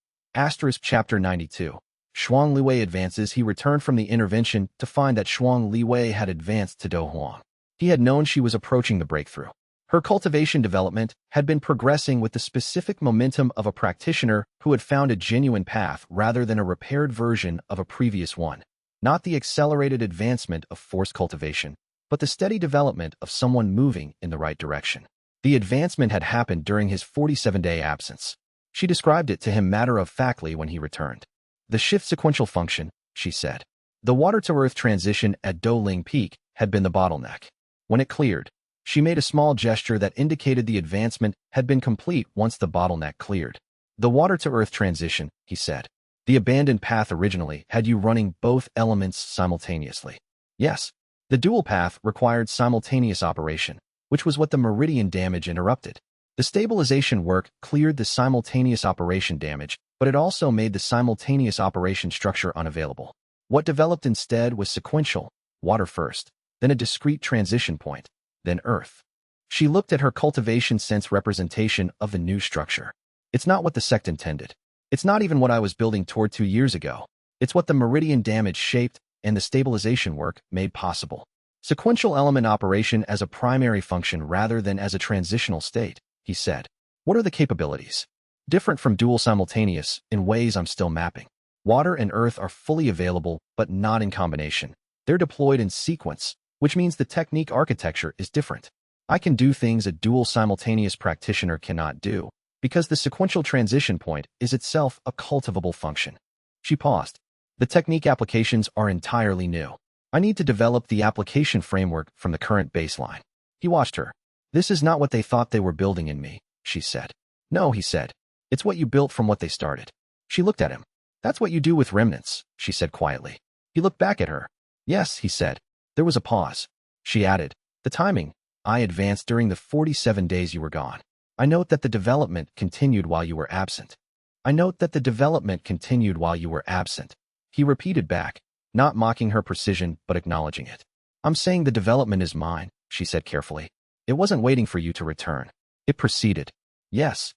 Speaker 1: Chapter 92. Shuang Liwei advances. He returned from the intervention to find that Shuang Liwei had advanced to Do Huang. He had known she was approaching the breakthrough. Her cultivation development had been progressing with the specific momentum of a practitioner who had found a genuine path rather than a repaired version of a previous one. Not the accelerated advancement of forced cultivation, but the steady development of someone moving in the right direction. The advancement had happened during his 47-day absence. She described it to him matter-of-factly when he returned. The shift sequential function, she said. The water-to-earth transition at Doling Peak had been the bottleneck. When it cleared, she made a small gesture that indicated the advancement had been complete once the bottleneck cleared. The water-to-earth transition, he said. The abandoned path originally had you running both elements simultaneously. Yes, the dual path required simultaneous operation, which was what the meridian damage interrupted. The stabilization work cleared the simultaneous operation damage, but it also made the simultaneous operation structure unavailable. What developed instead was sequential, water first, then a discrete transition point, then earth. She looked at her cultivation sense representation of the new structure. It's not what the sect intended. It's not even what I was building toward 2 years ago. It's what the meridian damage shaped and the stabilization work made possible. Sequential element operation as a primary function rather than as a transitional state, he said. What are the capabilities? Different from dual simultaneous in ways I'm still mapping. Water and earth are fully available, but not in combination. They're deployed in sequence, which means the technique architecture is different. I can do things a dual simultaneous practitioner cannot do, because the sequential transition point is itself a cultivable function. She paused. The technique applications are entirely new. I need to develop the application framework from the current baseline. He watched her. This is not what they thought they were building in me, she said. No, he said. It's what you built from what they started. She looked at him. That's what you do with remnants, she said quietly. He looked back at her. Yes, he said. There was a pause. She added, the timing. I advanced during the 47 days you were gone. I note that the development continued while you were absent. I note that the development continued while you were absent. He repeated back. not mocking her precision but acknowledging it. I'm saying the development is mine, she said carefully. It wasn't waiting for you to return. It proceeded. Yes.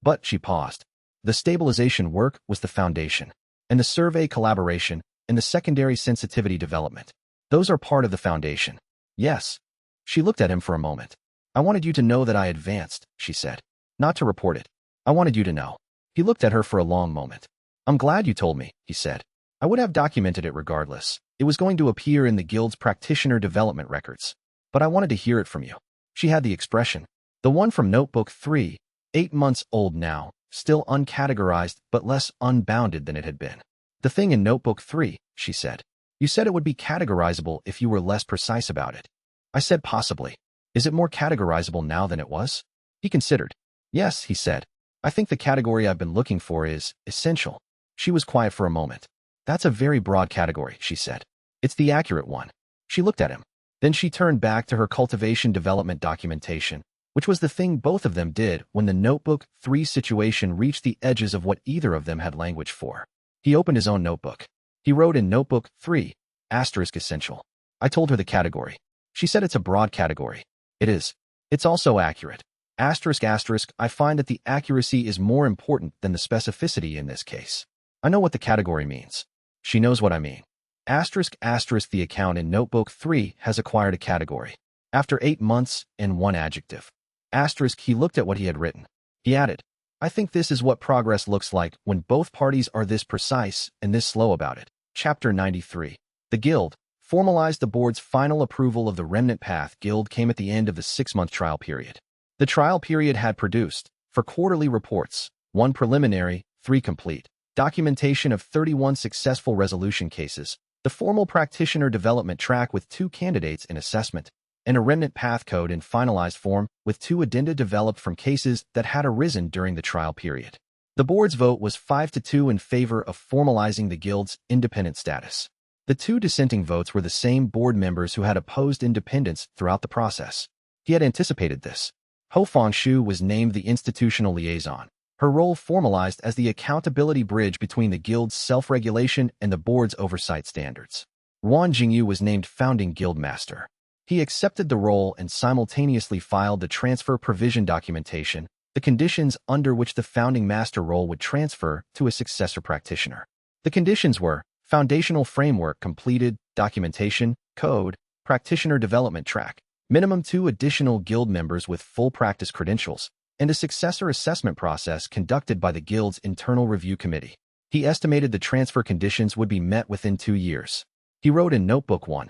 Speaker 1: But she paused. The stabilization work was the foundation, and the survey collaboration, and the secondary sensitivity development. Those are part of the foundation. Yes. She looked at him for a moment. I wanted you to know that I advanced, she said. Not to report it. I wanted you to know. He looked at her for a long moment. I'm glad you told me, he said. I would have documented it regardless. It was going to appear in the Guild's practitioner development records. But I wanted to hear it from you. She had the expression. The one from Notebook 3, 8 months old now, still uncategorized but less unbounded than it had been. The thing in Notebook 3, she said. You said it would be categorizable if you were less precise about it. I said possibly. Is it more categorizable now than it was? He considered. Yes, he said. I think the category I've been looking for is essential. She was quiet for a moment. That's a very broad category, she said. It's the accurate one. She looked at him. Then she turned back to her cultivation development documentation, which was the thing both of them did when the Notebook 3 situation reached the edges of what either of them had language for. He opened his own notebook. He wrote in Notebook 3, *essential. I told her the category. She said it's a broad category. It is. It's also accurate. ***, I find that the accuracy is more important than the specificity in this case. I know what the category means. She knows what I mean. ***, the account in Notebook 3 has acquired a category. After 8 months and 1 adjective. ***, he looked at what he had written. He added, I think this is what progress looks like when both parties are this precise and this slow about it. Chapter 93. The Guild formalized the board's final approval of the Remnant Path Guild came at the end of the 6-month trial period. The trial period had produced, for quarterly reports, 1 preliminary, 3 complete, documentation of 31 successful resolution cases, the formal practitioner development track with 2 candidates in assessment, and a Remnant Path Code in finalized form with 2 addenda developed from cases that had arisen during the trial period. The board's vote was 5-2 in favor of formalizing the Guild's independent status. The 2 dissenting votes were the same board members who had opposed independence throughout the process. He had anticipated this. Ho Fengshu was named the institutional liaison, her role formalized as the accountability bridge between the Guild's self-regulation and the board's oversight standards. Wan Jingyu was named founding guild master. He accepted the role and simultaneously filed the transfer provision documentation, the conditions under which the founding master role would transfer to a successor practitioner. The conditions were foundational framework completed, documentation, code, practitioner development track, minimum 2 additional guild members with full practice credentials, and a successor assessment process conducted by the Guild's internal review committee. He estimated the transfer conditions would be met within 2 years. He wrote in Notebook 1,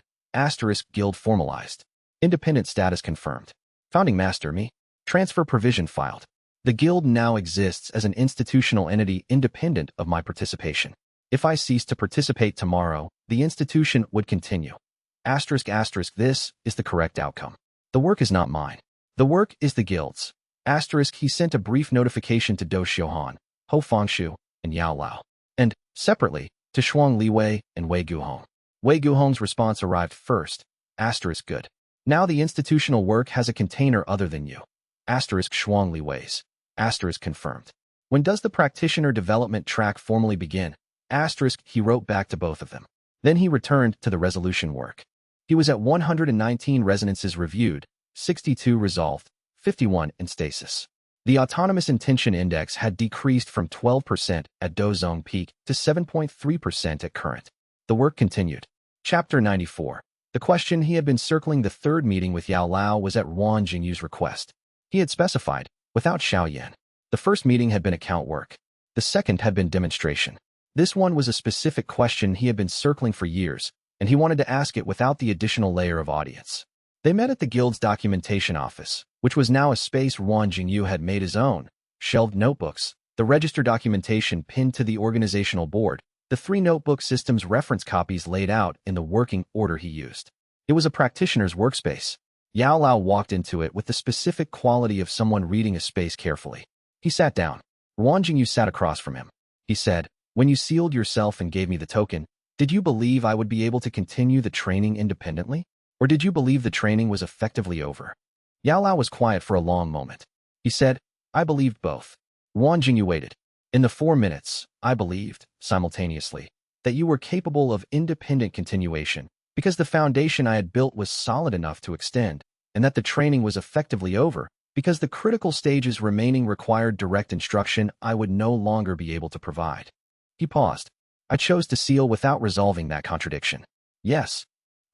Speaker 1: Guild formalized. Independent status confirmed. Founding master me. Transfer provision filed. The Guild now exists as an institutional entity independent of my participation. If I cease to participate tomorrow, the institution would continue. This is the correct outcome. The work is not mine. The work is the Guild's. He sent a brief notification to Do Xiuhan, Ho Fengshu, and Yao Lao, and, separately, to Shuang Liwei and Wei Guhong. Wei Guhong's response arrived first. Good. Now the institutional work has a container other than you. Shuang Liwei's. Confirmed. When does the practitioner development track formally begin? He wrote back to both of them. Then he returned to the resolution work. He was at 119 resonances reviewed, 62 resolved, 51 in stasis. The autonomous intention index had decreased from 12% at Dozong peak to 7.3% at current. The work continued. Chapter 94. The question he had been circling the 3rd meeting with Yao Lao was at Wan Jingyu's request. He had specified, without Xiao Yan. The first meeting had been account work. The second had been demonstration. This one was a specific question he had been circling for years, and he wanted to ask it without the additional layer of audience. They met at the Guild's documentation office, which was now a space Wan Jingyu had made his own, shelved notebooks, the register documentation pinned to the organizational board, the 3 notebook systems reference copies laid out in the working order he used. It was a practitioner's workspace. Yao Lao walked into it with the specific quality of someone reading a space carefully. He sat down. Wan Jingyu sat across from him. He said, When you sealed yourself and gave me the token, did you believe I would be able to continue the training independently? Or did you believe the training was effectively over? Yao Lao was quiet for a long moment. He said, I believed both. Wan Jingyu waited. In the 4 minutes, I believed, simultaneously. that you were capable of independent continuation, because the foundation I had built was solid enough to extend, and that the training was effectively over, because the critical stages remaining required direct instruction I would no longer be able to provide. He paused. I chose to seal without resolving that contradiction. Yes.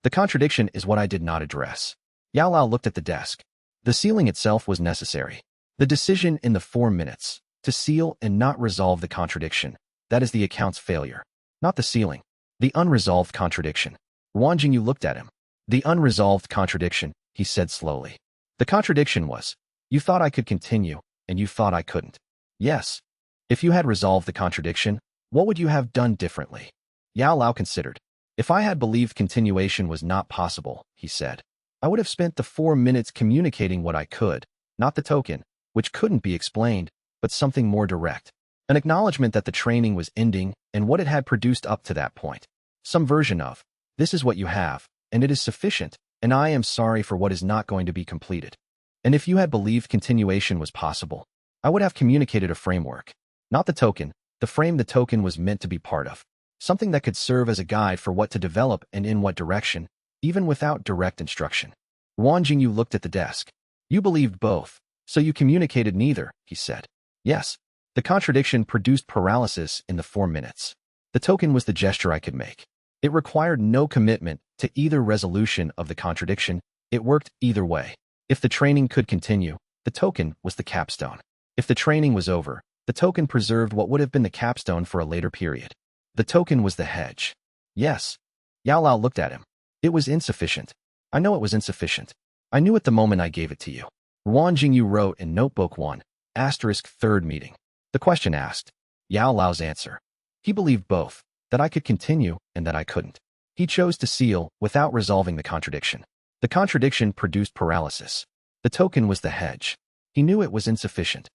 Speaker 1: The contradiction is what I did not address. Yao Lao looked at the desk. The sealing itself was necessary. The decision in the 4 minutes, to seal and not resolve the contradiction, that is the account's failure. Not the sealing. The unresolved contradiction. Wang Jingyu looked at him. The unresolved contradiction, he said slowly. The contradiction was, you thought I could continue, and you thought I couldn't. Yes. If you had resolved the contradiction, what would you have done differently? Yao Lao considered. If I had believed continuation was not possible, he said, I would have spent the 4 minutes communicating what I could, not the token, which couldn't be explained, but something more direct. An acknowledgement that the training was ending and what it had produced up to that point. Some version of, this is what you have, and it is sufficient, and I am sorry for what is not going to be completed. And if you had believed continuation was possible, I would have communicated a framework. Not the token, the frame the token was meant to be part of. Something that could serve as a guide for what to develop and in what direction, even without direct instruction. Wang Jingyu looked at the desk. You believed both, so you communicated neither, he said. Yes. The contradiction produced paralysis in the 4 minutes. The token was the gesture I could make. It required no commitment to either resolution of the contradiction. It worked either way. If the training could continue, the token was the capstone. If the training was over, the token preserved what would have been the capstone for a later period. The token was the hedge. Yes. Yao Lao looked at him. It was insufficient. I know it was insufficient. I knew it the moment I gave it to you. Wang Jingyu wrote in Notebook 1, *3rd meeting. The question asked. Yao Lao's answer. He believed both, that I could continue and that I couldn't. He chose to seal without resolving the contradiction. The contradiction produced paralysis. The token was the hedge. He knew it was insufficient.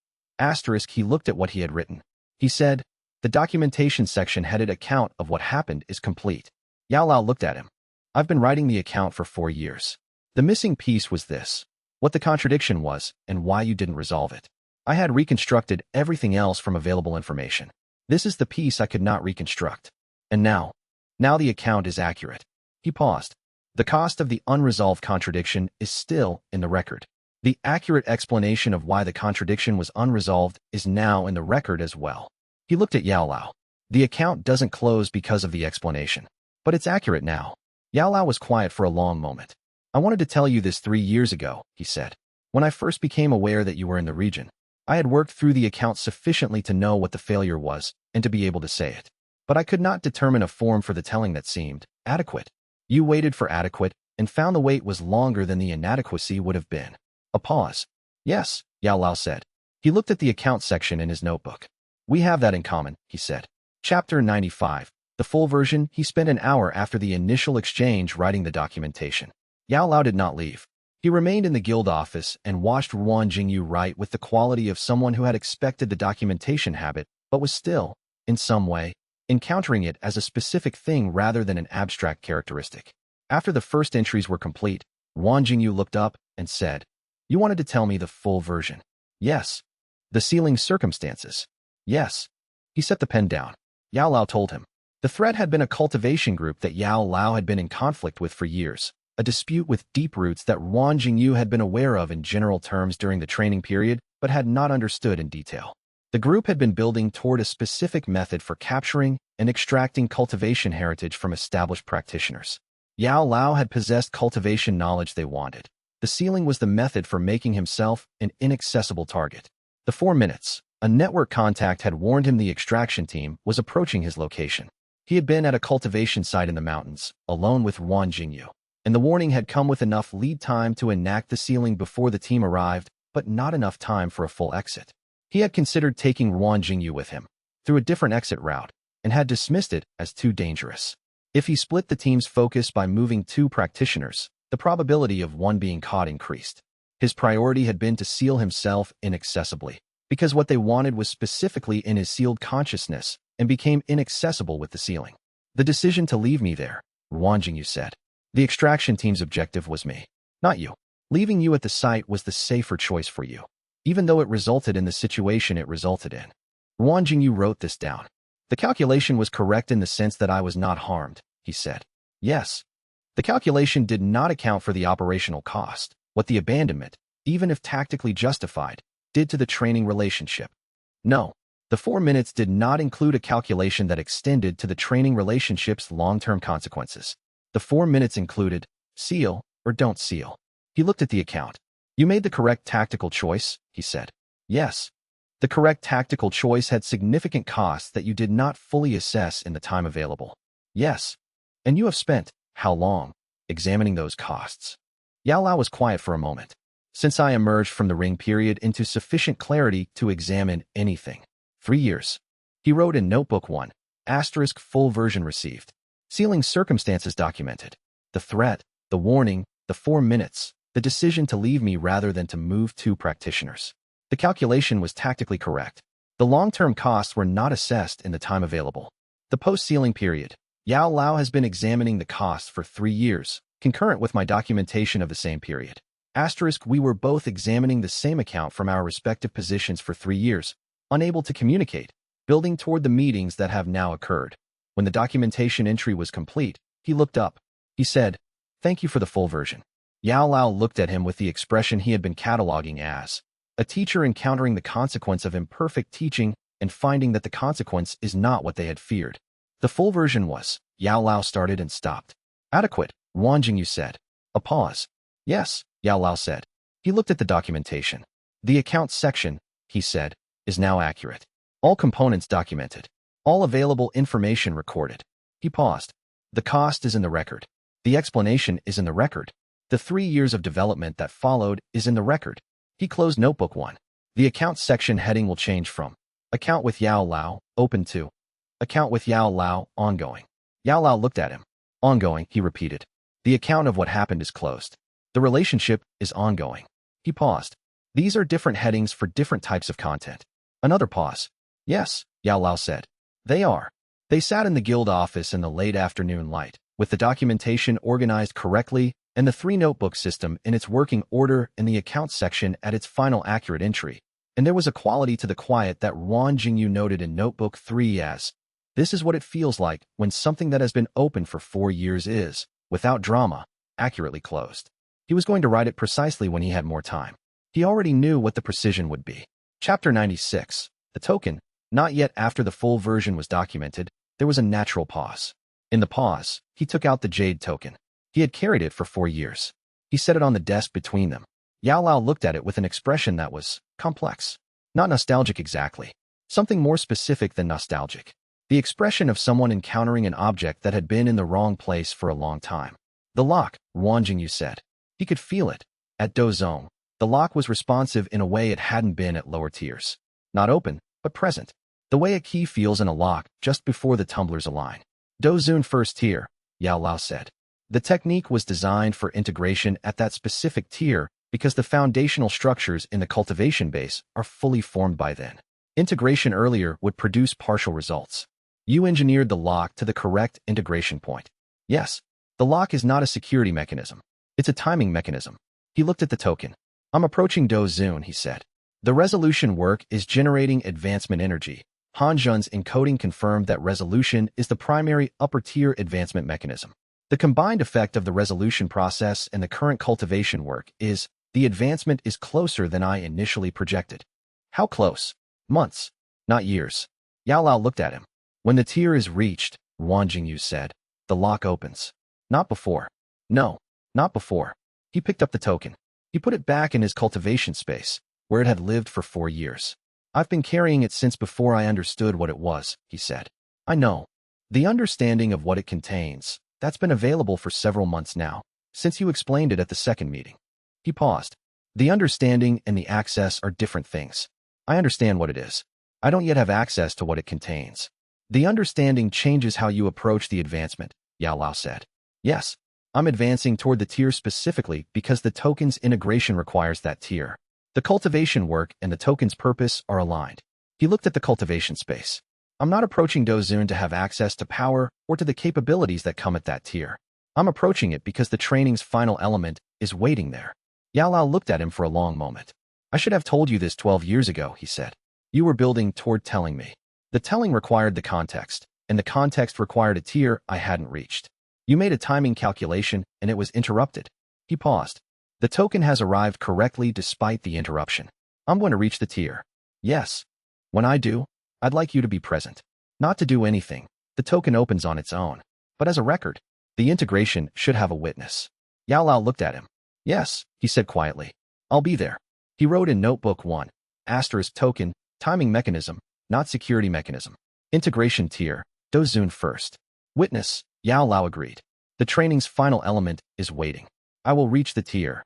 Speaker 1: He looked at what he had written. He said, the documentation section headed account of what happened is complete. Yao Lao looked at him. I've been writing the account for 4 years. The missing piece was this, what the contradiction was and why you didn't resolve it. I had reconstructed everything else from available information. This is the piece I could not reconstruct. And now the account is accurate. He paused. The cost of the unresolved contradiction is still in the record. The accurate explanation of why the contradiction was unresolved is now in the record as well. He looked at Yao Lao. The account doesn't close because of the explanation, but it's accurate now. Yao Lao was quiet for a long moment. I wanted to tell you this 3 years ago, he said. When I first became aware that you were in the region, I had worked through the account sufficiently to know what the failure was and to be able to say it. But I could not determine a form for the telling that seemed adequate. You waited for adequate and found the wait was longer than the inadequacy would have been. A pause. Yes, Yao Lao said. He looked at the account section in his notebook. We have that in common, he said. Chapter 95. The full version. He spent an hour after the initial exchange writing the documentation. Yao Lao did not leave. He remained in the guild office and watched Wang Jingyu write with the quality of someone who had expected the documentation habit, but was still, in some way, encountering it as a specific thing rather than an abstract characteristic. After the first entries were complete, Wang Jingyu looked up and said, You wanted to tell me the full version? Yes. The sealing circumstances? Yes. He set the pen down. Yao Lao told him. The threat had been a cultivation group that Yao Lao had been in conflict with for years, a dispute with deep roots that Wang Jingyu had been aware of in general terms during the training period, but had not understood in detail. The group had been building toward a specific method for capturing and extracting cultivation heritage from established practitioners. Yao Lao had possessed cultivation knowledge they wanted. The sealing was the method for making himself an inaccessible target. The 4 minutes. A network contact had warned him the extraction team was approaching his location. He had been at a cultivation site in the mountains, alone with Wang Jingyu, and the warning had come with enough lead time to enact the sealing before the team arrived, but not enough time for a full exit. He had considered taking Wang Jingyu with him, through a different exit route, and had dismissed it as too dangerous. If he split the team's focus by moving 2 practitioners, the probability of one being caught increased. His priority had been to seal himself inaccessibly, because what they wanted was specifically in his sealed consciousness and became inaccessible with the sealing. The decision to leave me there, Wang Jingyu said. The extraction team's objective was me, not you. Leaving you at the site was the safer choice for you, even though it resulted in the situation it resulted in. Wang Jingyu wrote this down. The calculation was correct in the sense that I was not harmed, he said. Yes. The calculation did not account for the operational cost, what the abandonment, even if tactically justified, did to the training relationship. No, the 4 minutes did not include a calculation that extended to the training relationship's long-term consequences. The 4 minutes included, seal or don't seal. He looked at the account. You made the correct tactical choice, he said. Yes. The correct tactical choice had significant costs that you did not fully assess in the time available. Yes. And you have spent, how long, examining those costs? Yao Lao was quiet for a moment. Since I emerged from the ring period into sufficient clarity to examine anything. 3 years. He wrote in Notebook 1, * full version received. Sealing circumstances documented. The threat, the warning, the 4 minutes, the decision to leave me rather than to move 2 practitioners. The calculation was tactically correct. The long-term costs were not assessed in the time available. The post-sealing period. Yao Lao has been examining the costs for 3 years, concurrent with my documentation of the same period. * We were both examining the same account from our respective positions for 3 years, unable to communicate, building toward the meetings that have now occurred. When the documentation entry was complete, he looked up. He said, "Thank you for the full version." Yao Lao looked at him with the expression he had been cataloging as a teacher encountering the consequence of imperfect teaching and finding that the consequence is not what they had feared. The full version was, Yao Lao started and stopped. Adequate, Wang Jingyu said. A pause. Yes, Yao Lao said. He looked at the documentation. The accounts section, he said, is now accurate. All components documented. All available information recorded. He paused. The cost is in the record. The explanation is in the record. The 3 years of development that followed is in the record. He closed Notebook 1. The accounts section heading will change from Account with Yao Lao, open to Account with Yao Lao, ongoing. Yao Lao looked at him. Ongoing, he repeated. The account of what happened is closed. The relationship is ongoing. He paused. These are different headings for different types of content. Another pause. Yes, Yao Lao said. They are. They sat in the guild office in the late afternoon light, with the documentation organized correctly and the 3-notebook system in its working order in the accounts section at its final accurate entry. And there was a quality to the quiet that Wang Jingyu noted in Notebook 3 as, this is what it feels like when something that has been open for 4 years is, without drama, accurately closed. He was going to write it precisely when he had more time. He already knew what the precision would be. Chapter 96. The token. Not yet after the full version was documented, there was a natural pause. In the pause, he took out the jade token. He had carried it for 4 years. He set it on the desk between them. Yao Lao looked at it with an expression that was complex. Not nostalgic exactly. Something more specific than nostalgic. The expression of someone encountering an object that had been in the wrong place for a long time. The lock, Wang Jingyu said. He could feel it. At Dozong, the lock was responsive in a way it hadn't been at lower tiers. Not open, but present. The way a key feels in a lock just before the tumblers align. Dozun first tier, Yao Lao said. The technique was designed for integration at that specific tier because the foundational structures in the cultivation base are fully formed by then. Integration earlier would produce partial results. You engineered the lock to the correct integration point. Yes, the lock is not a security mechanism. It's a timing mechanism. He looked at the token. I'm approaching Dozun, he said. The resolution work is generating advancement energy. Han Zhun's encoding confirmed that resolution is the primary upper-tier advancement mechanism. The combined effect of the resolution process and the current cultivation work is the advancement is closer than I initially projected. How close? Months, not years. Yao Lao looked at him. When the tier is reached, Wang Jingyu said, the lock opens. Not before. No, not before. He picked up the token. He put it back in his cultivation space, where it had lived for 4 years. I've been carrying it since before I understood what it was, he said. I know. The understanding of what it contains, that's been available for several months now, since you explained it at the second meeting. He paused. The understanding and the access are different things. I understand what it is. I don't yet have access to what it contains. The understanding changes how you approach the advancement, Yao Lao said. Yes, I'm advancing toward the tier specifically because the token's integration requires that tier. The cultivation work and the token's purpose are aligned. He looked at the cultivation space. I'm not approaching Dozun to have access to power or to the capabilities that come at that tier. I'm approaching it because the training's final element is waiting there. Yao Lao looked at him for a long moment. I should have told you this 12 years ago, he said. You were building toward telling me. The telling required the context, and the context required a tier I hadn't reached. You made a timing calculation, and it was interrupted. He paused. The token has arrived correctly despite the interruption. I'm going to reach the tier. Yes. When I do, I'd like you to be present. Not to do anything. The token opens on its own. But as a record, the integration should have a witness. Yao Lao looked at him. Yes, he said quietly. I'll be there. He wrote in Notebook 1, * token, timing mechanism, not security mechanism. Integration tier, Dozun first. Witness, Yao Lao agreed. The training's final element is waiting. I will reach the tier.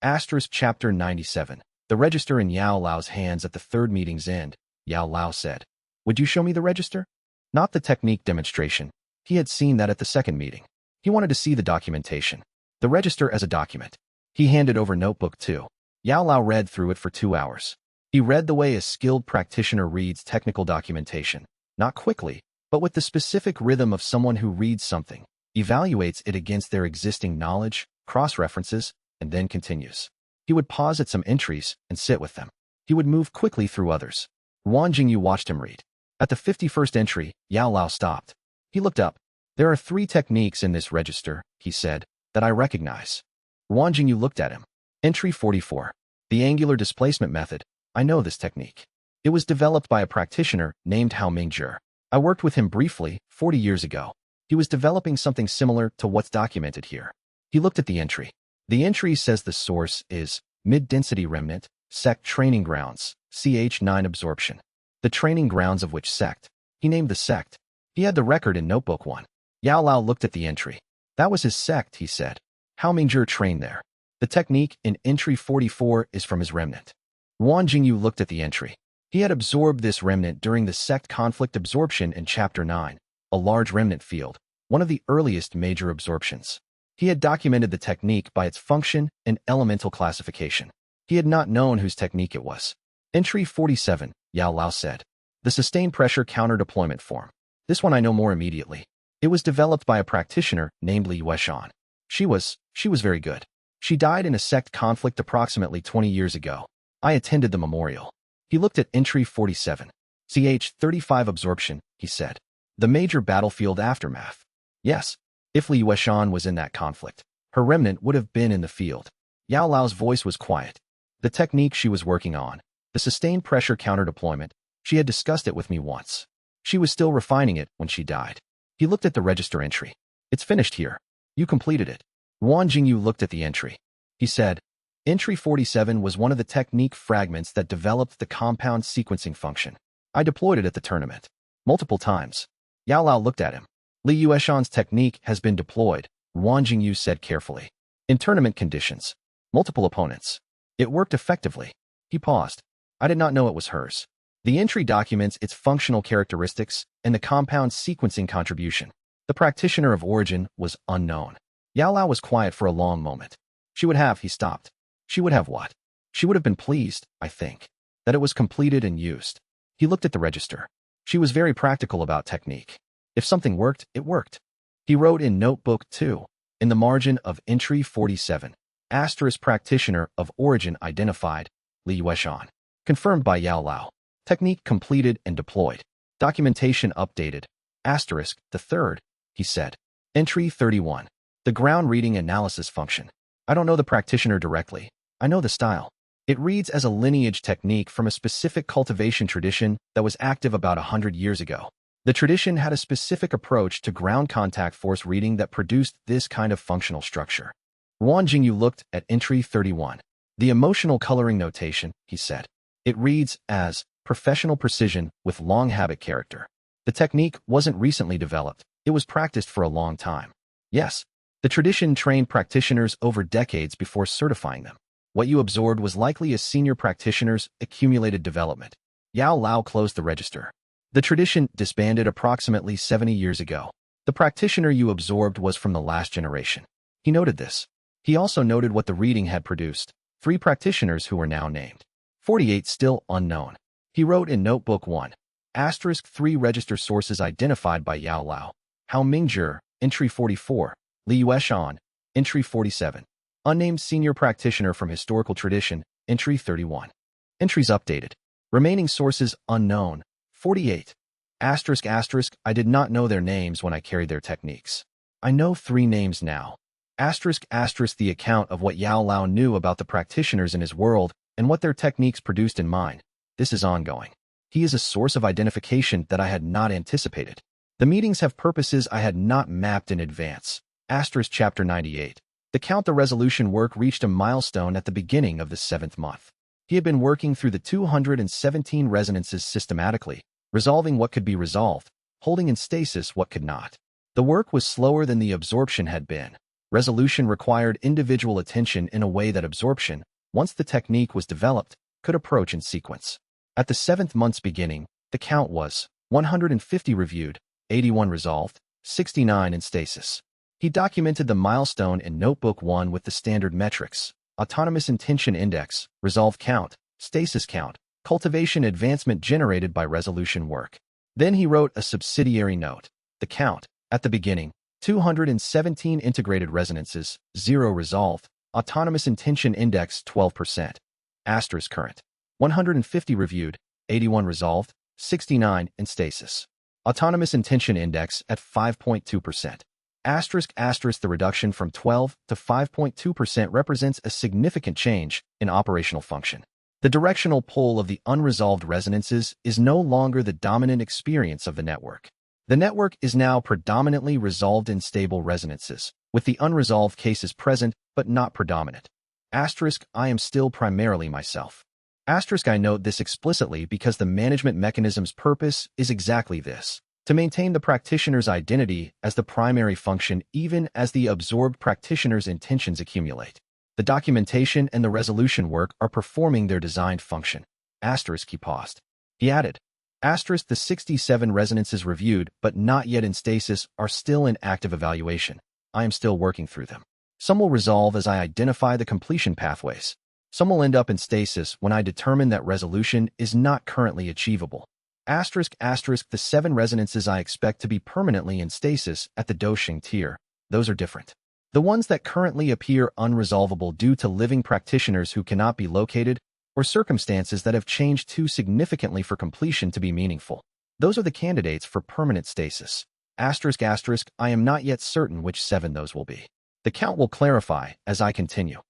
Speaker 1: Chapter 97. The register in Yao Lao's hands at the third meeting's end, Yao Lao said. Would you show me the register? Not the technique demonstration. He had seen that at the second meeting. He wanted to see the documentation. The register as a document. He handed over Notebook 2. Yao Lao read through it for 2 hours. He read the way a skilled practitioner reads technical documentation. Not quickly, but with the specific rhythm of someone who reads something, evaluates it against their existing knowledge, cross-references, and then continues. He would pause at some entries and sit with them. He would move quickly through others. Wang Jingyu watched him read. At the 51st entry, Yao Lao stopped. He looked up. There are 3 techniques in this register, he said, that I recognize. Wang Jingyu looked at him. Entry 44. The angular displacement method. I know this technique. It was developed by a practitioner named Hao Mingjie. I worked with him briefly, 40 years ago. He was developing something similar to what's documented here. He looked at the entry. The entry says the source is mid-density remnant, sect training grounds, CH9 absorption. The training grounds of which sect? He named the sect. He had the record in Notebook 1. Yao Lao looked at the entry. That was his sect, he said. Hao Mingjie trained there. The technique in entry 44 is from his remnant. Wang Jingyu looked at the entry. He had absorbed this remnant during the sect conflict absorption in Chapter 9, a large remnant field, one of the earliest major absorptions. He had documented the technique by its function and elemental classification. He had not known whose technique it was. Entry 47, Yao Lao said. The sustained pressure counter-deployment form. This one I know more immediately. It was developed by a practitioner named Li Yueshan. She was very good. She died in a sect conflict approximately 20 years ago. I attended the memorial. He looked at entry 47. CH35 absorption, he said. The major battlefield aftermath. Yes. If Li Yueshan was in that conflict, her remnant would have been in the field. Yao Lao's voice was quiet. The technique she was working on, the sustained pressure counter-deployment, she had discussed it with me once. She was still refining it when she died. He looked at the register entry. It's finished here. You completed it. Wang Jingyu looked at the entry. He said, Entry 47 was one of the technique fragments that developed the compound sequencing function. I deployed it at the tournament. Multiple times. Yao Lao looked at him. Li Yueshan's technique has been deployed, Wang Jingyu said carefully. In tournament conditions. Multiple opponents. It worked effectively. He paused. I did not know it was hers. The entry documents its functional characteristics and the compound sequencing contribution. The practitioner of origin was unknown. Yao Lao was quiet for a long moment. He stopped. She would have what? She would have been pleased, I think, that it was completed and used. He looked at the register. She was very practical about technique. If something worked, it worked. He wrote in Notebook 2, in the margin of entry 47, * practitioner of origin identified, Li Yueshan. Confirmed by Yao Lao. Technique completed and deployed. Documentation updated. * the third, he said. Entry 31. The ground reading analysis function. I don't know the practitioner directly. I know the style. It reads as a lineage technique from a specific cultivation tradition that was active about 100 years ago. The tradition had a specific approach to ground contact force reading that produced this kind of functional structure. Wang Jingyu looked at entry 31. The emotional coloring notation, he said. It reads as professional precision with long habit character. The technique wasn't recently developed. It was practiced for a long time. Yes, the tradition trained practitioners over decades before certifying them. What you absorbed was likely a senior practitioner's accumulated development. Yao Lao closed the register. The tradition disbanded approximately 70 years ago. The practitioner you absorbed was from the last generation. He noted this. He also noted what the reading had produced. 3 practitioners who were now named. 48 still unknown. He wrote in Notebook 1. * 3 register sources identified by Yao Lao. Hao Mingjie, entry 44. Li Yueshan, entry 47. Unnamed senior practitioner from historical tradition, entry 31. Entries updated. Remaining sources unknown. 48. Asterisk asterisk, I did not know their names when I carried their techniques. I know 3 names now. Asterisk asterisk, the account of what Yao Lao knew about the practitioners in his world and what their techniques produced in mine. This is ongoing. He is a source of identification that I had not anticipated. The meetings have purposes I had not mapped in advance. Asterisk chapter 98. The count the resolution work reached a milestone at the beginning of the 7th month. He had been working through the 217 resonances systematically, resolving what could be resolved, holding in stasis what could not. The work was slower than the absorption had been. Resolution required individual attention in a way that absorption, once the technique was developed, could approach in sequence. At the 7th month's beginning, the count was 150 reviewed, 81 resolved, 69 in stasis. He documented the milestone in Notebook 1 with the standard metrics: autonomous intention index, resolve count, stasis count, cultivation advancement generated by resolution work. Then he wrote a subsidiary note. The count, at the beginning, 217 integrated resonances, 0 resolved, autonomous intention index 12%. Asterisk current, 150 reviewed, 81 resolved, 69 in stasis. Autonomous intention index at 5.2%. Asterisk asterisk, the reduction from 12 to 5.2% represents a significant change in operational function. The directional pull of the unresolved resonances is no longer the dominant experience of the network. The network is now predominantly resolved in stable resonances, with the unresolved cases present but not predominant. Asterisk, I am still primarily myself. Asterisk, I note this explicitly because the management mechanism's purpose is exactly this: to maintain the practitioner's identity as the primary function even as the absorbed practitioner's intentions accumulate. The documentation and the resolution work are performing their designed function. Asterisk, he paused. He added, asterisk, the 67 resonances reviewed but not yet in stasis are still in active evaluation. I am still working through them. Some will resolve as I identify the completion pathways. Some will end up in stasis when I determine that resolution is not currently achievable. Asterisk asterisk, the 7 resonances I expect to be permanently in stasis at the Doshing tier. Those are different. The ones that currently appear unresolvable due to living practitioners who cannot be located or circumstances that have changed too significantly for completion to be meaningful. Those are the candidates for permanent stasis. Asterisk asterisk, I am not yet certain which 7 those will be. The count will clarify as I continue.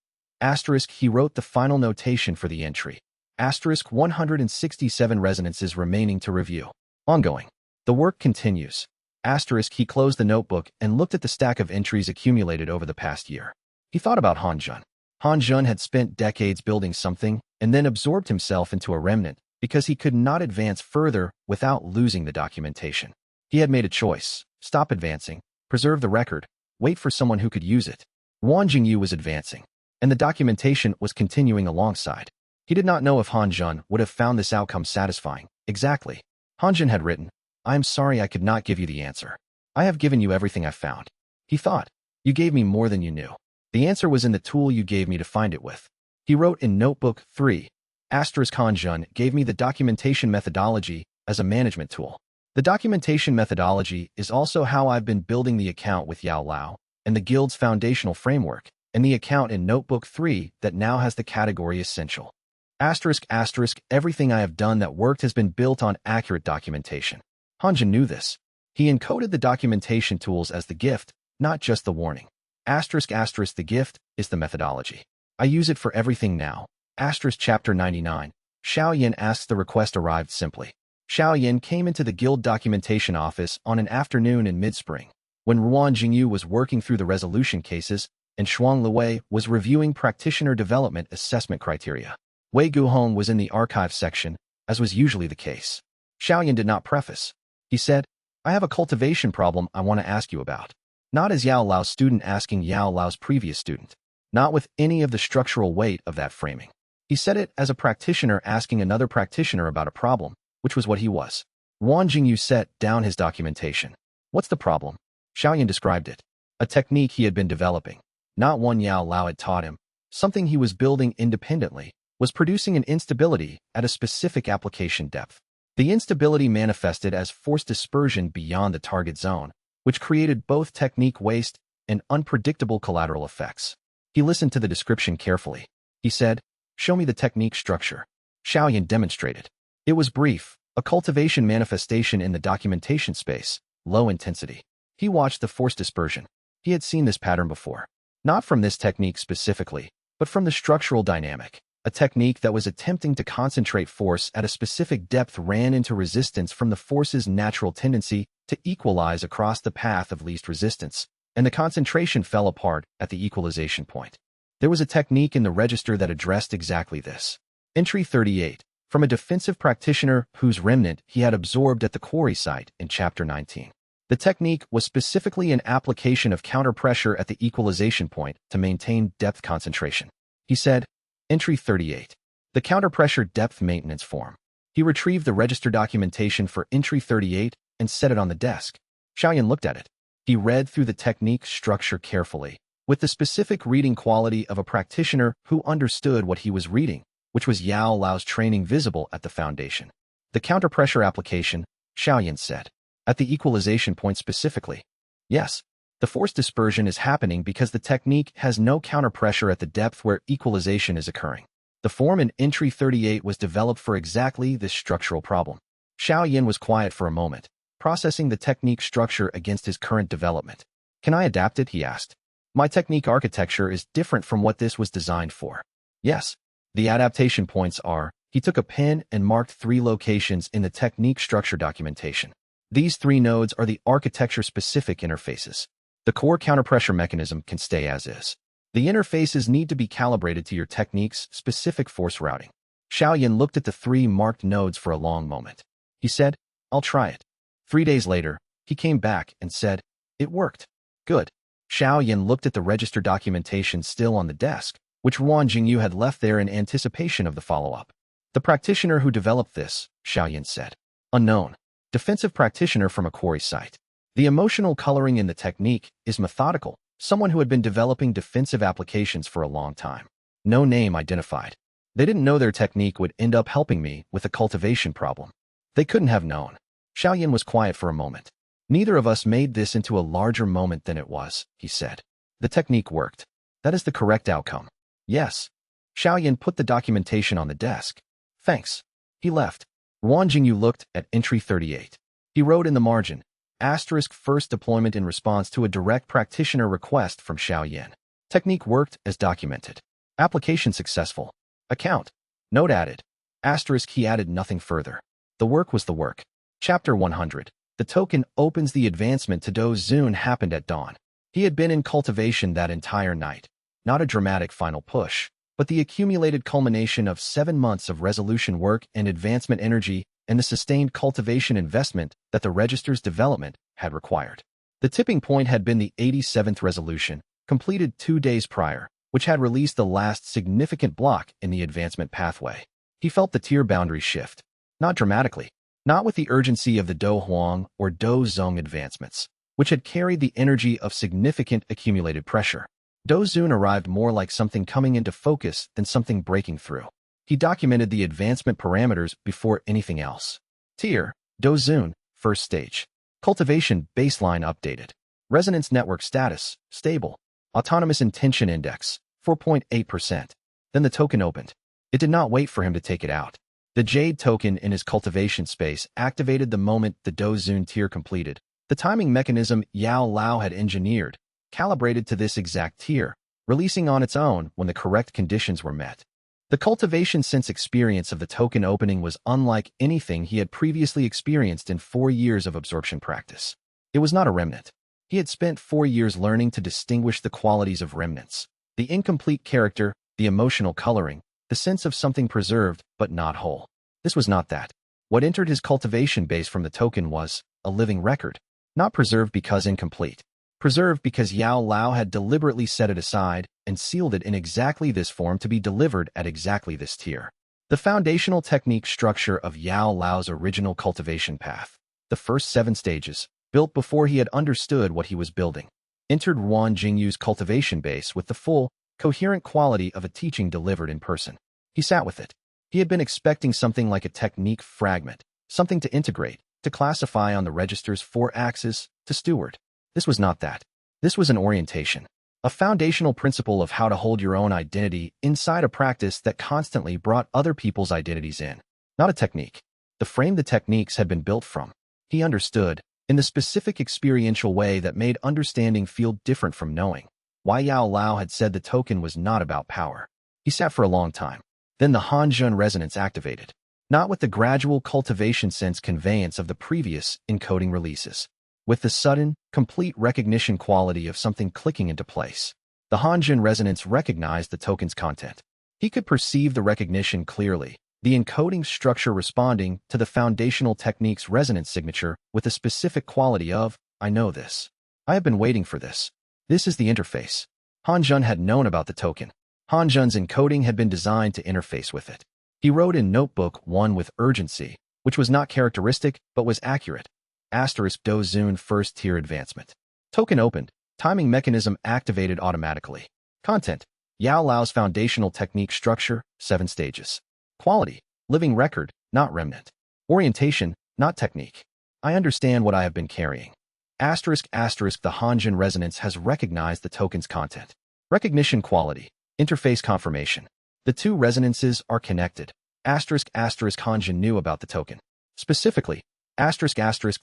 Speaker 1: Asterisk, he wrote the final notation for the entry. Asterisk, 167 resonances remaining to review. Ongoing. The work continues. Asterisk, he closed the notebook and looked at the stack of entries accumulated over the past year. He thought about Han Jun. Han Jun had spent decades building something and then absorbed himself into a remnant because he could not advance further without losing the documentation. He had made a choice: stop advancing, preserve the record, wait for someone who could use it. Wang Jingyu was advancing, and the documentation was continuing alongside. He did not know if Han Jun would have found this outcome satisfying. Exactly. Han Jun had written, I am sorry I could not give you the answer. I have given you everything I found. He thought, you gave me more than you knew. The answer was in the tool you gave me to find it with. He wrote in Notebook 3, asterisk, Han Jun gave me the documentation methodology as a management tool. The documentation methodology is also how I've been building the account with Yao Lao and the guild's foundational framework, and the account in Notebook 3 that now has the category essential. Asterisk asterisk, everything I have done that worked has been built on accurate documentation. Han Jun knew this. He encoded the documentation tools as the gift, not just the warning. Asterisk asterisk, the gift is the methodology. I use it for everything now. Asterisk chapter 99. Xiao Yan asks. The request arrived simply. Xiao Yan came into the guild documentation office on an afternoon in mid-spring, when Ruan Jingyu was working through the resolution cases and Shuang Luwei was reviewing practitioner development assessment criteria. Wei Guhong was in the archive section, as was usually the case. Xiao Yan did not preface. He said, I have a cultivation problem I want to ask you about. Not as Yao Lao's student asking Yao Lao's previous student. Not with any of the structural weight of that framing. He said it as a practitioner asking another practitioner about a problem, which was what he was. Wang Jingyu set down his documentation. What's the problem? Xiao Yan described it. A technique he had been developing. Not one Yao Lao had taught him. Something he was building independently, was producing an instability at a specific application depth. The instability manifested as force dispersion beyond the target zone, which created both technique waste and unpredictable collateral effects. He listened to the description carefully. He said, show me the technique structure. Xiao Yan demonstrated. It was brief, A cultivation manifestation in the documentation space, low intensity. He watched the force dispersion. He had seen this pattern before. Not from this technique specifically, but from the structural dynamic. A technique that was attempting to concentrate force at a specific depth ran into resistance from the force's natural tendency to equalize across the path of least resistance, and the concentration fell apart at the equalization point. There was a technique in the register that addressed exactly this. Entry 38, from a defensive practitioner whose remnant he had absorbed at the quarry site in Chapter 19. The technique was specifically an application of counterpressure at the equalization point to maintain depth concentration. He said, Entry 38. The counterpressure depth maintenance form. He retrieved the register documentation for Entry 38 and set it on the desk. Xiao Yan looked at it. He read through the technique structure carefully, with the specific reading quality of a practitioner who understood what he was reading, which was Yao Lao's training visible at the foundation. The counterpressure application, Xiao Yan said. At the equalization point specifically. Yes, the force dispersion is happening because the technique has no counterpressure at the depth where equalization is occurring. The form in Entry 38 was developed for exactly this structural problem. Xiao Yan was quiet for a moment, processing the technique structure against his current development. Can I adapt it? He asked. My technique architecture is different from what this was designed for. Yes. The adaptation points are, he took a pen and marked 3 locations in the technique structure documentation. These 3 nodes are the architecture-specific interfaces. The core counterpressure mechanism can stay as is. The interfaces need to be calibrated to your technique's specific force routing. Xiao Yan looked at the 3 marked nodes for a long moment. He said, I'll try it. 3 days later, he came back and said, It worked. Good. Xiao Yan looked at the register documentation still on the desk, which Ruan Jingyu had left there in anticipation of the follow-up. The practitioner who developed this, Xiao Yan said. Unknown. Defensive practitioner from a quarry site. The emotional coloring in the technique is methodical, someone who had been developing defensive applications for a long time. No name identified. They didn't know their technique would end up helping me with a cultivation problem. They couldn't have known. Xiao Yan was quiet for a moment. Neither of us made this into a larger moment than it was, he said. The technique worked. That is the correct outcome. Yes. Xiao Yan put the documentation on the desk. Thanks. He left. Ruan Jingyu looked at Entry 38. He wrote in the margin, *first deployment in response to a direct practitioner request from Xiao Yan. Technique worked as documented. Application successful. Account. Note added. * he added nothing further. The work was the work. Chapter 100. The token opens the advancement to Do Zun happened at dawn. He had been in cultivation that entire night. Not a dramatic final push, but the accumulated culmination of 7 months of resolution work and advancement energy and the sustained cultivation investment that the register's development had required. The tipping point had been the 87th resolution, completed 2 days prior, which had released the last significant block in the advancement pathway. He felt the tier boundary shift. Not dramatically. Not with the urgency of the Do Huang or Do Zong advancements, which had carried the energy of significant accumulated pressure. Do Zun arrived more like something coming into focus than something breaking through. He documented the advancement parameters before anything else. Tier, Do Zun, first stage. Cultivation baseline updated. Resonance network status, stable. Autonomous intention index, 4.8%. Then the token opened. It did not wait for him to take it out. The Jade token in his cultivation space activated the moment the Do Zun tier completed. The timing mechanism Yao Lao had engineered, calibrated to this exact tier, releasing on its own when the correct conditions were met. The cultivation sense experience of the token opening was unlike anything he had previously experienced in 4 years of absorption practice. It was not a remnant. He had spent 4 years learning to distinguish the qualities of remnants, the incomplete character, the emotional coloring, the sense of something preserved but not whole. This was not that. What entered his cultivation base from the token was a living record, not preserved because incomplete. Preserved because Yao Lao had deliberately set it aside and sealed it in exactly this form to be delivered at exactly this tier. The foundational technique structure of Yao Lao's original cultivation path, the first 7 stages, built before he had understood what he was building, entered Ruan Jingyu's cultivation base with the full, coherent quality of a teaching delivered in person. He sat with it. He had been expecting something like a technique fragment, something to integrate, to classify on the register's 4 axes, to steward. This was not that. This was an orientation, a foundational principle of how to hold your own identity inside a practice that constantly brought other people's identities in. Not a technique. the frame the techniques had been built from. He understood, in the specific experiential way that made understanding feel different from knowing, why Yao Lao had said the token was not about power. He sat for a long time. Then the Hanjun resonance activated, not with the gradual cultivation sense conveyance of the previous encoding releases, with the sudden, complete recognition quality of something clicking into place. The Hanjun resonance recognized the token's content. He could perceive the recognition clearly, the encoding structure responding to the foundational technique's resonance signature with a specific quality of, I know this. I have been waiting for this. This is the interface. Hanjun had known about the token. Hanjun's encoding had been designed to interface with it. He wrote in Notebook 1 with urgency, which was not characteristic but was accurate. Asterisk Dozun first tier advancement. Token opened. Timing mechanism activated automatically. Content. Yao Lao's foundational technique structure, 7 stages. Quality. Living record, not remnant. Orientation, not technique. I understand what I have been carrying. Asterisk the Hanjun resonance has recognized the token's content. Recognition quality. Interface confirmation. The two resonances are connected. Asterisk Hanjun knew about the token. Specifically, asterisk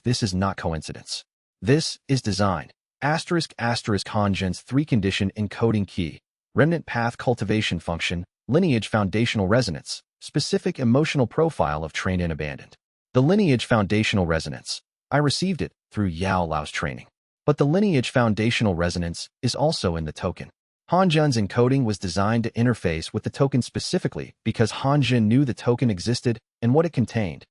Speaker 1: this is not coincidence. This is design. Asterisk Hanjun's 3-condition encoding key. Remnant path cultivation function, lineage foundational resonance, specific emotional profile of trained and abandoned. The lineage foundational resonance. I received it through Yao Lao's training. But the lineage foundational resonance is also in the token. Hanjun's encoding was designed to interface with the token specifically because Hanjun knew the token existed and what it contained.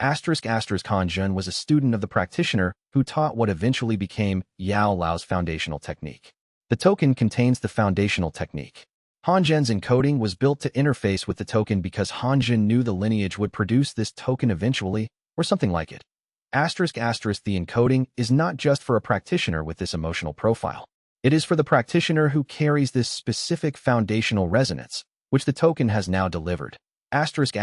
Speaker 1: Asterisk Hanjun was a student of the practitioner who taught what eventually became Yao Lao's foundational technique. The token contains the foundational technique. Hanjun's encoding was built to interface with the token because Hanjun knew the lineage would produce this token eventually, or something like it. Asterisk the encoding is not just for a practitioner with this emotional profile. It is for the practitioner who carries this specific foundational resonance, which the token has now delivered. Asterisk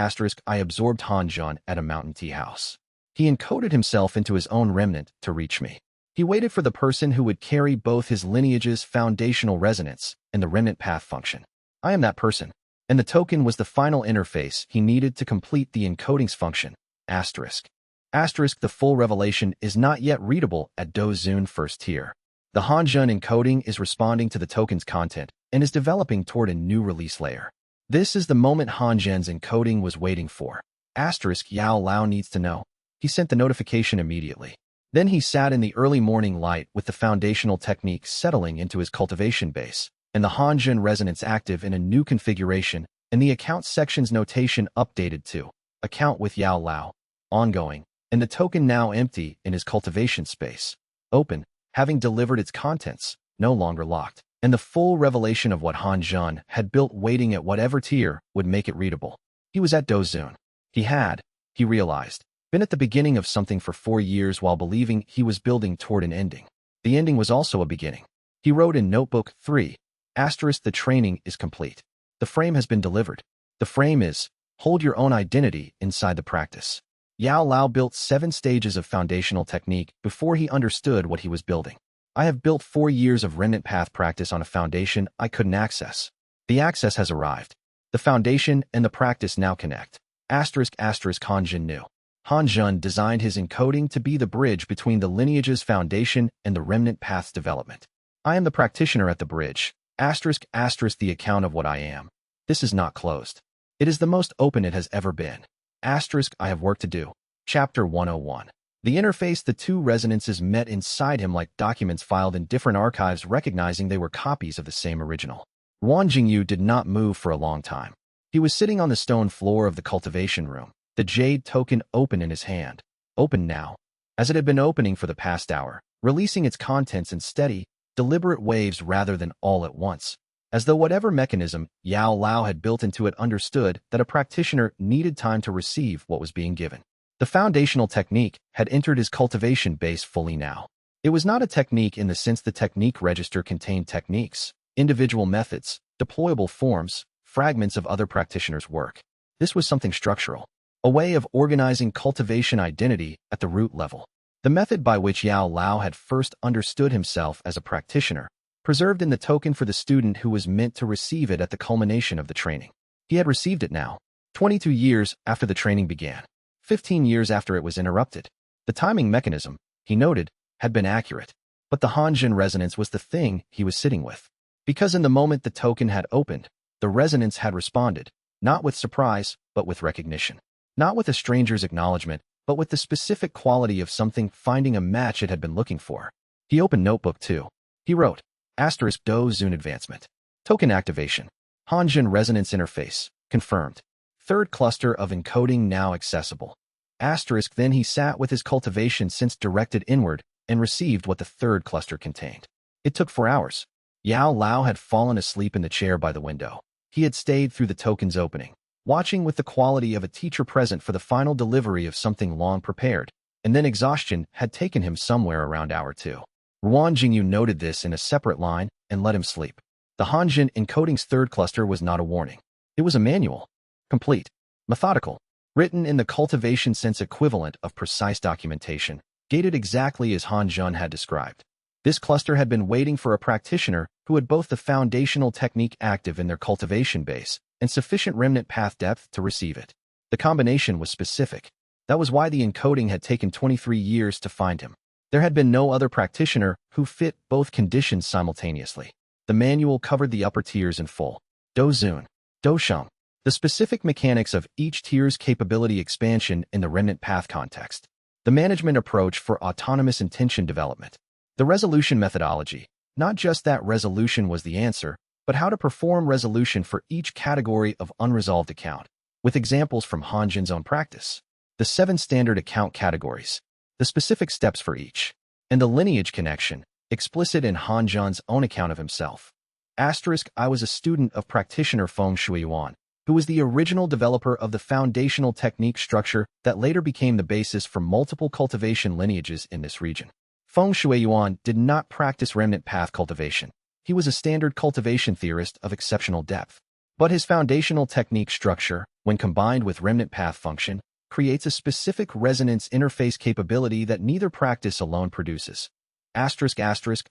Speaker 1: I absorbed Hanjun at a mountain tea house. He encoded himself into his own remnant to reach me. He waited for the person who would carry both his lineage's foundational resonance and the remnant path function. I am that person, and the token was the final interface he needed to complete the encoding's function. Asterisk the full revelation is not yet readable at Dozun first tier. The Hanjun encoding is responding to the token's content and is developing toward a new release layer. This is the moment Hanjun's encoding was waiting for. Asterisk Yao Lao needs to know. He sent the notification immediately. Then he sat in the early morning light with the foundational technique settling into his cultivation base, and the Hanjun resonance active in a new configuration, and the account section's notation updated to account with Yao Lao, ongoing, and the token now empty in his cultivation space. Open, having delivered its contents, no longer locked, and the full revelation of what Hanjun had built waiting at whatever tier would make it readable. He was at Dozun. He realized, been at the beginning of something for 4 years while believing he was building toward an ending. The ending was also a beginning. He wrote in Notebook 3, the training is complete. The frame has been delivered. The frame is, hold your own identity inside the practice. Yao Lao built 7 stages of foundational technique before he understood what he was building. I have built 4 years of remnant path practice on a foundation I couldn't access. The access has arrived. The foundation and the practice now connect. Hanjun knew. Hanjun designed his encoding to be the bridge between the lineage's foundation and the remnant path's development. I am the practitioner at the bridge. The account of what I am. This is not closed. It is the most open it has ever been. I have work to do. Chapter 101. The interface the two resonances met inside him like documents filed in different archives recognizing they were copies of the same original. Ruan Jingyu did not move for a long time. He was sitting on the stone floor of the cultivation room, the jade token open in his hand. Open now. As it had been opening for the past hour, releasing its contents in steady, deliberate waves rather than all at once. As though whatever mechanism Yao Lao had built into it understood that a practitioner needed time to receive what was being given. The foundational technique had entered his cultivation base fully now. It was not a technique in the sense the technique register contained techniques, individual methods, deployable forms, fragments of other practitioners' work. This was something structural, a way of organizing cultivation identity at the root level. The method by which Yao Lao had first understood himself as a practitioner, preserved in the token for the student who was meant to receive it at the culmination of the training. He had received it now, 22 years after the training began. 15 years after it was interrupted. The timing mechanism, he noted, had been accurate. But the Hanjin resonance was the thing he was sitting with. Because in the moment the token had opened, the resonance had responded, not with surprise, but with recognition. Not with a stranger's acknowledgement, but with the specific quality of something finding a match it had been looking for. He opened Notebook 2. He wrote, Asterisk Do Zun Advancement. Token Activation. Hanjin Resonance Interface. Confirmed. Third cluster of encoding now accessible. Asterisk Then he sat with his cultivation sense directed inward and received what the third cluster contained. It took 4 hours. Yao Lao had fallen asleep in the chair by the window. He had stayed through the token's opening, watching with the quality of a teacher present for the final delivery of something long prepared, and then exhaustion had taken him somewhere around hour 2. Ruan Jingyu noted this in a separate line and let him sleep. The Hanjin encoding's third cluster was not a warning. It was a manual. Complete. Methodical. Written in the cultivation sense equivalent of precise documentation, gated exactly as Hanjin had described. This cluster had been waiting for a practitioner who had both the foundational technique active in their cultivation base and sufficient remnant path depth to receive it. The combination was specific. That was why the encoding had taken 23 years to find him. There had been no other practitioner who fit both conditions simultaneously. The manual covered the upper tiers in full. Do Zun, Do Sheng. The specific mechanics of each tier's capability expansion in the remnant path context. The management approach for autonomous intention development. The resolution methodology. Not just that resolution was the answer, but how to perform resolution for each category of unresolved account, with examples from Hanjin's own practice. The 7 standard account categories. The specific steps for each. And the lineage connection, explicit in Hanjin's own account of himself. Asterisk I was a student of practitioner Feng Shuiyuan, who was the original developer of the foundational technique structure that later became the basis for multiple cultivation lineages in this region. Feng Shuiyuan did not practice remnant path cultivation. He was a standard cultivation theorist of exceptional depth. But his foundational technique structure, when combined with remnant path function, creates a specific resonance interface capability that neither practice alone produces. Asterisk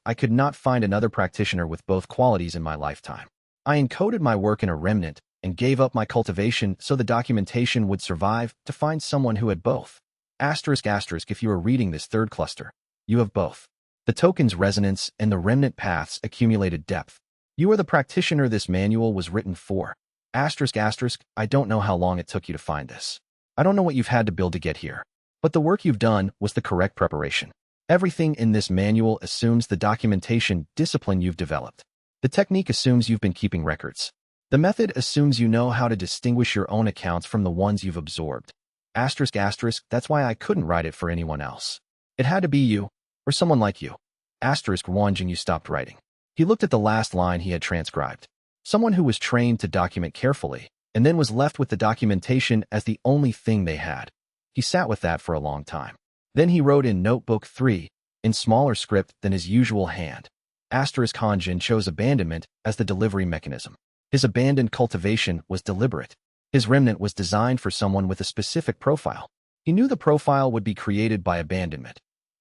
Speaker 1: I could not find another practitioner with both qualities in my lifetime. I encoded my work in a remnant and gave up my cultivation so the documentation would survive to find someone who had both. Asterisk if you are reading this third cluster, you have both. The token's resonance and the remnant path's accumulated depth. You are the practitioner this manual was written for. Asterisk I don't know how long it took you to find this. I don't know what you've had to build to get here. But the work you've done was the correct preparation. Everything in this manual assumes the documentation discipline you've developed. The technique assumes you've been keeping records. The method assumes you know how to distinguish your own accounts from the ones you've absorbed. Asterisk that's why I couldn't write it for anyone else. It had to be you, or someone like you. Asterisk Ruan Jingyu stopped writing. He looked at the last line he had transcribed. Someone who was trained to document carefully, and then was left with the documentation as the only thing they had. He sat with that for a long time. Then he wrote in Notebook 3, in smaller script than his usual hand. Asterisk Hanjin chose abandonment as the delivery mechanism. His abandoned cultivation was deliberate. His remnant was designed for someone with a specific profile. He knew the profile would be created by abandonment.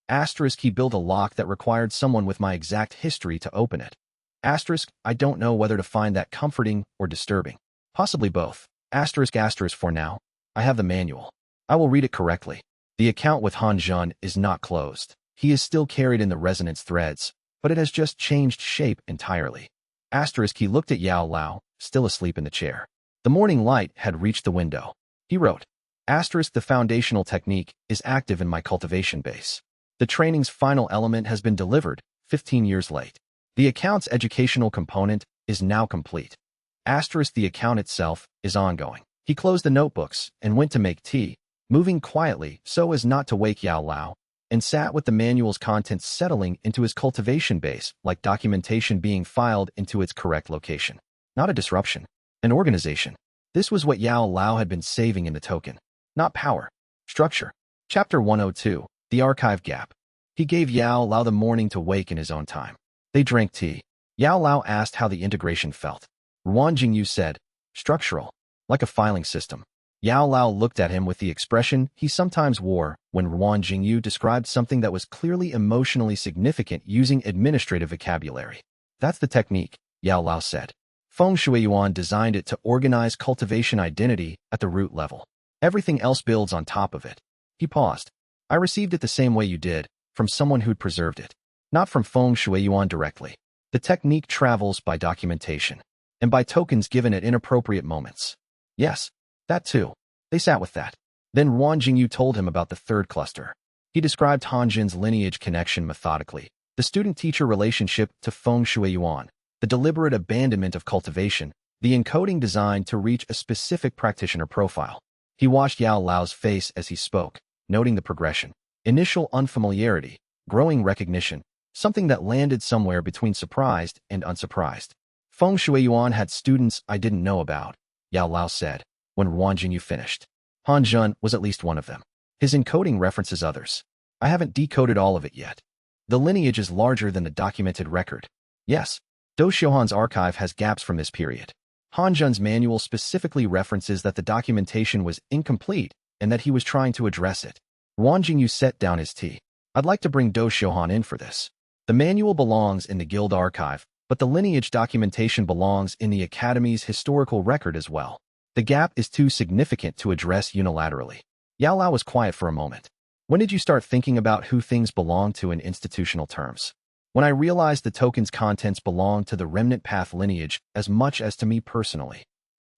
Speaker 1: Asterisk he built a lock that required someone with my exact history to open it. Asterisk I don't know whether to find that comforting or disturbing. Possibly both. Asterisk for now. I have the manual. I will read it correctly. The account with Hanjin is not closed. He is still carried in the resonance threads, but it has just changed shape entirely. Asterisk he looked at Yao Lao, still asleep in the chair. The morning light had reached the window. He wrote, Asterisk the foundational technique is active in my cultivation base. The training's final element has been delivered, 15 years late. The account's educational component is now complete. Asterisk the account itself is ongoing. He closed the notebooks and went to make tea, moving quietly so as not to wake Yao Lao, and sat with the manual's contents settling into his cultivation base like documentation being filed into its correct location. Not a disruption. An organization. This was what Yao Lao had been saving in the token. Not power. Structure. Chapter 102. The Archive Gap. He gave Yao Lao the morning to wake in his own time. They drank tea. Yao Lao asked how the integration felt. Ruan Jingyu said, structural. Like a filing system. Yao Lao looked at him with the expression he sometimes wore when Ruan Jingyu described something that was clearly emotionally significant using administrative vocabulary. That's the technique, Yao Lao said. Feng Shuiyuan designed it to organize cultivation identity at the root level. Everything else builds on top of it. He paused. I received it the same way you did, from someone who'd preserved it. Not from Feng Shui Yuan directly. The technique travels by documentation, and by tokens given at inappropriate moments. Yes, that too. They sat with that. Then Wang Jingyu told him about the third cluster. He described Han Zhen's lineage connection methodically, the student-teacher relationship to Feng Shui Yuan, the deliberate abandonment of cultivation, the encoding designed to reach a specific practitioner profile. He watched Yao Lao's face as he spoke, noting the progression. Initial unfamiliarity, growing recognition, something that landed somewhere between surprised and unsurprised. Feng Shui Yuan had students I didn't know about, Yao Lao said, when Wang Jingyu finished. Han Zhen was at least one of them. His encoding references others. I haven't decoded all of it yet. The lineage is larger than the documented record. Yes, Do Xiuhan's archive has gaps from this period. Han Zhen's manual specifically references that the documentation was incomplete and that he was trying to address it. Wang Jingyu set down his tea. I'd like to bring Do Xiuhan in for this. The manual belongs in the guild archive, but the lineage documentation belongs in the Academy's historical record as well. The gap is too significant to address unilaterally. Yao Lao was quiet for a moment. When did you start thinking about who things belong to in institutional terms? When I realized the token's contents belong to the remnant path lineage as much as to me personally.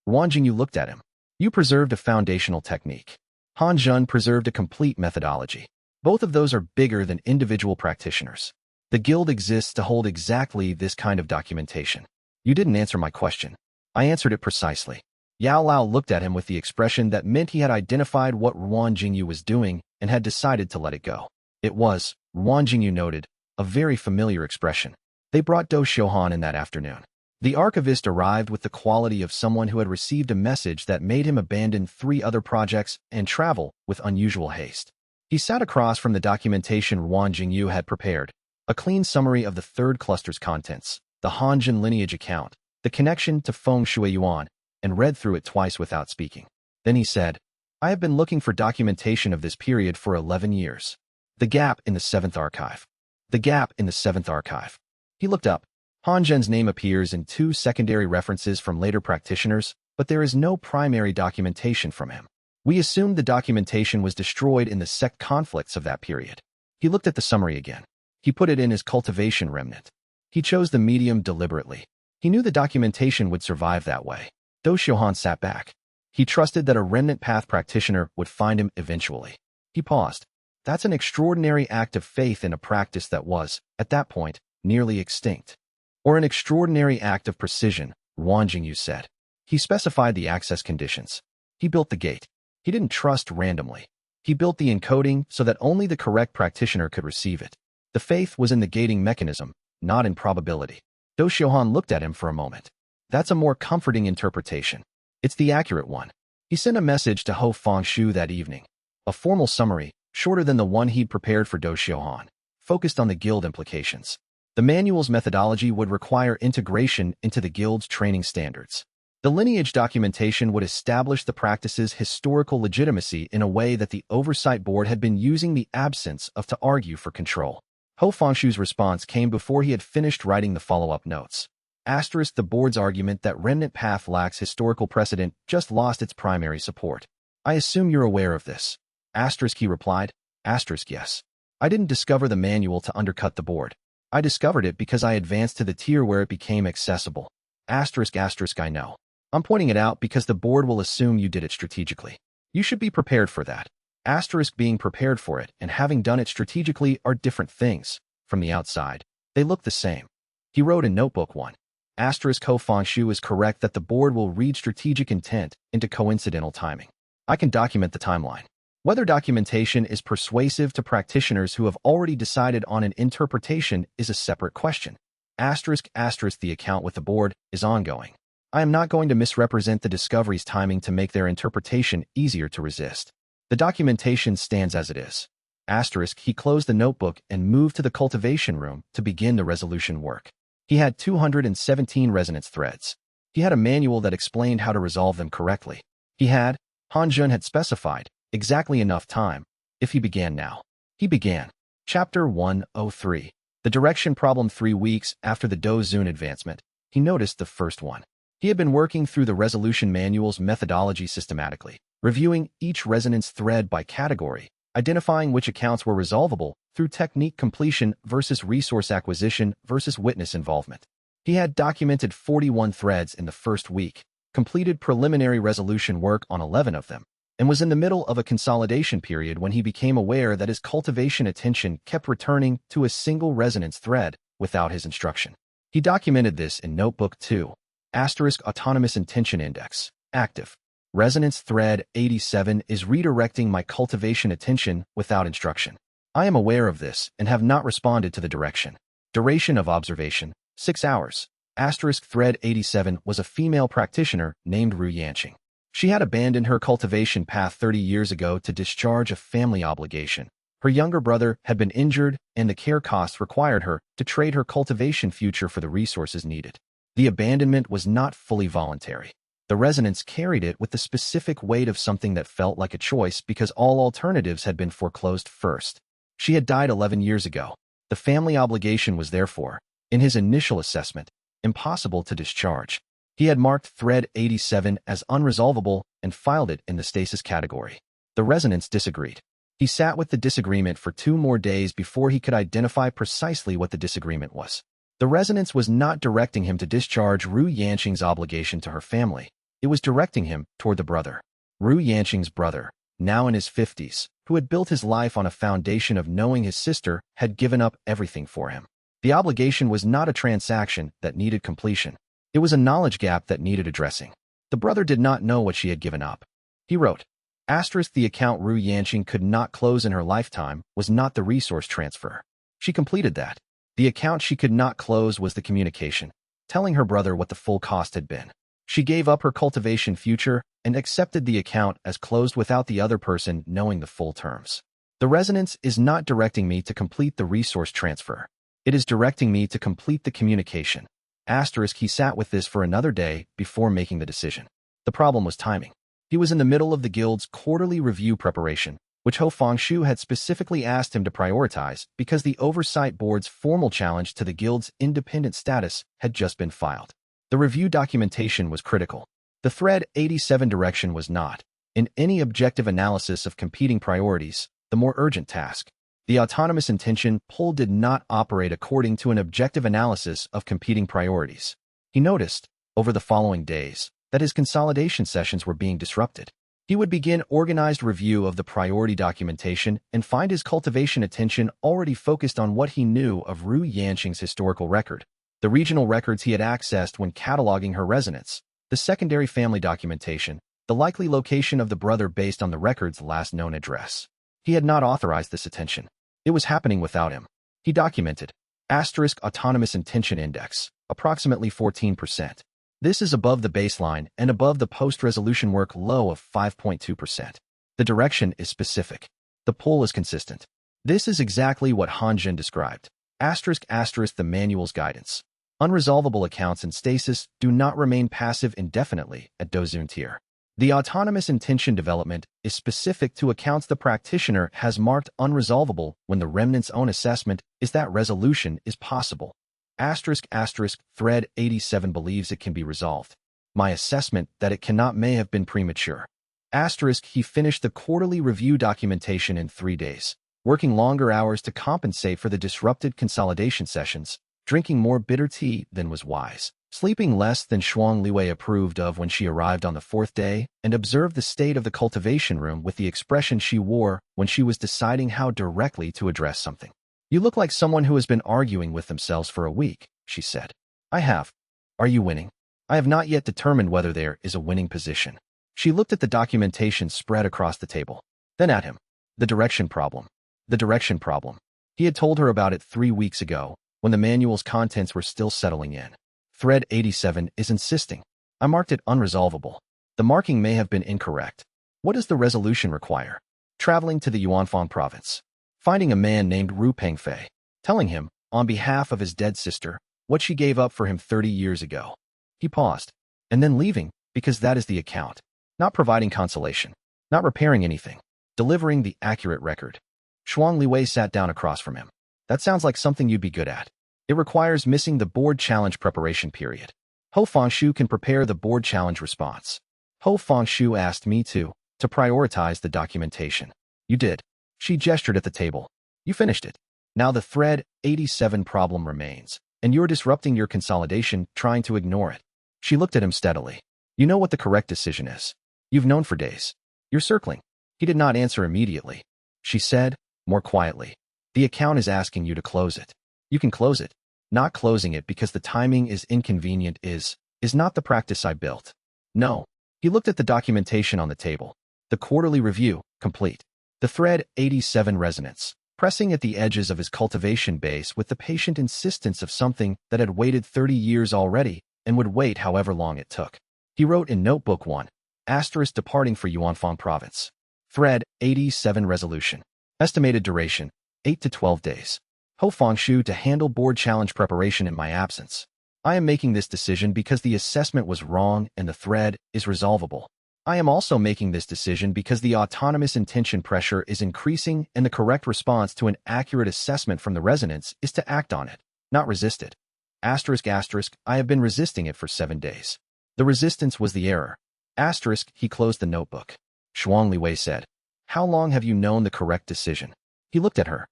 Speaker 1: Wang Jingyu looked at him. You preserved a foundational technique. Han Zhen preserved a complete methodology. Both of those are bigger than individual practitioners. The guild exists to hold exactly this kind of documentation. You didn't answer my question. I answered it precisely. Yao Lao looked at him with the expression that meant he had identified what Wang Jingyu was doing and had decided to let it go. It was, Wang Jingyu noted, a very familiar expression. They brought Do Xiuhan in that afternoon. The archivist arrived with the quality of someone who had received a message that made him abandon 3 other projects and travel with unusual haste. He sat across from the documentation Wang Jingyu had prepared, a clean summary of the third cluster's contents, the Han Zhen lineage account, the connection to Feng Shui Yuan, and read through it twice without speaking. Then he said, I have been looking for documentation of this period for 11 years. The gap in the 7th archive. The gap in the 7th archive. He looked up. Han Zhen's name appears in 2 secondary references from later practitioners, but there is no primary documentation from him. We assumed the documentation was destroyed in the sect conflicts of that period. He looked at the summary again. He put it in his cultivation remnant. He chose the medium deliberately. He knew the documentation would survive that way. Do Xiuhan sat back. He trusted that a remnant path practitioner would find him eventually. He paused. That's an extraordinary act of faith in a practice that was, at that point, nearly extinct. Or an extraordinary act of precision, Wang Jingyu said. He specified the access conditions. He built the gate. He didn't trust randomly. He built the encoding so that only the correct practitioner could receive it. The faith was in the gating mechanism, not in probability. Do Xiuhan looked at him for a moment. That's a more comforting interpretation. It's the accurate one. He sent a message to Ho Fengshu that evening. A formal summary, shorter than the one he'd prepared for Do Xiuhan, focused on the guild implications. The manual's methodology would require integration into the guild's training standards. The lineage documentation would establish the practice's historical legitimacy in a way that the oversight board had been using the absence of to argue for control. Ho Fengshu's response came before he had finished writing the follow-up notes. Asterisk, the board's argument that remnant path lacks historical precedent just lost its primary support. I assume you're aware of this. Asterisk, he replied. Asterisk, yes. I didn't discover the manual to undercut the board. I discovered it because I advanced to the tier where it became accessible. Asterisk, asterisk, I know. I'm pointing it out because the board will assume you did it strategically. You should be prepared for that. Asterisk, being prepared for it and having done it strategically are different things. From the outside, they look the same. He wrote in Notebook 1. Asterisk, Ho Fengshu is correct that the board will read strategic intent into coincidental timing. I can document the timeline. Whether documentation is persuasive to practitioners who have already decided on an interpretation is a separate question. Asterisk, asterisk, the account with the board is ongoing. I am not going to misrepresent the discovery's timing to make their interpretation easier to resist. The documentation stands as it is. Asterisk, he closed the notebook and moved to the cultivation room to begin the resolution work. He had 217 resonance threads. He had a manual that explained how to resolve them correctly. He had, Han Zhen had specified, exactly enough time. If he began now. He began. Chapter 103. The direction problem 3 weeks after the Do Zun advancement. He noticed the first one. He had been working through the resolution manual's methodology systematically. reviewing each resonance thread by category, identifying which accounts were resolvable through technique completion versus resource acquisition versus witness involvement. He had documented 41 threads in the first week, completed preliminary resolution work on 11 of them, and was in the middle of a consolidation period when he became aware that his cultivation attention kept returning to a single resonance thread without his instruction. He documented this in Notebook 2, Autonomous Intention Index, active. Resonance thread 87 is redirecting my cultivation attention without instruction. I am aware of this and have not responded to the direction. Duration of observation, 6 hours. Thread 87 was a female practitioner named Ru Yanqing. She had abandoned her cultivation path 30 years ago to discharge a family obligation. Her younger brother had been injured, and the care costs required her to trade her cultivation future for the resources needed. The abandonment was not fully voluntary. The resonance carried it with the specific weight of something that felt like a choice because all alternatives had been foreclosed first. She had died 11 years ago. The family obligation was therefore, in his initial assessment, impossible to discharge. He had marked thread 87 as unresolvable and filed it in the stasis category. The resonance disagreed. He sat with the disagreement for 2 more days before he could identify precisely what the disagreement was. The resonance was not directing him to discharge Ru Yanqing's obligation to her family. It was directing him toward the brother. Ru Yanqing's brother, now in his 50s, who had built his life on a foundation of knowing his sister had given up everything for him. The obligation was not a transaction that needed completion. It was a knowledge gap that needed addressing. The brother did not know what she had given up. He wrote, the account Ru Yanqing could not close in her lifetime was not the resource transfer. She completed that. The account she could not close was the communication, telling her brother what the full cost had been. She gave up her cultivation future and accepted the account as closed without the other person knowing the full terms. The resonance is not directing me to complete the resource transfer. It is directing me to complete the communication. He sat with this for another day before making the decision. The problem was timing. He was in the middle of the guild's quarterly review preparation, which Ho Fengshu had specifically asked him to prioritize because the Oversight Board's formal challenge to the guild's independent status had just been filed. The review documentation was critical. The thread 87 direction was not, in any objective analysis of competing priorities, the more urgent task. The autonomous intention pull did not operate according to an objective analysis of competing priorities. He noticed, over the following days, that his consolidation sessions were being disrupted. He would begin organized review of the priority documentation and find his cultivation attention already focused on what he knew of Ru Yanqing's historical record, the regional records he had accessed when cataloging her resonance, the secondary family documentation, the likely location of the brother based on the record's last known address. He had not authorized this attention. It was happening without him. He documented, Autonomous Intention Index, approximately 14%. This is above the baseline and above the post-resolution work low of 5.2%. The direction is specific. The pull is consistent. This is exactly what Hanjin described. The manual's guidance. Unresolvable accounts in stasis do not remain passive indefinitely at Dozun tier. The autonomous intention development is specific to accounts the practitioner has marked unresolvable when the remnant's own assessment is that resolution is possible. Thread 87 believes it can be resolved. My assessment that it cannot may have been premature. He finished the quarterly review documentation in 3 days, working longer hours to compensate for the disrupted consolidation sessions, drinking more bitter tea than was wise, sleeping less than Shuang Liwei approved of when she arrived on the 4th day, and observed the state of the cultivation room with the expression she wore when she was deciding how directly to address something. You look like someone who has been arguing with themselves for a week, she said. I have. Are you winning? I have not yet determined whether there is a winning position. She looked at the documentation spread across the table, then at him. The direction problem. The direction problem. He had told her about it 3 weeks ago, when the manual's contents were still settling in. Thread 87 is insisting. I marked it unresolvable. The marking may have been incorrect. What does the resolution require? Traveling to the Yuanfang province. Finding a man named Ru Pengfei. Telling him, on behalf of his dead sister, what she gave up for him 30 years ago. He paused. And then leaving, because that is the account. Not providing consolation. Not repairing anything. Delivering the accurate record. Shuang Liwei sat down across from him. That sounds like something you'd be good at. It requires missing the board challenge preparation period. Ho Fengshu can prepare the board challenge response. Ho Fengshu asked me to. to prioritize the documentation. You did. She gestured at the table. You finished it. Now the thread 87 problem remains, and you're disrupting your consolidation trying to ignore it. She looked at him steadily. You know what the correct decision is. You've known for days. You're circling. He did not answer immediately. She said, more quietly, the account is asking you to close it. You can close it. Not closing it because the timing is inconvenient is not the practice I built. No. He looked at the documentation on the table. The quarterly review, complete. The thread 87 resonance, pressing at the edges of his cultivation base with the patient insistence of something that had waited 30 years already and would wait however long it took. He wrote in Notebook 1, * departing for Yuanfang Province. Thread 87 resolution. Estimated duration, 8 to 12 days. Ho Fengshu to handle board challenge preparation in my absence. I am making this decision because the assessment was wrong and the thread is resolvable. I am also making this decision because the autonomous intention pressure is increasing and the correct response to an accurate assessment from the resonance is to act on it, not resist it. ***, I have been resisting it for 7 days. The resistance was the error. ***, he closed the notebook. Shuang Liwei said, how long have you known the correct decision? He looked at her.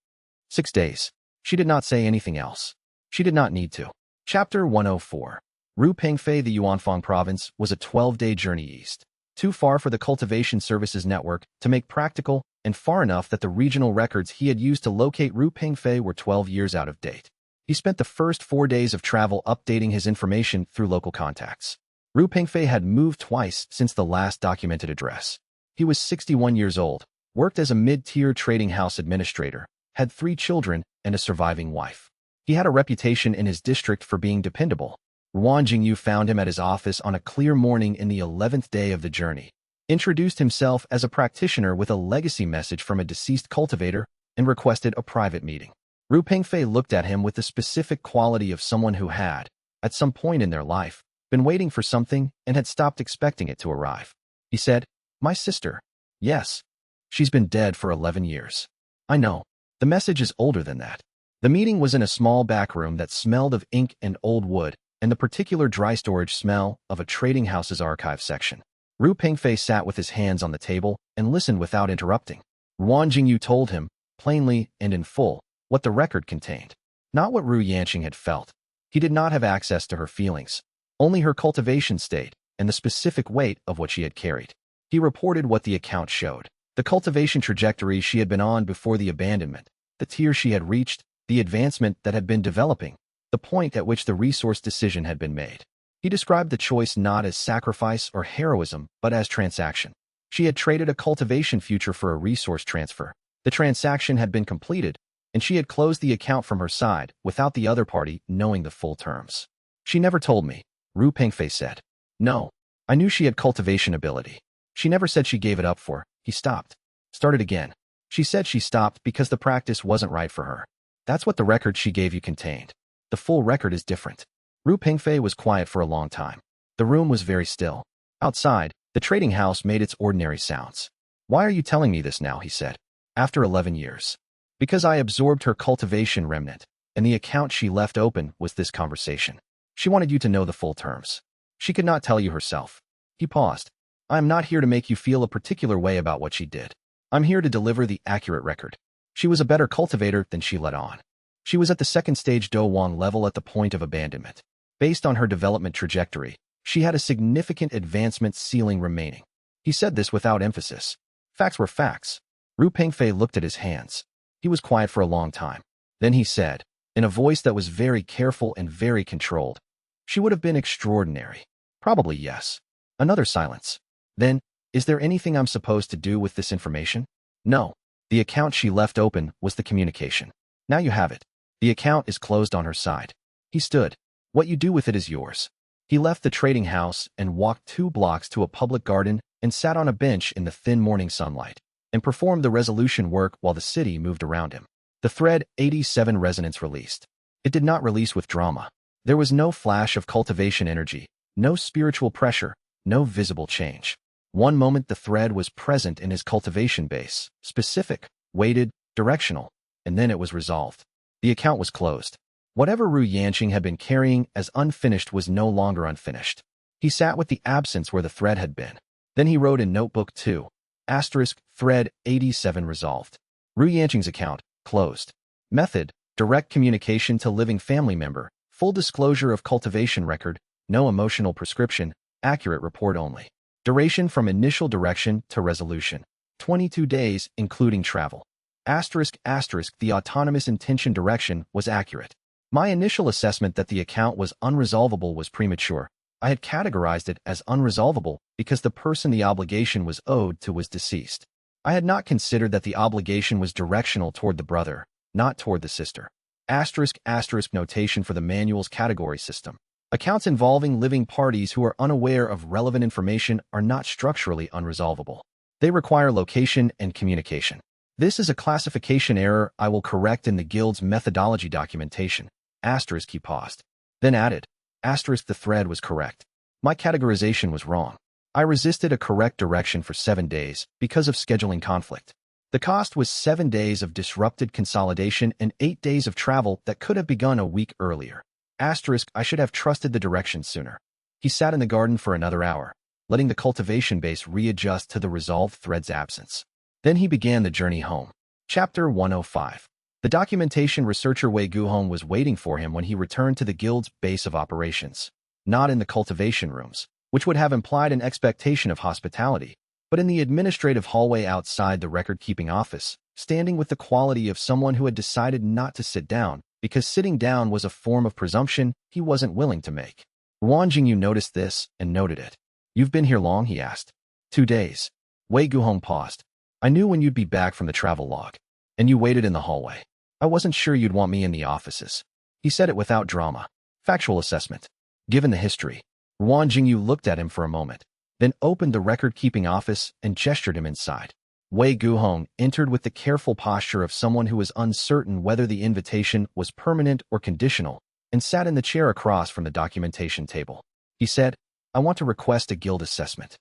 Speaker 1: 6 days. She did not say anything else. She did not need to. Chapter 104. Ru Pengfei, the Yuanfang province, was a 12-day journey east. Too far for the cultivation services network to make practical and far enough that the regional records he had used to locate Ru Pengfei were 12 years out of date. He spent the first 4 days of travel updating his information through local contacts. Ru Pengfei had moved twice since the last documented address. He was 61 years old, worked as a mid-tier trading house administrator, had 3 children and a surviving wife. He had a reputation in his district for being dependable. Ruan Jingyu found him at his office on a clear morning in the 11th day of the journey, introduced himself as a practitioner with a legacy message from a deceased cultivator, and requested a private meeting. Ru Pengfei looked at him with the specific quality of someone who had, at some point in their life, been waiting for something and had stopped expecting it to arrive. He said, my sister. Yes. She's been dead for 11 years. I know. The message is older than that. The meeting was in a small back room that smelled of ink and old wood, and the particular dry storage smell of a trading house's archive section. Ru Pengfei sat with his hands on the table and listened without interrupting. Ruan Jingyu told him, plainly and in full, what the record contained. Not what Ru Yanqing had felt. He did not have access to her feelings, only her cultivation state and the specific weight of what she had carried. He reported what the account showed. The cultivation trajectory she had been on before the abandonment, the tier she had reached, the advancement that had been developing, the point at which the resource decision had been made. He described the choice not as sacrifice or heroism, but as transaction. She had traded a cultivation future for a resource transfer. The transaction had been completed, and she had closed the account from her side without the other party knowing the full terms. She never told me, Ru Pengfei said. No. I knew she had cultivation ability. She never said she gave it up for. He stopped. Started again. She said she stopped because the practice wasn't right for her. That's what the record she gave you contained. The full record is different. Ru Pengfei was quiet for a long time. The room was very still. Outside, the trading house made its ordinary sounds. Why are you telling me this now, he said. After 11 years. Because I absorbed her cultivation remnant, and the account she left open was this conversation. She wanted you to know the full terms. She could not tell you herself. He paused. I am not here to make you feel a particular way about what she did. I'm here to deliver the accurate record. She was a better cultivator than she let on. She was at the second stage Dowang level at the point of abandonment. Based on her development trajectory, she had a significant advancement ceiling remaining. He said this without emphasis. Facts were facts. Ru Pengfei looked at his hands. He was quiet for a long time. Then he said, in a voice that was very careful and very controlled, she would have been extraordinary. Probably yes. Another silence. Then, is there anything I'm supposed to do with this information? No. The account she left open was the communication. Now you have it. The account is closed on her side. He stood. What you do with it is yours. He left the trading house and walked 2 blocks to a public garden and sat on a bench in the thin morning sunlight and performed the resolution work while the city moved around him. The thread 87 resonance released. It did not release with drama. There was no flash of cultivation energy, no spiritual pressure, no visible change. One moment the thread was present in his cultivation base, specific, weighted, directional, and then it was resolved. The account was closed. Whatever Ru Yanqing had been carrying as unfinished was no longer unfinished. He sat with the absence where the thread had been. Then he wrote in Notebook 2, Thread 87 resolved. Ru Yanqing's account, closed. Method, direct communication to living family member, full disclosure of cultivation record, no emotional prescription, accurate report only. Duration from initial direction to resolution, 22 days, including travel. The autonomous intention direction was accurate. My initial assessment that the account was unresolvable was premature. I had categorized it as unresolvable because the person the obligation was owed to was deceased. I had not considered that the obligation was directional toward the brother, not toward the sister. Notation for the manual's category system. Accounts involving living parties who are unaware of relevant information are not structurally unresolvable. They require location and communication. This is a classification error I will correct in the Guild's methodology documentation. He paused. Then added, the thread was correct. My categorization was wrong. I resisted a correct direction for 7 days because of scheduling conflict. The cost was 7 days of disrupted consolidation and 8 days of travel that could have begun a week earlier. I should have trusted the direction sooner. He sat in the garden for another hour, letting the cultivation base readjust to the resolved thread's absence. Then he began the journey home. Chapter 105. The documentation researcher Wei Guhong was waiting for him when he returned to the Guild's base of operations. Not in the cultivation rooms, which would have implied an expectation of hospitality, but in the administrative hallway outside the record-keeping office, standing with the quality of someone who had decided not to sit down, because sitting down was a form of presumption he wasn't willing to make. Ruan Jingyu noticed this and noted it. "You've been here long?" he asked. 2 days. Wei Guhong paused. "I knew when you'd be back from the travel log. And you waited in the hallway. I wasn't sure you'd want me in the offices." He said it without drama. Factual assessment. Given the history. Ruan Jingyu looked at him for a moment, then opened the record-keeping office and gestured him inside. Wei Guhong entered with the careful posture of someone who was uncertain whether the invitation was permanent or conditional, and sat in the chair across from the documentation table. He said, "I want to request a guild assessment."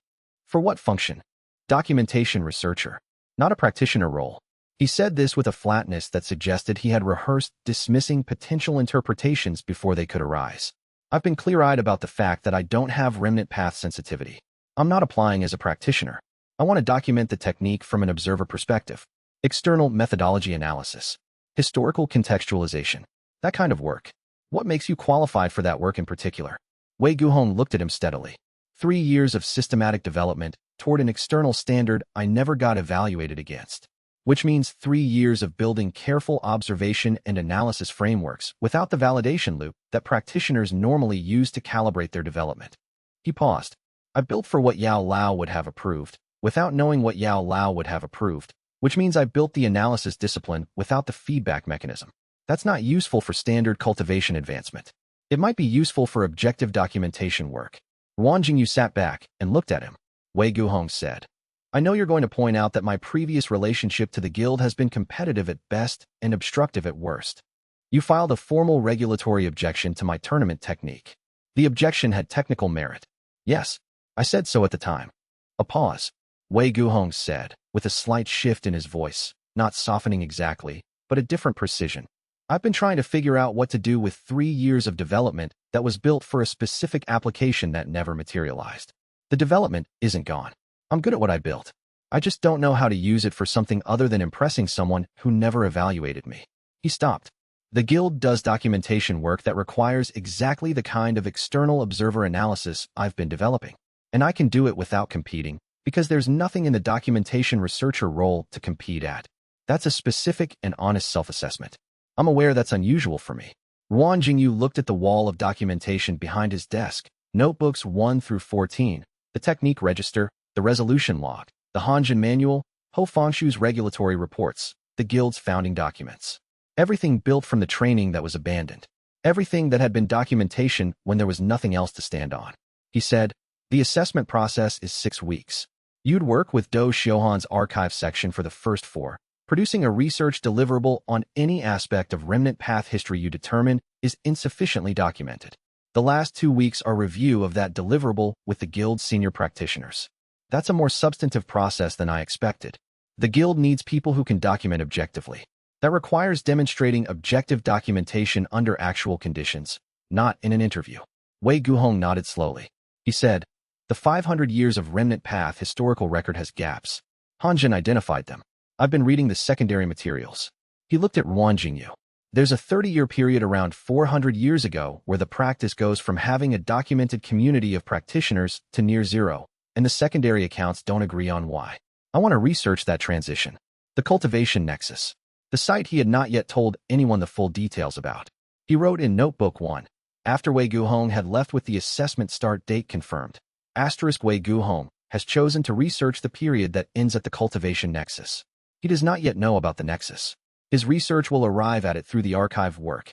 Speaker 1: "For what function?" "Documentation researcher. Not a practitioner role." He said this with a flatness that suggested he had rehearsed dismissing potential interpretations before they could arise. "I've been clear-eyed about the fact that I don't have remnant path sensitivity. I'm not applying as a practitioner. I want to document the technique from an observer perspective. External methodology analysis. Historical contextualization. That kind of work. What makes you qualified for that work in particular?" Wei Guhong looked at him steadily. 3 years of systematic development toward an external standard I never got evaluated against. Which means 3 years of building careful observation and analysis frameworks without the validation loop that practitioners normally use to calibrate their development. He paused. "I built for what Yao Lao would have approved, without knowing what Yao Lao would have approved, which means I built the analysis discipline without the feedback mechanism. That's not useful for standard cultivation advancement. It might be useful for objective documentation work." Ruan Jingyu sat back and looked at him. Wei Guhong said, "I know you're going to point out that my previous relationship to the guild has been competitive at best and obstructive at worst. You filed a formal regulatory objection to my tournament technique. The objection had technical merit." "Yes, I said so at the time." A pause. Wei Guhong said, with a slight shift in his voice, not softening exactly, but a different precision. "I've been trying to figure out what to do with 3 years of development that was built for a specific application that never materialized. The development isn't gone. I'm good at what I built. I just don't know how to use it for something other than impressing someone who never evaluated me." He stopped. "The guild does documentation work that requires exactly the kind of external observer analysis I've been developing. And I can do it without competing, because there's nothing in the documentation researcher role to compete at. That's a specific and honest self-assessment. I'm aware that's unusual for me." Ruan Jingyu looked at the wall of documentation behind his desk, notebooks 1 through 14, the technique register, the resolution log, the Hanjin manual, Ho Fangshu's regulatory reports, the guild's founding documents. Everything built from the training that was abandoned. Everything that had been documentation when there was nothing else to stand on. He said, "The assessment process is 6 weeks. You'd work with Do Xiuhan's archive section for the first 4, producing a research deliverable on any aspect of remnant path history you determine is insufficiently documented. The last 2 weeks are review of that deliverable with the guild's senior practitioners. That's a more substantive process than I expected. The guild needs people who can document objectively. That requires demonstrating objective documentation under actual conditions, not in an interview." Wei Guhong nodded slowly. He said, "The 500 years of remnant path historical record has gaps. Hanjin identified them. I've been reading the secondary materials. He looked at Ruan Jingyu. There's a 30-year period around 400 years ago where the practice goes from having a documented community of practitioners to near zero, and the secondary accounts don't agree on why. I want to research that transition. The cultivation nexus. The site he had not yet told anyone the full details about. He wrote in Notebook 1. After Wei Guhong had left with the assessment start date confirmed. Wei Guhong has chosen to research the period that ends at the cultivation nexus. He does not yet know about the nexus. His research will arrive at it through the archive work.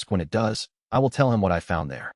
Speaker 1: When it does, I will tell him what I found there.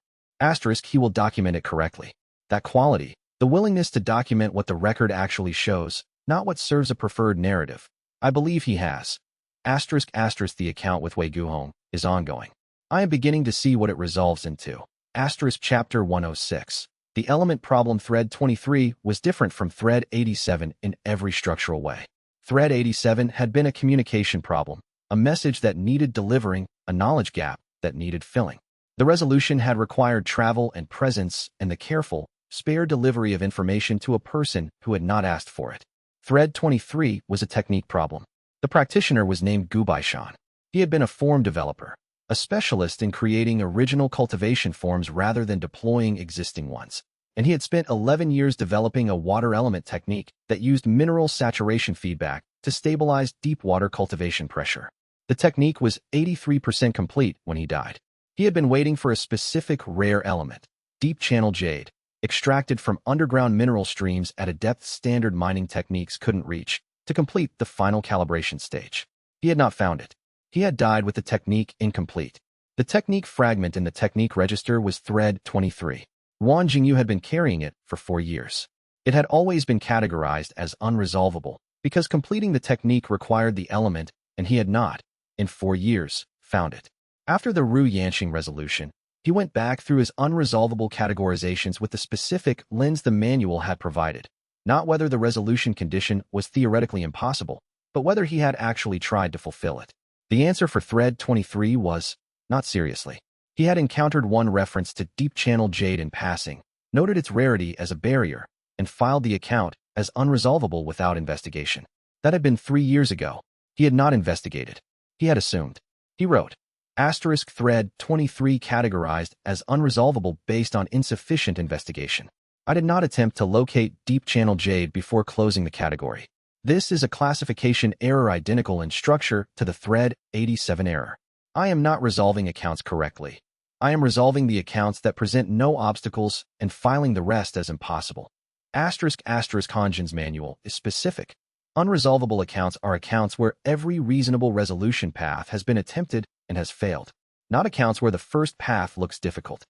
Speaker 1: He will document it correctly. That quality, the willingness to document what the record actually shows, not what serves a preferred narrative, I believe he has. The account with Wei Guhong is ongoing. I am beginning to see what it resolves into. Chapter 106. The element problem thread 23 was different from thread 87 in every structural way. Thread 87 had been a communication problem, a message that needed delivering, a knowledge gap that needed filling. The resolution had required travel and presence and the careful, spare delivery of information to a person who had not asked for it. Thread 23 was a technique problem. The practitioner was named Gu Baishan. He had been a form developer, a specialist in creating original cultivation forms rather than deploying existing ones. And he had spent 11 years developing a water element technique that used mineral saturation feedback to stabilize deep water cultivation pressure. The technique was 83% complete when he died. He had been waiting for a specific rare element, deep channel jade, extracted from underground mineral streams at a depth standard mining techniques couldn't reach, to complete the final calibration stage. He had not found it. He had died with the technique incomplete. The technique fragment in the technique register was thread 23. Ruan Jingyu had been carrying it for 4 years. It had always been categorized as unresolvable because completing the technique required the element, and he had not, in 4 years, found it. After the Ru Yanqing resolution, he went back through his unresolvable categorizations with the specific lens the manual had provided, not whether the resolution condition was theoretically impossible, but whether he had actually tried to fulfill it. The answer for thread 23 was, not seriously. He had encountered one reference to deep channel jade in passing, noted its rarity as a barrier, and filed the account as unresolvable without investigation. That had been 3 years ago. He had not investigated. He had assumed. He wrote, thread 23 categorized as unresolvable based on insufficient investigation. I did not attempt to locate deep channel jade before closing the category. This is a classification error identical in structure to the thread 87 error. I am not resolving accounts correctly. I am resolving the accounts that present no obstacles and filing the rest as impossible. Hanjin's manual is specific. Unresolvable accounts are accounts where every reasonable resolution path has been attempted and has failed, not accounts where the first path looks difficult.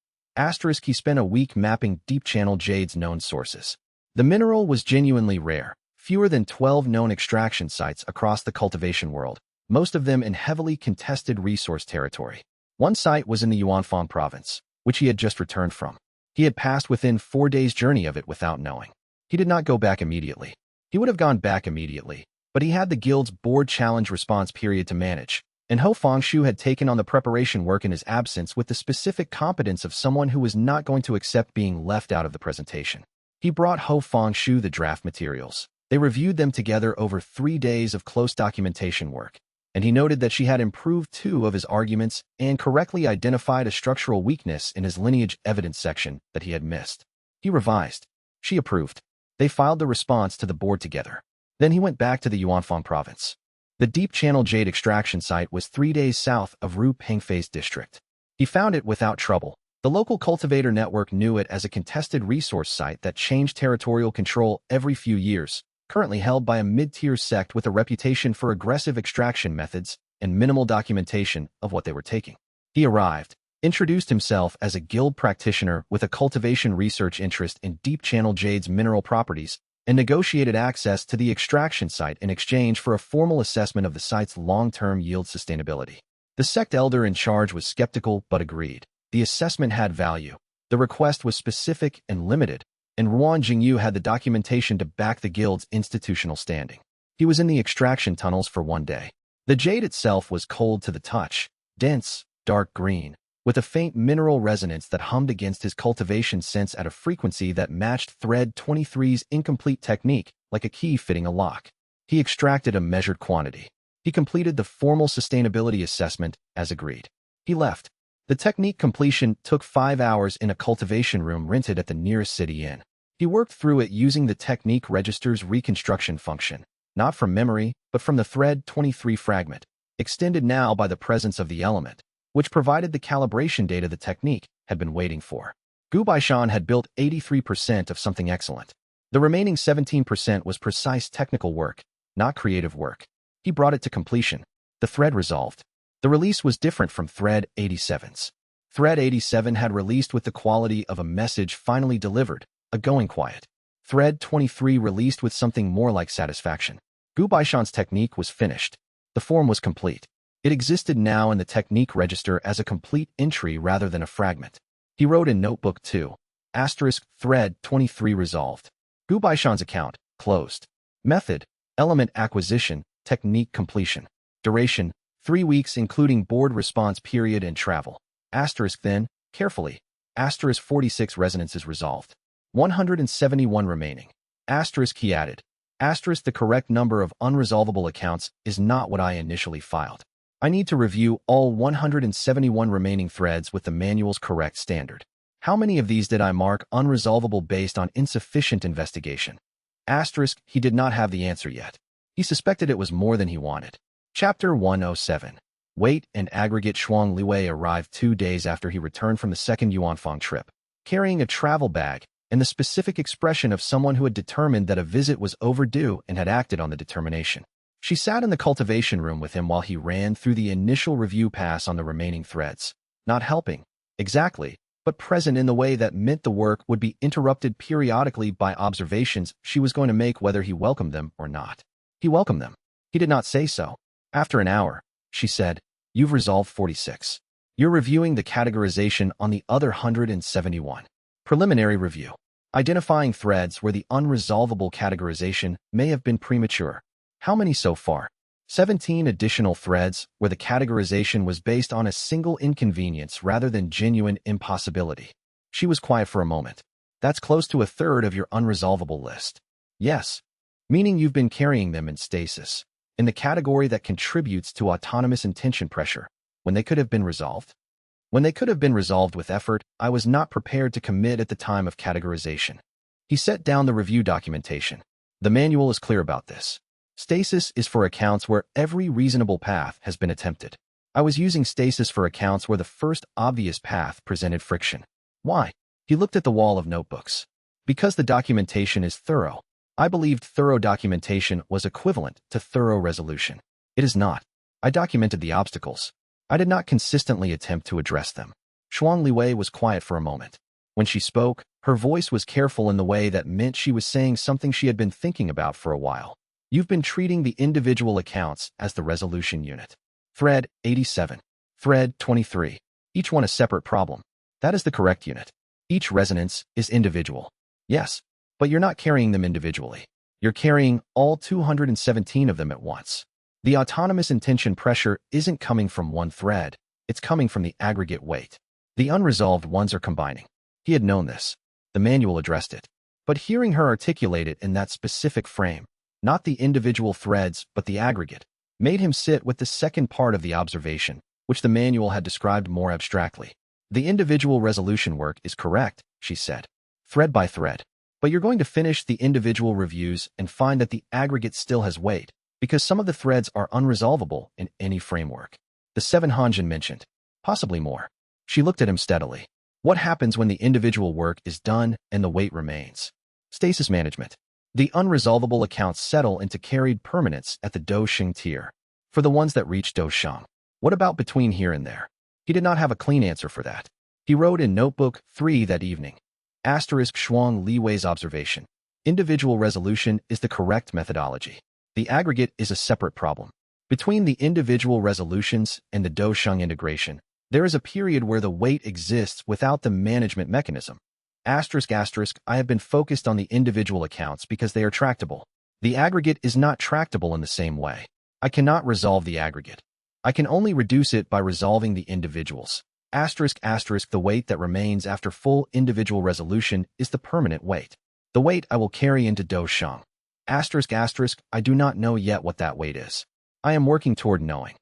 Speaker 1: He spent a week mapping deep channel jade's known sources. The mineral was genuinely rare, fewer than 12 known extraction sites across the cultivation world, most of them in heavily contested resource territory. One site was in the Yuanfang province, which he had just returned from. He had passed within 4 days' journey of it without knowing. He did not go back immediately. He would have gone back immediately, but he had the guild's board challenge response period to manage, and Ho Fengshu had taken on the preparation work in his absence with the specific competence of someone who was not going to accept being left out of the presentation. He brought Ho Fengshu the draft materials. They reviewed them together over 3 days of close documentation work, and he noted that she had improved 2 of his arguments and correctly identified a structural weakness in his lineage evidence section that he had missed. He revised. She approved. They filed the response to the board together. Then he went back to the Yuanfang province. The deep channel jade extraction site was 3 days south of Ru Pengfei's district. He found it without trouble. The local cultivator network knew it as a contested resource site that changed territorial control every few years, currently held by a mid-tier sect with a reputation for aggressive extraction methods and minimal documentation of what they were taking. He arrived, introduced himself as a guild practitioner with a cultivation research interest in deep channel jade's mineral properties, and negotiated access to the extraction site in exchange for a formal assessment of the site's long-term yield sustainability. The sect elder in charge was skeptical but agreed. The assessment had value. The request was specific and limited, and Ruan Jingyu had the documentation to back the guild's institutional standing. He was in the extraction tunnels for 1 day. The jade itself was cold to the touch, dense, dark green, with a faint mineral resonance that hummed against his cultivation sense at a frequency that matched thread 23's incomplete technique like a key fitting a lock. He extracted a measured quantity. He completed the formal sustainability assessment as agreed. He left. The technique completion took 5 hours in a cultivation room rented at the nearest city inn. He worked through it using the technique register's reconstruction function, not from memory, but from the thread 23 fragment, extended now by the presence of the element, which provided the calibration data the technique had been waiting for. Gu Baishan had built 83% of something excellent. The remaining 17% was precise technical work, not creative work. He brought it to completion. The thread resolved. The release was different from thread 87's. Thread 87 had released with the quality of a message finally delivered, a going quiet. Thread 23 released with something more like satisfaction. Gu Baishan's technique was finished. The form was complete. It existed now in the technique register as a complete entry rather than a fragment. He wrote in Notebook 2, thread 23 resolved. Gu Baishan's account, closed. Method, element acquisition, technique completion. Duration, 3 weeks including board response period and travel. Then, carefully. 46 resonances resolved. 171 remaining. He added. The correct number of unresolvable accounts is not what I initially filed. I need to review all 171 remaining threads with the manual's correct standard. How many of these did I mark unresolvable based on insufficient investigation? He did not have the answer yet. He suspected it was more than he wanted. Chapter 107. Weight and aggregate. Shuang Liwei arrived 2 days after he returned from the second Yuanfang trip, carrying a travel bag and the specific expression of someone who had determined that a visit was overdue and had acted on the determination. She sat in the cultivation room with him while he ran through the initial review pass on the remaining threads, not helping, exactly, but present in the way that meant the work would be interrupted periodically by observations she was going to make whether he welcomed them or not. He welcomed them. He did not say so. After an hour, she said, "You've resolved 46. You're reviewing the categorization on the other 171. Preliminary review. Identifying threads where the unresolvable categorization may have been premature. How many so far? 17 additional threads where the categorization was based on a single inconvenience rather than genuine impossibility." She was quiet for a moment. "That's close to a third of your unresolvable list." "Yes, meaning you've been carrying them in stasis, in the category that contributes to autonomous intention pressure, when they could have been resolved." When they could have been resolved with effort, I was not prepared to commit at the time of categorization. He set down the review documentation. The manual is clear about this. Stasis is for accounts where every reasonable path has been attempted. I was using stasis for accounts where the first obvious path presented friction. Why? He looked at the wall of notebooks. Because the documentation is thorough. I believed thorough documentation was equivalent to thorough resolution. It is not. I documented the obstacles. I did not consistently attempt to address them. Shuang Liwei was quiet for a moment. When she spoke, her voice was careful in the way that meant she was saying something she had been thinking about for a while. You've been treating the individual accounts as the resolution unit. Thread 87. Thread 23. Each one a separate problem. That is the correct unit. Each resonance is individual. Yes, but you're not carrying them individually. You're carrying all 217 of them at once. The autonomous intention pressure isn't coming from one thread. It's coming from the aggregate weight. The unresolved ones are combining. He had known this. The manual addressed it. But hearing her articulate it in that specific frame, not the individual threads, but the aggregate, made him sit with the second part of the observation, which the manual had described more abstractly. The individual resolution work is correct, she said, thread by thread. But you're going to finish the individual reviews and find that the aggregate still has weight, because some of the threads are unresolvable in any framework. The 7 Hanjin mentioned. Possibly more. She looked at him steadily. What happens when the individual work is done and the weight remains? Stasis management. The unresolvable accounts settle into carried permanence at the Dousheng tier. For the ones that reach Dousheng. What about between here and there? He did not have a clean answer for that. He wrote in Notebook 3 that evening. Shuang Liwei's observation. Individual resolution is the correct methodology. The aggregate is a separate problem. Between the individual resolutions and the Dousheng integration, there is a period where the weight exists without the management mechanism. I have been focused on the individual accounts because they are tractable. The aggregate is not tractable in the same way. I cannot resolve the aggregate. I can only reduce it by resolving the individuals. The weight that remains after full individual resolution is the permanent weight. The weight I will carry into Dousheng. Asterisk asterisk, I do not know yet what that weight is. I am working toward knowing.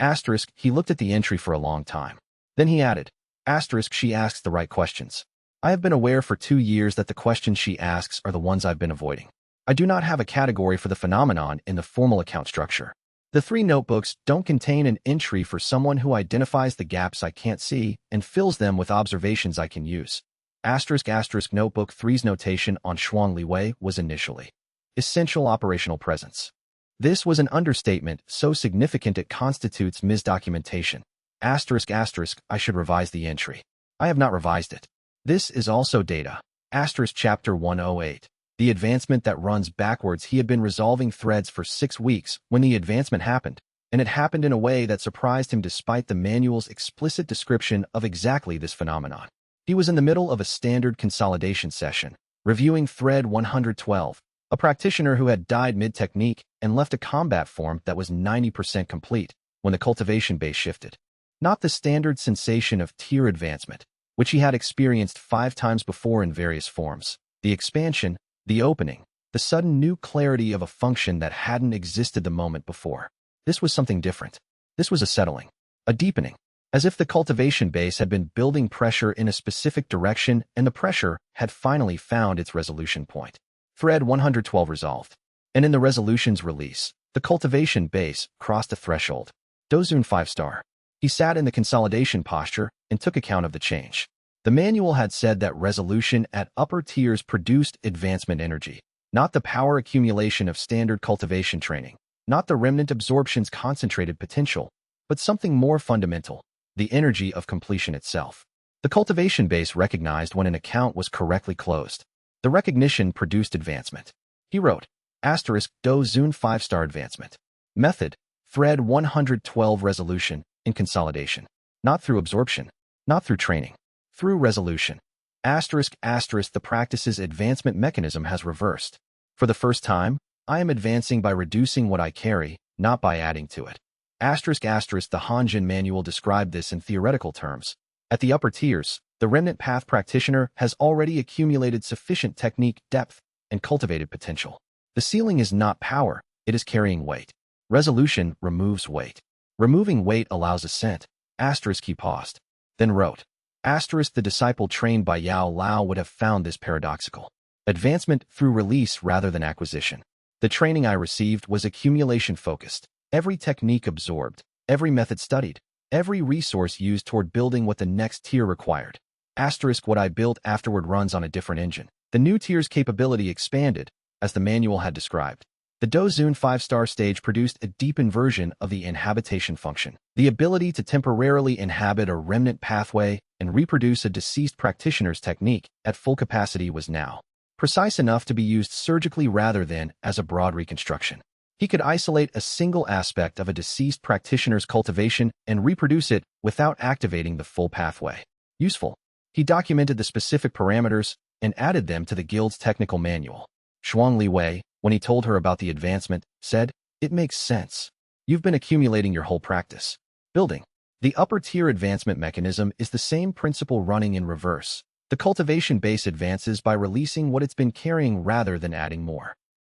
Speaker 1: Asterisk, he looked at the entry for a long time. Then he added, asterisk, she asks the right questions. I have been aware for 2 years that the questions she asks are the ones I've been avoiding. I do not have a category for the phenomenon in the formal account structure. The 3 notebooks don't contain an entry for someone who identifies the gaps I can't see and fills them with observations I can use. Asterisk asterisk notebook 3's notation on Shuang Wei was initially essential operational presence. This was an understatement so significant it constitutes misdocumentation. Asterisk asterisk, I should revise the entry. I have not revised it. This is also data. Asterisk chapter 108. The advancement that runs backwards. He had been resolving threads for 6 weeks when the advancement happened, and it happened in a way that surprised him despite the manual's explicit description of exactly this phenomenon. He was in the middle of a standard consolidation session, reviewing thread 112, a practitioner who had died mid-technique and left a combat form that was 90% complete when the cultivation base shifted. Not the standard sensation of tier advancement, which he had experienced 5 times before in various forms. The expansion, the opening, the sudden new clarity of a function that hadn't existed the moment before. This was something different. This was a settling, a deepening, as if the cultivation base had been building pressure in a specific direction and the pressure had finally found its resolution point. Thread 112 resolved. And in the resolution's release, the cultivation base crossed a threshold. Dozun 5-star. He sat in the consolidation posture and took account of the change. The manual had said that resolution at upper tiers produced advancement energy, not the power accumulation of standard cultivation training, not the remnant absorption's concentrated potential, but something more fundamental, the energy of completion itself. The cultivation base recognized when an account was correctly closed. The recognition produced advancement. He wrote, asterisk Dozun 5-star advancement. Method, thread 112 resolution, in consolidation. Not through absorption, not through training, through resolution. Asterisk asterisk the practice's advancement mechanism has reversed. For the first time, I am advancing by reducing what I carry, not by adding to it. Asterisk asterisk the Hanjin manual described this in theoretical terms. At the upper tiers, the remnant path practitioner has already accumulated sufficient technique depth and cultivated potential. The ceiling is not power, it is carrying weight. Resolution removes weight. Removing weight allows ascent. Asterisk he paused. Then wrote. Asterisk the disciple trained by Yao Lao would have found this paradoxical. Advancement through release rather than acquisition. The training I received was accumulation-focused. Every technique absorbed, every method studied, every resource used toward building what the next tier required. Asterisk what I built afterward runs on a different engine. The new tier's capability expanded, as the manual had described. The Dozun 5-star stage produced a deepened version of the inhabitation function. The ability to temporarily inhabit a remnant pathway and reproduce a deceased practitioner's technique at full capacity was now precise enough to be used surgically rather than as a broad reconstruction. He could isolate a single aspect of a deceased practitioner's cultivation and reproduce it without activating the full pathway. Useful. He documented the specific parameters and added them to the guild's technical manual. Shuang Wei, when he told her about the advancement, said, it makes sense. You've been accumulating your whole practice. Building. The upper tier advancement mechanism is the same principle running in reverse. The cultivation base advances by releasing what it's been carrying rather than adding more.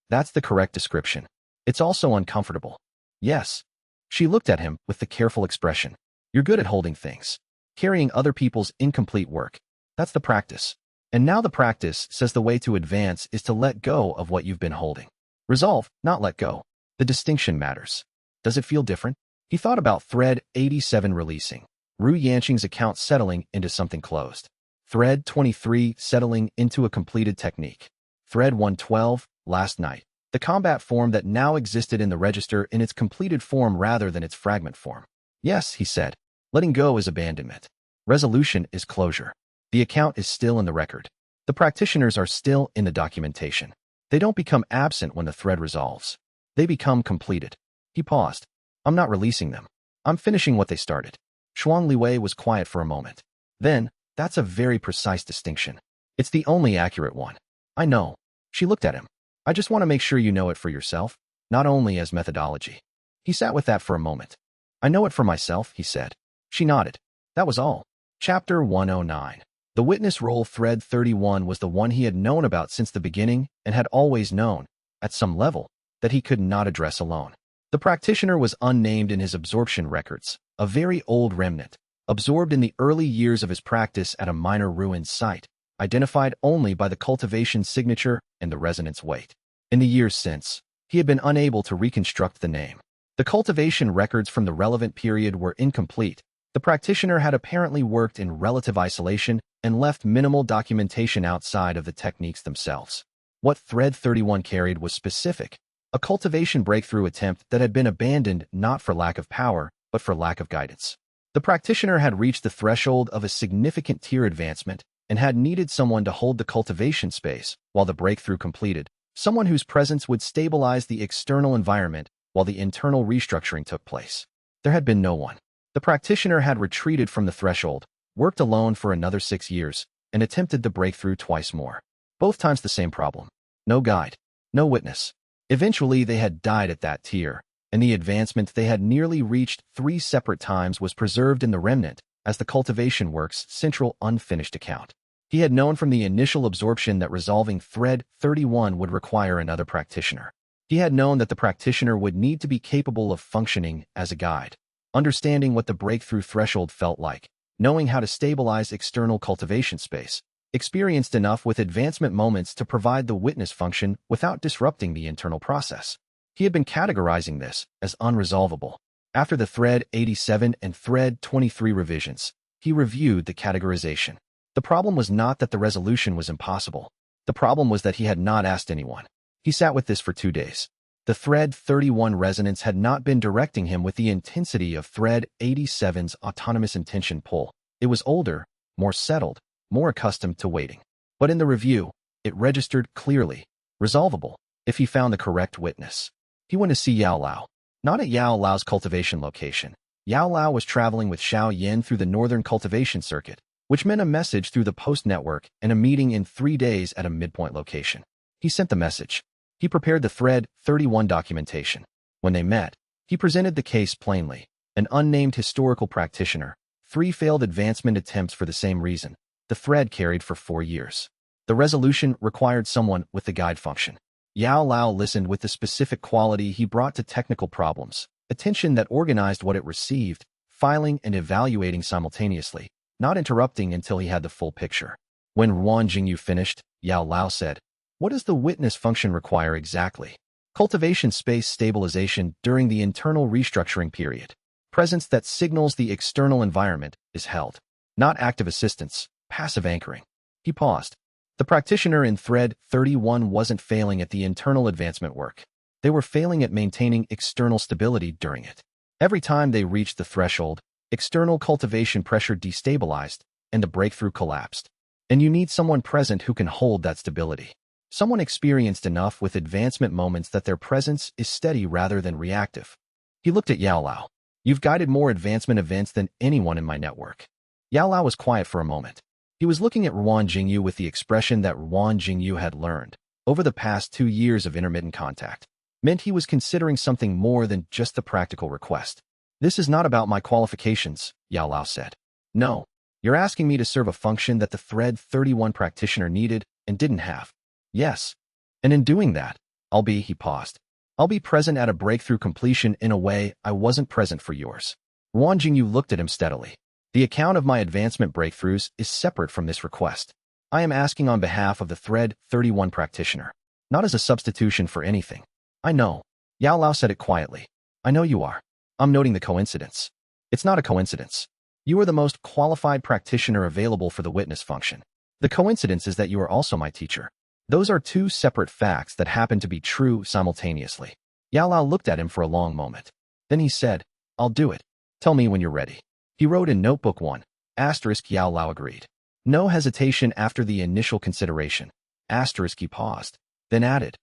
Speaker 1: That's the correct description. It's also uncomfortable. Yes. She looked at him with the careful expression. You're good at holding things. Carrying other people's incomplete work. That's the practice. And now the practice says the way to advance is to let go of what you've been holding. Resolve, not let go. The distinction matters. Does it feel different? He thought about thread 87 releasing. Ru Yanqing's account settling into something closed. Thread 23 settling into a completed technique. Thread 112, last night. The combat form that now existed in the register in its completed form rather than its fragment form. Yes, he said. Letting go is abandonment. Resolution is closure. The account is still in the record. The practitioners are still in the documentation. They don't become absent when the thread resolves. They become completed. He paused. I'm not releasing them. I'm finishing what they started. Shuang Wei was quiet for a moment. Then, that's a very precise distinction. It's the only accurate one. I know. She looked at him. I just want to make sure you know it for yourself, not only as methodology. He sat with that for a moment. I know it for myself, he said. She nodded. That was all. Chapter 109. The witness roll thread 31 was the one he had known about since the beginning and had always known, at some level, that he could not address alone. The practitioner was unnamed in his absorption records, a very old remnant, absorbed in the early years of his practice at a minor ruined site, identified only by the cultivation signature and the resonance weight. In the years since, he had been unable to reconstruct the name. The cultivation records from the relevant period were incomplete. The practitioner had apparently worked in relative isolation and left minimal documentation outside of the techniques themselves. What Thread 31 carried was specific, a cultivation breakthrough attempt that had been abandoned not for lack of power, but for lack of guidance. The practitioner had reached the threshold of a significant tier advancement and had needed someone to hold the cultivation space while the breakthrough completed, someone whose presence would stabilize the external environment while the internal restructuring took place. There had been no one. The practitioner had retreated from the threshold, worked alone for another 6 years, and attempted the breakthrough twice more. Both times the same problem. No guide, no witness. Eventually, they had died at that tier, and the advancement they had nearly reached 3 separate times was preserved in the remnant as the cultivation work's central unfinished account. He had known from the initial absorption that resolving Thread 31 would require another practitioner. He had known that the practitioner would need to be capable of functioning as a guide, understanding what the breakthrough threshold felt like, knowing how to stabilize external cultivation space, experienced enough with advancement moments to provide the witness function without disrupting the internal process. He had been categorizing this as unresolvable. After the Thread 87 and Thread 23 revisions, he reviewed the categorization. The problem was not that the resolution was impossible. The problem was that he had not asked anyone. He sat with this for 2 days. The Thread 31 resonance had not been directing him with the intensity of Thread 87's autonomous intention pull. It was older, more settled, more accustomed to waiting. But in the review, it registered clearly, resolvable, if he found the correct witness. He went to see Yao Lao. Not at Yao Lao's cultivation location. Yao Lao was traveling with Xiao Yan through the northern cultivation circuit, which meant a message through the post network and a meeting in 3 days at a midpoint location. He sent the message. He prepared the Thread 31 documentation. When they met, he presented the case plainly. An unnamed historical practitioner, 3 failed advancement attempts for the same reason. The thread carried for 4 years. The resolution required someone with the guide function. Yao Lao listened with the specific quality he brought to technical problems, attention that organized what it received, filing and evaluating simultaneously, not interrupting until he had the full picture. When Ruan Jingyu finished, Yao Lao said, "What does the witness function require exactly?" Cultivation space stabilization during the internal restructuring period. Presence that signals the external environment is held. Not active assistance, passive anchoring. He paused. The practitioner in Thread 31 wasn't failing at the internal advancement work. They were failing at maintaining external stability during it. Every time they reached the threshold, external cultivation pressure destabilized, and the breakthrough collapsed. And you need someone present who can hold that stability. Someone experienced enough with advancement moments that their presence is steady rather than reactive. He looked at Yao Lao. "You've guided more advancement events than anyone in my network." Yao Lao was quiet for a moment. He was looking at Ruan Jingyu with the expression that Ruan Jingyu had learned over the past 2 years of intermittent contact. Meant he was considering something more than just the practical request. "This is not about my qualifications," Yao Lao said. "No, you're asking me to serve a function that the Thread 31 practitioner needed and didn't have." "Yes. And in doing that, he paused. "I'll be present at a breakthrough completion in a way I wasn't present for yours." Ruan Jingyu looked at him steadily. "The account of my advancement breakthroughs is separate from this request. I am asking on behalf of the Thread 31 practitioner, not as a substitution for anything." "I know." Yao Lao said it quietly. "I know you are. I'm noting the coincidence." "It's not a coincidence. You are the most qualified practitioner available for the witness function. The coincidence is that you are also my teacher. Those are 2 separate facts that happen to be true simultaneously." Yao Lao looked at him for a long moment. Then he said, "I'll do it. Tell me when you're ready." He wrote in Notebook 1. Yao Lao agreed. No hesitation after the initial consideration. He paused, then added.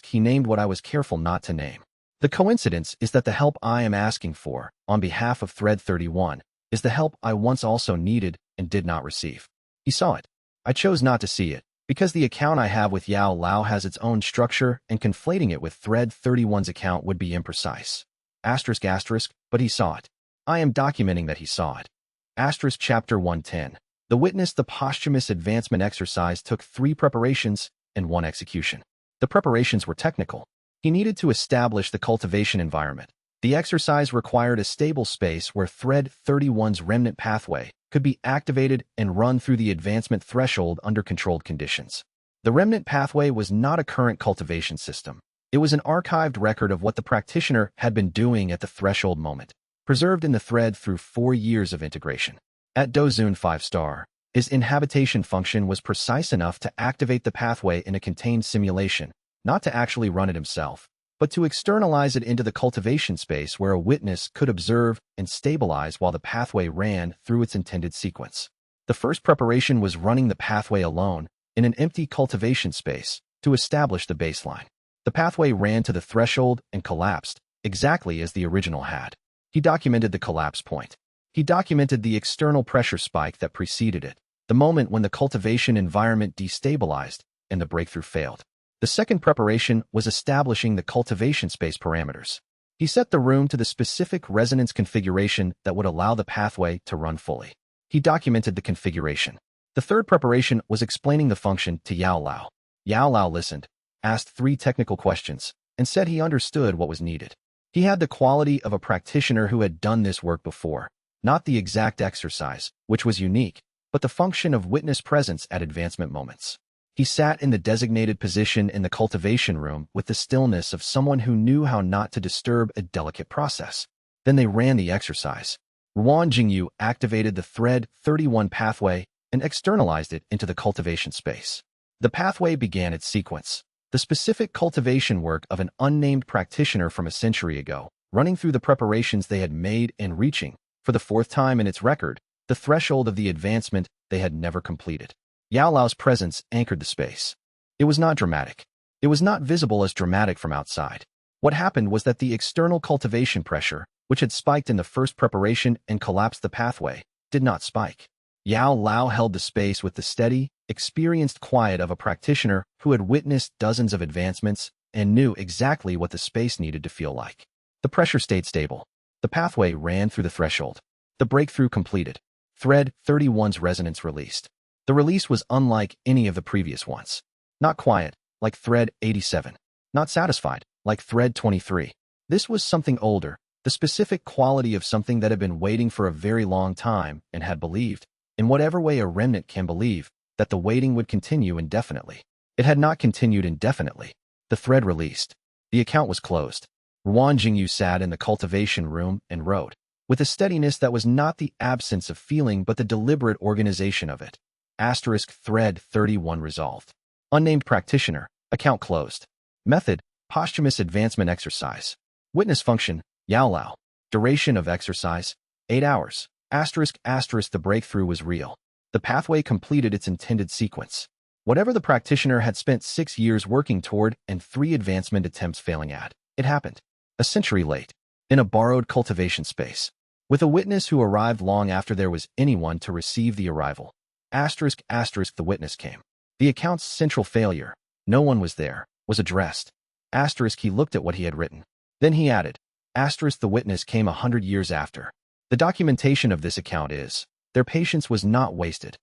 Speaker 1: He named what I was careful not to name. "The coincidence is that the help I am asking for, on behalf of Thread 31, is the help I once also needed and did not receive." He saw it. "I chose not to see it, because the account I have with Yao Lao has its own structure, and conflating it with Thread 31's account would be imprecise." But he saw it. I am documenting that he saw it. Chapter 110. The witness. The posthumous advancement exercise took 3 preparations and 1 execution. The preparations were technical. He needed to establish the cultivation environment. The exercise required a stable space where Thread 31's remnant pathway could be activated and run through the advancement threshold under controlled conditions. The remnant pathway was not a current cultivation system. It was an archived record of what the practitioner had been doing at the threshold moment, preserved in the thread through 4 years of integration. At Dozun 5-star, his inhabitation function was precise enough to activate the pathway in a contained simulation, not to actually run it himself, but to externalize it into the cultivation space where a witness could observe and stabilize while the pathway ran through its intended sequence. The first preparation was running the pathway alone in an empty cultivation space to establish the baseline. The pathway ran to the threshold and collapsed, exactly as the original had. He documented the collapse point. He documented the external pressure spike that preceded it, the moment when the cultivation environment destabilized and the breakthrough failed. The second preparation was establishing the cultivation space parameters. He set the room to the specific resonance configuration that would allow the pathway to run fully. He documented the configuration. The third preparation was explaining the function to Yao Lao. Yao Lao listened, asked 3 technical questions, and said he understood what was needed. He had the quality of a practitioner who had done this work before, not the exact exercise, which was unique, but the function of witness presence at advancement moments. He sat in the designated position in the cultivation room with the stillness of someone who knew how not to disturb a delicate process. Then they ran the exercise. Ruan Jingyu activated the Thread 31 pathway and externalized it into the cultivation space. The pathway began its sequence, the specific cultivation work of an unnamed practitioner from a century ago, running through the preparations they had made and reaching, for the 4th time in its record, the threshold of the advancement they had never completed. Yao Lao's presence anchored the space. It was not dramatic. It was not visible as dramatic from outside. What happened was that the external cultivation pressure, which had spiked in the first preparation and collapsed the pathway, did not spike. Yao Lao held the space with the steady, experienced quiet of a practitioner who had witnessed dozens of advancements and knew exactly what the space needed to feel like. The pressure stayed stable. The pathway ran through the threshold. The breakthrough completed. Thread 31's resonance released. The release was unlike any of the previous ones. Not quiet, like Thread 87. Not satisfied, like Thread 23. This was something older, the specific quality of something that had been waiting for a very long time and had believed, in whatever way a remnant can believe, that the waiting would continue indefinitely. It had not continued indefinitely. The thread released. The account was closed. Ruan Jingyu sat in the cultivation room and wrote, with a steadiness that was not the absence of feeling but the deliberate organization of it. Thread 31 resolved. Unnamed practitioner, account closed. Method, posthumous advancement exercise. Witness function, Yao Lao. Duration of exercise, 8 hours. The breakthrough was real. The pathway completed its intended sequence. Whatever the practitioner had spent 6 years working toward and 3 advancement attempts failing at, it happened. A century late. In a borrowed cultivation space. With a witness who arrived long after there was anyone to receive the arrival. The witness came. The account's central failure, no one was there, was addressed. He looked at what he had written. Then he added, the witness came 100 years after. The documentation of this account is, their patience was not wasted.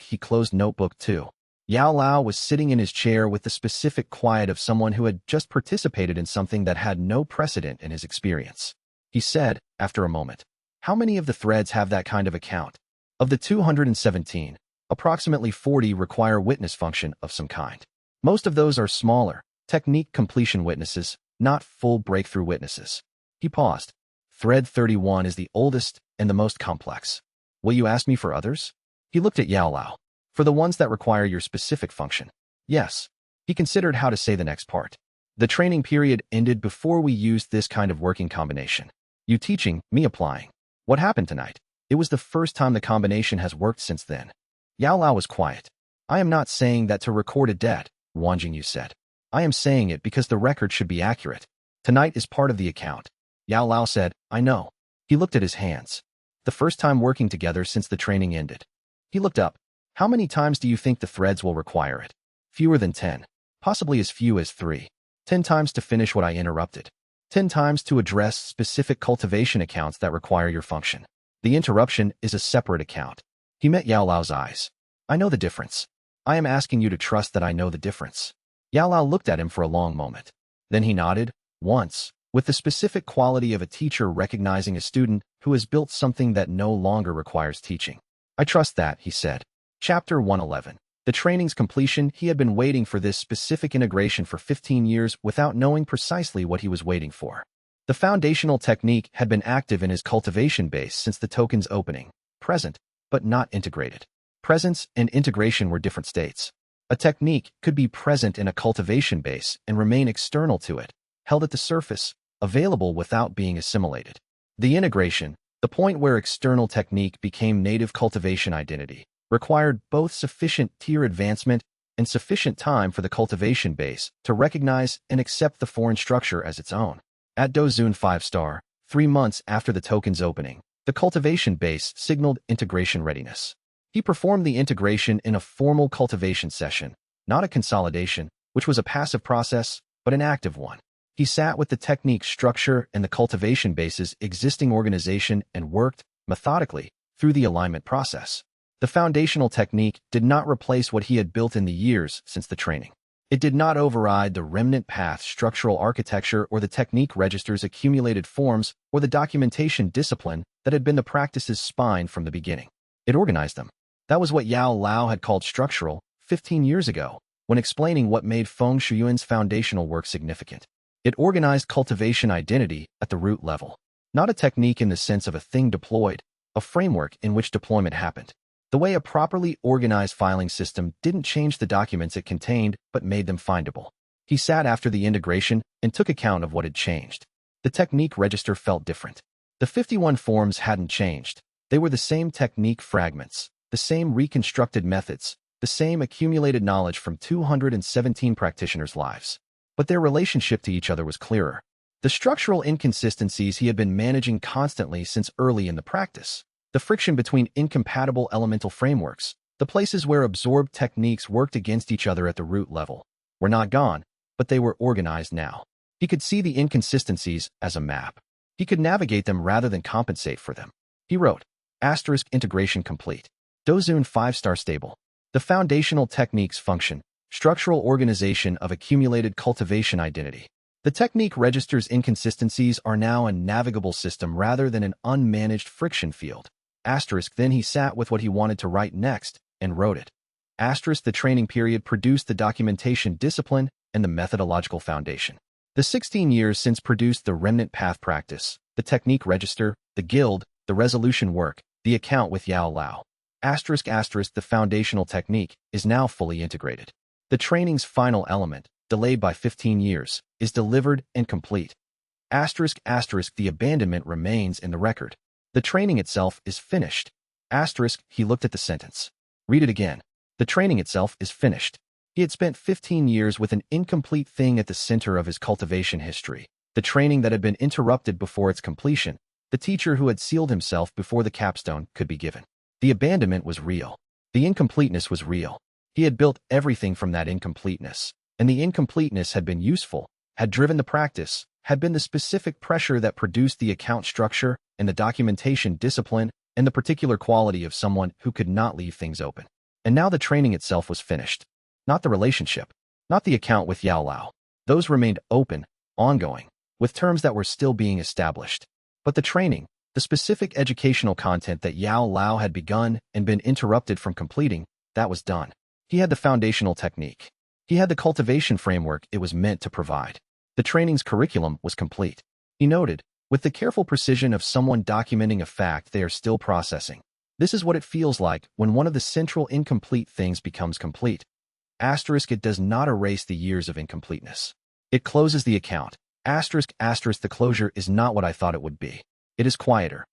Speaker 1: He closed notebook 2. Yao Lao was sitting in his chair with the specific quiet of someone who had just participated in something that had no precedent in his experience. He said, after a moment, how many of the threads have that kind of account? Of the 217, approximately 40 require witness function of some kind. Most of those are smaller, technique completion witnesses, not full breakthrough witnesses. He paused. Thread 31 is the oldest and the most complex. Will you ask me for others? He looked at Yao Lao. For the ones that require your specific function. Yes. He considered how to say the next part. The training period ended before we used this kind of working combination. You teaching, me applying. What happened tonight? It was the first time the combination has worked since then. Yao Lao was quiet. I am not saying that to record a debt, Ruan Jingyu said. I am saying it because the record should be accurate. Tonight is part of the account. Yao Lao said, I know. He looked at his hands. The first time working together since the training ended. He looked up. How many times do you think the threads will require it? Fewer than 10. Possibly as few as 3. 10 times to finish what I interrupted. 10 times to address specific cultivation accounts that require your function. The interruption is a separate account. He met Yao Lao's eyes. I know the difference. I am asking you to trust that I know the difference. Yao Lao looked at him for a long moment. Then he nodded, once, with the specific quality of a teacher recognizing a student who has built something that no longer requires teaching. I trust that, he said. Chapter 111. The training's completion. He had been waiting for this specific integration for 15 years without knowing precisely what he was waiting for. The foundational technique had been active in his cultivation base since the token's opening, present, but not integrated. Presence and integration were different states. A technique could be present in a cultivation base and remain external to it, held at the surface, available without being assimilated. The integration, the point where external technique became native cultivation identity, required both sufficient tier advancement and sufficient time for the cultivation base to recognize and accept the foreign structure as its own. At Dozun 5-star, 3 months after the token's opening, the cultivation base signaled integration readiness. He performed the integration in a formal cultivation session, not a consolidation, which was a passive process, but an active one. He sat with the technique structure and the cultivation base's existing organization and worked, methodically, through the alignment process. The foundational technique did not replace what he had built in the years since the training. It did not override the remnant path structural architecture or the technique register's accumulated forms or the documentation discipline that had been the practice's spine from the beginning. It organized them. That was what Yao Lao had called structural 15 years ago, when explaining what made Feng Shuyuan's foundational work significant. It organized cultivation identity at the root level. Not a technique in the sense of a thing deployed, a framework in which deployment happened. The way a properly organized filing system didn't change the documents it contained, but made them findable. He sat after the integration and took account of what had changed. The technique register felt different. The 51 forms hadn't changed. They were the same technique fragments, the same reconstructed methods, the same accumulated knowledge from 217 practitioners' lives. But their relationship to each other was clearer. The structural inconsistencies he had been managing constantly since early in the practice. The friction between incompatible elemental frameworks, the places where absorbed techniques worked against each other at the root level, were not gone, but they were organized now. He could see the inconsistencies as a map. He could navigate them rather than compensate for them. He wrote, * integration complete. Dozun 5-star stable. The foundational techniques function, structural organization of accumulated cultivation identity. The technique register's inconsistencies are now a navigable system rather than an unmanaged friction field. Then he sat with what he wanted to write next and wrote it. The training period produced the documentation discipline and the methodological foundation. The 16 years since produced the remnant path practice, the technique register, the guild, the resolution work, the account with Yao Lao. The foundational technique is now fully integrated. The training's final element, delayed by 15 years, is delivered and complete. The abandonment remains in the record. The training itself is finished. He looked at the sentence. Read it again. The training itself is finished. He had spent 15 years with an incomplete thing at the center of his cultivation history. The training that had been interrupted before its completion. The teacher who had sealed himself before the capstone could be given. The abandonment was real. The incompleteness was real. He had built everything from that incompleteness. And the incompleteness had been useful, had driven the practice, had been the specific pressure that produced the account structure and the documentation discipline and the particular quality of someone who could not leave things open. And now the training itself was finished. Not the relationship, not the account with Yao Lao. Those remained open, ongoing, with terms that were still being established. But the training, the specific educational content that Yao Lao had begun and been interrupted from completing, that was done. He had the foundational technique. He had the cultivation framework it was meant to provide. The training's curriculum was complete. He noted, with the careful precision of someone documenting a fact they are still processing. This is what it feels like when one of the central incomplete things becomes complete. It does not erase the years of incompleteness. It closes the account. The closure is not what I thought it would be. It is quieter.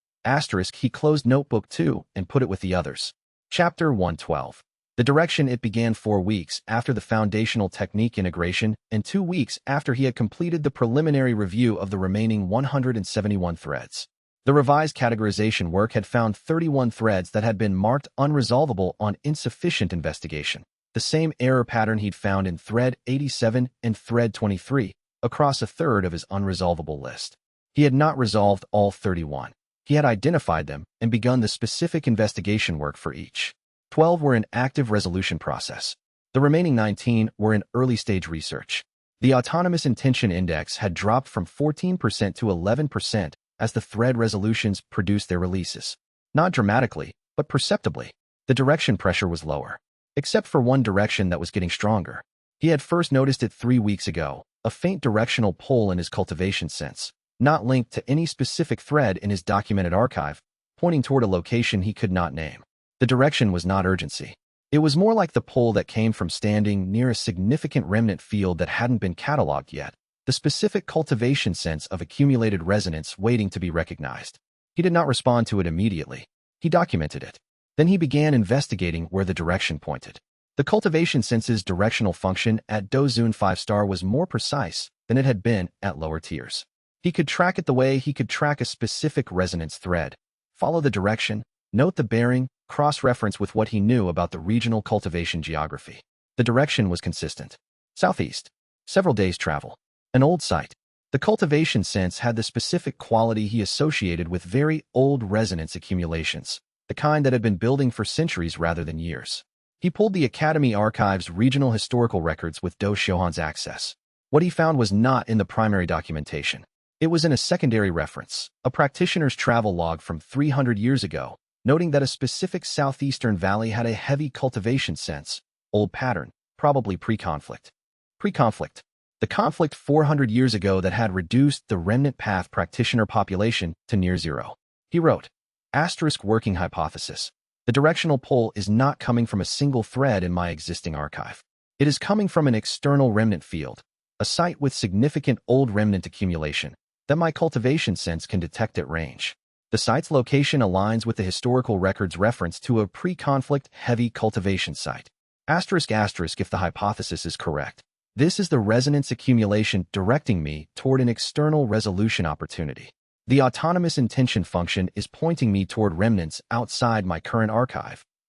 Speaker 1: He closed notebook 2 and put it with the others. Chapter 112. The direction it began 4 weeks after the foundational technique integration and 2 weeks after he had completed the preliminary review of the remaining 171 threads. The revised categorization work had found 31 threads that had been marked unresolvable on insufficient investigation. The same error pattern he'd found in thread 87 and thread 23, across a third of his unresolvable list. He had not resolved all 31. He had identified them and begun the specific investigation work for each. 12 were in active resolution process. The remaining 19 were in early-stage research. The autonomous intention index had dropped from 14% to 11% as the thread resolutions produced their releases. Not dramatically, but perceptibly. The direction pressure was lower, except for one direction that was getting stronger. He had first noticed it 3 weeks ago, a faint directional pull in his cultivation sense, not linked to any specific thread in his documented archive, pointing toward a location he could not name. The direction was not urgency. It was more like the pull that came from standing near a significant remnant field that hadn't been cataloged yet, the specific cultivation sense of accumulated resonance waiting to be recognized. He did not respond to it immediately. He documented it. Then he began investigating where the direction pointed. The cultivation sense's directional function at Dozun 5-star was more precise than it had been at lower tiers. He could track it the way he could track a specific resonance thread. Follow the direction, note the bearing, cross-reference with what he knew about the regional cultivation geography. The direction was consistent. Southeast. Several days' travel. An old site. The cultivation sense had the specific quality he associated with very old resonance accumulations, the kind that had been building for centuries rather than years. He pulled the Academy Archive's regional historical records with Do Xiuhan's access. What he found was not in the primary documentation. It was in a secondary reference, a practitioner's travel log from 300 years ago, noting that a specific southeastern valley had a heavy cultivation sense, old pattern, probably pre-conflict. Pre-conflict. The conflict 400 years ago that had reduced the remnant path practitioner population to near zero. He wrote, * working hypothesis. The directional pull is not coming from a single thread in my existing archive. It is coming from an external remnant field, a site with significant old remnant accumulation that my cultivation sense can detect at range. The site's location aligns with the historical record's reference to a pre-conflict heavy cultivation site. ***, if the hypothesis is correct. This is the resonance accumulation directing me toward an external resolution opportunity. The autonomous intention function is pointing me toward remnants outside my current archive. ***.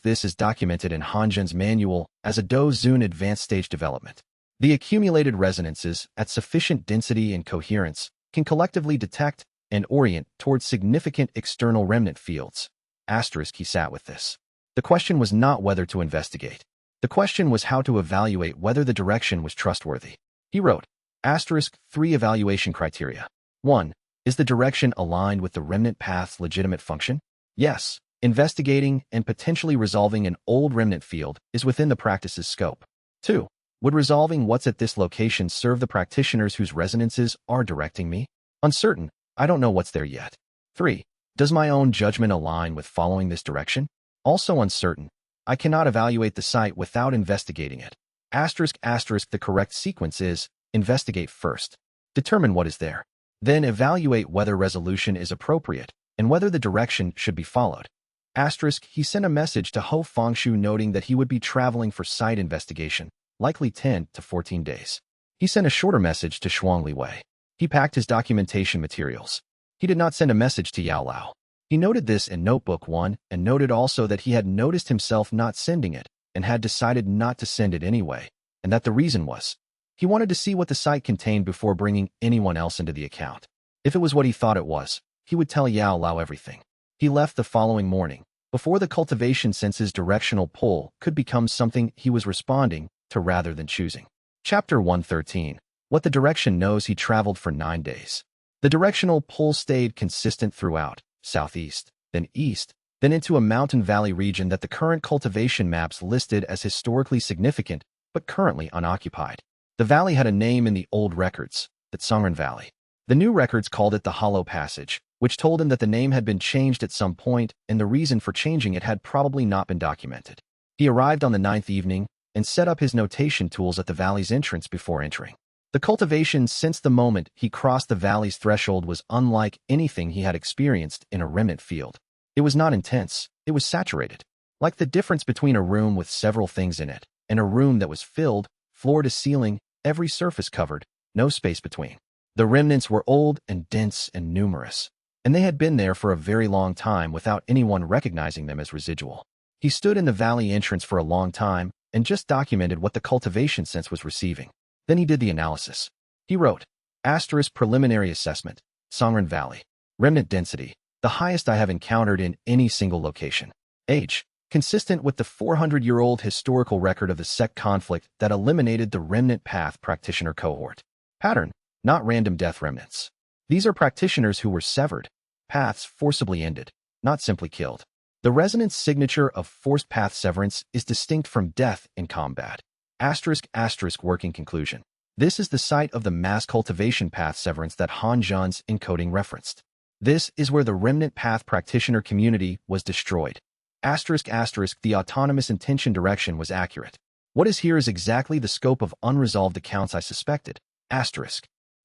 Speaker 1: This is documented in Hanzhen's manual as a Dozun advanced stage development. The accumulated resonances at sufficient density and coherence can collectively detect and orient towards significant external remnant fields. ***. He sat with this. The question was not whether to investigate. The question was how to evaluate whether the direction was trustworthy. He wrote, * 3 evaluation criteria. 1. Is the direction aligned with the remnant path's legitimate function? Yes. Investigating and potentially resolving an old remnant field is within the practice's scope. 2. Would resolving what's at this location serve the practitioners whose resonances are directing me? Uncertain. I don't know what's there yet. 3. Does my own judgment align with following this direction? Also uncertain. I cannot evaluate the site without investigating it. ***, the correct sequence is, investigate first. Determine what is there. Then evaluate whether resolution is appropriate and whether the direction should be followed. * He sent a message to Ho Fengshu noting that he would be traveling for site investigation, likely 10 to 14 days. He sent a shorter message to Shuangli Wei. He packed his documentation materials. He did not send a message to Yao Lao. He noted this in Notebook 1 and noted also that he had noticed himself not sending it and had decided not to send it anyway, and that the reason was, he wanted to see what the site contained before bringing anyone else into the account. If it was what he thought it was, he would tell Yao Lao everything. He left the following morning, before the cultivation sense's directional pull could become something he was responding to rather than choosing. Chapter 113. What the direction knows. He traveled for 9 days. The directional pull stayed consistent throughout, southeast, then east, then into a mountain valley region that the current cultivation maps listed as historically significant, but currently unoccupied. The valley had a name in the old records, the Tsangren Valley. The new records called it the Hollow Passage, which told him that the name had been changed at some point and the reason for changing it had probably not been documented. He arrived on the 9th evening and set up his notation tools at the valley's entrance before entering. The cultivation since the moment he crossed the valley's threshold was unlike anything he had experienced in a remnant field. It was not intense, it was saturated, like the difference between a room with several things in it and a room that was filled, floor to ceiling, every surface covered, no space between. The remnants were old and dense and numerous, and they had been there for a very long time without anyone recognizing them as residual. He stood in the valley entrance for a long time and just documented what the cultivation sense was receiving. Then he did the analysis. He wrote, * preliminary assessment, Tsangren Valley. Remnant density, the highest I have encountered in any single location. Age, consistent with the 400-year-old historical record of the sect conflict that eliminated the remnant path practitioner cohort. Pattern, not random death remnants. These are practitioners who were severed, paths forcibly ended, not simply killed. The resonance signature of forced path severance is distinct from death in combat. *** Working conclusion. This is the site of the mass cultivation path severance that Han Zhan's encoding referenced. This is where the remnant path practitioner community was destroyed. ***, The autonomous intention direction was accurate. What is here is exactly the scope of unresolved accounts I suspected.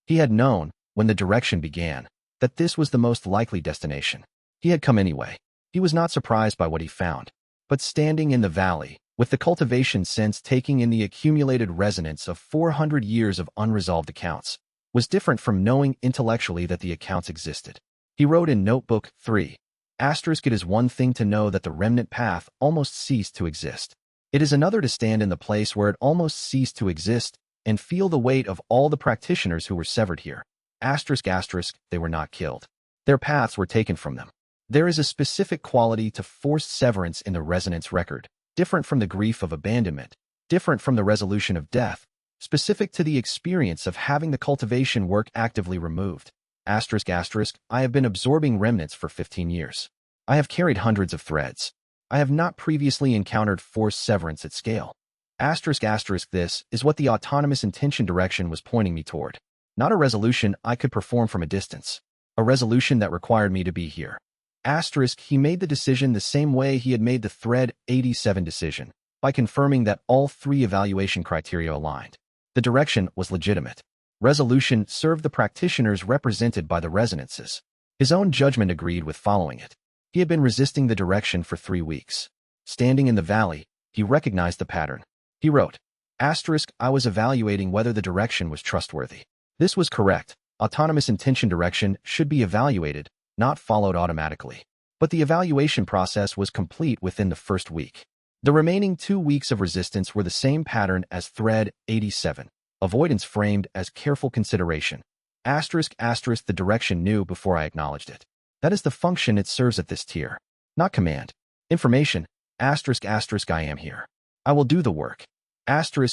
Speaker 1: He had known, when the direction began, that this was the most likely destination. He had come anyway. He was not surprised by what he found. But standing in the valley, with the cultivation sense taking in the accumulated resonance of 400 years of unresolved accounts, was different from knowing intellectually that the accounts existed. He wrote in Notebook 3, **It is one thing to know that the remnant path almost ceased to exist. It is another to stand in the place where it almost ceased to exist and feel the weight of all the practitioners who were severed here. They were not killed. Their paths were taken from them. There is a specific quality to forced severance in the resonance record, different from the grief of abandonment, different from the resolution of death, specific to the experience of having the cultivation work actively removed. ***, I have been absorbing remnants for 15 years. I have carried hundreds of threads. I have not previously encountered forced severance at scale. This is what the autonomous intention direction was pointing me toward. Not a resolution I could perform from a distance. A resolution that required me to be here. He made the decision the same way he had made the Thread 87 decision, by confirming that all three evaluation criteria aligned. The direction was legitimate. Resolution served the practitioners represented by the resonances. His own judgment agreed with following it. He had been resisting the direction for 3 weeks. Standing in the valley, he recognized the pattern. He wrote, **I was evaluating whether the direction was trustworthy. This was correct. Autonomous intention direction should be evaluated, not followed automatically. But the evaluation process was complete within the first week. The remaining 2 weeks of resistance were the same pattern as Thread 87. Avoidance framed as careful consideration. ***, the direction knew before I acknowledged it. That is the function it serves at this tier. Not command. Information. ***, I am here. I will do the work.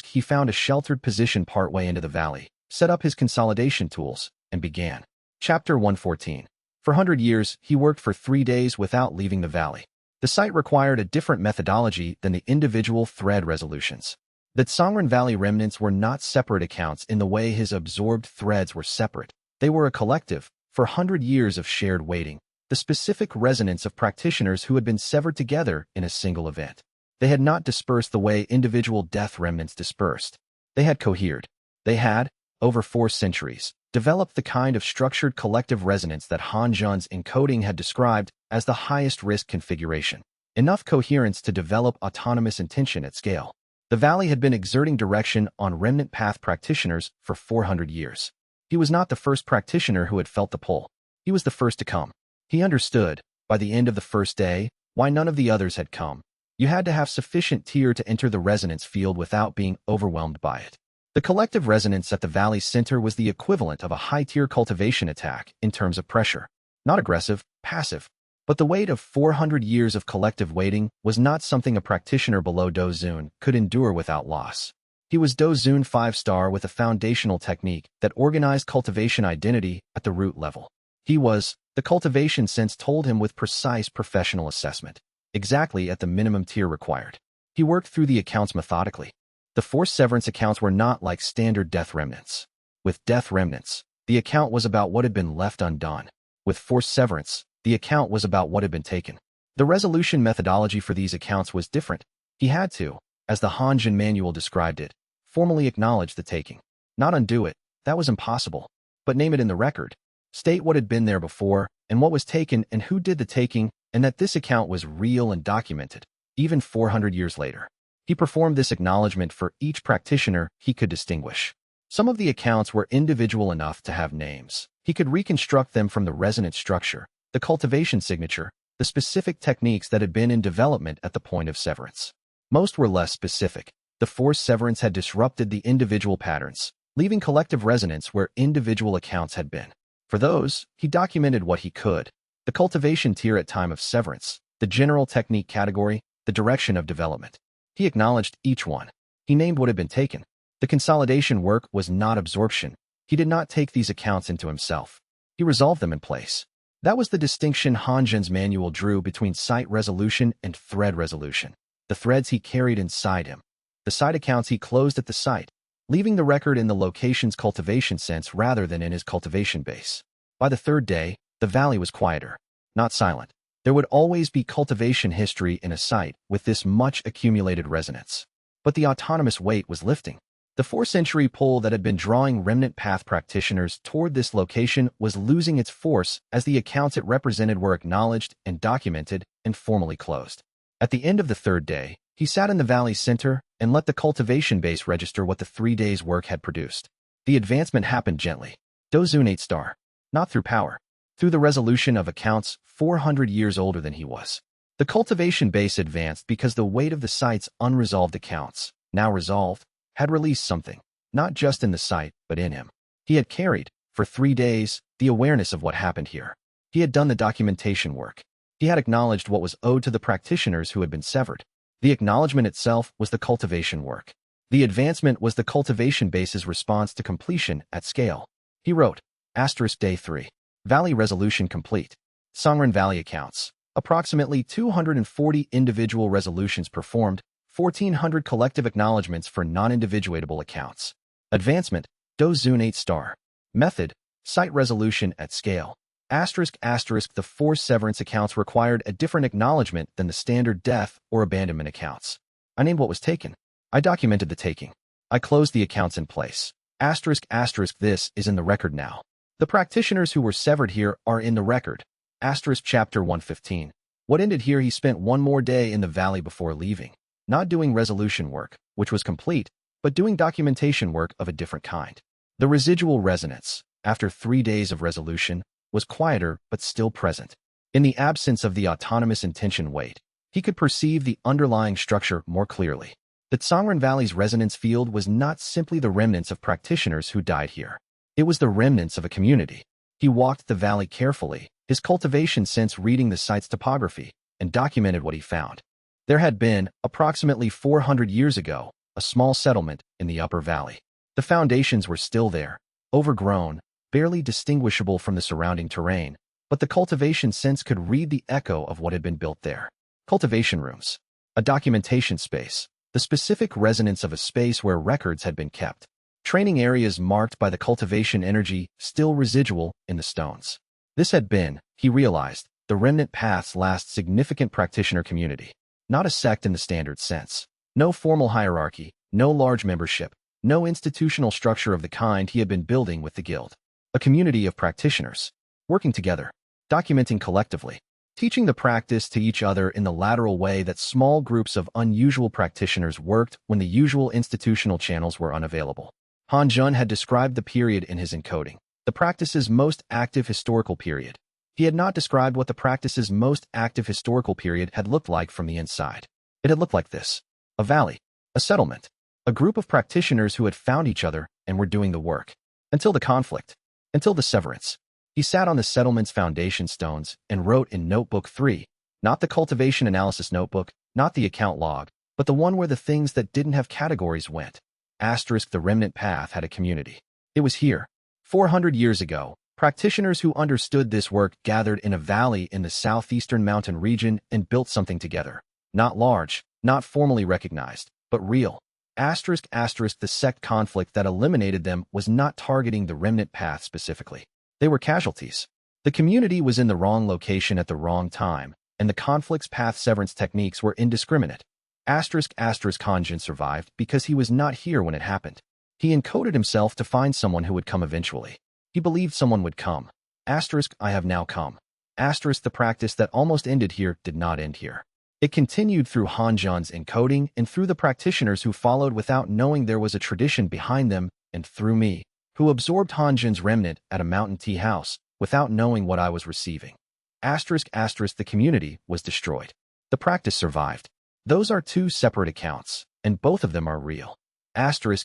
Speaker 1: He found a sheltered position partway into the valley, set up his consolidation tools, and began. Chapter 114. For 100 years, he worked for 3 days without leaving the valley. The site required a different methodology than the individual thread resolutions. The Songren Valley remnants were not separate accounts in the way his absorbed threads were separate. They were a collective, for 100 years of shared waiting, the specific resonance of practitioners who had been severed together in a single event. They had not dispersed the way individual death remnants dispersed. They had cohered. They had, over 4 centuries, developed the kind of structured collective resonance that Han Zhan's encoding had described as the highest risk configuration. Enough coherence to develop autonomous intention at scale. The valley had been exerting direction on remnant path practitioners for 400 years. He was not the first practitioner who had felt the pull. He was the first to come. He understood, by the end of the first day, why none of the others had come. You had to have sufficient tier to enter the resonance field without being overwhelmed by it. The collective resonance at the valley's center was the equivalent of a high-tier cultivation attack in terms of pressure. Not aggressive, passive. But the weight of 400 years of collective waiting was not something a practitioner below Dozun could endure without loss. He was Dozun 5-star with a foundational technique that organized cultivation identity at the root level. He was, the cultivation sense told him with precise professional assessment, exactly at the minimum tier required. He worked through the accounts methodically. The forced severance accounts were not like standard death remnants. With death remnants, the account was about what had been left undone. With forced severance, the account was about what had been taken. The resolution methodology for these accounts was different. He had to, as the Han Zhan manual described it, formally acknowledge the taking. Not undo it, that was impossible. But name it in the record. State what had been there before, and what was taken and who did the taking, and that this account was real and documented, even 400 years later. He performed this acknowledgement for each practitioner he could distinguish. Some of the accounts were individual enough to have names. He could reconstruct them from the resonance structure, the cultivation signature, the specific techniques that had been in development at the point of severance. Most were less specific. The forced severance had disrupted the individual patterns, leaving collective resonance where individual accounts had been. For those, he documented what he could. The cultivation tier at time of severance, the general technique category, the direction of development. He acknowledged each one. He named what had been taken. The consolidation work was not absorption. He did not take these accounts into himself. He resolved them in place. That was the distinction Han Zhen's manual drew between site resolution and thread resolution. The threads he carried inside him. The site accounts he closed at the site, leaving the record in the location's cultivation sense rather than in his cultivation base. By the third day, the valley was quieter, not silent. There would always be cultivation history in a site with this much accumulated resonance. But the autonomous weight was lifting. The 4-century pull that had been drawing remnant path practitioners toward this location was losing its force as the accounts it represented were acknowledged and documented and formally closed. At the end of the third day, he sat in the valley's center and let the cultivation base register what the 3 days' work had produced. The advancement happened gently. Dozun 8-star. Not through power. Through the resolution of accounts 400 years older than he was. The cultivation base advanced because the weight of the site's unresolved accounts, now resolved, had released something, not just in the site, but in him. He had carried, for 3 days, the awareness of what happened here. He had done the documentation work. He had acknowledged what was owed to the practitioners who had been severed. The acknowledgement itself was the cultivation work. The advancement was the cultivation base's response to completion at scale. He wrote, Day 3. Valley resolution complete. Songren Valley accounts. Approximately 240 individual resolutions performed, 1,400 collective acknowledgements for non-individuatable accounts. Advancement, Dozun 8-star. Method, site resolution at scale. The 4 severance accounts required a different acknowledgement than the standard death or abandonment accounts. I named what was taken. I documented the taking. I closed the accounts in place. This is in the record now. The practitioners who were severed here are in the record. Chapter 115. What ended here, he spent one more day in the valley before leaving. Not doing resolution work, which was complete, but doing documentation work of a different kind. The residual resonance, after 3 days of resolution, was quieter but still present. In the absence of the autonomous intention weight, he could perceive the underlying structure more clearly. The Songren Valley's resonance field was not simply the remnants of practitioners who died here. It was the remnants of a community. He walked the valley carefully, his cultivation sense reading the site's topography, and documented what he found. There had been, approximately 400 years ago, a small settlement in the upper valley. The foundations were still there, overgrown, barely distinguishable from the surrounding terrain, but the cultivation sense could read the echo of what had been built there. Cultivation rooms. A documentation space. The specific resonance of a space where records had been kept. Training areas marked by the cultivation energy still residual in the stones. This had been, he realized, the remnant path's last significant practitioner community. Not a sect in the standard sense. No formal hierarchy, no large membership, no institutional structure of the kind he had been building with the guild. A community of practitioners, working together, documenting collectively, teaching the practice to each other in the lateral way that small groups of unusual practitioners worked when the usual institutional channels were unavailable. Han Zhen had described the period in his encoding, the practice's most active historical period. He had not described what the practice's most active historical period had looked like from the inside. It had looked like this: a valley, a settlement, a group of practitioners who had found each other and were doing the work. Until the conflict, until the severance. He sat on the settlement's foundation stones and wrote in Notebook 3, not the cultivation analysis notebook, not the account log, but the one where the things that didn't have categories went. The remnant path had a community. It was here. 400 years ago, practitioners who understood this work gathered in a valley in the southeastern mountain region and built something together. Not large, not formally recognized, but real. The sect conflict that eliminated them was not targeting the remnant path specifically. They were casualties. The community was in the wrong location at the wrong time, and the conflict's path severance techniques were indiscriminate. Kanjin survived because he was not here when it happened. He encoded himself to find someone who would come eventually. He believed someone would come. I have now come. The practice that almost ended here did not end here. It continued through Han Zhen's encoding and through the practitioners who followed without knowing there was a tradition behind them, and through me, who absorbed Han Zhen's remnant at a mountain tea house without knowing what I was receiving. The community was destroyed. The practice survived. Those are 2 separate accounts, and both of them are real.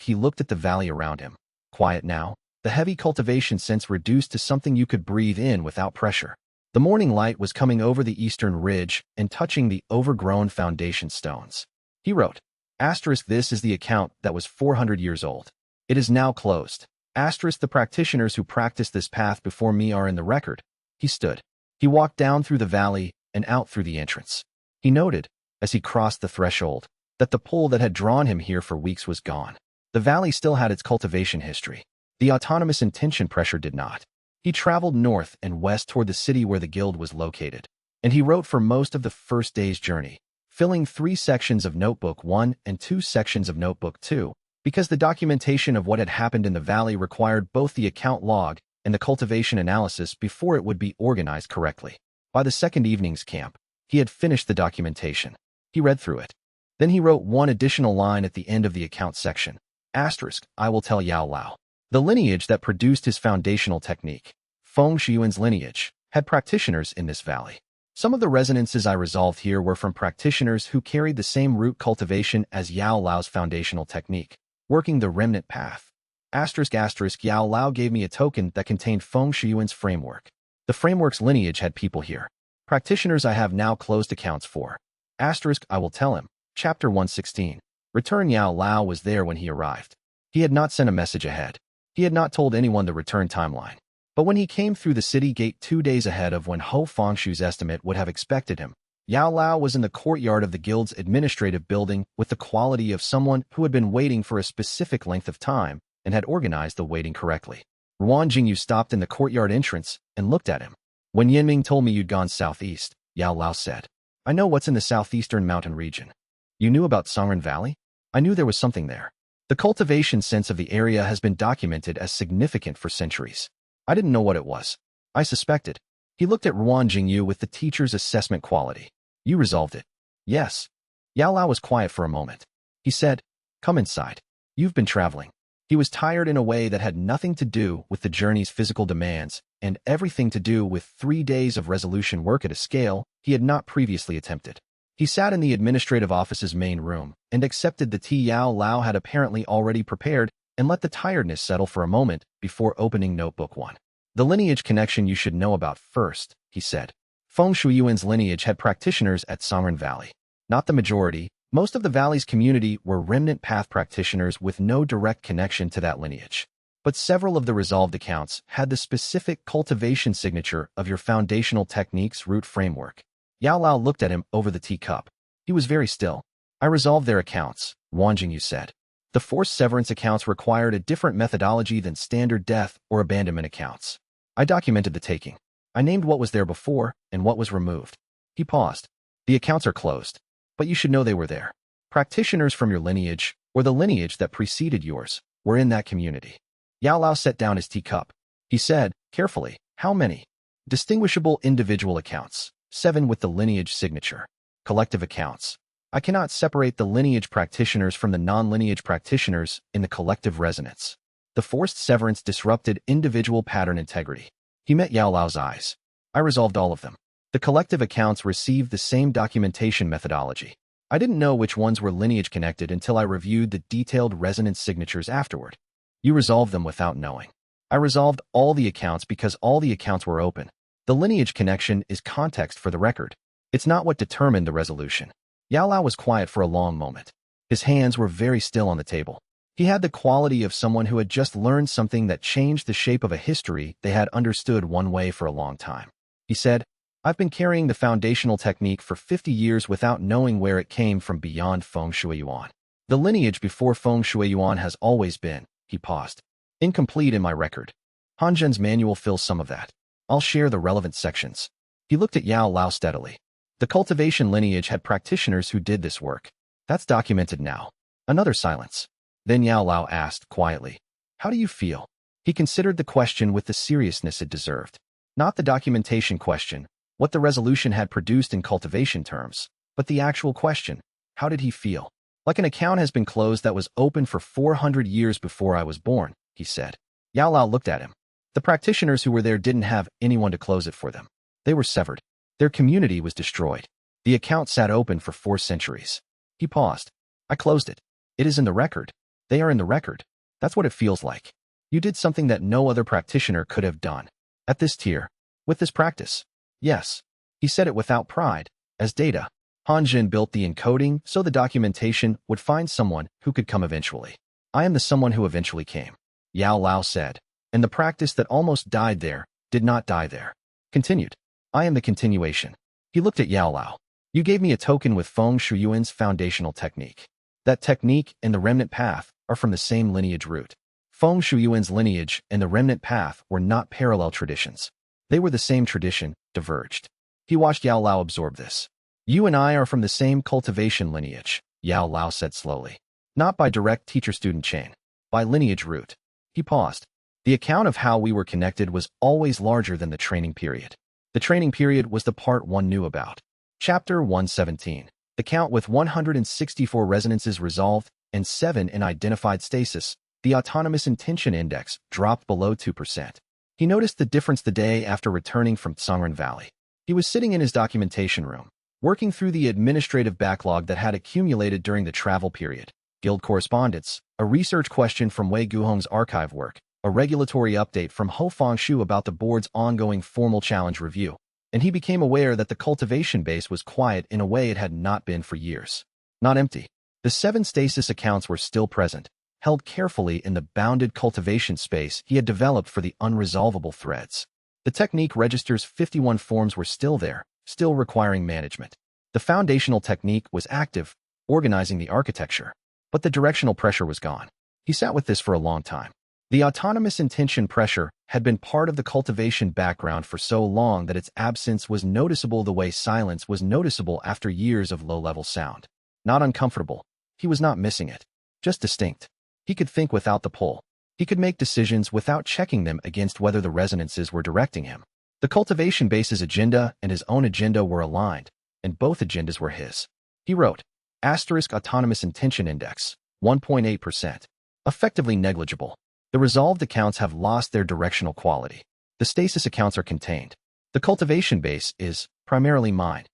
Speaker 1: He looked at the valley around him. Quiet now, the heavy cultivation sense reduced to something you could breathe in without pressure. The morning light was coming over the eastern ridge and touching the overgrown foundation stones. He wrote, This is the account that was 400 years old. It is now closed. The practitioners who practiced this path before me are in the record. He stood. He walked down through the valley and out through the entrance. He noted, as he crossed the threshold, that the pull that had drawn him here for weeks was gone. The valley still had its cultivation history. The autonomous intention pressure did not. He traveled north and west toward the city where the guild was located, and he wrote for most of the first day's journey, filling 3 sections of Notebook 1 and 2 sections of Notebook 2, because the documentation of what had happened in the valley required both the account log and the cultivation analysis before it would be organized correctly. By the second evening's camp, he had finished the documentation. He read through it. Then he wrote one additional line at the end of the account section. I will tell Yao Lao. The lineage that produced his foundational technique, Feng Shuiyan's lineage, had practitioners in this valley. Some of the resonances I resolved here were from practitioners who carried the same root cultivation as Yao Lao's foundational technique, working the remnant path. Yao Lao gave me a token that contained Feng Shuiyan's framework. The framework's lineage had people here. Practitioners I have now closed accounts for. I will tell him. Chapter 116. Return. Yao Lao was there when he arrived. He had not sent a message ahead. He had not told anyone the return timeline. But when he came through the city gate 2 days ahead of when Ho Fengshu's estimate would have expected him, Yao Lao was in the courtyard of the guild's administrative building with the quality of someone who had been waiting for a specific length of time and had organized the waiting correctly. Ruan Jingyu stopped in the courtyard entrance and looked at him. When Yinming told me you'd gone southeast, Yao Lao said, I know what's in the southeastern mountain region. You knew about Songren Valley? I knew there was something there. The cultivation sense of the area has been documented as significant for centuries. I didn't know what it was. I suspected. He looked at Ruan Jingyu with the teacher's assessment quality. You resolved it. Yes. Yao Lao was quiet for a moment. He said, Come inside. You've been traveling. He was tired in a way that had nothing to do with the journey's physical demands and everything to do with 3 days of resolution work at a scale he had not previously attempted. He sat in the administrative office's main room and accepted the tea Yao Lao had apparently already prepared and let the tiredness settle for a moment before opening Notebook 1. The lineage connection you should know about first, he said. Feng Shuiyan's lineage had practitioners at Songren Valley. Not the majority. Most of the valley's community were remnant path practitioners with no direct connection to that lineage. But several of the resolved accounts had the specific cultivation signature of your foundational technique's root framework. Yao Lao looked at him over the teacup. He was very still. I resolved their accounts, Ruan Jingyu said. The forced severance accounts required a different methodology than standard death or abandonment accounts. I documented the taking. I named what was there before and what was removed. He paused. The accounts are closed, but you should know they were there. Practitioners from your lineage, or the lineage that preceded yours, were in that community. Yao Lao set down his teacup. He said, carefully, how many? Distinguishable individual accounts. 7 with the lineage signature. Collective accounts. I cannot separate the lineage practitioners from the non-lineage practitioners in the collective resonance. The forced severance disrupted individual pattern integrity. He met Yao Lao's eyes. I resolved all of them. The collective accounts received the same documentation methodology. I didn't know which ones were lineage connected until I reviewed the detailed resonance signatures afterward. You resolved them without knowing. I resolved all the accounts because all the accounts were open. The lineage connection is context for the record. It's not what determined the resolution. Yao Lao was quiet for a long moment. His hands were very still on the table. He had the quality of someone who had just learned something that changed the shape of a history they had understood one way for a long time. He said, I've been carrying the foundational technique for 50 years without knowing where it came from beyond Feng Shuiyuan. The lineage before Feng Shuiyuan has always been, he paused, incomplete in my record. Hanzhen's manual fills some of that. I'll share the relevant sections. He looked at Yao Lao steadily. The cultivation lineage had practitioners who did this work. That's documented now. Another silence. Then Yao Lao asked quietly, How do you feel? He considered the question with the seriousness it deserved. Not the documentation question, what the resolution had produced in cultivation terms, but the actual question, how did he feel? Like an account has been closed that was open for 400 years before I was born, he said. Yao Lao looked at him. The practitioners who were there didn't have anyone to close it for them. They were severed. Their community was destroyed. The account sat open for 4 centuries. He paused. I closed it. It is in the record. They are in the record. That's what it feels like. You did something that no other practitioner could have done. At this tier. With this practice. Yes. He said it without pride, as data. Hanjin built the encoding so the documentation would find someone who could come eventually. I am the someone who eventually came, Yao Lao said, and the practice that almost died there did not die there. Continued. I am the continuation. He looked at Yao Lao. You gave me a token with Feng Shuyuan's foundational technique. That technique and the remnant path are from the same lineage root. Feng Shuyuan's lineage and the remnant path were not parallel traditions. They were the same tradition, diverged. He watched Yao Lao absorb this. You and I are from the same cultivation lineage, Yao Lao said slowly. Not by direct teacher-student chain, by lineage root. He paused. The account of how we were connected was always larger than the training period. The training period was the part one knew about. Chapter 117. The count with 164 resonances resolved and 7 in identified stasis. The autonomous intention index dropped below 2%. He noticed the difference the day after returning from Songren Valley. He was sitting in his documentation room, working through the administrative backlog that had accumulated during the travel period. Guild correspondence, a research question from Wei Guhong's archive work, a regulatory update from Ho Fengshu about the board's ongoing formal challenge review, and he became aware that the cultivation base was quiet in a way it had not been for years. Not empty. The 7 stasis accounts were still present, held carefully in the bounded cultivation space he had developed for the unresolvable threads. The technique register's 51 forms were still there, still requiring management. The foundational technique was active, organizing the architecture, but the directional pressure was gone. He sat with this for a long time. The autonomous intention pressure had been part of the cultivation background for so long that its absence was noticeable the way silence was noticeable after years of low-level sound. Not uncomfortable. He was not missing it. Just distinct. He could think without the pull. He could make decisions without checking them against whether the resonances were directing him. The cultivation base's agenda and his own agenda were aligned, and both agendas were his. He wrote, Autonomous Intention Index, 1.8%. Effectively negligible. The resolved accounts have lost their directional quality. The stasis accounts are contained. The cultivation base is primarily mine.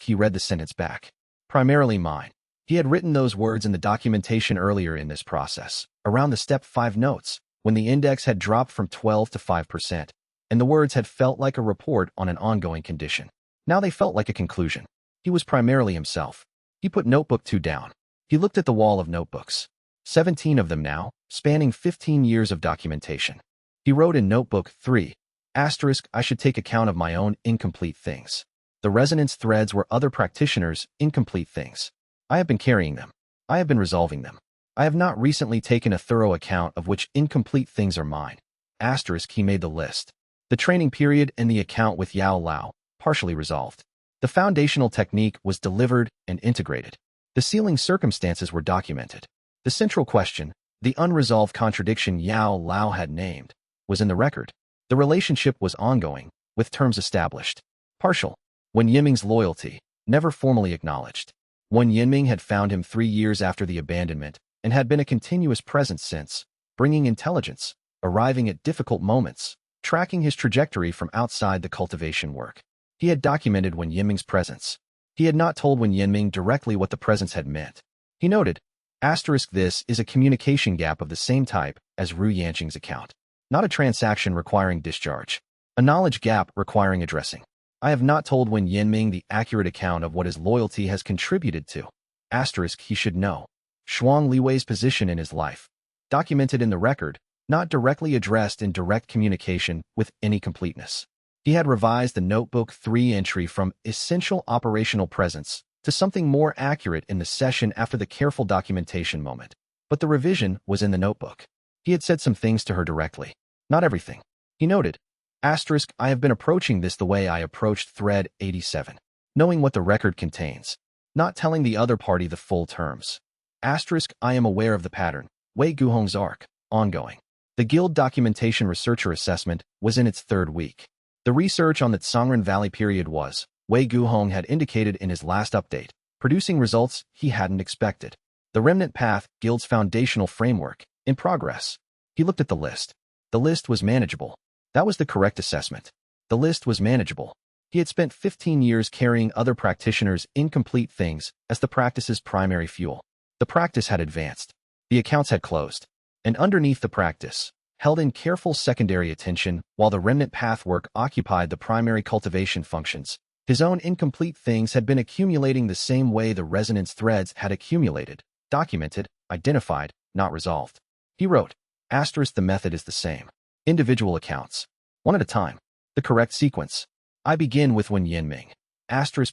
Speaker 1: He read the sentence back. Primarily mine. He had written those words in the documentation earlier in this process, around the step 5 notes, when the index had dropped from 12 to 5%, and the words had felt like a report on an ongoing condition. Now they felt like a conclusion. He was primarily himself. He put Notebook 2 down. He looked at the wall of notebooks. 17 of them now, spanning 15 years of documentation. He wrote in Notebook 3, I should take account of my own incomplete things. The resonance threads were other practitioners' incomplete things. I have been carrying them. I have been resolving them. I have not recently taken a thorough account of which incomplete things are mine. He made the list. The training period and the account with Yao Lao, partially resolved. The foundational technique was delivered and integrated. The sealing circumstances were documented. The central question, the unresolved contradiction Yao Lao had named, was in the record. The relationship was ongoing, with terms established. Partial. Wen Yiming's loyalty, never formally acknowledged. Wen Yiming had found him 3 years after the abandonment and had been a continuous presence since, bringing intelligence, arriving at difficult moments, tracking his trajectory from outside the cultivation work. He had documented Wen Yiming's presence. He had not told Wen Yiming directly what the presence had meant. He noted, this is a communication gap of the same type as Ru Yanqing's account. Not a transaction requiring discharge. A knowledge gap requiring addressing. I have not told Wen Yiming the accurate account of what his loyalty has contributed to. He should know. Shuang Liwei's position in his life. Documented in the record, not directly addressed in direct communication with any completeness. He had revised the Notebook 3 entry from essential operational presence to something more accurate in the session after the careful documentation moment. But the revision was in the notebook. He had said some things to her directly. Not everything. He noted, I have been approaching this the way I approached thread 87, knowing what the record contains, not telling the other party the full terms. I am aware of the pattern. Wei Guhong's arc, ongoing. The guild documentation researcher assessment was in its 3rd week. The research on the Songren Valley period was, Wei Guhong had indicated in his last update, producing results he hadn't expected. The Remnant Path, guild's foundational framework, in progress. He looked at the list. The list was manageable. That was the correct assessment. The list was manageable. He had spent 15 years carrying other practitioners' incomplete things as the practice's primary fuel. The practice had advanced. The accounts had closed. And underneath the practice, held in careful secondary attention while the remnant pathwork occupied the primary cultivation functions. His own incomplete things had been accumulating the same way the resonance threads had accumulated, documented, identified, not resolved. He wrote, the method is the same. Individual accounts. One at a time. The correct sequence. I begin with Wen Yinming.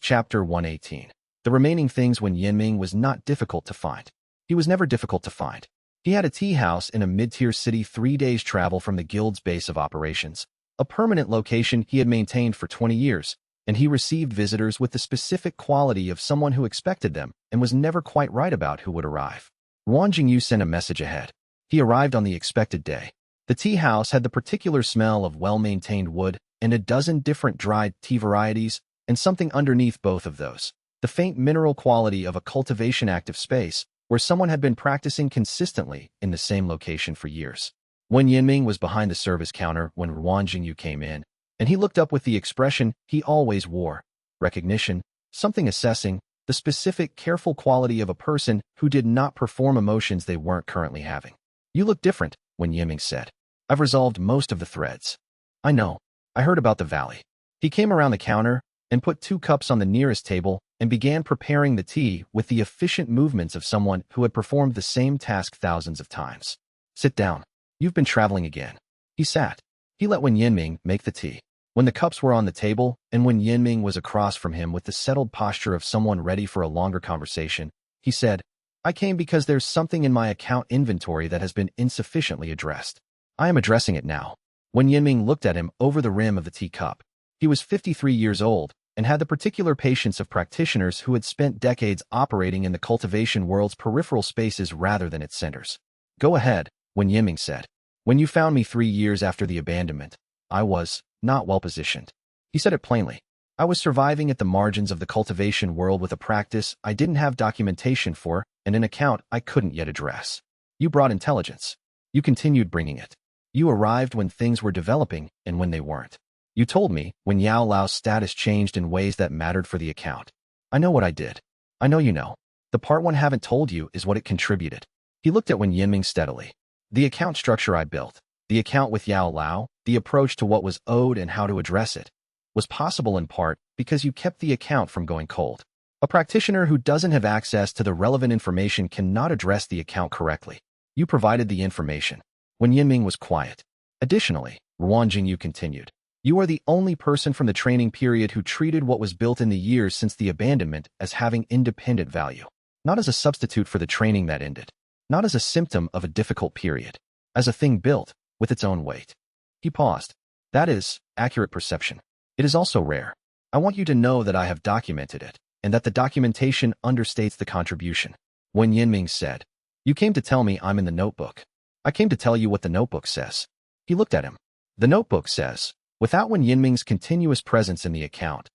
Speaker 1: Chapter 118. The remaining things Wen Yinming was not difficult to find. He was never difficult to find. He had a tea house in a mid-tier city 3 days' travel from the guild's base of operations, a permanent location he had maintained for 20 years, and he received visitors with the specific quality of someone who expected them and was never quite right about who would arrive. Wang Jingyu sent a message ahead. He arrived on the expected day. The tea house had the particular smell of well-maintained wood and a dozen different dried tea varieties, and something underneath both of those, the faint mineral quality of a cultivation active space where someone had been practicing consistently in the same location for years. Wen Yinming was behind the service counter when Wang Jingyu came in, and he looked up with the expression he always wore, recognition, something assessing, the specific, careful quality of a person who did not perform emotions they weren't currently having. You look different, Wen Yinming said. I've resolved most of the threads. I know. I heard about the valley. He came around the counter and put 2 cups on the nearest table and began preparing the tea with the efficient movements of someone who had performed the same task thousands of times. Sit down. You've been traveling again. He sat. He let Wen Yinming make the tea. When the cups were on the table and Wen Yinming was across from him with the settled posture of someone ready for a longer conversation, he said, I came because there's something in my account inventory that has been insufficiently addressed. I am addressing it now. Wen Yinming looked at him over the rim of the teacup. He was 53 years old and had the particular patience of practitioners who had spent decades operating in the cultivation world's peripheral spaces rather than its centers. Go ahead, Wen Yinming said. When you found me 3 years after the abandonment, I was not well positioned. He said it plainly. I was surviving at the margins of the cultivation world with a practice I didn't have documentation for and an account I couldn't yet address. You brought intelligence. You continued bringing it. You arrived when things were developing and when they weren't. You told me when Yao Lao's status changed in ways that mattered for the account. I know what I did. I know you know. The part one haven't told you is what it contributed. He looked at Wen Yinming steadily. The account structure I built, the account with Yao Lao, the approach to what was owed and how to address it, was possible in part because you kept the account from going cold. A practitioner who doesn't have access to the relevant information cannot address the account correctly. You provided the information. Wen Yinming was quiet. Additionally, Wang Jingyu continued. You are the only person from the training period who treated what was built in the years since the abandonment as having independent value, not as a substitute for the training that ended, not as a symptom of a difficult period, as a thing built with its own weight. He paused. That is accurate perception. It is also rare. I want you to know that I have documented it, and that the documentation understates the contribution. Wen Yinming said, You came to tell me I'm in the notebook. I came to tell you what the notebook says. He looked at him. The notebook says, without Wen Yinming's continuous presence in the account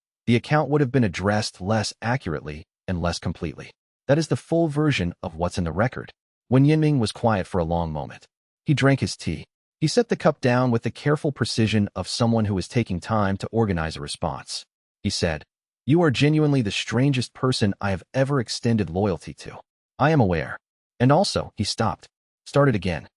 Speaker 1: would have been addressed less accurately and less completely. That is the full version of what's in the record. Wen Yinming was quiet for a long moment. He drank his tea. He set the cup down with the careful precision of someone who is taking time to organize a response. He said, You are genuinely the strangest person I have ever extended loyalty to. I am aware. And also, he stopped. Started again.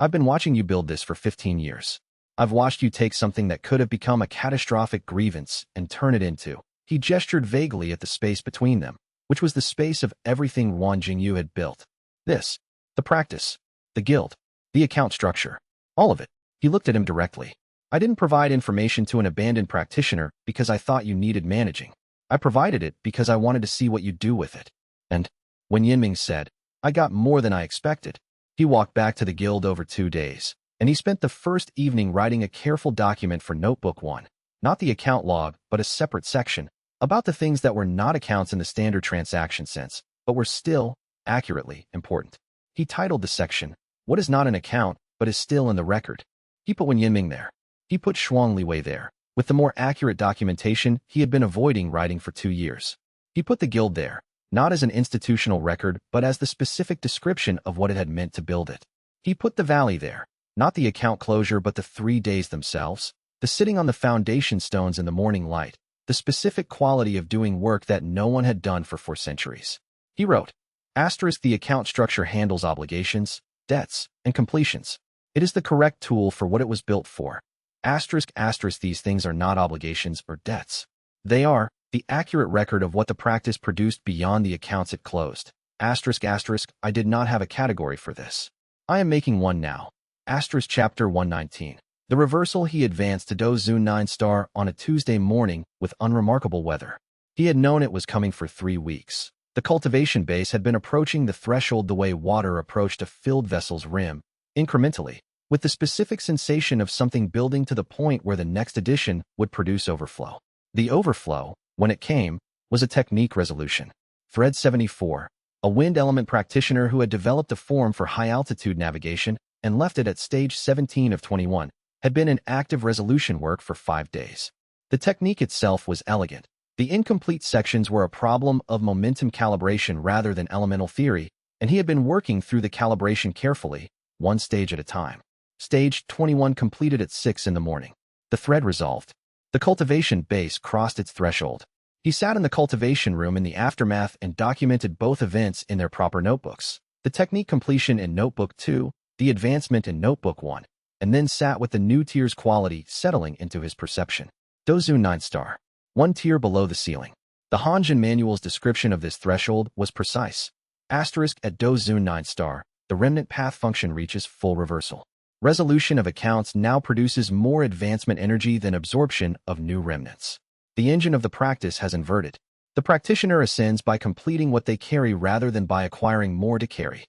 Speaker 1: I've been watching you build this for 15 years. I've watched you take something that could have become a catastrophic grievance and turn it into. He gestured vaguely at the space between them, which was the space of everything Wang Jingyu had built. This, the practice, the guild, the account structure, all of it. He looked at him directly. I didn't provide information to an abandoned practitioner because I thought you needed managing. I provided it because I wanted to see what you'd do with it. And, Wen Yinming said, I got more than I expected. He walked back to the guild over 2 days, and he spent the first evening writing a careful document for Notebook 1, not the account log, but a separate section, about the things that were not accounts in the standard transaction sense, but were still, accurately, important. He titled the section, What is not an account, but is still in the record. He put Wen Yinming there. He put Shuang Liwei there, with the more accurate documentation he had been avoiding writing for 2 years. He put the guild there, not as an institutional record, but as the specific description of what it had meant to build it. He put the valley there, not the account closure but the 3 days themselves, the sitting on the foundation stones in the morning light, the specific quality of doing work that no one had done for 4 centuries. He wrote, **The account structure handles obligations, debts, and completions. It is the correct tool for what it was built for. Asterisk, asterisk, these things are not obligations or debts. They are the accurate record of what the practice produced beyond the accounts it closed. Asterisk, asterisk, I did not have a category for this. I am making one now. Asterisk, chapter 119. The reversal. He advanced to Dozun 9-star on a Tuesday morning with unremarkable weather. He had known it was coming for 3 weeks. The cultivation base had been approaching the threshold the way water approached a filled vessel's rim, incrementally, with the specific sensation of something building to the point where the next addition would produce overflow. The overflow, when it came, was a technique resolution. Thread 74. A wind element practitioner who had developed a form for high-altitude navigation and left it at stage 17 of 21, had been in active resolution work for 5 days. The technique itself was elegant. The incomplete sections were a problem of momentum calibration rather than elemental theory, and he had been working through the calibration carefully, one stage at a time. Stage 21 completed at 6 in the morning. The thread resolved. The cultivation base crossed its threshold. He sat in the cultivation room in the aftermath and documented both events in their proper notebooks. The technique completion in Notebook 2, the advancement in Notebook 1, and then sat with the new tier's quality settling into his perception. Dozun 9-star. 1 tier below the ceiling. The Hanjin manual's description of this threshold was precise. Asterisk at Dozun 9-star, the remnant path function reaches full reversal. Resolution of accounts now produces more advancement energy than absorption of new remnants. The engine of the practice has inverted. The practitioner ascends by completing what they carry rather than by acquiring more to carry.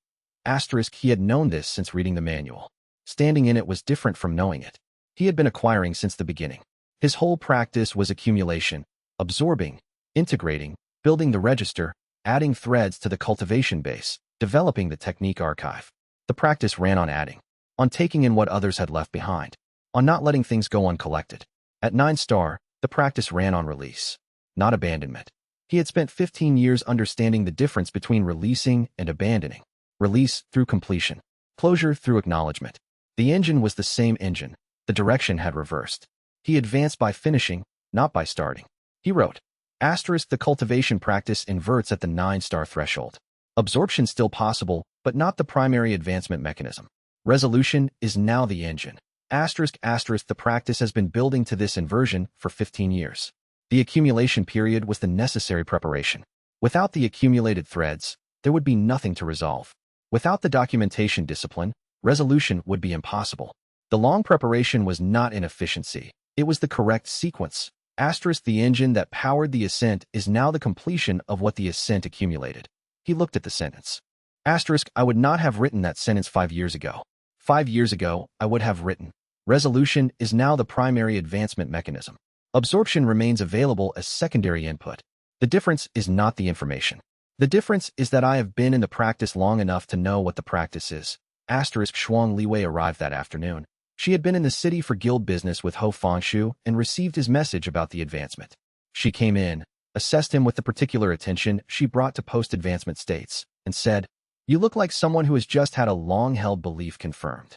Speaker 1: Asterisk, he had known this since reading the manual. Standing in it was different from knowing it. He had been acquiring since the beginning. His whole practice was accumulation, absorbing, integrating, building the register, adding threads to the cultivation base, developing the technique archive. The practice ran on adding, on taking in what others had left behind, on not letting things go uncollected. At 9-star, the practice ran on release, not abandonment. He had spent 15 years understanding the difference between releasing and abandoning. Release through completion, closure through acknowledgement. The engine was the same engine. The direction had reversed. He advanced by finishing, not by starting. He wrote, asterisk, the cultivation practice inverts at the 9-star threshold. Absorption still possible, but not the primary advancement mechanism. Resolution is now the engine. Asterisk, asterisk, the practice has been building to this inversion for 15 years. The accumulation period was the necessary preparation. Without the accumulated threads, there would be nothing to resolve. Without the documentation discipline, resolution would be impossible. The long preparation was not inefficiency. It was the correct sequence. Asterisk, the engine that powered the ascent is now the completion of what the ascent accumulated. He looked at the sentence. Asterisk, I would not have written that sentence 5 years ago. 5 years ago, I would have written, resolution is now the primary advancement mechanism. Absorption remains available as secondary input. The difference is not the information. The difference is that I have been in the practice long enough to know what the practice is. Asterisk, Shuang Liwei arrived that afternoon. She had been in the city for guild business with Ho Fangshu and received his message about the advancement. She came in, assessed him with the particular attention she brought to post-advancement states, and said, you look like someone who has just had a long-held belief confirmed.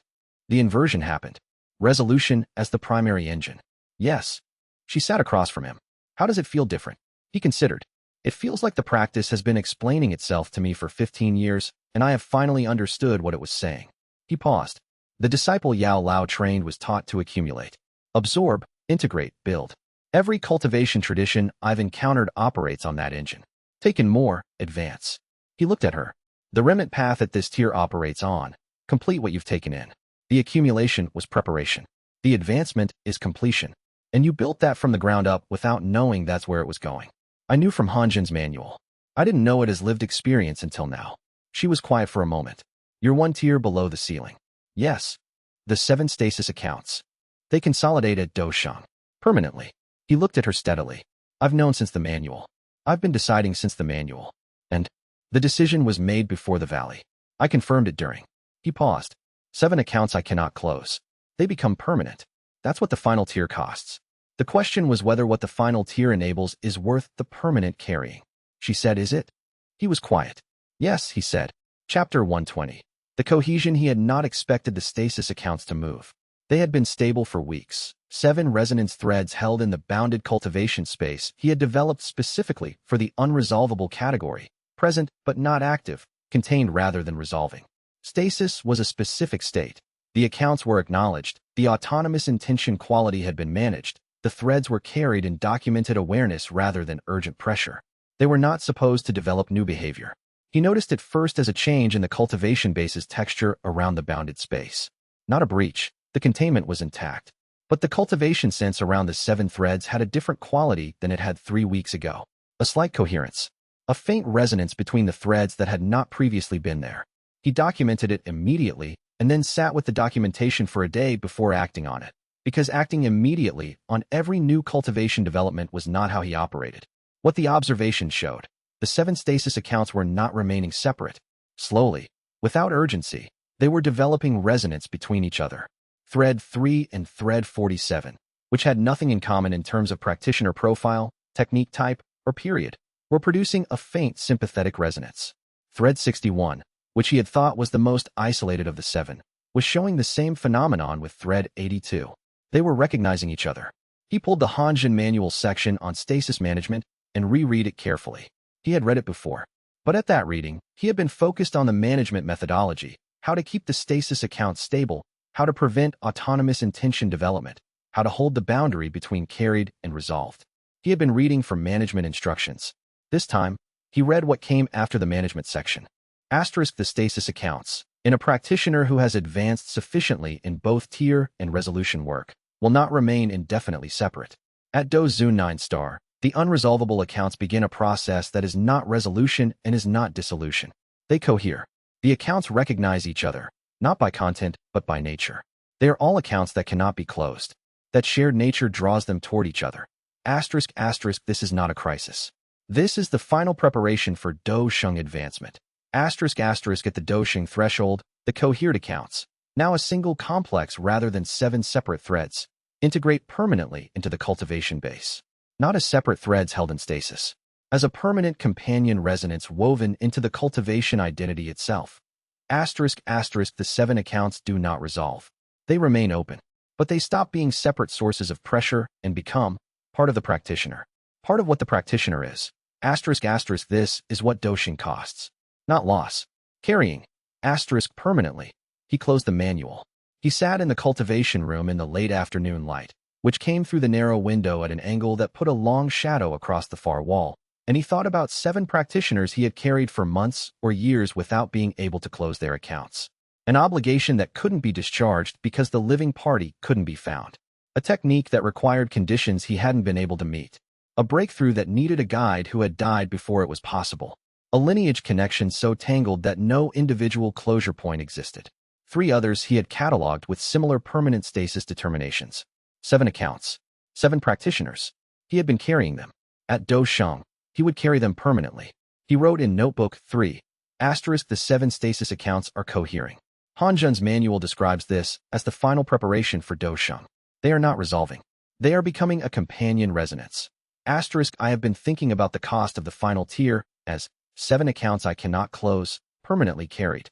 Speaker 1: The inversion happened. Resolution as the primary engine. Yes. She sat across from him. How does it feel different? He considered. It feels like the practice has been explaining itself to me for 15 years, and I have finally understood what it was saying. He paused. The disciple Yao Lao trained was taught to accumulate, absorb, integrate, build. Every cultivation tradition I've encountered operates on that engine. Take in more, advance. He looked at her. The remnant path that this tier operates on. Complete what you've taken in. The accumulation was preparation. The advancement is completion. And you built that from the ground up without knowing that's where it was going. I knew from Hanjin's manual. I didn't know it as lived experience until now. She was quiet for a moment. You're 1 tier below the ceiling. Yes. The 7 stasis accounts. They consolidate at Doshang. Permanently. He looked at her steadily. I've known since the manual. I've been deciding since the manual. And the decision was made before the valley. I confirmed it during. He paused. 7 accounts I cannot close. They become permanent. That's what the final tier costs. The question was whether what the final tier enables is worth the permanent carrying. She said, is it? He was quiet. Yes, he said. Chapter 120. The cohesion. He had not expected the stasis accounts to move. They had been stable for weeks. 7 resonance threads held in the bounded cultivation space he had developed specifically for the unresolvable category, present but not active, contained rather than resolving. Stasis was a specific state. The accounts were acknowledged, the autonomous intention quality had been managed, the threads were carried in documented awareness rather than urgent pressure. They were not supposed to develop new behavior. He noticed it first as a change in the cultivation base's texture around the bounded space. Not a breach, the containment was intact. But the cultivation sense around the 7 threads had a different quality than it had 3 weeks ago. A slight coherence. A faint resonance between the threads that had not previously been there. He documented it immediately and then sat with the documentation for a day before acting on it. Because acting immediately on every new cultivation development was not how he operated. What the observation showed. The 7 stasis accounts were not remaining separate. Slowly, without urgency, they were developing resonance between each other. Thread 3 and Thread 47, which had nothing in common in terms of practitioner profile, technique type, or period, were producing a faint sympathetic resonance. Thread 61, which he had thought was the most isolated of the 7, was showing the same phenomenon with Thread 82. They were recognizing each other. He pulled the Hanjin manual section on stasis management and reread it carefully. He had read it before, but at that reading, he had been focused on the management methodology, how to keep the stasis account stable, how to prevent autonomous intention development, how to hold the boundary between carried and resolved. He had been reading from management instructions. This time, he read what came after the management section. Asterisk the stasis accounts. In a practitioner who has advanced sufficiently in both tier and resolution work, will not remain indefinitely separate. At Do Zun 9 star, the unresolvable accounts begin a process that is not resolution and is not dissolution. They cohere. The accounts recognize each other, not by content, but by nature. They are all accounts that cannot be closed. That shared nature draws them toward each other. Asterisk, this is not a crisis. This is the final preparation for Do Sheng advancement. Asterisk, at the Do Sheng threshold, the cohered accounts, now a single complex rather than 7 separate threads, integrate permanently into the cultivation base. Not as separate threads held in stasis. As a permanent companion resonance woven into the cultivation identity itself. Asterisk, the 7 accounts do not resolve. They remain open, but they stop being separate sources of pressure and become part of the practitioner. Part of what the practitioner is. Asterisk, this is what Do Sheng costs. Not loss. Carrying. Asterisk, permanently. He closed the manual. He sat in the cultivation room in the late afternoon light, which came through the narrow window at an angle that put a long shadow across the far wall, and he thought about 7 practitioners he had carried for months or years without being able to close their accounts. An obligation that couldn't be discharged because the living party couldn't be found. A technique that required conditions he hadn't been able to meet. A breakthrough that needed a guide who had died before it was possible. A lineage connection so tangled that no individual closure point existed. 3 others he had cataloged with similar permanent stasis determinations. 7 accounts. 7 practitioners. He had been carrying them. At Do Sheng, he would carry them permanently. He wrote in Notebook 3, asterisk the 7 stasis accounts are cohering. Hanjin's manual describes this as the final preparation for Do Sheng. They are not resolving. They are becoming a companion resonance. Asterisk I have been thinking about the cost of the final tier as 7 accounts I cannot close, permanently carried.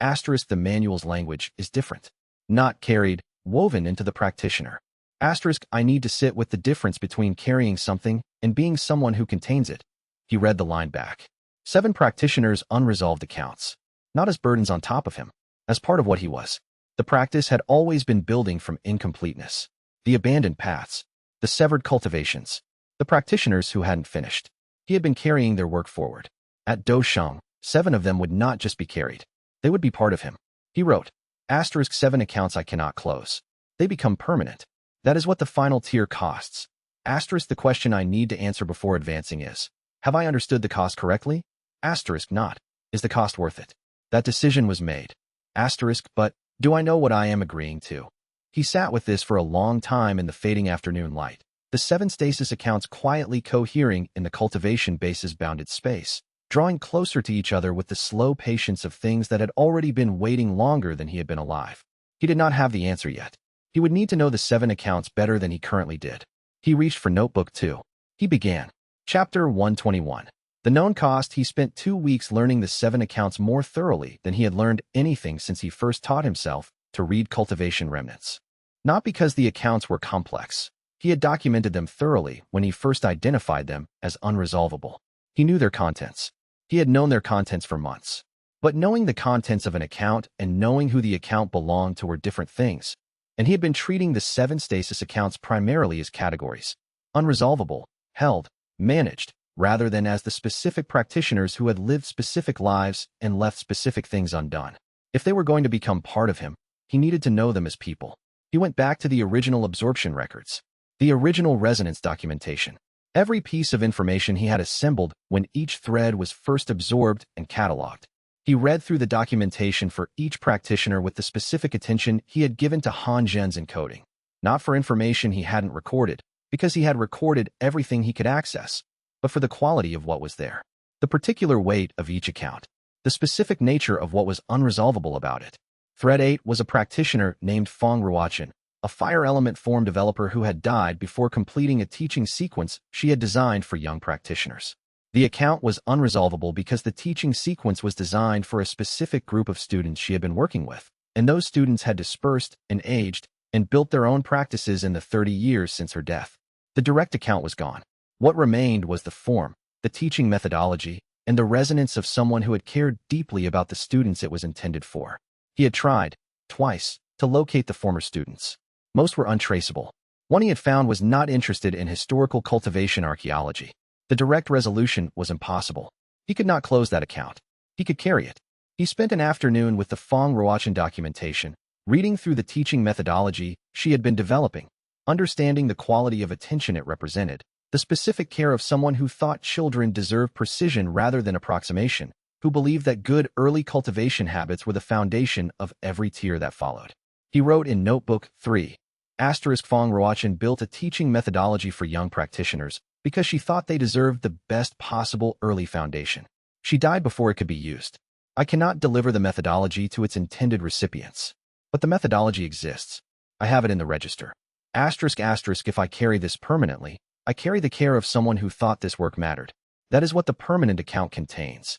Speaker 1: Asterisk the manual's language is different. Not carried, woven into the practitioner. Asterisk I need to sit with the difference between carrying something and being someone who contains it. He read the line back. 7 practitioners' unresolved accounts. Not as burdens on top of him, as part of what he was. The practice had always been building from incompleteness. The abandoned paths. The severed cultivations. The practitioners who hadn't finished. He had been carrying their work forward. At Do Sheng, 7 of them would not just be carried. They would be part of him. He wrote, asterisk 7 accounts I cannot close. They become permanent. That is what the final tier costs. Asterisk the question I need to answer before advancing is, have I understood the cost correctly? Asterisk not. Is the cost worth it? That decision was made. Asterisk but, do I know what I am agreeing to? He sat with this for a long time in the fading afternoon light. The 7 stasis accounts quietly cohering in the cultivation base's bounded space, drawing closer to each other with the slow patience of things that had already been waiting longer than he had been alive. He did not have the answer yet. He would need to know the 7 accounts better than he currently did. He reached for Notebook 2. He began. Chapter 121. The known cost. He spent 2 weeks learning the 7 accounts more thoroughly than he had learned anything since he first taught himself to read cultivation remnants. Not because the accounts were complex. He had documented them thoroughly when he first identified them as unresolvable. He knew their contents. He had known their contents for months. But knowing the contents of an account and knowing who the account belonged to were different things, and he had been treating the 7 stasis accounts primarily as categories: unresolvable, held, managed, rather than as the specific practitioners who had lived specific lives and left specific things undone. If they were going to become part of him, he needed to know them as people. He went back to the original absorption records, the original resonance documentation, every piece of information he had assembled when each thread was first absorbed and cataloged. He read through the documentation for each practitioner with the specific attention he had given to Han Zhen's encoding, not for information he hadn't recorded, because he had recorded everything he could access, but for the quality of what was there, the particular weight of each account, the specific nature of what was unresolvable about it. Thread 8 was a practitioner named Feng Ruochen, a fire element form developer who had died before completing a teaching sequence she had designed for young practitioners. The account was unresolvable because the teaching sequence was designed for a specific group of students she had been working with, and those students had dispersed and aged and built their own practices in the 30 years since her death. The direct account was gone. What remained was the form, the teaching methodology, and the resonance of someone who had cared deeply about the students it was intended for. He had tried, twice, to locate the former students. Most were untraceable. One he had found was not interested in historical cultivation archaeology. The direct resolution was impossible. He could not close that account. He could carry it. He spent an afternoon with the Feng Ruochen documentation, reading through the teaching methodology she had been developing, understanding the quality of attention it represented, the specific care of someone who thought children deserved precision rather than approximation, who believed that good early cultivation habits were the foundation of every tier that followed. He wrote in Notebook 3, Feng Ruochen built a teaching methodology for young practitioners because she thought they deserved the best possible early foundation. She died before it could be used. I cannot deliver the methodology to its intended recipients. But the methodology exists. I have it in the register. If I carry this permanently, I carry the care of someone who thought this work mattered. That is what the permanent account contains.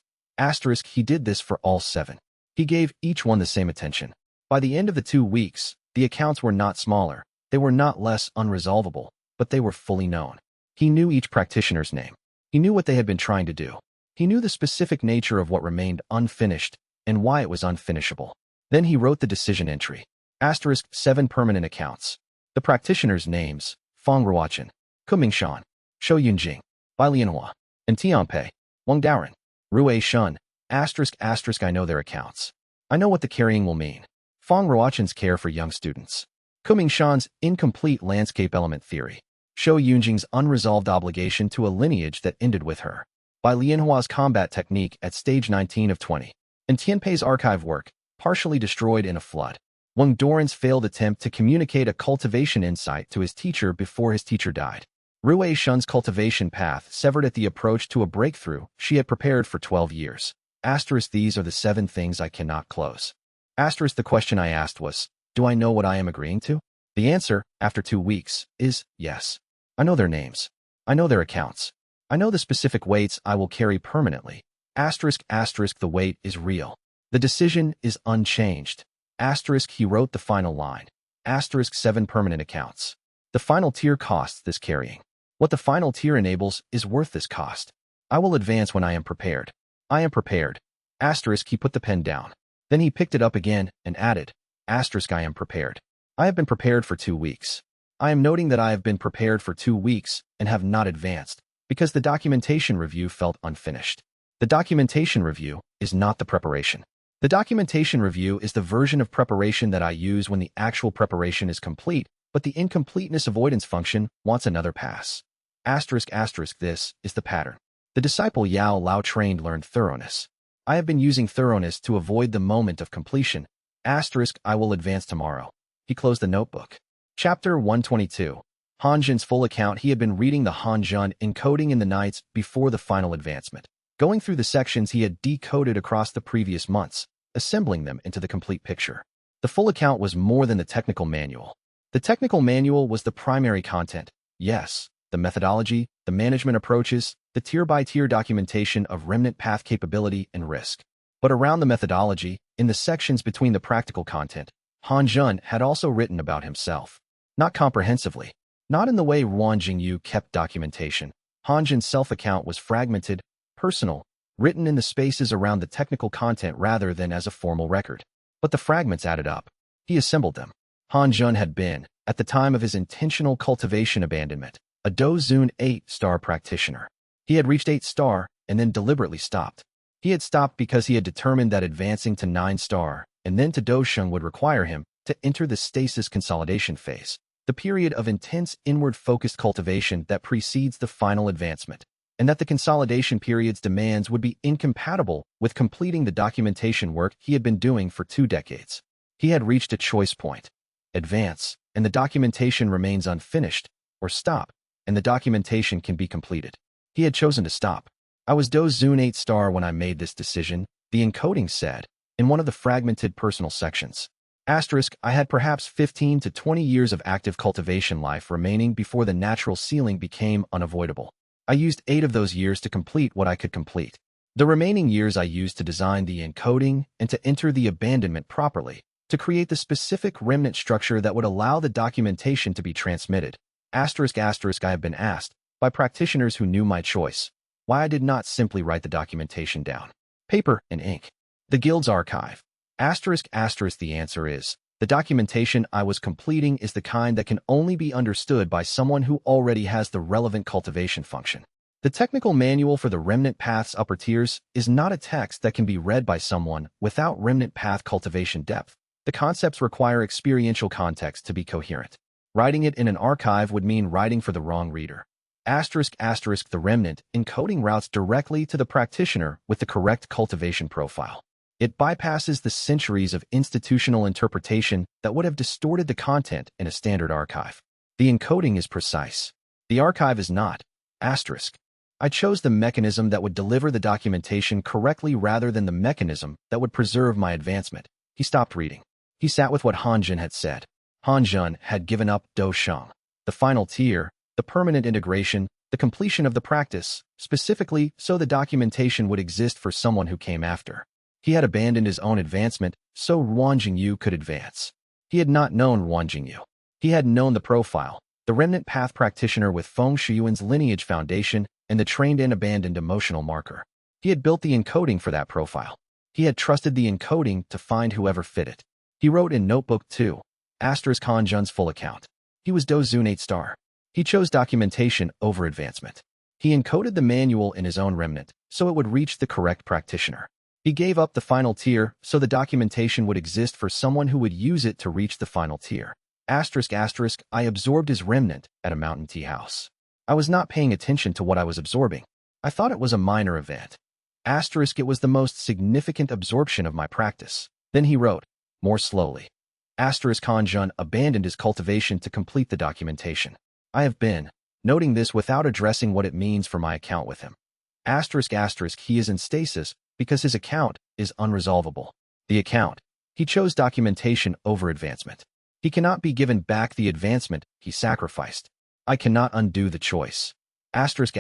Speaker 1: He did this for all 7. He gave each one the same attention. By the end of the 2 weeks, the accounts were not smaller, they were not less unresolvable, but they were fully known. He knew each practitioner's name. He knew what they had been trying to do. He knew the specific nature of what remained unfinished and why it was unfinishable. Then he wrote the decision entry. 7 permanent accounts. The practitioners' names: Feng Ruochen, Kumingshan, Shou Yunjing, Bai Lianhua, and Tianpei, Wang Daoren, Rui Shun, I know their accounts. I know what the carrying will mean. Feng Ruochen's care for young students. Kumingshan's incomplete landscape element theory. Shou Yunjing's unresolved obligation to a lineage that ended with her. Bai Lianhua's combat technique at stage 19 of 20. And Tianpei's archive work, partially destroyed in a flood. Wang Daoren's failed attempt to communicate a cultivation insight to his teacher before his teacher died. Rui Shun's cultivation path severed at the approach to a breakthrough she had prepared for 12 years. These are the 7 things I cannot close. The question I asked was, do I know what I am agreeing to? The answer, after 2 weeks, is yes. I know their names. I know their accounts. I know the specific weights I will carry permanently. The weight is real. The decision is unchanged. He wrote the final line. 7 permanent accounts. The final tier costs this carrying. What the final tier enables is worth this cost. I will advance when I am prepared. I am prepared. He put the pen down. Then he picked it up again and added, I am prepared. I have been prepared for 2 weeks. I am noting that I have been prepared for 2 weeks and have not advanced, because the documentation review felt unfinished. The documentation review is not the preparation. The documentation review is the version of preparation that I use when the actual preparation is complete, but the incompleteness avoidance function wants another pass. This is the pattern. The disciple Yao Lao learned thoroughness. I have been using thoroughness to avoid the moment of completion. I will advance tomorrow. He closed the notebook. Chapter 122. Han Zhen's full account. He had been reading the Han Zhen encoding in the nights before the final advancement, going through the sections he had decoded across the previous months, assembling them into the complete picture. The full account was more than the technical manual. The technical manual was the primary content. Yes, the methodology, the management approaches, the tier-by-tier documentation of remnant path capability and risk. But around the methodology, in the sections between the practical content, Han Zhen had also written about himself. Not comprehensively. Not in the way Ruan Jingyu kept documentation. Han Zhen's self-account was fragmented, personal, written in the spaces around the technical content rather than as a formal record. But the fragments added up. He assembled them. Han Jun had been, at the time of his intentional cultivation abandonment, a Dozun 8-star practitioner. He had reached 8-star and then deliberately stopped. He had stopped because he had determined that advancing to 9-star and then to Dosheng would require him to enter the stasis consolidation phase, the period of intense inward-focused cultivation that precedes the final advancement, and that the consolidation period's demands would be incompatible with completing the documentation work he had been doing for 2 decades. He had reached a choice point. Advance, and the documentation remains unfinished, or stop, and the documentation can be completed. He had chosen to stop. I was Dozun 8-star when I made this decision, the encoding said, in one of the fragmented personal sections. Asterisk, I had perhaps 15 to 20 years of active cultivation life remaining before the natural ceiling became unavoidable. I used 8 of those years to complete what I could complete. The remaining years I used to design the encoding and to enter the abandonment properly, to create the specific remnant structure that would allow the documentation to be transmitted. Asterisk, I have been asked, by practitioners who knew my choice, why I did not simply write the documentation down. Paper and ink. The Guild's archive. Asterisk, the answer is, the documentation I was completing is the kind that can only be understood by someone who already has the relevant cultivation function. The technical manual for the Remnant Path's upper tiers is not a text that can be read by someone without Remnant Path cultivation depth. The concepts require experiential context to be coherent. Writing it in an archive would mean writing for the wrong reader. Asterisk, the remnant encoding routes directly to the practitioner with the correct cultivation profile. It bypasses the centuries of institutional interpretation that would have distorted the content in a standard archive. The encoding is precise. The archive is not. Asterisk. I chose the mechanism that would deliver the documentation correctly rather than the mechanism that would preserve my advancement. He stopped reading. He sat with what Han Jun had said. Han Jun had given up Dosheng, the final tier, the permanent integration, the completion of the practice, specifically so the documentation would exist for someone who came after. He had abandoned his own advancement so Ruan Jingyu could advance. He had not known Ruan Jingyu. He had known the profile, the Remnant Path practitioner with Feng Shiyuan's lineage foundation and the trained and abandoned emotional marker. He had built the encoding for that profile. He had trusted the encoding to find whoever fit it. He wrote in Notebook 2, asterisk Han Jun's full account. He was Dozun 8-star. He chose documentation over advancement. He encoded the manual in his own remnant so it would reach the correct practitioner. He gave up the final tier so the documentation would exist for someone who would use it to reach the final tier. Asterisk, I absorbed his remnant at a mountain tea house. I was not paying attention to what I was absorbing. I thought it was a minor event. Asterisk, it was the most significant absorption of my practice. Then he wrote, more slowly. Asterisk, Han Jun abandoned his cultivation to complete the documentation. I have been noting this without addressing what it means for my account with him. Asterisk, he is in stasis because his account is unresolvable. The account. He chose documentation over advancement. He cannot be given back the advancement he sacrificed. I cannot undo the choice. Asterisk,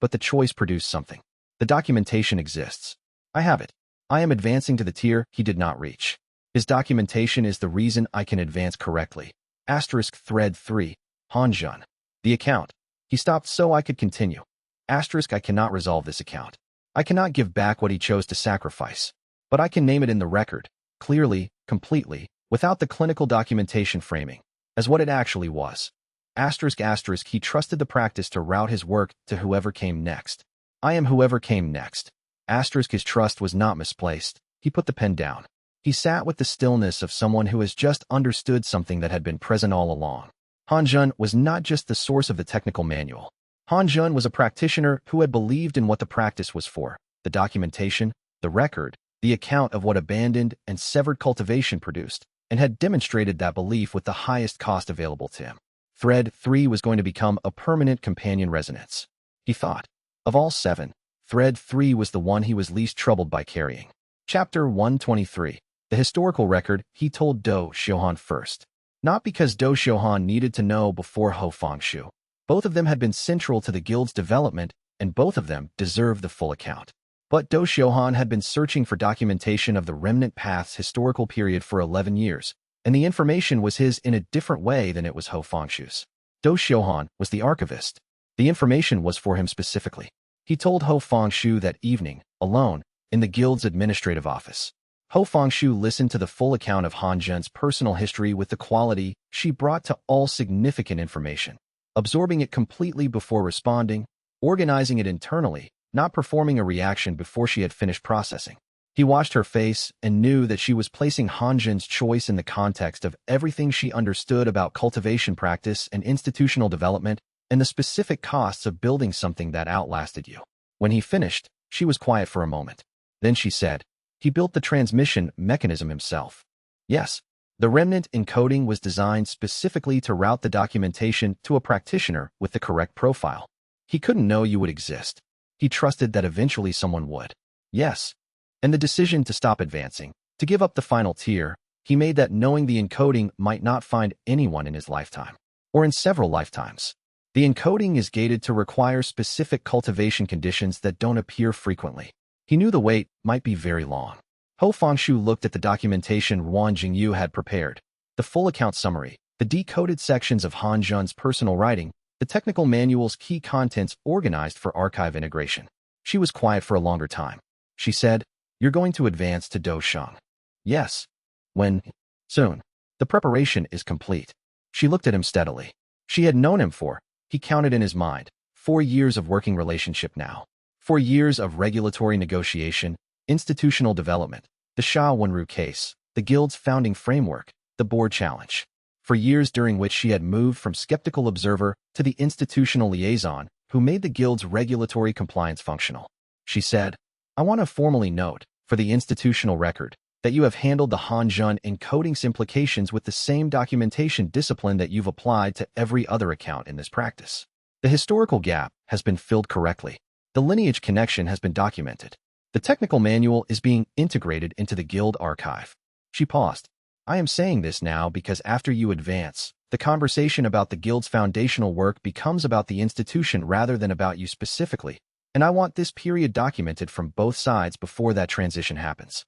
Speaker 1: but the choice produced something. The documentation exists. I have it. I am advancing to the tier he did not reach. His documentation is the reason I can advance correctly. Asterisk, thread 3. Han Jun. The account. He stopped so I could continue. Asterisk, I cannot resolve this account. I cannot give back what he chose to sacrifice. But I can name it in the record, clearly, completely, without the clinical documentation framing, as what it actually was. Asterisk, he trusted the practice to route his work to whoever came next. I am whoever came next. Asterisk, his trust was not misplaced. He put the pen down. He sat with the stillness of someone who has just understood something that had been present all along. Han Jun was not just the source of the technical manual. Han Jun was a practitioner who had believed in what the practice was for, the documentation, the record, the account of what abandoned and severed cultivation produced, and had demonstrated that belief with the highest cost available to him. Thread 3 was going to become a permanent companion resonance. He thought. Of all 7, Thread 3 was the one he was least troubled by carrying. Chapter 123. The historical record he told Do Xiuhan first. Not because Do Xiuhan needed to know before Ho Fengshu. Both of them had been central to the guild's development, and both of them deserved the full account. But Do Xiuhan had been searching for documentation of the Remnant Path's historical period for 11 years, and the information was his in a different way than it was Ho Fengshu's. Do Xiuhan was the archivist. The information was for him specifically. He told Ho Fengshu that evening alone, in the guild's administrative office. Ho Fengshu listened to the full account of Han Zhen's personal history with the quality she brought to all significant information, absorbing it completely before responding, organizing it internally, not performing a reaction before she had finished processing. He watched her face and knew that she was placing Han Zhen's choice in the context of everything she understood about cultivation practice and institutional development and the specific costs of building something that outlasted you. When he finished, she was quiet for a moment. Then she said, "He built the transmission mechanism himself." Yes, the remnant encoding was designed specifically to route the documentation to a practitioner with the correct profile. He couldn't know you would exist. He trusted that eventually someone would. Yes. And the decision to stop advancing, to give up the final tier, he made that knowing the encoding might not find anyone in his lifetime, or in several lifetimes. The encoding is gated to require specific cultivation conditions that don't appear frequently. He knew the wait might be very long. Ho Fengshu looked at the documentation Wang Jingyu had prepared, the full account summary, the decoded sections of Han Zhen's personal writing, the technical manual's key contents organized for archive integration. She was quiet for a longer time. She said, "You're going to advance to Dosheng." "Yes." "When?" "Soon. The preparation is complete." She looked at him steadily. She had known him for, he counted in his mind, 4 years of working relationship now. 4 years of regulatory negotiation, institutional development, the Sha Wenru case, the guild's founding framework, the board challenge. For years during which she had moved from skeptical observer to the institutional liaison who made the guild's regulatory compliance functional. She said, "I want to formally note, for the institutional record, that you have handled the Han Zhen encoding's implications with the same documentation discipline that you've applied to every other account in this practice. The historical gap has been filled correctly. The lineage connection has been documented. The technical manual is being integrated into the guild archive." She paused. "I am saying this now because after you advance, the conversation about the guild's foundational work becomes about the institution rather than about you specifically, and I want this period documented from both sides before that transition happens."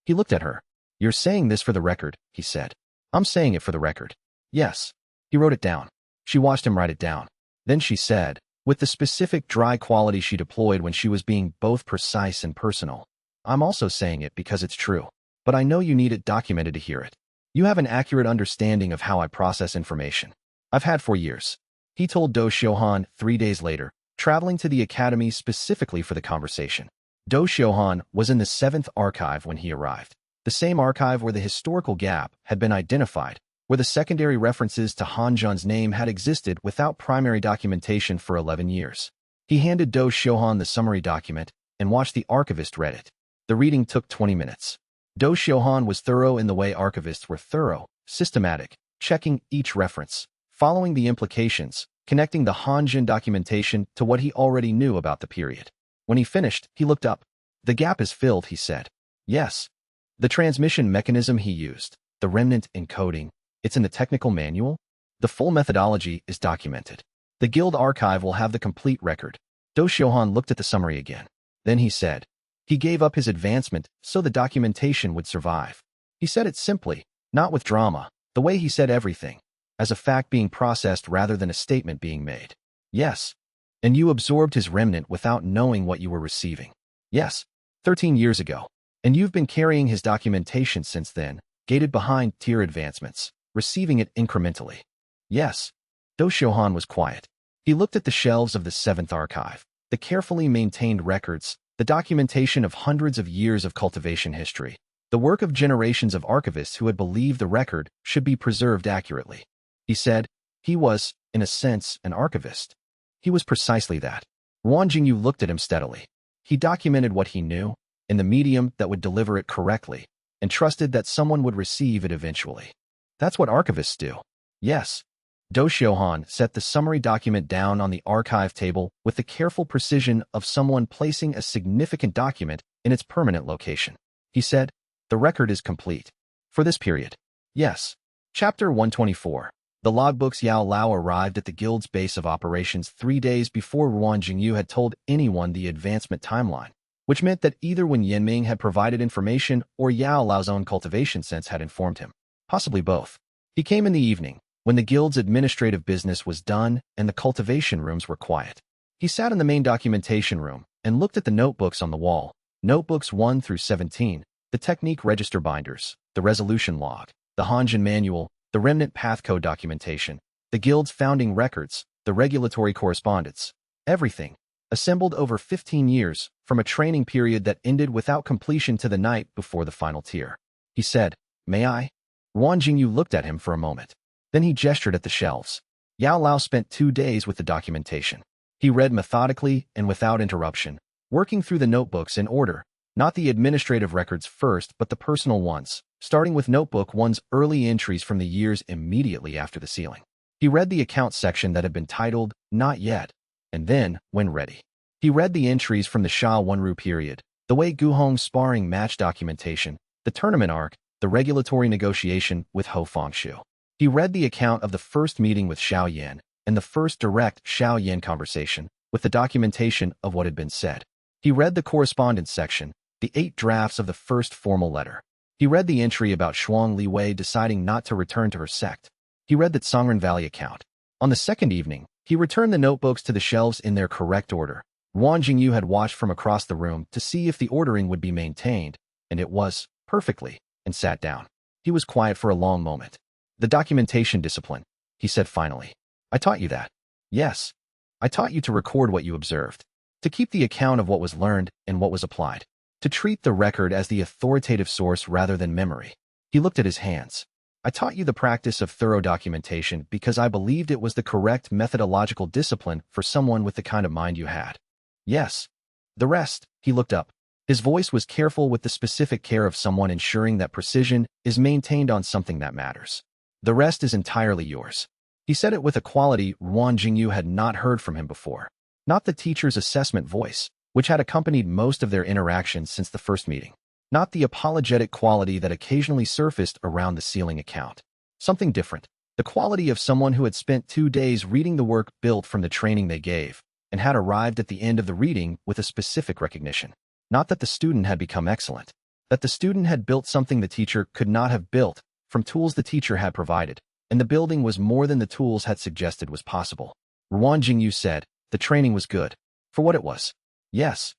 Speaker 1: He looked at her. "You're saying this for the record," he said. "I'm saying it for the record." "Yes." He wrote it down. She watched him write it down. Then she said, with the specific dry quality she deployed when she was being both precise and personal, "I'm also saying it because it's true. But I know you need it documented to hear it. You have an accurate understanding of how I process information. I've had for years." He told Do Xiuhan 3 days later, traveling to the academy specifically for the conversation. Do Xiuhan was in the 7th archive when he arrived, the same archive where the historical gap had been identified, where the secondary references to Han Zhen's name had existed without primary documentation for 11 years. He handed Do Xiuhan the summary document and watched the archivist read it. The reading took 20 minutes. Do Xiuhan was thorough in the way archivists were thorough, systematic, checking each reference, following the implications, connecting the Han Zhen documentation to what he already knew about the period. When he finished, he looked up. "The gap is filled," he said. "Yes." The transmission mechanism he used, the remnant encoding, it's in the technical manual. The full methodology is documented. The guild archive will have the complete record. Do Xiuhan looked at the summary again. Then he said, he gave up his advancement so the documentation would survive. He said it simply, not with drama, the way he said everything, as a fact being processed rather than a statement being made. "Yes." "And you absorbed his remnant without knowing what you were receiving." "Yes, 13 years ago. And you've been carrying his documentation since then, gated behind tier advancements, receiving it incrementally." "Yes." Do Xiuhan was quiet. He looked at the shelves of the 7th archive, the carefully maintained records, the documentation of hundreds of years of cultivation history, the work of generations of archivists who had believed the record should be preserved accurately. He said, he was, in a sense, an archivist. He was precisely that. Wang Jingyu looked at him steadily. He documented what he knew, in the medium that would deliver it correctly, and trusted that someone would receive it eventually. That's what archivists do. "Yes." Do Xiuhan set the summary document down on the archive table with the careful precision of someone placing a significant document in its permanent location. He said, "The record is complete. For this period." "Yes." Chapter 124. The logbooks. Yao Lao arrived at the guild's base of operations 3 days before Wang Jingyu had told anyone the advancement timeline, which meant that either when Yanming had provided information or Yao Lao's own cultivation sense had informed him. Possibly both. He came in the evening, when the guild's administrative business was done and the cultivation rooms were quiet. He sat in the main documentation room and looked at the notebooks on the wall, Notebooks 1 through 17, the technique register binders, the resolution log, the Hanjin manual, the remnant path code documentation, the guild's founding records, the regulatory correspondence, everything, assembled over 15 years from a training period that ended without completion to the night before the final tier. He said, "May I?" Wang Jingyu looked at him for a moment. Then he gestured at the shelves. Yao Lao spent 2 days with the documentation. He read methodically and without interruption, working through the notebooks in order, not the administrative records first but the personal ones, starting with Notebook 1's early entries from the years immediately after the sealing. He read the account section that had been titled, "Not Yet," and then, when ready, he read the entries from the Sha Wanru period, the Wei Guhong sparring match documentation, the tournament arc, the regulatory negotiation with Ho Fengshu. He read the account of the first meeting with Xiao Yan and the first direct Xiao Yan conversation, with the documentation of what had been said. He read the correspondence section, the 8 drafts of the first formal letter. He read the entry about Shuang Liwei deciding not to return to her sect. He read the Tsangren Valley account. On the second evening, he returned the notebooks to the shelves in their correct order. Wang Jingyu had watched from across the room to see if the ordering would be maintained, and it was, perfectly, and sat down. He was quiet for a long moment. "The documentation discipline," he said finally. "I taught you that." "Yes. I taught you to record what you observed, to keep the account of what was learned and what was applied, to treat the record as the authoritative source rather than memory." He looked at his hands. "I taught you the practice of thorough documentation because I believed it was the correct methodological discipline for someone with the kind of mind you had." "Yes. The rest," he looked up. His voice was careful with the specific care of someone ensuring that precision is maintained on something that matters. "The rest is entirely yours." He said it with a quality Wang Jingyu had not heard from him before. Not the teacher's assessment voice, which had accompanied most of their interactions since the first meeting. Not the apologetic quality that occasionally surfaced around the sealing account. Something different. The quality of someone who had spent 2 days reading the work built from the training they gave, and had arrived at the end of the reading with a specific recognition. Not that the student had become excellent. That the student had built something the teacher could not have built, from tools the teacher had provided, and the building was more than the tools had suggested was possible. Wang Jingyu said, "The training was good. For what it was." "Yes."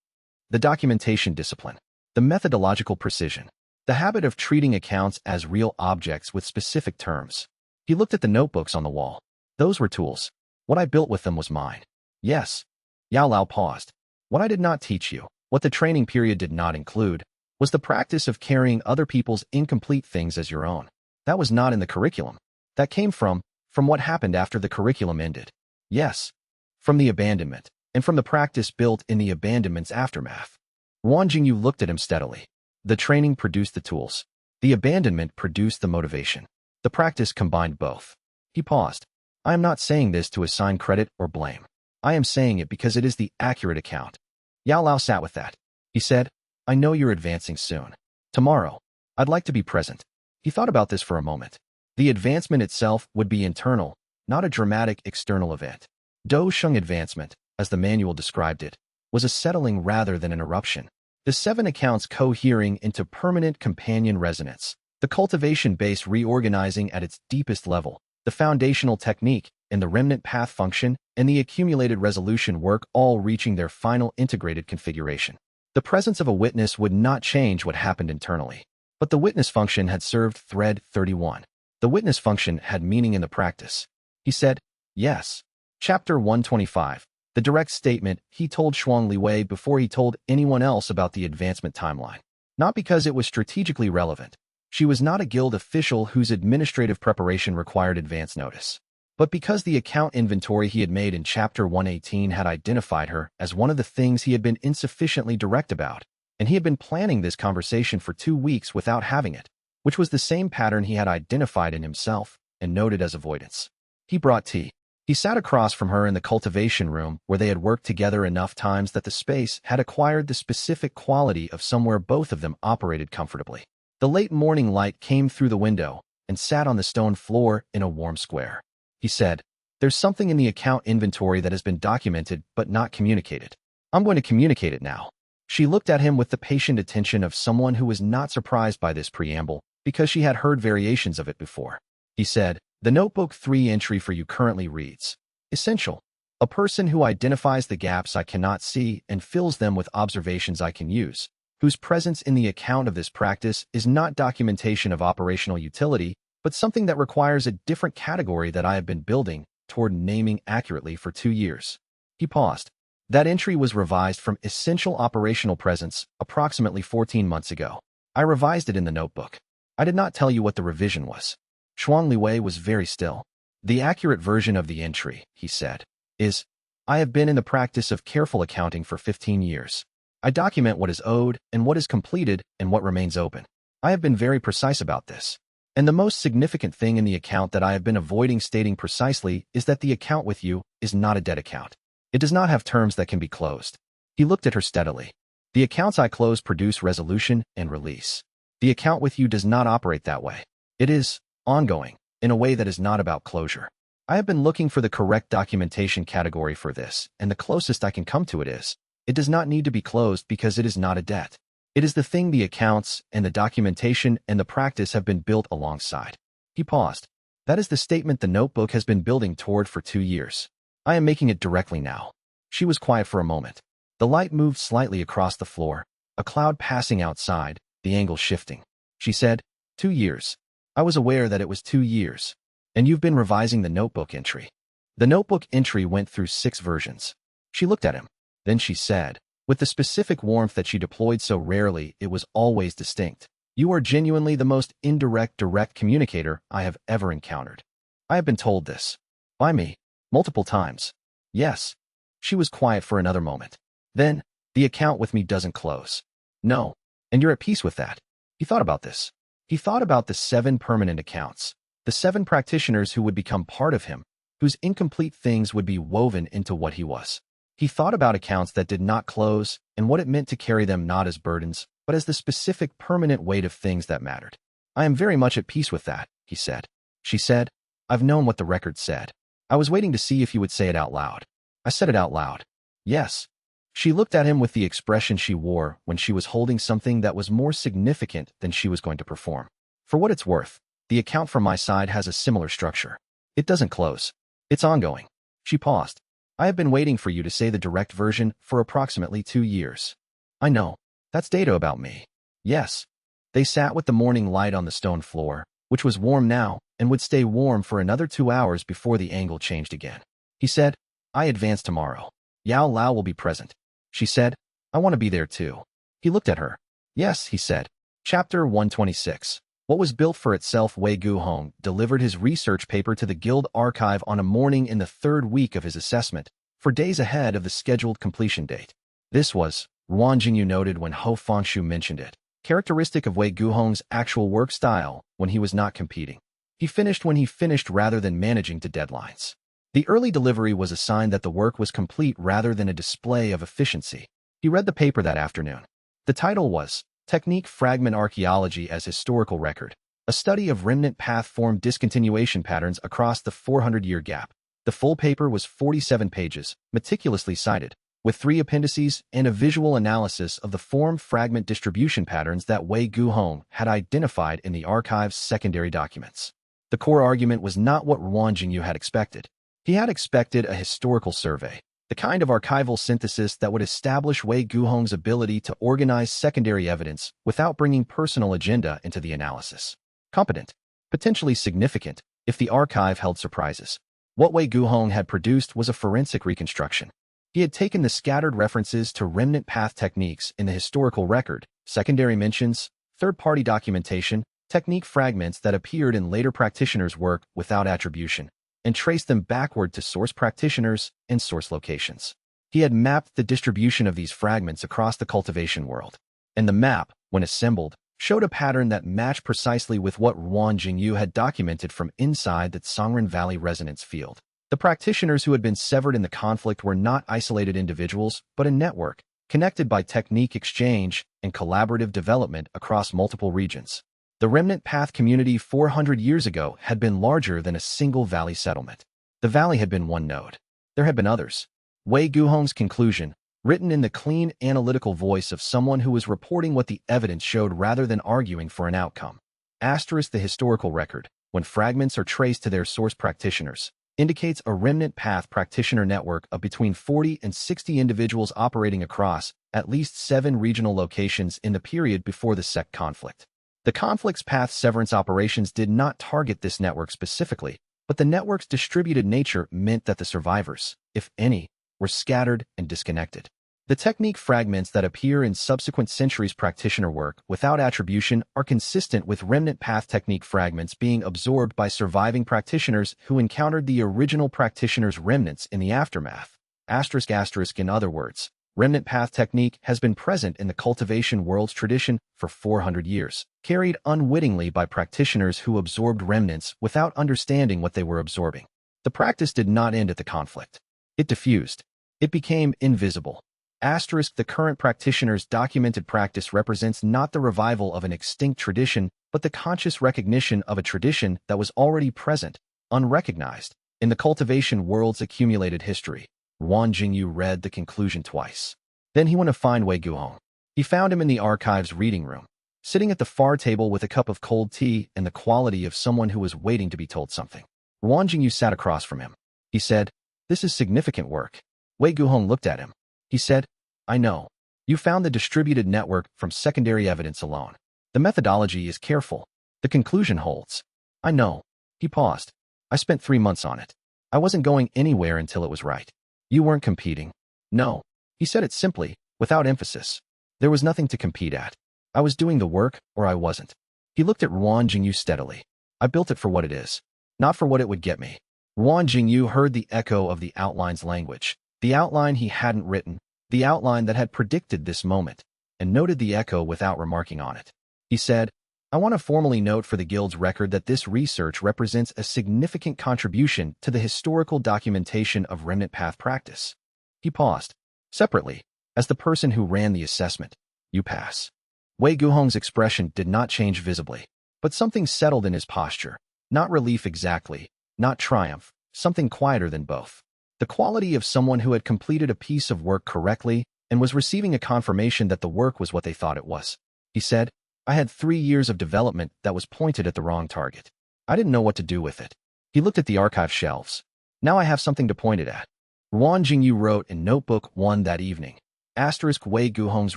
Speaker 1: The documentation discipline. The methodological precision. The habit of treating accounts as real objects with specific terms. He looked at the notebooks on the wall. "Those were tools. What I built with them was mine." "Yes." Yao Lao paused. "What I did not teach you, what the training period did not include, was the practice of carrying other people's incomplete things as your own. That was not in the curriculum. That came from what happened after the curriculum ended." "Yes." "From the abandonment, and from the practice built in the abandonment's aftermath." Wang Jingyu looked at him steadily. The training produced the tools. The abandonment produced the motivation. The practice combined both. He paused. "I am not saying this to assign credit or blame. I am saying it because it is the accurate account." Yao Lao sat with that. He said, "I know you're advancing soon. Tomorrow, I'd like to be present." He thought about this for a moment. The advancement itself would be internal, not a dramatic external event. Do Sheng advancement, as the manual described it, was a settling rather than an eruption. The 7 accounts cohering into permanent companion resonance, the cultivation base reorganizing at its deepest level, the foundational technique and the remnant path function, and the accumulated resolution work all reaching their final integrated configuration. The presence of a witness would not change what happened internally. But the witness function had served thread 31. The witness function had meaning in the practice. He said, "Yes." Chapter 125. The direct statement he told Shuang Liwei before he told anyone else about the advancement timeline. Not because it was strategically relevant. She was not a guild official whose administrative preparation required advance notice. But because the account inventory he had made in Chapter 118 had identified her as one of the things he had been insufficiently direct about, and he had been planning this conversation for 2 weeks without having it, which was the same pattern he had identified in himself and noted as avoidance. He brought tea. He sat across from her in the cultivation room where they had worked together enough times that the space had acquired the specific quality of somewhere both of them operated comfortably. The late morning light came through the window and sat on the stone floor in a warm square. He said, "There's something in the account inventory that has been documented but not communicated. I'm going to communicate it now." She looked at him with the patient attention of someone who was not surprised by this preamble because she had heard variations of it before. He said, "The Notebook 3 entry for you currently reads, essential. A person who identifies the gaps I cannot see and fills them with observations I can use, whose presence in the account of this practice is not documentation of operational utility, but something that requires a different category that I have been building toward naming accurately for 2 years. He paused. That entry was revised from essential operational presence approximately 14 months ago. I revised it in the notebook. I did not tell you what the revision was. Shuang Liwei was very still. The accurate version of the entry, he said, is, I have been in the practice of careful accounting for 15 years. I document what is owed and what is completed and what remains open. I have been very precise about this. And the most significant thing in the account that I have been avoiding stating precisely is that the account with you is not a debt account. It does not have terms that can be closed. He looked at her steadily. The accounts I close produce resolution and release. The account with you does not operate that way. It is ongoing, in a way that is not about closure. I have been looking for the correct documentation category for this, and the closest I can come to it is, it does not need to be closed because it is not a debt. It is the thing the accounts and the documentation and the practice have been built alongside. He paused. That is the statement the notebook has been building toward for 2 years. I am making it directly now. She was quiet for a moment. The light moved slightly across the floor, a cloud passing outside, the angle shifting. She said, 2 years. I was aware that it was 2 years. And you've been revising the notebook entry. The notebook entry went through 6 versions. She looked at him. Then she said, with the specific warmth that she deployed so rarely, it was always distinct. You are genuinely the most indirect direct communicator I have ever encountered. I have been told this. By me. Multiple times. Yes. She was quiet for another moment. Then, the account with me doesn't close. No. And you're at peace with that. He thought about this. He thought about the 7 permanent accounts, the 7 practitioners who would become part of him, whose incomplete things would be woven into what he was. He thought about accounts that did not close and what it meant to carry them not as burdens, but as the specific permanent weight of things that mattered. I am very much at peace with that, he said. She said, I've known what the record said. I was waiting to see if you would say it out loud. I said it out loud. Yes. She looked at him with the expression she wore when she was holding something that was more significant than she was going to perform. For what it's worth, the account from my side has a similar structure. It doesn't close. It's ongoing. She paused. I have been waiting for you to say the direct version for approximately 2 years. I know. That's data about me. Yes. They sat with the morning light on the stone floor, which was warm now and would stay warm for another 2 hours before the angle changed again. He said, I advance tomorrow. Yao Lao will be present. She said, I want to be there too. He looked at her. Yes, he said. Chapter 126. What was built for itself. Wei Guhong delivered his research paper to the Guild archive on a morning in the 3rd week of his assessment, for days ahead of the scheduled completion date. This was, Ruan Jingyu noted when Ho Fengshu mentioned it, characteristic of Wei Guhong's actual work style when he was not competing. He finished when he finished rather than managing to deadlines. The early delivery was a sign that the work was complete rather than a display of efficiency. He read the paper that afternoon. The title was, Technique Fragment Archaeology as Historical Record, a study of remnant path form discontinuation patterns across the 400-year gap. The full paper was 47 pages, meticulously cited, with 3 appendices and a visual analysis of the form fragment distribution patterns that Wei Guhong had identified in the archive's secondary documents. The core argument was not what Ruan Jingyu had expected. He had expected a historical survey, the kind of archival synthesis that would establish Wei Guhong's ability to organize secondary evidence without bringing personal agenda into the analysis. Competent, potentially significant, if the archive held surprises. What Wei Guhong had produced was a forensic reconstruction. He had taken the scattered references to remnant path techniques in the historical record, secondary mentions, third-party documentation, technique fragments that appeared in later practitioners' work without attribution, and traced them backward to source practitioners and source locations. He had mapped the distribution of these fragments across the cultivation world, and the map, when assembled, showed a pattern that matched precisely with what Ruan Jingyu had documented from inside the Songren Valley resonance field. The practitioners who had been severed in the conflict were not isolated individuals, but a network, connected by technique exchange and collaborative development across multiple regions. The remnant path community 400 years ago had been larger than a single valley settlement. The valley had been one node. There had been others. Wei Guhong's conclusion, written in the clean, analytical voice of someone who was reporting what the evidence showed rather than arguing for an outcome. Asterisk the historical record, when fragments are traced to their source practitioners, indicates a remnant path practitioner network of between 40 and 60 individuals operating across at least 7 regional locations in the period before the sect conflict. The conflict's path severance operations did not target this network specifically, but the network's distributed nature meant that the survivors, if any, were scattered and disconnected. The technique fragments that appear in subsequent centuries' practitioner work without attribution are consistent with remnant path technique fragments being absorbed by surviving practitioners who encountered the original practitioner's remnants in the aftermath. In other words, remnant path technique has been present in the cultivation world's tradition for 400 years, carried unwittingly by practitioners who absorbed remnants without understanding what they were absorbing. The practice did not end at the conflict. It diffused. It became invisible. The current practitioner's documented practice represents not the revival of an extinct tradition, but the conscious recognition of a tradition that was already present, unrecognized, in the cultivation world's accumulated history. Wan Jingyu read the conclusion twice. Then he went to find Wei Guhong. He found him in the archives reading room, sitting at the far table with a cup of cold tea and the quality of someone who was waiting to be told something. Wan Jingyu sat across from him. He said, "This is significant work." Wei Guhong looked at him. He said, "I know. You found the distributed network from secondary evidence alone. The methodology is careful. The conclusion holds." "I know." He paused. "I spent 3 months on it. I wasn't going anywhere until it was right." "You weren't competing?" "No." He said it simply, without emphasis. "There was nothing to compete at. I was doing the work, or I wasn't." He looked at Wan Jingyu steadily. "I built it for what it is, not for what it would get me." Wan Jingyu heard the echo of the outline's language, the outline he hadn't written, the outline that had predicted this moment, and noted the echo without remarking on it. He said, "I want to formally note for the Guild's record that this research represents a significant contribution to the historical documentation of remnant path practice." He paused. "Separately, as the person who ran the assessment, you pass." Wei Guhong's expression did not change visibly, but something settled in his posture. Not relief exactly, not triumph, something quieter than both. The quality of someone who had completed a piece of work correctly and was receiving a confirmation that the work was what they thought it was. He said, "I had 3 years of development that was pointed at the wrong target. I didn't know what to do with it." He looked at the archive shelves. "Now I have something to point it at." Wan Jingyu wrote in Notebook 1 that evening. Wei Guhong's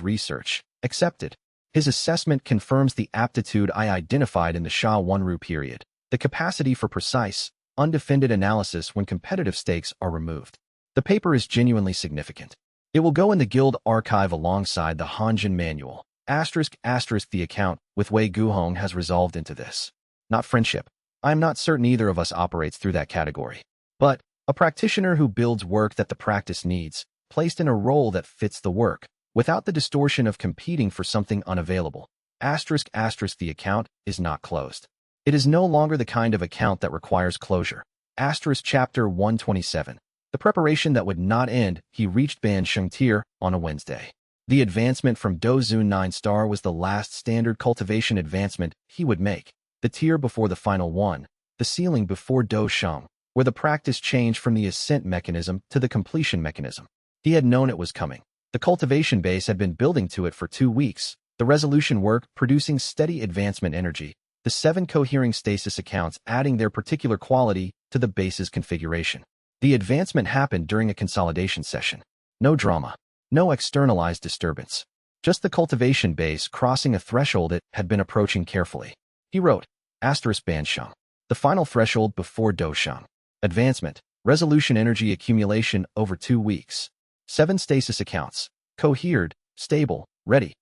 Speaker 1: research, accepted. His assessment confirms the aptitude I identified in the Sha Wanru period, the capacity for precise, undefended analysis when competitive stakes are removed. The paper is genuinely significant. It will go in the Guild archive alongside the Hanjin Manual. The account with Wei Guhong has resolved into this. Not friendship. I am not certain either of us operates through that category. But a practitioner who builds work that the practice needs, placed in a role that fits the work, without the distortion of competing for something unavailable. The account is not closed. It is no longer the kind of account that requires closure. Chapter 127. The preparation that would not end. He reached Ban Shengtier on a Wednesday. The advancement from Dozun 9-star was the last standard cultivation advancement he would make. The tier before the final one, the ceiling before Do Sheng, where the practice changed from the ascent mechanism to the completion mechanism. He had known it was coming. The cultivation base had been building to it for 2 weeks, the resolution work producing steady advancement energy, the 7 cohering stasis accounts adding their particular quality to the base's configuration. The advancement happened during a consolidation session. No drama, no externalized disturbance. Just the cultivation base crossing a threshold it had been approaching carefully. He wrote, Bansheng, the final threshold before Dosheng. Advancement, resolution energy accumulation over 2 weeks. 7 stasis accounts, cohered, stable, ready.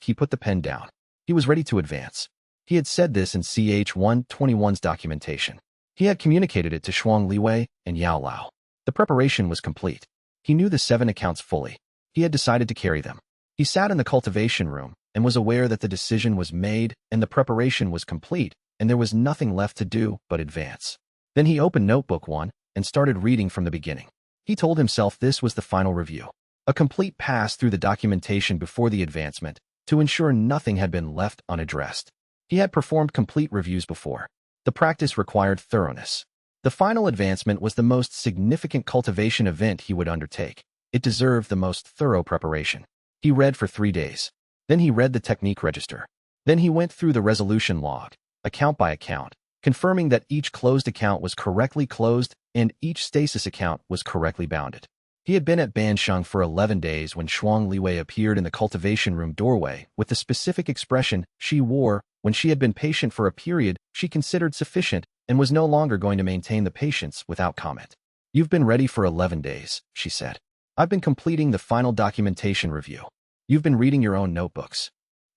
Speaker 1: He put the pen down. He was ready to advance. He had said this in CH-121's documentation. He had communicated it to Shuang Liwei and Yao Lao. The preparation was complete. He knew the 7 accounts fully. He had decided to carry them. He sat in the cultivation room and was aware that the decision was made and the preparation was complete, and there was nothing left to do but advance. Then he opened Notebook 1 and started reading from the beginning. He told himself this was the final review, a complete pass through the documentation before the advancement to ensure nothing had been left unaddressed. He had performed complete reviews before. The practice required thoroughness. The final advancement was the most significant cultivation event he would undertake. It deserved the most thorough preparation. He read for 3 days. Then he read the technique register. Then he went through the resolution log, account by account, confirming that each closed account was correctly closed and each stasis account was correctly bounded. He had been at Bansheng for 11 days when Shuang Liwei appeared in the cultivation room doorway with the specific expression she wore when she had been patient for a period she considered sufficient and was no longer going to maintain the patience without comment. "You've been ready for 11 days, she said. "I've been completing the final documentation review. You've been reading your own notebooks.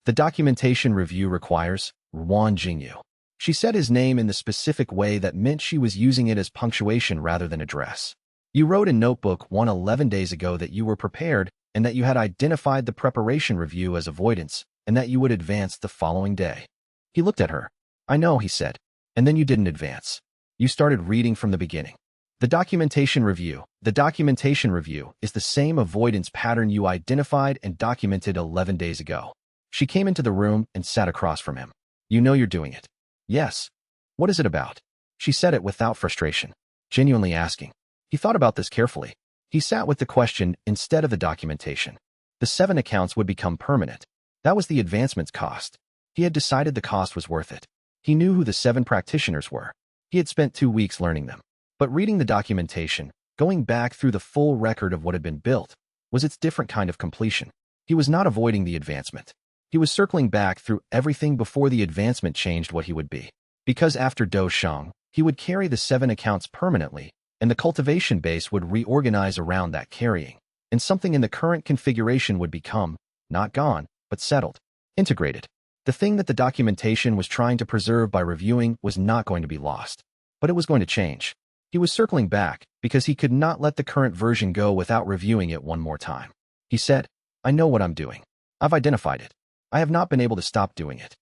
Speaker 1: The documentation review requires Wan Jingyu." She said his name in the specific way that meant she was using it as punctuation rather than address. "You wrote in Notebook 1 11 days ago that you were prepared and that you had identified the preparation review as avoidance and that you would advance the following day." He looked at her. "I know," he said. "And then you didn't advance. You started reading from the beginning. The documentation review is the same avoidance pattern you identified and documented 11 days ago." She came into the room and sat across from him. "You know you're doing it." "Yes." "What is it about?" She said it without frustration, genuinely asking. He thought about this carefully. He sat with the question instead of the documentation. The 7 accounts would become permanent. That was the advancement's cost. He had decided the cost was worth it. He knew who the 7 practitioners were. He had spent 2 weeks learning them. But reading the documentation, going back through the full record of what had been built, was its different kind of completion. He was not avoiding the advancement. He was circling back through everything before the advancement changed what he would be. Because after Do Shang, he would carry the 7 accounts permanently, and the cultivation base would reorganize around that carrying, and something in the current configuration would become, not gone, but settled, integrated. The thing that the documentation was trying to preserve by reviewing was not going to be lost, but it was going to change. He was circling back because he could not let the current version go without reviewing it one more time. He said, "I know what I'm doing. I've identified it. I have not been able to stop doing it."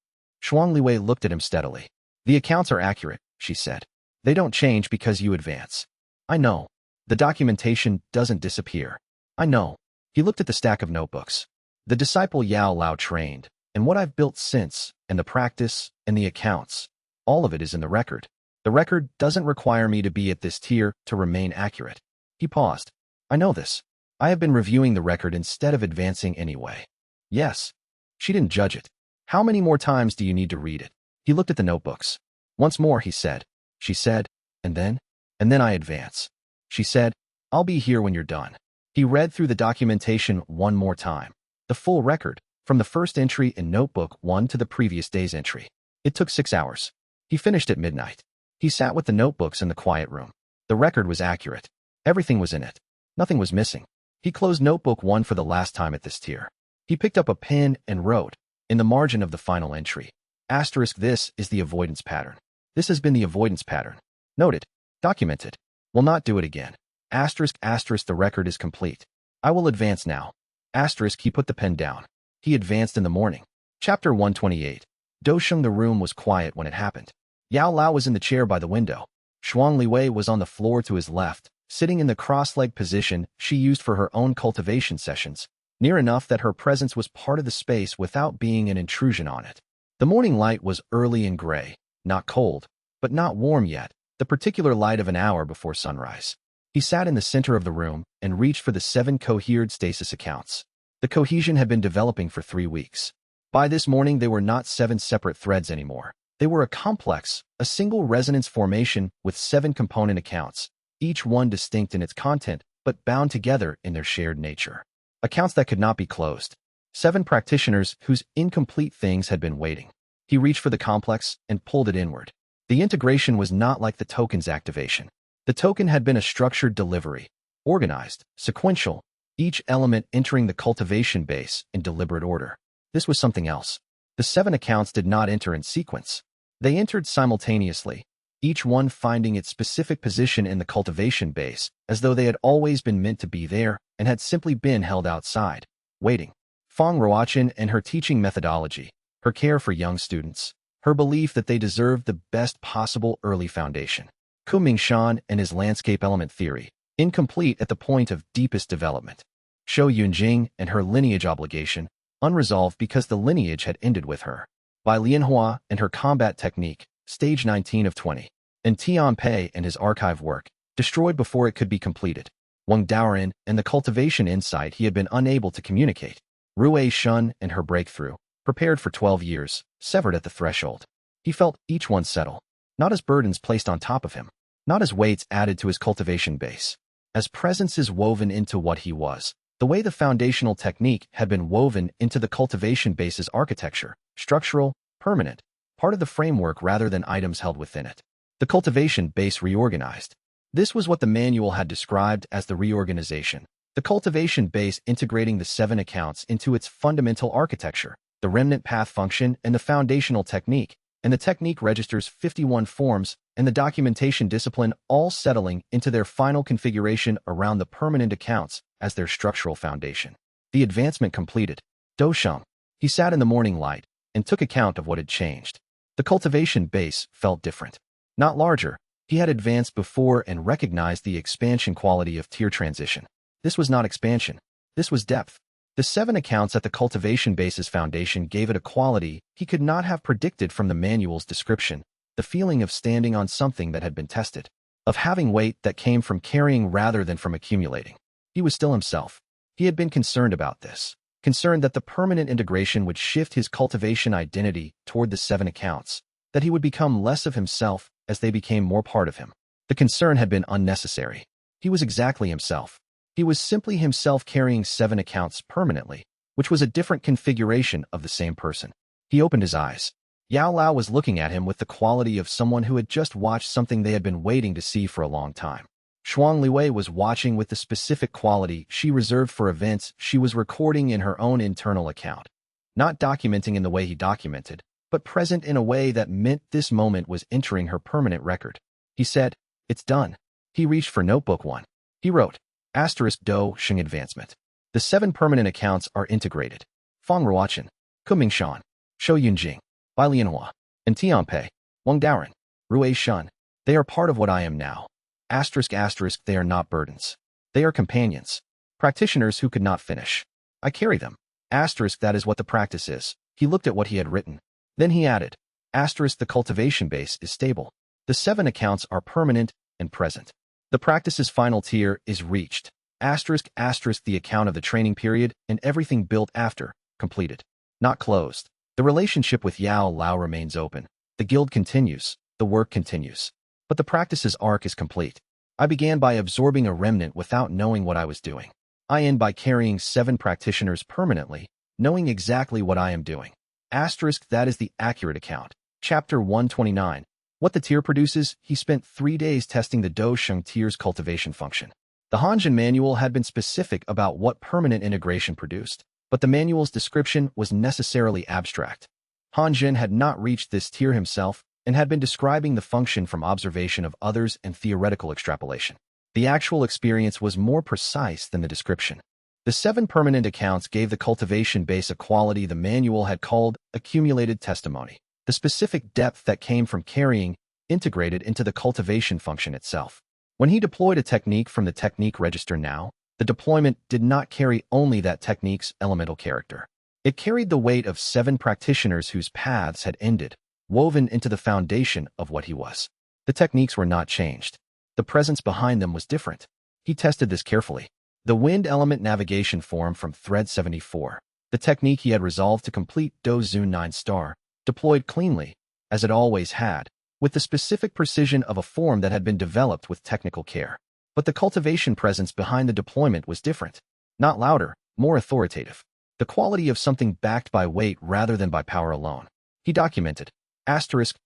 Speaker 1: Shuang Liwei looked at him steadily. "The accounts are accurate," she said. "They don't change because you advance." "I know. The documentation doesn't disappear." "I know." He looked at the stack of notebooks. "The disciple Yao Lao trained, and what I've built since, and the practice, and the accounts, all of it is in the record. The record doesn't require me to be at this tier to remain accurate." He paused. "I know this. I have been reviewing the record instead of advancing anyway." "Yes." She didn't judge it. "How many more times do you need to read it?" He looked at the notebooks. "Once more," he said. She said, "And then?" "And then I advance." She said, "I'll be here when you're done." He read through the documentation one more time. The full record, from the first entry in Notebook 1 to the previous day's entry. It took 6 hours. He finished at midnight. He sat with the notebooks in the quiet room. The record was accurate. Everything was in it. Nothing was missing. He closed Notebook 1 for the last time at this tier. He picked up a pen and wrote, in the margin of the final entry, *, "This is the avoidance pattern. This has been the avoidance pattern. Noted. Documented. Will not do it again. *, "The record is complete. I will advance now. *, he put the pen down. He advanced in the morning. Chapter 128. Dosheng. The room was quiet when it happened. Yao Lao was in the chair by the window. Shuang Liwei was on the floor to his left, sitting in the cross-legged position she used for her own cultivation sessions, near enough that her presence was part of the space without being an intrusion on it. The morning light was early and gray, not cold, but not warm yet, the particular light of an hour before sunrise. He sat in the center of the room and reached for the 7 cohered stasis accounts. The cohesion had been developing for 3 weeks. By this morning, they were not 7 separate threads anymore. They were a complex, a single resonance formation with 7 component accounts, each one distinct in its content, but bound together in their shared nature. Accounts that could not be closed. 7 practitioners whose incomplete things had been waiting. He reached for the complex and pulled it inward. The integration was not like the token's activation. The token had been a structured delivery, organized, sequential, each element entering the cultivation base in deliberate order. This was something else. The 7 accounts did not enter in sequence. They entered simultaneously, each one finding its specific position in the cultivation base, as though they had always been meant to be there and had simply been held outside, waiting. Feng Ruochen and her teaching methodology, her care for young students, her belief that they deserved the best possible early foundation. Ku Mingshan and his landscape element theory, incomplete at the point of deepest development. Shou Yunjing and her lineage obligation, unresolved because the lineage had ended with her. Bai Lianhua and her combat technique, stage 19 of 20. And Tian Pei and his archive work, destroyed before it could be completed. Wang Daorin and the cultivation insight he had been unable to communicate. Rui Shun and her breakthrough, prepared for 12 years, severed at the threshold. He felt each one settle. not as burdens placed on top of him, not as weights added to his cultivation base, as presences woven into what he was. The way the foundational technique had been woven into the cultivation base's architecture, structural, permanent, part of the framework rather than items held within it. The cultivation base reorganized. This was what the manual had described as the reorganization. The cultivation base integrating the 7 accounts into its fundamental architecture, the remnant path function and the foundational technique, and the technique registers 51 forms and the documentation discipline all settling into their final configuration around the permanent accounts as their structural foundation. The advancement completed. Do Sheng. He sat in the morning light and took account of what had changed. The cultivation base felt different. Not larger. He had advanced before and recognized the expansion quality of tier transition. This was not expansion. This was depth. The 7 accounts at the cultivation base's foundation gave it a quality he could not have predicted from the manual's description, the feeling of standing on something that had been tested, of having weight that came from carrying rather than from accumulating. He was still himself. He had been concerned about this, concerned that the permanent integration would shift his cultivation identity toward the 7 accounts, that he would become less of himself as they became more part of him. The concern had been unnecessary. He was exactly himself. He was simply himself carrying 7 accounts permanently, which was a different configuration of the same person. He opened his eyes. Yao Lao was looking at him with the quality of someone who had just watched something they had been waiting to see for a long time. Shuang Liwei was watching with the specific quality she reserved for events she was recording in her own internal account. Not documenting in the way he documented, but present in a way that meant this moment was entering her permanent record. He said, "It's done." He reached for notebook 1. He wrote, *Do Sheng advancement. The 7 permanent accounts are integrated. Fang Ruochen, Kuming Shan, Shou Yunjing, Bai Lianhua, and Tianpei, Wang Daoren, Rui Shun. They are part of what I am now. They are not burdens. They are companions. Practitioners who could not finish. I carry them. That is what the practice is. He looked at what he had written. Then he added, the cultivation base is stable. The 7 accounts are permanent and present. The practice's final tier is reached. The account of the training period and everything built after, completed. Not closed. The relationship with Yao Lao remains open. The guild continues. The work continues. But the practice's arc is complete. I began by absorbing a remnant without knowing what I was doing. I end by carrying 7 practitioners permanently, knowing exactly what I am doing. That is the accurate account. Chapter 129. What the tier produces. He spent 3 days testing the Do Sheng tier's cultivation function. The Hanjin manual had been specific about what permanent integration produced, but the manual's description was necessarily abstract. Hanjin had not reached this tier himself and had been describing the function from observation of others and theoretical extrapolation. The actual experience was more precise than the description. The 7 permanent accounts gave the cultivation base a quality the manual had called accumulated testimony. The specific depth that came from carrying integrated into the cultivation function itself. When he deployed a technique from the technique register now, the deployment did not carry only that technique's elemental character. It carried the weight of 7 practitioners whose paths had ended, woven into the foundation of what he was. The techniques were not changed. The presence behind them was different. He tested this carefully. The wind element navigation form from thread 74. The technique he had resolved to complete Do Zun 9 star, deployed cleanly, as it always had, with the specific precision of a form that had been developed with technical care. But the cultivation presence behind the deployment was different. Not louder, more authoritative. The quality of something backed by weight rather than by power alone. He documented,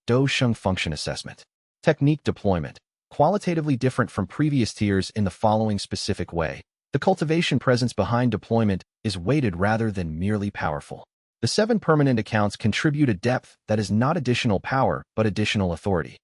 Speaker 1: Do Sheng function assessment. Technique deployment. Qualitatively different from previous tiers in the following specific way. The cultivation presence behind deployment is weighted rather than merely powerful. The 7 permanent accounts contribute a depth that is not additional power but additional authority.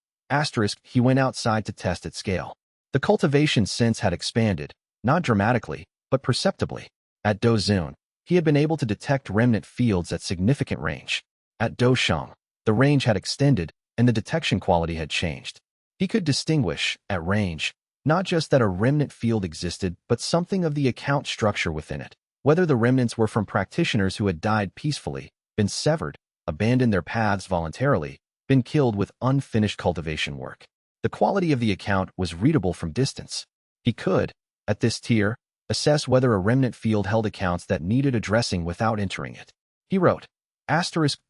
Speaker 1: He went outside to test at scale. The cultivation sense had expanded, not dramatically, but perceptibly. At Do Zun, he had been able to detect remnant fields at significant range. At Do Sheng, the range had extended and the detection quality had changed. He could distinguish, at range, not just that a remnant field existed, but something of the account structure within it. Whether the remnants were from practitioners who had died peacefully, been severed, abandoned their paths voluntarily, been killed with unfinished cultivation work. The quality of the account was readable from distance. He could, at this tier, assess whether a remnant field held accounts that needed addressing without entering it. He wrote,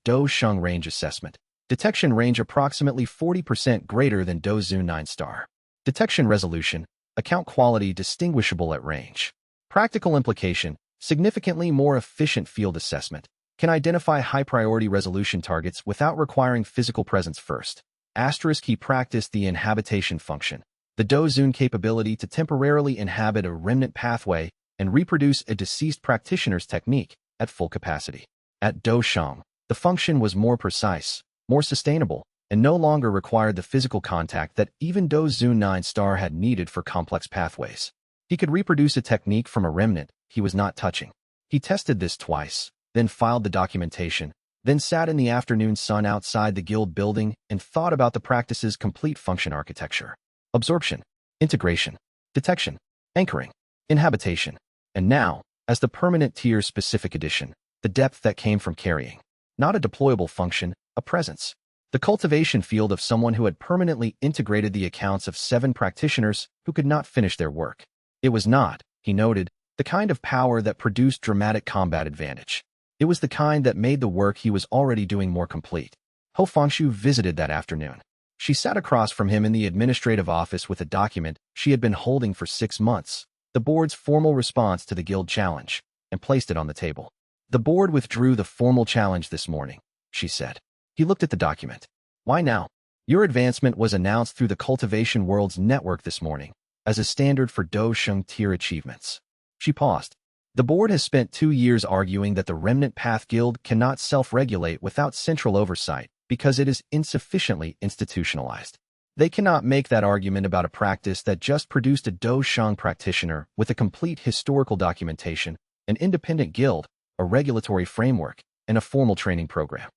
Speaker 1: Do Sheng range assessment. Detection range approximately 40% greater than Dozun 9-star. Detection resolution, account quality distinguishable at range. Practical implication, significantly more efficient field assessment. Can identify high-priority resolution targets without requiring physical presence first. Asterisk he practiced the inhabitation function, the Dozun capability to temporarily inhabit a remnant pathway and reproduce a deceased practitioner's technique at full capacity. At Doshang, the function was more precise, more sustainable, and no longer required the physical contact that even Dozun 9-star had needed for complex pathways. He could reproduce a technique from a remnant he was not touching. He tested this twice, then filed the documentation, then sat in the afternoon sun outside the guild building and thought about the practice's complete function architecture. Absorption, integration, detection, anchoring, inhabitation, and now, as the permanent tier-specific addition, the depth that came from carrying. Not a deployable function, a presence. The cultivation field of someone who had permanently integrated the accounts of 7 practitioners who could not finish their work. It was not, he noted, the kind of power that produced dramatic combat advantage. It was the kind that made the work he was already doing more complete. Ho Fangshu visited that afternoon. She sat across from him in the administrative office with a document she had been holding for 6 months, the board's formal response to the guild challenge, and placed it on the table. The board withdrew the formal challenge this morning, she said. He looked at the document. Why now? Your advancement was announced through the Cultivation World's network this morning, as a standard for Dosheng tier achievements. She paused. The board has spent 2 years arguing that the Remnant Path Guild cannot self-regulate without central oversight because it is insufficiently institutionalized. They cannot make that argument about a practice that just produced a Dosheng practitioner with a complete historical documentation, an independent guild, a regulatory framework, and a formal training program.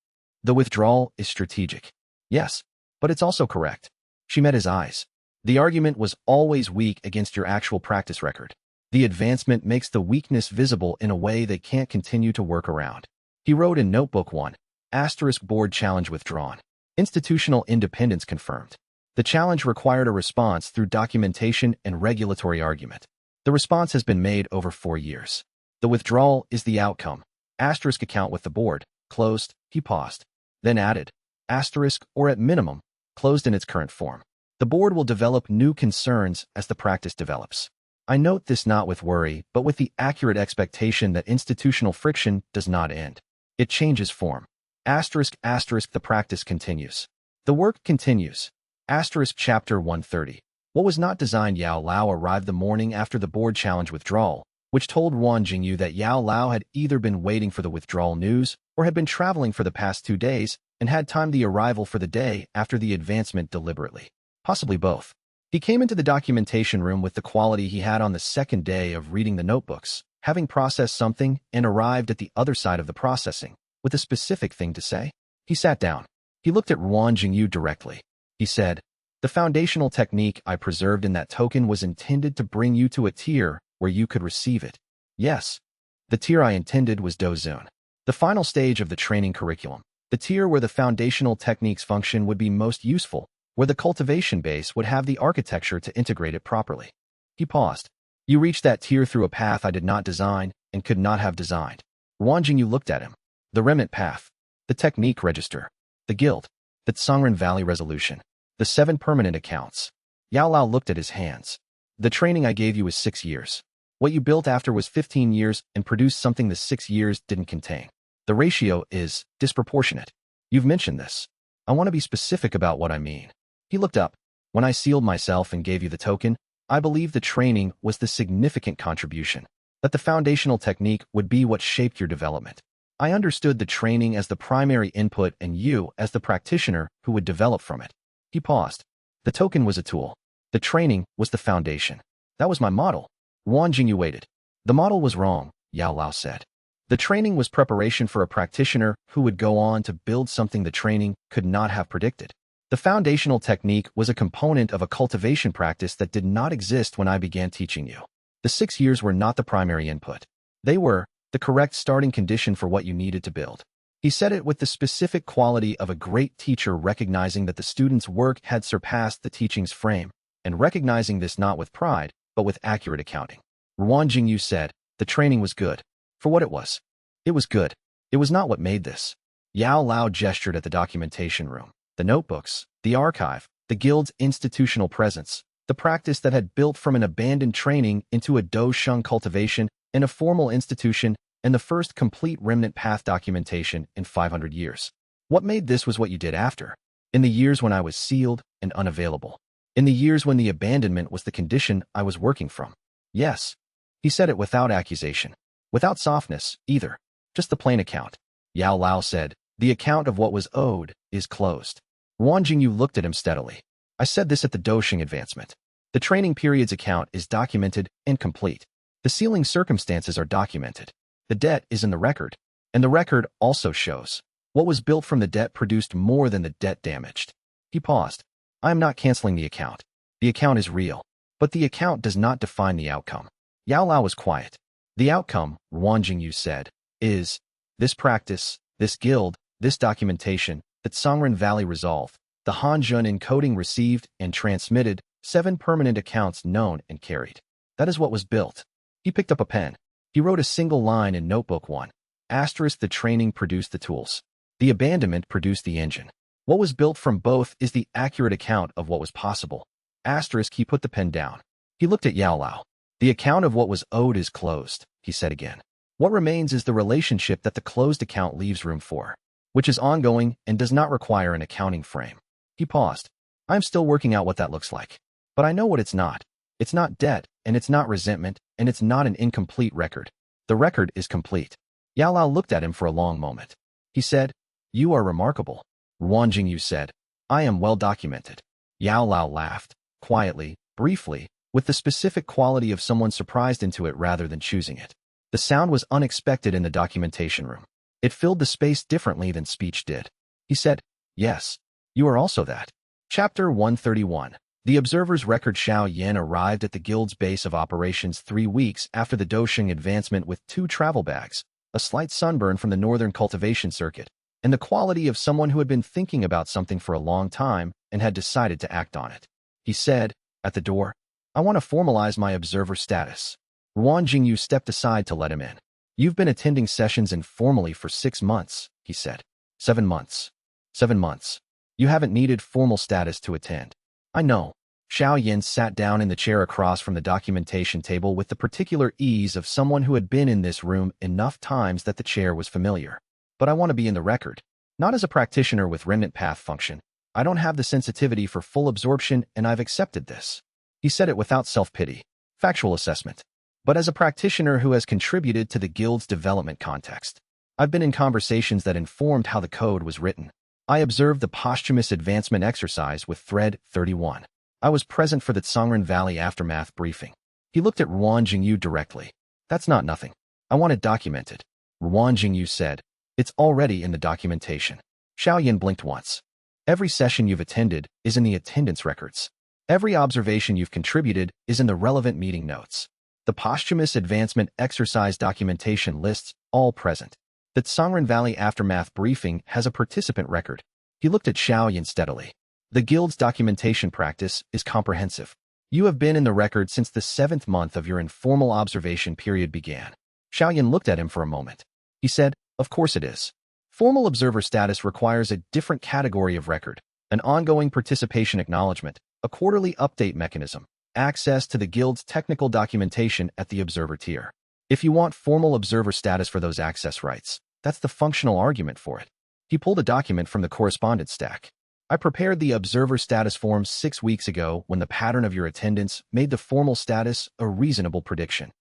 Speaker 1: The withdrawal is strategic. Yes, but it's also correct. She met his eyes. The argument was always weak against your actual practice record. The advancement makes the weakness visible in a way they can't continue to work around. He wrote in Notebook 1, * board challenge withdrawn. Institutional independence confirmed. The challenge required a response through documentation and regulatory argument. The response has been made over 4 years. The withdrawal is the outcome. * account with the board, closed, he paused. Then added, * or at minimum, closed in its current form. The board will develop new concerns as the practice develops. I note this not with worry, but with the accurate expectation that institutional friction does not end. It changes form. * the practice continues. The work continues. * Chapter 130. What was not designed. Yao Lao arrived the morning after the board challenge withdrawal, which told Ruan Jingyu that Yao Lao had either been waiting for the withdrawal news or had been traveling for the past 2 days and had timed the arrival for the day after the advancement deliberately. Possibly both. He came into the documentation room with the quality he had on the second day of reading the notebooks, having processed something and arrived at the other side of the processing, with a specific thing to say. He sat down. He looked at Ruan Jingyu directly. He said, the foundational technique I preserved in that token was intended to bring you to a tier where you could receive it. Yes. The tier I intended was Dozun, the final stage of the training curriculum, the tier where the foundational techniques function would be most useful, where the cultivation base would have the architecture to integrate it properly. He paused. You reached that tier through a path I did not design and could not have designed. Ruan Jingyu looked at him. The remnant path, the technique register, the guild, the Tsangren Valley resolution, the 7 permanent accounts. Yao Lao looked at his hands. The training I gave you was 6 years. What you built after was 15 years and produced something the 6 years didn't contain. The ratio is disproportionate. You've mentioned this. I want to be specific about what I mean. He looked up. When I sealed myself and gave you the token, I believe the training was the significant contribution, that the foundational technique would be what shaped your development. I understood the training as the primary input and you as the practitioner who would develop from it. He paused. The token was a tool. The training was the foundation. That was my model. Ruan Jingyu waited. The model was wrong, Yao Lao said. The training was preparation for a practitioner who would go on to build something the training could not have predicted. The foundational technique was a component of a cultivation practice that did not exist when I began teaching you. The 6 years were not the primary input. They were the correct starting condition for what you needed to build. He said it with the specific quality of a great teacher recognizing that the student's work had surpassed the teaching's frame, and recognizing this not with pride, but with accurate accounting. Ruan Jingyu said, the training was good. For what it was. It was good. It was not what made this. Yao Lao gestured at the documentation room, the notebooks, the archive, the guild's institutional presence, the practice that had built from an abandoned training into a dosheng cultivation in a formal institution and the first complete remnant path documentation in 500 years. What made this was what you did after. In the years when I was sealed and unavailable. In the years when the abandonment was the condition I was working from. Yes. He said it without accusation. Without softness, either. Just the plain account. Yao Lao said, the account of what was owed is closed. Wang Jingyu looked at him steadily. I said this at the dosheng advancement. The training period's account is documented and complete. The sealing circumstances are documented. The debt is in the record. And the record also shows. What was built from the debt produced more than the debt damaged. He paused. I am not canceling the account. The account is real. But the account does not define the outcome. Yao Lao was quiet. The outcome, Wang Jingyu said, is this practice, this guild, this documentation, that Songren Valley resolved, the Hanjun encoding received and transmitted, 7 permanent accounts known and carried. That is what was built. He picked up a pen. He wrote a single line in Notebook 1. Asterisk the training produced the tools. The abandonment produced the engine. What was built from both is the accurate account of what was possible. Asterisk he put the pen down. He looked at Yao Lao. The account of what was owed is closed, he said again. What remains is the relationship that the closed account leaves room for, which is ongoing and does not require an accounting frame. He paused. I'm still working out what that looks like. But I know what it's not. It's not debt, and it's not resentment, and it's not an incomplete record. The record is complete. Yao Lao looked at him for a long moment. He said, you are remarkable. Wang Jingyu said, I am well documented. Yao Lao laughed, quietly, briefly, with the specific quality of someone surprised into it rather than choosing it. The sound was unexpected in the documentation room. It filled the space differently than speech did. He said, yes, you are also that. Chapter 131. The Observer's Record. Xiao Yan arrived at the guild's base of operations 3 weeks after the dosheng advancement with 2 travel bags, a slight sunburn from the northern cultivation circuit, and the quality of someone who had been thinking about something for a long time and had decided to act on it. He said, at the door, I want to formalize my observer status. Wang Jingyu stepped aside to let him in. You've been attending sessions informally for 6 months, he said. 7 months. 7 months. You haven't needed formal status to attend. I know. Xiao Yan sat down in the chair across from the documentation table with the particular ease of someone who had been in this room enough times that the chair was familiar. But I want to be in the record. Not as a practitioner with remnant path function. I don't have the sensitivity for full absorption and I've accepted this. He said it without self-pity. Factual assessment. But as a practitioner who has contributed to the guild's development context. I've been in conversations that informed how the code was written. I observed the posthumous advancement exercise with Thread 31. I was present for the Songren Valley aftermath briefing. He looked at Wang Jingyu directly. That's not nothing. I want it documented. Wang Jingyu said, it's already in the documentation. Xiao Yan blinked once. Every session you've attended is in the attendance records. Every observation you've contributed is in the relevant meeting notes. The posthumous advancement exercise documentation lists all present. The Songren Valley aftermath briefing has a participant record. He looked at Xiao Yan steadily. The guild's documentation practice is comprehensive. You have been in the record since the 7th month of your informal observation period began. Xiao Yan looked at him for a moment. He said, of course it is. Formal observer status requires a different category of record, an ongoing participation acknowledgement, a quarterly update mechanism, access to the guild's technical documentation at the observer tier. If you want formal observer status for those access rights, that's the functional argument for it. He pulled a document from the correspondence stack. I prepared the observer status form 6 weeks ago when the pattern of your attendance made the formal status a reasonable prediction.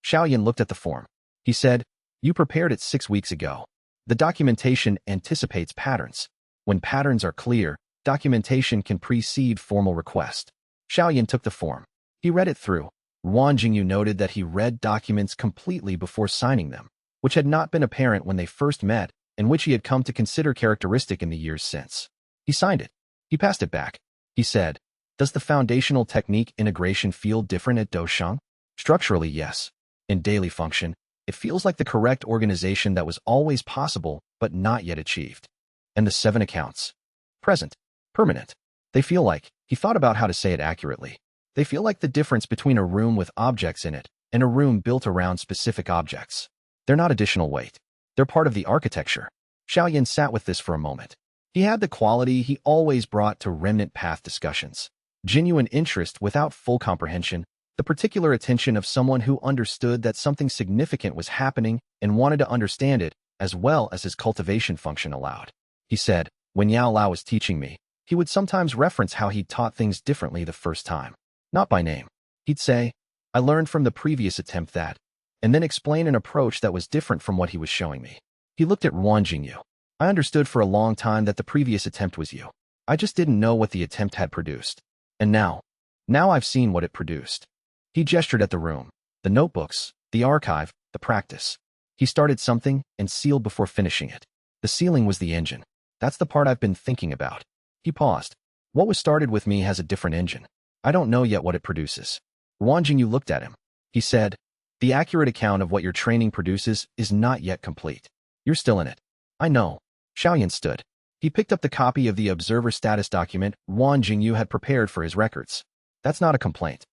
Speaker 1: Xiao Yan looked at the form. He said, you prepared it 6 weeks ago. The documentation anticipates patterns. When patterns are clear, documentation can precede formal request. Xiao Yan took the form. He read it through. Wang Jingyu noted that he read documents completely before signing them, which had not been apparent when they first met and which he had come to consider characteristic in the years since. He signed it. He passed it back. He said, does the foundational technique integration feel different at dosheng? Structurally, yes. In daily function, it feels like the correct organization that was always possible but not yet achieved. And the 7 accounts. Present. Permanent. They feel like, he thought about how to say it accurately. They feel like the difference between a room with objects in it and a room built around specific objects. They're not additional weight. They're part of the architecture. Xiao Yan sat with this for a moment. He had the quality he always brought to remnant path discussions. Genuine interest without full comprehension, the particular attention of someone who understood that something significant was happening and wanted to understand it, as well as his cultivation function allowed. He said, when Yao Lao was teaching me, he would sometimes reference how he'd taught things differently the first time. Not by name. He'd say, I learned from the previous attempt that, and then explain an approach that was different from what he was showing me. He looked at Ruan Jingyu. I understood for a long time that the previous attempt was you. I just didn't know what the attempt had produced. And now I've seen what it produced. He gestured at the room, the notebooks, the archive, the practice. He started something and sealed before finishing it. The sealing was the engine. That's the part I've been thinking about. He paused. What was started with me has a different engine. I don't know yet what it produces. Ruan Jingyu looked at him. He said, the accurate account of what your training produces is not yet complete. You're still in it. I know. Xiao Yan stood. He picked up the copy of the observer status document Ruan Jingyu had prepared for his records. That's not a complaint.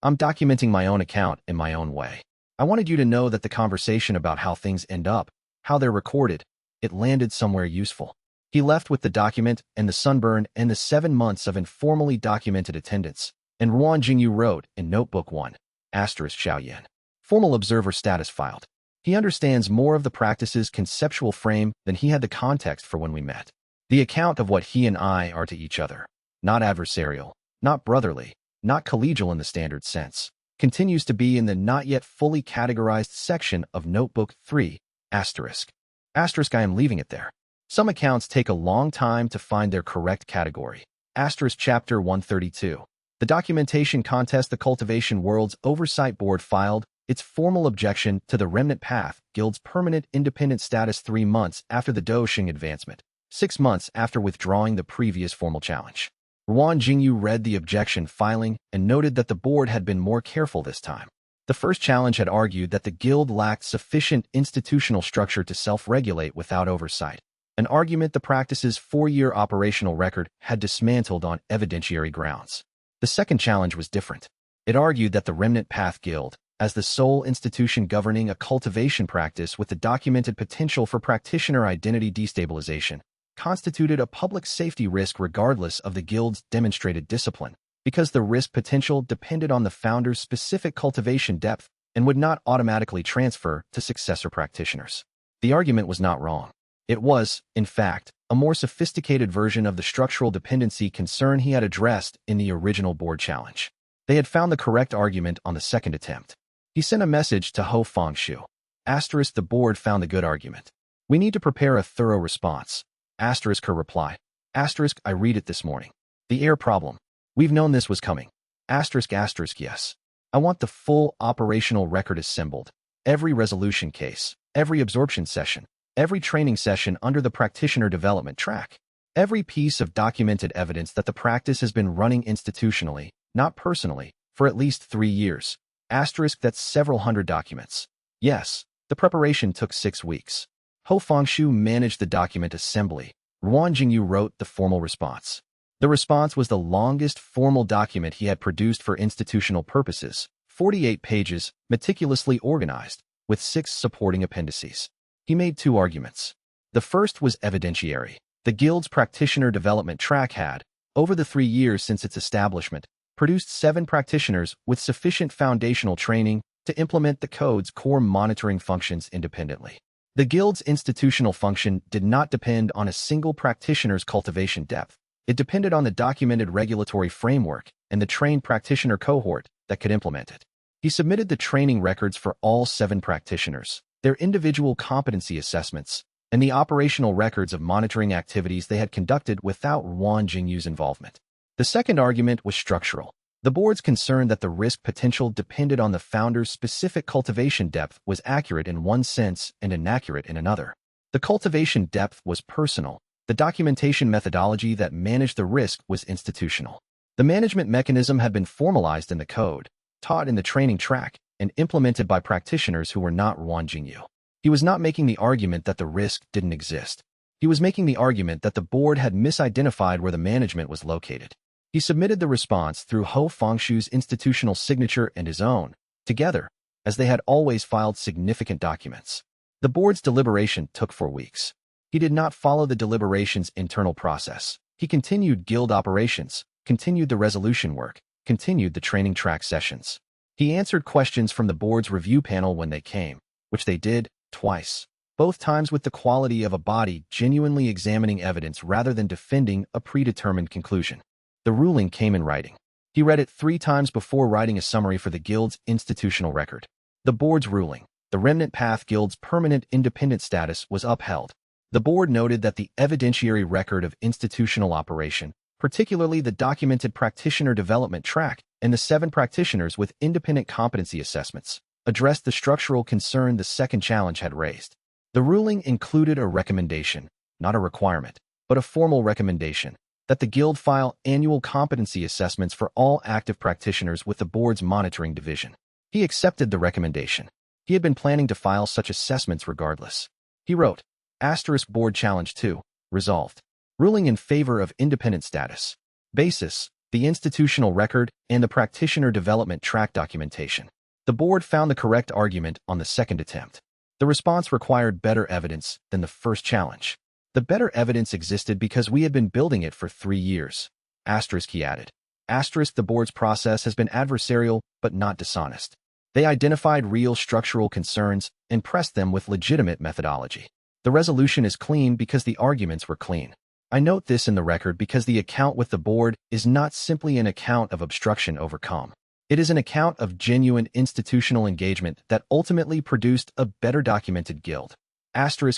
Speaker 1: I'm documenting my own account in my own way. I wanted you to know that the conversation about how things end up, how they're recorded, it landed somewhere useful. He left with the document and the sunburn and the 7 months of informally documented attendance, and Ruan Jingyu wrote in Notebook 1, Xiao Yan. Formal observer status filed. He understands more of the practice's conceptual frame than he had the context for when we met. The account of what he and I are to each other, not adversarial, not brotherly, not collegial in the standard sense, continues to be in the not yet fully categorized section of Notebook 3, asterisk. Asterisk, I am leaving it there. Some accounts take a long time to find their correct category. Asterisk Chapter 132. The documentation contest the Cultivation World's Oversight Board filed its formal objection to the Remnant Path Guild's permanent independent status 3 months after the Doshing advancement, 6 months after withdrawing the previous formal challenge. Ruan Jingyu read the objection filing and noted that the board had been more careful this time. The first challenge had argued that the guild lacked sufficient institutional structure to self-regulate without oversight, an argument the practice's 4-year operational record had dismantled on evidentiary grounds. The second challenge was different. It argued that the Remnant Path Guild, as the sole institution governing a cultivation practice with the documented potential for practitioner identity destabilization, constituted a public safety risk regardless of the guild's demonstrated discipline, because the risk potential depended on the founder's specific cultivation depth and would not automatically transfer to successor practitioners. The argument was not wrong. It was, in fact, a more sophisticated version of the structural dependency concern he had addressed in the original board challenge. They had found the correct argument on the second attempt. He sent a message to Ho Fengshu. Asterisk, the board found the good argument. We need to prepare a thorough response. Asterisk, her reply. Asterisk, I read it this morning. The air problem. We've known this was coming. Asterisk, asterisk, yes. I want the full operational record assembled. Every resolution case, every absorption session, every training session under the practitioner development track, every piece of documented evidence that the practice has been running institutionally, not personally, for at least 3 years. Asterisk, that's several hundred documents. Yes, the preparation took 6 weeks. Ho Fengshu managed the document assembly. Ruan Jingyu wrote the formal response. The response was the longest formal document he had produced for institutional purposes, 48 pages, meticulously organized, with 6 supporting appendices. He made 2 arguments. The first was evidentiary. The guild's practitioner development track had, over the 3 years since its establishment, produced 7 practitioners with sufficient foundational training to implement the code's core monitoring functions independently. The guild's institutional function did not depend on a single practitioner's cultivation depth. It depended on the documented regulatory framework and the trained practitioner cohort that could implement it. He submitted the training records for all 7 practitioners, their individual competency assessments, and the operational records of monitoring activities they had conducted without Ruan Jingyu's involvement. The second argument was structural. The board's concern that the risk potential depended on the founder's specific cultivation depth was accurate in one sense and inaccurate in another. The cultivation depth was personal. The documentation methodology that managed the risk was institutional. The management mechanism had been formalized in the code, taught in the training track, and implemented by practitioners who were not Ruan Jingyu. He was not making the argument that the risk didn't exist. He was making the argument that the board had misidentified where the management was located. He submitted the response through Ho Fengshu's institutional signature and his own, together, as they had always filed significant documents. The board's deliberation took 4 weeks. He did not follow the deliberations' internal process. He continued guild operations, continued the resolution work, continued the training track sessions. He answered questions from the board's review panel when they came, which they did twice, both times with the quality of a body genuinely examining evidence rather than defending a predetermined conclusion. The ruling came in writing. He read it 3 times before writing a summary for the guild's institutional record. The board's ruling, the Remnant Path Guild's permanent independent status, was upheld. The board noted that the evidentiary record of institutional operation, particularly the documented practitioner development track and the 7 practitioners with independent competency assessments, addressed the structural concern the second challenge had raised. The ruling included a recommendation, not a requirement, but a formal recommendation, that the guild file annual competency assessments for all active practitioners with the board's monitoring division. He accepted the recommendation. He had been planning to file such assessments regardless. He wrote, Board Challenge 2, resolved. Ruling in favor of independent status. Basis, the institutional record and the practitioner development track documentation. The board found the correct argument on the second attempt. The response required better evidence than the first challenge. The better evidence existed because we had been building it for 3 years. He added. The board's process has been adversarial but not dishonest. They identified real structural concerns and pressed them with legitimate methodology. The resolution is clean because the arguments were clean. I note this in the record because the account with the board is not simply an account of obstruction overcome. It is an account of genuine institutional engagement that ultimately produced a better documented guild.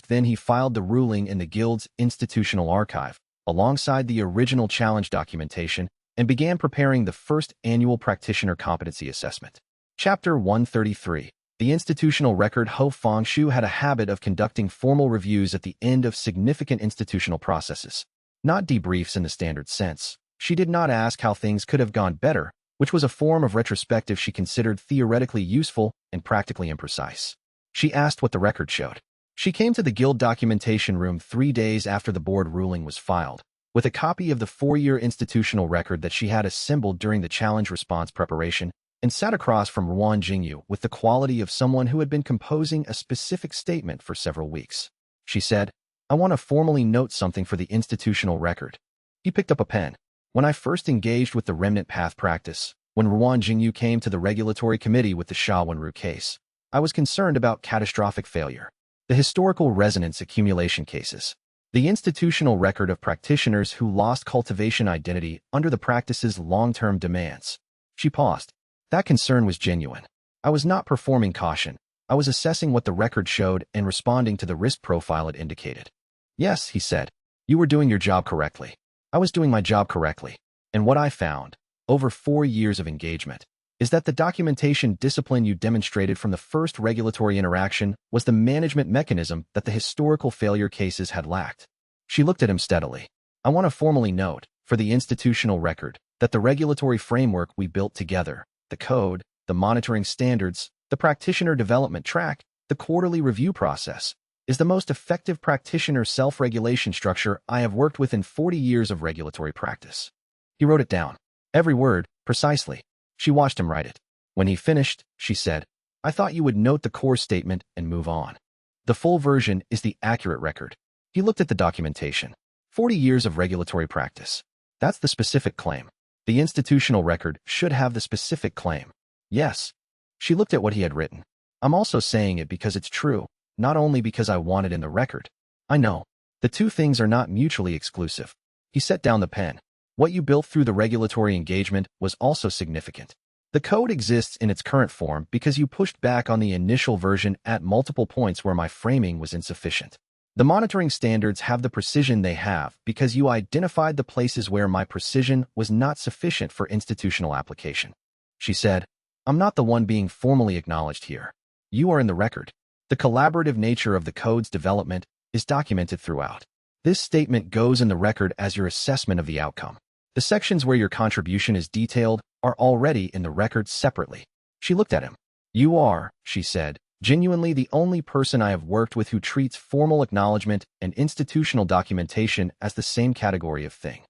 Speaker 1: Then he filed the ruling in the guild's institutional archive, alongside the original challenge documentation, and began preparing the first annual practitioner competency assessment. Chapter 133. The institutional record. Ho Fengshu had a habit of conducting formal reviews at the end of significant institutional processes. Not debriefs in the standard sense. She did not ask how things could have gone better, which was a form of retrospective she considered theoretically useful and practically imprecise. She asked what the record showed. She came to the guild documentation room 3 days after the board ruling was filed, with a copy of the 4-year institutional record that she had assembled during the challenge response preparation, and sat across from Ruan Jingyu with the quality of someone who had been composing a specific statement for several weeks. She said, I want to formally note something for the institutional record. He picked up a pen. When I first engaged with the Remnant Path practice, when Ruan Jingyu came to the regulatory committee with the Shawanru case, I was concerned about catastrophic failure. The historical resonance accumulation cases. The institutional record of practitioners who lost cultivation identity under the practice's long-term demands. She paused. That concern was genuine. I was not performing caution. I was assessing what the record showed and responding to the risk profile it indicated. Yes, he said. You were doing your job correctly. I was doing my job correctly. And what I found, over 4 years of engagement, is that the documentation discipline you demonstrated from the first regulatory interaction was the management mechanism that the historical failure cases had lacked. She looked at him steadily. I want to formally note, for the institutional record, that the regulatory framework we built together, the code, the monitoring standards, the practitioner development track, the quarterly review process, is the most effective practitioner self-regulation structure I have worked with in 40 years of regulatory practice. He wrote it down. Every word, precisely. She watched him write it. When he finished, she said, I thought you would note the core statement and move on. The full version is the accurate record. He looked at the documentation. 40 years of regulatory practice. That's the specific claim. The institutional record should have the specific claim. Yes. She looked at what he had written. I'm also saying it because it's true, not only because I want it in the record. I know. The two things are not mutually exclusive. He set down the pen. What you built through the regulatory engagement was also significant. The code exists in its current form because you pushed back on the initial version at multiple points where my framing was insufficient. The monitoring standards have the precision they have because you identified the places where my precision was not sufficient for institutional application. She said, I'm not the one being formally acknowledged here. You are in the record. The collaborative nature of the code's development is documented throughout. This statement goes in the record as your assessment of the outcome. The sections where your contribution is detailed are already in the record separately. She looked at him. You are, she said, genuinely the only person I have worked with who treats formal acknowledgement and institutional documentation as the same category of thing.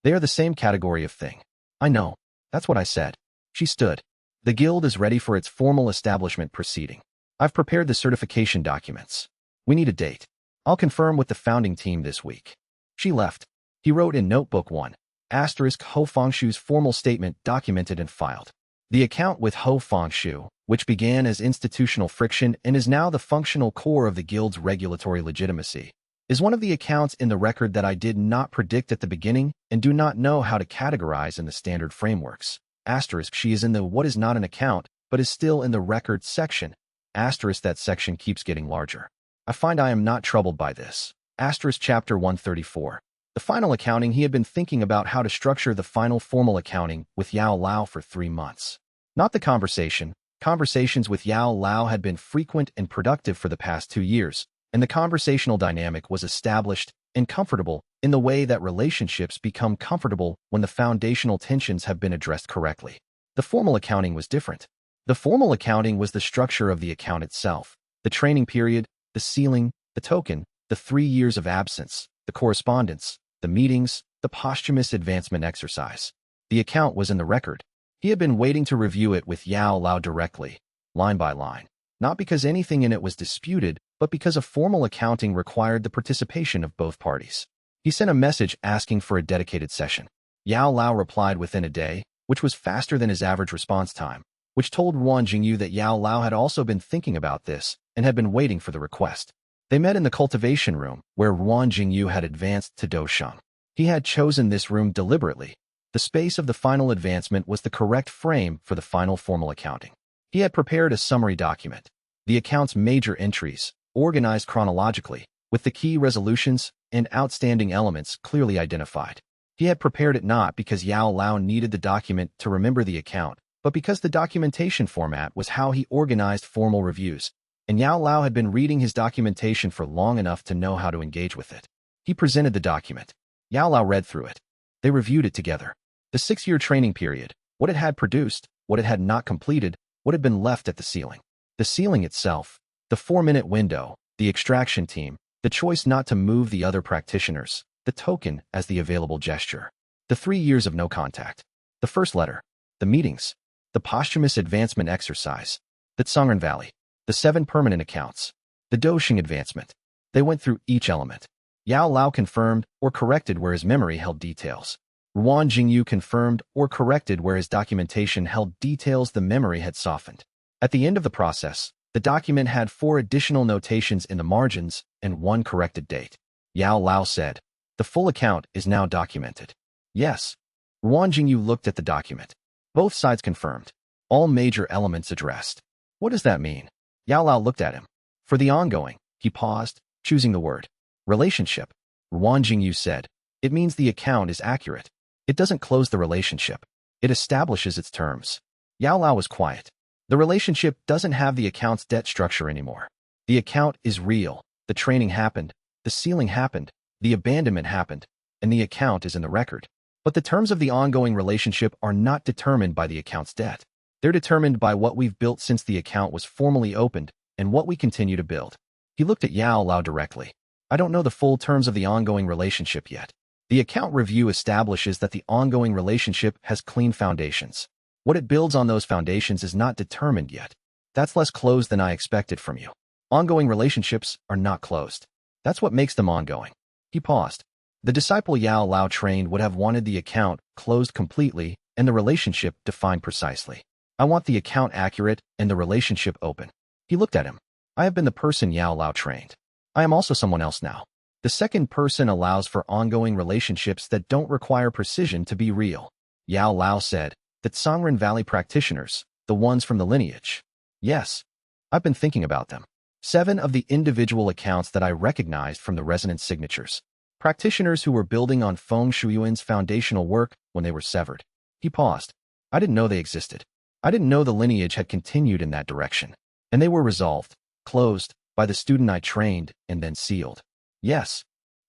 Speaker 1: They are the same category of thing. I know. That's what I said. She stood. The guild is ready for its formal establishment proceeding. I've prepared the certification documents. We need a date. I'll confirm with the founding team this week. She left. He wrote in Notebook 1, asterisk Ho Fengshu's formal statement documented and filed. The account with Ho Fengshu, which began as institutional friction and is now the functional core of the guild's regulatory legitimacy, is one of the accounts in the record that I did not predict at the beginning and do not know how to categorize in the standard frameworks. Asterisk she is in the what is not an account, but is still in the records section. Asterisk that section keeps getting larger. I find I am not troubled by this. Asterisk chapter 134. The final accounting. He had been thinking about how to structure the final formal accounting with Yao Lao for 3 months. Not the conversation. Conversations with Yao Lao had been frequent and productive for the past 2 years, and the conversational dynamic was established and comfortable in the way that relationships become comfortable when the foundational tensions have been addressed correctly. The formal accounting was different. The formal accounting was the structure of the account itself, the training period, the ceiling, the token, the 3 years of absence, the correspondence, the meetings, the posthumous advancement exercise. The account was in the record. He had been waiting to review it with Yao Lao directly, line by line, not because anything in it was disputed, but because a formal accounting required the participation of both parties. He sent a message asking for a dedicated session. Yao Lao replied within a day, which was faster than his average response time, which told Ruan Jingyu that Yao Lao had also been thinking about this and had been waiting for the request. They met in the cultivation room, where Ruan Jingyu had advanced to Dosheng. He had chosen this room deliberately. The space of the final advancement was the correct frame for the final formal accounting. He had prepared a summary document, the account's major entries, organized chronologically, with the key resolutions and outstanding elements clearly identified. He had prepared it not because Yao Lao needed the document to remember the account, but because the documentation format was how he organized formal reviews, and Yao Lao had been reading his documentation for long enough to know how to engage with it. He presented the document. Yao Lao read through it. They reviewed it together. The 6-year training period, what it had produced, what it had not completed, what had been left at the ceiling. The ceiling itself, the 4-minute window, the extraction team, the choice not to move the other practitioners, the token as the available gesture, the 3 years of no contact, the first letter, the meetings, the posthumous advancement exercise, the Tsangren Valley, the 7 permanent accounts, the Dosheng advancement. They went through each element. Yao Lao confirmed or corrected where his memory held details. Ruan Jingyu confirmed or corrected where his documentation held details the memory had softened. At the end of the process, the document had 4 additional notations in the margins and 1 corrected date. Yao Lao said, "The full account is now documented." Yes. Ruan Jingyu looked at the document. Both sides confirmed. All major elements addressed. What does that mean? Yao Lao looked at him. For the ongoing, he paused, choosing the word. Relationship. Ruan Jingyu said, "It means the account is accurate. It doesn't close the relationship. It establishes its terms." Yao Lao was quiet. The relationship doesn't have the account's debt structure anymore. The account is real. The training happened. The ceiling happened. The abandonment happened. And the account is in the record. But the terms of the ongoing relationship are not determined by the account's debt. They're determined by what we've built since the account was formally opened and what we continue to build. He looked at Yao Lao directly. I don't know the full terms of the ongoing relationship yet. The account review establishes that the ongoing relationship has clean foundations. What it builds on those foundations is not determined yet. That's less closed than I expected from you. Ongoing relationships are not closed. That's what makes them ongoing. He paused. The disciple Yao Lao trained would have wanted the account closed completely and the relationship defined precisely. I want the account accurate and the relationship open. He looked at him. I have been the person Yao Lao trained. I am also someone else now. The second person allows for ongoing relationships that don't require precision to be real. Yao Lao said, the Tsangren Valley practitioners, the ones from the lineage. Yes. I've been thinking about them. 7 of the individual accounts that I recognized from the resonance signatures. Practitioners who were building on Feng Shuyuan's foundational work when they were severed. He paused. I didn't know they existed. I didn't know the lineage had continued in that direction. And they were resolved, closed, by the student I trained and then sealed. Yes.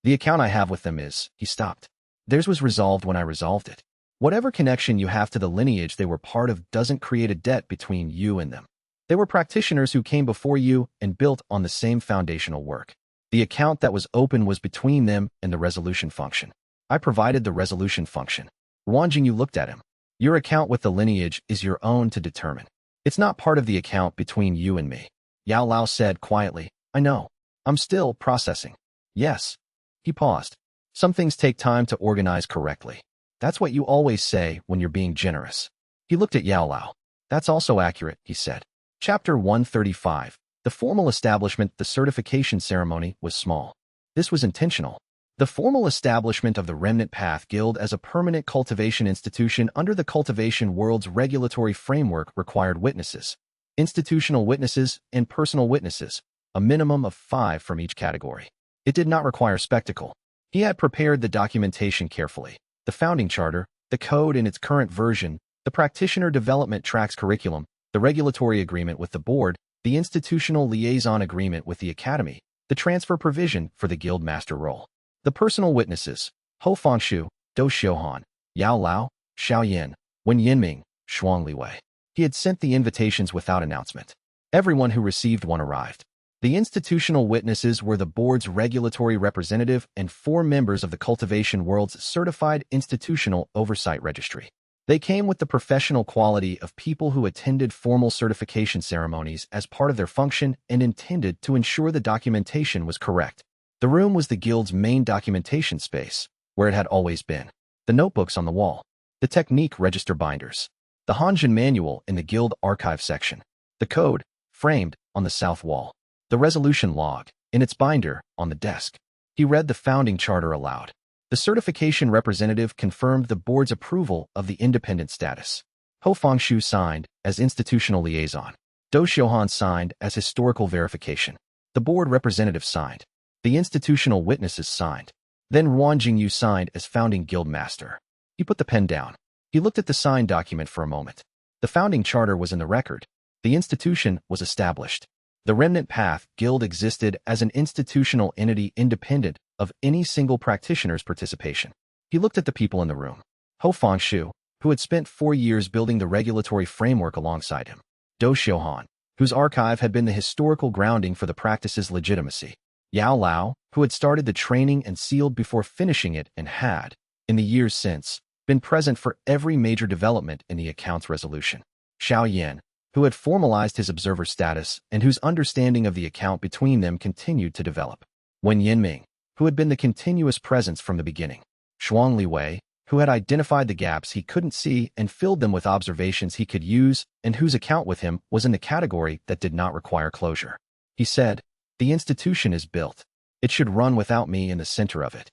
Speaker 1: The account I have with them is, he stopped. Theirs was resolved when I resolved it. Whatever connection you have to the lineage they were part of doesn't create a debt between you and them. They were practitioners who came before you and built on the same foundational work. The account that was open was between them and the resolution function. I provided the resolution function. Ruan Jingyu looked at him. Your account with the lineage is your own to determine. It's not part of the account between you and me. Yao Lao said quietly, I know. I'm still processing. Yes. He paused. Some things take time to organize correctly. That's what you always say when you're being generous. He looked at Yao Lao. That's also accurate, he said. Chapter 135. The formal establishment. The certification ceremony was small. This was intentional. The formal establishment of the Remnant Path Guild as a permanent cultivation institution under the cultivation world's regulatory framework required witnesses, institutional witnesses, and personal witnesses, a minimum of 5 from each category. It did not require spectacle. He had prepared the documentation carefully. The founding charter, the code in its current version, the practitioner development track's curriculum, the regulatory agreement with the board, the institutional liaison agreement with the academy, the transfer provision for the guild master role. The personal witnesses, Ho Fangshu, Do Xiuhan, Yao Lao, Xiao Yan, Wen Yinming, Shuang Liwei. He had sent the invitations without announcement. Everyone who received one arrived. The institutional witnesses were the board's regulatory representative and 4 members of the cultivation world's certified institutional oversight registry. They came with the professional quality of people who attended formal certification ceremonies as part of their function and intended to ensure the documentation was correct. The room was the guild's main documentation space, where it had always been. The notebooks on the wall, the technique register binders, the Hanjin manual in the guild archive section, the code, framed on the south wall, the resolution log, in its binder, on the desk. He read the founding charter aloud. The certification representative confirmed the board's approval of the independent status. Ho Fangshu signed as institutional liaison. Do Xiuhan signed as historical verification. The board representative signed. The institutional witnesses signed. Then Ruan Jingyu signed as founding guild master. He put the pen down. He looked at the signed document for a moment. The founding charter was in the record. The institution was established. The Remnant Path Guild existed as an institutional entity independent of any single practitioner's participation. He looked at the people in the room. Ho Fangshu, who had spent 4 years building the regulatory framework alongside him. Do Xiuhan, whose archive had been the historical grounding for the practice's legitimacy. Yao Lao, who had started the training and sealed before finishing it and had, in the years since, been present for every major development in the account's resolution. Xiao Yan, who had formalized his observer status and whose understanding of the account between them continued to develop. Wen Yinming, who had been the continuous presence from the beginning. Shuang Liwei, who had identified the gaps he couldn't see and filled them with observations he could use and whose account with him was in the category that did not require closure. He said, "The institution is built. It should run without me in the center of it."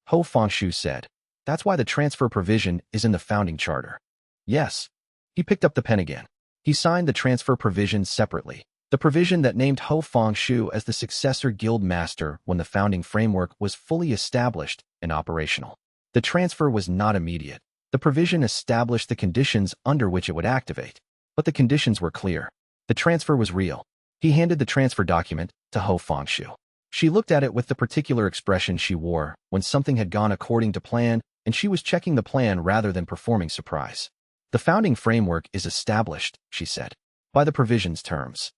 Speaker 1: Ho Fangshu said, "That's why the transfer provision is in the founding charter." Yes. He picked up the pen again. He signed the transfer provision separately. The provision that named Ho Fangshu as the successor guild master when the founding framework was fully established and operational. The transfer was not immediate. The provision established the conditions under which it would activate. But the conditions were clear. The transfer was real. He handed the transfer document to Ho Fangshu. She looked at it with the particular expression she wore when something had gone according to plan and she was checking the plan rather than performing surprise. "The founding framework is established," she said, "by the provision's terms.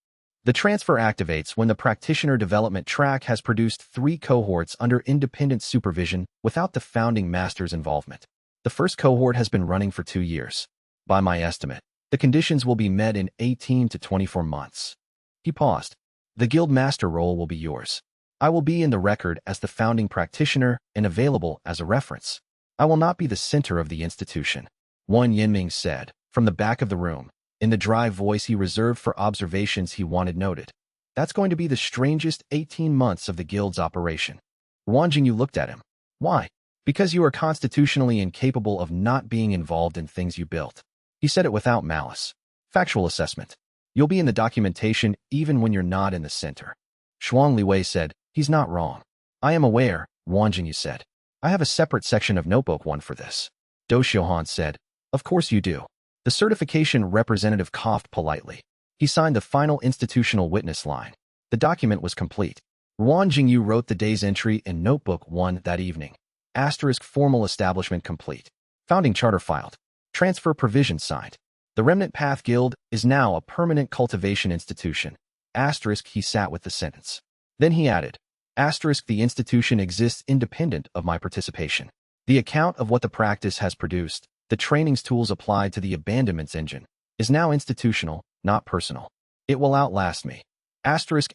Speaker 1: The transfer activates when the practitioner development track has produced 3 cohorts under independent supervision without the founding master's involvement. The first cohort has been running for 2 years. By my estimate, the conditions will be met in 18 to 24 months. He paused. "The guild master role will be yours. I will be in the record as the founding practitioner and available as a reference. I will not be the center of the institution," Wen Yinming said, from the back of the room, in the dry voice he reserved for observations he wanted noted. "That's going to be the strangest 18 months of the guild's operation." Ruan Jingyu looked at him. "Why?" "Because you are constitutionally incapable of not being involved in things you built." He said it without malice. "Factual assessment. You'll be in the documentation even when you're not in the center." Shuang Liwei said, "He's not wrong." "I am aware," Ruan Jingyu said. "I have a separate section of Notebook 1 for this." Do Xiuhan said, "Of course you do." The certification representative coughed politely. He signed the final institutional witness line. The document was complete. Ruan Jingyu wrote the day's entry in Notebook 1 that evening. Asterisk formal establishment complete. Founding charter filed. Transfer provision signed. The Remnant Path Guild is now a permanent cultivation institution. Asterisk he sat with the sentence. Then he added, asterisk the institution exists independent of my participation. The account of what the practice has produced, the trainings tools applied to the abandonments engine, is now institutional, not personal. It will outlast me. Asterisk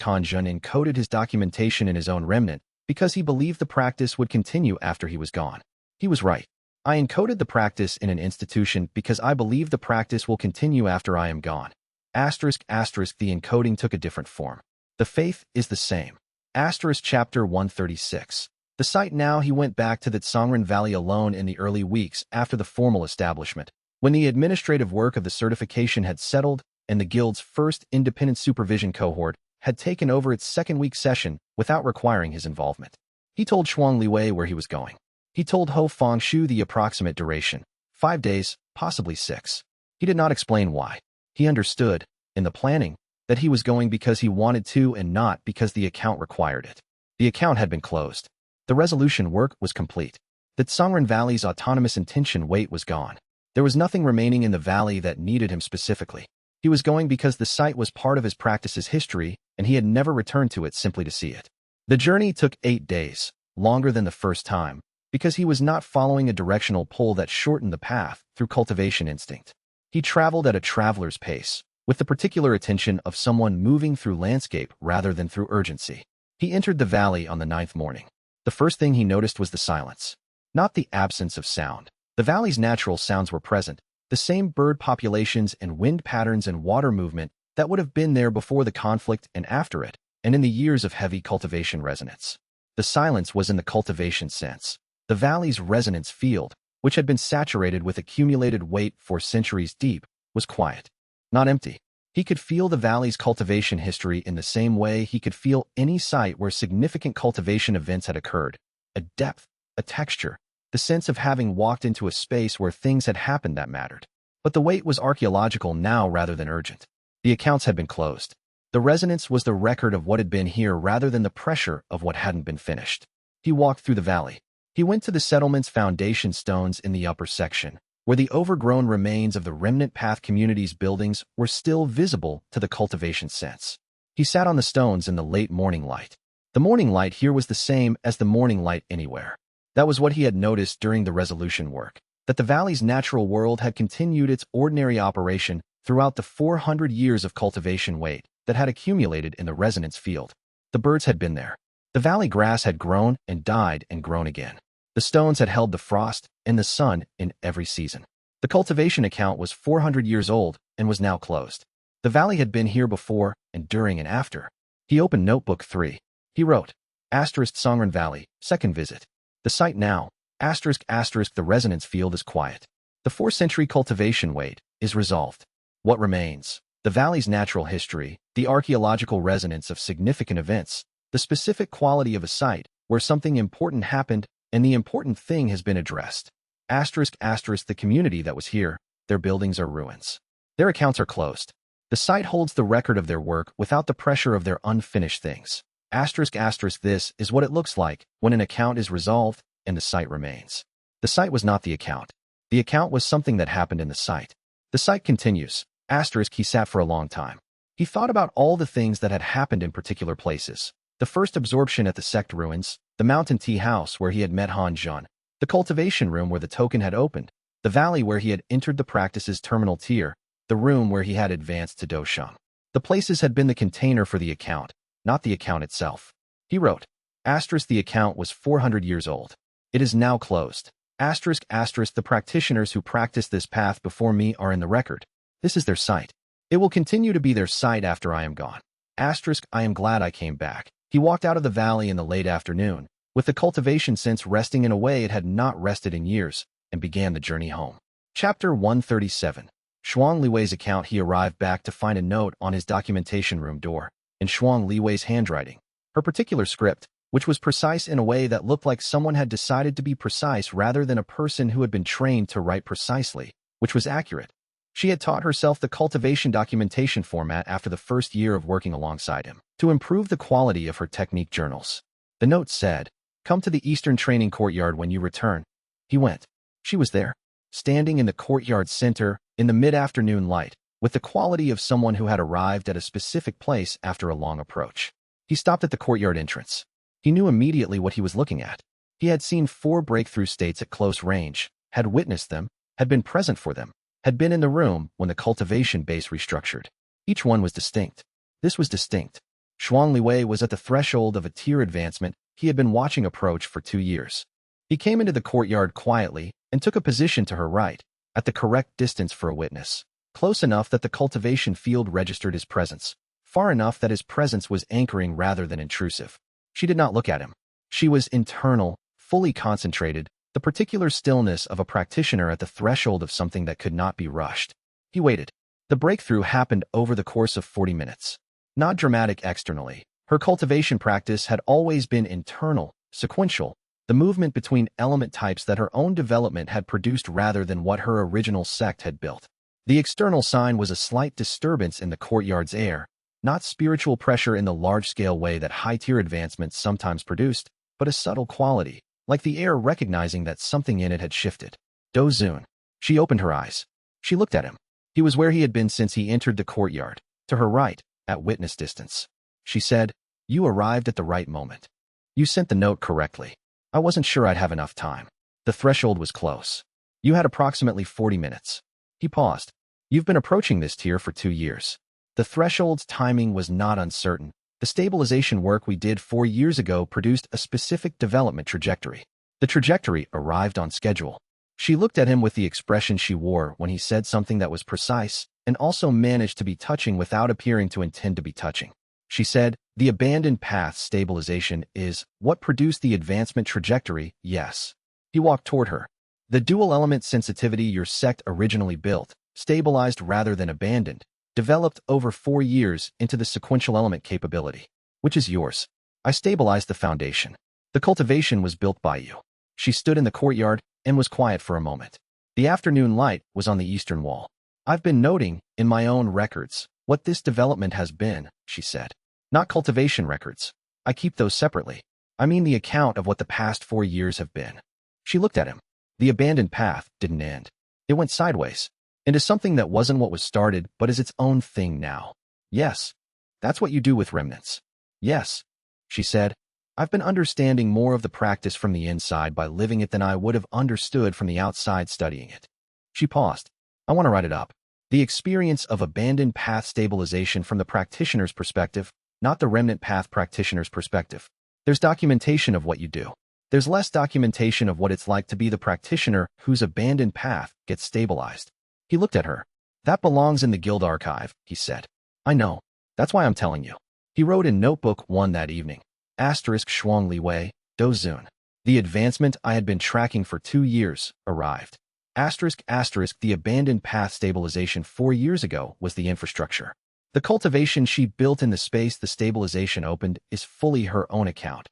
Speaker 1: Han Jun encoded his documentation in his own remnant, because he believed the practice would continue after he was gone. He was right. I encoded the practice in an institution because I believe the practice will continue after I am gone. Asterisk, asterisk, the encoding took a different form. The faith is the same. Asterisk, chapter 136. The site now he went back to the Tsangren Valley alone in the early weeks after the formal establishment, when the administrative work of the certification had settled and the guild's first independent supervision cohort had taken over its second-week session without requiring his involvement. He told Shuang Liwei where he was going. He told Ho Fengshu the approximate duration, 5 days, possibly 6. He did not explain why. He understood, in the planning, that he was going because he wanted to and not because the account required it. The account had been closed. The resolution work was complete. The Tsangren Valley's autonomous intention weight was gone. There was nothing remaining in the valley that needed him specifically. He was going because the site was part of his practice's history, and he had never returned to it simply to see it. The journey took 8 days, longer than the first time, because he was not following a directional pull that shortened the path through cultivation instinct. He traveled at a traveler's pace, with the particular attention of someone moving through landscape rather than through urgency. He entered the valley on the 9th morning. The first thing he noticed was the silence, not the absence of sound. The valley's natural sounds were present, the same bird populations and wind patterns and water movement that would have been there before the conflict and after it, and in the years of heavy cultivation resonance. The silence was in the cultivation sense. The valley's resonance field, which had been saturated with accumulated weight for centuries deep, was quiet, not empty. He could feel the valley's cultivation history in the same way he could feel any site where significant cultivation events had occurred. A depth, a texture, the sense of having walked into a space where things had happened that mattered. But the weight was archaeological now rather than urgent. The accounts had been closed. The resonance was the record of what had been here rather than the pressure of what hadn't been finished. He walked through the valley. He went to the settlement's foundation stones in the upper section, where the overgrown remains of the remnant path community's buildings were still visible to the cultivation sense. He sat on the stones in the late morning light. The morning light here was the same as the morning light anywhere. That was what he had noticed during the resolution work, that the valley's natural world had continued its ordinary operation throughout the 400 years of cultivation weight that had accumulated in the resonance field. The birds had been there. The valley grass had grown and died and grown again. The stones had held the frost and the sun in every season. The cultivation account was 400 years old and was now closed. The valley had been here before and during and after. He opened Notebook 3. He wrote, asterisk Tsangren Valley, second visit. The site now, asterisk asterisk the resonance field is quiet. The 4th-century cultivation weight is resolved. What remains? The valley's natural history, the archaeological resonance of significant events, the specific quality of a site where something important happened and the important thing has been addressed. Asterisk asterisk the community that was here, their buildings are ruins. Their accounts are closed. The site holds the record of their work without the pressure of their unfinished things. Asterisk asterisk this is what it looks like when an account is resolved and the site remains. The site was not the account. The account was something that happened in the site. The site continues. Asterisk he sat for a long time. He thought about all the things that had happened in particular places. The first absorption at the sect ruins, the mountain tea house where he had met Han Zhan, the cultivation room where the token had opened, the valley where he had entered the practice's terminal tier, the room where he had advanced to Doshang. The places had been the container for the account, not the account itself. He wrote, asterisk the account was 400 years old. It is now closed. Asterisk asterisk the practitioners who practiced this path before me are in the record. This is their site. It will continue to be their site after I am gone. Asterisk I am glad I came back. He walked out of the valley in the late afternoon, with the cultivation sense resting in a way it had not rested in years, and began the journey home. Chapter 137. Shuang Liwei's account. He arrived back to find a note on his documentation room door, in Shuang Liwei's handwriting. Her particular script, which was precise in a way that looked like someone had decided to be precise rather than a person who had been trained to write precisely, which was accurate. She had taught herself the cultivation documentation format after the first year of working alongside him, to improve the quality of her technique journals. The note said, come to the Eastern Training Courtyard when you return. He went. She was there, standing in the courtyard center, in the mid-afternoon light, with the quality of someone who had arrived at a specific place after a long approach. He stopped at the courtyard entrance. He knew immediately what he was looking at. He had seen 4 breakthrough states at close range, had witnessed them, had been present for them, had been in the room when the cultivation base restructured. Each one was distinct. This was distinct. Shuang Liwei was at the threshold of a tier advancement. he had been watching approach for 2 years. He came into the courtyard quietly and took a position to her right, at the correct distance for a witness, close enough that the cultivation field registered his presence, far enough that his presence was anchoring rather than intrusive. She did not look at him. She was internal, fully concentrated, the particular stillness of a practitioner at the threshold of something that could not be rushed. He waited. The breakthrough happened over the course of 40 minutes. Not dramatic externally. Her cultivation practice had always been internal, sequential, the movement between element types that her own development had produced rather than what her original sect had built. The external sign was a slight disturbance in the courtyard's air, not spiritual pressure in the large-scale way that high-tier advancements sometimes produced, but a subtle quality, like the air recognizing that something in it had shifted. Dozun. She opened her eyes. She looked at him. He was where he had been since he entered the courtyard, to her right, at witness distance. She said, "You arrived at the right moment. You sent the note correctly. I wasn't sure I'd have enough time. The threshold was close. You had approximately 40 minutes. He paused. You've been approaching this tier for 2 years. The threshold's timing was not uncertain. The stabilization work we did 4 years ago produced a specific development trajectory. The trajectory arrived on schedule." She looked at him with the expression she wore when he said something that was precise and also managed to be touching without appearing to intend to be touching. She said, "The abandoned path stabilization is what produced the advancement trajectory, yes." He walked toward her. "The dual element sensitivity your sect originally built, stabilized rather than abandoned, developed over 4 years into the sequential element capability, which is yours. I stabilized the foundation. The cultivation was built by you." She stood in the courtyard and was quiet for a moment. The afternoon light was on the eastern wall. "I've been noting, in my own records, what this development has been," she said. "Not cultivation records. I keep those separately. I mean the account of what the past 4 years have been." She looked at him. The abandoned path didn't end. It went sideways, into something that wasn't what was started but is its own thing now. "Yes, that's what you do with remnants." "Yes," she said. "I've been understanding more of the practice from the inside by living it than I would have understood from the outside studying it." She paused. "I want to write it up. The experience of abandoned path stabilization from the practitioner's perspective, not the remnant path practitioner's perspective. There's documentation of what you do. There's less documentation of what it's like to be the practitioner whose abandoned path gets stabilized." He looked at her. "That belongs in the guild archive," he said. "I know. That's why I'm telling you." He wrote in Notebook 1 that evening. Shuang Li Wei, Dozun. The advancement I had been tracking for 2 years arrived. The abandoned path stabilization 4 years ago was the infrastructure. The cultivation she built in the space the stabilization opened is fully her own account.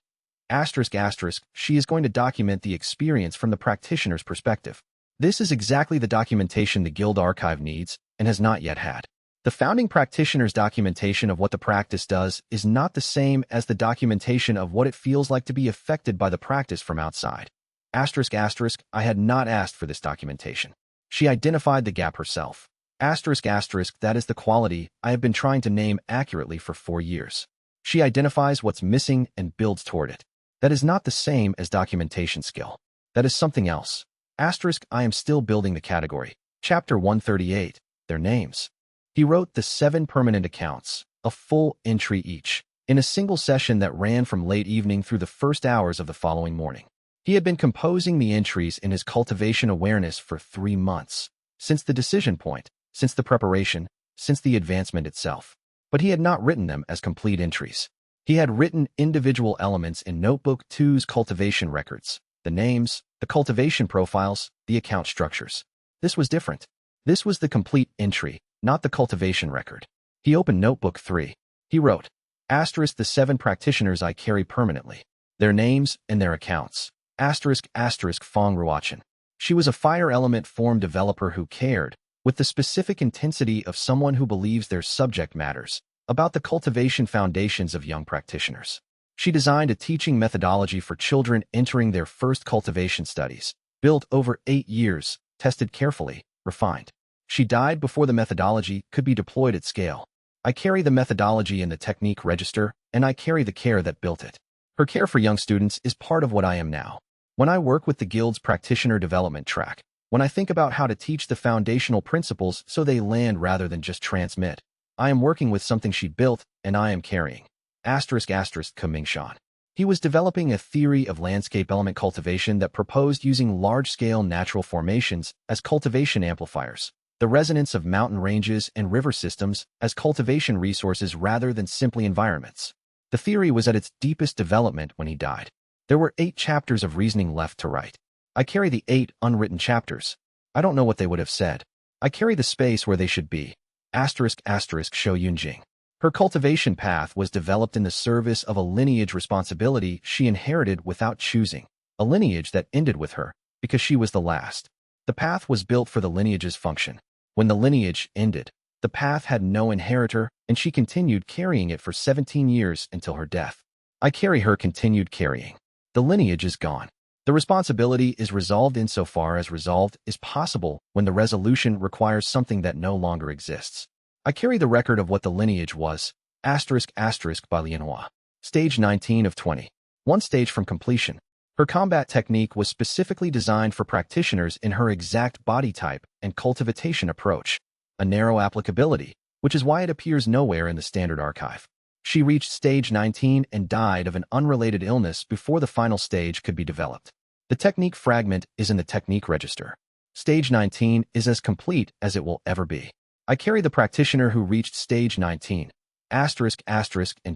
Speaker 1: She is going to document the experience from the practitioner's perspective. This is exactly the documentation the guild archive needs and has not yet had. The founding practitioner's documentation of what the practice does is not the same as the documentation of what it feels like to be affected by the practice from outside. I had not asked for this documentation. She identified the gap herself. That is the quality I have been trying to name accurately for 4 years. She identifies what's missing and builds toward it. That is not the same as documentation skill. That is something else. I am still building the category. Chapter 138, their names. He wrote the 7 permanent accounts, a full entry each, in a single session that ran from late evening through the first hours of the following morning. He had been composing the entries in his cultivation awareness for 3 months, since the decision point, since the preparation, since the advancement itself. But he had not written them as complete entries. He had written individual elements in Notebook 2's cultivation records, the names, the cultivation profiles, the account structures. This was different. This was the complete entry, not the cultivation record. He opened Notebook 3. He wrote, the 7 practitioners I carry permanently. Their names and their accounts. Fong Ruochen. She was a fire element form developer who cared, with the specific intensity of someone who believes their subject matters, about the cultivation foundations of young practitioners. She designed a teaching methodology for children entering their first cultivation studies, built over 8 years, tested carefully, refined. She died before the methodology could be deployed at scale. I carry the methodology in the technique register, and I carry the care that built it. Her care for young students is part of what I am now. When I work with the Guild's practitioner development track, when I think about how to teach the foundational principles so they land rather than just transmit, I am working with something she built and I am carrying. Kamingshan. He was developing a theory of landscape element cultivation that proposed using large-scale natural formations as cultivation amplifiers, the resonance of mountain ranges and river systems as cultivation resources rather than simply environments. The theory was at its deepest development when he died. There were 8 chapters of reasoning left to write. I carry the 8 unwritten chapters. I don't know what they would have said. I carry the space where they should be. Xiao Yan. Her cultivation path was developed in the service of a lineage responsibility she inherited without choosing, a lineage that ended with her, because she was the last. The path was built for the lineage's function. When the lineage ended, the path had no inheritor, and she continued carrying it for 17 years until her death. I carry her continued carrying. The lineage is gone. The responsibility is resolved insofar as resolved is possible when the resolution requires something that no longer exists. I carry the record of what the lineage was, by Lianhua. Stage 19 of 20. One stage from completion. Her combat technique was specifically designed for practitioners in her exact body type and cultivation approach, a narrow applicability, which is why it appears nowhere in the standard archive. She reached stage 19 and died of an unrelated illness before the final stage could be developed. The technique fragment is in the technique register. Stage 19 is as complete as it will ever be. I carry the practitioner who reached stage 19, in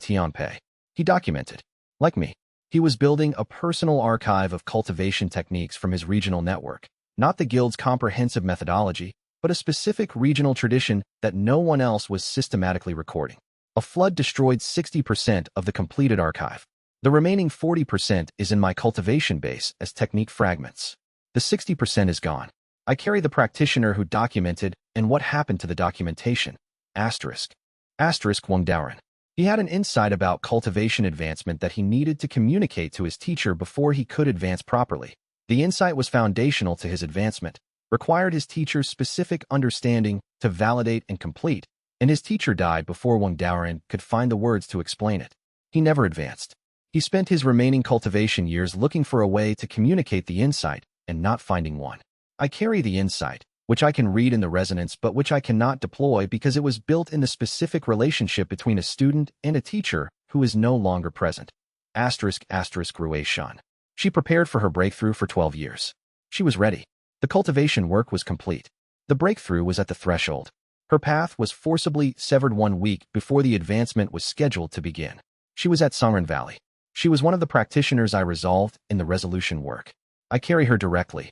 Speaker 1: Tianpei. He documented. Like me, he was building a personal archive of cultivation techniques from his regional network, not the guild's comprehensive methodology, but a specific regional tradition that no one else was systematically recording. A flood destroyed 60% of the completed archive. The remaining 40% is in my cultivation base as technique fragments. The 60% is gone. I carry the practitioner who documented and what happened to the documentation. Wang Daoren. He had an insight about cultivation advancement that he needed to communicate to his teacher before he could advance properly. The insight was foundational to his advancement, required his teacher's specific understanding to validate and complete, and his teacher died before Wang Daoren could find the words to explain it. He never advanced. He spent his remaining cultivation years looking for a way to communicate the insight and not finding one. I carry the insight, which I can read in the resonance but which I cannot deploy because it was built in the specific relationship between a student and a teacher who is no longer present. Rui Shan. She prepared for her breakthrough for 12 years. She was ready. The cultivation work was complete. The breakthrough was at the threshold. Her path was forcibly severed 1 week before the advancement was scheduled to begin. She was at Songren Valley. She was one of the practitioners I resolved in the resolution work. I carry her directly.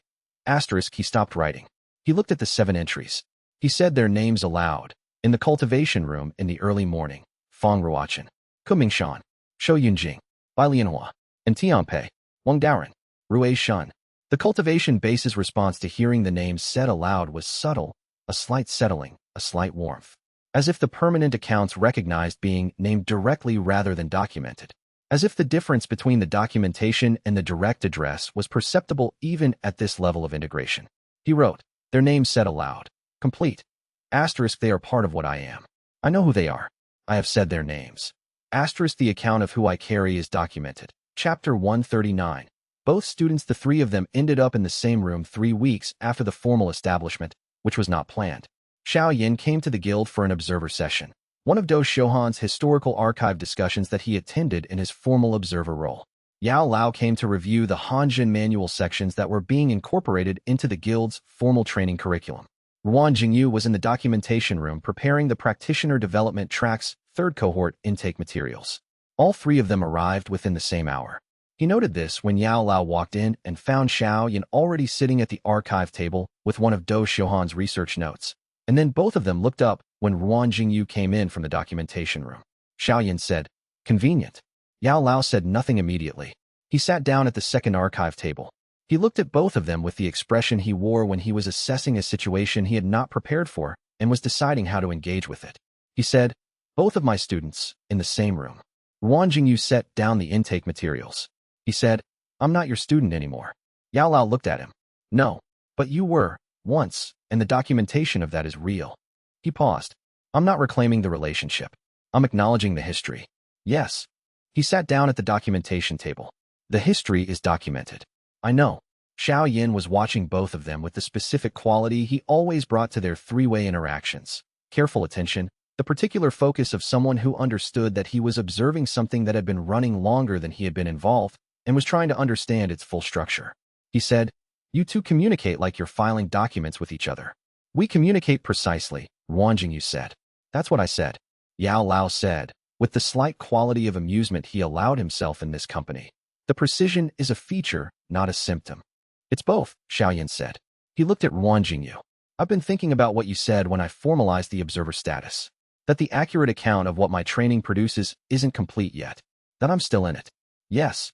Speaker 1: He stopped writing. He looked at the 7 entries. He said their names aloud. In the cultivation room in the early morning. Fang Ruochen. Kumingshan. Shou Yunjing. Bai Lianhua. And Tianpei. Wang Daoren. Rui Shan. The cultivation base's response to hearing the names said aloud was subtle, a slight settling, a slight warmth. As if the permanent accounts recognized being named directly rather than documented. As if the difference between the documentation and the direct address was perceptible even at this level of integration. He wrote, their names said aloud. Complete. They are part of what I am. I know who they are. I have said their names. The account of who I carry is documented. Chapter 139. Both students, the 3 of them, ended up in the same room 3 weeks after the formal establishment, which was not planned. Xiao Yan came to the guild for an observer session. One of Do Shohan's historical archive discussions that he attended in his formal observer role. Yao Lao came to review the Hanjin manual sections that were being incorporated into the guild's formal training curriculum. Ruan Jingyu was in the documentation room preparing the practitioner development track's 3rd cohort intake materials. All 3 of them arrived within the same hour. He noted this when Yao Lao walked in and found Xiao Yan already sitting at the archive table with one of Do Shohan's research notes. And then both of them looked up when Ruan Jingyu came in from the documentation room. Xiao Yan said, convenient. Yao Lao said nothing immediately. He sat down at the 2nd archive table. He looked at both of them with the expression he wore when he was assessing a situation he had not prepared for and was deciding how to engage with it. He said, both of my students, in the same room. Ruan Jingyu set down the intake materials. He said, I'm not your student anymore. Yao Lao looked at him. No, but you were, once, and the documentation of that is real. He paused. I'm not reclaiming the relationship. I'm acknowledging the history. Yes. He sat down at the documentation table. The history is documented. I know. Xiao Yan was watching both of them with the specific quality he always brought to their 3-way interactions. Careful attention, the particular focus of someone who understood that he was observing something that had been running longer than he had been involved and was trying to understand its full structure. He said, "You two communicate like you're filing documents with each other." "We communicate precisely," Wang Jingyu said. "That's what I said," Yao Lao said, with the slight quality of amusement he allowed himself in this company. "The precision is a feature, not a symptom." "It's both," Xiao Yan said. He looked at Wang Jingyu. "I've been thinking about what you said when I formalized the observer status. That the accurate account of what my training produces isn't complete yet. That I'm still in it. Yes.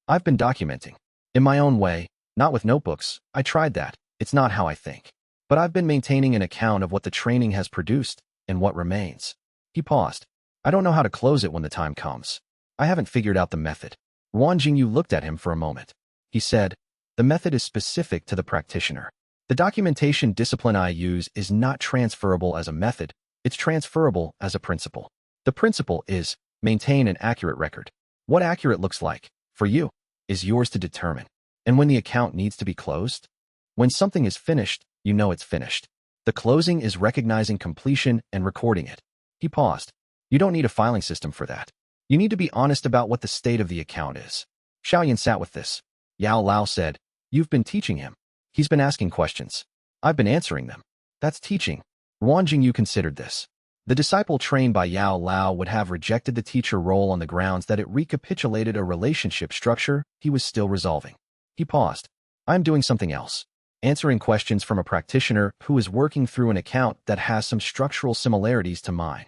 Speaker 1: I've been documenting. In my own way, not with notebooks. I tried that. It's not how I think. But I've been maintaining an account of what the training has produced and what remains." He paused. "I don't know how to close it when the time comes. I haven't figured out the method." Wang Jingyu looked at him for a moment. He said, "The method is specific to the practitioner. The documentation discipline I use is not transferable as a method. It's transferable as a principle. The principle is maintain an accurate record. What accurate looks like, for you, is yours to determine. And when the account needs to be closed? When something is finished, you know it's finished. The closing is recognizing completion and recording it." He paused. "You don't need a filing system for that. You need to be honest about what the state of the account is." Xiao Yan sat with this. Yao Lao said, "You've been teaching him. He's been asking questions. I've been answering them. That's teaching." Wang Jingyu considered this. The disciple trained by Yao Lao would have rejected the teacher role on the grounds that it recapitulated a relationship structure he was still resolving. He paused. "I'm doing something else. Answering questions from a practitioner who is working through an account that has some structural similarities to mine."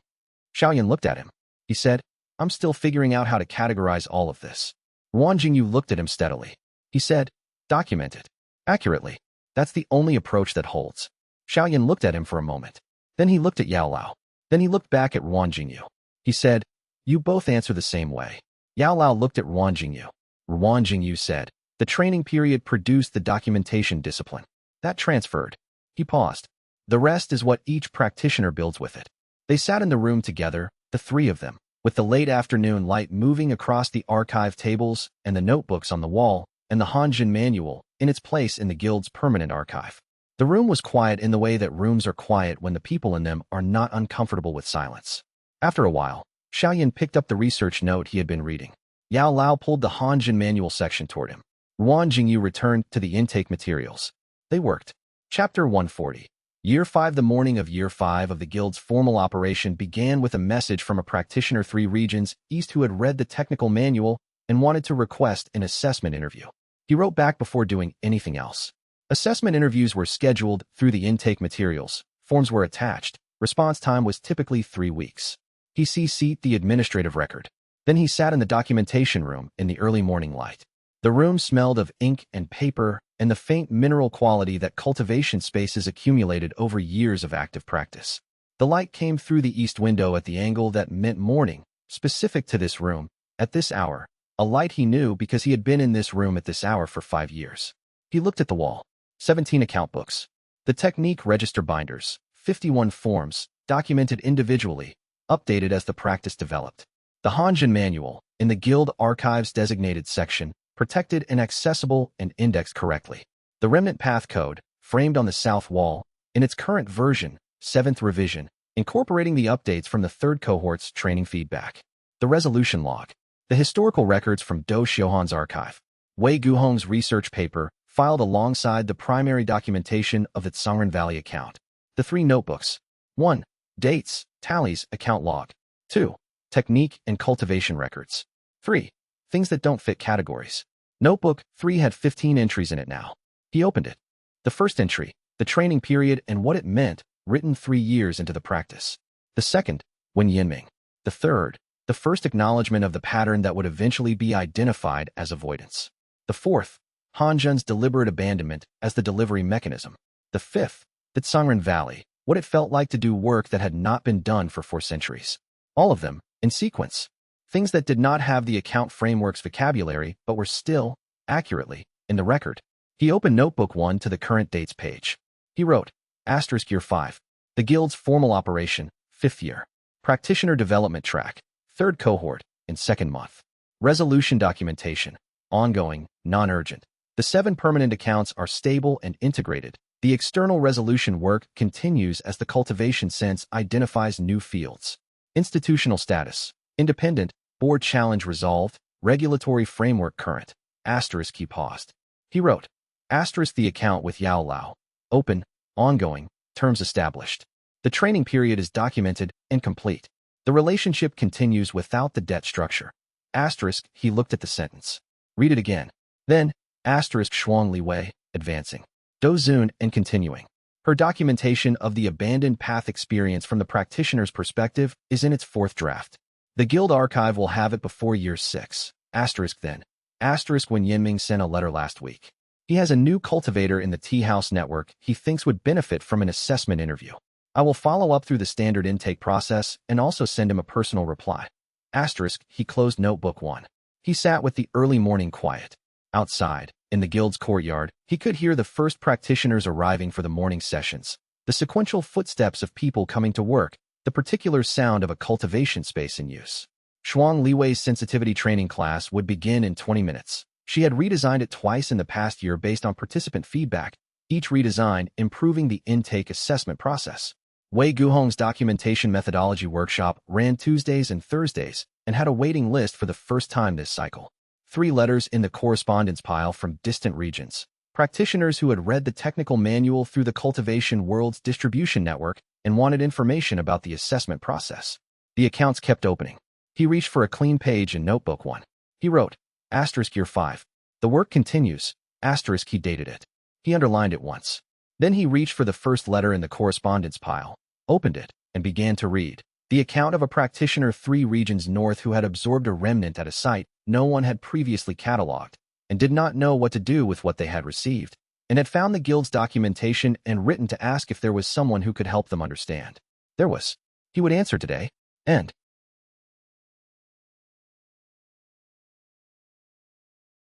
Speaker 1: Xiao Yan looked at him. He said, "I'm still figuring out how to categorize all of this." Wang Jingyu looked at him steadily. He said, "Document it. Accurately. That's the only approach that holds." Xiao Yan looked at him for a moment. Then he looked at Yao Lao. Then he looked back at Wang Jingyu. He said, "You both answer the same way." Yao Lao looked at Wang Jingyu. Wang Jingyu said, "The training period produced the documentation discipline. That transferred." He paused. "The rest is what each practitioner builds with it." They sat in the room together, the three of them, with the late afternoon light moving across the archive tables and the notebooks on the wall, and the Hanjin manual in its place in the guild's permanent archive. The room was quiet in the way that rooms are quiet when the people in them are not uncomfortable with silence. After a while, Xiao Yan picked up the research note he had been reading. Yao Lao pulled the Hanjin manual section toward him. Wang Jingyu returned to the intake materials. They worked. Chapter 140. Year 5. The morning of Year 5 of the guild's formal operation began with a message from a practitioner 3 regions east who had read the technical manual and wanted to request an assessment interview. He wrote back before doing anything else. Assessment interviews were scheduled through the intake materials. Forms were attached. Response time was typically 3 weeks. He CC'd the administrative record. Then he sat in the documentation room in the early morning light. The room smelled of ink and paper and the faint mineral quality that cultivation spaces accumulated over years of active practice. The light came through the east window at the angle that meant morning, specific to this room, at this hour, a light he knew because he had been in this room at this hour for 5 years. He looked at the wall. 17 account books. The technique register binders, 51 forms, documented individually, updated as the practice developed. The Hanjin manual, in the guild archives designated section, protected and accessible and indexed correctly. The remnant path code, framed on the south wall, in its current version, 7th revision, incorporating the updates from the 3rd cohort's training feedback. The resolution log. The historical records from Do Xiuhan's archive. Wei Guhong's research paper, filed alongside the primary documentation of the Tsangren Valley account. The 3 notebooks. 1. Dates, tallies, account log. 2. Technique and cultivation records. 3. Things that don't fit categories. Notebook 3 had 15 entries in it now. He opened it. The first entry, the training period and what it meant, written 3 years into the practice. The second, Wen Yinming. The third, the first acknowledgement of the pattern that would eventually be identified as avoidance. The fourth, Hanjin's deliberate abandonment as the delivery mechanism. The fifth, the Tsangren Valley, what it felt like to do work that had not been done for 4 centuries. All of them, in sequence. Things that did not have the account framework's vocabulary but were still, accurately, in the record. He opened Notebook 1 to the current dates page. He wrote, Year 5. The guild's formal operation, 5th year. Practitioner development track, 3rd cohort, in 2nd month. Resolution documentation, ongoing, non-urgent. The 7 permanent accounts are stable and integrated, The external resolution work continues as the cultivation sense identifies new fields. Institutional status. Independent. Board challenge resolved. Regulatory framework current. Asterisk he paused. He wrote. Asterisk the account with Yao Lao. Open. Ongoing. Terms established. The training period is documented and complete. The relationship continues without the debt structure. Asterisk, he looked at the sentence. Read it again. Then, asterisk Shuang Li Wei, advancing. Dozun and continuing. Her documentation of the abandoned path experience from the practitioner's perspective is in its 4th draft. The Guild archive will have it before year 6. Asterisk then. Asterisk when Yinming sent a letter last week. He has a new cultivator in the tea house network he thinks would benefit from an assessment interview. I will follow up through the standard intake process and also send him a personal reply. Asterisk, he closed notebook 1. He sat with the early morning quiet. Outside, in the guild's courtyard, he could hear the first practitioners arriving for the morning sessions, the sequential footsteps of people coming to work, the particular sound of a cultivation space in use. Shuang Liwei's sensitivity training class would begin in 20 minutes. She had redesigned it twice in the past year based on participant feedback, each redesign improving the intake assessment process. Wei Guhong's documentation methodology workshop ran Tuesdays and Thursdays and had a waiting list for the first time this cycle. 3 letters in the correspondence pile from distant regions. Practitioners who had read the technical manual through the Cultivation World's distribution network and wanted information about the assessment process. The accounts kept opening. He reached for a clean page in notebook 1. He wrote, asterisk year 5. The work continues, asterisk he dated it. He underlined it once. Then he reached for the first letter in the correspondence pile, opened it, and began to read. The account of a practitioner 3 regions north who had absorbed a remnant at a site no one had previously cataloged, and did not know what to do with what they had received, and had found the guild's documentation and written to ask if there was someone who could help them understand. There was. He would answer today. End.